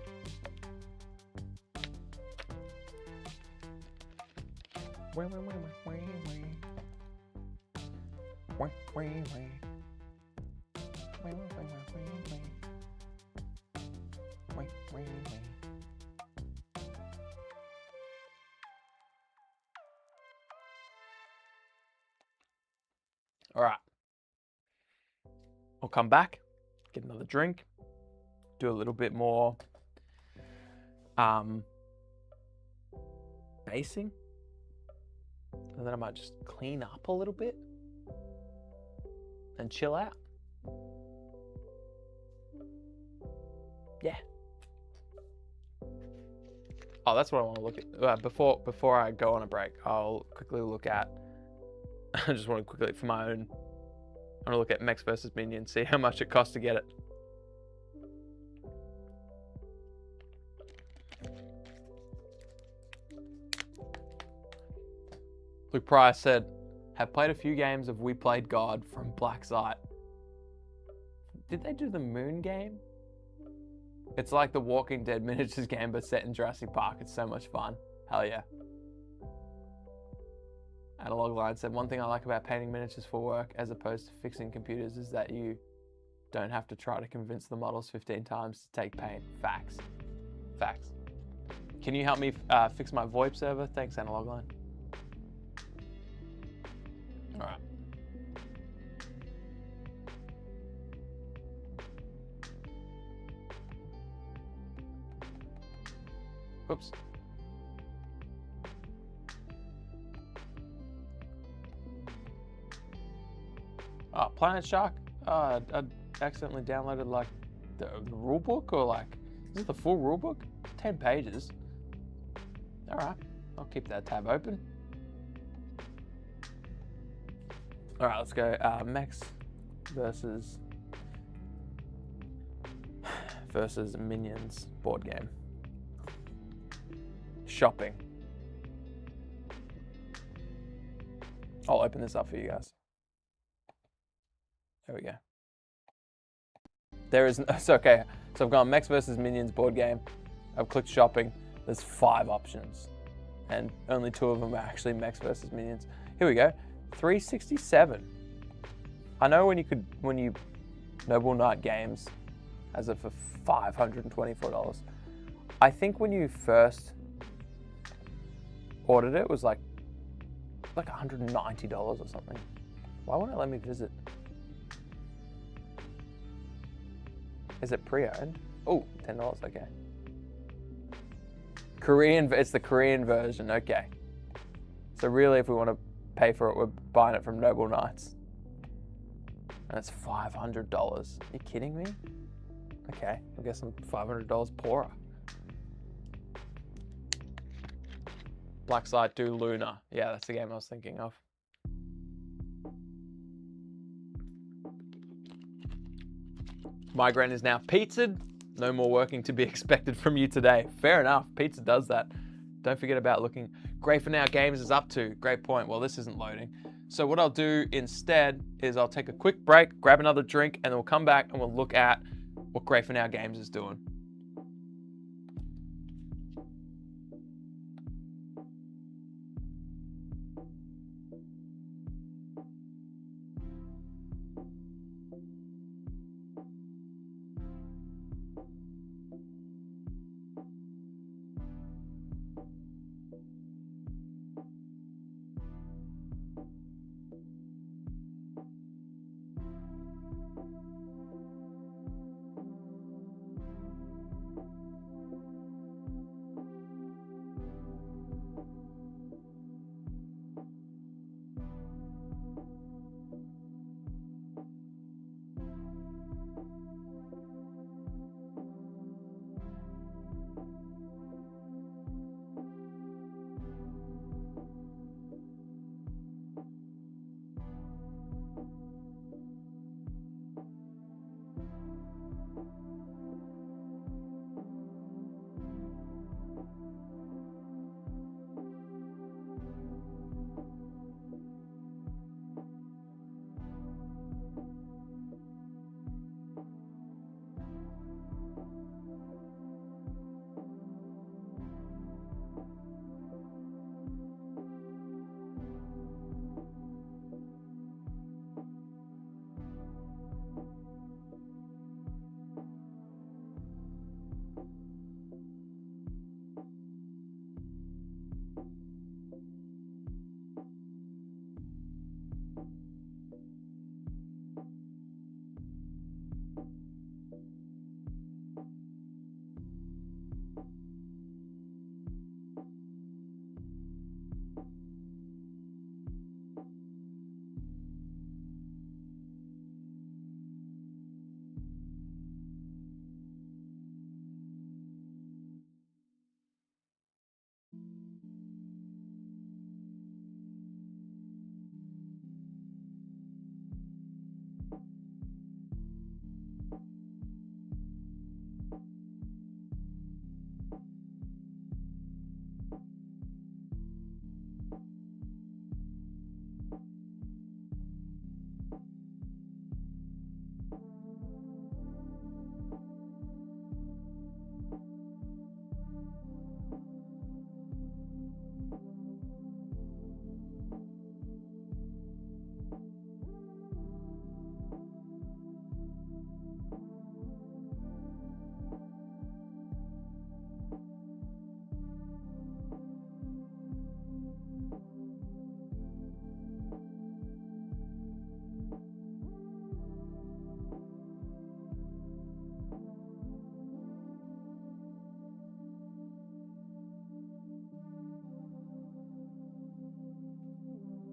All right. I'll come back, get another drink, do a little bit more basing, and then I might just clean up a little bit and chill out. Yeah. Oh, that's what I want to look at. Before I go on a break, I'll quickly look at, I just want to quickly, for my own, I want to look at Mechs versus Minions, see how much it costs to get it. Luke Price said, have played a few games of We Played God from Black Site. Did they do the Moon game? It's like the Walking Dead miniatures game, but set in Jurassic Park. It's so much fun. Hell yeah. Analog Line said, one thing I like about painting miniatures for work as opposed to fixing computers is that you don't have to try to convince the models 15 times to take paint. Facts. Facts. Can you help me fix my VoIP server? Thanks, Analog Line. All right. Whoops. Oh, Planet Shark. I accidentally downloaded like the rule book, or like, is it the full rule book? 10 pages. All right, I'll keep that tab open. All right, let's go. Mechs versus Minions board game. Shopping. I'll open this up for you guys. There we go. There is no, it's okay. So I've gone Mechs versus Minions board game. I've clicked shopping. There's 5 options. And only 2 of them are actually Mechs versus Minions. Here we go. $367. I know when you Noble Knight Games has it for $524. I think when you first ordered it, it was like $190 or something. Why won't it let me visit? Is it pre-owned? Oh, $10, okay. It's the Korean version, okay. So really, if we want to pay for it, we're buying it from Noble Knights. And it's $500. Are you kidding me? Okay, I guess I'm $500 poorer. Black Site 2 Luna. Yeah, that's the game I was thinking of. Migraine is now pizzaed. No more working to be expected from you today. Fair enough, pizza does that. Don't forget about looking. Great for Now Games is up to. Great point. Well, this isn't loading. So what I'll do instead is I'll take a quick break, grab another drink, and then we'll come back and we'll look at what Great for Now Games is doing.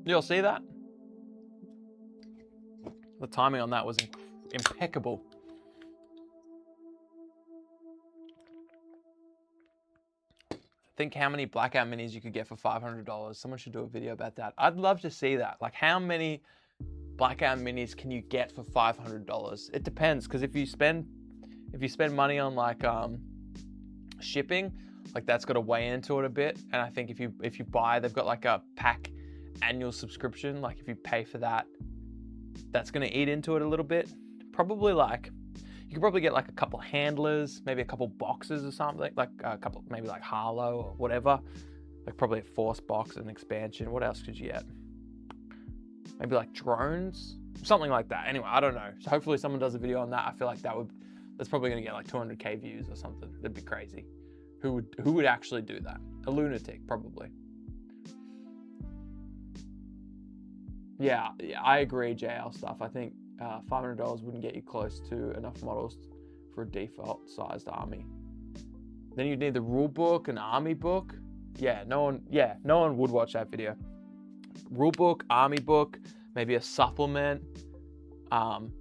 You'll see that? The timing on that was impeccable. Think how many Blackout Minis you could get for $500. Someone should do a video about that. I'd love to see that. Like, how many Blackout Minis can you get for $500? It depends, because if you spend money on like shipping, like that's got to weigh into it a bit. And I think if you buy, they've got like a pack annual subscription. Like if you pay for that, that's going to eat into it a little bit. Probably like, you could probably get like a couple handlers, maybe a couple boxes or something, like a couple, maybe like Harlow or whatever. Like probably a force box and expansion. What else could you get? Maybe like drones, something like that. Anyway, I don't know. So hopefully someone does a video on that. I feel like that's probably gonna get like 200K views or something. That'd be crazy. Who would actually do that? A lunatic, probably. Yeah, I agree, JL stuff. I think $500 wouldn't get you close to enough models for a default sized army. Then you'd need the rule book, an army book. Yeah, no one would watch that video. Rule book, army book, maybe a supplement,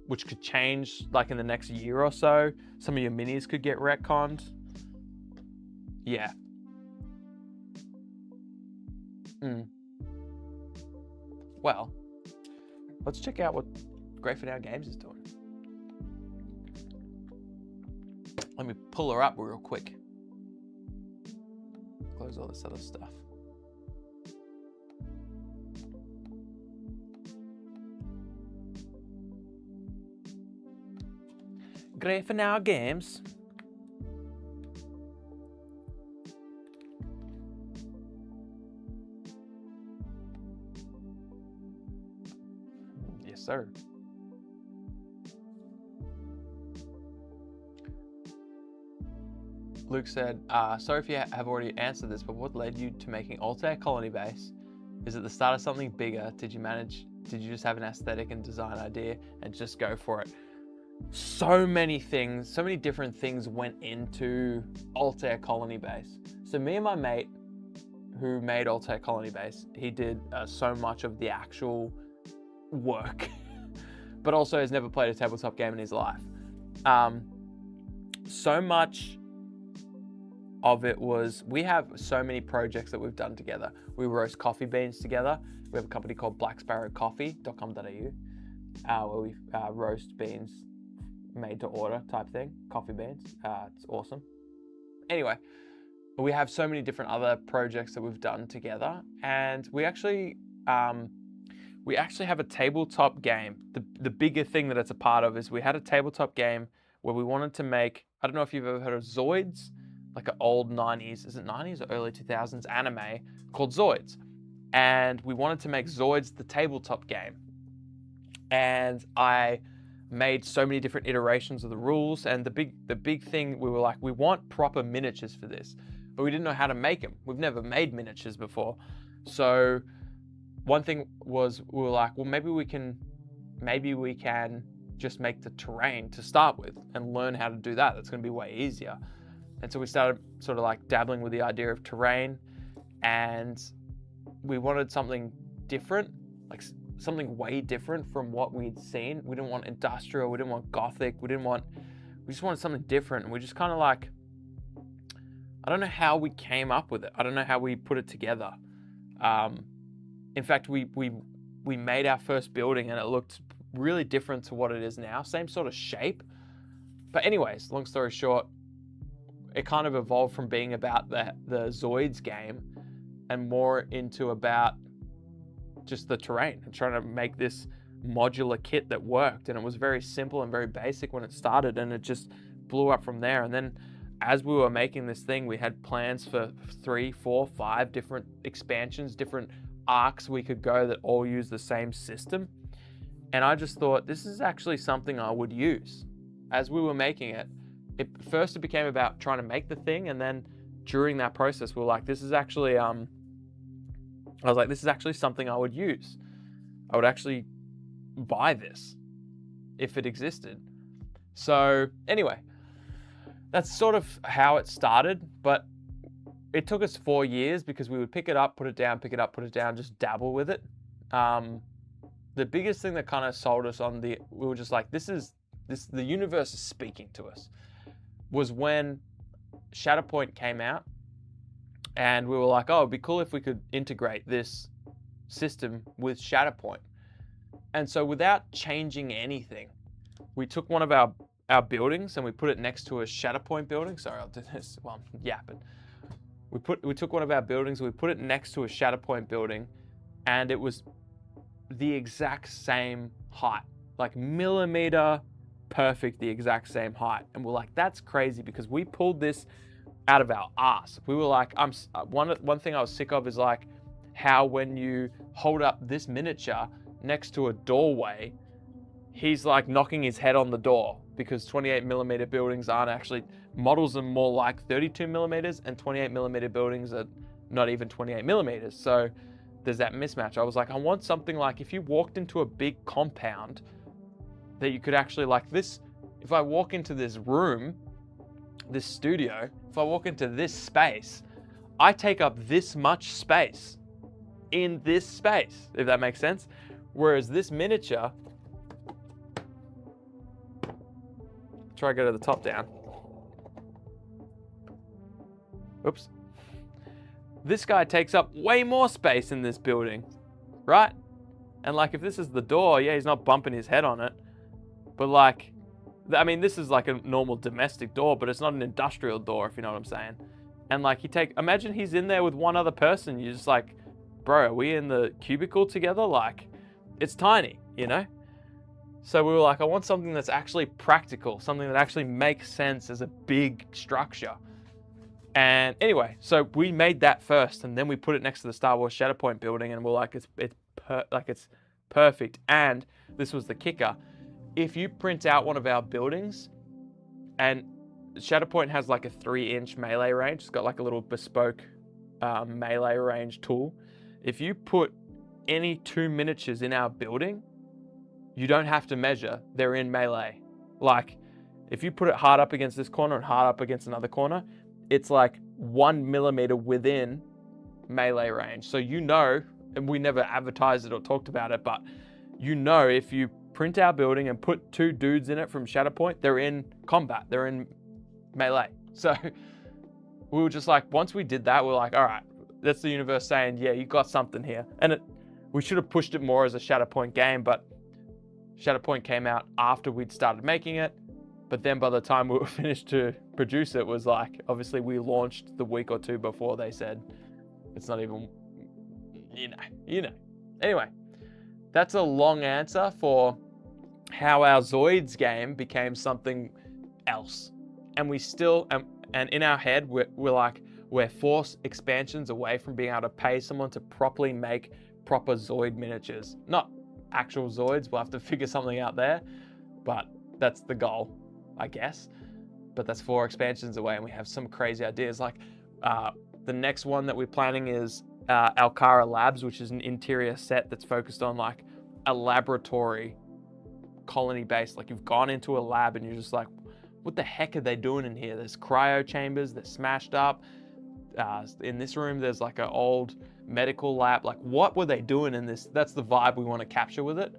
which could change like in the next year or so. Some of your minis could get retconned. Yeah. Well, let's check out what Great For Now Games is doing. Let me pull her up real quick. Close all this other stuff. Great For Now Games. Yes, sir. Luke said, sorry if you have already answered this, but what led you to making Altair Colony Base? Is it the start of something bigger? Did you just have an aesthetic and design idea and just go for it? So many things, so many different things went into Altair Colony Base. So me and my mate who made Altair Colony Base, he did so much of the actual work, but also has never played a tabletop game in his life. So much of it was, we have so many projects that we've done together. We roast coffee beans together. We have a company called blacksparrowcoffee.com.au where we roast beans made to order type thing, coffee beans. It's awesome. Anyway, we have so many different other projects that we've done together, and we actually have a tabletop game. The bigger thing that it's a part of is we had a tabletop game where we wanted to make, I don't know if you've ever heard of Zoids, like an old 90s, is it 90s or early 2000s anime called Zoids. And we wanted to make Zoids the tabletop game. And I made so many different iterations of the rules, and the big thing, we were like, we want proper miniatures for this, but we didn't know how to make them. We've never made miniatures before. So one thing was, we were like, well, maybe we can just make the terrain to start with and learn how to do that. That's going to be way easier. And so we started sort of like dabbling with the idea of terrain, and we wanted something different, like something way different from what we'd seen. We didn't want industrial, we didn't want gothic, we just wanted something different. And we just kind of like, I don't know how we came up with it. I don't know how we put it together. In fact, we made our first building and it looked really different to what it is now. Same sort of shape. But anyways, long story short, it kind of evolved from being about the Zoids game and more into about just the terrain and trying to make this modular kit that worked. And it was very simple and very basic when it started, and it just blew up from there. And then as we were making this thing, we had plans for 3, 4, 5 different expansions, different arcs we could go that all use the same system. And I just thought, this is actually something I would use. As we were making it, it became about trying to make the thing, and then during that process, we were like, this is actually, I was like, this is actually something I would use. I would actually buy this if it existed. So anyway, that's sort of how it started, but it took us 4 years because we would pick it up, put it down, pick it up, put it down, just dabble with it. The biggest thing that kind of sold us on we were just like, the universe is speaking to us, was when Shatterpoint came out, and we were like, oh, it'd be cool if we could integrate this system with Shatterpoint. And so without changing anything, we took one of our buildings and we put it next to a Shatterpoint building. Sorry, I'll do this while I'm yapping. We took one of our buildings and we put it next to a Shatterpoint building, and it was the exact same height. like millimeter perfect, the exact same height. And we're like, that's crazy, because we pulled this out of our ass. We were like, one thing I was sick of is like how when you hold up this miniature next to a doorway, he's like knocking his head on the door, because 28 millimeter buildings aren't actually, models are more like 32 millimeters, and 28 millimeter buildings are not even 28 millimeters. So there's that mismatch. I was like, I want something like if you walked into a big compound that you could actually, like this, if I walk into this room, this studio, if I walk into this space, I take up this much space in this space, if that makes sense. Whereas this miniature, try to go to the top down. Oops. This guy takes up way more space in this building, right? And like if this is the door, yeah, he's not bumping his head on it. But like, I mean, this is like a normal domestic door, but it's not an industrial door, if you know what I'm saying. And like imagine he's in there with one other person. You're just like, bro, are we in the cubicle together? Like, it's tiny, you know? So we were like, I want something that's actually practical, something that actually makes sense as a big structure. And anyway, so we made that first, and then we put it next to the Star Wars Shatterpoint building, and we're like, it's perfect. And this was the kicker: if you print out one of our buildings, and Shatterpoint has like a 3-inch melee range, it's got like a little bespoke melee range tool. If you put any 2 miniatures in our building, you don't have to measure, they're in melee. Like, if you put it hard up against this corner and hard up against another corner, it's like 1 millimeter within melee range. So you know, and we never advertised it or talked about it, but you know, if you print our building and put 2 dudes in it from Shatterpoint, they're in combat, they're in melee. So we were just like, once we did that, we're like, all right, that's the universe saying, yeah, you got something here. And we should have pushed it more as a Shatterpoint game, but Shatterpoint came out after we'd started making it. But then by the time we were finished to produce it, was like, obviously we launched the week or 2 before they said, it's not even, you know. Anyway, that's a long answer for how our Zoids game became something else. And we still, and in our head, we're like, we're 4 expansions away from being able to pay someone to properly make proper Zoid miniatures. Not actual Zoids, we'll have to figure something out there, but that's the goal, I guess. But that's 4 expansions away, and we have some crazy ideas. Like the next one that we're planning is Alcara Labs, which is an interior set that's focused on like a laboratory colony base. Like you've gone into a lab and you're just like, what the heck are they doing in here? There's cryo chambers, they're smashed up. In this room, there's like an old medical lab. Like, what were they doing in this? That's the vibe we want to capture with it,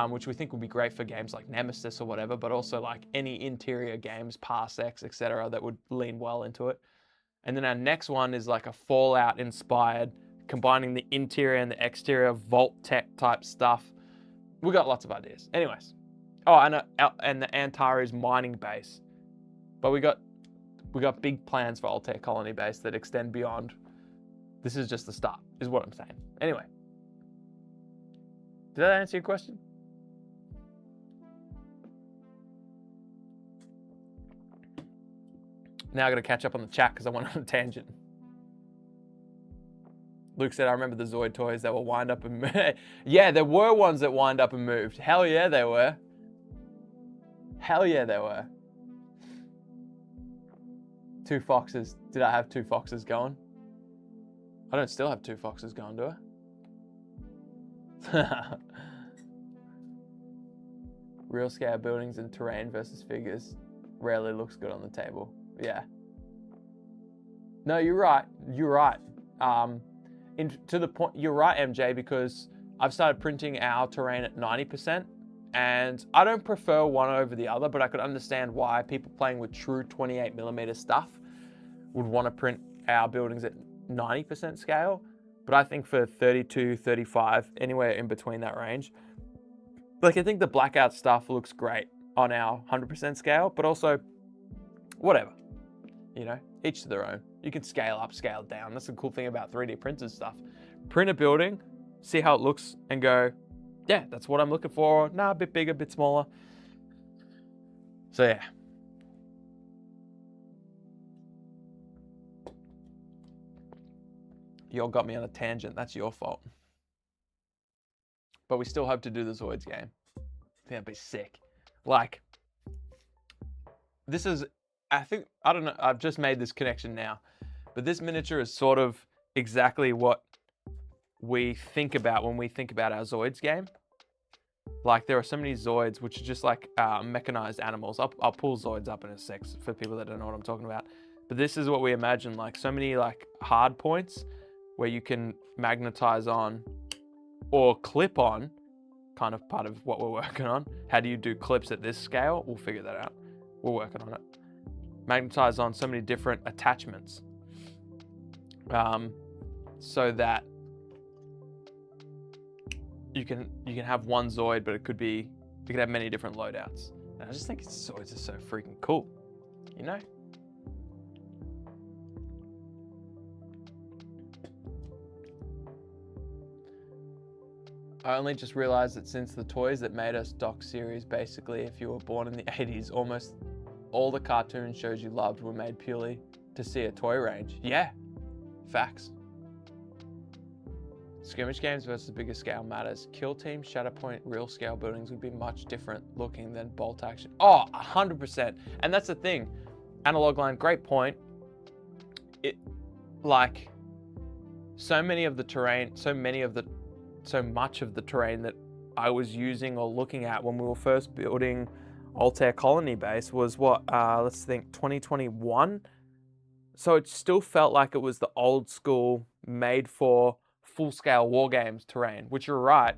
which we think would be great for games like Nemesis or whatever, but also like any interior games, Parsecs, etc., that would lean well into it. And then our next one is like a Fallout inspired, combining the interior and the exterior Vault Tech type stuff. We got lots of ideas. Anyways, oh, and the Antares mining base, but we got big plans for Altair Colony Base that extend beyond. This is just the start, is what I'm saying. Anyway, did that answer your question? Now I got to catch up on the chat because I went on a tangent. Luke said, I remember the Zoid toys that will wind up and move. Yeah, there were ones that wind up and moved. Hell yeah, they were. Hell yeah, they were. 2 foxes. Did I have 2 foxes going? I don't still have 2 foxes going, do I? Real scale buildings and terrain versus figures rarely looks good on the table. Yeah. No, you're right. You're right. To the point, you're right, MJ, because I've started printing our terrain at 90%. And I don't prefer one over the other, but I could understand why people playing with true 28mm stuff would want to print our buildings at 90% scale. But I think for 32, 35, anywhere in between that range, like I think the blackout stuff looks great on our 100% scale, but also whatever, you know, each to their own. You can scale up, scale down. That's the cool thing about 3D printers stuff. Print a building, see how it looks and go, yeah, that's what I'm looking for. Nah, a bit bigger, a bit smaller. So yeah. You all got me on a tangent. That's your fault. But we still hope to do the Zoids game. I think that'd be sick. Like, this is, I don't know, I've just made this connection now. But this miniature is sort of exactly what we think about when we think about our Zoids game. Like, there are so many Zoids, which are just like mechanized animals. I'll pull Zoids up in a sec for people that don't know what I'm talking about. But this is what we imagine, like so many like hard points where you can magnetize on or clip on, kind of part of what we're working on. How do you do clips at this scale? We'll figure that out. We're working on it. Magnetize on so many different attachments so that you can have one Zoid, but it could be, you could have many different loadouts. And I just think Zoids are so freaking cool, you know? I only just realized that since the toys that made us doc series, basically, if you were born in the 80s, almost all the cartoon shows you loved were made purely to see a toy range. Yeah, facts. Skirmish games versus bigger scale matters. Kill Team, Shatterpoint, real scale buildings would be much different looking than bolt action. Oh, 100%. And that's the thing. Analog line, great point. It, like, so much of the terrain that I was using or looking at when we were first building Altair Colony Base was what, let's think, 2021. So it still felt like it was the old school, made for full-scale war games terrain, which you're right.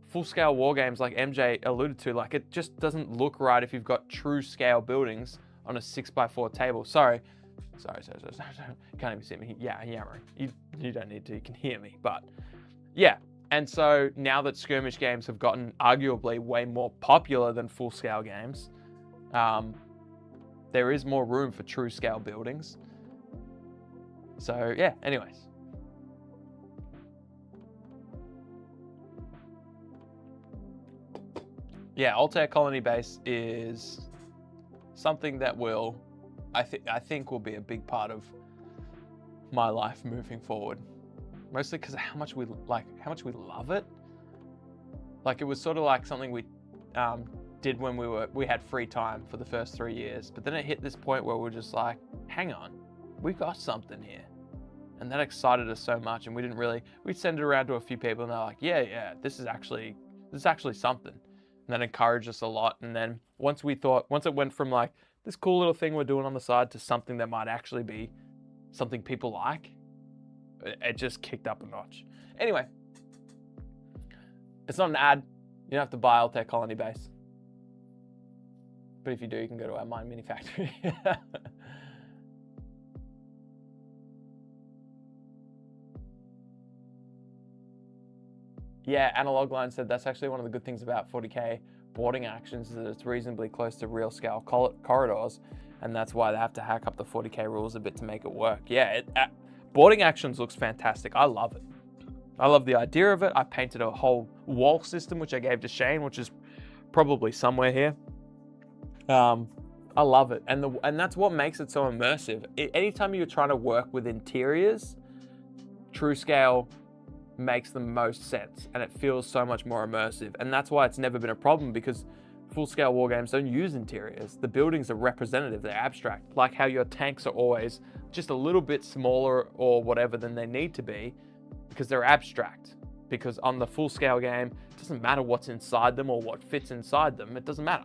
Full-scale war games, like MJ alluded to, like it just doesn't look right if you've got true scale buildings on a 6x4 table. Sorry. Can't even see me. Yeah, yammering. You don't need to, you can hear me, but yeah. And so now that skirmish games have gotten arguably way more popular than full-scale games, there is more room for true scale buildings. So yeah, anyways. Yeah, Altair Colony Base is something that will, I think will be a big part of my life moving forward. Mostly because of how much we love it. Like, it was sort of like something we did when we had free time for the first 3 years. But then it hit this point where we're just like, hang on, we've got something here. And that excited us so much, and we'd send it around to a few people and they're like, yeah, this is actually something. And that encouraged us a lot. And then once it went from like this cool little thing we're doing on the side to something that might actually be something people like, it just kicked up a notch. Anyway, it's not an ad. You don't have to buy Altair Colony Base. But if you do, you can go to our Mine Mini Factory. Yeah, Analog Line said that's actually one of the good things about 40k boarding actions is that it's reasonably close to real scale corridors, and that's why they have to hack up the 40k rules a bit to make it work. Yeah, boarding actions looks fantastic. I love it. I love the idea of it. I painted a whole wall system, which I gave to Shane, which is probably somewhere here. I love it, and that's what makes it so immersive. Anytime you're trying to work with interiors, true scale makes the most sense, and it feels so much more immersive. And that's why it's never been a problem, because full-scale war games don't use interiors. The buildings are representative, they're abstract, like how your tanks are always just a little bit smaller or whatever than they need to be, because they're abstract. Because on the full-scale game, it doesn't matter what's inside them or what fits inside them, it doesn't matter.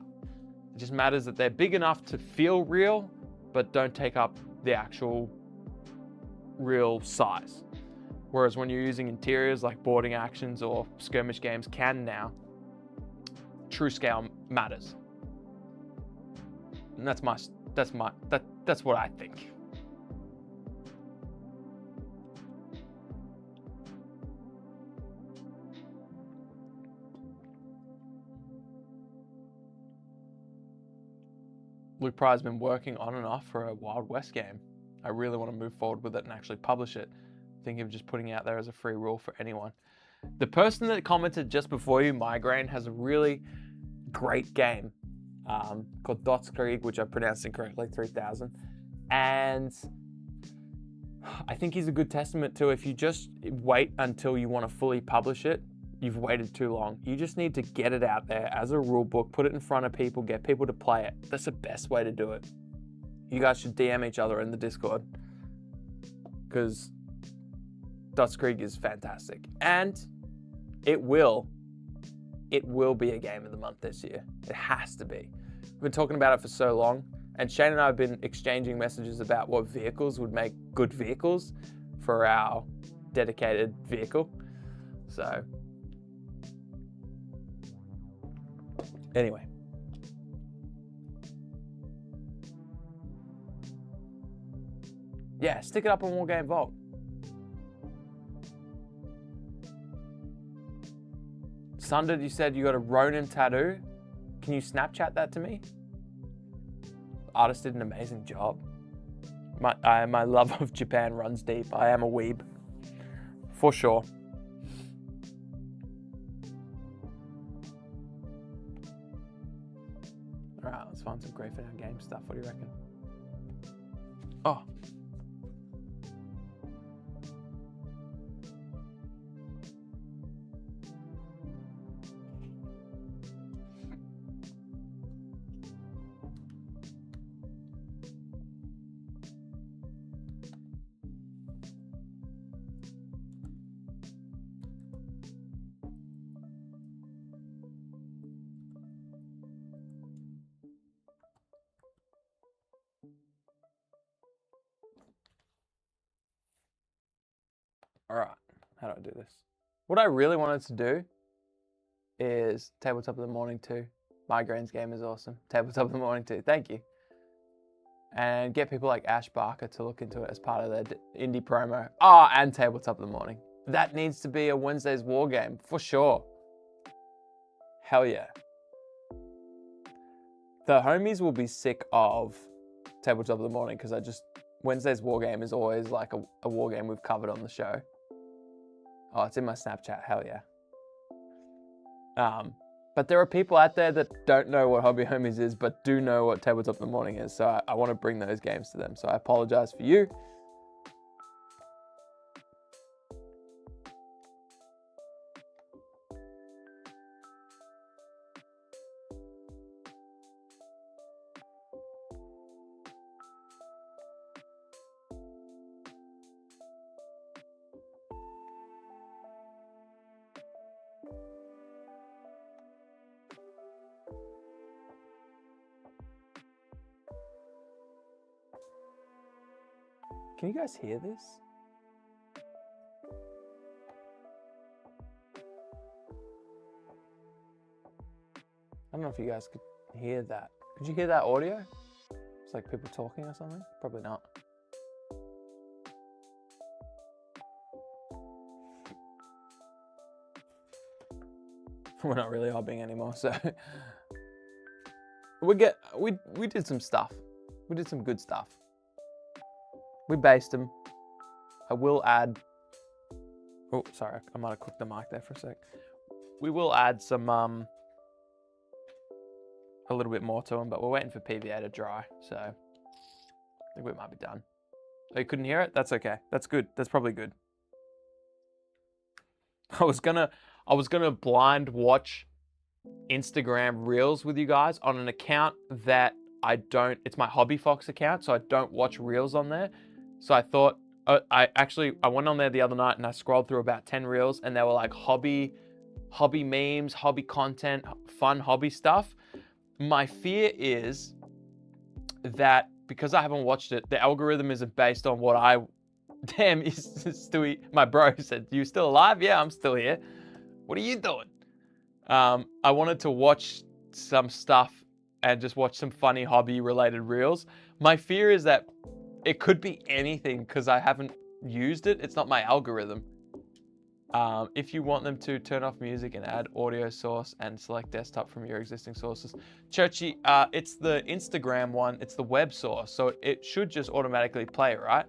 It just matters that they're big enough to feel real, but don't take up the actual real size. Whereas when you're using interiors like boarding actions or skirmish games can now, true scale matters. And that's what I think. Luke Pry's been working on and off for a Wild West game. I really want to move forward with it and actually publish it. Thinking of just putting it out there as a free rule for anyone. The person that commented just before you, Migraine, has a really great game called Dotskrieg, which I pronounced incorrectly, 3000. And I think he's a good testament to, if you just wait until you want to fully publish it, you've waited too long. You just need to get it out there as a rule book, put it in front of people, get people to play it. That's the best way to do it. You guys should DM each other in the Discord, because Dotskrieg is fantastic. And it will be a game of the month this year. It has to be. We've been talking about it for so long, and Shane and I have been exchanging messages about what vehicles would make good vehicles for our dedicated vehicle. So, anyway. Yeah, stick it up on Wargame Vault. Sunded, you said you got a Ronin tattoo. Can you Snapchat that to me? The artist did an amazing job. My love of Japan runs deep. I am a weeb, for sure. All right, let's find some great for our game stuff. What do you reckon? Oh. All right, how do I do this? What I really wanted to do is Tabletop of the Morning 2. Migraine's game is awesome. Tabletop of the Morning 2, thank you. And get people like Ash Barker to look into it as part of their indie promo. Oh, and Tabletop of the Morning. That needs to be a Wednesday's war game, for sure. Hell yeah. The homies will be sick of Tabletop of the Morning, because Wednesday's war game is always like a war game we've covered on the show. Oh, it's in my Snapchat, hell yeah. But there are people out there that don't know what Hobby Homies is, but do know what Tabletop of the Morning is. So I want to bring those games to them. So I apologize for you. Can you guys hear this? I don't know if you guys could hear that. Could you hear that audio? It's like people talking or something? Probably not. We're not really hobbying anymore, so we did some stuff. We did some good stuff. We based them. I will add. Oh, sorry, I might have clicked the mic there for a sec. We will add some a little bit more to them, but we're waiting for PVA to dry, so I think we might be done. Oh, you couldn't hear it? That's okay. That's good. That's probably good. I was gonna blind watch Instagram Reels with you guys on an account that I don't. It's my Hobby Fox account, so I don't watch Reels on there. So I thought, I went on there the other night and I scrolled through about 10 Reels, and they were like hobby memes, hobby content, fun hobby stuff. My fear is that because I haven't watched it, the algorithm isn't based on what I... Damn, is Stewie, my bro said, you still alive? Yeah, I'm still here. What are you doing? I wanted to watch some stuff and just watch some funny hobby related Reels. My fear is that it could be anything because I haven't used it. It's not my algorithm. If you want them to turn off music and add audio source and select desktop from your existing sources. Churchy, it's the Instagram one. It's the web source. So it should just automatically play, right?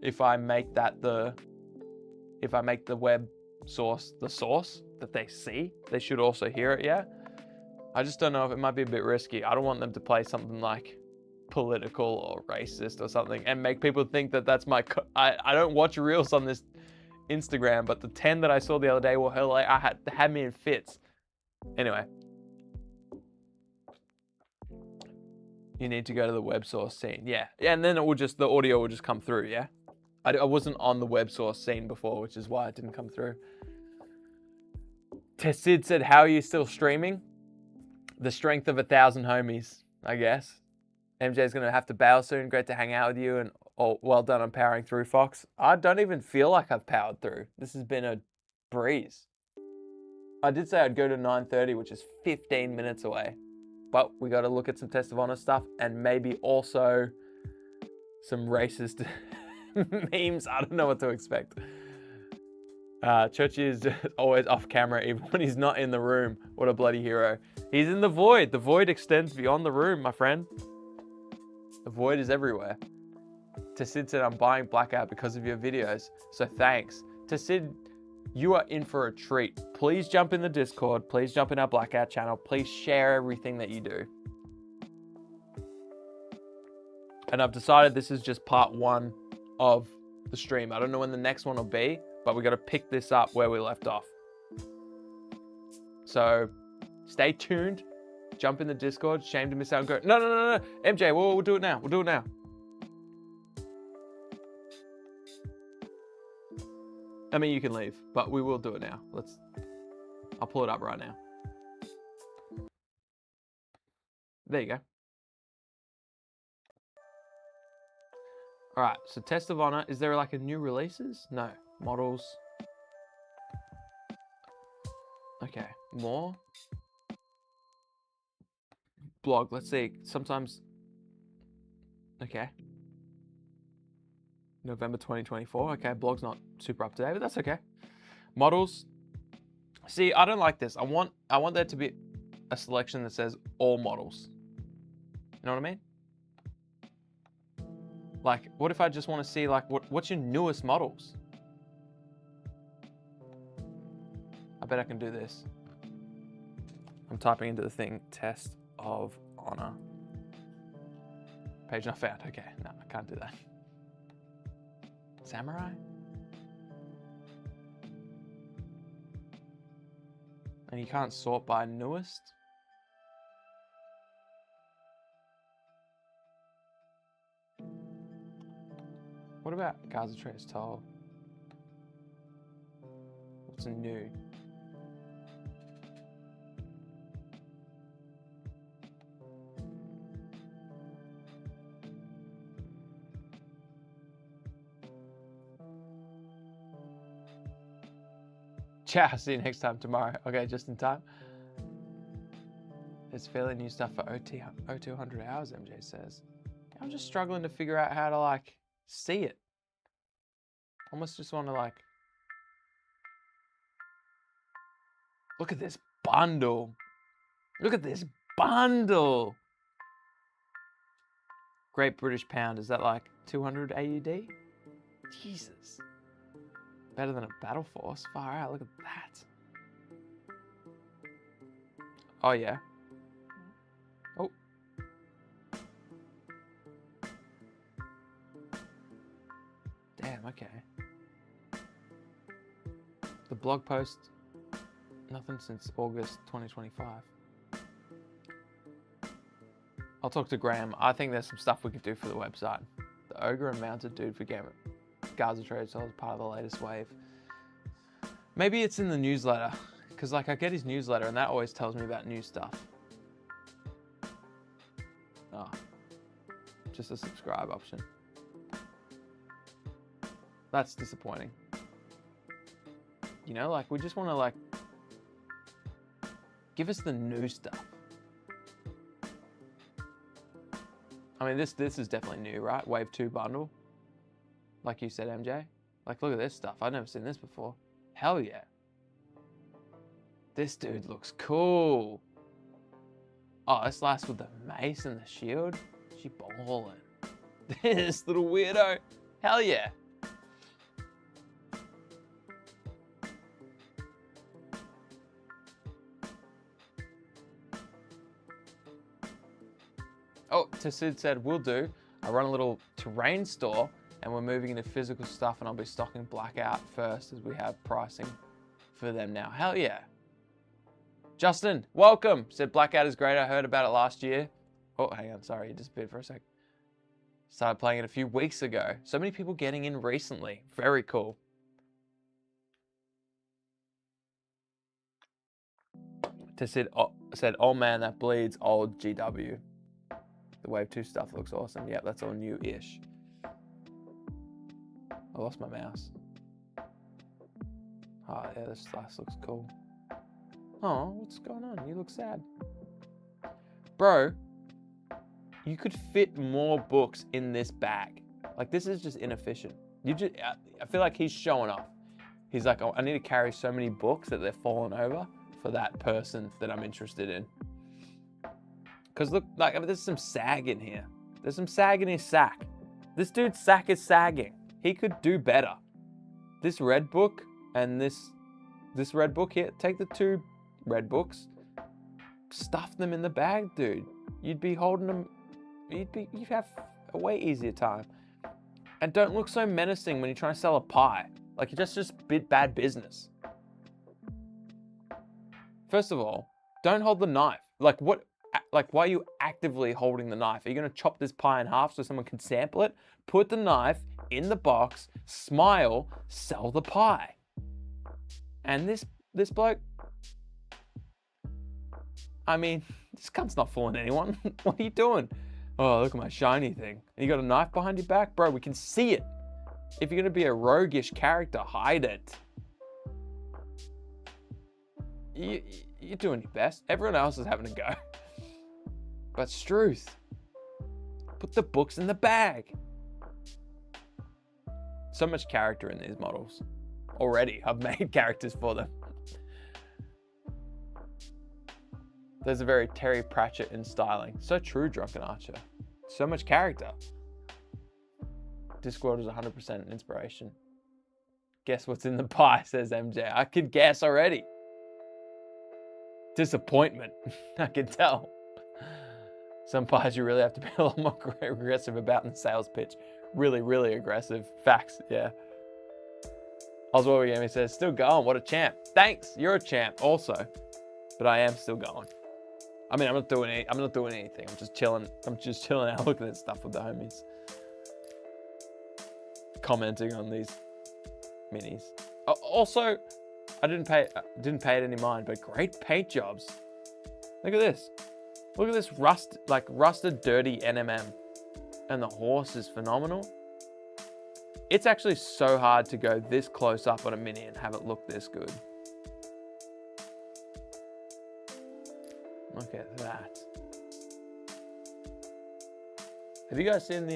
If I make that the web source, the source that they see, they should also hear it, yeah? I just don't know if it might be a bit risky. I don't want them to play something like political or racist or something and make people think that that's my... I don't watch reels on this Instagram, but the 10 that I saw the other day were like, had me in fits. Anyway. You need to go to the web source scene. Yeah, and then the audio will just come through, yeah? I wasn't on the web source scene before, which is why it didn't come through. Tessid said, how are you still streaming? The strength of 1,000 homies, I guess. MJ's gonna have to bail soon. Great to hang out with you, and well done on powering through, Fox. I don't even feel like I've powered through. This has been a breeze. I did say I'd go to 9:30, which is 15 minutes away. But we got to look at some Test of Honor stuff and maybe also some racist memes. I don't know what to expect. Churchy is always off camera, even when he's not in the room. What a bloody hero. He's in the void. The void extends beyond the room, my friend. The void is everywhere. Tessid said, I'm buying Blackout because of your videos. So thanks. Tessid, you are in for a treat. Please jump in the Discord. Please jump in our Blackout channel. Please share everything that you do. And I've decided this is just part 1 of the stream. I don't know when the next one will be, but we got to pick this up where we left off. So stay tuned. Jump in the Discord. Shame to miss out. Go. No. MJ, we'll do it now. We'll do it now. I mean, you can leave, but we will do it now. I'll pull it up right now. There you go. All right, so Test of Honor. Is there like a new releases? No. Models. Okay, more. Blog, let's see. Sometimes. Okay. November 2024. Okay, blog's not super up to date, but that's okay. Models. See, I don't like this. I want there to be a selection that says all models. You know what I mean? Like, what if I just want to see like what's your newest models? I bet I can do this. I'm typing into the thing, Test of Honor. Page not found. Okay, no, I can't do that. Samurai? And you can't sort by newest? What about Gaza Trace Toll? What's new? Ciao, see you next time tomorrow. Okay, just in time. There's fairly new stuff for O200 hours, MJ says. I'm just struggling to figure out how to like see it. Almost just want to like look at this bundle. Look at this bundle. Great British Pound. Is that like 200 AUD? Jesus. Better than a Battle Force. Far out. Look at that. Oh, yeah. Oh. Damn, okay. The blog post, nothing since August 2025. I'll talk to Graham. I think there's some stuff we could do for the website. The Ogre and Mounted Dude for Gaza Trade Soul is part of the latest wave. Maybe it's in the newsletter, because like I get his newsletter and that always tells me about new stuff. Oh, just a subscribe option. That's disappointing. You know, like we just want to like give us the new stuff. I mean, this is definitely new, right? Wave 2 bundle. Like you said, MJ. Like, look at this stuff. I've never seen this before. Hell yeah. This dude looks cool. Oh, this last with the mace and the shield. She ballin'. This little weirdo. Hell yeah. Oh, Tasid said, will do. I run a little terrain store and we're moving into physical stuff and I'll be stocking Blackout first as we have pricing for them now. Hell yeah. Justin, welcome. Said Blackout is great. I heard about it last year. Oh, hang on. Sorry, you disappeared for a sec. Started playing it a few weeks ago. So many people getting in recently. Very cool. Tasid said, oh man, that bleeds old GW. The Wave 2 stuff looks awesome. Yep, that's all new-ish. I lost my mouse. Oh, yeah, this slice looks cool. Oh, what's going on? You look sad. Bro, you could fit more books in this bag. Like, this is just inefficient. I feel like he's showing off. He's like, oh, I need to carry so many books that they're falling over for that person that I'm interested in. Because look, like, there's some sag in here. There's some sag in his sack. This dude's sack is sagging. He could do better. This red book and this red book here, take the 2 red books, stuff them in the bag, dude. You'd be holding them, you'd have a way easier time. And don't look so menacing when you're trying to sell a pie. Like, you're just bad business. First of all, don't hold the knife. Like, what? Like, why are you actively holding the knife? Are you going to chop this pie in half so someone can sample it? Put the knife in the box, smile, sell the pie. And this bloke, I mean, this cunt's not fooling anyone. What are you doing? Oh, look at my shiny thing. And you got a knife behind your back? Bro, we can see it. If you're going to be a roguish character, hide it. You're doing your best. Everyone else is having a go. But Struth, put the books in the bag. So much character in these models. Already, I've made characters for them. There's a very Terry Pratchett in styling. So true, Drunken Archer. So much character. Discworld is 100% an inspiration. Guess what's in the pie, says MJ. I could guess already. Disappointment, I can tell. Some pies you really have to be a lot more aggressive about in the sales pitch. Really, really aggressive. Facts, yeah. Oswald Gaming says, still going, what a champ. Thanks, you're a champ also. But I am still going. I mean, I'm not doing anything. I'm just chilling out looking at stuff with the homies. Commenting on these minis. Also, I didn't pay it any mind, but great paint jobs. Look at this. Look at this rusted, dirty NMM. And the horse is phenomenal. It's actually so hard to go this close up on a mini and have it look this good. Look at that. Have you guys seen the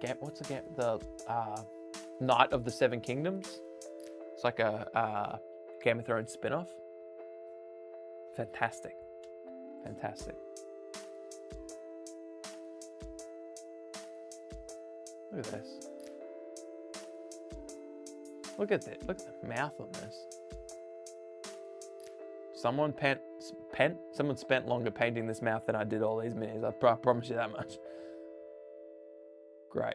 game? What's the game? The Knight of the Seven Kingdoms. It's like a Game of Thrones spin-off. Fantastic. Fantastic. Look at this. Look at this. Look at the mouth on this. Someone spent longer painting this mouth than I did all these minis. I promise you that much. Great.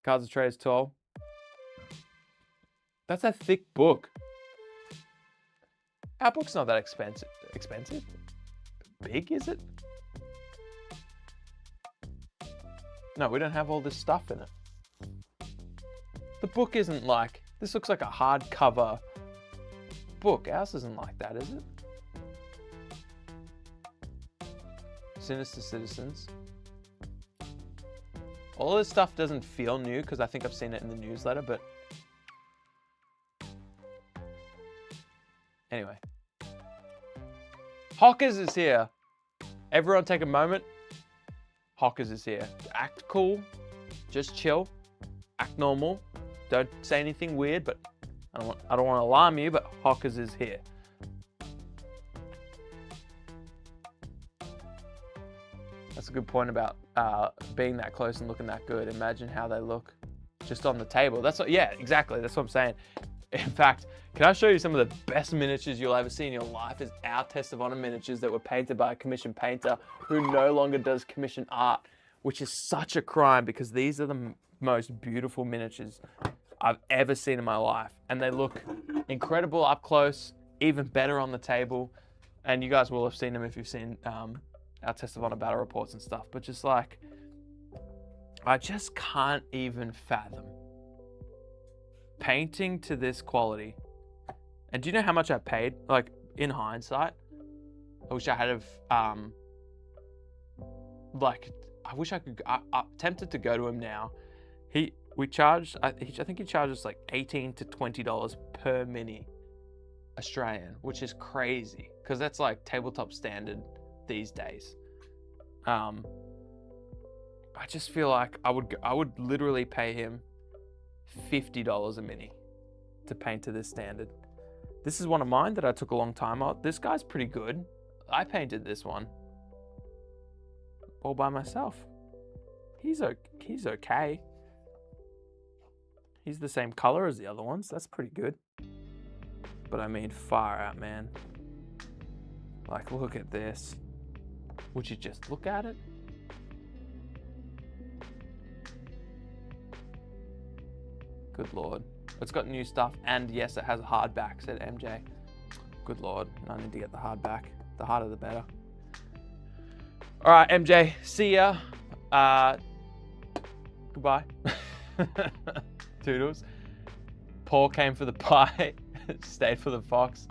Cards of Trade is tall. That's a thick book. Our book's not that expensive. Big, is it? No, we don't have all this stuff in it. The book isn't like, this looks like a hardcover book. Ours isn't like that, is it? Sinister Citizens. All this stuff doesn't feel new because I think I've seen it in the newsletter, but anyway. Hockers is here. Everyone take a moment. Hockers is here. Act cool. Just chill. Act normal. Don't say anything weird, but I don't want to alarm you, but Hockers is here. That's a good point about being that close and looking that good. Imagine how they look just on the table. Yeah, exactly. That's what I'm saying. In fact, Can I show you some of the best miniatures you'll ever see in your life? Is our Test of Honor miniatures that were painted by a commissioned painter who no longer does commissioned art, which is such a crime because these are the most beautiful miniatures I've ever seen in my life. And they look incredible up close, even better on the table. And you guys will have seen them if you've seen our Test of Honor battle reports and stuff. But just like, I just can't even fathom painting to this quality. And do you know how much I paid? Like, in hindsight, I wish I had like, I wish I could, I'm tempted to go to him now. We charged, I think he charges like $18 to $20 per mini Australian, which is crazy because that's like tabletop standard these days. I just feel like I would literally pay him $50 a mini to paint to this standard. This is one of mine that I took a long time on. This guy's pretty good. I painted this one all by myself. He's okay. He's the same color as the other ones. That's pretty good. But I mean, far out, man. Like, look at this. Would you just look at it? Good Lord. It's got new stuff, and yes, it has a hardback, said MJ. Good Lord, I need to get the hardback. The harder the better. All right, MJ, see ya. Goodbye. Toodles. Paul came for the pie, stayed for the fox.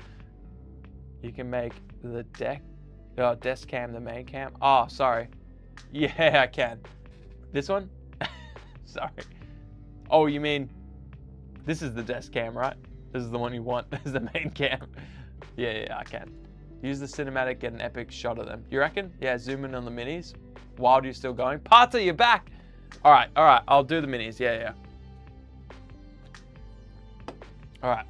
You can make the desk cam the main cam. Oh, sorry. Yeah, I can. This one? Sorry. Oh, you mean this is the desk cam, right? This is the one you want. This is the main cam. Yeah, I can. Use the cinematic, get an epic shot of them. You reckon? Yeah, zoom in on the minis. While you're still going. Parter, you're back. All right. I'll do the minis. Yeah. All right.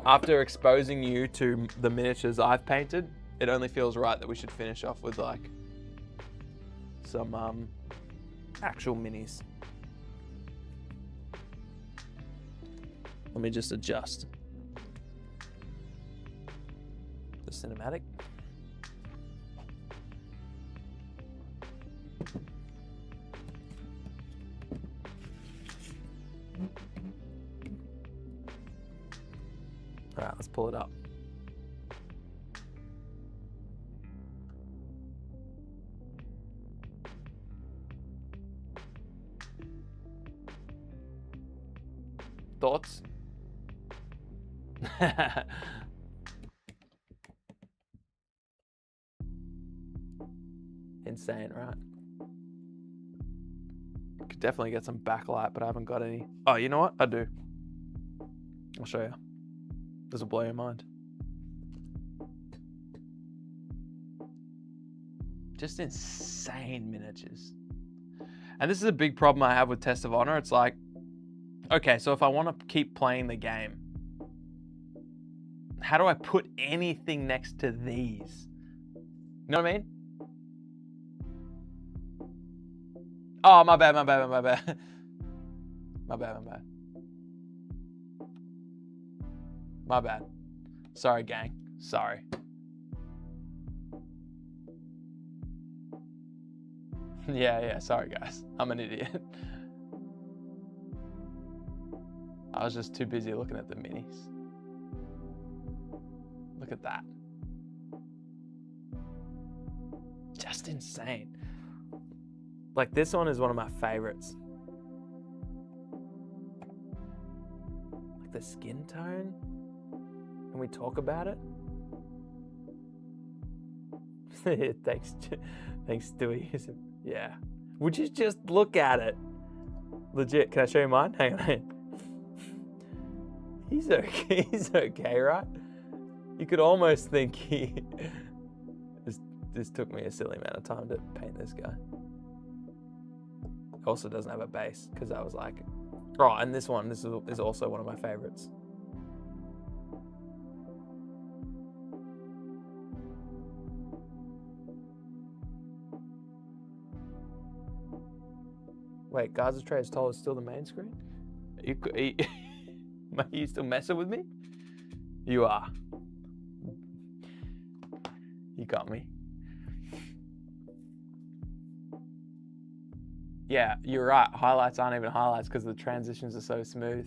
After exposing you to the miniatures I've painted, it only feels right that we should finish off with like some actual minis. Let me just adjust the cinematic. All right, let's pull it up. Thoughts? Insane, right? Could definitely get some backlight, but I haven't got any. Oh, you know what? I do. I'll show you. This will blow your mind. Just insane miniatures. And this is a big problem I have with Test of Honor. It's like, okay, so if I want to keep playing the game, how do I put anything next to these? You know what I mean? Oh, my bad. My bad. Sorry, gang. Sorry. Yeah, sorry, guys. I'm an idiot. I was just too busy looking at the minis. Look at that. Just insane. Like, this one is one of my favorites. Like the skin tone. Can we talk about it? Thanks, Stewie. Yeah. Would you just look at it? Legit. Can I show you mine? Hang on. He's okay, right? You could almost think he... This took me a silly amount of time to paint this guy. Also doesn't have a base, because I was like... Oh, and this one, this is also one of my favorites. Wait, Gaza Tray is tall is still the main screen? Are you still messing with me? You are. You got me. Yeah, you're right. Highlights aren't even highlights because the transitions are so smooth.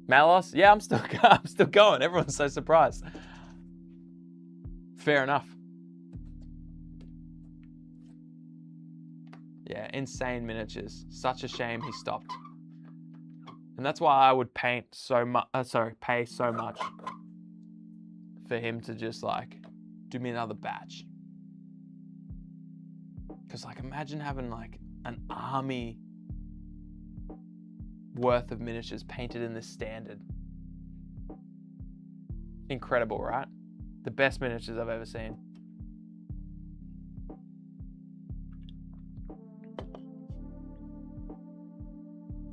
Malos? Yeah, I'm still going. Everyone's so surprised. Fair enough. Yeah, insane miniatures. Such a shame he stopped. And that's why I would pay so much for him to just like do me another batch. Because like imagine having like an army worth of miniatures painted in this standard. Incredible, right? The best miniatures I've ever seen.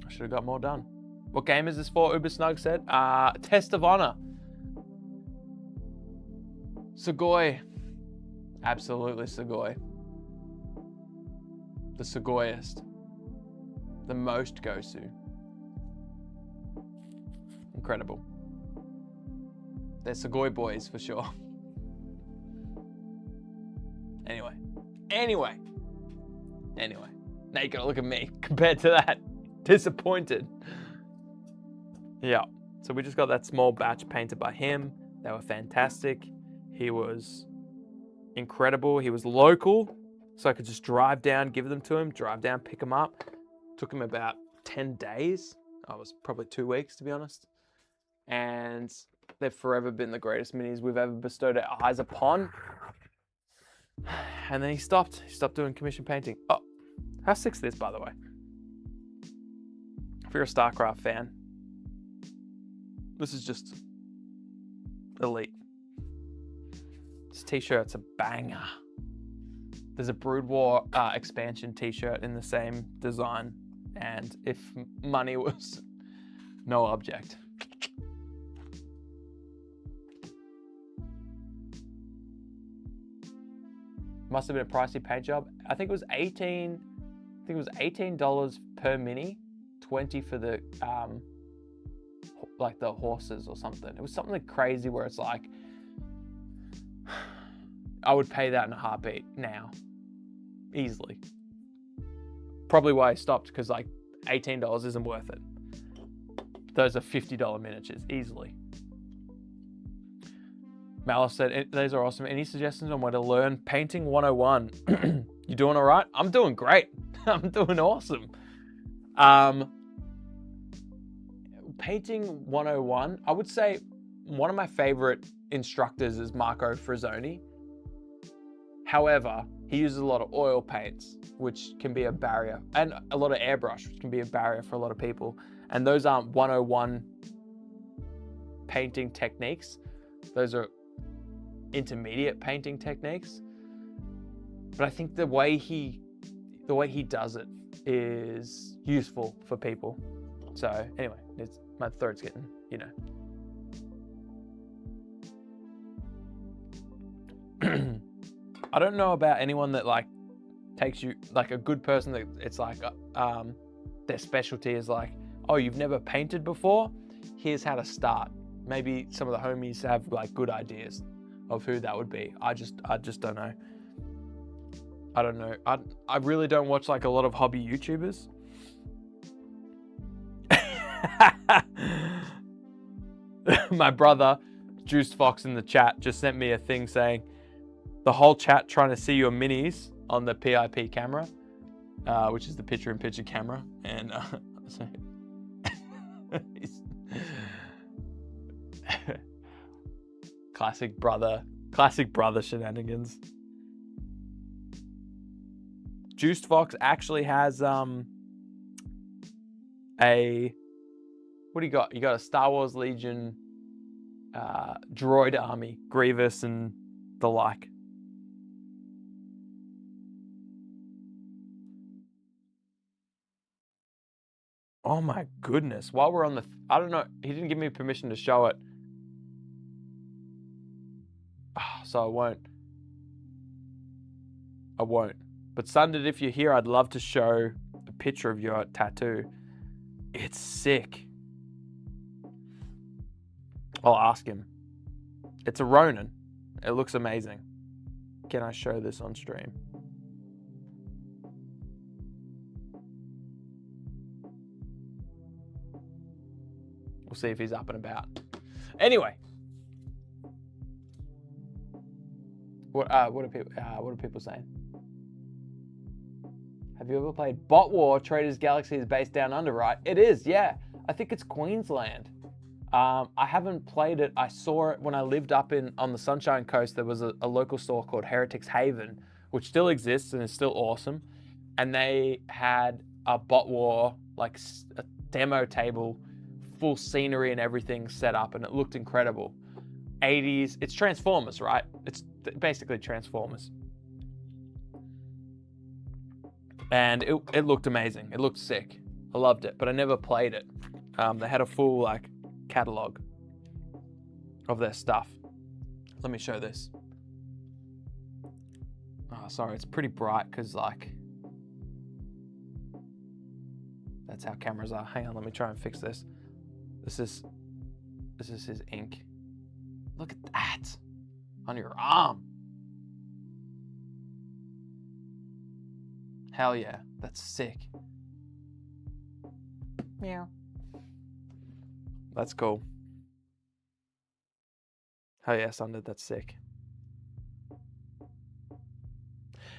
I should have got more done. What game is this for? Uber Snug said. Test of Honor. Sugoi. Absolutely Sugoi. The Sugoiest. The most Gosu. Incredible. They're Sugoi boys for sure. Anyway. Now you gotta look at me compared to that. Disappointed. Yeah. So we just got that small batch painted by him. They were fantastic. He was incredible. He was local. So I could just drive down, give them to him, drive down, pick them up. Took him about 10 days. I was probably 2 weeks, to be honest. And they've forever been the greatest minis we've ever bestowed our eyes upon. And then he stopped. He stopped doing commission painting. Oh, how sick's this, by the way? If you're a StarCraft fan, this is just elite. This t-shirt's a banger. There's a Brood War expansion t-shirt in the same design. And if money was no object. Must have been a pricey paint job. I think it was $18 per mini, 20 for the like the horses or something. It was something crazy where it's like I would pay that in a heartbeat now. Easily. Probably why I stopped, because like $18 isn't worth it. Those are $50 miniatures, easily. Malice said, those are awesome. Any suggestions on where to learn painting 101? You doing all right? I'm doing great. I'm doing awesome. Painting 101, I would say one of my favorite instructors is Marco Frazzoni. However, he uses a lot of oil paints, which can be a barrier, and a lot of airbrush, which can be a barrier for a lot of people. And those aren't 101 painting techniques. Those are intermediate painting techniques. But I think the way he does it is useful for people. So anyway, my throat's getting, I don't know about anyone that like takes you, like a good person that it's like their specialty is like, oh, you've never painted before? Here's how to start. Maybe some of the homies have like good ideas of who that would be. I just don't know. I don't know. I really don't watch like a lot of hobby YouTubers. My brother, Juiced Fox in the chat, just sent me a thing saying, the whole chat trying to see your minis on the PIP camera, which is the picture-in-picture camera. And so classic brother shenanigans. Juiced Fox actually has what do you got? You got a Star Wars Legion droid army, Grievous and the like. Oh my goodness. While we're on the, I don't know, he didn't give me permission to show it. So I won't. But Sunded, if you're here, I'd love to show a picture of your tattoo. It's sick. I'll ask him. It's a Ronin. It looks amazing. Can I show this on stream? We'll see if he's up and about. Anyway, what are people saying? Have you ever played Bot War? Traders Galaxy is based down under, right? It is, yeah. I think it's Queensland. I haven't played it. I saw it when I lived up on the Sunshine Coast. There was a local store called Heretics Haven, which still exists and is still awesome. And they had a Bot War, like a demo table, full scenery and everything set up, and it looked incredible. 80s, it's Transformers, right? It's basically Transformers. And it looked amazing. It looked sick. I loved it, but I never played it. They had a full like catalog of their stuff. Let me show this. Oh, sorry, it's pretty bright because like that's how cameras are. Hang on, let me try and fix this. This is his ink. Look at that on your arm. Hell yeah, that's sick. Meow. That's cool. Hell yeah, Sunday, that's sick.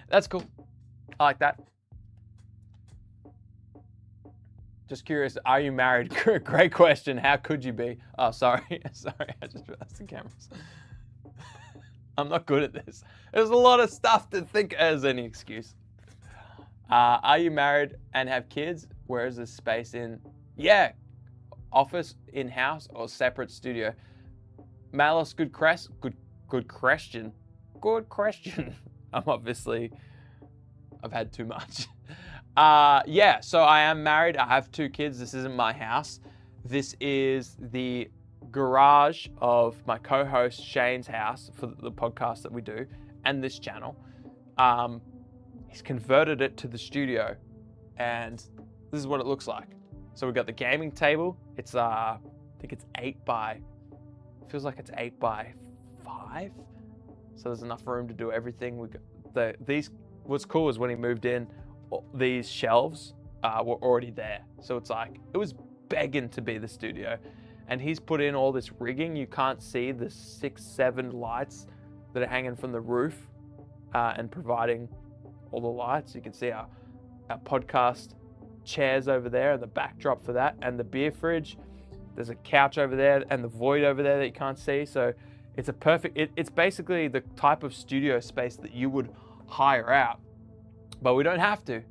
That's cool. I like that. Just curious, are you married? Great question. How could you be? Oh, sorry. Sorry, I just realized the cameras. I'm not good at this. There's a lot of stuff to think as any excuse. Are you married and have kids? Where is this space in? Yeah, office, in-house, or separate studio? Malos, good question. Good question. I've had too much. Yeah, so I am married. I have 2 kids. This isn't my house. This is the garage of my co-host Shane's house for the podcast that we do and this channel. He's converted it to the studio, and this is what it looks like. So we've got the gaming table. It's I think it's 8 by, feels like it's 8 by 5. So there's enough room to do everything. We got what's cool is when he moved in, these shelves were already there. So it's like, it was begging to be the studio. And he's put in all this rigging. You can't see the 6-7 lights that are hanging from the roof and providing all the lights. You can see our podcast chairs over there and the backdrop for that, and the beer fridge. There's a couch over there and the void over there that you can't see. So it's a perfect, it's basically the type of studio space that you would hire out, but we don't have to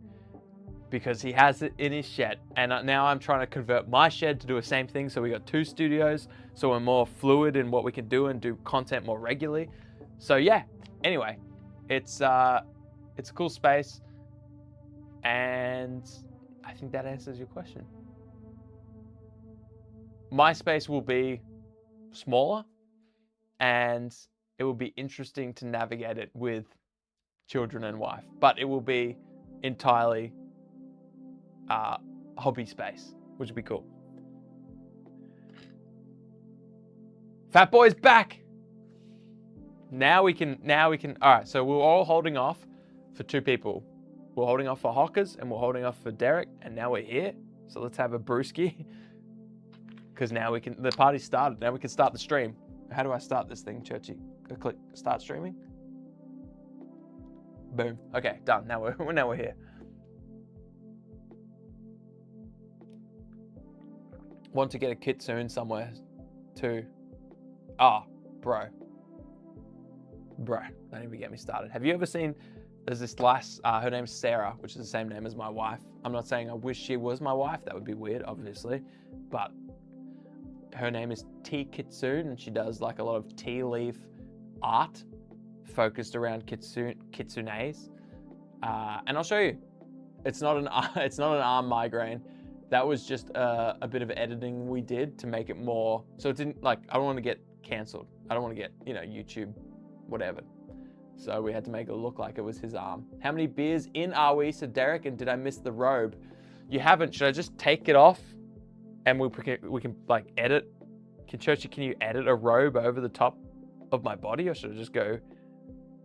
because he has it in his shed. And now I'm trying to convert my shed to do the same thing. So we got 2 studios, so we're more fluid in what we can do and do content more regularly. So yeah, anyway, it's a cool space, and I think that answers your question. My space will be smaller, and it will be interesting to navigate it with children and wife, but it will be entirely hobby space, which would be cool. Fat Boy's back. Now we can, all right, so we're all holding off for 2 people. We're holding off for Hockers and we're holding off for Derek, and now we're here. So let's have a brewski, because now the party's started. Now we can start the stream. How do I start this thing, Churchy? I click start streaming. Boom. Okay, done. Now we're here. Want to get a kit soon somewhere too. Ah, bro, don't even get me started. Have you ever seen, there's this lass, her name's Sarah, which is the same name as my wife. I'm not saying I wish she was my wife. That would be weird, obviously. But her name is T Kitsune, and she does like a lot of tea leaf art focused around kitsunes. And I'll show you. It's not an arm migraine. That was just a bit of editing we did to make it more, so it didn't, like, I don't want to get canceled. I don't want to get, YouTube, whatever. So we had to make it look like it was his arm. How many beers in are we, said Derek, and did I miss the robe? You haven't. Should I just take it off And we can like edit. Can you edit a robe over the top of my body, or should I just go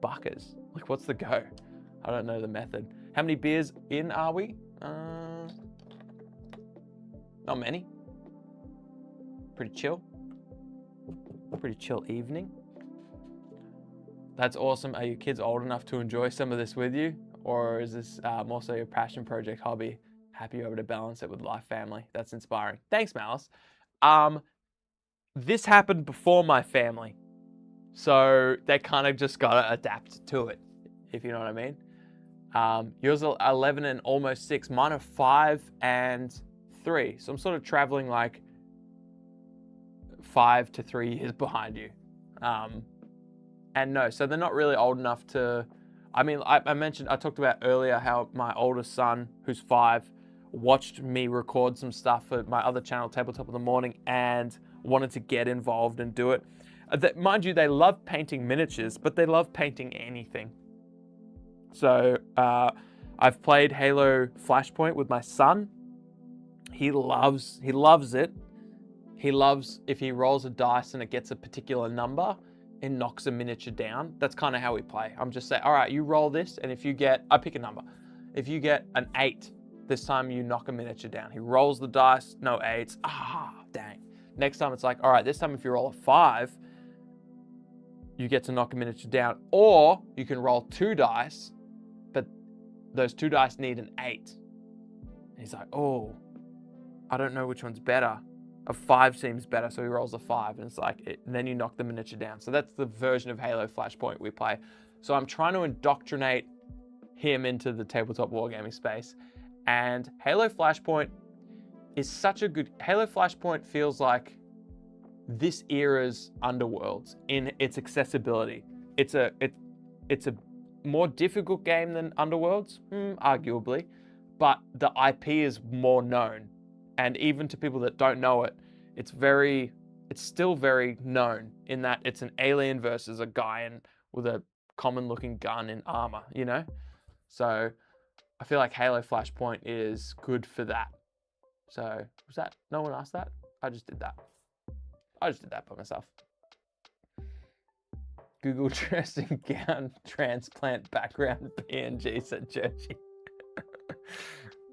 buckers? Like, what's the go? I don't know the method. How many beers in are we? Not many. Pretty chill. Pretty chill evening. That's awesome. Are your kids old enough to enjoy some of this with you? Or is this more so your passion project hobby? Happy you're able to balance it with life, family. That's inspiring. Thanks, Malice. This happened before my family. So they kind of just got to adapt to it, if you know what I mean. Yours are 11 and almost 6. Mine are 5 and 3. So I'm sort of traveling like 5 to 3 years behind you. And no, so they're not really old enough to, I mean, I talked about earlier how my oldest son, who's 5, watched me record some stuff for my other channel, Tabletop in the Morning, and wanted to get involved and do it. Mind you, they love painting miniatures, but they love painting anything. So I've played Halo Flashpoint with my son. He loves it. He loves if he rolls a dice and it gets a particular number, it knocks a miniature down. That's kind of how we play. I'm just saying, all right, you roll this, and if you get, I pick a number. If you get an 8, this time you knock a miniature down. He rolls the dice, no 8s. Ah, dang. Next time it's like, all right, this time if you roll a 5, you get to knock a miniature down. Or you can roll 2 dice, but those 2 dice need an 8. And he's like, oh, I don't know which one's better. A 5 seems better, so he rolls a 5, and it's like, and then you knock the miniature down. So that's the version of Halo Flashpoint we play. So I'm trying to indoctrinate him into the tabletop wargaming space. And Halo Flashpoint is such a good, Halo Flashpoint feels like this era's Underworlds in its accessibility. It's a more difficult game than Underworlds, arguably, but the IP is more known. And even to people that don't know it, it's still very known in that it's an alien versus a guy with a common looking gun in armor, you know? So I feel like Halo Flashpoint is good for that. So was that, no one asked that? I just did that. I just did that by myself. Google dressing gown transplant background PNG, said Churchy.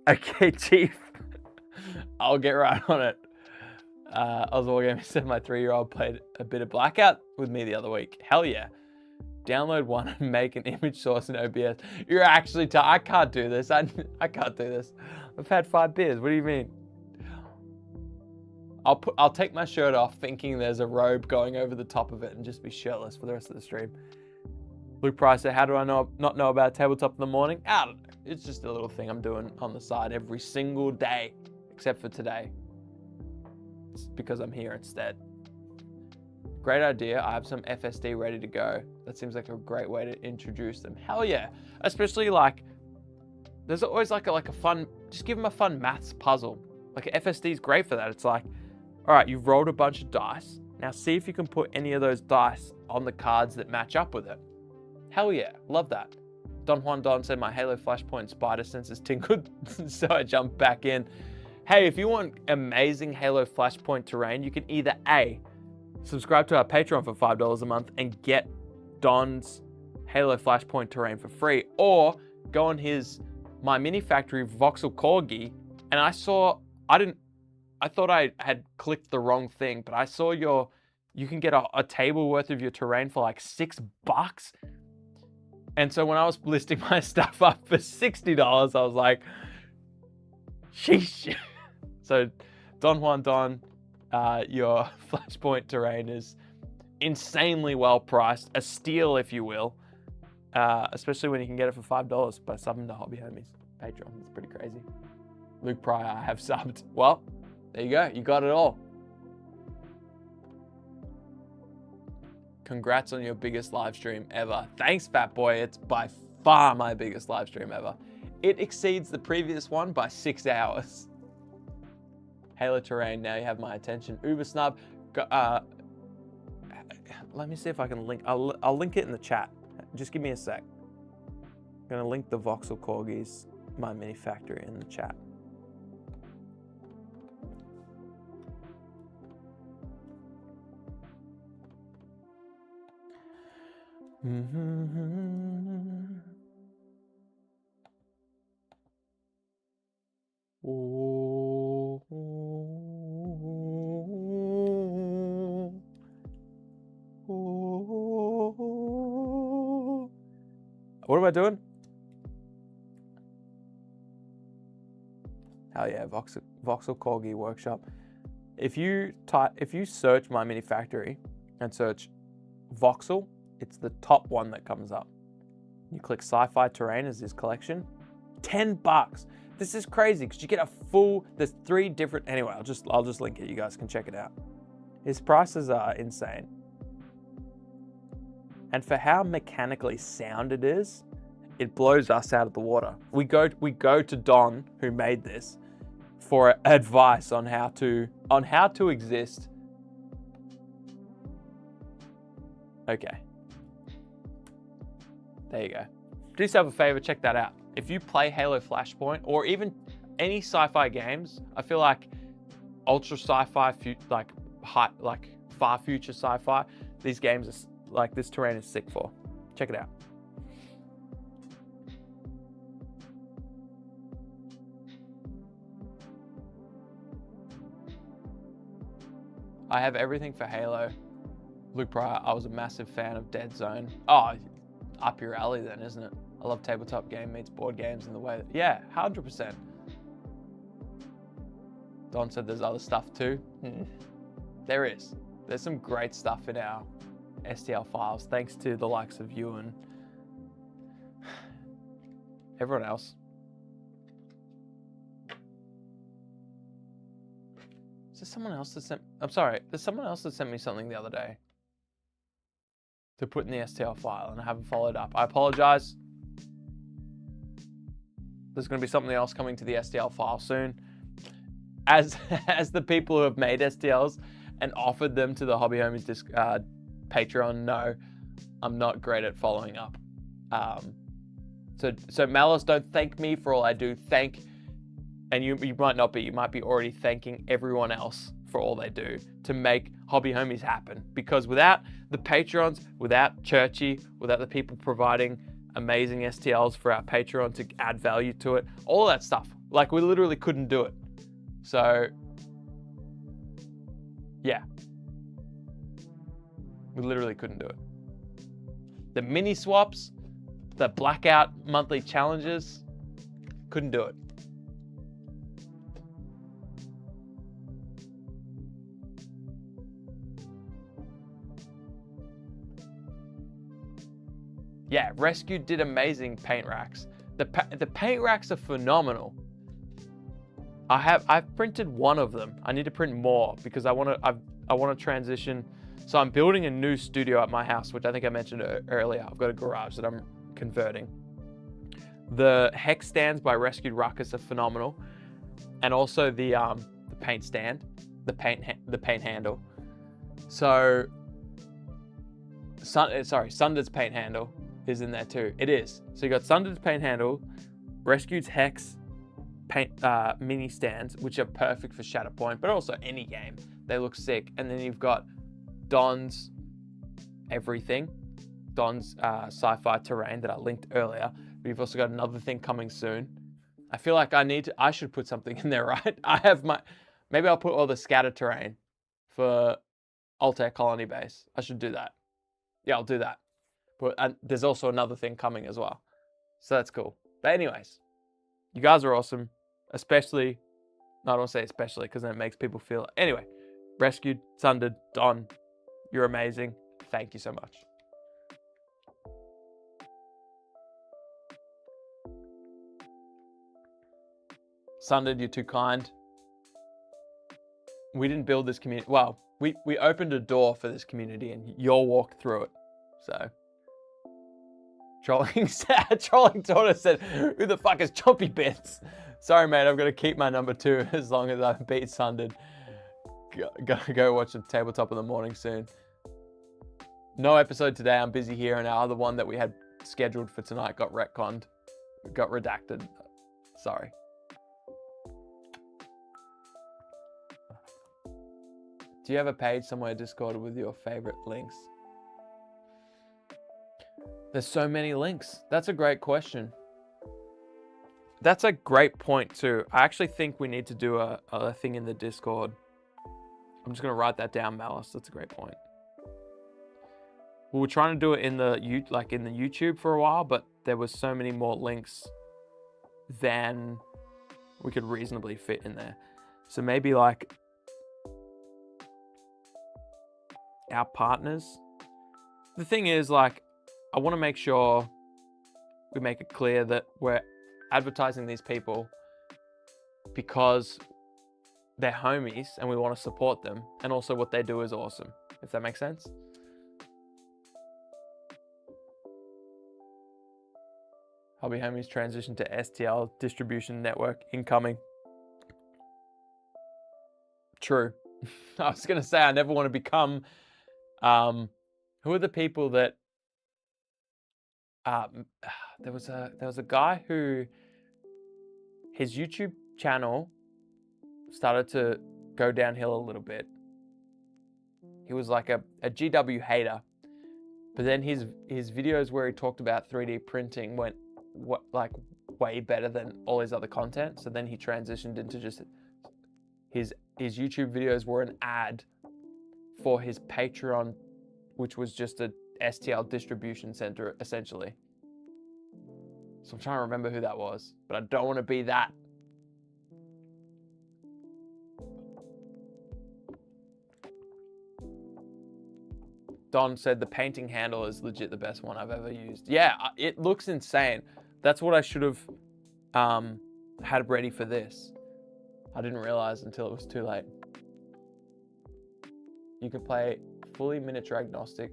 Okay, Chief. I'll get right on it. Oswald Gaming said my 3-year-old played a bit of Blackout with me the other week. Hell yeah. Download one and make an image source in OBS. You're actually, I can't do this. I can't do this. I've had 5 beers. What do you mean? I'll take my shirt off thinking there's a robe going over the top of it and just be shirtless for the rest of the stream. Luke Price said, how do I not know about Tabletop in the Morning? I don't know. It's just a little thing I'm doing on the side every single day, except for today. It's because I'm here instead. Great idea. I have some FSD ready to go. That seems like a great way to introduce them. Hell yeah. Especially like, there's always like a fun, just give them a fun maths puzzle. Like FSD is great for that. It's like, all right, you've rolled a bunch of dice. Now see if you can put any of those dice on the cards that match up with it. Hell yeah, love that. Don Juan Don said my Halo Flashpoint spider senses tinkled, so I jumped back in. Hey, if you want amazing Halo Flashpoint terrain, you can either A, subscribe to our Patreon for $5 a month and get Don's Halo Flashpoint terrain for free, or go on his My Mini Factory Voxel Corgi, and I thought I had clicked the wrong thing, but I saw you can get a table worth of your terrain for like $6. And so when I was listing my stuff up for $60, I was like, sheesh. So Don Juan Don, your Flashpoint terrain is insanely well priced, a steal if you will, especially when you can get it for $5 by subbing to Hobby Homies Patreon. It's pretty crazy. Luke Pryor, I have subbed. Well, there you go. You got it all. Congrats on your biggest live stream ever. Thanks, Fat Boy. It's by far my biggest live stream ever. It exceeds the previous one by 6 hours. Halo Terrain, now you have my attention. Uber Snub. Let me see if I can link. I'll link it in the chat. Just give me a sec. I'm going to link the Voxel Corgis, My Mini Factory, in the chat. What am I doing? Hell yeah, Voxel Corgi Workshop. If you search My Mini Factory and search Voxel, it's the top one that comes up. You click Sci-Fi Terrain as his collection. $10. This is crazy because you get a full. There's 3 different. Anyway, I'll just link it. You guys can check it out. His prices are insane. And for how mechanically sound it is, it blows us out of the water. We go to Don, who made this, for advice on how to exist. Okay. There you go. Do yourself a favor, check that out. If you play Halo Flashpoint or even any sci-fi games, I feel like ultra sci-fi, like far future sci-fi, these games are like, this terrain is sick for. Check it out. I have everything for Halo. Luke Pryor, I was a massive fan of Dead Zone. Oh, up your alley then, isn't it? I love tabletop game meets board games in the way that, yeah, 100%. Don said there's other stuff too. There is. There's some great stuff in our STL files, thanks to the likes of you and everyone else. Is there someone else that sent, I'm sorry, there's someone else that sent me something the other day to put in the STL file and I haven't followed up. I apologize. There's going to be something else coming to the STL file soon. As the people who have made STLs and offered them to the Hobby Homies Patreon know, I'm not great at following up. So Malice, don't thank me for all I do. And you might not be, you might be already thanking everyone else for all they do to make Hobby Homies happen. Because without the Patrons, without Churchy, without the people providing amazing STLs for our Patreon to add value to it, all that stuff, like we literally couldn't do it. So, yeah. We literally couldn't do it. The mini swaps, the blackout monthly challenges, couldn't do it. Yeah, Rescue did amazing paint racks. The paint racks are phenomenal. I've printed one of them. I need to print more because I want to transition. So I'm building a new studio at my house, which I think I mentioned earlier. I've got a garage that I'm converting. The hex stands by Rescued Ruckus are phenomenal, and also the paint stand, the paint handle. So, Sundered's paint handle is in there too. It is. So you got Sundered's paint handle, Rescued's hex paint mini stands, which are perfect for Shatterpoint, but also any game. They look sick. And then you've got Don's everything, Don's sci-fi terrain that I linked earlier. But you've also got another thing coming soon. I feel like I should put something in there, right? Maybe I'll put all the scatter terrain for Altair Colony Base. I should do that. Yeah, I'll do that. But there's also another thing coming as well. So that's cool. But anyways, you guys are awesome. Especially, no, I don't want to say especially because then it makes people feel, anyway, Rescued, Sundered, Don, you're amazing. Thank you so much. Sundered, you're too kind. We didn't build this community. Well, we opened a door for this community and you'll walk through it. So, Trolling Daughter said, who the fuck is Choppy Bits? Sorry, mate, I've got to keep my number 2 as long as I beat Sundered. Gotta go watch the Tabletop in the morning soon. No episode today, I'm busy here, and our other one that we had scheduled for tonight got retconned. Got redacted. Sorry. Do you have a page somewhere Discord with your favorite links? There's so many links. That's a great question. That's a great point too. I actually think we need to do a thing in the Discord. I'm just gonna write that down, Malice. That's a great point. We were trying to do it in the YouTube for a while, but there was so many more links than we could reasonably fit in there. So maybe like our partners. The thing is, like, I want to make sure we make it clear that we're advertising these people because they're homies and we want to support them, and also what they do is awesome, if that makes sense. Hobby Homies transition to STL distribution network incoming. True. I was going to say, I never want to become, who are the people that, there was a guy who, his YouTube channel started to go downhill a little bit. He was like a GW hater, but then his videos where he talked about 3D printing went way better than all his other content. So then he transitioned into just his YouTube videos were an ad for his Patreon, which was just a STL distribution center essentially. So I'm trying to remember who that was, but I don't want to be that. Don said the painting handle is legit the best one I've ever used. Yeah, it looks insane. That's what I should have had ready for this. I didn't realize until it was too late. You can play fully miniature agnostic.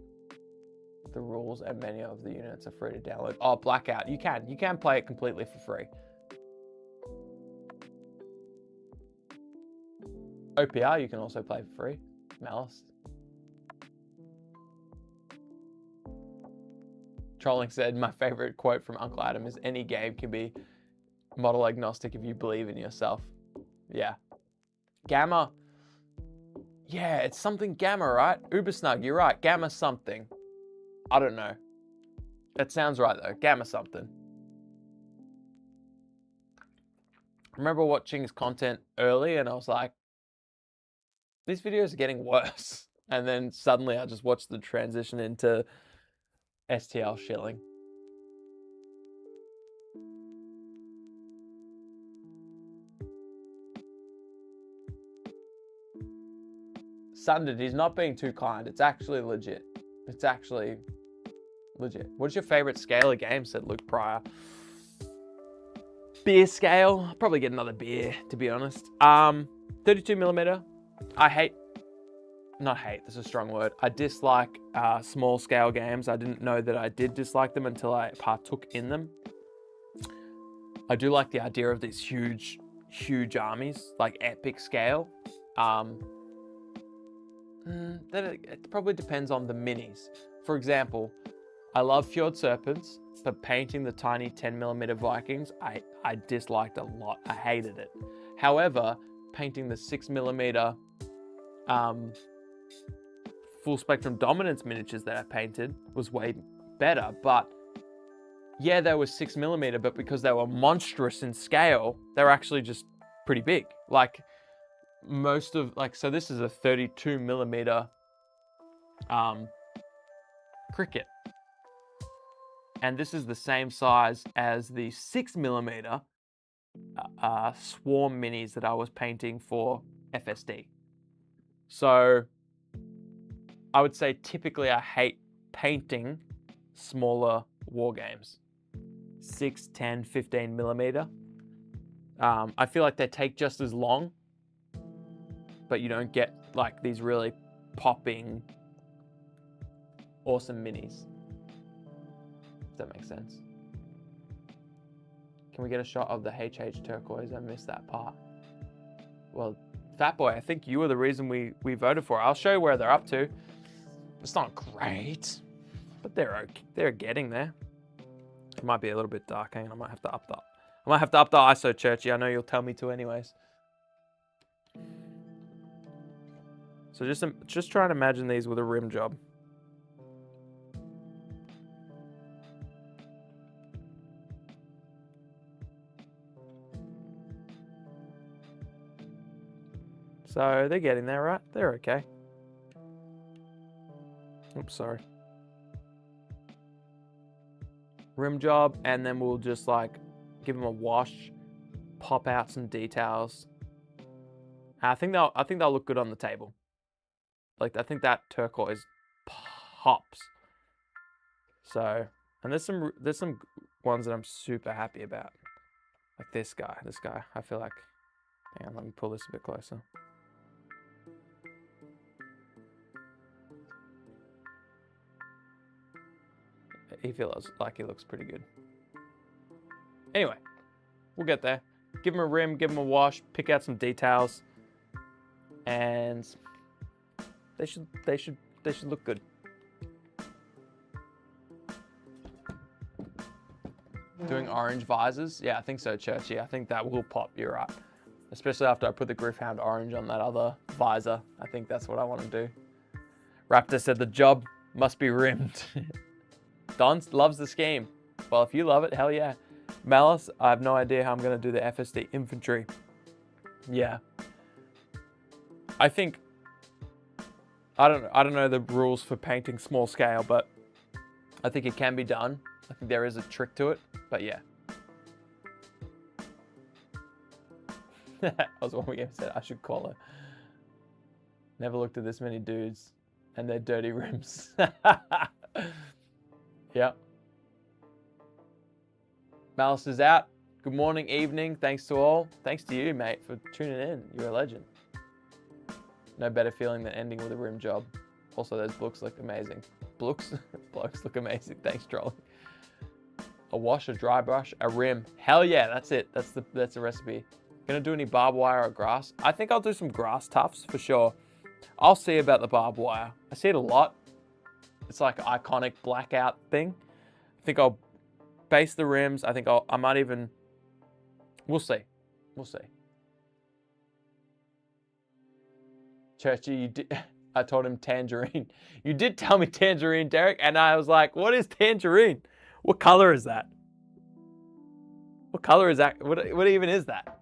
The rules and many of the units are free to download. Oh, BLKOUT. You can play it completely for free. OPR you can also play for free. Malice. Trolling said, my favorite quote from Uncle Adam is, any game can be model agnostic if you believe in yourself. Yeah. Gamma. Yeah, it's something Gamma, right? Ubersnug, you're right. Gamma something. I don't know. That sounds right though. Gamma something. I remember watching his content early and I was like, these videos are getting worse. And then suddenly I just watched the transition into STL shilling. Sundered, he's not being too kind. It's actually legit. It's actually legit. What's your favorite scale of game? Said Luke Pryor. Beer scale. I'll probably get another beer, to be honest. 32mm. Not hate, that's a strong word. I dislike small scale games. I didn't know that I did dislike them until I partook in them. I do like the idea of these huge armies, like epic scale. Then it probably depends on the minis. For example, I love Fjord Serpents, but painting the tiny 10mm Vikings, I disliked a lot. I hated it. However, painting the 6mm full spectrum dominance miniatures that I painted was way better. But yeah, they were 6mm, but because they were monstrous in scale, they're actually just pretty big. Like most of, so this is a 32mm cricket. And this is the same size as the 6mm swarm minis that I was painting for FSD. So I would say typically I hate painting smaller war games. 6, 10, 15mm. I feel like they take just as long, but you don't get like these really popping, awesome minis. If that makes sense. Can we get a shot of the HH turquoise? I missed that part. Well, Fat Boy, I think you were the reason we voted for it. I'll show you where they're up to. It's not great, but they're getting there. It might be a little bit dark. Hang on, I might have to up the ISO, Churchy. I know you'll tell me to anyways. So just try and imagine these with a rim job. So they're getting there, right? They're okay. Oops, sorry. Rim job, and then we'll just like give them a wash, pop out some details. I think they'll look good on the table. Like I think that turquoise pops. So, and there's some ones that I'm super happy about. Like this guy. I feel like, hang on, let me pull this a bit closer. He feels like he looks pretty good. Anyway, we'll get there. Give him a rim, give him a wash, pick out some details, and they should look good. Doing orange visors? Yeah, I think so, Churchy. I think that will pop, you're right. Especially after I put the Griffhound orange on that other visor. I think that's what I want to do. Raptor said the job must be rimmed. Don loves the scheme. Well, if you love it, hell yeah. Malice, I have no idea how I'm going to do the FSD infantry. Yeah. I think, I don't know the rules for painting small scale, but I think it can be done. I think there is a trick to it, but yeah. I was one game said I should call her. Never looked at this many dudes and their dirty rims. Yeah. Malice is out. Good morning, evening. Thanks to all. Thanks to you, mate, for tuning in. You're a legend. No better feeling than ending with a rim job. Also, those blokes look amazing. Blokes look amazing. Thanks, Trolley. A wash, a dry brush, a rim. Hell yeah, that's it. That's the recipe. Gonna do any barbed wire or grass? I think I'll do some grass tufts for sure. I'll see about the barbed wire. I see it a lot. It's like an iconic blackout thing. I think I'll base the rims. I think I might even, we'll see. We'll see. Churchy, you did, I told him tangerine. You did tell me tangerine, Derek, and I was like, what is tangerine? What color is that? What color is that? What even is that?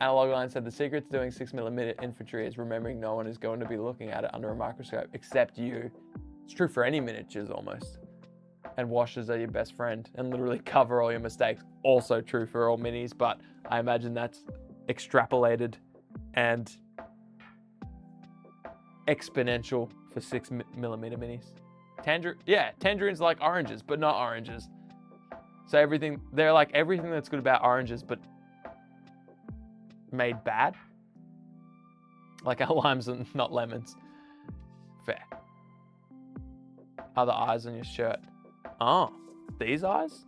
Analog Line said the secret to doing 6mm infantry is remembering no one is going to be looking at it under a microscope except you. It's true for any miniatures almost. And washes are your best friend and literally cover all your mistakes. Also true for all minis, but I imagine that's extrapolated and exponential for 6mm minis. Tangerines are like oranges, but not oranges. So they're like everything that's good about oranges, but made bad. Like our limes and not lemons. Fair. Other eyes on your shirt. Oh, these eyes?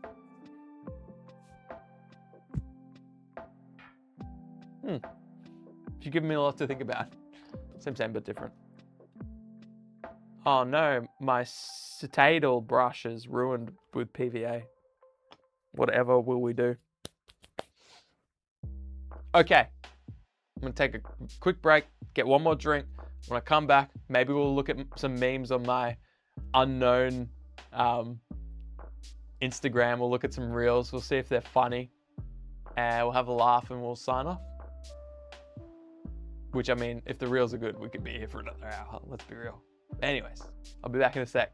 You're giving me a lot to think about. Same, but different. Oh no, my citadel brush is ruined with PVA. Whatever will we do? Okay, I'm gonna take a quick break, get one more drink. When I come back, maybe we'll look at some memes on my unknown Instagram. We'll look at some reels. We'll see if they're funny. And we'll have a laugh and we'll sign off. Which, I mean, if the reels are good, we could be here for another hour. Let's be real. Anyways, I'll be back in a sec.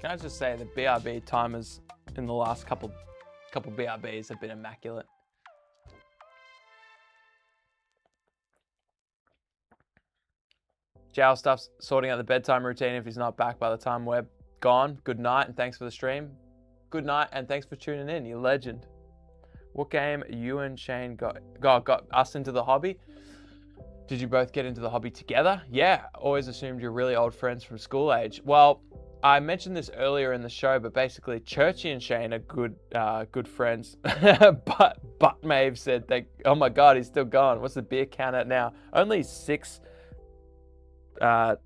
Can I just say the BRB timers in the last couple BRBs have been immaculate. Jowl stuff's sorting out the bedtime routine if he's not back by the time we're gone. Good night and thanks for the stream. Good night and thanks for tuning in, you legend. What game you and Shane got us into the hobby? Did you both get into the hobby together? Yeah, always assumed you're really old friends from school age. Well, I mentioned this earlier in the show, but basically Churchy and Shane are good friends. but Maeve said, oh my God, he's still gone. What's the beer count at now? Only 6, but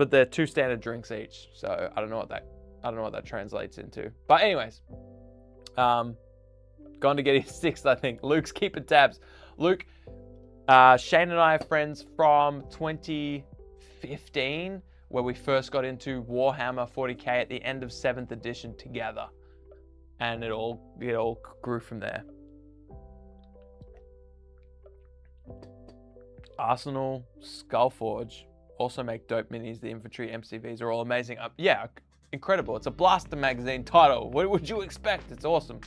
they're 2 standard drinks each. So I don't know what that translates into. But anyways, gone to get his 6th, I think. Luke's keeping tabs. Luke, Shane and I are friends from 2015, where we first got into Warhammer 40k at the end of 7th edition together. And it all grew from there. Arsenal, Skullforge also make dope minis. The infantry MCVs are all amazing. Yeah, incredible. It's a Blaster magazine title. What would you expect? It's awesome.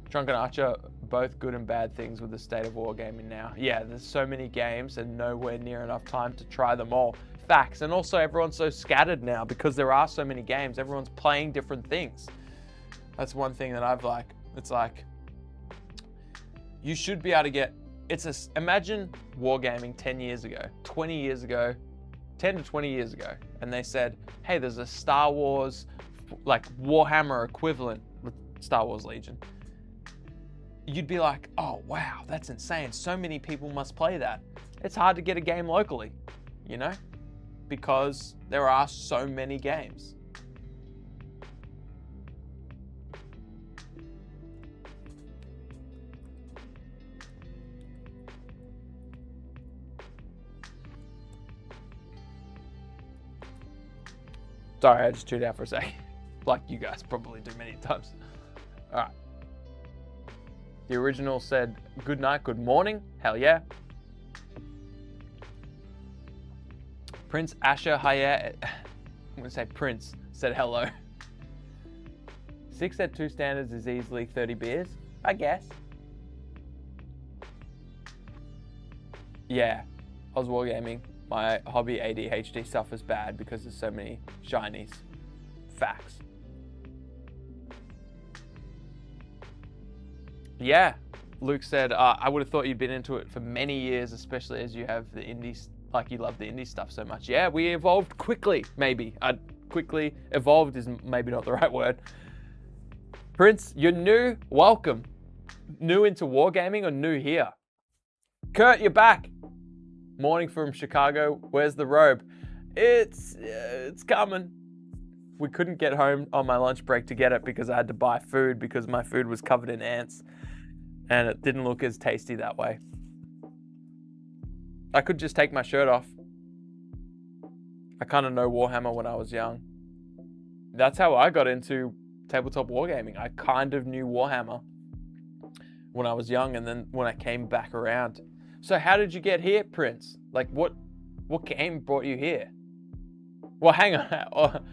Drunken Archer, both good and bad things with the state of wargaming now. Yeah, there's so many games and nowhere near enough time to try them all. Facts. And also everyone's so scattered now because there are so many games. Everyone's playing different things. That's one thing that I've like. It's like, you should be able to get, imagine wargaming 10 years ago, 20 years ago, 10 to 20 years ago. And they said, hey, there's a Star Wars, like Warhammer equivalent with Star Wars Legion. You'd be like, oh, wow, that's insane. So many people must play that. It's hard to get a game locally, you know, because there are so many games. Sorry, I just tuned out for a sec. Like you guys probably do many times. All right. The original said, good night, good morning. Hell yeah. Prince Asher Hayat, I'm going to say Prince, said hello. 6 at 2 standards is easily 30 beers, I guess. Yeah, I was wargaming. My hobby ADHD suffers bad because there's so many shinies. Facts. Yeah, Luke said, I would have thought you'd been into it for many years, especially as you have the indies, like you love the indie stuff so much. Yeah, we evolved quickly, maybe. Quickly evolved is maybe not the right word. Prince, you're new, welcome. New into wargaming or new here? Kurt, you're back. Morning from Chicago, where's the robe? It's coming. We couldn't get home on my lunch break to get it because I had to buy food because my food was covered in ants. And it didn't look as tasty that way. I could just take my shirt off. I kind of know Warhammer when I was young. That's how I got into tabletop wargaming. I kind of knew Warhammer when I was young, and then when I came back around. So how did you get here, Prince? Like what game brought you here? Well, hang on.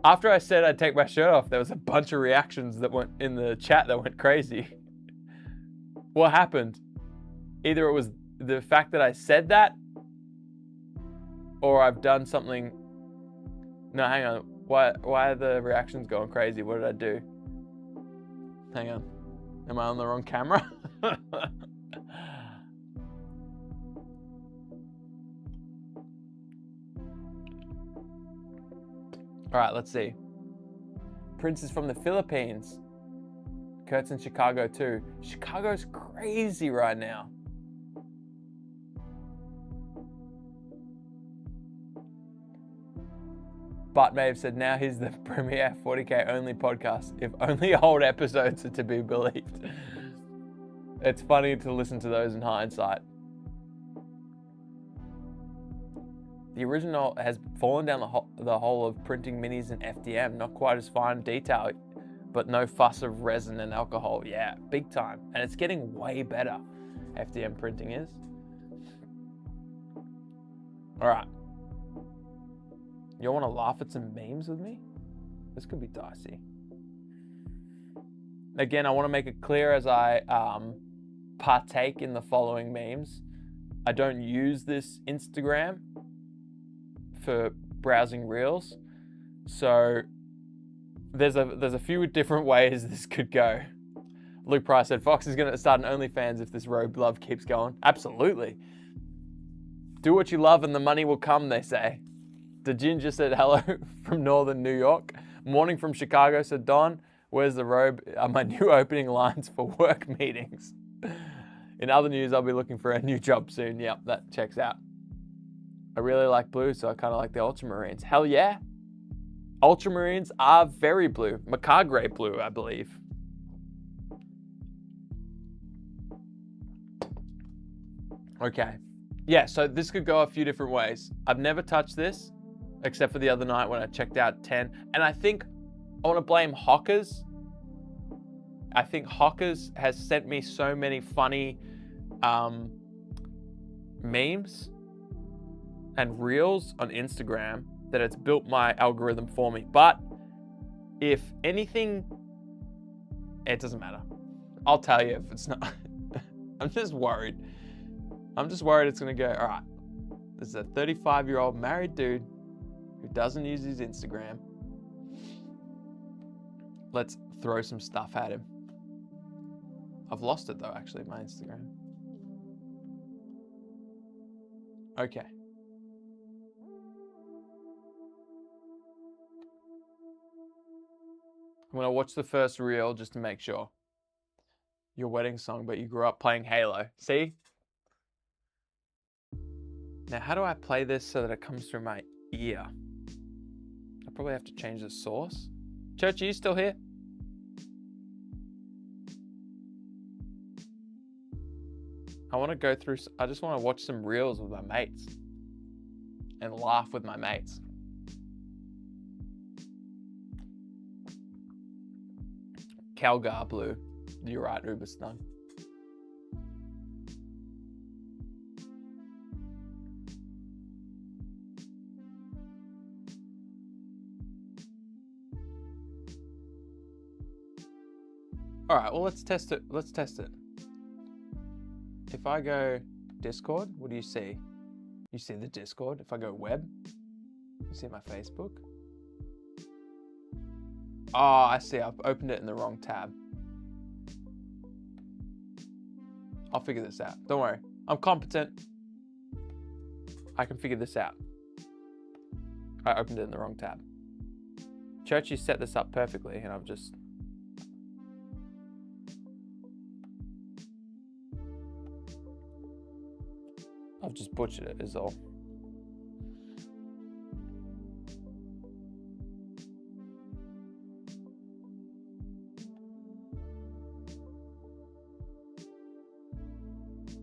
After I said I'd take my shirt off, there was a bunch of reactions that went in the chat that went crazy. What happened? Either it was the fact that I said that, or I've done something. No, hang on. Why are the reactions going crazy? What did I do? Hang on. Am I on the wrong camera? All right, let's see. Prince is from the Philippines. Kurt's in Chicago too. Chicago's crazy right now. But Maeve said, now here's the premier 40k only podcast. If only old episodes are to be believed. It's funny to listen to those in hindsight. The original has fallen down the hole of printing minis in FDM. Not quite as fine detail, but no fuss of resin and alcohol. Yeah, big time. And it's getting way better, FDM printing is. All right. You want to laugh at some memes with me? This could be dicey. Again, I want to make it clear as I partake in the following memes. I don't use this Instagram for browsing reels. So there's a few different ways this could go. Luke Price said, Fox is going to start an OnlyFans if this robe love keeps going. Absolutely. Do what you love and the money will come, they say. The Ginger said, hello from Northern New York. Morning from Chicago said, Don, where's the robe? Are my new opening lines for work meetings? In other news, I'll be looking for a new job soon. Yep, that checks out. I really like blue, so I kind of like the Ultramarines. Hell yeah. Ultramarines are very blue. Macaw Grey blue, I believe. Okay. Yeah, so this could go a few different ways. I've never touched this, except for the other night when I checked out 10. And I think I want to blame Hockers. I think Hockers has sent me so many funny memes and reels on Instagram that it's built my algorithm for me. But if anything, it doesn't matter. I'll tell you if it's not. I'm just worried. I'm just worried it's gonna go, all right, this is a 35-year-old married dude who doesn't use his Instagram. Let's throw some stuff at him. I've lost it though, actually, my Instagram. Okay. I'm gonna watch the first reel just to make sure. Your wedding song, but you grew up playing Halo. See? Now, how do I play this so that it comes through my ear? I probably have to change the source. Church, are you still here? I want to go through, I just want to watch some reels with my mates and laugh with my mates. Calgar blue. You're right, Uber Snug. All right, well, let's test it. Let's test it. If I go Discord, what do you see? You see the Discord. If I go web, you see my Facebook. Oh, I see. I've opened it in the wrong tab. I'll figure this out. Don't worry. I'm competent. I can figure this out. I opened it in the wrong tab. Churchy set this up perfectly, and I've just... butchered it, is all.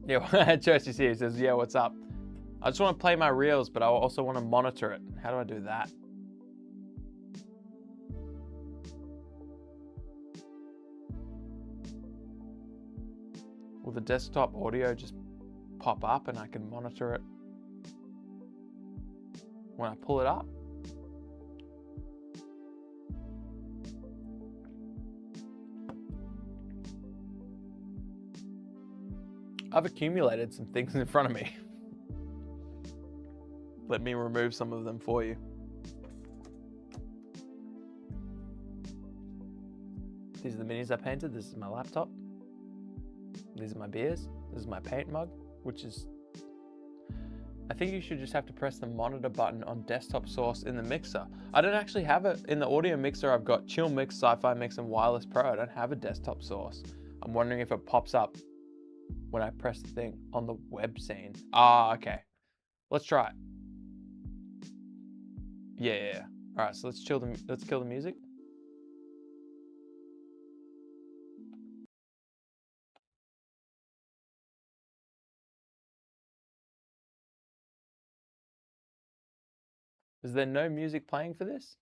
Yeah, Churchy's here. He says, yeah, what's up? I just want to play my reels, but I also want to monitor it. How do I do that? Will the desktop audio just pop up and I can monitor it when I pull it up? I've accumulated some things in front of me. Let me remove some of them for you. These are the minis I painted. This is my laptop. These are my beers. This is my paint mug, which is... I think you should just have to press the monitor button on desktop source in the mixer. I don't actually have it. In the audio mixer, I've got chill mix, sci-fi mix, and wireless pro. I don't have a desktop source. I'm wondering if it pops up when I press the thing on the web scene. Ah, okay. Let's try it. Yeah. All right, so let's kill the music. Is there no music playing for this?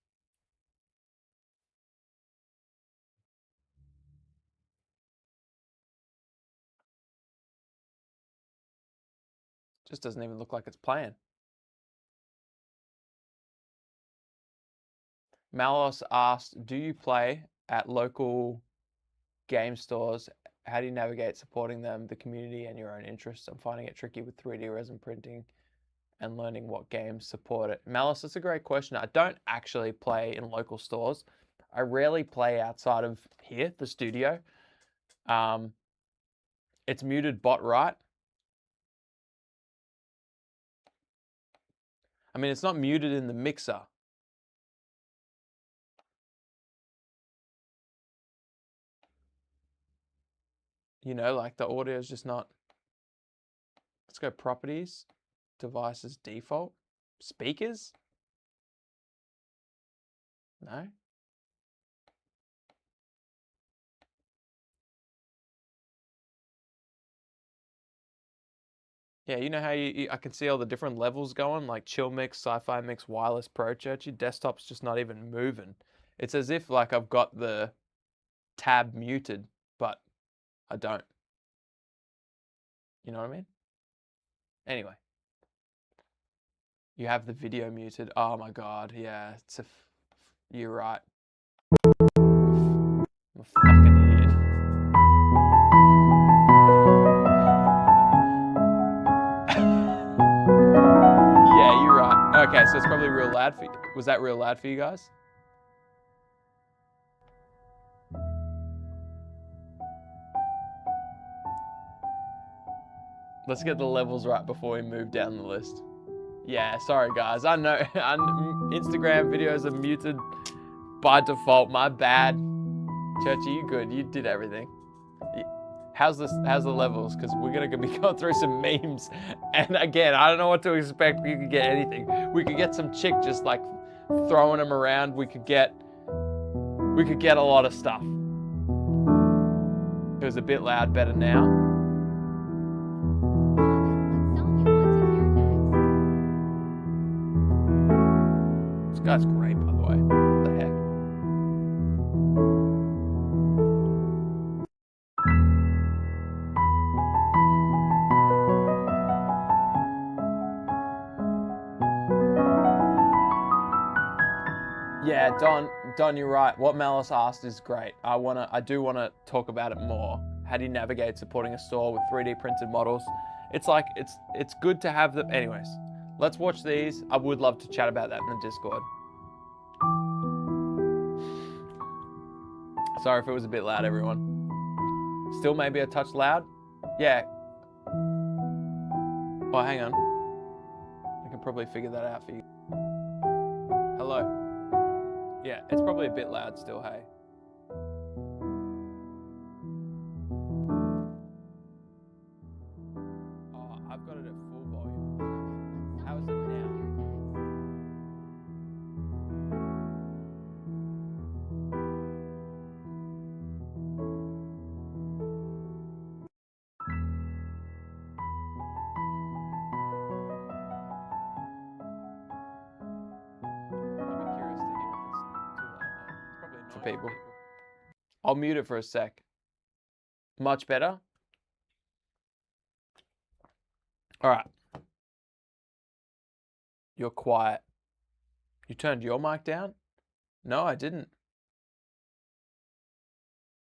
Just doesn't even look like it's playing. Malos asked, do you play at local game stores? How do you navigate supporting them, the community, and your own interests? I'm finding it tricky with 3D resin printing and learning what games support it. Malice, that's a great question. I don't actually play in local stores. I rarely play outside of here, the studio. It's muted bot right. I mean, it's not muted in the mixer. You know, like the audio is just not. Let's go properties, devices default, speakers. No. Yeah, you know how I can see all the different levels going, like chill mix, sci-fi mix, wireless, pro churchy. Desktop's just not even moving. It's as if like I've got the tab muted, but I don't. You know what I mean? Anyway. You have the video muted. Oh my god, yeah. You're right. I'm a fucking idiot. Yeah, you're right. Okay, so it's probably real loud for you. Was that real loud for you guys? Let's get the levels right before we move down the list. Yeah, sorry guys. I know Instagram videos are muted by default. My bad. Churchy, you good. You did everything. How's the levels? Because we're gonna be going through some memes. And again, I don't know what to expect. We could get anything. We could get some chick just like throwing them around. We could get a lot of stuff. It was a bit loud, better now. This guy's great, by the way. What the heck? Yeah, Don, you're right. What Malice asked is great. I do wanna talk about it more. How do you navigate supporting a store with 3D printed models? It's like it's good to have them. Anyways, let's watch these. I would love to chat about that in the Discord. Sorry if it was a bit loud, everyone. Still maybe a touch loud? Yeah. Oh, hang on. I can probably figure that out for you. Hello. Yeah, it's probably a bit loud still, hey. Oh, I've got it at full volume. How is it now? For people. I'll mute it for a sec. Much better? All right. You're quiet. You turned your mic down? No, I didn't.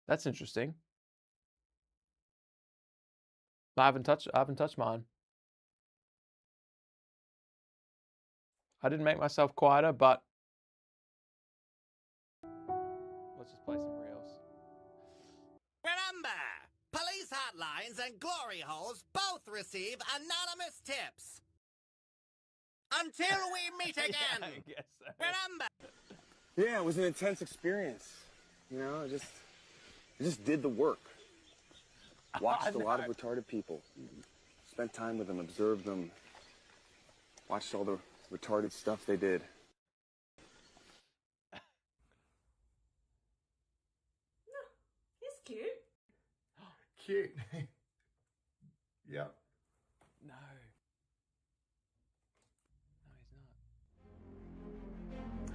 That's interesting. I haven't touched mine. I didn't make myself quieter, but let's just play some reels. Remember, police hotlines and glory holes both receive anonymous tips. Until we meet again. Yeah, I guess so. Remember. Yeah, it was an intense experience. You know, I just did the work. Watched a lot of retarded people. Spent time with them, observed them. Watched all the retarded stuff they did. He's cute. Cute. Yep. No.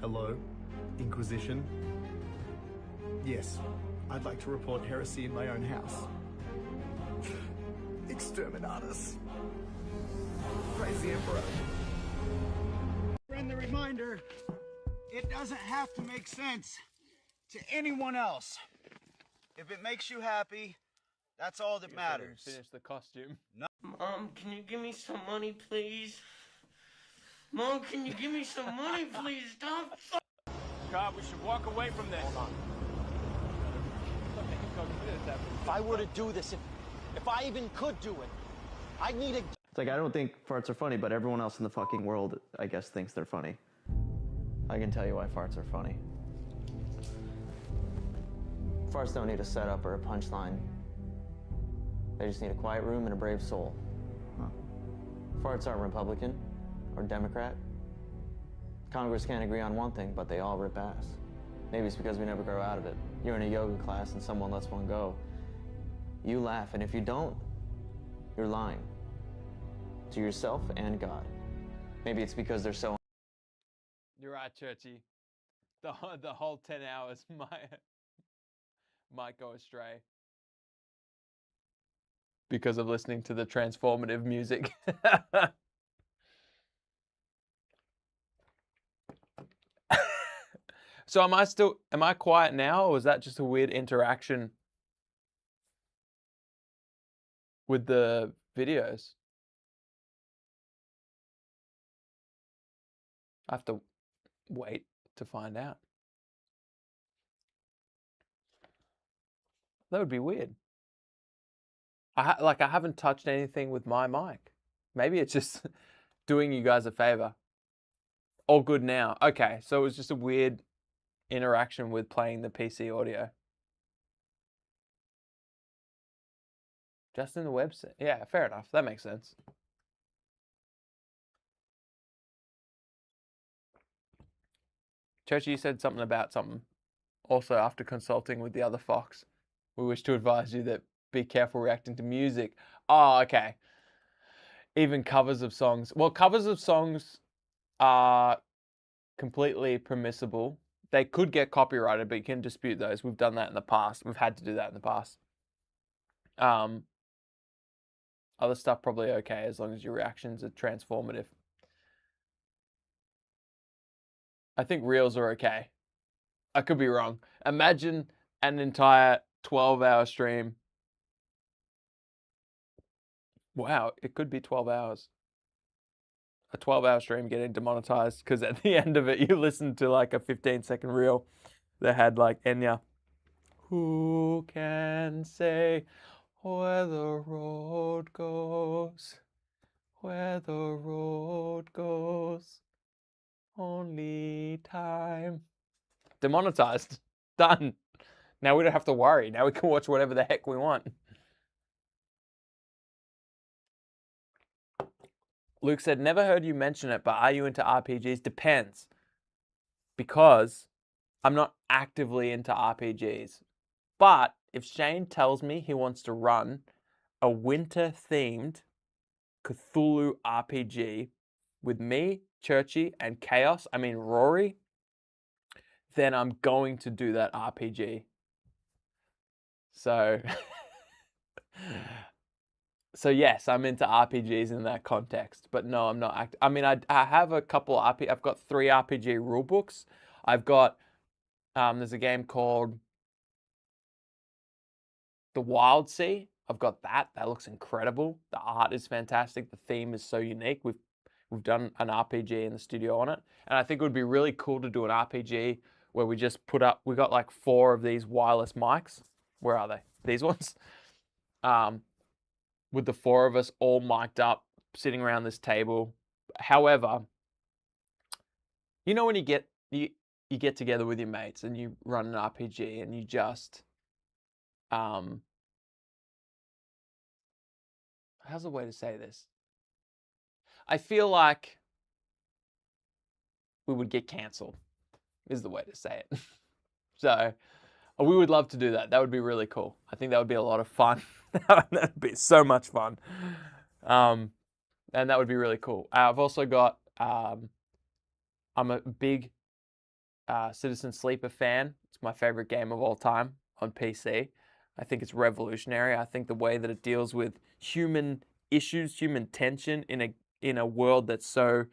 Hello, Inquisition. Yes, I'd like to report heresy in my own house. Exterminatus. Praise the Emperor. Friendly reminder, It doesn't have to make sense to anyone else. If it makes you happy, that's all that matters. Finish the costume. Mom, can you give me some money, please? Mom, can you give me some money, please? Stop. God, we should walk away from this. Hold on. If I were to do this, if I even could do it, I need a... It's like, I don't think farts are funny, but everyone else in the fucking world, I guess, thinks they're funny. I can tell you why farts are funny. Farts don't need a setup or a punchline. They just need a quiet room and a brave soul. Farts aren't Republican or Democrat. Congress can't agree on one thing, but they all rip ass. Maybe it's because we never grow out of it. You're in a yoga class and someone lets one go. You laugh, and if you don't, you're lying. To yourself and God. Maybe it's because they're so... You're right, Churchy. The whole 10 hours might go astray. Because of listening to the transformative music. So am I quiet now, or was that just a weird interaction with the videos? I have to wait to find out. That would be weird. I haven't touched anything with my mic. Maybe it's just doing you guys a favor. All good now. Okay, so it was just a weird interaction with playing the PC audio. Just in the website. Yeah, fair enough. That makes sense. Churchy, you said something about something. Also, after consulting with the other Fox, we wish to advise you that be careful reacting to music. Oh, okay. Even covers of songs. Well, covers of songs are completely permissible. They could get copyrighted, but you can dispute those. We've done that in the past. We've had to do that in the past. Other stuff probably okay, as long as your reactions are transformative. I think reels are okay. I could be wrong. Imagine an entire 12-hour stream. Wow, it could be 12 hours. A 12-hour stream getting demonetized because at the end of it, you listen to like a 15-second reel that had like Enya. Who can say where the road goes? Where the road goes? Only time. Demonetized. Done. Now we don't have to worry. Now we can watch whatever the heck we want. Luke said, never heard you mention it, but are you into RPGs? Depends. Because I'm not actively into RPGs. But if Shane tells me he wants to run a winter-themed Cthulhu RPG with me, Churchy, and Chaos, I mean Rory, then I'm going to do that RPG. So, so yes, I'm into RPGs in that context, but no, I'm not. I mean, I have a couple I've got 3 RPG rule books. I've got there's a game called The Wild Sea. I've got that. That looks incredible. The art is fantastic. The theme is so unique. We've done an RPG in the studio on it, and I think it would be really cool to do an RPG where we just put up. We got like 4 of these wireless mics. Where are they? These ones. With the 4 of us all mic'd up, sitting around this table. However, you know when you get together with your mates and you run an RPG and you just how's the way to say this? I feel like we would get cancelled, is the way to say it. So we would love to do that. That would be really cool. I think that would be a lot of fun. That'd be so much fun. And that would be really cool. I've also got, I'm a big Citizen Sleeper fan. It's my favorite game of all time on PC. I think it's revolutionary. I think the way that it deals with human issues, human tension in a world that's so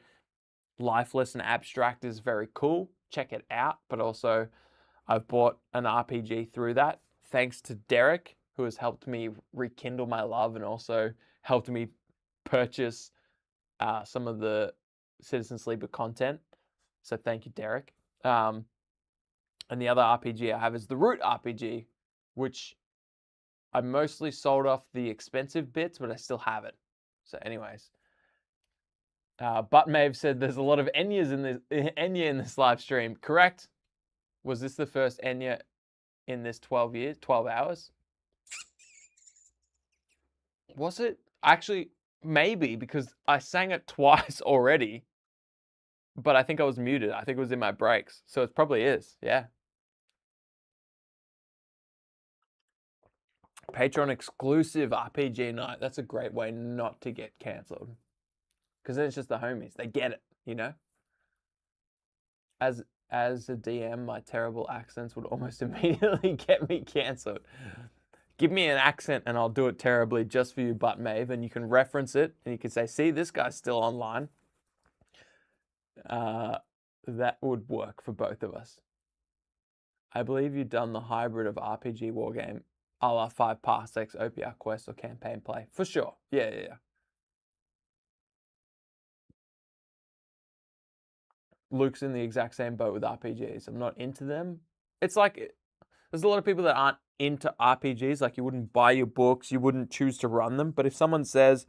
lifeless and abstract is very cool. check it out, but also I've bought an RPG through that, thanks to Derek, who has helped me rekindle my love and also helped me purchase some of the Citizen Sleeper content. So thank you, Derek. And the other RPG I have is the Root RPG, which I mostly sold off the expensive bits, but I still have it. So anyways. But Maeve said there's a lot of Enya in this live stream. Correct? Was this the first Enya in this 12 hours? Was it? Actually, maybe, because I sang it twice already. But I think I was muted. I think it was in my breaks. So it probably is. Yeah. Patreon exclusive RPG night. That's a great way not to get cancelled. Because then it's just the homies. They get it, you know? As a DM, my terrible accents would almost immediately get me cancelled. Give me an accent and I'll do it terribly just for you, Butt Maeve, and you can reference it and you can say, see, this guy's still online. That would work for both of us. I believe you've done the hybrid of RPG wargame, a la 5 Parsecs, OPR quest, or campaign play. For sure. Yeah. Luke's in the exact same boat with RPGs. I'm not into them. It's like, there's a lot of people that aren't into RPGs. Like, you wouldn't buy your books, you wouldn't choose to run them. But if someone says,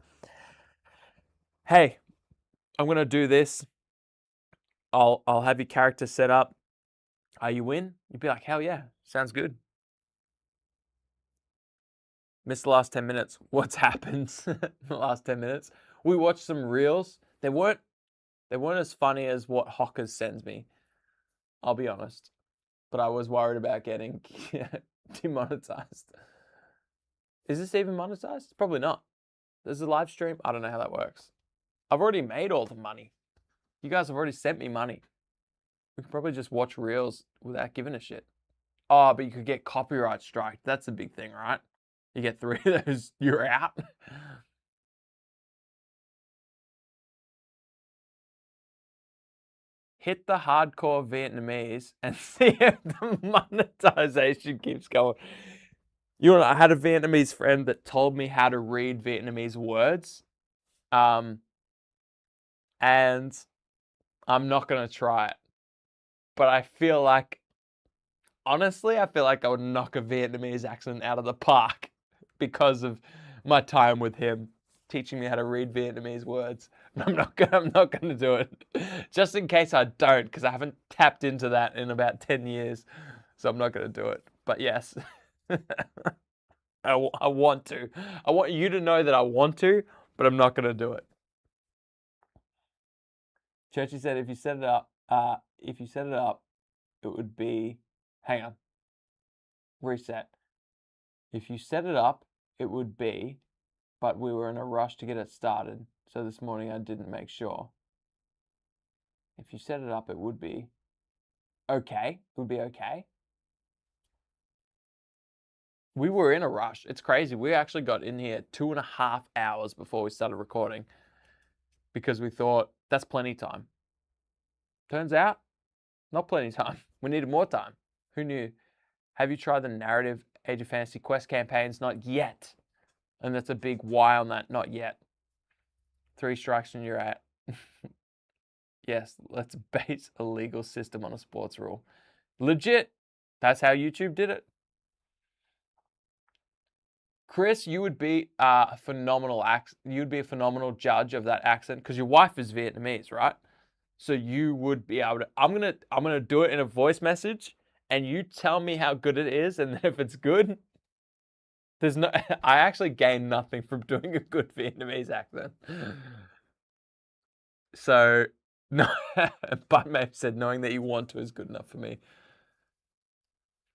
hey, I'm going to do this, I'll have your character set up. Are you in? You'd be like, hell yeah, sounds good. Missed the last 10 minutes. What's happened in the last 10 minutes? We watched some reels. They weren't as funny as what Hockers sends me. I'll be honest. But I was worried about getting demonetized. Is this even monetized? Probably not. There's a live stream. I don't know how that works. I've already made all the money. You guys have already sent me money. We could probably just watch reels without giving a shit. Oh, but you could get copyright strike. That's a big thing, right? You get 3 of those, you're out. Hit the hardcore Vietnamese and see if the monetization keeps going. You know, I had a Vietnamese friend that told me how to read Vietnamese words. And I'm not going to try it. But I feel like, honestly, I feel like I would knock a Vietnamese accent out of the park because of my time with him teaching me how to read Vietnamese words. I'm not gonna do it. Just in case I don't, because I haven't tapped into that in about 10 years. So I'm not gonna do it. But yes, I want to. I want you to know that I want to, but I'm not gonna do it. Churchy said if you set it up, it would be, hang on, reset. If you set it up, it would be, but we were in a rush to get it started. So this morning I didn't make sure. If you set it up, it would be okay. It would be okay. We were in a rush. It's crazy. We actually got in here 2.5 hours before we started recording because we thought that's plenty of time. Turns out, not plenty of time. We needed more time. Who knew? Have you tried the narrative Age of Fantasy quest campaigns? Not yet. And that's a big why on that. Not yet. 3 strikes and you're out. Yes, let's base a legal system on a sports rule. Legit. That's how YouTube did it. Chris, you would be a phenomenal you'd be a phenomenal judge of that accent because your wife is Vietnamese, right? So you would be able to. I'm gonna do it in a voice message, and you tell me how good it is, and if it's good, there's no. I actually gain nothing from doing a good Vietnamese accent. So no, but Maeve said knowing that you want to is good enough for me.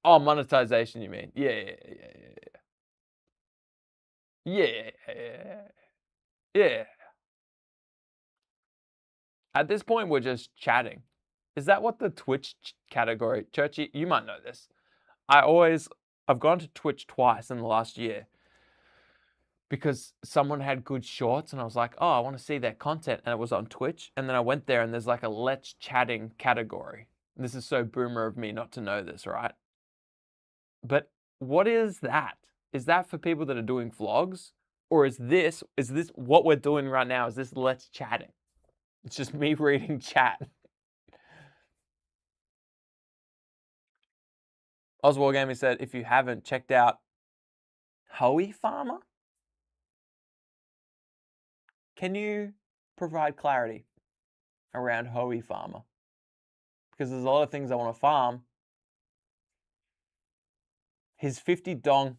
Oh, monetization, you mean? Yeah. At this point, we're just chatting. Is that what the Twitch category? Churchy, you might know this. I've gone to Twitch twice in the last year because someone had good shorts and I was like, oh, I want to see their content. And it was on Twitch. And then I went there and there's like a Let's Chatting category. This is so boomer of me not to know this, right? But what is that? Is that for people that are doing vlogs? Or is this what we're doing right now? Is this Let's Chatting? It's just me reading chat. Oswald Gaming said, if you haven't checked out Hoey Farmer, can you provide clarity around Hoey Farmer? Because there's a lot of things I want to farm. His 50 dong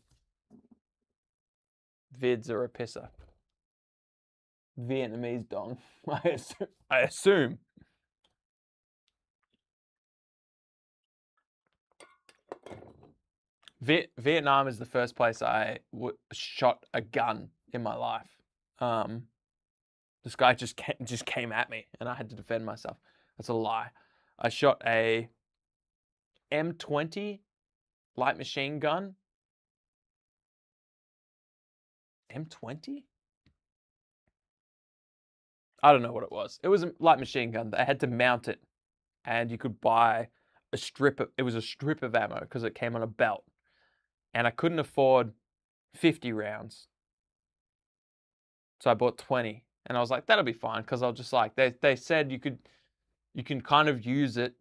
vids are a pisser. Vietnamese dong, I assume. Vietnam is the first place I shot a gun in my life. This guy just came at me and I had to defend myself. That's a lie. I shot a M20 light machine gun. M20? I don't know what it was. It was a light machine gun. I had to mount it and you could buy a strip of, it was a strip of ammo because it came on a belt. And I couldn't afford 50 rounds. So I bought 20. And I was like, that'll be fine. Because I'll just like, they said you can kind of use it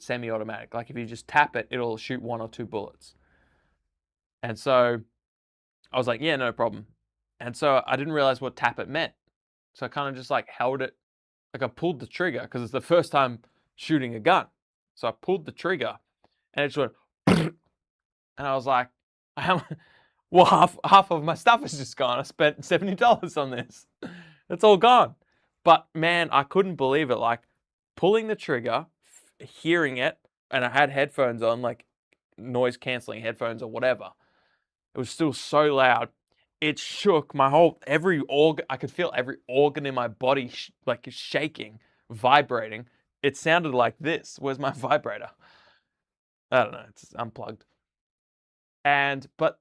semi-automatic. Like if you just tap it, it'll shoot 1 or 2 bullets. And so I was like, yeah, no problem. And so I didn't realize what tap it meant. So I kind of just like held it, like I pulled the trigger because it's the first time shooting a gun. So I pulled the trigger and it just went, and I was like, well, half of my stuff is just gone. I spent $70 on this. It's all gone. But man, I couldn't believe it. Like pulling the trigger, hearing it, and I had headphones on, like noise canceling headphones or whatever. It was still so loud. It shook my whole, every organ. I could feel every organ in my body like shaking, vibrating. It sounded like this. Where's my vibrator? I don't know. It's unplugged. But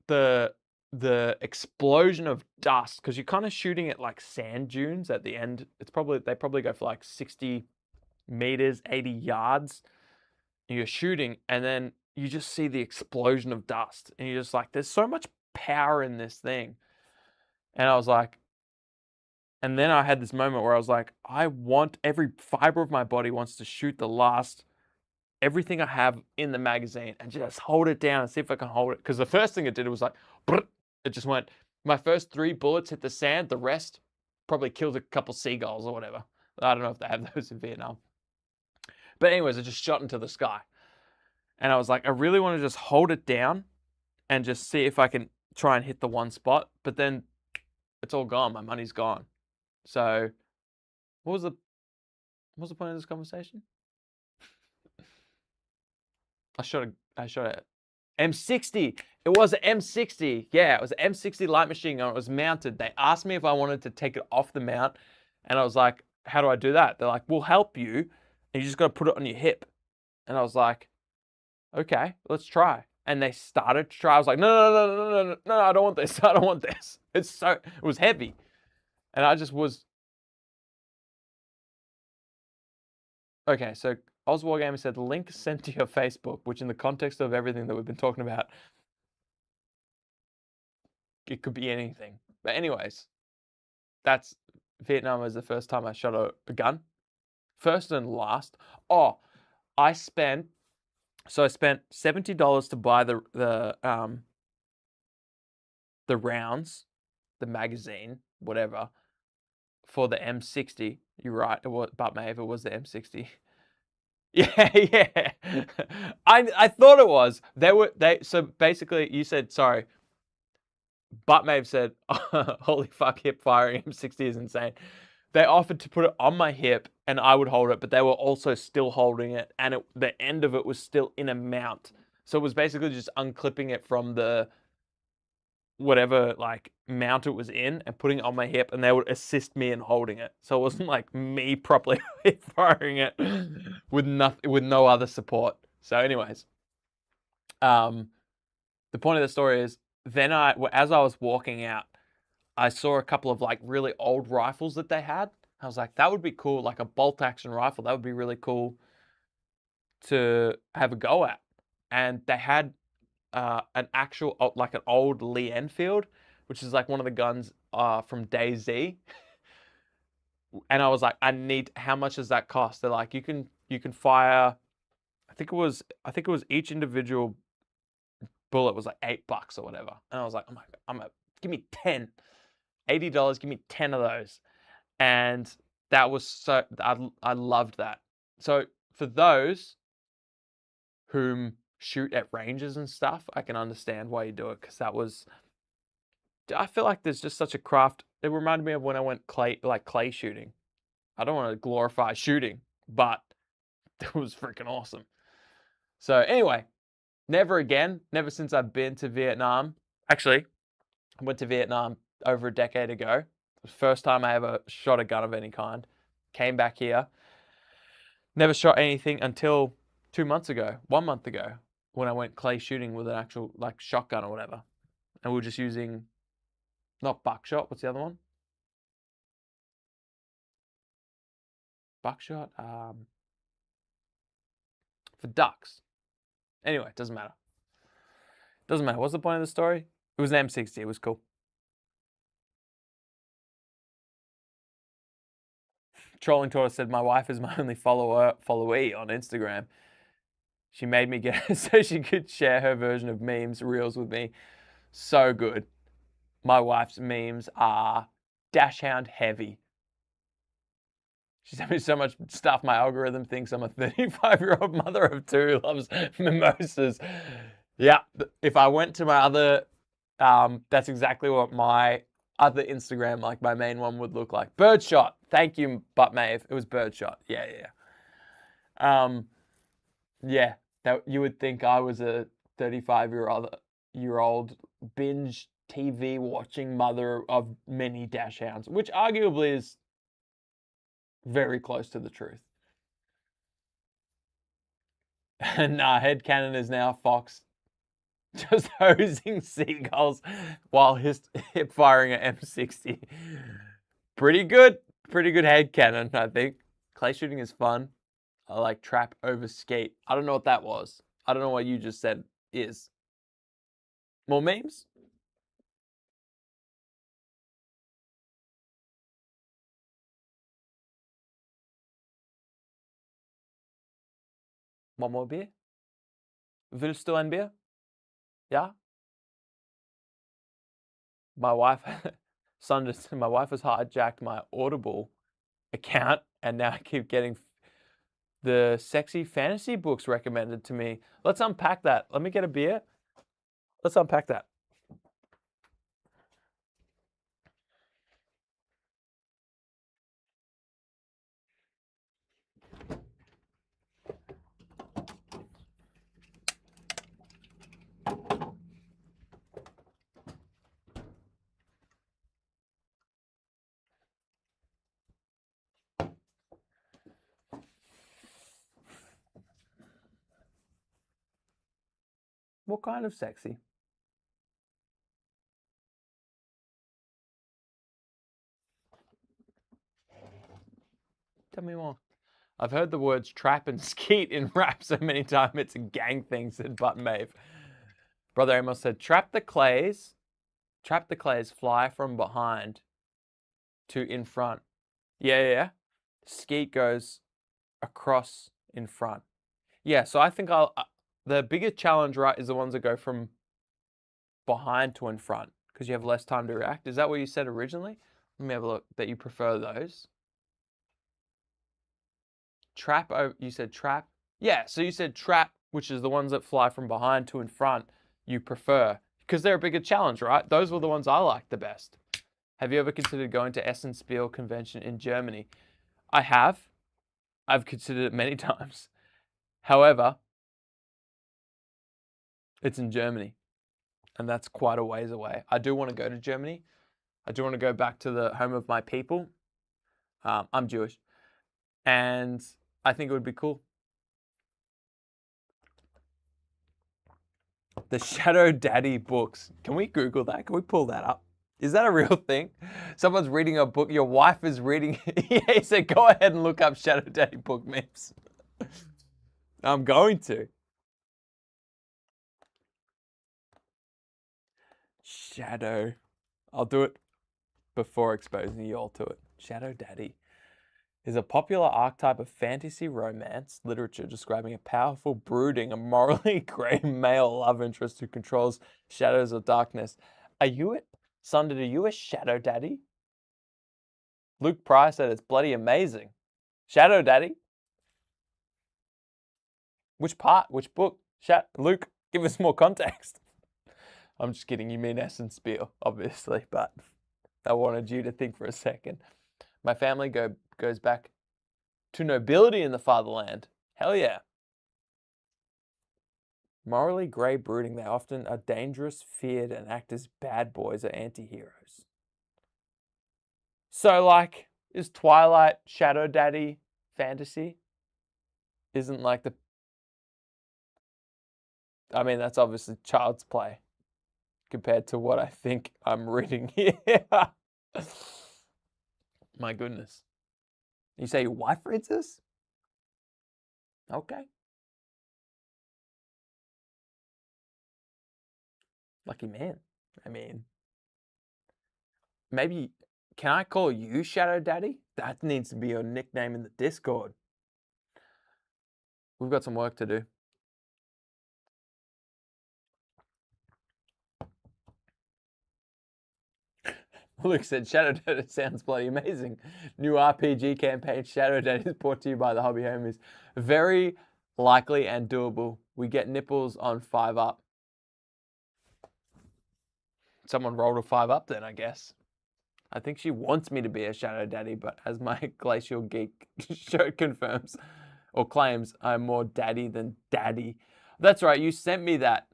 the explosion of dust, because you're kind of shooting at like sand dunes at the end. They probably go for like 60 meters, 80 yards. And you're shooting, and then you just see the explosion of dust, and you're just like, there's so much power in this thing. And I was like, and then I had this moment where I was like, I want, every fiber of my body wants to shoot the last, everything I have in the magazine and just hold it down and see if I can hold it. Because the first thing it did, it was like, it just went, my first 3 bullets hit the sand, the rest probably killed a couple seagulls or whatever. I don't know if they have those in Vietnam. But anyways, it just shot into the sky. And I was like, I really want to just hold it down and just see if I can try and hit the one spot. But then it's all gone. My money's gone. So what was the point of this conversation? I shot a M60. It was an M60. Yeah, it was an M60 light machine gun. It was mounted. They asked me if I wanted to take it off the mount. And I was like, how do I do that? They're like, we'll help you. And you just got to put it on your hip. And I was like, okay, let's try. And they started to try. I was like, no, I don't want this. I don't want this. It was heavy. And I just was. Okay, so Oswald Gamer said, link sent to your Facebook, which in the context of everything that we've been talking about, it could be anything. But anyways, Vietnam was the first time I shot a gun. First and last. Oh, I spent $70 to buy the rounds, the magazine, whatever, for the M60. You're right, it was, but Maeve, it was the M60. Yeah. I thought it was. So basically you said, sorry. But Maeve said, holy fuck, hip firing M60 is insane. They offered to put it on my hip and I would hold it, but they were also still holding it, and the end of it was still in a mount. So it was basically just unclipping it from the whatever like mount it was in and putting it on my hip, and they would assist me in holding it. So it wasn't like me properly hip firing it with no other support. So anyways, the point of the story is, then as I was walking out, I saw a couple of like really old rifles that they had. I was like, that would be cool, like a bolt action rifle. That would be really cool. to have a go at. And they had an actual, like an old Lee Enfield, which is like one of the guns from DayZ. And I was like, how much does that cost? They're like, you can fire, I think it was each individual bullet was like $8 or whatever. And I was like, give me 10, $80, give me 10 of those. And that was so, I loved that. So for those whom shoot at ranges and stuff, I can understand why you do it, because I feel like there's just such a craft. It reminded me of when I went clay shooting. I don't want to glorify shooting, but it was freaking awesome. So anyway, never since I've been to Vietnam. Actually, I went to Vietnam over a decade ago. The first time I ever shot a gun of any kind. Came back here. Never shot anything until 1 month ago, when I went clay shooting with an actual like shotgun or whatever. And we were just using, not buckshot, what's the other one? Buckshot, for ducks. Anyway, it doesn't matter. What's the point of the story? It was an M60, it was cool. Trolling Tortoise said, my wife is my only followee on Instagram. She made me get it so she could share her version of memes, reels with me. So good. My wife's memes are dashhound heavy. She sent me so much stuff. My algorithm thinks I'm a 35-year-old mother of two who loves mimosas. Yeah, if I went to my other, that's exactly what my other Instagram, like my main one, would look like. Birdshot. Thank you, Butt Maeve. It was Birdshot. Yeah. Yeah, that you would think I was a 35-year-old binge TV watching mother of many dashhounds, which arguably is very close to the truth. And headcanon is now Fox just hosing seagulls while hip firing an M60. Pretty good headcanon, I think. Clay shooting is fun. I like trap over skate. I don't know what that was. I don't know what you just said is. More memes? One more beer? Willst du ein Bier? Yeah? My wife has hijacked my Audible account, and now I keep getting the sexy fantasy books recommended to me. Let's unpack that. Let me get a beer. Let's unpack that. What kind of sexy? Tell me more. I've heard the words trap and skeet in rap so many times it's a gang thing, said Butt Maeve. Brother Amos said, trap the clays, fly from behind to in front. Yeah. Skeet goes across in front. Yeah, so I think the biggest challenge, right, is the ones that go from behind to in front, because you have less time to react. Is that what you said originally? Let me have a look, that you prefer those. Trap, you said trap? Yeah, so you said trap, which is the ones that fly from behind to in front, you prefer, because they're a bigger challenge, right? Those were the ones I liked the best. Have you ever considered going to Essen Spiel convention in Germany? I have. I've considered it many times. However, it's in Germany, and that's quite a ways away. I do want to go to Germany. I do want to go back to the home of my people. I'm Jewish, and I think it would be cool. The Shadow Daddy books. Can we Google that? Can we pull that up? Is that a real thing? Someone's reading a book. Your wife is reading. Yeah, he said, go ahead and look up Shadow Daddy book memes. I'm going to. Shadow. I'll do it before exposing you all to it. Shadow Daddy is a popular archetype of fantasy romance literature describing a powerful, brooding, and morally grey male love interest who controls shadows of darkness. Are you it? Son, are you a shadow daddy? Luke Pryor said it's bloody amazing. Shadow Daddy? Which part? Which book? Luke, give us more context. I'm just kidding. You mean Essence Spiel, obviously, but I wanted you to think for a second. My family goes back to nobility in the fatherland. Hell yeah. Morally grey brooding, they often are dangerous, feared, and act as bad boys or anti-heroes. So, like, is Twilight Shadow Daddy fantasy? Isn't like the... I mean, that's obviously child's play compared to what I think I'm reading here. My goodness. You say your wife reads this? Okay. Lucky man. I mean, maybe, can I call you Shadow Daddy? That needs to be your nickname in the Discord. We've got some work to do. Luke said, Shadow Daddy sounds bloody amazing. New RPG campaign, Shadow Daddy, is brought to you by the Hobby Homies. Very likely and doable. We get nipples on 5 Up. Someone rolled a 5 Up then, I guess. I think she wants me to be a Shadow Daddy, but as my Glacial Geek shirt confirms, or claims, I'm more daddy than daddy. That's right, you sent me that.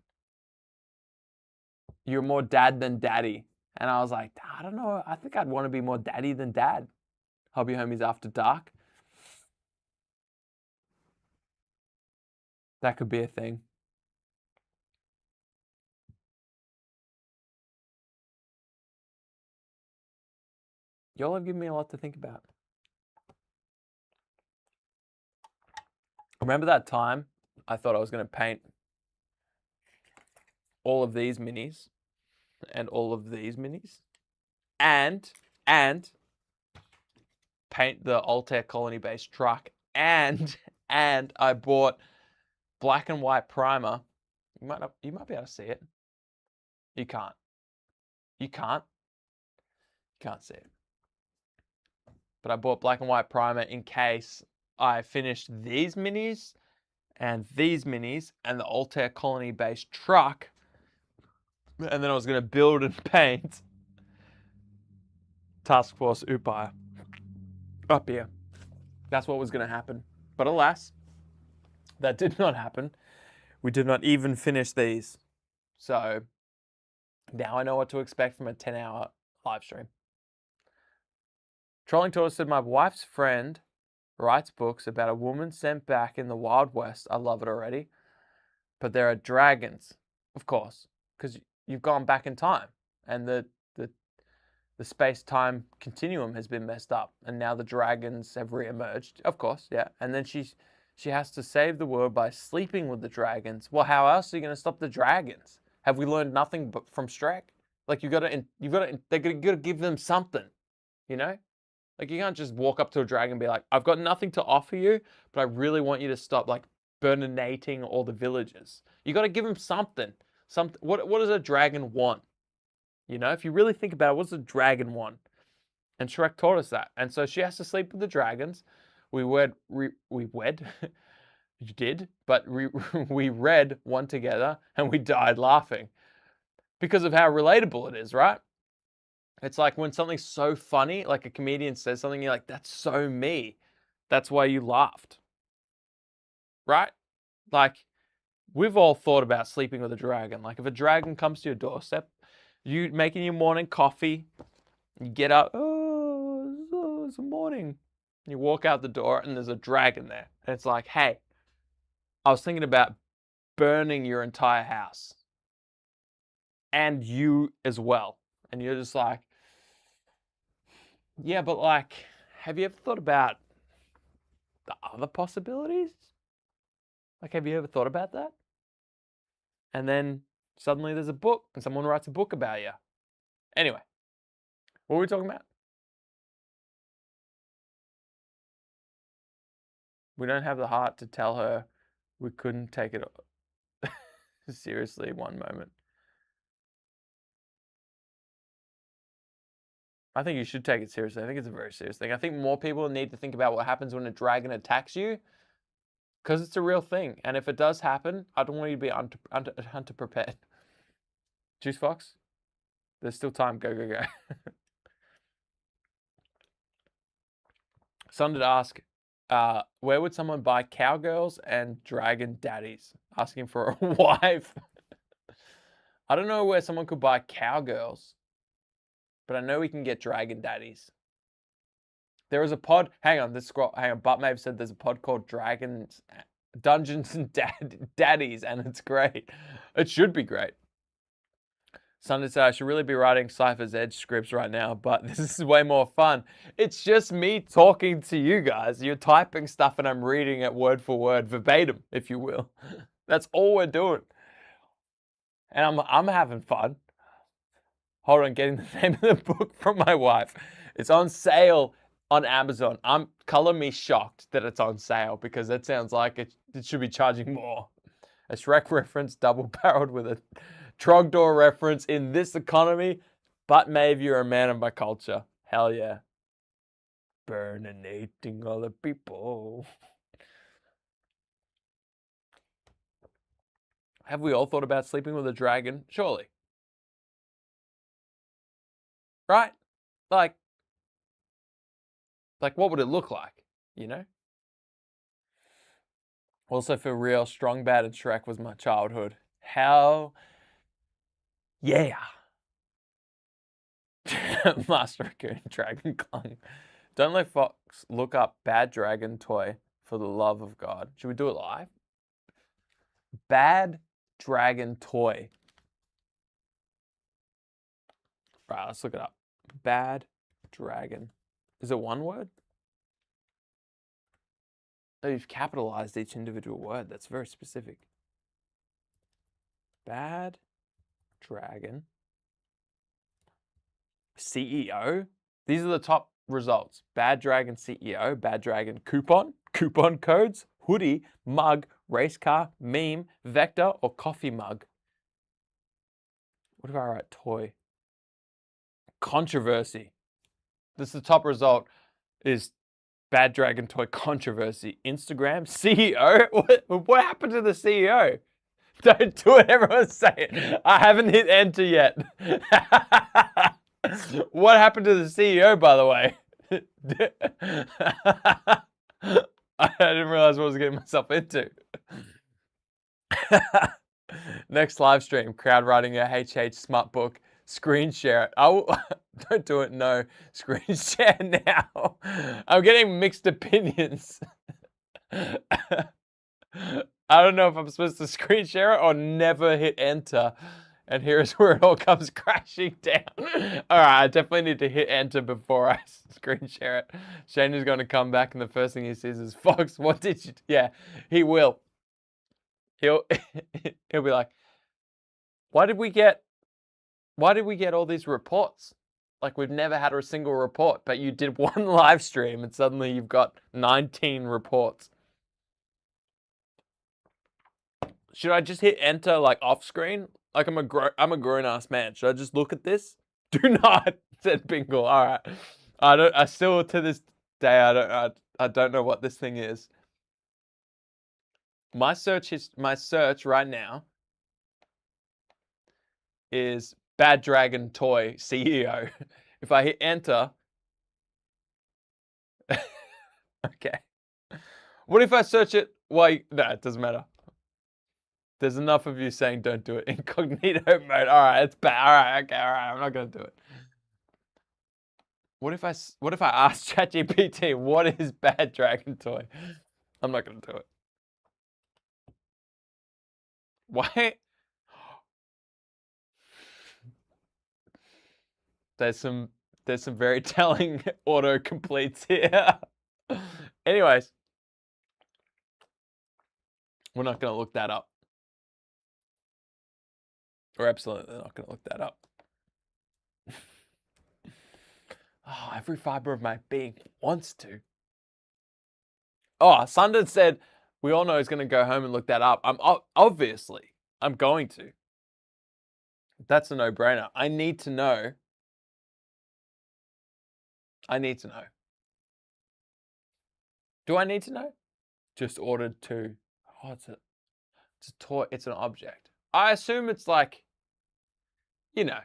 You're more dad than daddy. And I was like, I don't know, I think I'd want to be more daddy than dad. Hobby Homies After Dark. That could be a thing. Y'all have given me a lot to think about. Remember that time I thought I was going to paint all of these minis and all of these minis and paint the Altair Colony based truck and I bought black and white primer. You might be able to see it. You can't. You can't see it. But I bought black and white primer in case I finished these minis and the Altair Colony based truck. And then I was going to build and paint Task Force Upire up here. That's what was going to happen. But alas, that did not happen. We did not even finish these. So now I know what to expect from a 10-hour live stream. Trolling Tortoise said, my wife's friend writes books about a woman sent back in the Wild West. I love it already. But there are dragons, of course, because you've gone back in time and the space-time continuum has been messed up and now the dragons have re-emerged. Of course, yeah. And then she has to save the world by sleeping with the dragons. Well, how else are you going to stop the dragons? Have we learned nothing but from Shrek? Like you've got to give them something, you know? Like you can't just walk up to a dragon and be like, I've got nothing to offer you, but I really want you to stop like burninating all the villages. You got to give them something. What does a dragon want? You know, if you really think about it, what does a dragon want? And Shrek taught us that. And so she has to sleep with the dragons. We you did, but we read one together and we died laughing because of how relatable it is, right? It's like when something's so funny, like a comedian says something, you're like, that's so me. That's why you laughed. Right? Like, we've all thought about sleeping with a dragon. Like, if a dragon comes to your doorstep, you making your morning coffee, you get up, it's the morning. You walk out the door and there's a dragon there. And it's like, hey, I was thinking about burning your entire house. And you as well. And you're just like, yeah, but like, have you ever thought about the other possibilities? Like, have you ever thought about that? And then suddenly there's a book and someone writes a book about you. Anyway, what were we talking about? We don't have the heart to tell her we couldn't take it seriously one moment. I think you should take it seriously. I think it's a very serious thing. I think more people need to think about what happens when a dragon attacks you, because it's a real thing. And if it does happen, I don't want you to be underprepared. Juice Fox? There's still time. Go, go, go. Someone did ask, where would someone buy cowgirls and dragon daddies? Asking for a wife. I don't know where someone could buy cowgirls, but I know we can get dragon daddies. There is a pod. Hang on, this scroll. Hang on. Buttmave said there's a pod called Dungeons and Daddies, and it's great. It should be great. Sunday said I should really be writing Cypher's Edge scripts right now, but this is way more fun. It's just me talking to you guys. You're typing stuff and I'm reading it word for word, verbatim, if you will. That's all we're doing. And I'm having fun. Hold on, getting the name of the book from my wife. It's on sale on Amazon. Color me shocked that it's on sale, because that sounds like it should be charging more. A Shrek reference double-barreled with a Trogdor reference in this economy, but maybe you're a man of my culture. Hell yeah. Burninating other people. Have we all thought about sleeping with a dragon? Surely. Right? Like what would it look like, you know? Also, for real, Strong Bad and Shrek was my childhood. How... yeah. Master Raccoon, Dragon Clung. Don't let Fox look up Bad Dragon Toy for the love of God. Should we do it live? Bad Dragon Toy. Right, let's look it up. Bad Dragon. Is it one word? Oh, you've capitalized each individual word. That's very specific. Bad Dragon. CEO. These are the top results. Bad Dragon CEO, Bad Dragon coupon, coupon codes, hoodie, mug, race car, meme, vector, or coffee mug. What if I write toy? Controversy. This is the top result is Bad Dragon Toy controversy. Instagram, CEO. What happened to the CEO? Don't do it, everyone's saying. I haven't hit enter yet. What happened to the CEO, by the way? I didn't realize what I was getting myself into. Next live stream, crowd writing a HH smart book. Screen share it. Don't do it, no. Screen share now. I'm getting mixed opinions. I don't know if I'm supposed to screen share it or never hit enter. And here's where it all comes crashing down. All right, I definitely need to hit enter before I screen share it. Shane is going to come back and the first thing he says is, Fox, what did you do? Yeah, he will. He'll be like, why did we get all these reports? Like, we've never had a single report, but you did one live stream and suddenly you've got 19 reports. Should I just hit enter like off screen? Like I'm a grown-ass man. Should I just look at this? Do not, said Bingle. All right. I still to this day I don't know what this thing is. My search right now is Bad Dragon Toy CEO. If I hit enter, okay. What if I search it? Well, no, it doesn't matter. There's enough of you saying don't do it. Incognito mode. All right, it's bad. All right, okay, all right. I'm not gonna do it. What if I ask ChatGPT what is Bad Dragon Toy? I'm not gonna do it. Why? There's some very telling auto completes here. Anyways, We're not going to look that up. We're absolutely not going to look that up. Oh, every fiber of my being wants to. Oh, Sundon said, we all know he's going to go home and look that up. Obviously, I'm going to. That's a no-brainer. I need to know. I need to know. Do I need to know? Just ordered to. Oh, it's a toy. It's an object. I assume it's like, you know.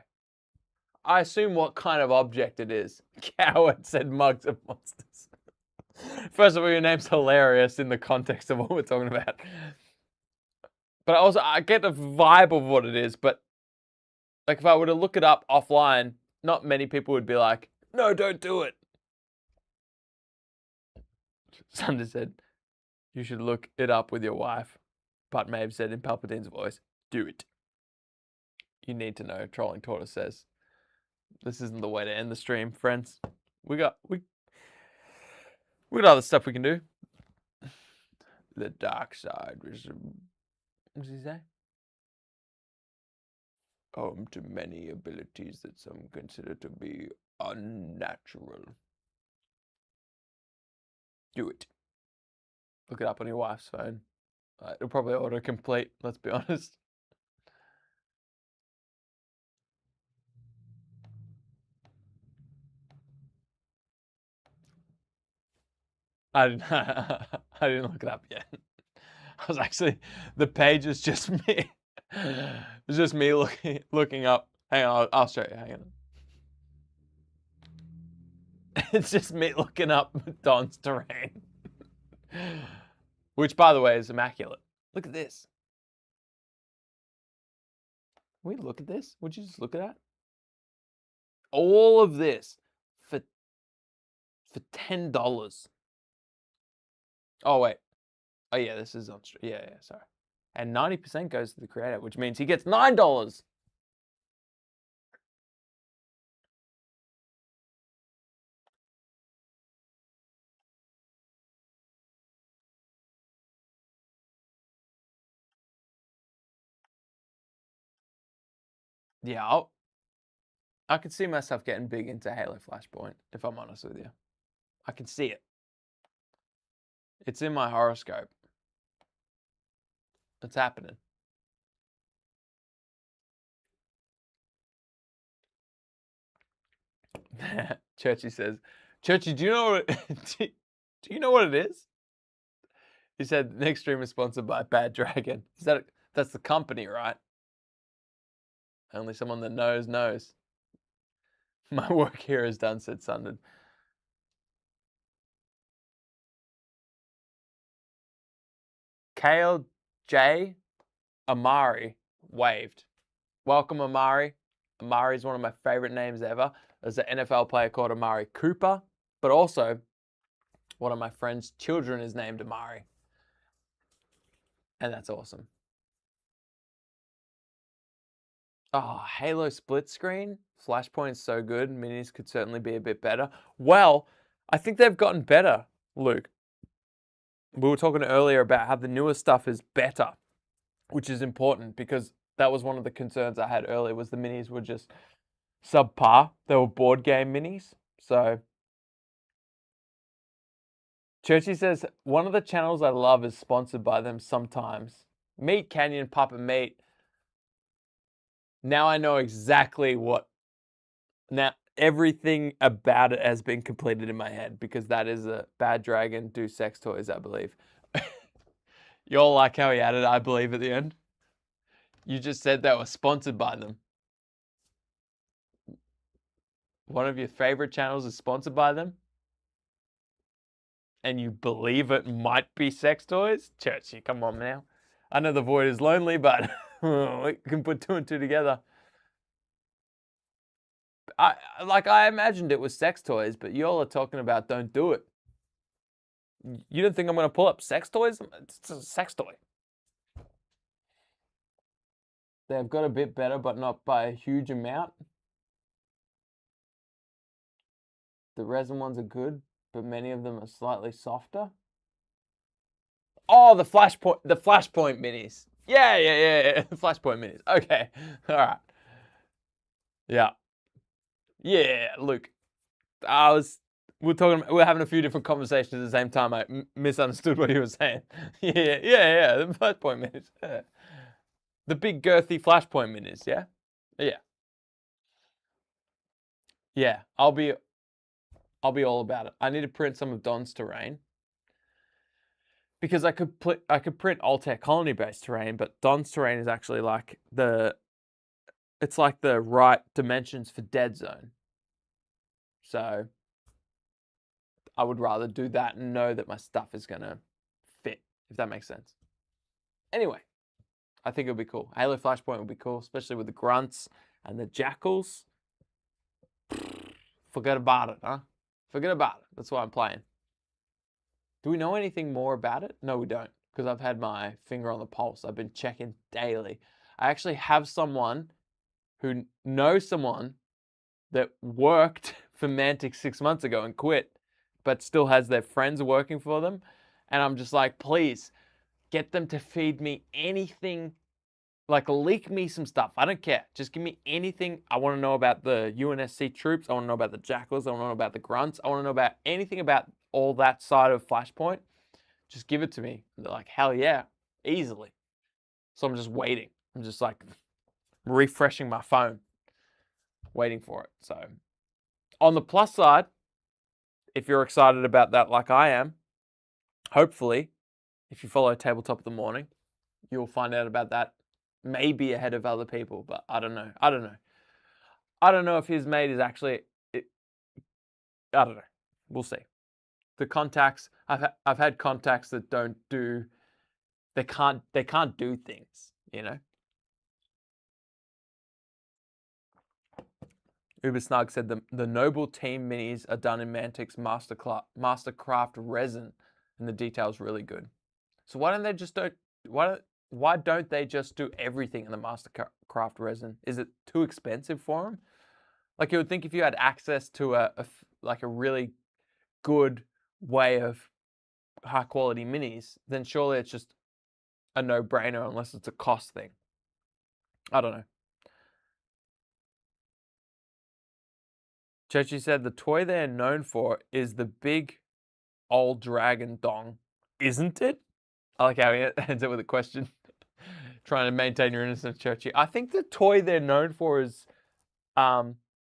I assume what kind of object it is. Coward said mugs of monsters. First of all, your name's hilarious in the context of what we're talking about. But also, I get the vibe of what it is. But like, if I were to look it up offline, not many people would be like, no, don't do it. Sunday said, you should look it up with your wife. But Maeve said in Palpatine's voice, do it. You need to know, Trolling Tortoise says. This isn't the way to end the stream, friends. We got other stuff we can do. The dark side. What does he say? Home to many abilities that some consider to be unnatural. Do it. Look it up on your wife's phone. It'll probably autocomplete, let's be honest. I didn't look it up yet. I was actually, the page is just me. It's just me looking up. Hang on, I'll show you. Hang on. It's just me looking up Don's terrain. Which, by the way, is immaculate. Look at this. Can we look at this? Would you just look at that? All of this for $10. Oh, wait. Oh, yeah, this is on stream. Yeah, sorry. And 90% goes to the creator, which means he gets $9. Yeah, I could see myself getting big into Halo Flashpoint, if I'm honest with you. I can see it. It's in my horoscope. It's happening. Churchy says, Churchy, do you know what do you know what it is? He said next stream is sponsored by Bad Dragon. That's the company, right? Only someone that knows knows. My work here is done, said Sundon. Kale J. Amari waved. Welcome, Amari. Amari is one of my favorite names ever. There's an NFL player called Amari Cooper, but also one of my friend's children is named Amari. And that's awesome. Oh, Halo split screen? Flashpoint's so good. Minis could certainly be a bit better. Well, I think they've gotten better, Luke. We were talking earlier about how the newer stuff is better, which is important because that was one of the concerns I had earlier was the minis were just subpar. They were board game minis. So Churchy says, one of the channels I love is sponsored by them sometimes. Meat Canyon Papa Meat. Now I know exactly what... Now, everything about it has been completed in my head because that is a Bad Dragon do sex toys, I believe. You all like how he added, I believe, at the end? You just said that was sponsored by them. One of your favorite channels is sponsored by them? And you believe it might be sex toys? Churchy, come on now. I know the void is lonely, but we can put two and two together. I imagined it was sex toys, but you all are talking about don't do it. You don't think I'm going to pull up sex toys? It's a sex toy. They've got a bit better, but not by a huge amount. The resin ones are good, but many of them are slightly softer. Oh, the Flashpoint minis. Yeah. The Flashpoint minis. Okay. All right. Yeah. Yeah, Luke. We're having a few different conversations at the same time. I misunderstood what he was saying. Yeah. The Flashpoint minis. Yeah. The big girthy Flashpoint minis. Yeah. Yeah. I'll be all about it. I need to print some of Don's terrain because I could print Altec colony based terrain, but Don's terrain is actually like it's like the right dimensions for Dead Zone. So I would rather do that and know that my stuff is gonna fit, if that makes sense. Anyway, I think it would be cool. Halo Flashpoint would be cool, especially with the grunts and the jackals. Forget about it, huh? Forget about it. That's why I'm playing. Do we know anything more about it? No, we don't, because I've had my finger on the pulse. I've been checking daily. I actually have someone who knows someone that worked for Mantic 6 months ago and quit, but still has their friends working for them. And I'm just like, please, get them to feed me anything. Like, leak me some stuff. I don't care. Just give me anything. I want to know about the UNSC troops. I want to know about the jackals. I want to know about the grunts. I want to know about anything about all that side of Flashpoint. Just give it to me. And they're like, hell yeah, easily. So I'm just waiting. I'm just like refreshing my phone, waiting for it. So on the plus side, if you're excited about that like I am, hopefully, if you follow Tabletop of the Morning, you'll find out about that maybe ahead of other people, but I don't know. I don't know if his mate is actually, I don't know. We'll see. The contacts, I've had contacts that don't do, they can't do things, you know? Uber Snug said the Noble Team minis are done in Mantic's Mastercraft resin, and the detail's really good. So why don't they just why don't they just do everything in the Mastercraft resin? Is it too expensive for them? Like, you would think if you had access to a really good way of high quality minis, then surely it's just a no-brainer unless it's a cost thing. I don't know. Churchy said the toy they're known for is the big old dragon dong, isn't it? I like how he ends it with a question. Trying to maintain your innocence, Churchy. I think the toy they're known for is the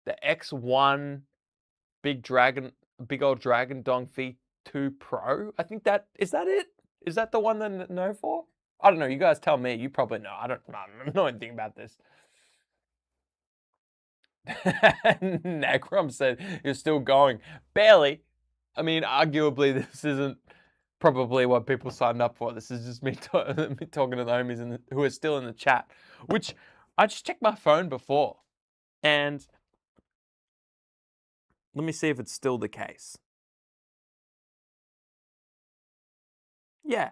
X1 big old dragon dong V2 Pro. I think is that it? Is that the one they're known for? I don't know. You guys tell me. You probably know. I don't know anything about this. Nagrum said you're still going. Barely. I mean, arguably, this isn't probably what people signed up for. This is just me talking to the homies who are still in the chat, which I just checked my phone before. And let me see if it's still the case. Yeah.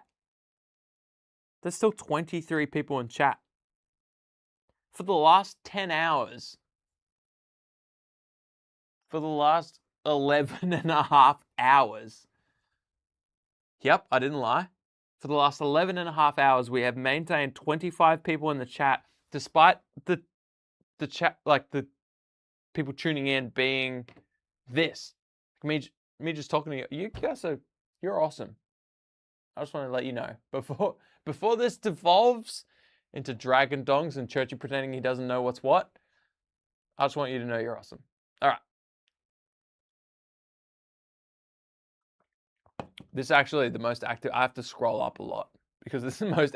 There's still 23 people in chat. For the last 10 hours, for the last 11 and a half hours, yep, I didn't lie. For the last 11 and a half hours, we have maintained 25 people in the chat, despite the chat, like the people tuning in being this. Me just talking to you. You guys you're awesome. I just want to let you know before this devolves into dragon dongs and Churchy pretending he doesn't know what's what. I just want you to know you're awesome. All right. This is actually the most active. I have to scroll up a lot because this is the most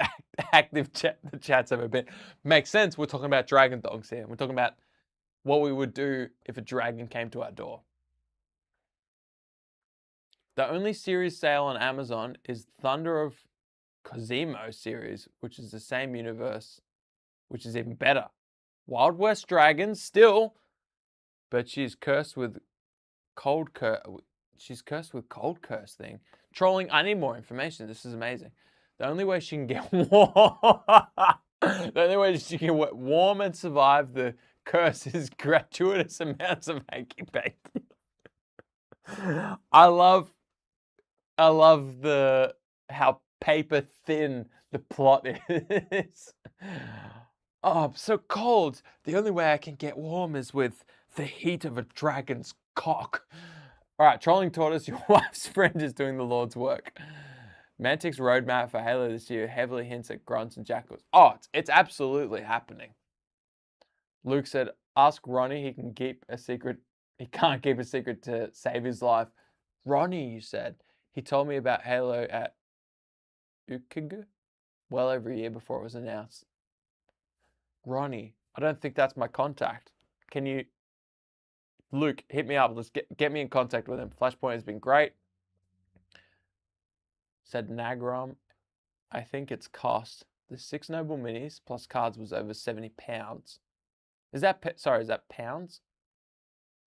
active chat the chat's ever been. Makes sense. We're talking about dragon dogs here. We're talking about what we would do if a dragon came to our door. The only series sale on Amazon is Thunder of Cosimo series, which is the same universe, which is even better. Wild West Dragons still, but she's cursed with cold curse. She's cursed with cold curse thing. Trolling. I need more information. This is amazing. The only way she can get warm, the only way she can get warm and survive the curse is gratuitous amounts of hanky panky. I love how paper thin the plot is. Oh, I'm so cold. The only way I can get warm is with the heat of a dragon's cock. All right, trolling tortoise, your wife's friend is doing the Lord's work. Mantic's roadmap for Halo this year heavily hints at grunts and jackals. Oh, it's absolutely happening. Luke said, ask Ronnie, he can keep a secret. He can't keep a secret to save his life. Ronnie, you said. He told me about Halo at Ukig well over a year before it was announced. Ronnie, I don't think that's my contact. Can you, Luke, hit me up. Let's get me in contact with him. Flashpoint has been great. Said Nagram, I think its cost. The 6 Noble Minis plus cards was over £70. Is that, sorry, is that pounds?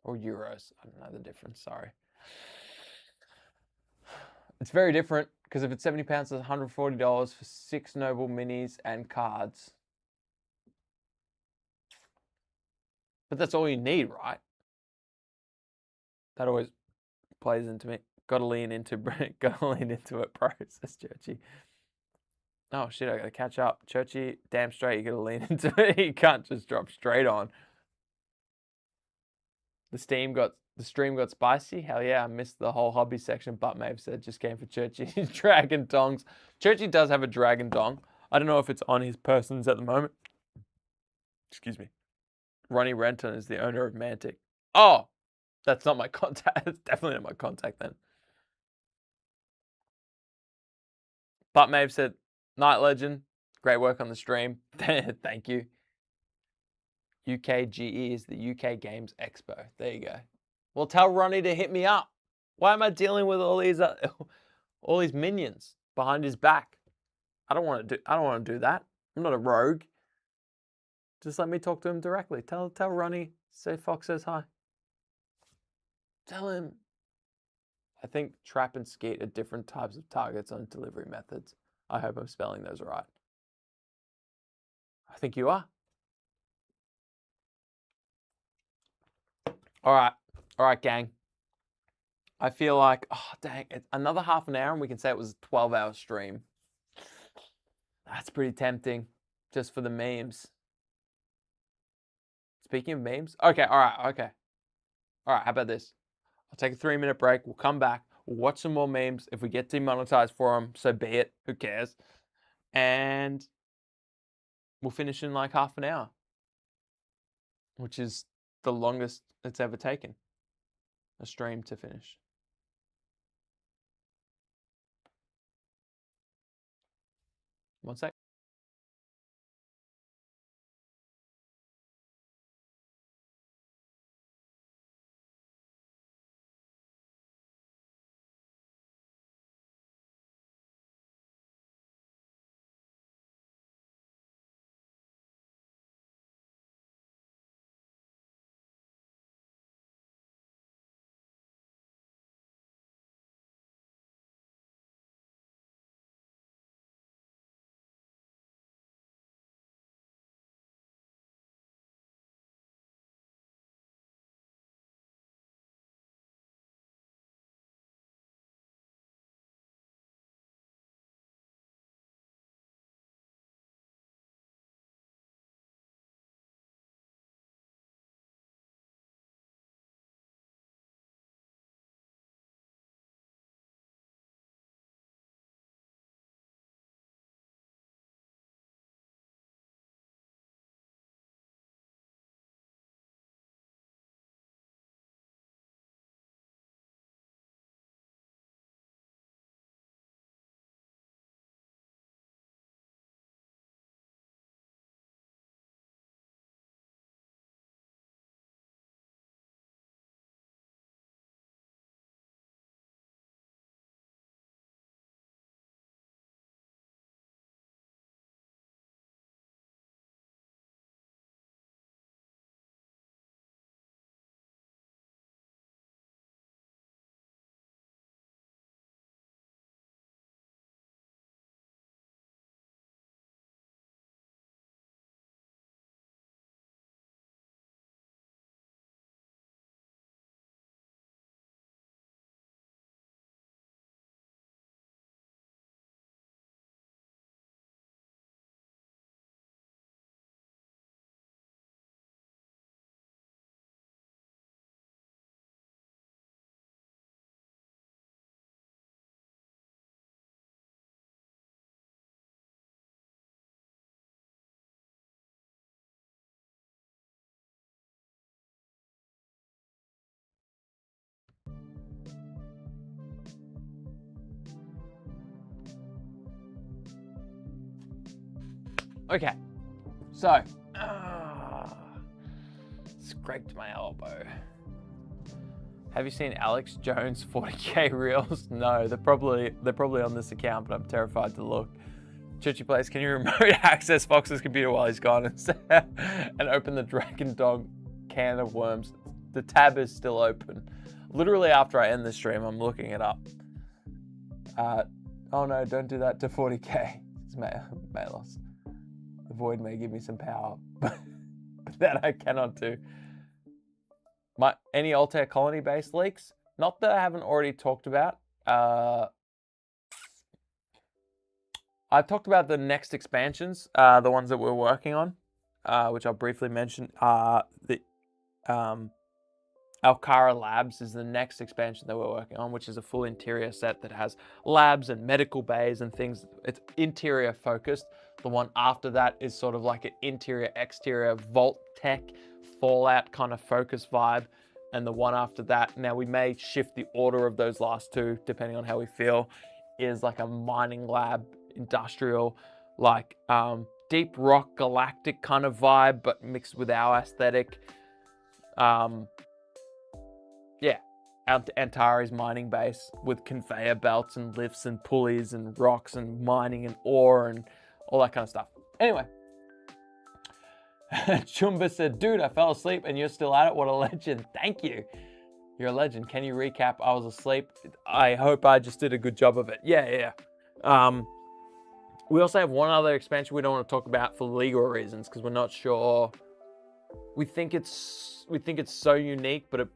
Or euros? I don't know the difference, sorry. It's very different, because if it's £70, it's $140 for 6 Noble Minis and cards. But that's all you need, right? That always plays into me. Gotta lean into it, bro, says Churchy. Oh shit, I gotta catch up. Churchy, damn straight, you gotta lean into it. You can't just drop straight on. The stream got spicy. Hell yeah, I missed the whole hobby section. But Maeve said just came for Churchy's dragon dongs. Churchy does have a dragon dong. I don't know if it's on his persons at the moment. Excuse me. Ronnie Renton is the owner of Mantic. Oh, that's not my contact. That's definitely not my contact then. But Maeve said, Night Legend, great work on the stream. Thank you. UKGE is the UK Games Expo. There you go. Well, tell Ronnie to hit me up. Why am I dealing with all these minions behind his back? I don't want to do that. I'm not a rogue. Just let me talk to him directly. Tell Ronnie, say Fox says hi. Tell him. I think trap and skeet are different types of targets on delivery methods. I hope I'm spelling those right. I think you are. All right, gang. I feel like, oh dang, it's another half an hour and we can say it was a 12-hour stream. That's pretty tempting, just for the memes. Speaking of memes, okay, all right, how about this? I'll take a 3-minute break. We'll come back. We'll watch some more memes. If we get demonetized for them, so be it. Who cares? And we'll finish in like half an hour, which is the longest it's ever taken a stream to finish. One sec. Okay, so scraped my elbow. Have you seen Alex Jones 40K reels? No, they're probably on this account, but I'm terrified to look. Churchy Place, can you remote access Fox's computer while he's gone and open the Dragon Dog can of worms? The tab is still open. Literally after I end the stream, I'm looking it up. Oh no, don't do that to 40K. It's Malos. The void may give me some power, but that I cannot do. Any Altair colony based leaks? Not that I haven't already talked about. I've talked about the next expansions, the ones that we're working on, which I'll briefly mention. The Alcara Labs is the next expansion that we're working on, which is a full interior set that has labs and medical bays and things. It's interior focused. The one after that is sort of like an interior, exterior, Vault Tech, Fallout kind of focus vibe. And the one after that, now we may shift the order of those last two, depending on how we feel, is like a mining lab, industrial, like deep rock galactic kind of vibe, but mixed with our aesthetic. Yeah, Antares mining base with conveyor belts and lifts and pulleys and rocks and mining and ore and all that kind of stuff. Anyway, Chumba said, dude, I fell asleep and you're still at it. What a legend. Thank you. You're a legend. Can you recap? I was asleep. I hope I just did a good job of it. Yeah. We also have one other expansion we don't want to talk about for legal reasons because we're not sure. We think it's so unique, but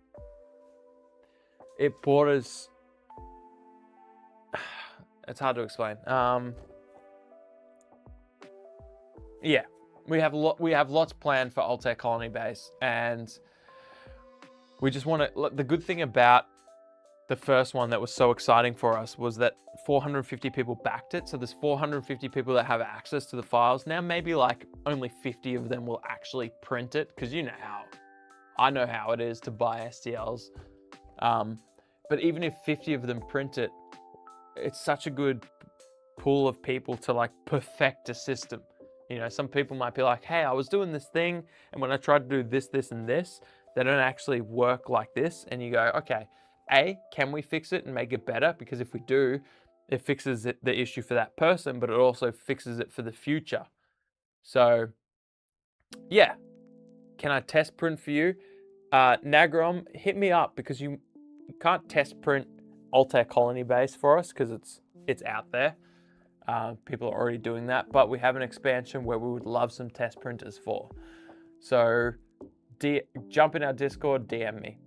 it borders. It's hard to explain. Yeah, we have lots planned for Altair Colony Base, and we just want to. The good thing about the first one that was so exciting for us was that 450 people backed it. So there's 450 people that have access to the files. Now maybe like only 50 of them will actually print it, because you know how, I know how it is to buy STLs. But even if 50 of them print it, it's such a good pool of people to like perfect a system. You know, some people might be like, hey, I was doing this thing, and when I tried to do this, this, and this, they don't actually work like this. And you go, okay, A, can we fix it and make it better? Because if we do, it fixes the issue for that person, but it also fixes it for the future. So, yeah. Can I test print for you? Nagrom, hit me up, because you can't test print Altair Colony Base for us because it's out there. People are already doing that, but we have an expansion where we would love some test printers for. So jump in our Discord, DM me.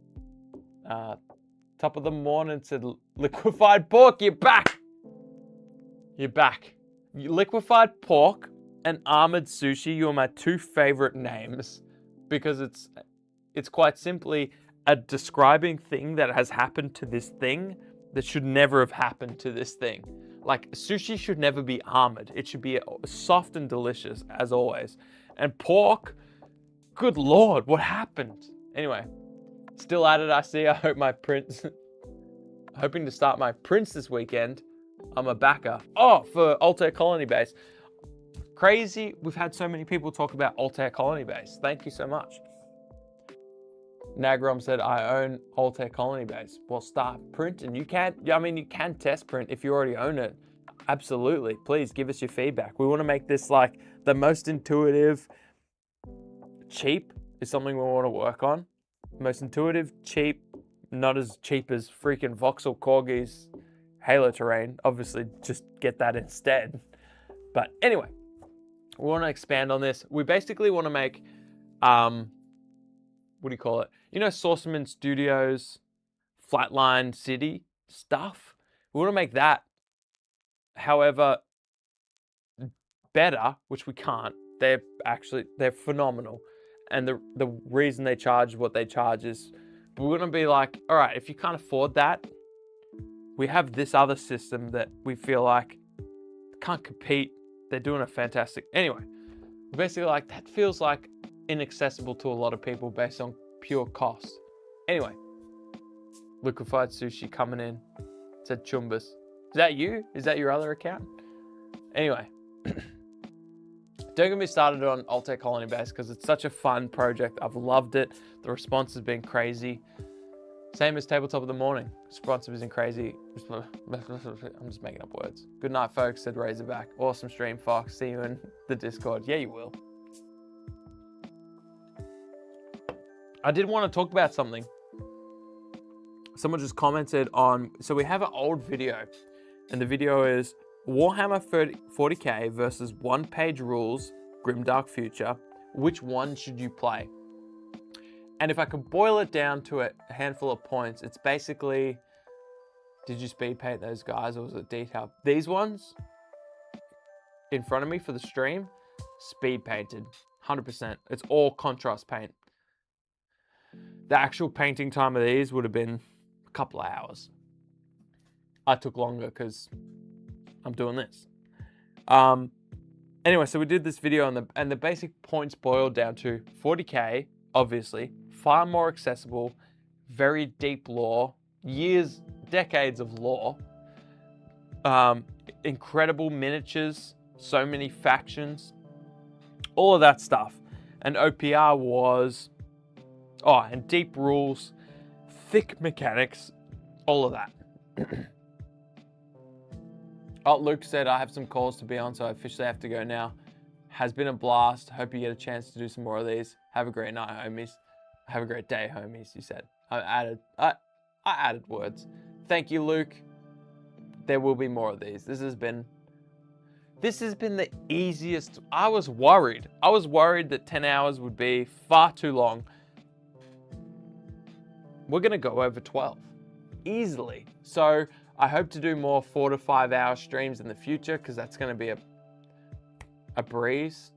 Top of the morning said, liquefied pork, you're back. You're back. Liquefied pork and armored sushi, you are my two favorite names, because it's quite simply a describing thing that has happened to this thing that should never have happened to this thing. Like, sushi should never be armored. It should be soft and delicious, as always. And pork, good Lord, what happened? Anyway, still at it, I see. I hope my prints, hoping to start my prints this weekend. I'm a backer. Oh, for Altair Colony Base. Crazy, we've had so many people talk about Altair Colony Base. Thank you so much. Nagrom said, I own Altair Colony Base. Well, start printing. You can test print if you already own it. Absolutely. Please give us your feedback. We want to make this like the most intuitive. Cheap is something we want to work on. Most intuitive, cheap, not as cheap as freaking Voxel Corgi's Halo Terrain. Obviously, just get that instead. But anyway, we want to expand on this. We basically want to make, what do you call it? You know, Sourceman Studios, Flatline City stuff? We want to make that, however, better, which we can't. They're phenomenal. And the reason they charge what they charge is, we're going to be like, all right, if you can't afford that, we have this other system that we feel like can't compete. They're doing a fantastic. Anyway, basically, like, that feels like inaccessible to a lot of people based on pure cost. Anyway, liquefied sushi coming in. Said Chumbas. Is that you? Is that your other account? Anyway, Don't get me started on Alt-Tech Colony Base because it's such a fun project. I've loved it. The response has been crazy. Same as Tabletop of the Morning. Response has been crazy. I'm just making up words. Good night, folks, said Razorback. Awesome stream, Fox. See you in the Discord. Yeah, you will. I did want to talk about something. Someone just commented on, so we have an old video, and the video is Warhammer 40k versus one-page rules, Grimdark Future. Which one should you play? And if I could boil it down to a handful of points, it's basically, did you speed paint those guys or was it detail? These ones in front of me for the stream, speed painted, 100%. It's all contrast paint. The actual painting time of these would have been a couple of hours. I took longer because I'm doing this. Anyway, so we did this video and the basic points boiled down to 40k, obviously, far more accessible, very deep lore, years, decades of lore, incredible miniatures, so many factions, all of that stuff. And OPR was, and deep rules, thick mechanics, all of that. Luke said, I have some calls to be on, so I officially have to go now. Has been a blast. Hope you get a chance to do some more of these. Have a great night, homies. Have a great day, homies, you said. I added words. Thank you, Luke. There will be more of these. This has been the easiest. I was worried. I was worried that 10 hours would be far too long. We're going to go over 12. Easily. So I hope to do more 4 to 5 hour streams in the future because that's going to be a breeze.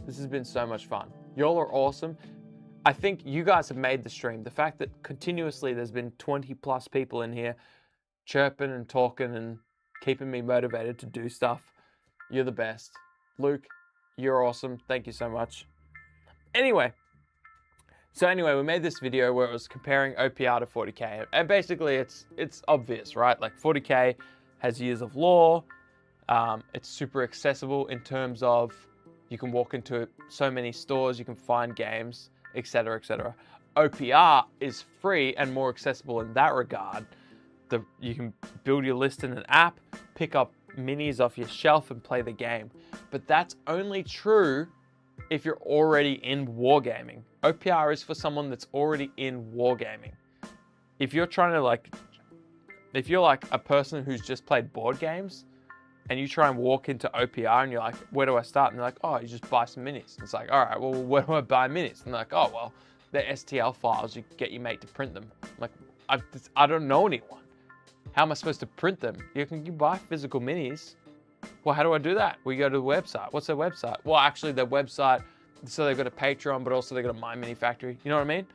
This has been so much fun. Y'all are awesome. I think you guys have made the stream. The fact that continuously there's been 20 plus people in here chirping and talking and keeping me motivated to do stuff. You're the best. Luke, you're awesome. Thank you so much. Anyway, we made this video where it was comparing OPR to 40k. And basically it's obvious, right? Like 40k has years of lore. It's super accessible in terms of you can walk into so many stores, you can find games, etc., etc. OPR is free and more accessible in that regard. You can build your list in an app, pick up minis off your shelf and play the game. But that's only true if you're already in wargaming. OPR is for someone that's already in wargaming. If you're trying to if you're like a person who's just played board games and you try and walk into OPR and you're like, where do I start? And they're like, oh, you just buy some minis. And it's like, all right, well, where do I buy minis? And they're like, oh, well, they're STL files. You get your mate to print them. I'm like, I don't know anyone. How am I supposed to print them? You buy physical minis. Well, how do I do that? We go to the website. What's their website? Well, actually, their website, so they've got a Patreon, but also they've got a My Mini Factory. You know what I mean?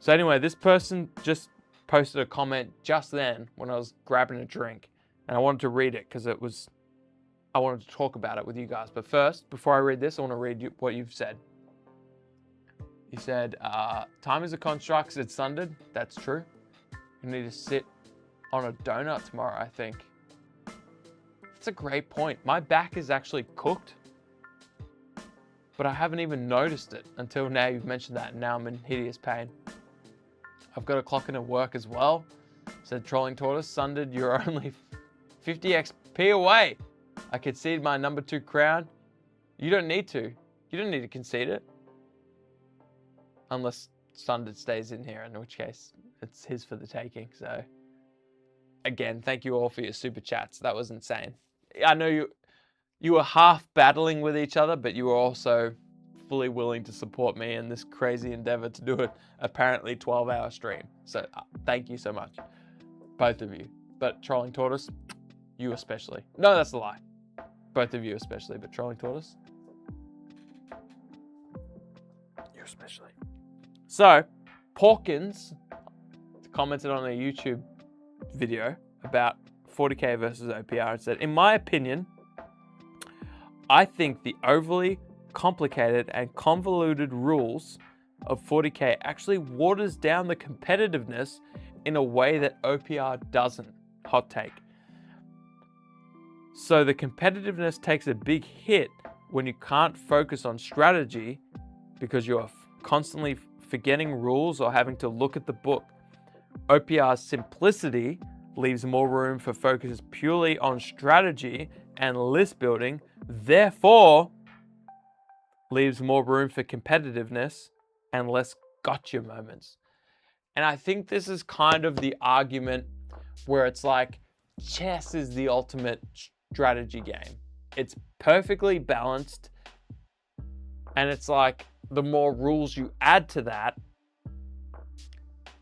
So anyway, this person just posted a comment just then when I was grabbing a drink. And I wanted to read it because I wanted to talk about it with you guys. But first, before I read this, I want to read what you've said. You said, time is a construct, said Sunded. That's true. You need to sit on a donut tomorrow, I think. That's a great point. My back is actually cooked, but I haven't even noticed it until now you've mentioned that, and now I'm in hideous pain. I've got a clock in at work as well. Said Trolling Tortoise, Sunded, you're only 50 XP away. I concede my number 2 crown. You don't need to. You don't need to concede it. Unless Sunded stays in here, in which case it's his for the taking, so. Again, thank you all for your super chats. That was insane. I know you were half battling with each other, but you were also fully willing to support me in this crazy endeavor to do an apparently 12-hour stream. So thank you so much, both of you. But Trolling Tortoise, you especially. No, that's a lie. Both of you especially, but Trolling Tortoise, you especially. So, Porkins commented on a YouTube video about 40k versus OPR and said, in my opinion, I think the overly complicated and convoluted rules of 40k actually waters down the competitiveness in a way that OPR doesn't. Hot take. So the competitiveness takes a big hit when you can't focus on strategy because you're constantly forgetting rules or having to look at the book. OPR's simplicity leaves more room for focus purely on strategy and list building, therefore leaves more room for competitiveness and less gotcha moments. And I think this is kind of the argument where it's like chess is the ultimate strategy game. It's perfectly balanced, and it's like the more rules you add to that,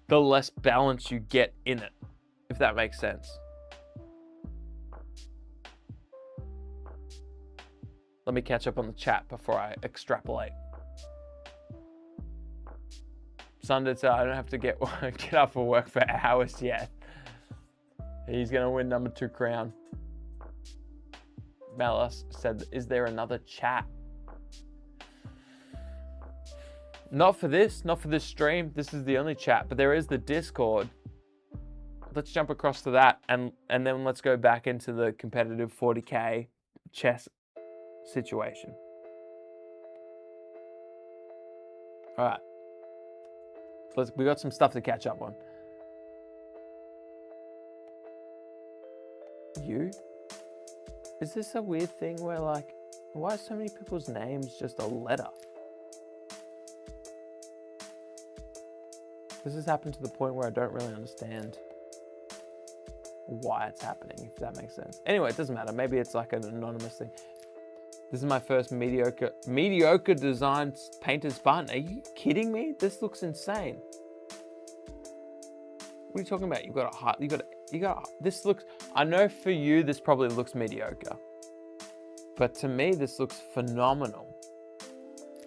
the less balance you get in it, if that makes sense. Let me catch up on the chat before I extrapolate. Sunday said I don't have to get up for work for hours yet. He's going to win number 2 crown. Malice said, is there another chat? Not for this stream. This is the only chat, but there is the Discord. Let's jump across to that and then let's go back into the competitive 40k chess situation. All right. We got some stuff to catch up on. You? Is this a weird thing where like, why are so many people's names just a letter? This has happened to the point where I don't really understand why it's happening, if that makes sense. Anyway, it doesn't matter. Maybe it's like an anonymous thing. This is my first mediocre designed painted Spartan. Are you kidding me? This looks insane. What are you talking about? This looks, I know for you, this probably looks mediocre. But to me, this looks phenomenal.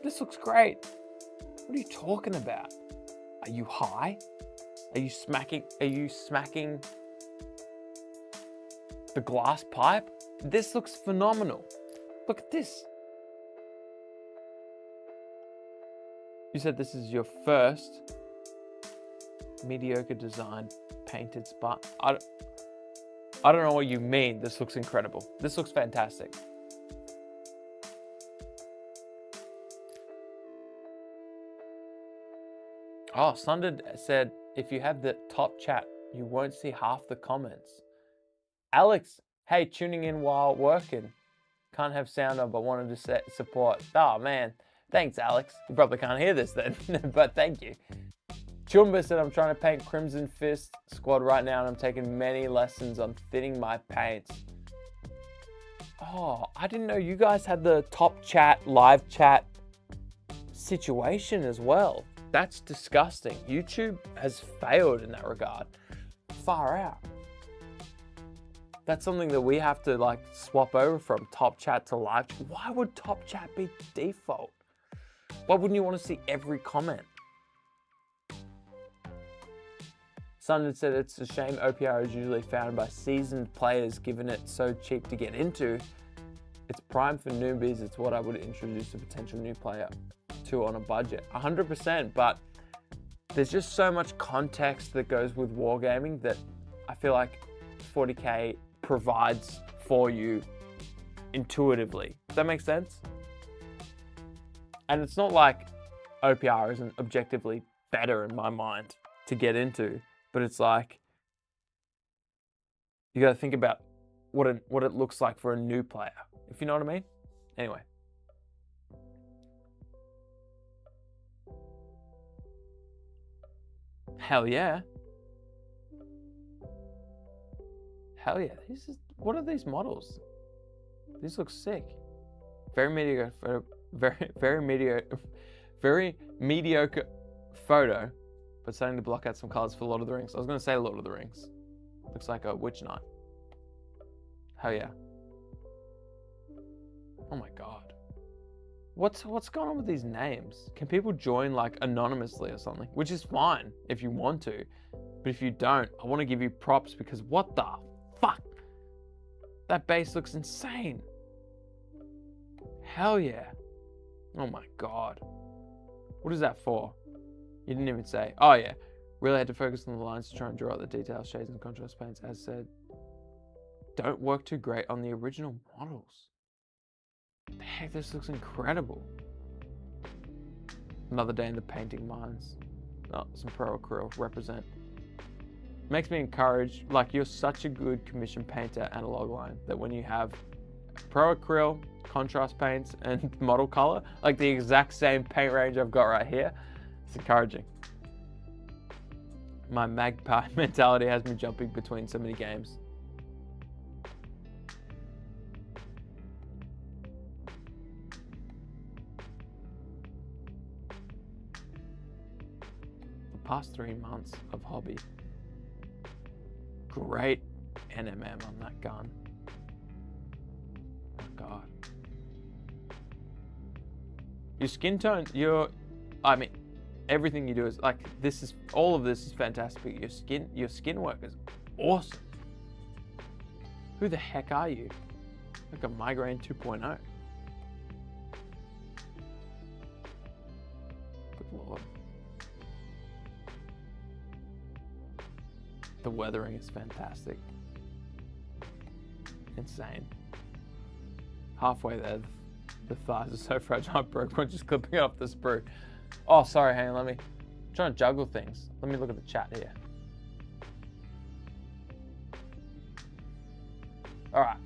This looks great. What are you talking about? Are you high? Are you smacking the glass pipe? This looks phenomenal. Look at this. You said this is your first mediocre design painted spot. I don't know what you mean. This looks incredible. This looks fantastic. Oh, Sunded said, if you have the top chat, you won't see half the comments. Alex, hey, tuning in while working. Can't have sound on, but wanted to set support. Oh, man. Thanks, Alex. You probably can't hear this then, but thank you. Chumba said, I'm trying to paint Crimson Fist squad right now, and I'm taking many lessons on thinning my paints. Oh, I didn't know you guys had the top chat, live chat situation as well. That's disgusting. YouTube has failed in that regard. Far out. That's something that we have to like swap over from top chat to live. Why would top chat be default? Why wouldn't you want to see every comment? Someone said it's a shame OPR is usually found by seasoned players given it so cheap to get into. It's prime for newbies. It's what I would introduce a potential new player to on a budget. 100%, but there's just so much context that goes with wargaming that I feel like 40k provides for you intuitively. Does that make sense? And it's not like OPR isn't objectively better in my mind to get into, but it's like you got to think about what it looks like for a new player, if you know what I mean. Anyway. Hell yeah. Hell yeah. What are these models? These look sick. Very mediocre, very mediocre photo, but starting to block out some colors for Lord of the Rings. I was going to say Lord of the Rings. Looks like a witch knight. Hell yeah. Oh my god. What's going on with these names? Can people join like anonymously or something? Which is fine if you want to, but if you don't, I want to give you props because what the fuck? That base looks insane. Hell yeah. Oh my god. What is that for? You didn't even say. Oh yeah. Really had to focus on the lines to try and draw out the details, shades and contrast paints as said. don't work too great on the original models. The heck, this looks incredible. Another day in the painting mines. Oh, some pro acrylic represent. Makes me encouraged, like you're such a good commission painter and a log line that when you have pro acryl, contrast paints, and model color, like the exact same paint range I've got right here, it's encouraging. My magpie mentality has me jumping between so many games. The past 3 months of hobby. Great NMM on that gun. Oh God. Your skin tone, I mean, everything you do is like, all of this is fantastic. Your skin work is awesome. Who the heck are you? Like a migraine 2.0. Good Lord. The weathering is fantastic. Insane. Halfway there, the thighs are so fragile I broke one just clipping it off the sprue. Oh, sorry, hang on, I'm trying to juggle things. Let me look at the chat here. All right.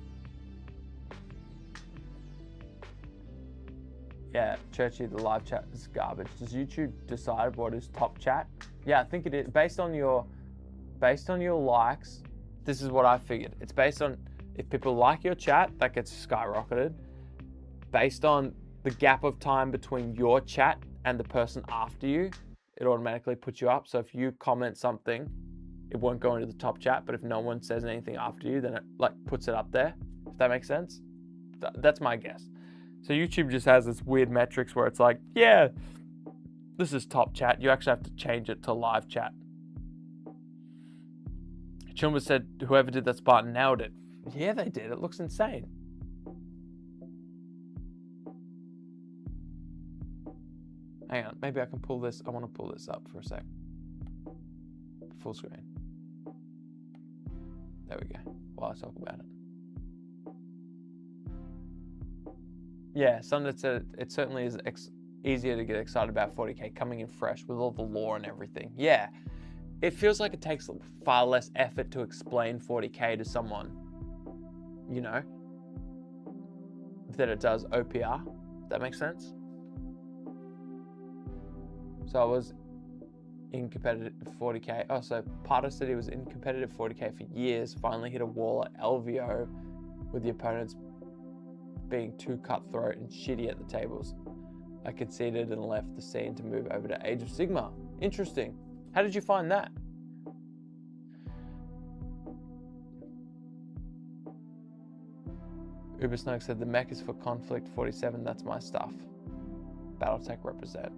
Yeah, Churchy, the live chat is garbage. Does YouTube decide what is top chat? Yeah, I think it is. Based on your likes, this is what I figured. It's based on if people like your chat, that gets skyrocketed. Based on the gap of time between your chat and the person after you, it automatically puts you up. So if you comment something, it won't go into the top chat, but if no one says anything after you, then it like puts it up there, if that makes sense. That's my guess. So YouTube just has this weird metrics where it's like, yeah, this is top chat. You actually have to change it to live chat. Chumba said whoever did that Spartan nailed it. Yeah, they did. It looks insane. Hang on, maybe I can pull this. I want to pull this up for a sec. Full screen. There we go. While I talk about it. Yeah, someone said it certainly is easier to get excited about 40K coming in fresh with all the lore and everything. Yeah, it feels like it takes far less effort to explain 40K to someone, you know, than it does OPR. Does that make sense? So I was in competitive 40K. Oh, so Parter said he was in competitive 40K for years, finally hit a wall at LVO with the opponents being too cutthroat and shitty at the tables. I conceded and left the scene to move over to Age of Sigma. Interesting. How did you find that? Ubersnug said the mech is for Conflict 47. That's my stuff. Battletech represent.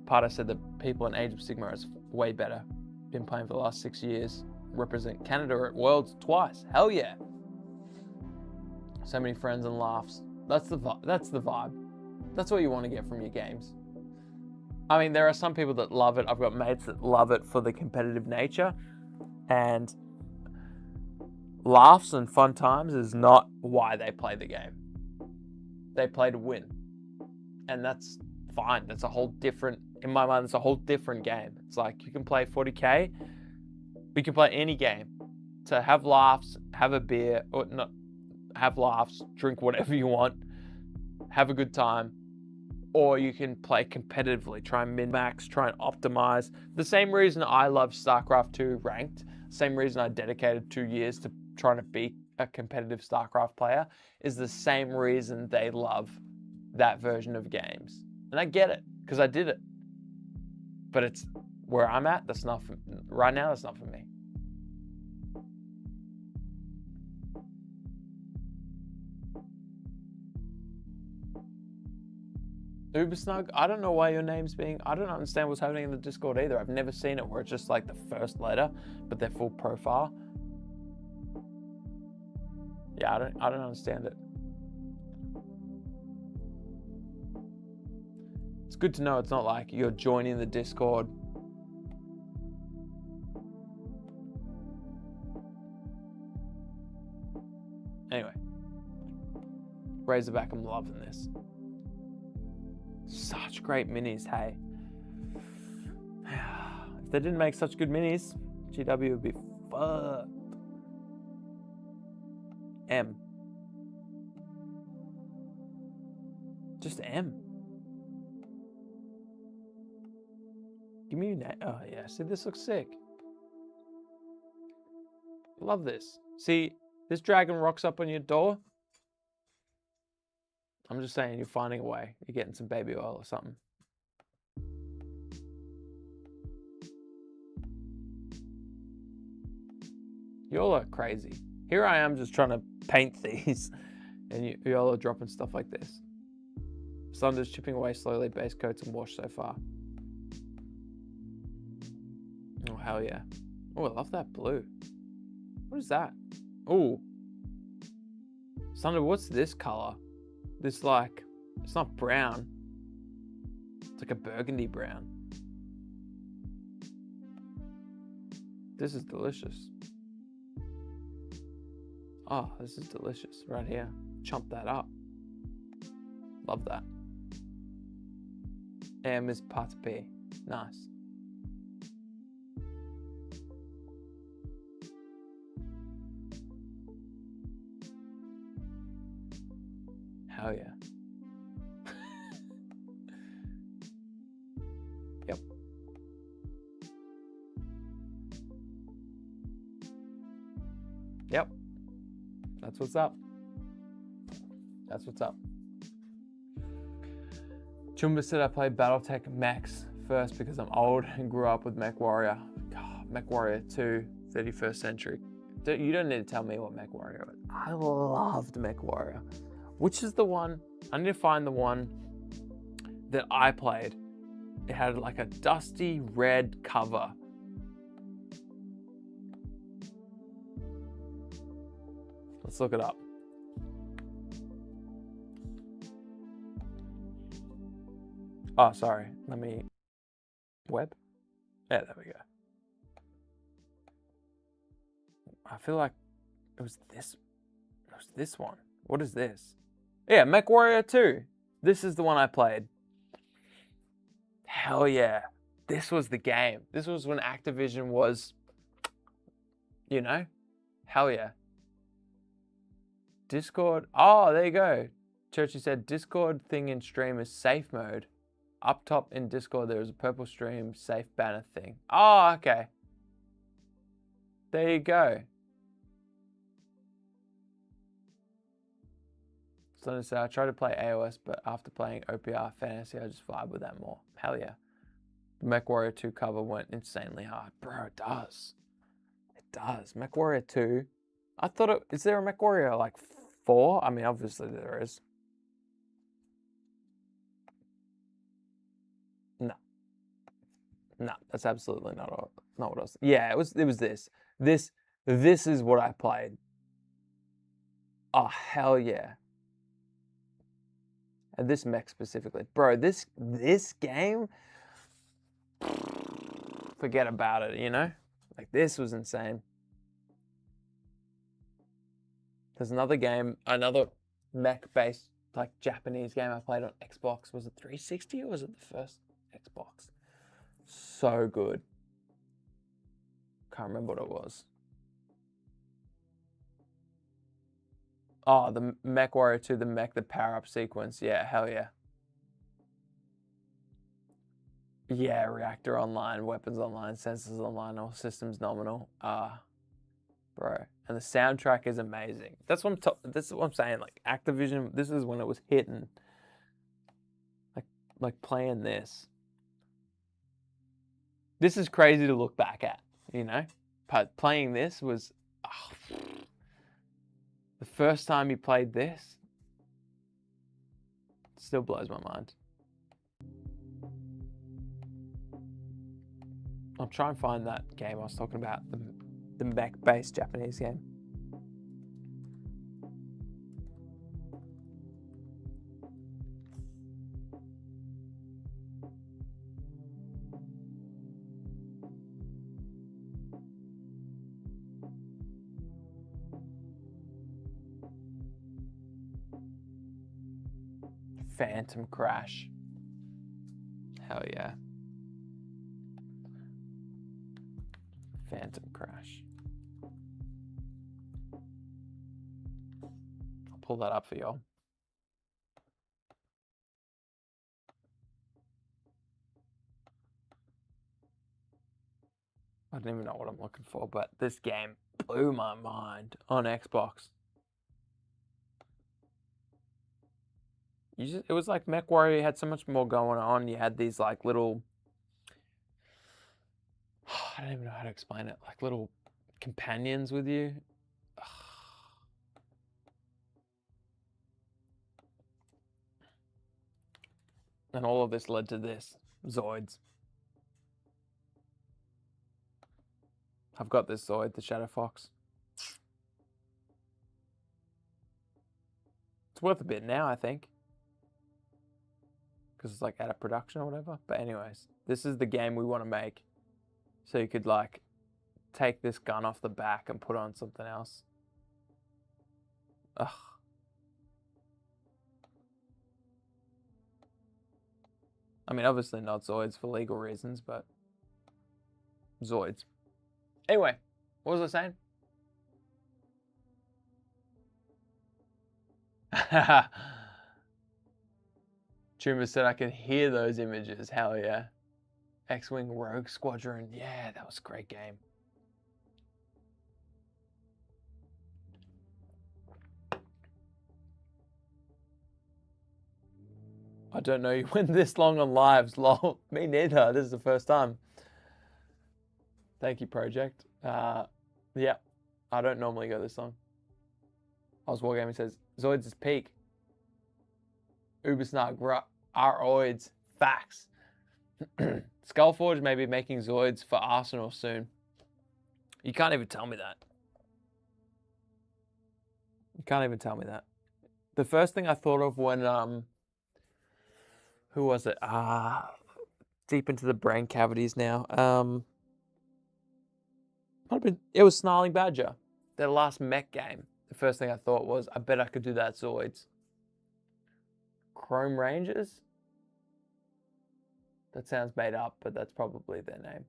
Parter said the people in Age of Sigma is way better. Been playing for the last 6 years. Represent Canada at Worlds twice. Hell yeah. So many friends and laughs. That's the vibe. That's what you want to get from your games. I mean, there are some people that love it. I've got mates that love it for the competitive nature, and laughs and fun times is not why they play the game. They play to win, and that's fine. That's a whole different, in my mind, it's a whole different game. It's like you can play 40K, you can play any game to have laughs, have a beer, or not have laughs, drink whatever you want, have a good time, or you can play competitively, try and min-max, try and optimize. The same reason I love StarCraft 2 ranked, same reason I dedicated 2 years to trying to be a competitive StarCraft player, is the same reason they love that version of games. And I get it, because I did it. But it's where I'm at, that's not for, right now, that's not for me. Ubersnug, I don't know why your name's being, I don't understand what's happening in the Discord either. I've never seen it where it's just like the first letter, but their full profile. Yeah, I don't understand it. It's good to know it's not like you're joining the Discord Anyway. Razorback, I'm loving this. Such great minis, hey. If they didn't make such good minis, GW would be fucked. M. Just M. Give me your name. Oh yeah, see, this looks sick. Love this. See, this dragon rocks up on your door. I'm just saying, you're finding a way. You're getting some baby oil or something. You all are crazy. Here I am just trying to paint these, and you all are dropping stuff like this. Sunder's chipping away slowly, base coats and wash so far. Oh, hell yeah. Oh, I love that blue. What is that? Oh. Sunder, what's this color? This like, it's not brown. It's like a burgundy brown. This is delicious. Oh, this is delicious right here. Chomp that up. Love that. M is parti P. Nice. Hell yeah. Yep. Yep. That's what's up. That's what's up. Chumba said I played Battletech Mechs first because I'm old and grew up with Mech Warrior. God, Mech Warrior 2, 31st century. You don't need to tell me what Mech Warrior is. I loved Mech Warrior. Which is the one? I need to find the one that I played. It had like a dusty red cover. Let's look it up. Oh, sorry. Let me... Web? Yeah, there we go. I feel like it was this one. What is this? Yeah, Mech Warrior 2. This is the one I played. Hell yeah. This was the game. This was when Activision was, you know? Hell yeah. Discord. Oh, there you go. Churchy said Discord thing in stream is safe mode. Up top in Discord, there is a purple stream safe banner thing. Oh, okay. There you go. So I try to play AOS, but after playing OPR Fantasy, I just vibe with that more. Hell yeah. The Mech Warrior 2 cover went insanely hard. Bro, it does. It does. Mech Warrior 2. I thought it... Is there a Mech Warrior like 4? I mean, obviously there is. No. No, that's absolutely not what I was... Yeah, it was this. This is what I played. Oh, hell yeah. And this mech specifically. Bro, this game, forget about it, you know? Like, this was insane. There's another game, another mech-based, like, Japanese game I played on Xbox. Was it 360 or was it the first Xbox? So good. Can't remember what it was. Oh, the Mech Warrior 2, the power-up sequence. Yeah, hell yeah. Yeah, reactor online, weapons online, sensors online, all systems nominal. Bro. And the soundtrack is amazing. That's what I'm saying. Like, Activision, this is when it was hitting. Like playing this. This is crazy to look back at, you know? But playing this was... Oh, the first time you played this, still blows my mind. I'll try and find that game I was talking about, the mech-based Japanese game. Phantom Crash. Hell yeah. Phantom Crash. I'll pull that up for y'all. I don't even know what I'm looking for, but this game blew my mind on Xbox. It was like MechWarrior. You had so much more going on. You had these like little, I don't even know how to explain it, like little companions with you. And all of this led to this, Zoids. I've got this Zoid, the Shadow Fox. It's worth a bit now, I think. Because it's like out of production or whatever. But anyways, this is the game we want to make. So you could like take this gun off the back and put on something else. Ugh. I mean, obviously not Zoids for legal reasons, but Zoids. Anyway, what was I saying? Chuma said I can hear those images. Hell yeah. X-Wing Rogue Squadron. Yeah, that was a great game. I don't know you went this long on lives, lol. Me neither. This is the first time. Thank you, Project. Yeah, I don't normally go this long. Oz Wargaming says, Zoids is peak. Ubersnark, R-oids, facts. Skullforge may be making Zoids for Arsenal soon. You can't even tell me that. You can't even tell me that. The first thing I thought of when, who was it? Deep into the brain cavities now. It was Snarling Badger. Their last mech game. The first thing I thought was, I bet I could do that Zoids. Chrome Rangers? That sounds made up, but that's probably their name.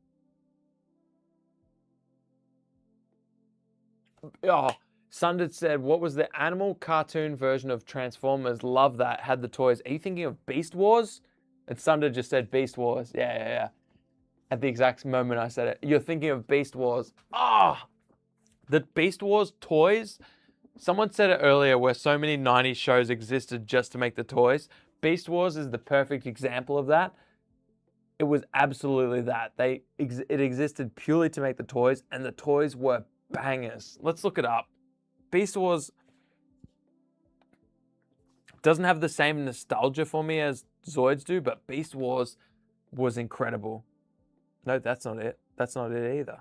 Oh, Sunded said, what was the animal cartoon version of Transformers? Love that. Had the toys. Are you thinking of Beast Wars? And Sunded just said Beast Wars. Yeah. At the exact moment I said it. You're thinking of Beast Wars. The Beast Wars toys. Someone said it earlier where so many 90s shows existed just to make the toys. Beast Wars is the perfect example of that. It was absolutely that. It existed purely to make the toys, and the toys were bangers. Let's look it up. Beast Wars doesn't have the same nostalgia for me as Zoids do, but Beast Wars was incredible. No, that's not it. That's not it either.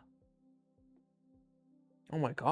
Oh my God.